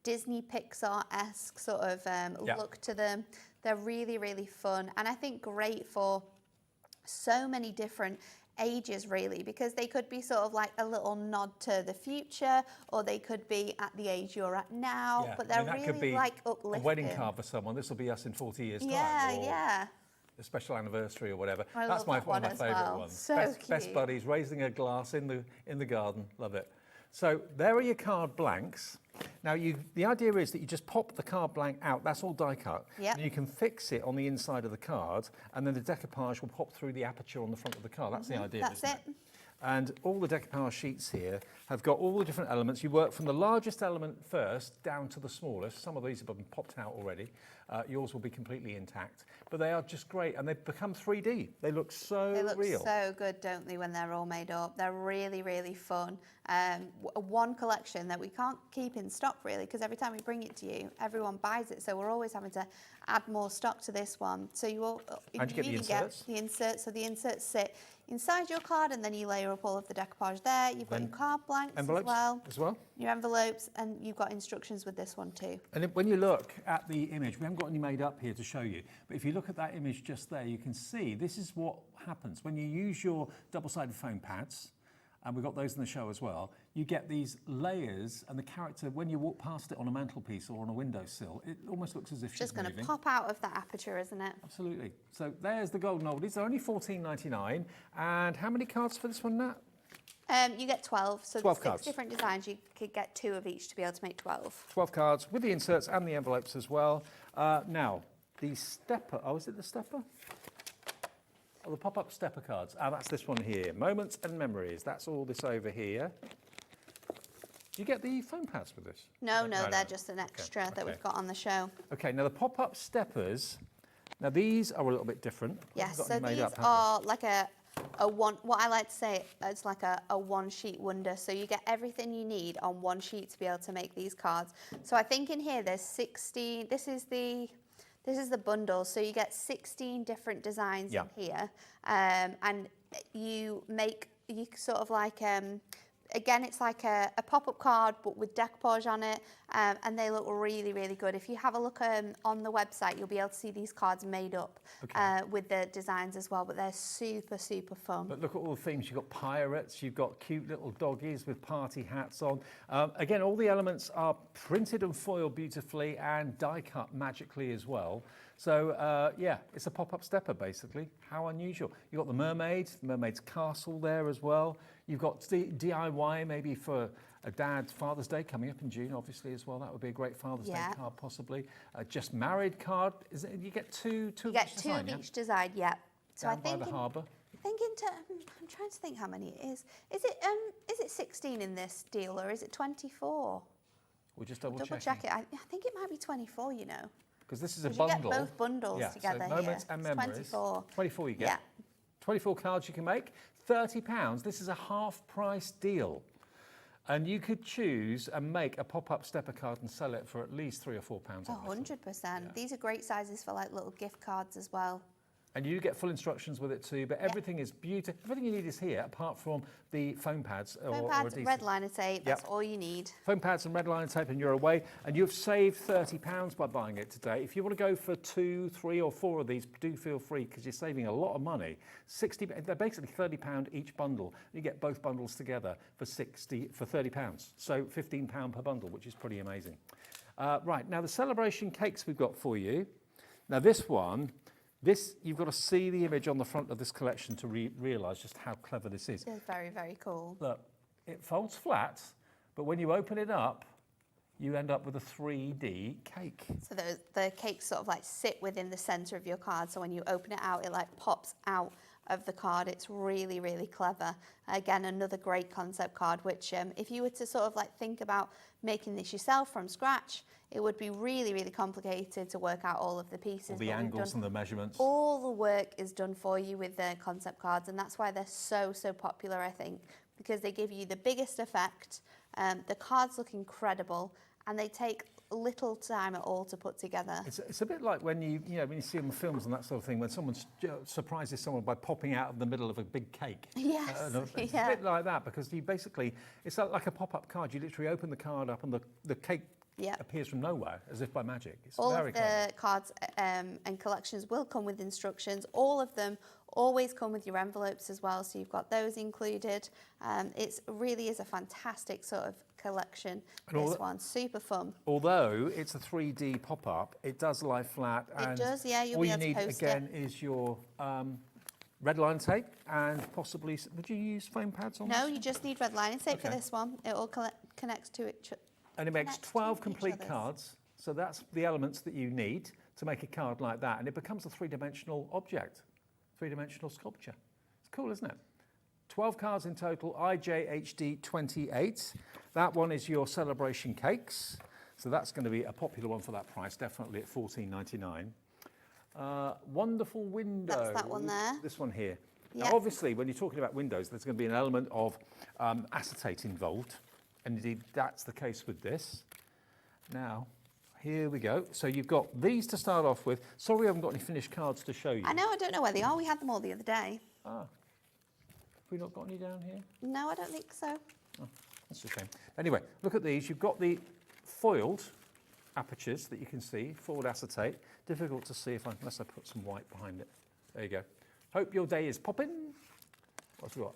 M: Disney Pixar-esque sort of look to them. They're really, really fun. And I think great for so many different ages, really, because they could be sort of like a little nod to the future, or they could be at the age you're at now. But they're
D: that
M: really
D: could be
M: like uplifting.
D: a wedding card for someone. This will be us in 40 years' time.
M: Yeah.
D: A special anniversary or whatever.
M: I
D: That's
M: love
D: one
M: that
D: of my
M: one as
D: favourite
M: well.
D: ones.
M: So
D: Best
M: cute.
D: buddies, raising a glass in the garden. Love it. So there are your card blanks. Now the idea is that you just pop the card blank out. That's all die cut.
M: Yep.
D: And you can fix it on the inside of the card, and then the decoupage will pop through the aperture on the front of the card. That's the idea.
M: That's
D: isn't
M: it.
D: And all the decoupage sheets here have got all the different elements. You work from the largest element first down to the smallest. Some of these have been popped out already. Yours will be completely intact. But they are just great, and they've become 3D. They look so real.
M: They look so good, don't they, when they're all made up? They're really, really fun. One collection that we can't keep in stock, really, because every time we bring it to you, everyone buys it. So we're always having to add more stock to this one. So you
D: And you get the inserts.
M: the inserts. So the inserts sit inside your card, and then you layer up all of the decoupage there. You've got your card blanks
D: Envelopes
M: as well.
D: well.
M: Your envelopes, and you've got instructions with this one too.
D: And when you look at the image, we haven't got any made up here to show you, but if you look at that image just there, you can see this is what happens when you use your double-sided foam pads, and we've got those in the show as well. You get these layers, and the character, when you walk past it on a mantelpiece or on a windowsill, it almost looks as if she's
M: Just going
D: moving.
M: to pop out of that aperture, isn't it?
D: Absolutely. So there's the golden oldies. They're only $14.99. And how many cards for this one, Nat?
M: You get 12, so
D: 12
M: there's
D: cards.
M: 6 different designs. You could get 2 of each to be able to make 12.
D: 12 cards with the inserts and the envelopes as well. Now, the stepper. Oh, is it the stepper? Oh, the pop-up stepper cards. That's this one here. Moments and memories. That's all this over here. Do you get the foam pads with this?
M: No, they're just an extra that we've got on the show.
D: Okay, now the pop-up steppers. Now these are a little bit different.
M: Yes,
D: Got
M: so
D: them made
M: these
D: up, haven't
M: are like a one, what I like to say, it's like a one-sheet wonder. So you get everything you need on one sheet to be able to make these cards. So I think in here there's 16, this is the bundle, so you get 16 different designs in here. And you sort of like, again, it's like a pop-up card, but with decoupage on it, and they look really, really good. If you have a look on the website, you'll be able to see these cards made up with the designs as well, but they're super, super fun.
D: But look at all the themes. You've got pirates, you've got cute little doggies with party hats on. Again, all the elements are printed and foiled beautifully and die-cut magically as well. So, yeah, it's a pop-up stepper, basically. How unusual. You've got the mermaid's castle there as well. You've got DIY, maybe for a dad's Father's Day coming up in June, obviously, as well. That would be a great Father's Day card, possibly. Just married card. Is it, you get two
M: You
D: of
M: get
D: each
M: 2
D: design,
M: of each design, yeah. So
D: Down
M: I think
D: by the harbour.
M: I'm trying to think how many it is. Is it 16 in this deal, or is it 24?
D: We'll just double
M: check it. I think it might be 24, you know.
D: Because this is a
M: 'Cause
D: bundle.
M: You get both bundles together
D: so moments
M: here.
D: and
M: It's
D: memories.
M: 24.
D: 24 you get.
M: Yeah.
D: 24 cards you can make. £30. This is a half-price deal. And you could choose and make a pop-up stepper card and sell it for at least £3 or £4.
M: 100%. These are great sizes for like little gift cards as well.
D: And you get full instructions with it too, but everything is beautiful. Everything you need is here, apart from the foam pads.
M: Foam pads, red liner tape, that's all you need.
D: Foam pads and red liner tape and you're away. And you've saved £30 by buying it today. If you want to go for 2, 3 or 4 of these, do feel free because you're saving a lot of money. They're basically £30 each bundle. You get both bundles together for £30. So £15 per bundle, which is pretty amazing. Right, now the celebration cakes we've got for you. Now this one, you've got to see the image on the front of this collection to realise just how clever this is.
M: It's very, very cool.
D: Look, it folds flat, but when you open it up, you end up with a 3D cake.
M: So the cakes sort of like sit within the centre of your card. So when you open it out, it like pops out of the card. It's really, really clever. Again, another great concept card, which if you were to sort of like think about making this yourself from scratch, it would be really, really complicated to work out all of the pieces.
D: All the angles and the measurements.
M: All the work is done for you with the concept cards, and that's why they're so, so popular, I think, because they give you the biggest effect. The cards look incredible, and they take little time at all to put together.
D: It's a bit like when you see them in films and that sort of thing, when someone surprises someone by popping out of the middle of a big cake.
M: Yes,
D: it's a bit like that, because you basically, it's like a pop-up card. You literally open the card up and the cake appears from nowhere, as if by magic. It's
M: all
D: very
M: of the
D: clever.
M: cards and collections will come with instructions. All of them always come with your envelopes as well, so you've got those included. It really is a fantastic sort of collection, this one. Super fun.
D: Although it's a 3D pop-up, it does lie flat.
M: It does, yeah. You'll
D: all
M: be
D: you
M: able to
D: need,
M: post
D: again, is your red line tape and possibly, would you use foam pads on this?
M: No, you just need red lining tape for this one. It all connects to it.
D: And it makes 12 complete cards. So that's the elements that you need to make a card like that. And it becomes a three-dimensional object, three-dimensional sculpture. It's cool, isn't it? 12 cards in total, IJHD 28. That one is your celebration cakes. So that's going to be a popular one for that price, definitely at $14.99. Wonderful window.
M: That's that one there.
D: This one here.
M: Yep.
D: Now, obviously, when you're talking about windows, there's going to be an element of acetate involved. And indeed, that's the case with this. Now, here we go. So you've got these to start off with. Sorry, I haven't got any finished cards to show you.
M: I know, I don't know where they are. We had them all the other day.
D: Ah. Have we not got any down here?
M: No, I don't think so.
D: Oh, that's a shame. Anyway, look at these. You've got the foiled apertures that you can see, foiled acetate. Difficult to see unless I put some white behind it. There you go. Hope your day is popping. What's we got?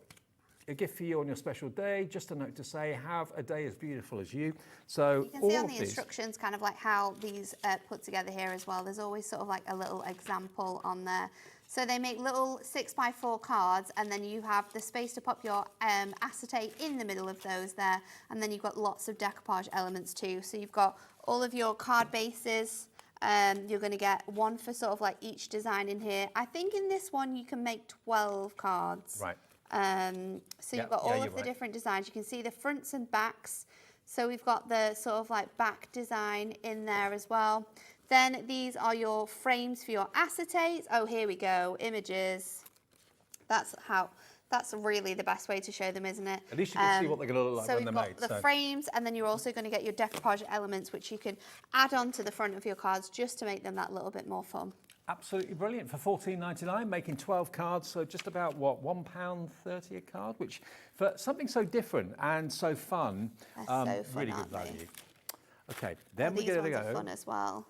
D: A gift for you on your special day. Just a note to say, have a day as beautiful as you. So
M: you can see on the instructions kind of like how these put together here as well. There's always sort of like a little example on there. So they make little 6x4 cards, and then you have the space to pop your acetate in the middle of those there, and then you've got lots of decoupage elements too. So you've got all of your card bases. You're going to get one for sort of like each design in here. I think in this one you can make 12 cards.
D: Right.
M: So you've got all of the different designs. You can see the fronts and backs. So we've got the sort of like back design in there as well. Then these are your frames for your acetate. Oh, here we go, images. That's really the best way to show them, isn't it?
D: At least you can see what they're going to look like when they're made.
M: So we've got the frames, and then you're also going to get your decoupage elements, which you can add on to the front of your cards just to make them that little bit more fun.
D: Absolutely brilliant for $14.99, making 12 cards, so just about, what, £1.30 a card, which for something so different and so fun,
M: so fun,
D: really good value. Okay, then we're going to go.
M: Fun as well.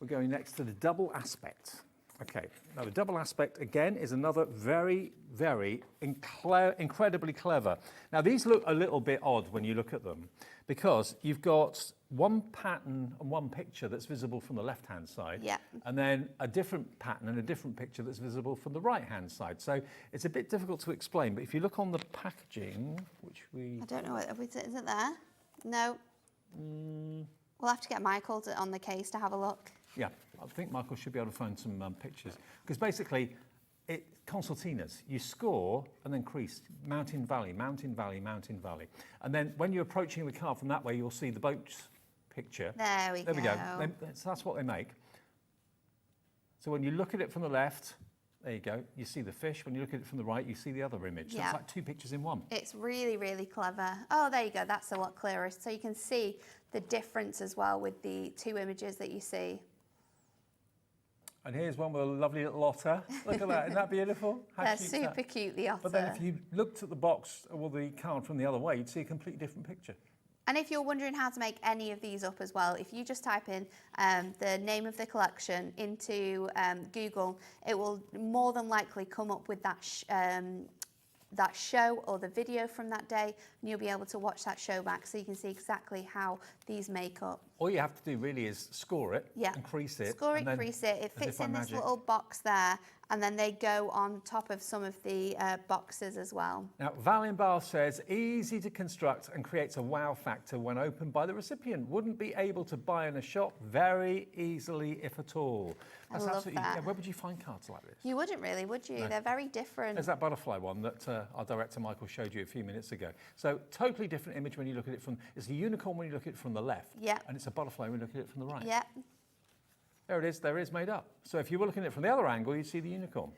D: We're going next to the double aspect. Okay, now the double aspect, again, is another very, very incredibly clever. Now, these look a little bit odd when you look at them, because you've got one pattern and one picture that's visible from the left-hand side, and then a different pattern and a different picture that's visible from the right-hand side. So it's a bit difficult to explain, but if you look on the packaging, which we...
M: I don't know, is it there? No. We'll have to get Michael on the case to have a look.
D: Yeah, I think Michael should be able to find some pictures, because basically, concertinas, you score and then crease, mountain, valley, mountain, valley, mountain, valley. And then when you're approaching the card from that way, you'll see the boat's picture.
M: There we go.
D: So that's what they make. So when you look at it from the left, there you go, you see the fish. When you look at it from the right, you see the other image. So it's like two pictures in one.
M: It's really, really clever. Oh, there you go, that's a lot clearer. So you can see the difference as well with the two images that you see.
D: And here's one with a lovely little otter. Look at that, isn't that beautiful? How
M: They're
D: cute's that?
M: super cute, the otter.
D: But then if you looked at the box or the card from the other way, you'd see a completely different picture.
M: And if you're wondering how to make any of these up as well, if you just type in the name of the collection into Google, it will more than likely come up with that show or the video from that day, and you'll be able to watch that show back so you can see exactly how these make up.
D: All you have to do really is score it and crease it.
M: Score it, crease it. It fits in this little box there, and then they go on top of some of the boxes as well.
D: Now, Val in Bath says, easy to construct and creates a wow factor when opened by the recipient. Wouldn't be able to buy in a shop very easily, if at all.
M: I love
D: absolutely,
M: that.
D: yeah, where would you find cards like this?
M: You wouldn't really, would you?
D: No.
M: They're very different.
D: There's that butterfly one that our director Michael showed you a few minutes ago. So totally different image when you look at it from, it's a unicorn when you look at it from the left.
M: Yeah.
D: And it's a butterfly when you look at it from the right.
M: Yeah.
D: There it is, there it is made up. So if you were looking at it from the other angle, you'd see the unicorn.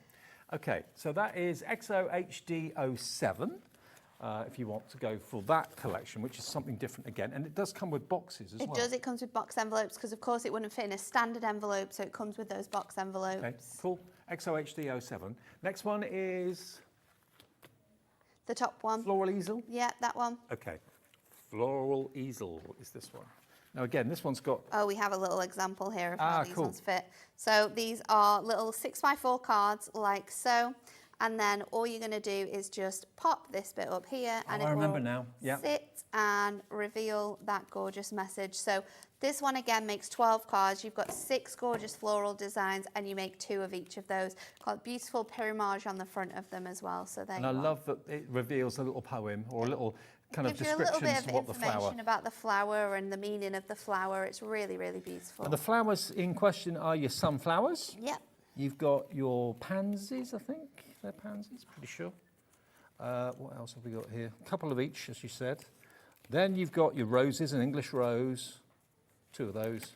D: Okay, so that is XOHD07. If you want to go for that collection, which is something different again. And it does come with boxes as well.
M: It does, it comes with box envelopes because of course it wouldn't fit in a standard envelope, so it comes with those box envelopes.
D: Okay, cool. XOHD07. Next one is...
M: The top one.
D: Floral easel?
M: Yeah, that one.
D: Okay, floral easel is this one. Now again, this one's got...
M: Oh, we have a little example here of how these
D: cool.
M: ones fit. So these are little 6x4 cards like so. And then all you're going to do is just pop this bit up here and
D: I
M: it
D: remember
M: will
D: now. Yeah.
M: sit and reveal that gorgeous message. So this one again makes 12 cards. You've got 6 gorgeous floral designs and you make 2 of each of those. Got beautiful perimage on the front of them as well. So there
D: And I love that it reveals a little poem or a little kind of
M: gives you a
D: description
M: little bit
D: to
M: of
D: what the flower...
M: information about the flower and the meaning of the flower. It's really, really beautiful.
D: And the flowers in question are your sunflowers.
M: Yep.
D: You've got your pansies, I think. They're pansies, pretty sure. What else have we got here? A couple of each, as you said. Then you've got your roses, an English rose, 2 of those.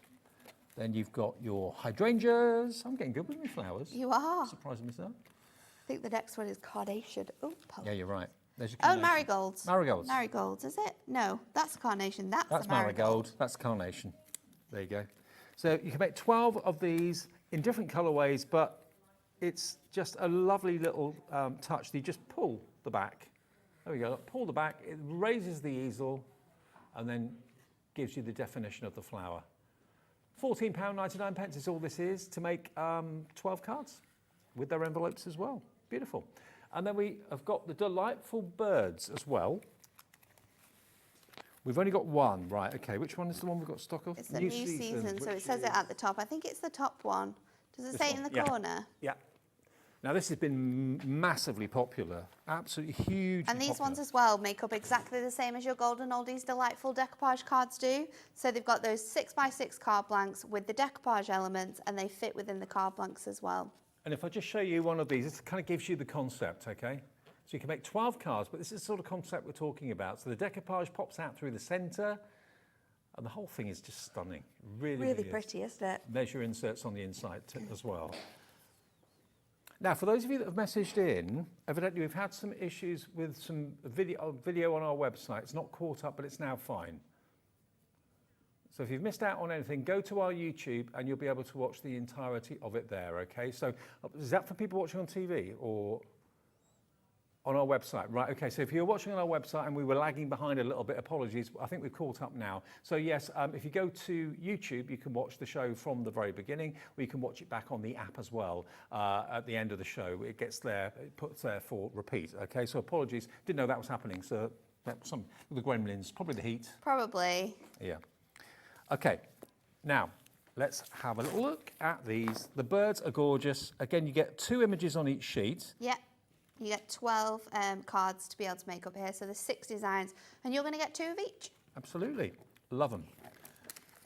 D: Then you've got your hydrangeas. I'm getting good with my flowers.
M: You are.
D: Surprising myself.
M: I think the next one is carnation. Oh,
D: Yeah, you're right. There's your
M: oh,
D: carnation.
M: marigolds.
D: Marigolds.
M: Marigolds, is it? No, that's a carnation.
D: That's
M: a marigold.
D: marigold. That's carnation. There you go. So you can make 12 of these in different colourways, but it's just a lovely little touch. You just pull the back. There we go. Pull the back. It raises the easel and then gives you the definition of the flower. £14.99 is all this is to make 12 cards with their envelopes as well. Beautiful. And then we have got the delightful birds as well. We've only got one, right? Okay, which one is the one we've got stock of?
M: It's the new season, so it says it at the top. I think it's the top one. Does it
D: This
M: say it
D: one,
M: in the
D: yeah.
M: corner?
D: Yeah. Now this has been massively popular, absolutely huge.
M: And these ones as well make up exactly the same as your Golden Oldies Delightful decoupage cards do. So they've got those 6x6 card blanks with the decoupage elements and they fit within the card blanks as well.
D: And if I just show you one of these, it kind of gives you the concept, okay? So you can make 12 cards, but this is the sort of concept we're talking about. So the decoupage pops out through the centre, and the whole thing is just stunning. Really
M: pretty, isn't it?
D: There's your inserts on the inside as well. Now, for those of you that have messaged in, evidently we've had some issues with some video on our website. It's not caught up, but it's now fine. So if you've missed out on anything, go to our YouTube and you'll be able to watch the entirety of it there, okay? So is that for people watching on TV or on our website? Right, okay, so if you're watching on our website and we were lagging behind a little bit, apologies, I think we've caught up now. So yes, if you go to YouTube, you can watch the show from the very beginning, or you can watch it back on the app as well at the end of the show. It gets there, it puts there for repeat, okay? So apologies, didn't know that was happening. So some of the gremlins, probably the heat.
M: Probably.
D: Yeah. Okay, now let's have a little look at these. The birds are gorgeous. Again, you get 2 images on each sheet.
M: Yeah. You get 12 cards to be able to make up here. So there's 6 designs and you're going to get 2 of each.
D: Absolutely. Love them.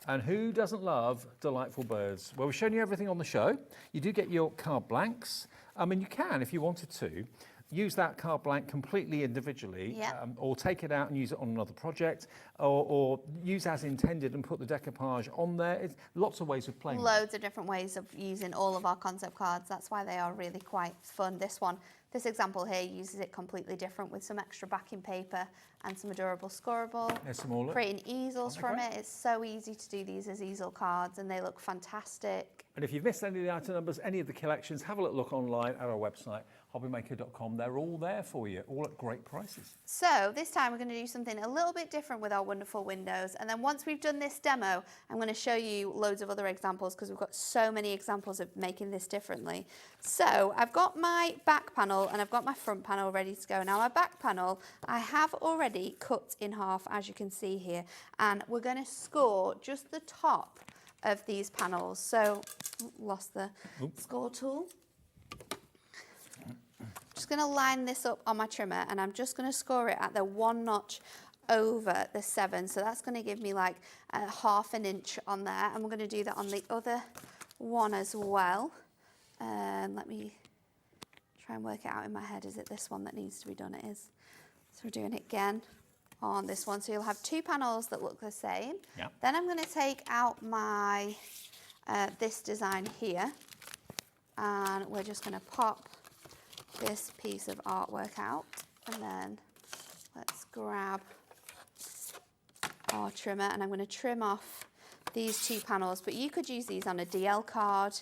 D: And who doesn't love delightful birds? Well, we've shown you everything on the show. You do get your card blanks. I mean, you can, if you wanted to, use that card blank completely individually, or take it out and use it on another project, or use as intended and put the decoupage on there. It's lots of ways of playing.
M: Loads of different ways of using all of our concept cards. That's why they are really quite fun. This This example here uses it completely different with some extra backing paper and some adorable scoreable.
D: There's some more, look.
M: Creating easels from
D: great?
M: it. It's so easy to do these as easel cards and they look fantastic.
D: And if you've missed any of the item numbers, any of the collections, have a look online at our website, hobbymaker.com. They're all there for you, all at great prices.
M: So this time we're going to do something a little bit different with our wonderful windows. And then once we've done this demo, I'm going to show you loads of other examples because we've got so many examples of making this differently. So I've got my back panel and I've got my front panel ready to go. Now my back panel, I have already cut in half, as you can see here. And we're going to score just the top of these panels. So, lost the score tool. Just going to line this up on my trimmer and I'm just going to score it at the 1 notch over the 7. So that's going to give me like ½ an inch on there. And we're going to do that on the other one as well. Let me try and work it out in my head. Is it this one that needs to be done? It is. So we're doing it again on this one. So you'll have 2 panels that look the same.
D: Yep.
M: Then I'm going to take out my this design here and we're just going to pop this piece of artwork out and then let's grab our trimmer and I'm going to trim off these 2 panels, but you could use these on a DL card.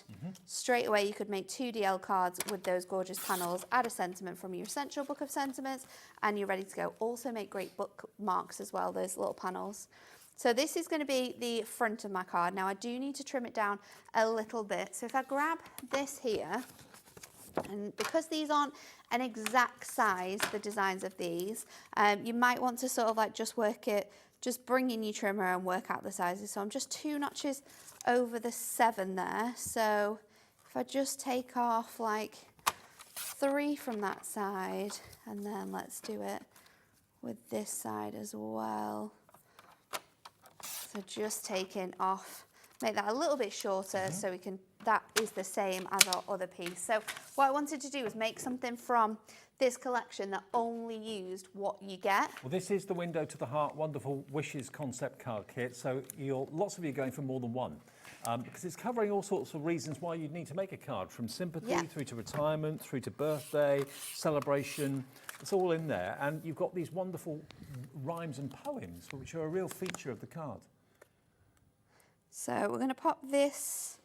M: Straight away you could make 2 DL cards with those gorgeous panels, add a sentiment from your essential book of sentiments and you're ready to go. Also make great bookmarks as well, those little panels. So this is going to be the front of my card. Now I do need to trim it down a little bit. So if I grab this here, and because these aren't an exact size, the designs of these, you might want to sort of like just work it, just bring in your trimmer and work out the sizes. So I'm just 2 notches over the 7 there. So if I just take off like 3 from that side, and then let's do it with this side as well. So just taking off, make that a little bit shorter so we can, that is the same as our other piece. So what I wanted to do was make something from this collection that only used what you get.
D: Well, this is the Window to the Heart Wonderful Wishes concept card kit. So lots of you are going for more than one. Because it's covering all sorts of reasons why you'd need to make a card, from sympathy through to retirement, through to birthday, celebration. It's all in there. And you've got these wonderful rhymes and poems, which are a real feature of the card.
M: So we're going to pop this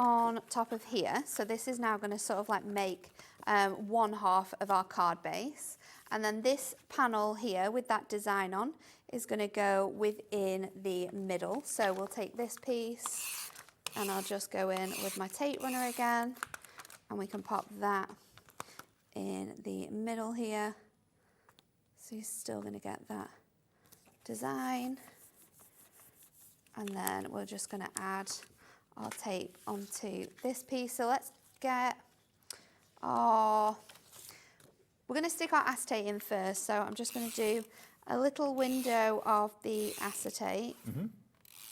M: on top of here. So this is now going to sort of like make 1/2 of our card base. And then this panel here with that design on is going to go within the middle. So we'll take this piece and I'll just go in with my tape runner again and we can pop that in the middle here. So you're still going to get that design. And then we're just going to add our tape onto this piece. So let's get our, we're going to stick our acetate in first. So I'm just going to do a little window of the acetate.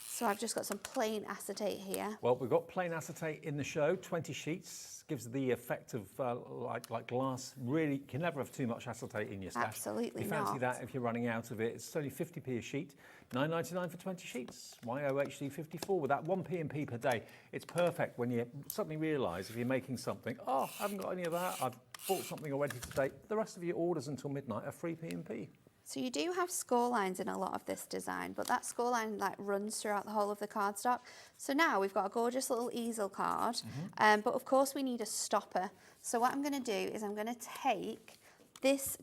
M: So I've just got some plain acetate here.
D: Well, we've got plain acetate in the show, 20 sheets. Gives the effect of like glass. Really, you can never have too much acetate in your stash.
M: Absolutely
D: not. If you fancy
M: not.
D: that, if you're running out of it, it's only 50p a sheet, £9.99 for 20 sheets. YOHD 54 with that 1p per day. It's perfect when you suddenly realise if you're making something, oh, I haven't got any of that, I've bought something already today. The rest of your orders until midnight are free P&P.
M: So you do have score lines in a lot of this design, but that score line like runs throughout the whole of the cardstock. So now we've got a gorgeous little easel card, but of course we need a stopper. So what I'm going to do is I'm going to take this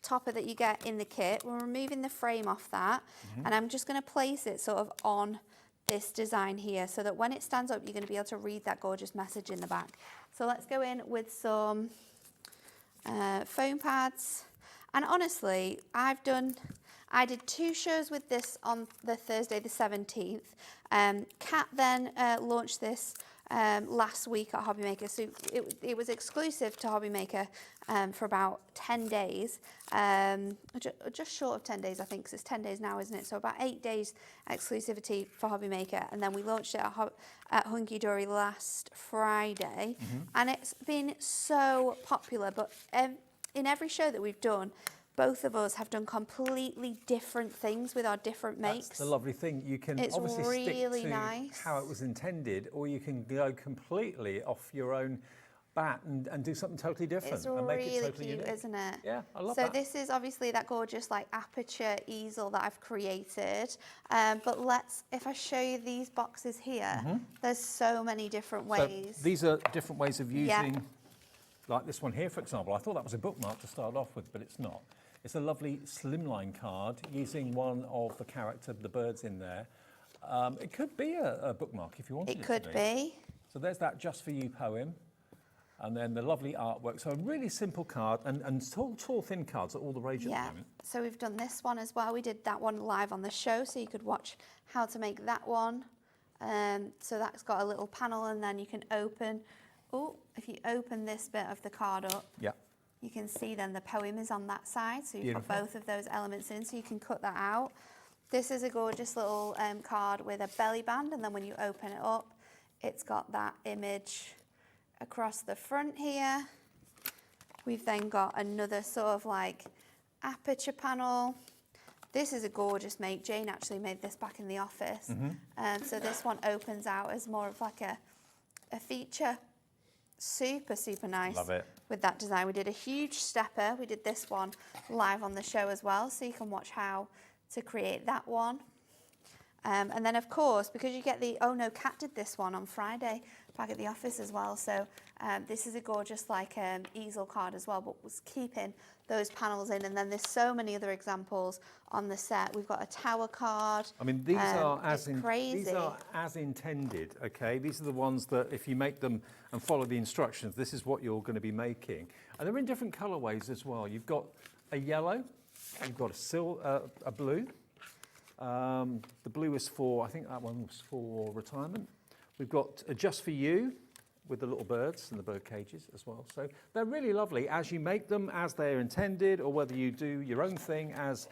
M: topper that you get in the kit. We're removing the frame off that, and I'm just going to place it sort of on this design here so that when it stands up, you're going to be able to read that gorgeous message in the back. So let's go in with some foam pads. And honestly, I did 2 shows with this on the Thursday the 17th. Kat then launched this last week at Hobby Maker. So it was exclusive to Hobby Maker for about 10 days, just short of 10 days, I think, because it's 10 days now, isn't it? So about 8 days exclusivity for Hobby Maker. And then we launched it at Hunkydory last Friday. And it's been so popular, but in every show that we've done, both of us have done completely different things with our different makes.
D: That's the lovely thing. You can obviously
M: really
D: stick to
M: nice.
D: how it was intended, or you can go completely off your own bat and do something totally different.
M: It's
D: and make
M: really
D: it totally
M: cute,
D: unique.
M: isn't it?
D: Yeah, I love
M: so
D: that.
M: this is obviously that gorgeous like aperture easel that I've created. But if I show you these boxes here, there's so many different ways.
D: So these are different ways of using, like this one here, for example. I thought that was a bookmark to start off with, but it's not. It's a lovely slimline card using one of the character, the birds in there. It could be a bookmark if you wanted it to be.
M: It could be.
D: So there's that Just For You poem. And then the lovely artwork. So a really simple card and tall, thin cards are all the rage at the moment.
M: So we've done this one as well. We did that one live on the show, so you could watch how to make that one. So that's got a little panel, and then you can open. Oh, if you open this bit of the card up, you can see then the poem is on that side. So you've got both of those elements in, so you can cut that out. This is a gorgeous little card with a belly band, and then when you open it up, it's got that image across the front here. We've then got another sort of like aperture panel. This is a gorgeous make. Jane actually made this back in the office. So this one opens out as more of like a feature. Super, super nice.
D: Love it.
M: With that design. We did a huge stepper. We did this one live on the show as well, so you can watch how to create that one. And then of course, because you get the, oh no, Kat did this one on Friday back at the office as well. So this is a gorgeous like easel card as well, but was keeping those panels in. And then there's so many other examples on the set. We've got a tower card.
D: I mean, these are
M: crazy.
D: These are as intended. Okay, these are the ones that if you make them and follow the instructions, this is what you're going to be making. And they're in different colorways as well. You've got a yellow, you've got a blue. The blue is for, I think that one was for retirement. We've got a Just For You with the little birds and the bird cages as well. So they're really lovely as you make them as they're intended, or whether you do your own thing as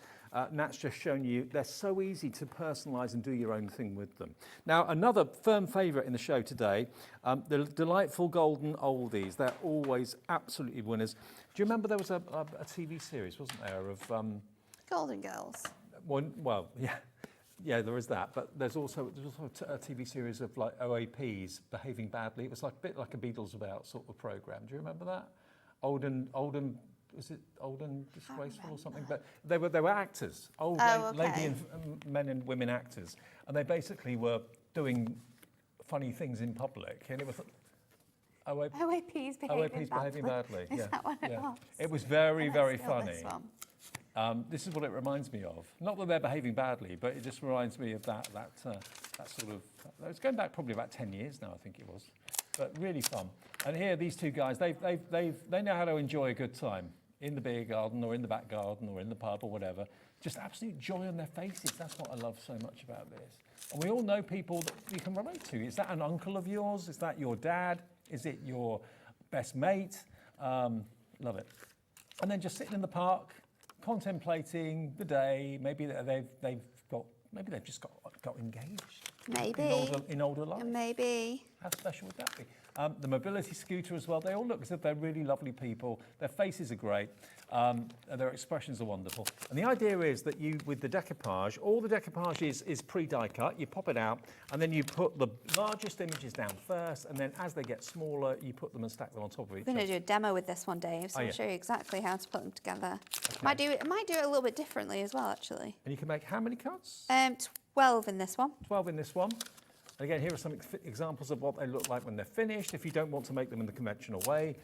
D: Nat's just shown you. They're so easy to personalise and do your own thing with them. Now, another firm favourite in the show today, the delightful golden oldies. They're always absolutely winners. Do you remember there was a TV series, wasn't there, of...
M: Golden Girls.
D: Well, yeah, there is that. But there's also a TV series of like OAPs behaving badly. It was like a bit like a Beatles About sort of program. Do you remember that? Old and Disgraceful or something? But they were actors, lady and men and women actors, and they basically were doing funny things in public, and it was.
M: OAPs behaving badly.
D: Is
M: that what it was?
D: It was very, very
M: Still
D: funny.
M: this one.
D: This is what it reminds me of. Not that they're behaving badly, but it just reminds me of that sort of. It's going back probably about 10 years now, I think it was, but really fun. And here, these two guys, they know how to enjoy a good time in the beer garden or in the back garden or in the pub or whatever. Just absolute joy on their faces. That's what I love so much about this. And we all know people that you can relate to. Is that an uncle of yours? Is that your dad? Is it your best mate? Love it. And then just sitting in the park, contemplating the day. Maybe they've just got engaged.
M: Maybe
D: in older life.
M: Maybe.
D: How special would that be? The mobility scooter as well. They all look as if they're really lovely people. Their faces are great. And their expressions are wonderful. And the idea is that you, with the decoupage, all the decoupage is pre-die cut. You pop it out, and then you put the largest images down first, and then as they get smaller, you put them and stack them on top of each other.
M: We're going to do a demo with this one, Dave, so I'll show you exactly how to put them together.
D: Okay.
M: Might do it a little bit differently as well, actually.
D: And you can make how many cuts?
M: 12 in this one.
D: 12 in this one. And again, here are some examples of what they look like when they're finished, if you don't want to make them in the conventional way.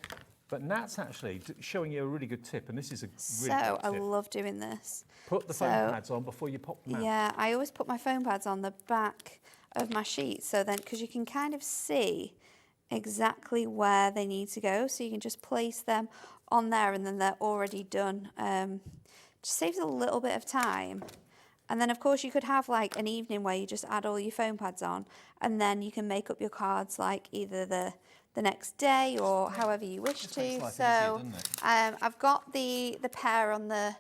D: But Nat's actually showing you a really good tip, and this is a really good tip.
M: I love doing this.
D: Put the foam pads on before you pop them out.
M: Yeah, I always put my foam pads on the back of my sheet, so then, because you can kind of see exactly where they need to go, so you can just place them on there, and then they're already done. Just saves a little bit of time. And then, of course, you could have like an evening where you just add all your foam pads on, and then you can make up your cards like either the next day or however you wish to. So I've got the pair on the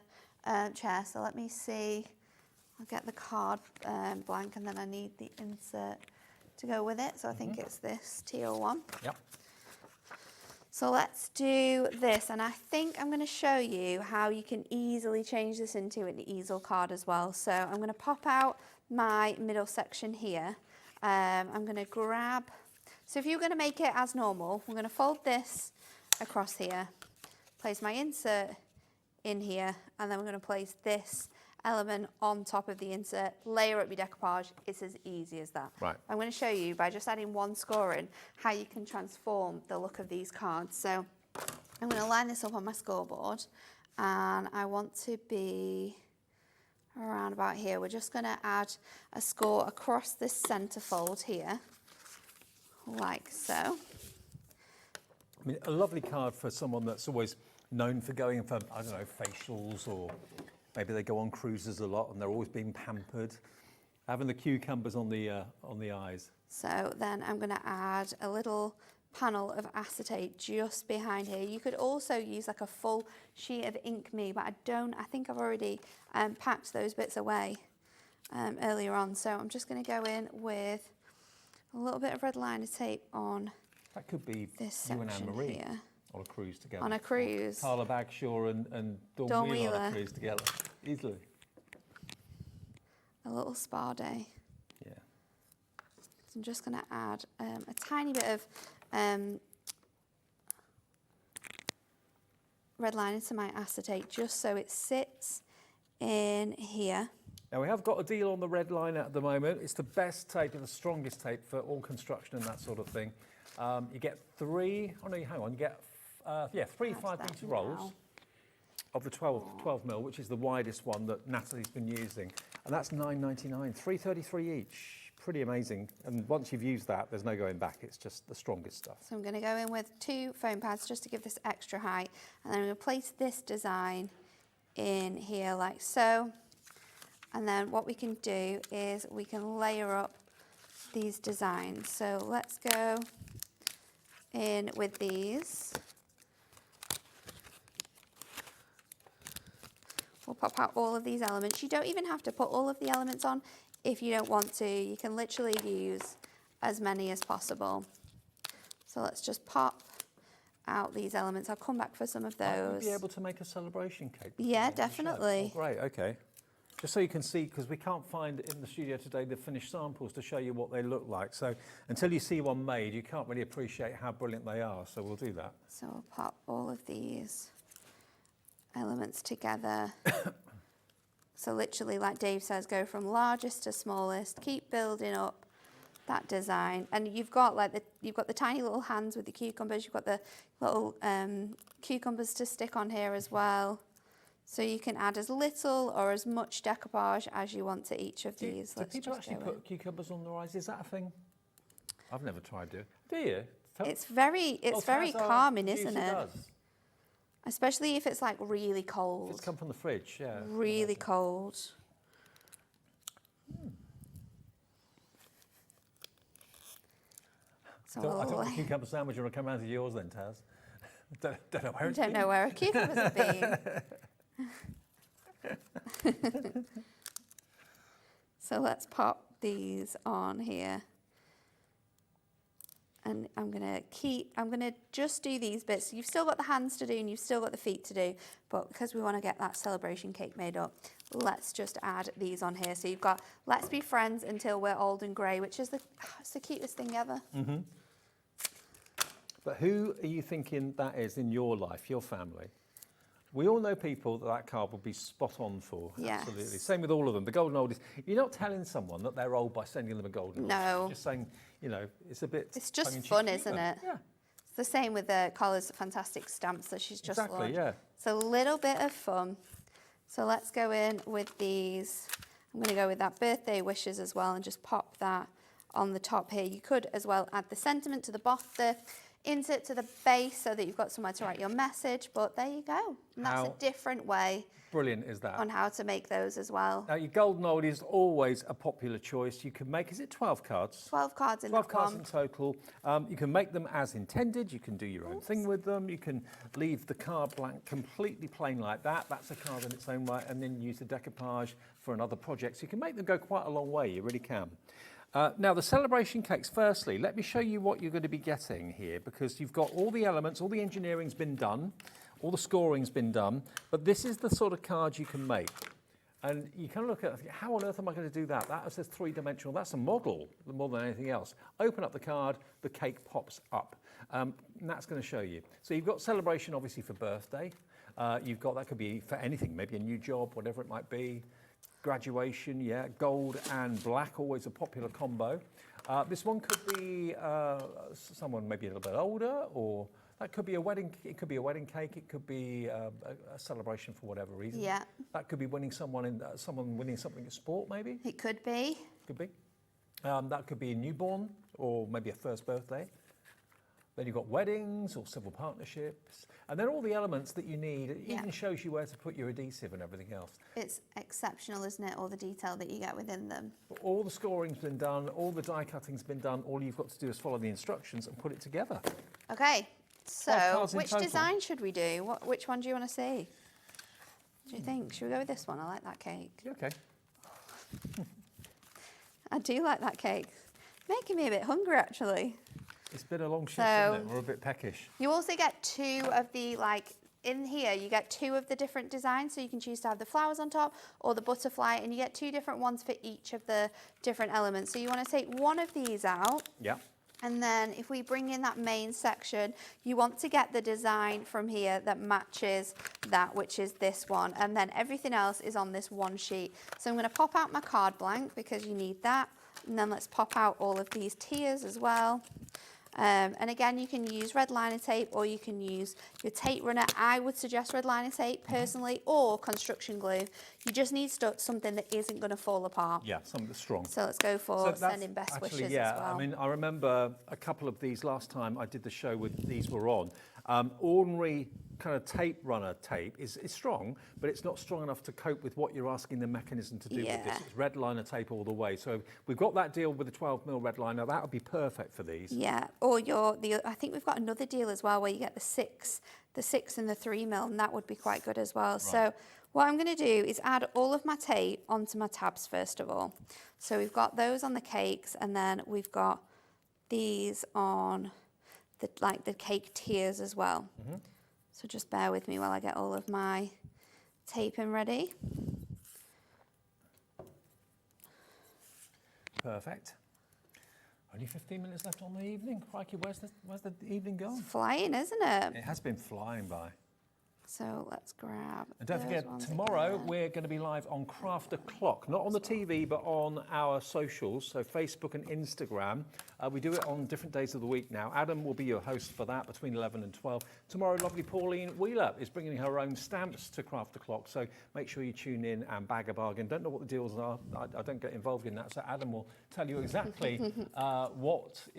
M: chair, so let me see. I'll get the card blank, and then I need the insert to go with it. So I think it's this teal one.
D: Yep.
M: So let's do this, and I think I'm going to show you how you can easily change this into an easel card as well. So I'm going to pop out my middle section here. I'm going to grab So if you're going to make it as normal, we're going to fold this across here, place my insert in here, and then we're going to place this element on top of the insert, layer up your decoupage. It's as easy as that.
D: Right.
M: I'm going to show you by just adding one scoring how you can transform the look of these cards. So I'm going to line this up on my scoreboard, and I want to be around about here. We're just going to add a score across this centre fold here, like so.
D: I mean, a lovely card for someone that's always known for going for, I don't know, facials, or maybe they go on cruises a lot and they're always being pampered. Having the cucumbers on the eyes.
M: So then I'm going to add a little panel of acetate just behind here. You could also use like a full sheet of ink me, but I think I've already packed those bits away earlier on. So I'm just going to go in with a little bit of red liner tape on
D: that could be
M: this
D: you and
M: section
D: Anne-Marie
M: here.
D: On a cruise together.
M: On a cruise.
D: Carla Bagshaw and Dawn Wheeler on a cruise together. Easily.
M: A little spa day.
D: Yeah.
M: So I'm just going to add a tiny bit of red liner to my acetate just so it sits in here.
D: Now we have got a deal on the red liner at the moment. It's the best tape and the strongest tape for all construction and that sort of thing. You get three, oh no, hang on, you get, three 5-metre rolls of the 12 mil, which is the widest one that Natalie's been using. And that's £9.99, $3.33 each. Pretty amazing. And once you've used that, there's no going back. It's just the strongest stuff.
M: So I'm going to go in with 2 foam pads just to give this extra height. And then I'm going to place this design in here like so. And then what we can do is we can layer up these designs. So let's go in with these. We'll pop out all of these elements. You don't even have to put all of the elements on if you don't want to. You can literally use as many as possible. So let's just pop out these elements. I'll come back for some of those.
D: Would you be able to make a celebration cake?
M: Yeah, definitely.
D: Oh, great, okay. Just so you can see, because we can't find in the studio today the finished samples to show you what they look like. So until you see one made, you can't really appreciate how brilliant they are. So we'll do that.
M: So we'll pop all of these elements together. So literally, like Dave says, go from largest to smallest, keep building up that design. And you've got the tiny little hands with the cucumbers, you've got the little cucumbers to stick on here as well. So you can add as little or as much decoupage as you want to each of these.
D: Do people actually put cucumbers on their eyes? Is that a thing? I've never tried it. Do you?
M: It's very calming, isn't it?
D: Does.
M: Especially if it's like really cold.
D: If it's come from the fridge, yeah.
M: Really cold. So
D: I don't want a cucumber sandwich when I come round to yours then, Taz. Don't know where it's
M: don't
D: been.
M: know where a cucumbers have been. So let's pop these on here. And I'm gonna just do these bits. You've still got the hands to do and you've still got the feet to do, but because we wanna get that celebration cake made up, let's just add these on here. So you've got Let's Be Friends Until We're Old and Grey, which is it's the cutest thing ever.
D: Mm-hmm. But who are you thinking that is in your life, your family? We all know people that card would be spot on for.
M: Yes.
D: Absolutely. Same with all of them. The golden oldies. You're not telling someone that they're old by sending them a golden oldie.
M: No.
D: You're just saying, you know, it's a bit.
M: It's just fun, isn't it?
D: Yeah.
M: It's the same with the Carla's fantastic stamps that she's just
D: Exactly,
M: launched.
D: yeah.
M: It's a little bit of fun. So let's go in with these. I'm going to go with that birthday wishes as well and just pop that on the top here. You could as well add the sentiment to the bottom, the insert to the base so that you've got somewhere to write your message, but there you go. And that's a different way.
D: Brilliant is that.
M: On how to make those as well.
D: Now, your golden oldie is always a popular choice. You can make, is it 12 cards?
M: 12 cards in
D: 12
M: that
D: cards
M: one.
D: in total. You can make them as intended. You can do your own thing with them. You can leave the card blank, completely plain like that. That's a card in its own right, and then use the decoupage for another project. So you can make them go quite a long way. You really can. Now, the celebration cakes, firstly, let me show you what you're going to be getting here, because you've got all the elements, all the engineering's been done, all the scoring's been done, but this is the sort of card you can make. And you kind of look at it, how on earth am I going to do that? That says three-dimensional. That's a model more than anything else. Open up the card, the cake pops up. And that's going to show you. So you've got celebration, obviously, for birthday. You've got, that could be for anything, maybe a new job, whatever it might be. Graduation, yeah. Gold and black, always a popular combo. This one could be someone maybe a little bit older, or that could be a wedding. It could be a wedding cake. It could be a celebration for whatever reason.
M: Yeah.
D: That could be winning someone winning something in sport, maybe.
M: It could be.
D: Could be. That could be a newborn or maybe a first birthday. Then you've got weddings or civil partnerships, and then all the elements that you need. It even shows you where to put your adhesive and everything else.
M: It's exceptional, isn't it? All the detail that you get within them.
D: All the scoring's been done, all the die cutting's been done. All you've got to do is follow the instructions and put it together.
M: Okay, so which
D: total.
M: design should we do? Which one do you want to see? Do you think? Should we go with this one? I like that cake.
D: Okay.
M: I do like that cake. Making me a bit hungry, actually.
D: It's been a long shift, isn't it? We're a bit peckish.
M: You also get two of the, in here, you get two of the different designs. So you can choose to have the flowers on top or the butterfly, and you get two different ones for each of the different elements. So you want to take one of these out.
D: Yeah.
M: And then if we bring in that main section, you want to get the design from here that matches that, which is this one. And then everything else is on this one sheet. So I'm going to pop out my card blank because you need that. And then let's pop out all of these tiers as well. And again, you can use red liner tape or you can use your tape runner. I would suggest red liner tape personally, or construction glue. You just need something that isn't going to fall apart.
D: Yeah, something that's strong.
M: So let's go for sending best wishes as well.
D: I mean, I remember a couple of these last time I did the show with these were on. Ordinary kind of tape runner tape is strong, but it's not strong enough to cope with what you're asking the mechanism to do with this. It's red liner tape all the way. So we've got that deal with the 12mm red liner. That would be perfect for these.
M: Yeah, or I think we've got another deal as well where you get the 6 and the 3mm, and that would be quite good as well. Right. So what I'm going to do is add all of my tape onto my tabs first of all. So we've got those on the cakes, and then we've got these on the cake tiers as well. Mm-hmm. So just bear with me while I get all of my taping ready.
D: Perfect. Only 15 minutes left on the evening. Crikey, where's the evening gone?
M: It's flying, isn't it?
D: It has been flying by.
M: So let's grab.
D: And don't forget, tomorrow we're going to be live on Craft O'Clock, not on the TV, but on our socials, so Facebook and Instagram. We do it on different days of the week now. Adam will be your host for that between 11 and 12. Tomorrow, lovely Pauline Wheeler is bringing her own stamps to Craft O'Clock, so make sure you tune in and bag a bargain. Don't know what the deals are. I don't get involved in that, so Adam will tell you exactly what's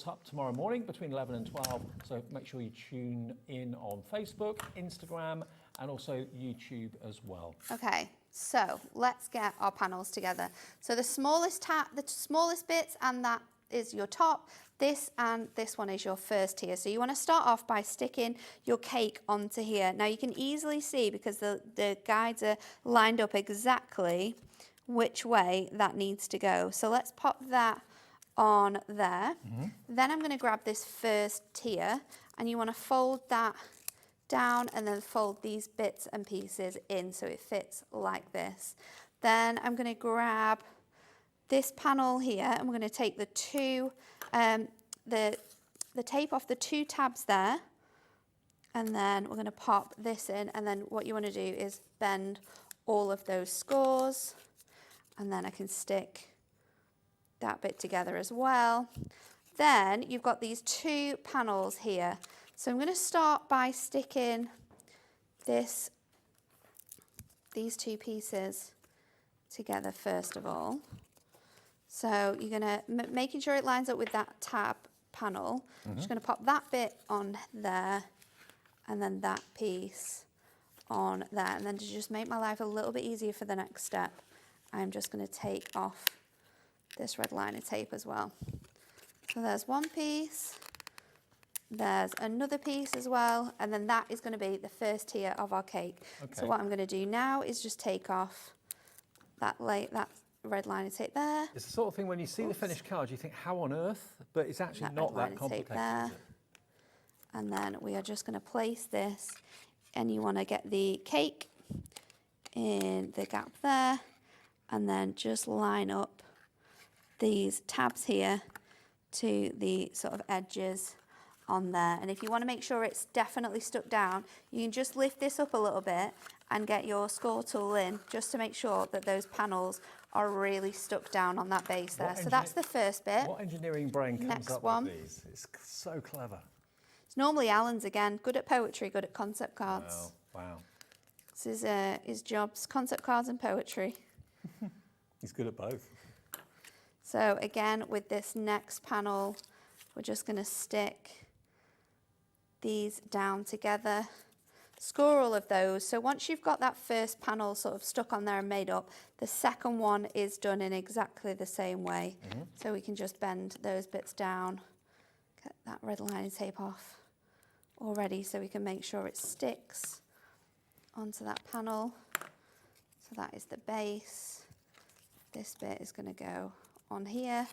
D: up tomorrow morning between 11 and 12. So make sure you tune in on Facebook, Instagram, and also YouTube as well.
M: Okay, so let's get our panels together. So the smallest bits, and that is your top. This and this one is your first tier. So you want to start off by sticking your cake onto here. Now you can easily see, because the guides are lined up exactly which way that needs to go. So let's pop that on there. Mm-hmm. Then I'm going to grab this first tier, and you want to fold that down and then fold these bits and pieces in so it fits like this. Then I'm going to grab this panel here, and we're going to take the tape off the 2 tabs there, and then we're going to pop this in, and then what you want to do is bend all of those scores, and then I can stick that bit together as well. Then you've got these 2 panels here. So I'm going to start by sticking these 2 pieces together first of all. So you're going to, making sure it lines up with that tab panel, I'm just going to pop that bit on there, and then that piece on there. And then to just make my life a little bit easier for the next step, I'm just going to take off this red liner tape as well. So there's one piece. There's another piece as well, and then that is going to be the first tier of our cake. Okay. So what I'm going to do now is just take off that red liner tape there.
D: It's the sort of thing when you see the finished card, you think, how on earth? But it's actually not that complicated, is it?
M: And then we are just going to place this, and you want to get the cake in the gap there, and then just line up these tabs here to the sort of edges on there. And if you want to make sure it's definitely stuck down, you can just lift this up a little bit and get your score tool in just to make sure that those panels are really stuck down on that base there. So that's the first bit.
D: What engineering brain comes
M: Next
D: up
M: one.
D: with these? It's so clever.
M: It's normally Alan's again, good at poetry, good at concept cards.
D: Wow.
M: This is his jobs, concept cards and poetry.
D: He's good at both.
M: So again, with this next panel, we're just going to stick these down together. Score all of those. So once you've got that first panel sort of stuck on there and made up, the second one is done in exactly the same way. So we can just bend those bits down, get that red line tape off already so we can make sure it sticks onto that panel. So that is the base. This bit is going to go on here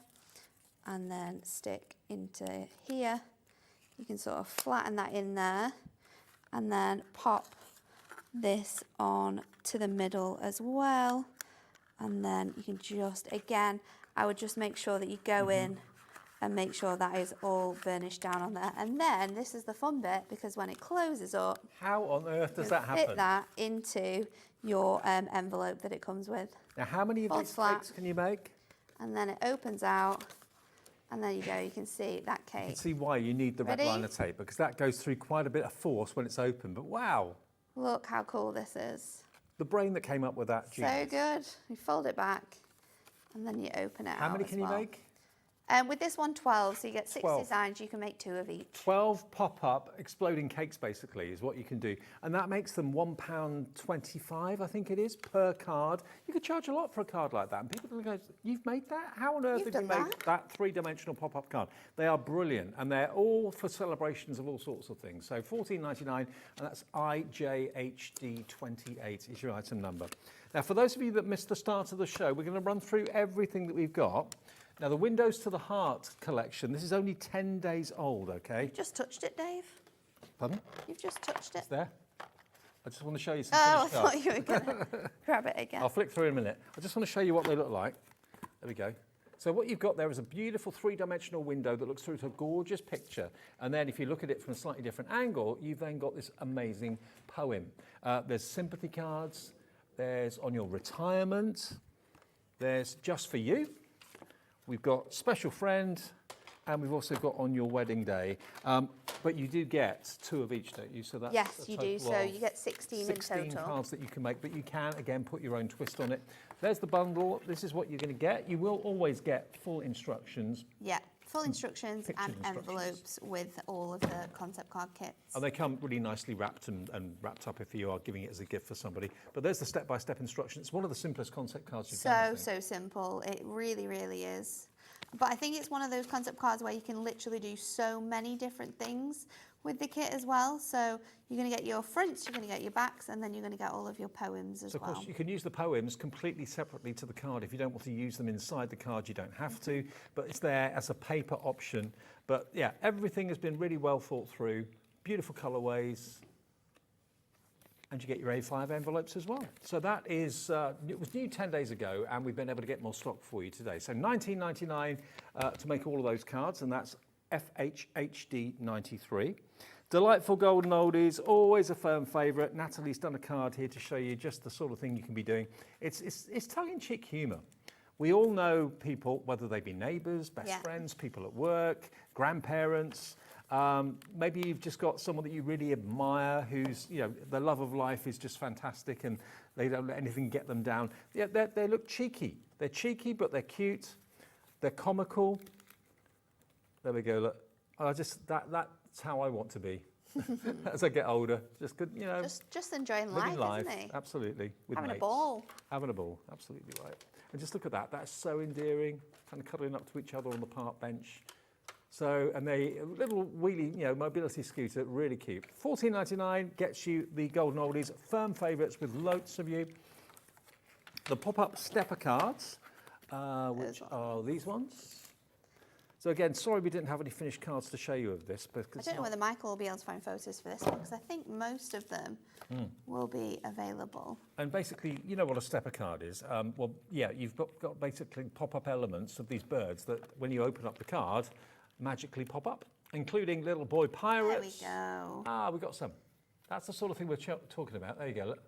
M: and then stick into here. You can sort of flatten that in there and then pop this on to the middle as well. And then you can just, again, I would just make sure that you go in and make sure that is all burnished down on there. And then this is the fun bit, because when it closes up,
D: how on earth does
M: you
D: that happen?
M: fit that into your envelope that it comes with.
D: Now, how many of these cakes can you make?
M: And then it opens out, and there you go. You can see that cake.
D: You can see why you need the red liner tape, because that goes through quite a bit of force when it's open. But wow,
M: Look how cool this is.
D: the brain that came up with that.
M: So
D: genius.
M: good. You fold it back, and then you open it out.
D: How many can you make?
M: With this one, 12. So you get 6
D: 12.
M: designs. You can make 2 of each.
D: 12 pop-up exploding cakes, basically, is what you can do. And that makes them £1.25, I think it is, per card. You could charge a lot for a card like that. And people will go, you've made that? How on earth did you make that three-dimensional pop-up card? They are brilliant, and they're all for celebrations of all sorts of things. So £14.99, and that's IJHD28 is your item number. Now, for those of you that missed the start of the show, we're going to run through everything that we've got. Now, the Windows to the Heart collection, this is only 10 days old, okay?
M: You've just touched it, Dave.
D: Pardon?
M: You've just touched it.
D: It's there. I just want to show you some
M: Oh, I
D: finished
M: thought
D: cards.
M: you were going to grab it again.
D: I'll flick through in a minute. I just want to show you what they look like. There we go. So what you've got there is a beautiful three-dimensional window that looks through to a gorgeous picture. And then if you look at it from a slightly different angle, you've then got this amazing poem. There's sympathy cards. There's on your retirement. There's just for you. We've got special friend, and we've also got on your wedding day. But you do get 2 of each, don't you? So that's
M: Yes,
D: a
M: you do.
D: total
M: So
D: of
M: you get 16 in
D: 16
M: total.
D: cards that you can make, but you can, again, put your own twist on it. There's the bundle. This is what you're going to get. You will always get full instructions.
M: Yeah, full instructions
D: Pictures
M: and
D: instructions.
M: envelopes with all of the concept card kits.
D: And they come really nicely wrapped and wrapped up if you are giving it as a gift for somebody. But there's the step-by-step instruction. It's one of the simplest concept cards you've done, I think.
M: So simple. It really, really is. But I think it's one of those concept cards where you can literally do so many different things with the kit as well. So you're going to get your fronts, you're going to get your backs, and then you're going to get all of your poems as
D: So, of
M: well.
D: course, you can use the poems completely separately to the card. If you don't want to use them inside the card, you don't have to. But it's there as a paper option. But, yeah, everything has been really well thought through. Beautiful colourways. And you get your A5 envelopes as well. So that is, it was new 10 days ago, and we've been able to get more stock for you today. So $19.99 to make all of those cards, and that's FHHD93. Delightful golden oldies, always a firm favourite. Natalie's done a card here to show you just the sort of thing you can be doing. It's tongue-in-cheek humour. We all know people, whether they be neighbours, best friends, people at work, grandparents. Maybe you've just got someone that you really admire who's, you know, the love of life is just fantastic and they don't let anything get them down. Yeah, they look cheeky. They're cheeky, but they're cute. They're comical. There we go. Look, that's how I want to be as I get older. Just good, you know.
M: Just enjoying
D: living
M: life, isn't it?
D: Absolutely. With
M: Having
D: mates.
M: a ball.
D: Having a ball. Absolutely right. And just look at that. That's so endearing. Kind of cuddling up to each other on the park bench. So, and they a little wheelie, you know, mobility scooter, really cute. $14.99 gets you the golden oldies, firm favourites with loads of you. The pop-up stepper cards, which are these ones. So again, sorry we didn't have any finished cards to show you of this.
M: I don't know whether Michael will be able to find photos for this one, because I think most of them will be available.
D: And basically, you know what a stepper card is. Well, yeah, you've got basically pop-up elements of these birds that when you open up the card, magically pop up, including little boy pirates.
M: There we go.
D: Ah, we got some. That's the sort of thing we're talking about. There you go, look.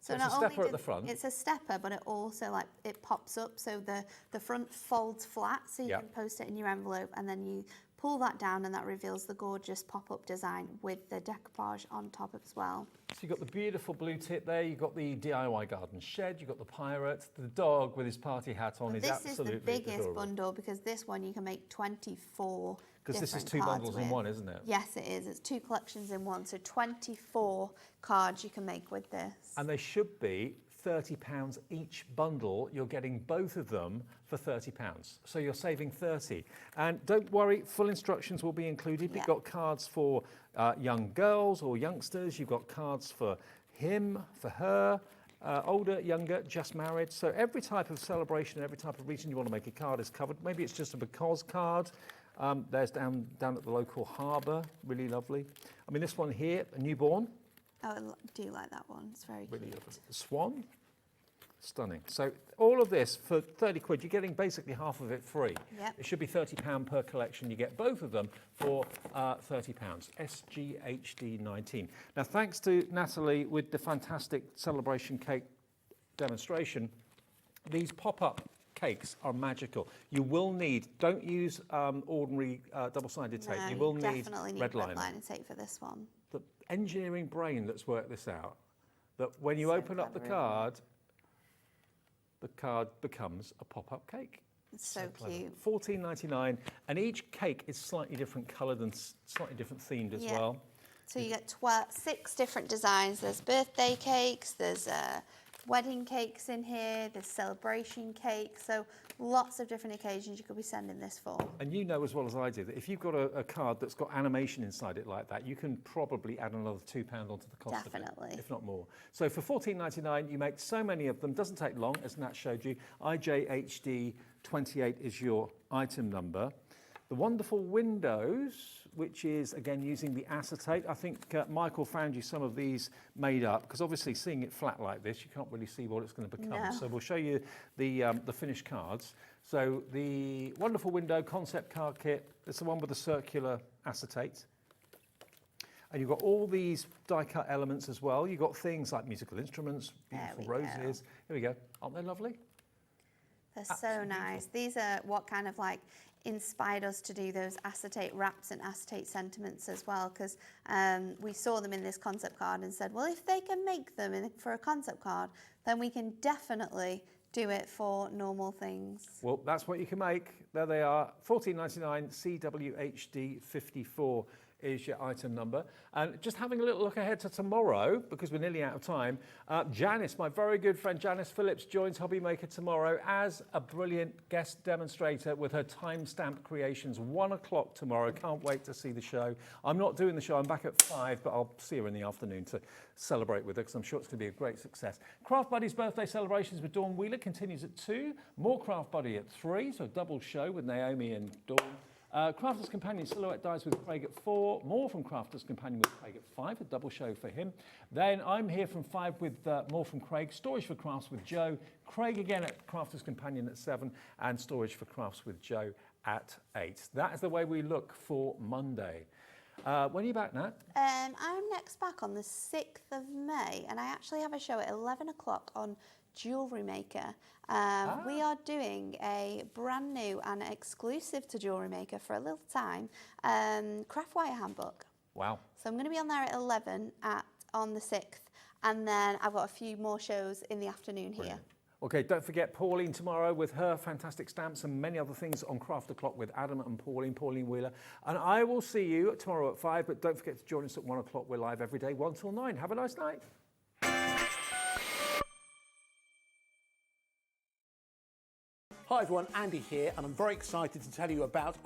M: So
D: it's a stepper at the front.
M: It's a stepper, but it also it pops up, so the front folds flat, so you can post it in your envelope, and then you pull that down, and that reveals the gorgeous pop-up design with the decoupage on top as well.
D: So you've got the beautiful blue tip there. You've got the DIY garden shed. You've got the pirate, the dog with his party hat on. Is absolutely
M: This is the biggest
D: adorable.
M: bundle, because this one you can make 24.
D: Because this is 2 bundles in one, isn't it?
M: Yes, it is. It's 2 collections in one, so 24 cards you can make with this.
D: And they should be £30 each bundle. You're getting both of them for £30. So you're saving 30. And don't worry, full instructions will be included. You've got cards for young girls or youngsters. You've got cards for him, for her, older, younger, just married. So every type of celebration, every type of reason you want to make a card is covered. Maybe it's just a because card. There's down at the local harbour, really lovely. I mean, this one here, a newborn.
M: Oh, I do like that one. It's very
D: Really
M: cute.
D: lovely. Swan, stunning. So all of this for 30 quid, you're getting basically half of it free.
M: Yep.
D: It should be £30 per collection. You get both of them for £30. SGHD 19. Now, thanks to Natalie with the fantastic celebration cake demonstration, these pop-up cakes are magical. You will need, don't use ordinary double-sided tape. You will need
M: definitely need
D: red
M: red
D: liner.
M: tape for this one.
D: The engineering brain that's worked this out, that when you open up the card becomes a pop-up cake.
M: It's so cute.
D: $14.99, and each cake is slightly different coloured and slightly different themed as well.
M: So you get 6 different designs. There's birthday cakes, there's wedding cakes in here, there's celebration cakes, so lots of different occasions you could be sending this for.
D: And you know as well as I do that if you've got a card that's got animation inside it like that, you can probably add another £2 onto the cost of it, if not more. So for $14.99, you make so many of them. Doesn't take long, as Nat showed you. IJHD 28 is your item number. The wonderful windows, which is, again, using the acetate. I think Michael found you some of these made up, because obviously seeing it flat like this, you can't really see what it's going to become.
M: No.
D: So we'll show you the finished cards. So the wonderful window concept card kit, it's the one with the circular acetate. And you've got all these die-cut elements as well. You've got things like musical instruments, beautiful roses. Here we go. Aren't they lovely?
M: They're so nice. These are what kind of inspired us to do those acetate wraps and acetate sentiments as well, because we saw them in this concept card and said, well, if they can make them for a concept card, then we can definitely do it for normal things.
D: Well, that's what you can make. There they are. $14.99 CWHD 54 is your item number. And just having a little look ahead to tomorrow, because we're nearly out of time, Janice, my very good friend Janice Phillips, joins Hobby Maker tomorrow as a brilliant guest demonstrator with her time-stamped creations, 1 o'clock tomorrow. Can't wait to see the show. I'm not doing the show, I'm back at 5, but I'll see her in the afternoon to celebrate with her, because I'm sure it's going to be a great success. Craft Buddy's birthday celebrations with Dawn Wheeler continues at 2, more Craft Buddy at 3, so a double show with Naomi and Dawn. Crafter's Companion Silhouette Dies with Craig at 4, more from Crafter's Companion with Craig at 5, a double show for him. Then I'm here from 5 with more from Craig, Storage for Crafts with Joe, Craig again at Crafter's Companion at 7, and Storage for Crafts with Joe at 8. That is the way we look for Monday. When are you back, Nat?
M: I'm next back on the 6th of May, and I actually have a show at 11 o'clock on Jewellery Maker. We are doing a brand new and exclusive to Jewellery Maker for a little time, craft wire handbook.
D: Wow.
M: So I'm going to be on there at 11 on the 6th, and then I've got a few more shows in the afternoon here.
D: Okay, don't forget Pauline tomorrow with her fantastic stamps and many other things on Craft O'Clock with Adam and Pauline Wheeler. And I will see you tomorrow at 5, but don't forget to join us at 1 o'clock. We're live every day, 1 till 9. Have a nice night.
G: Hi everyone, Andy here, and I'm very excited to tell you about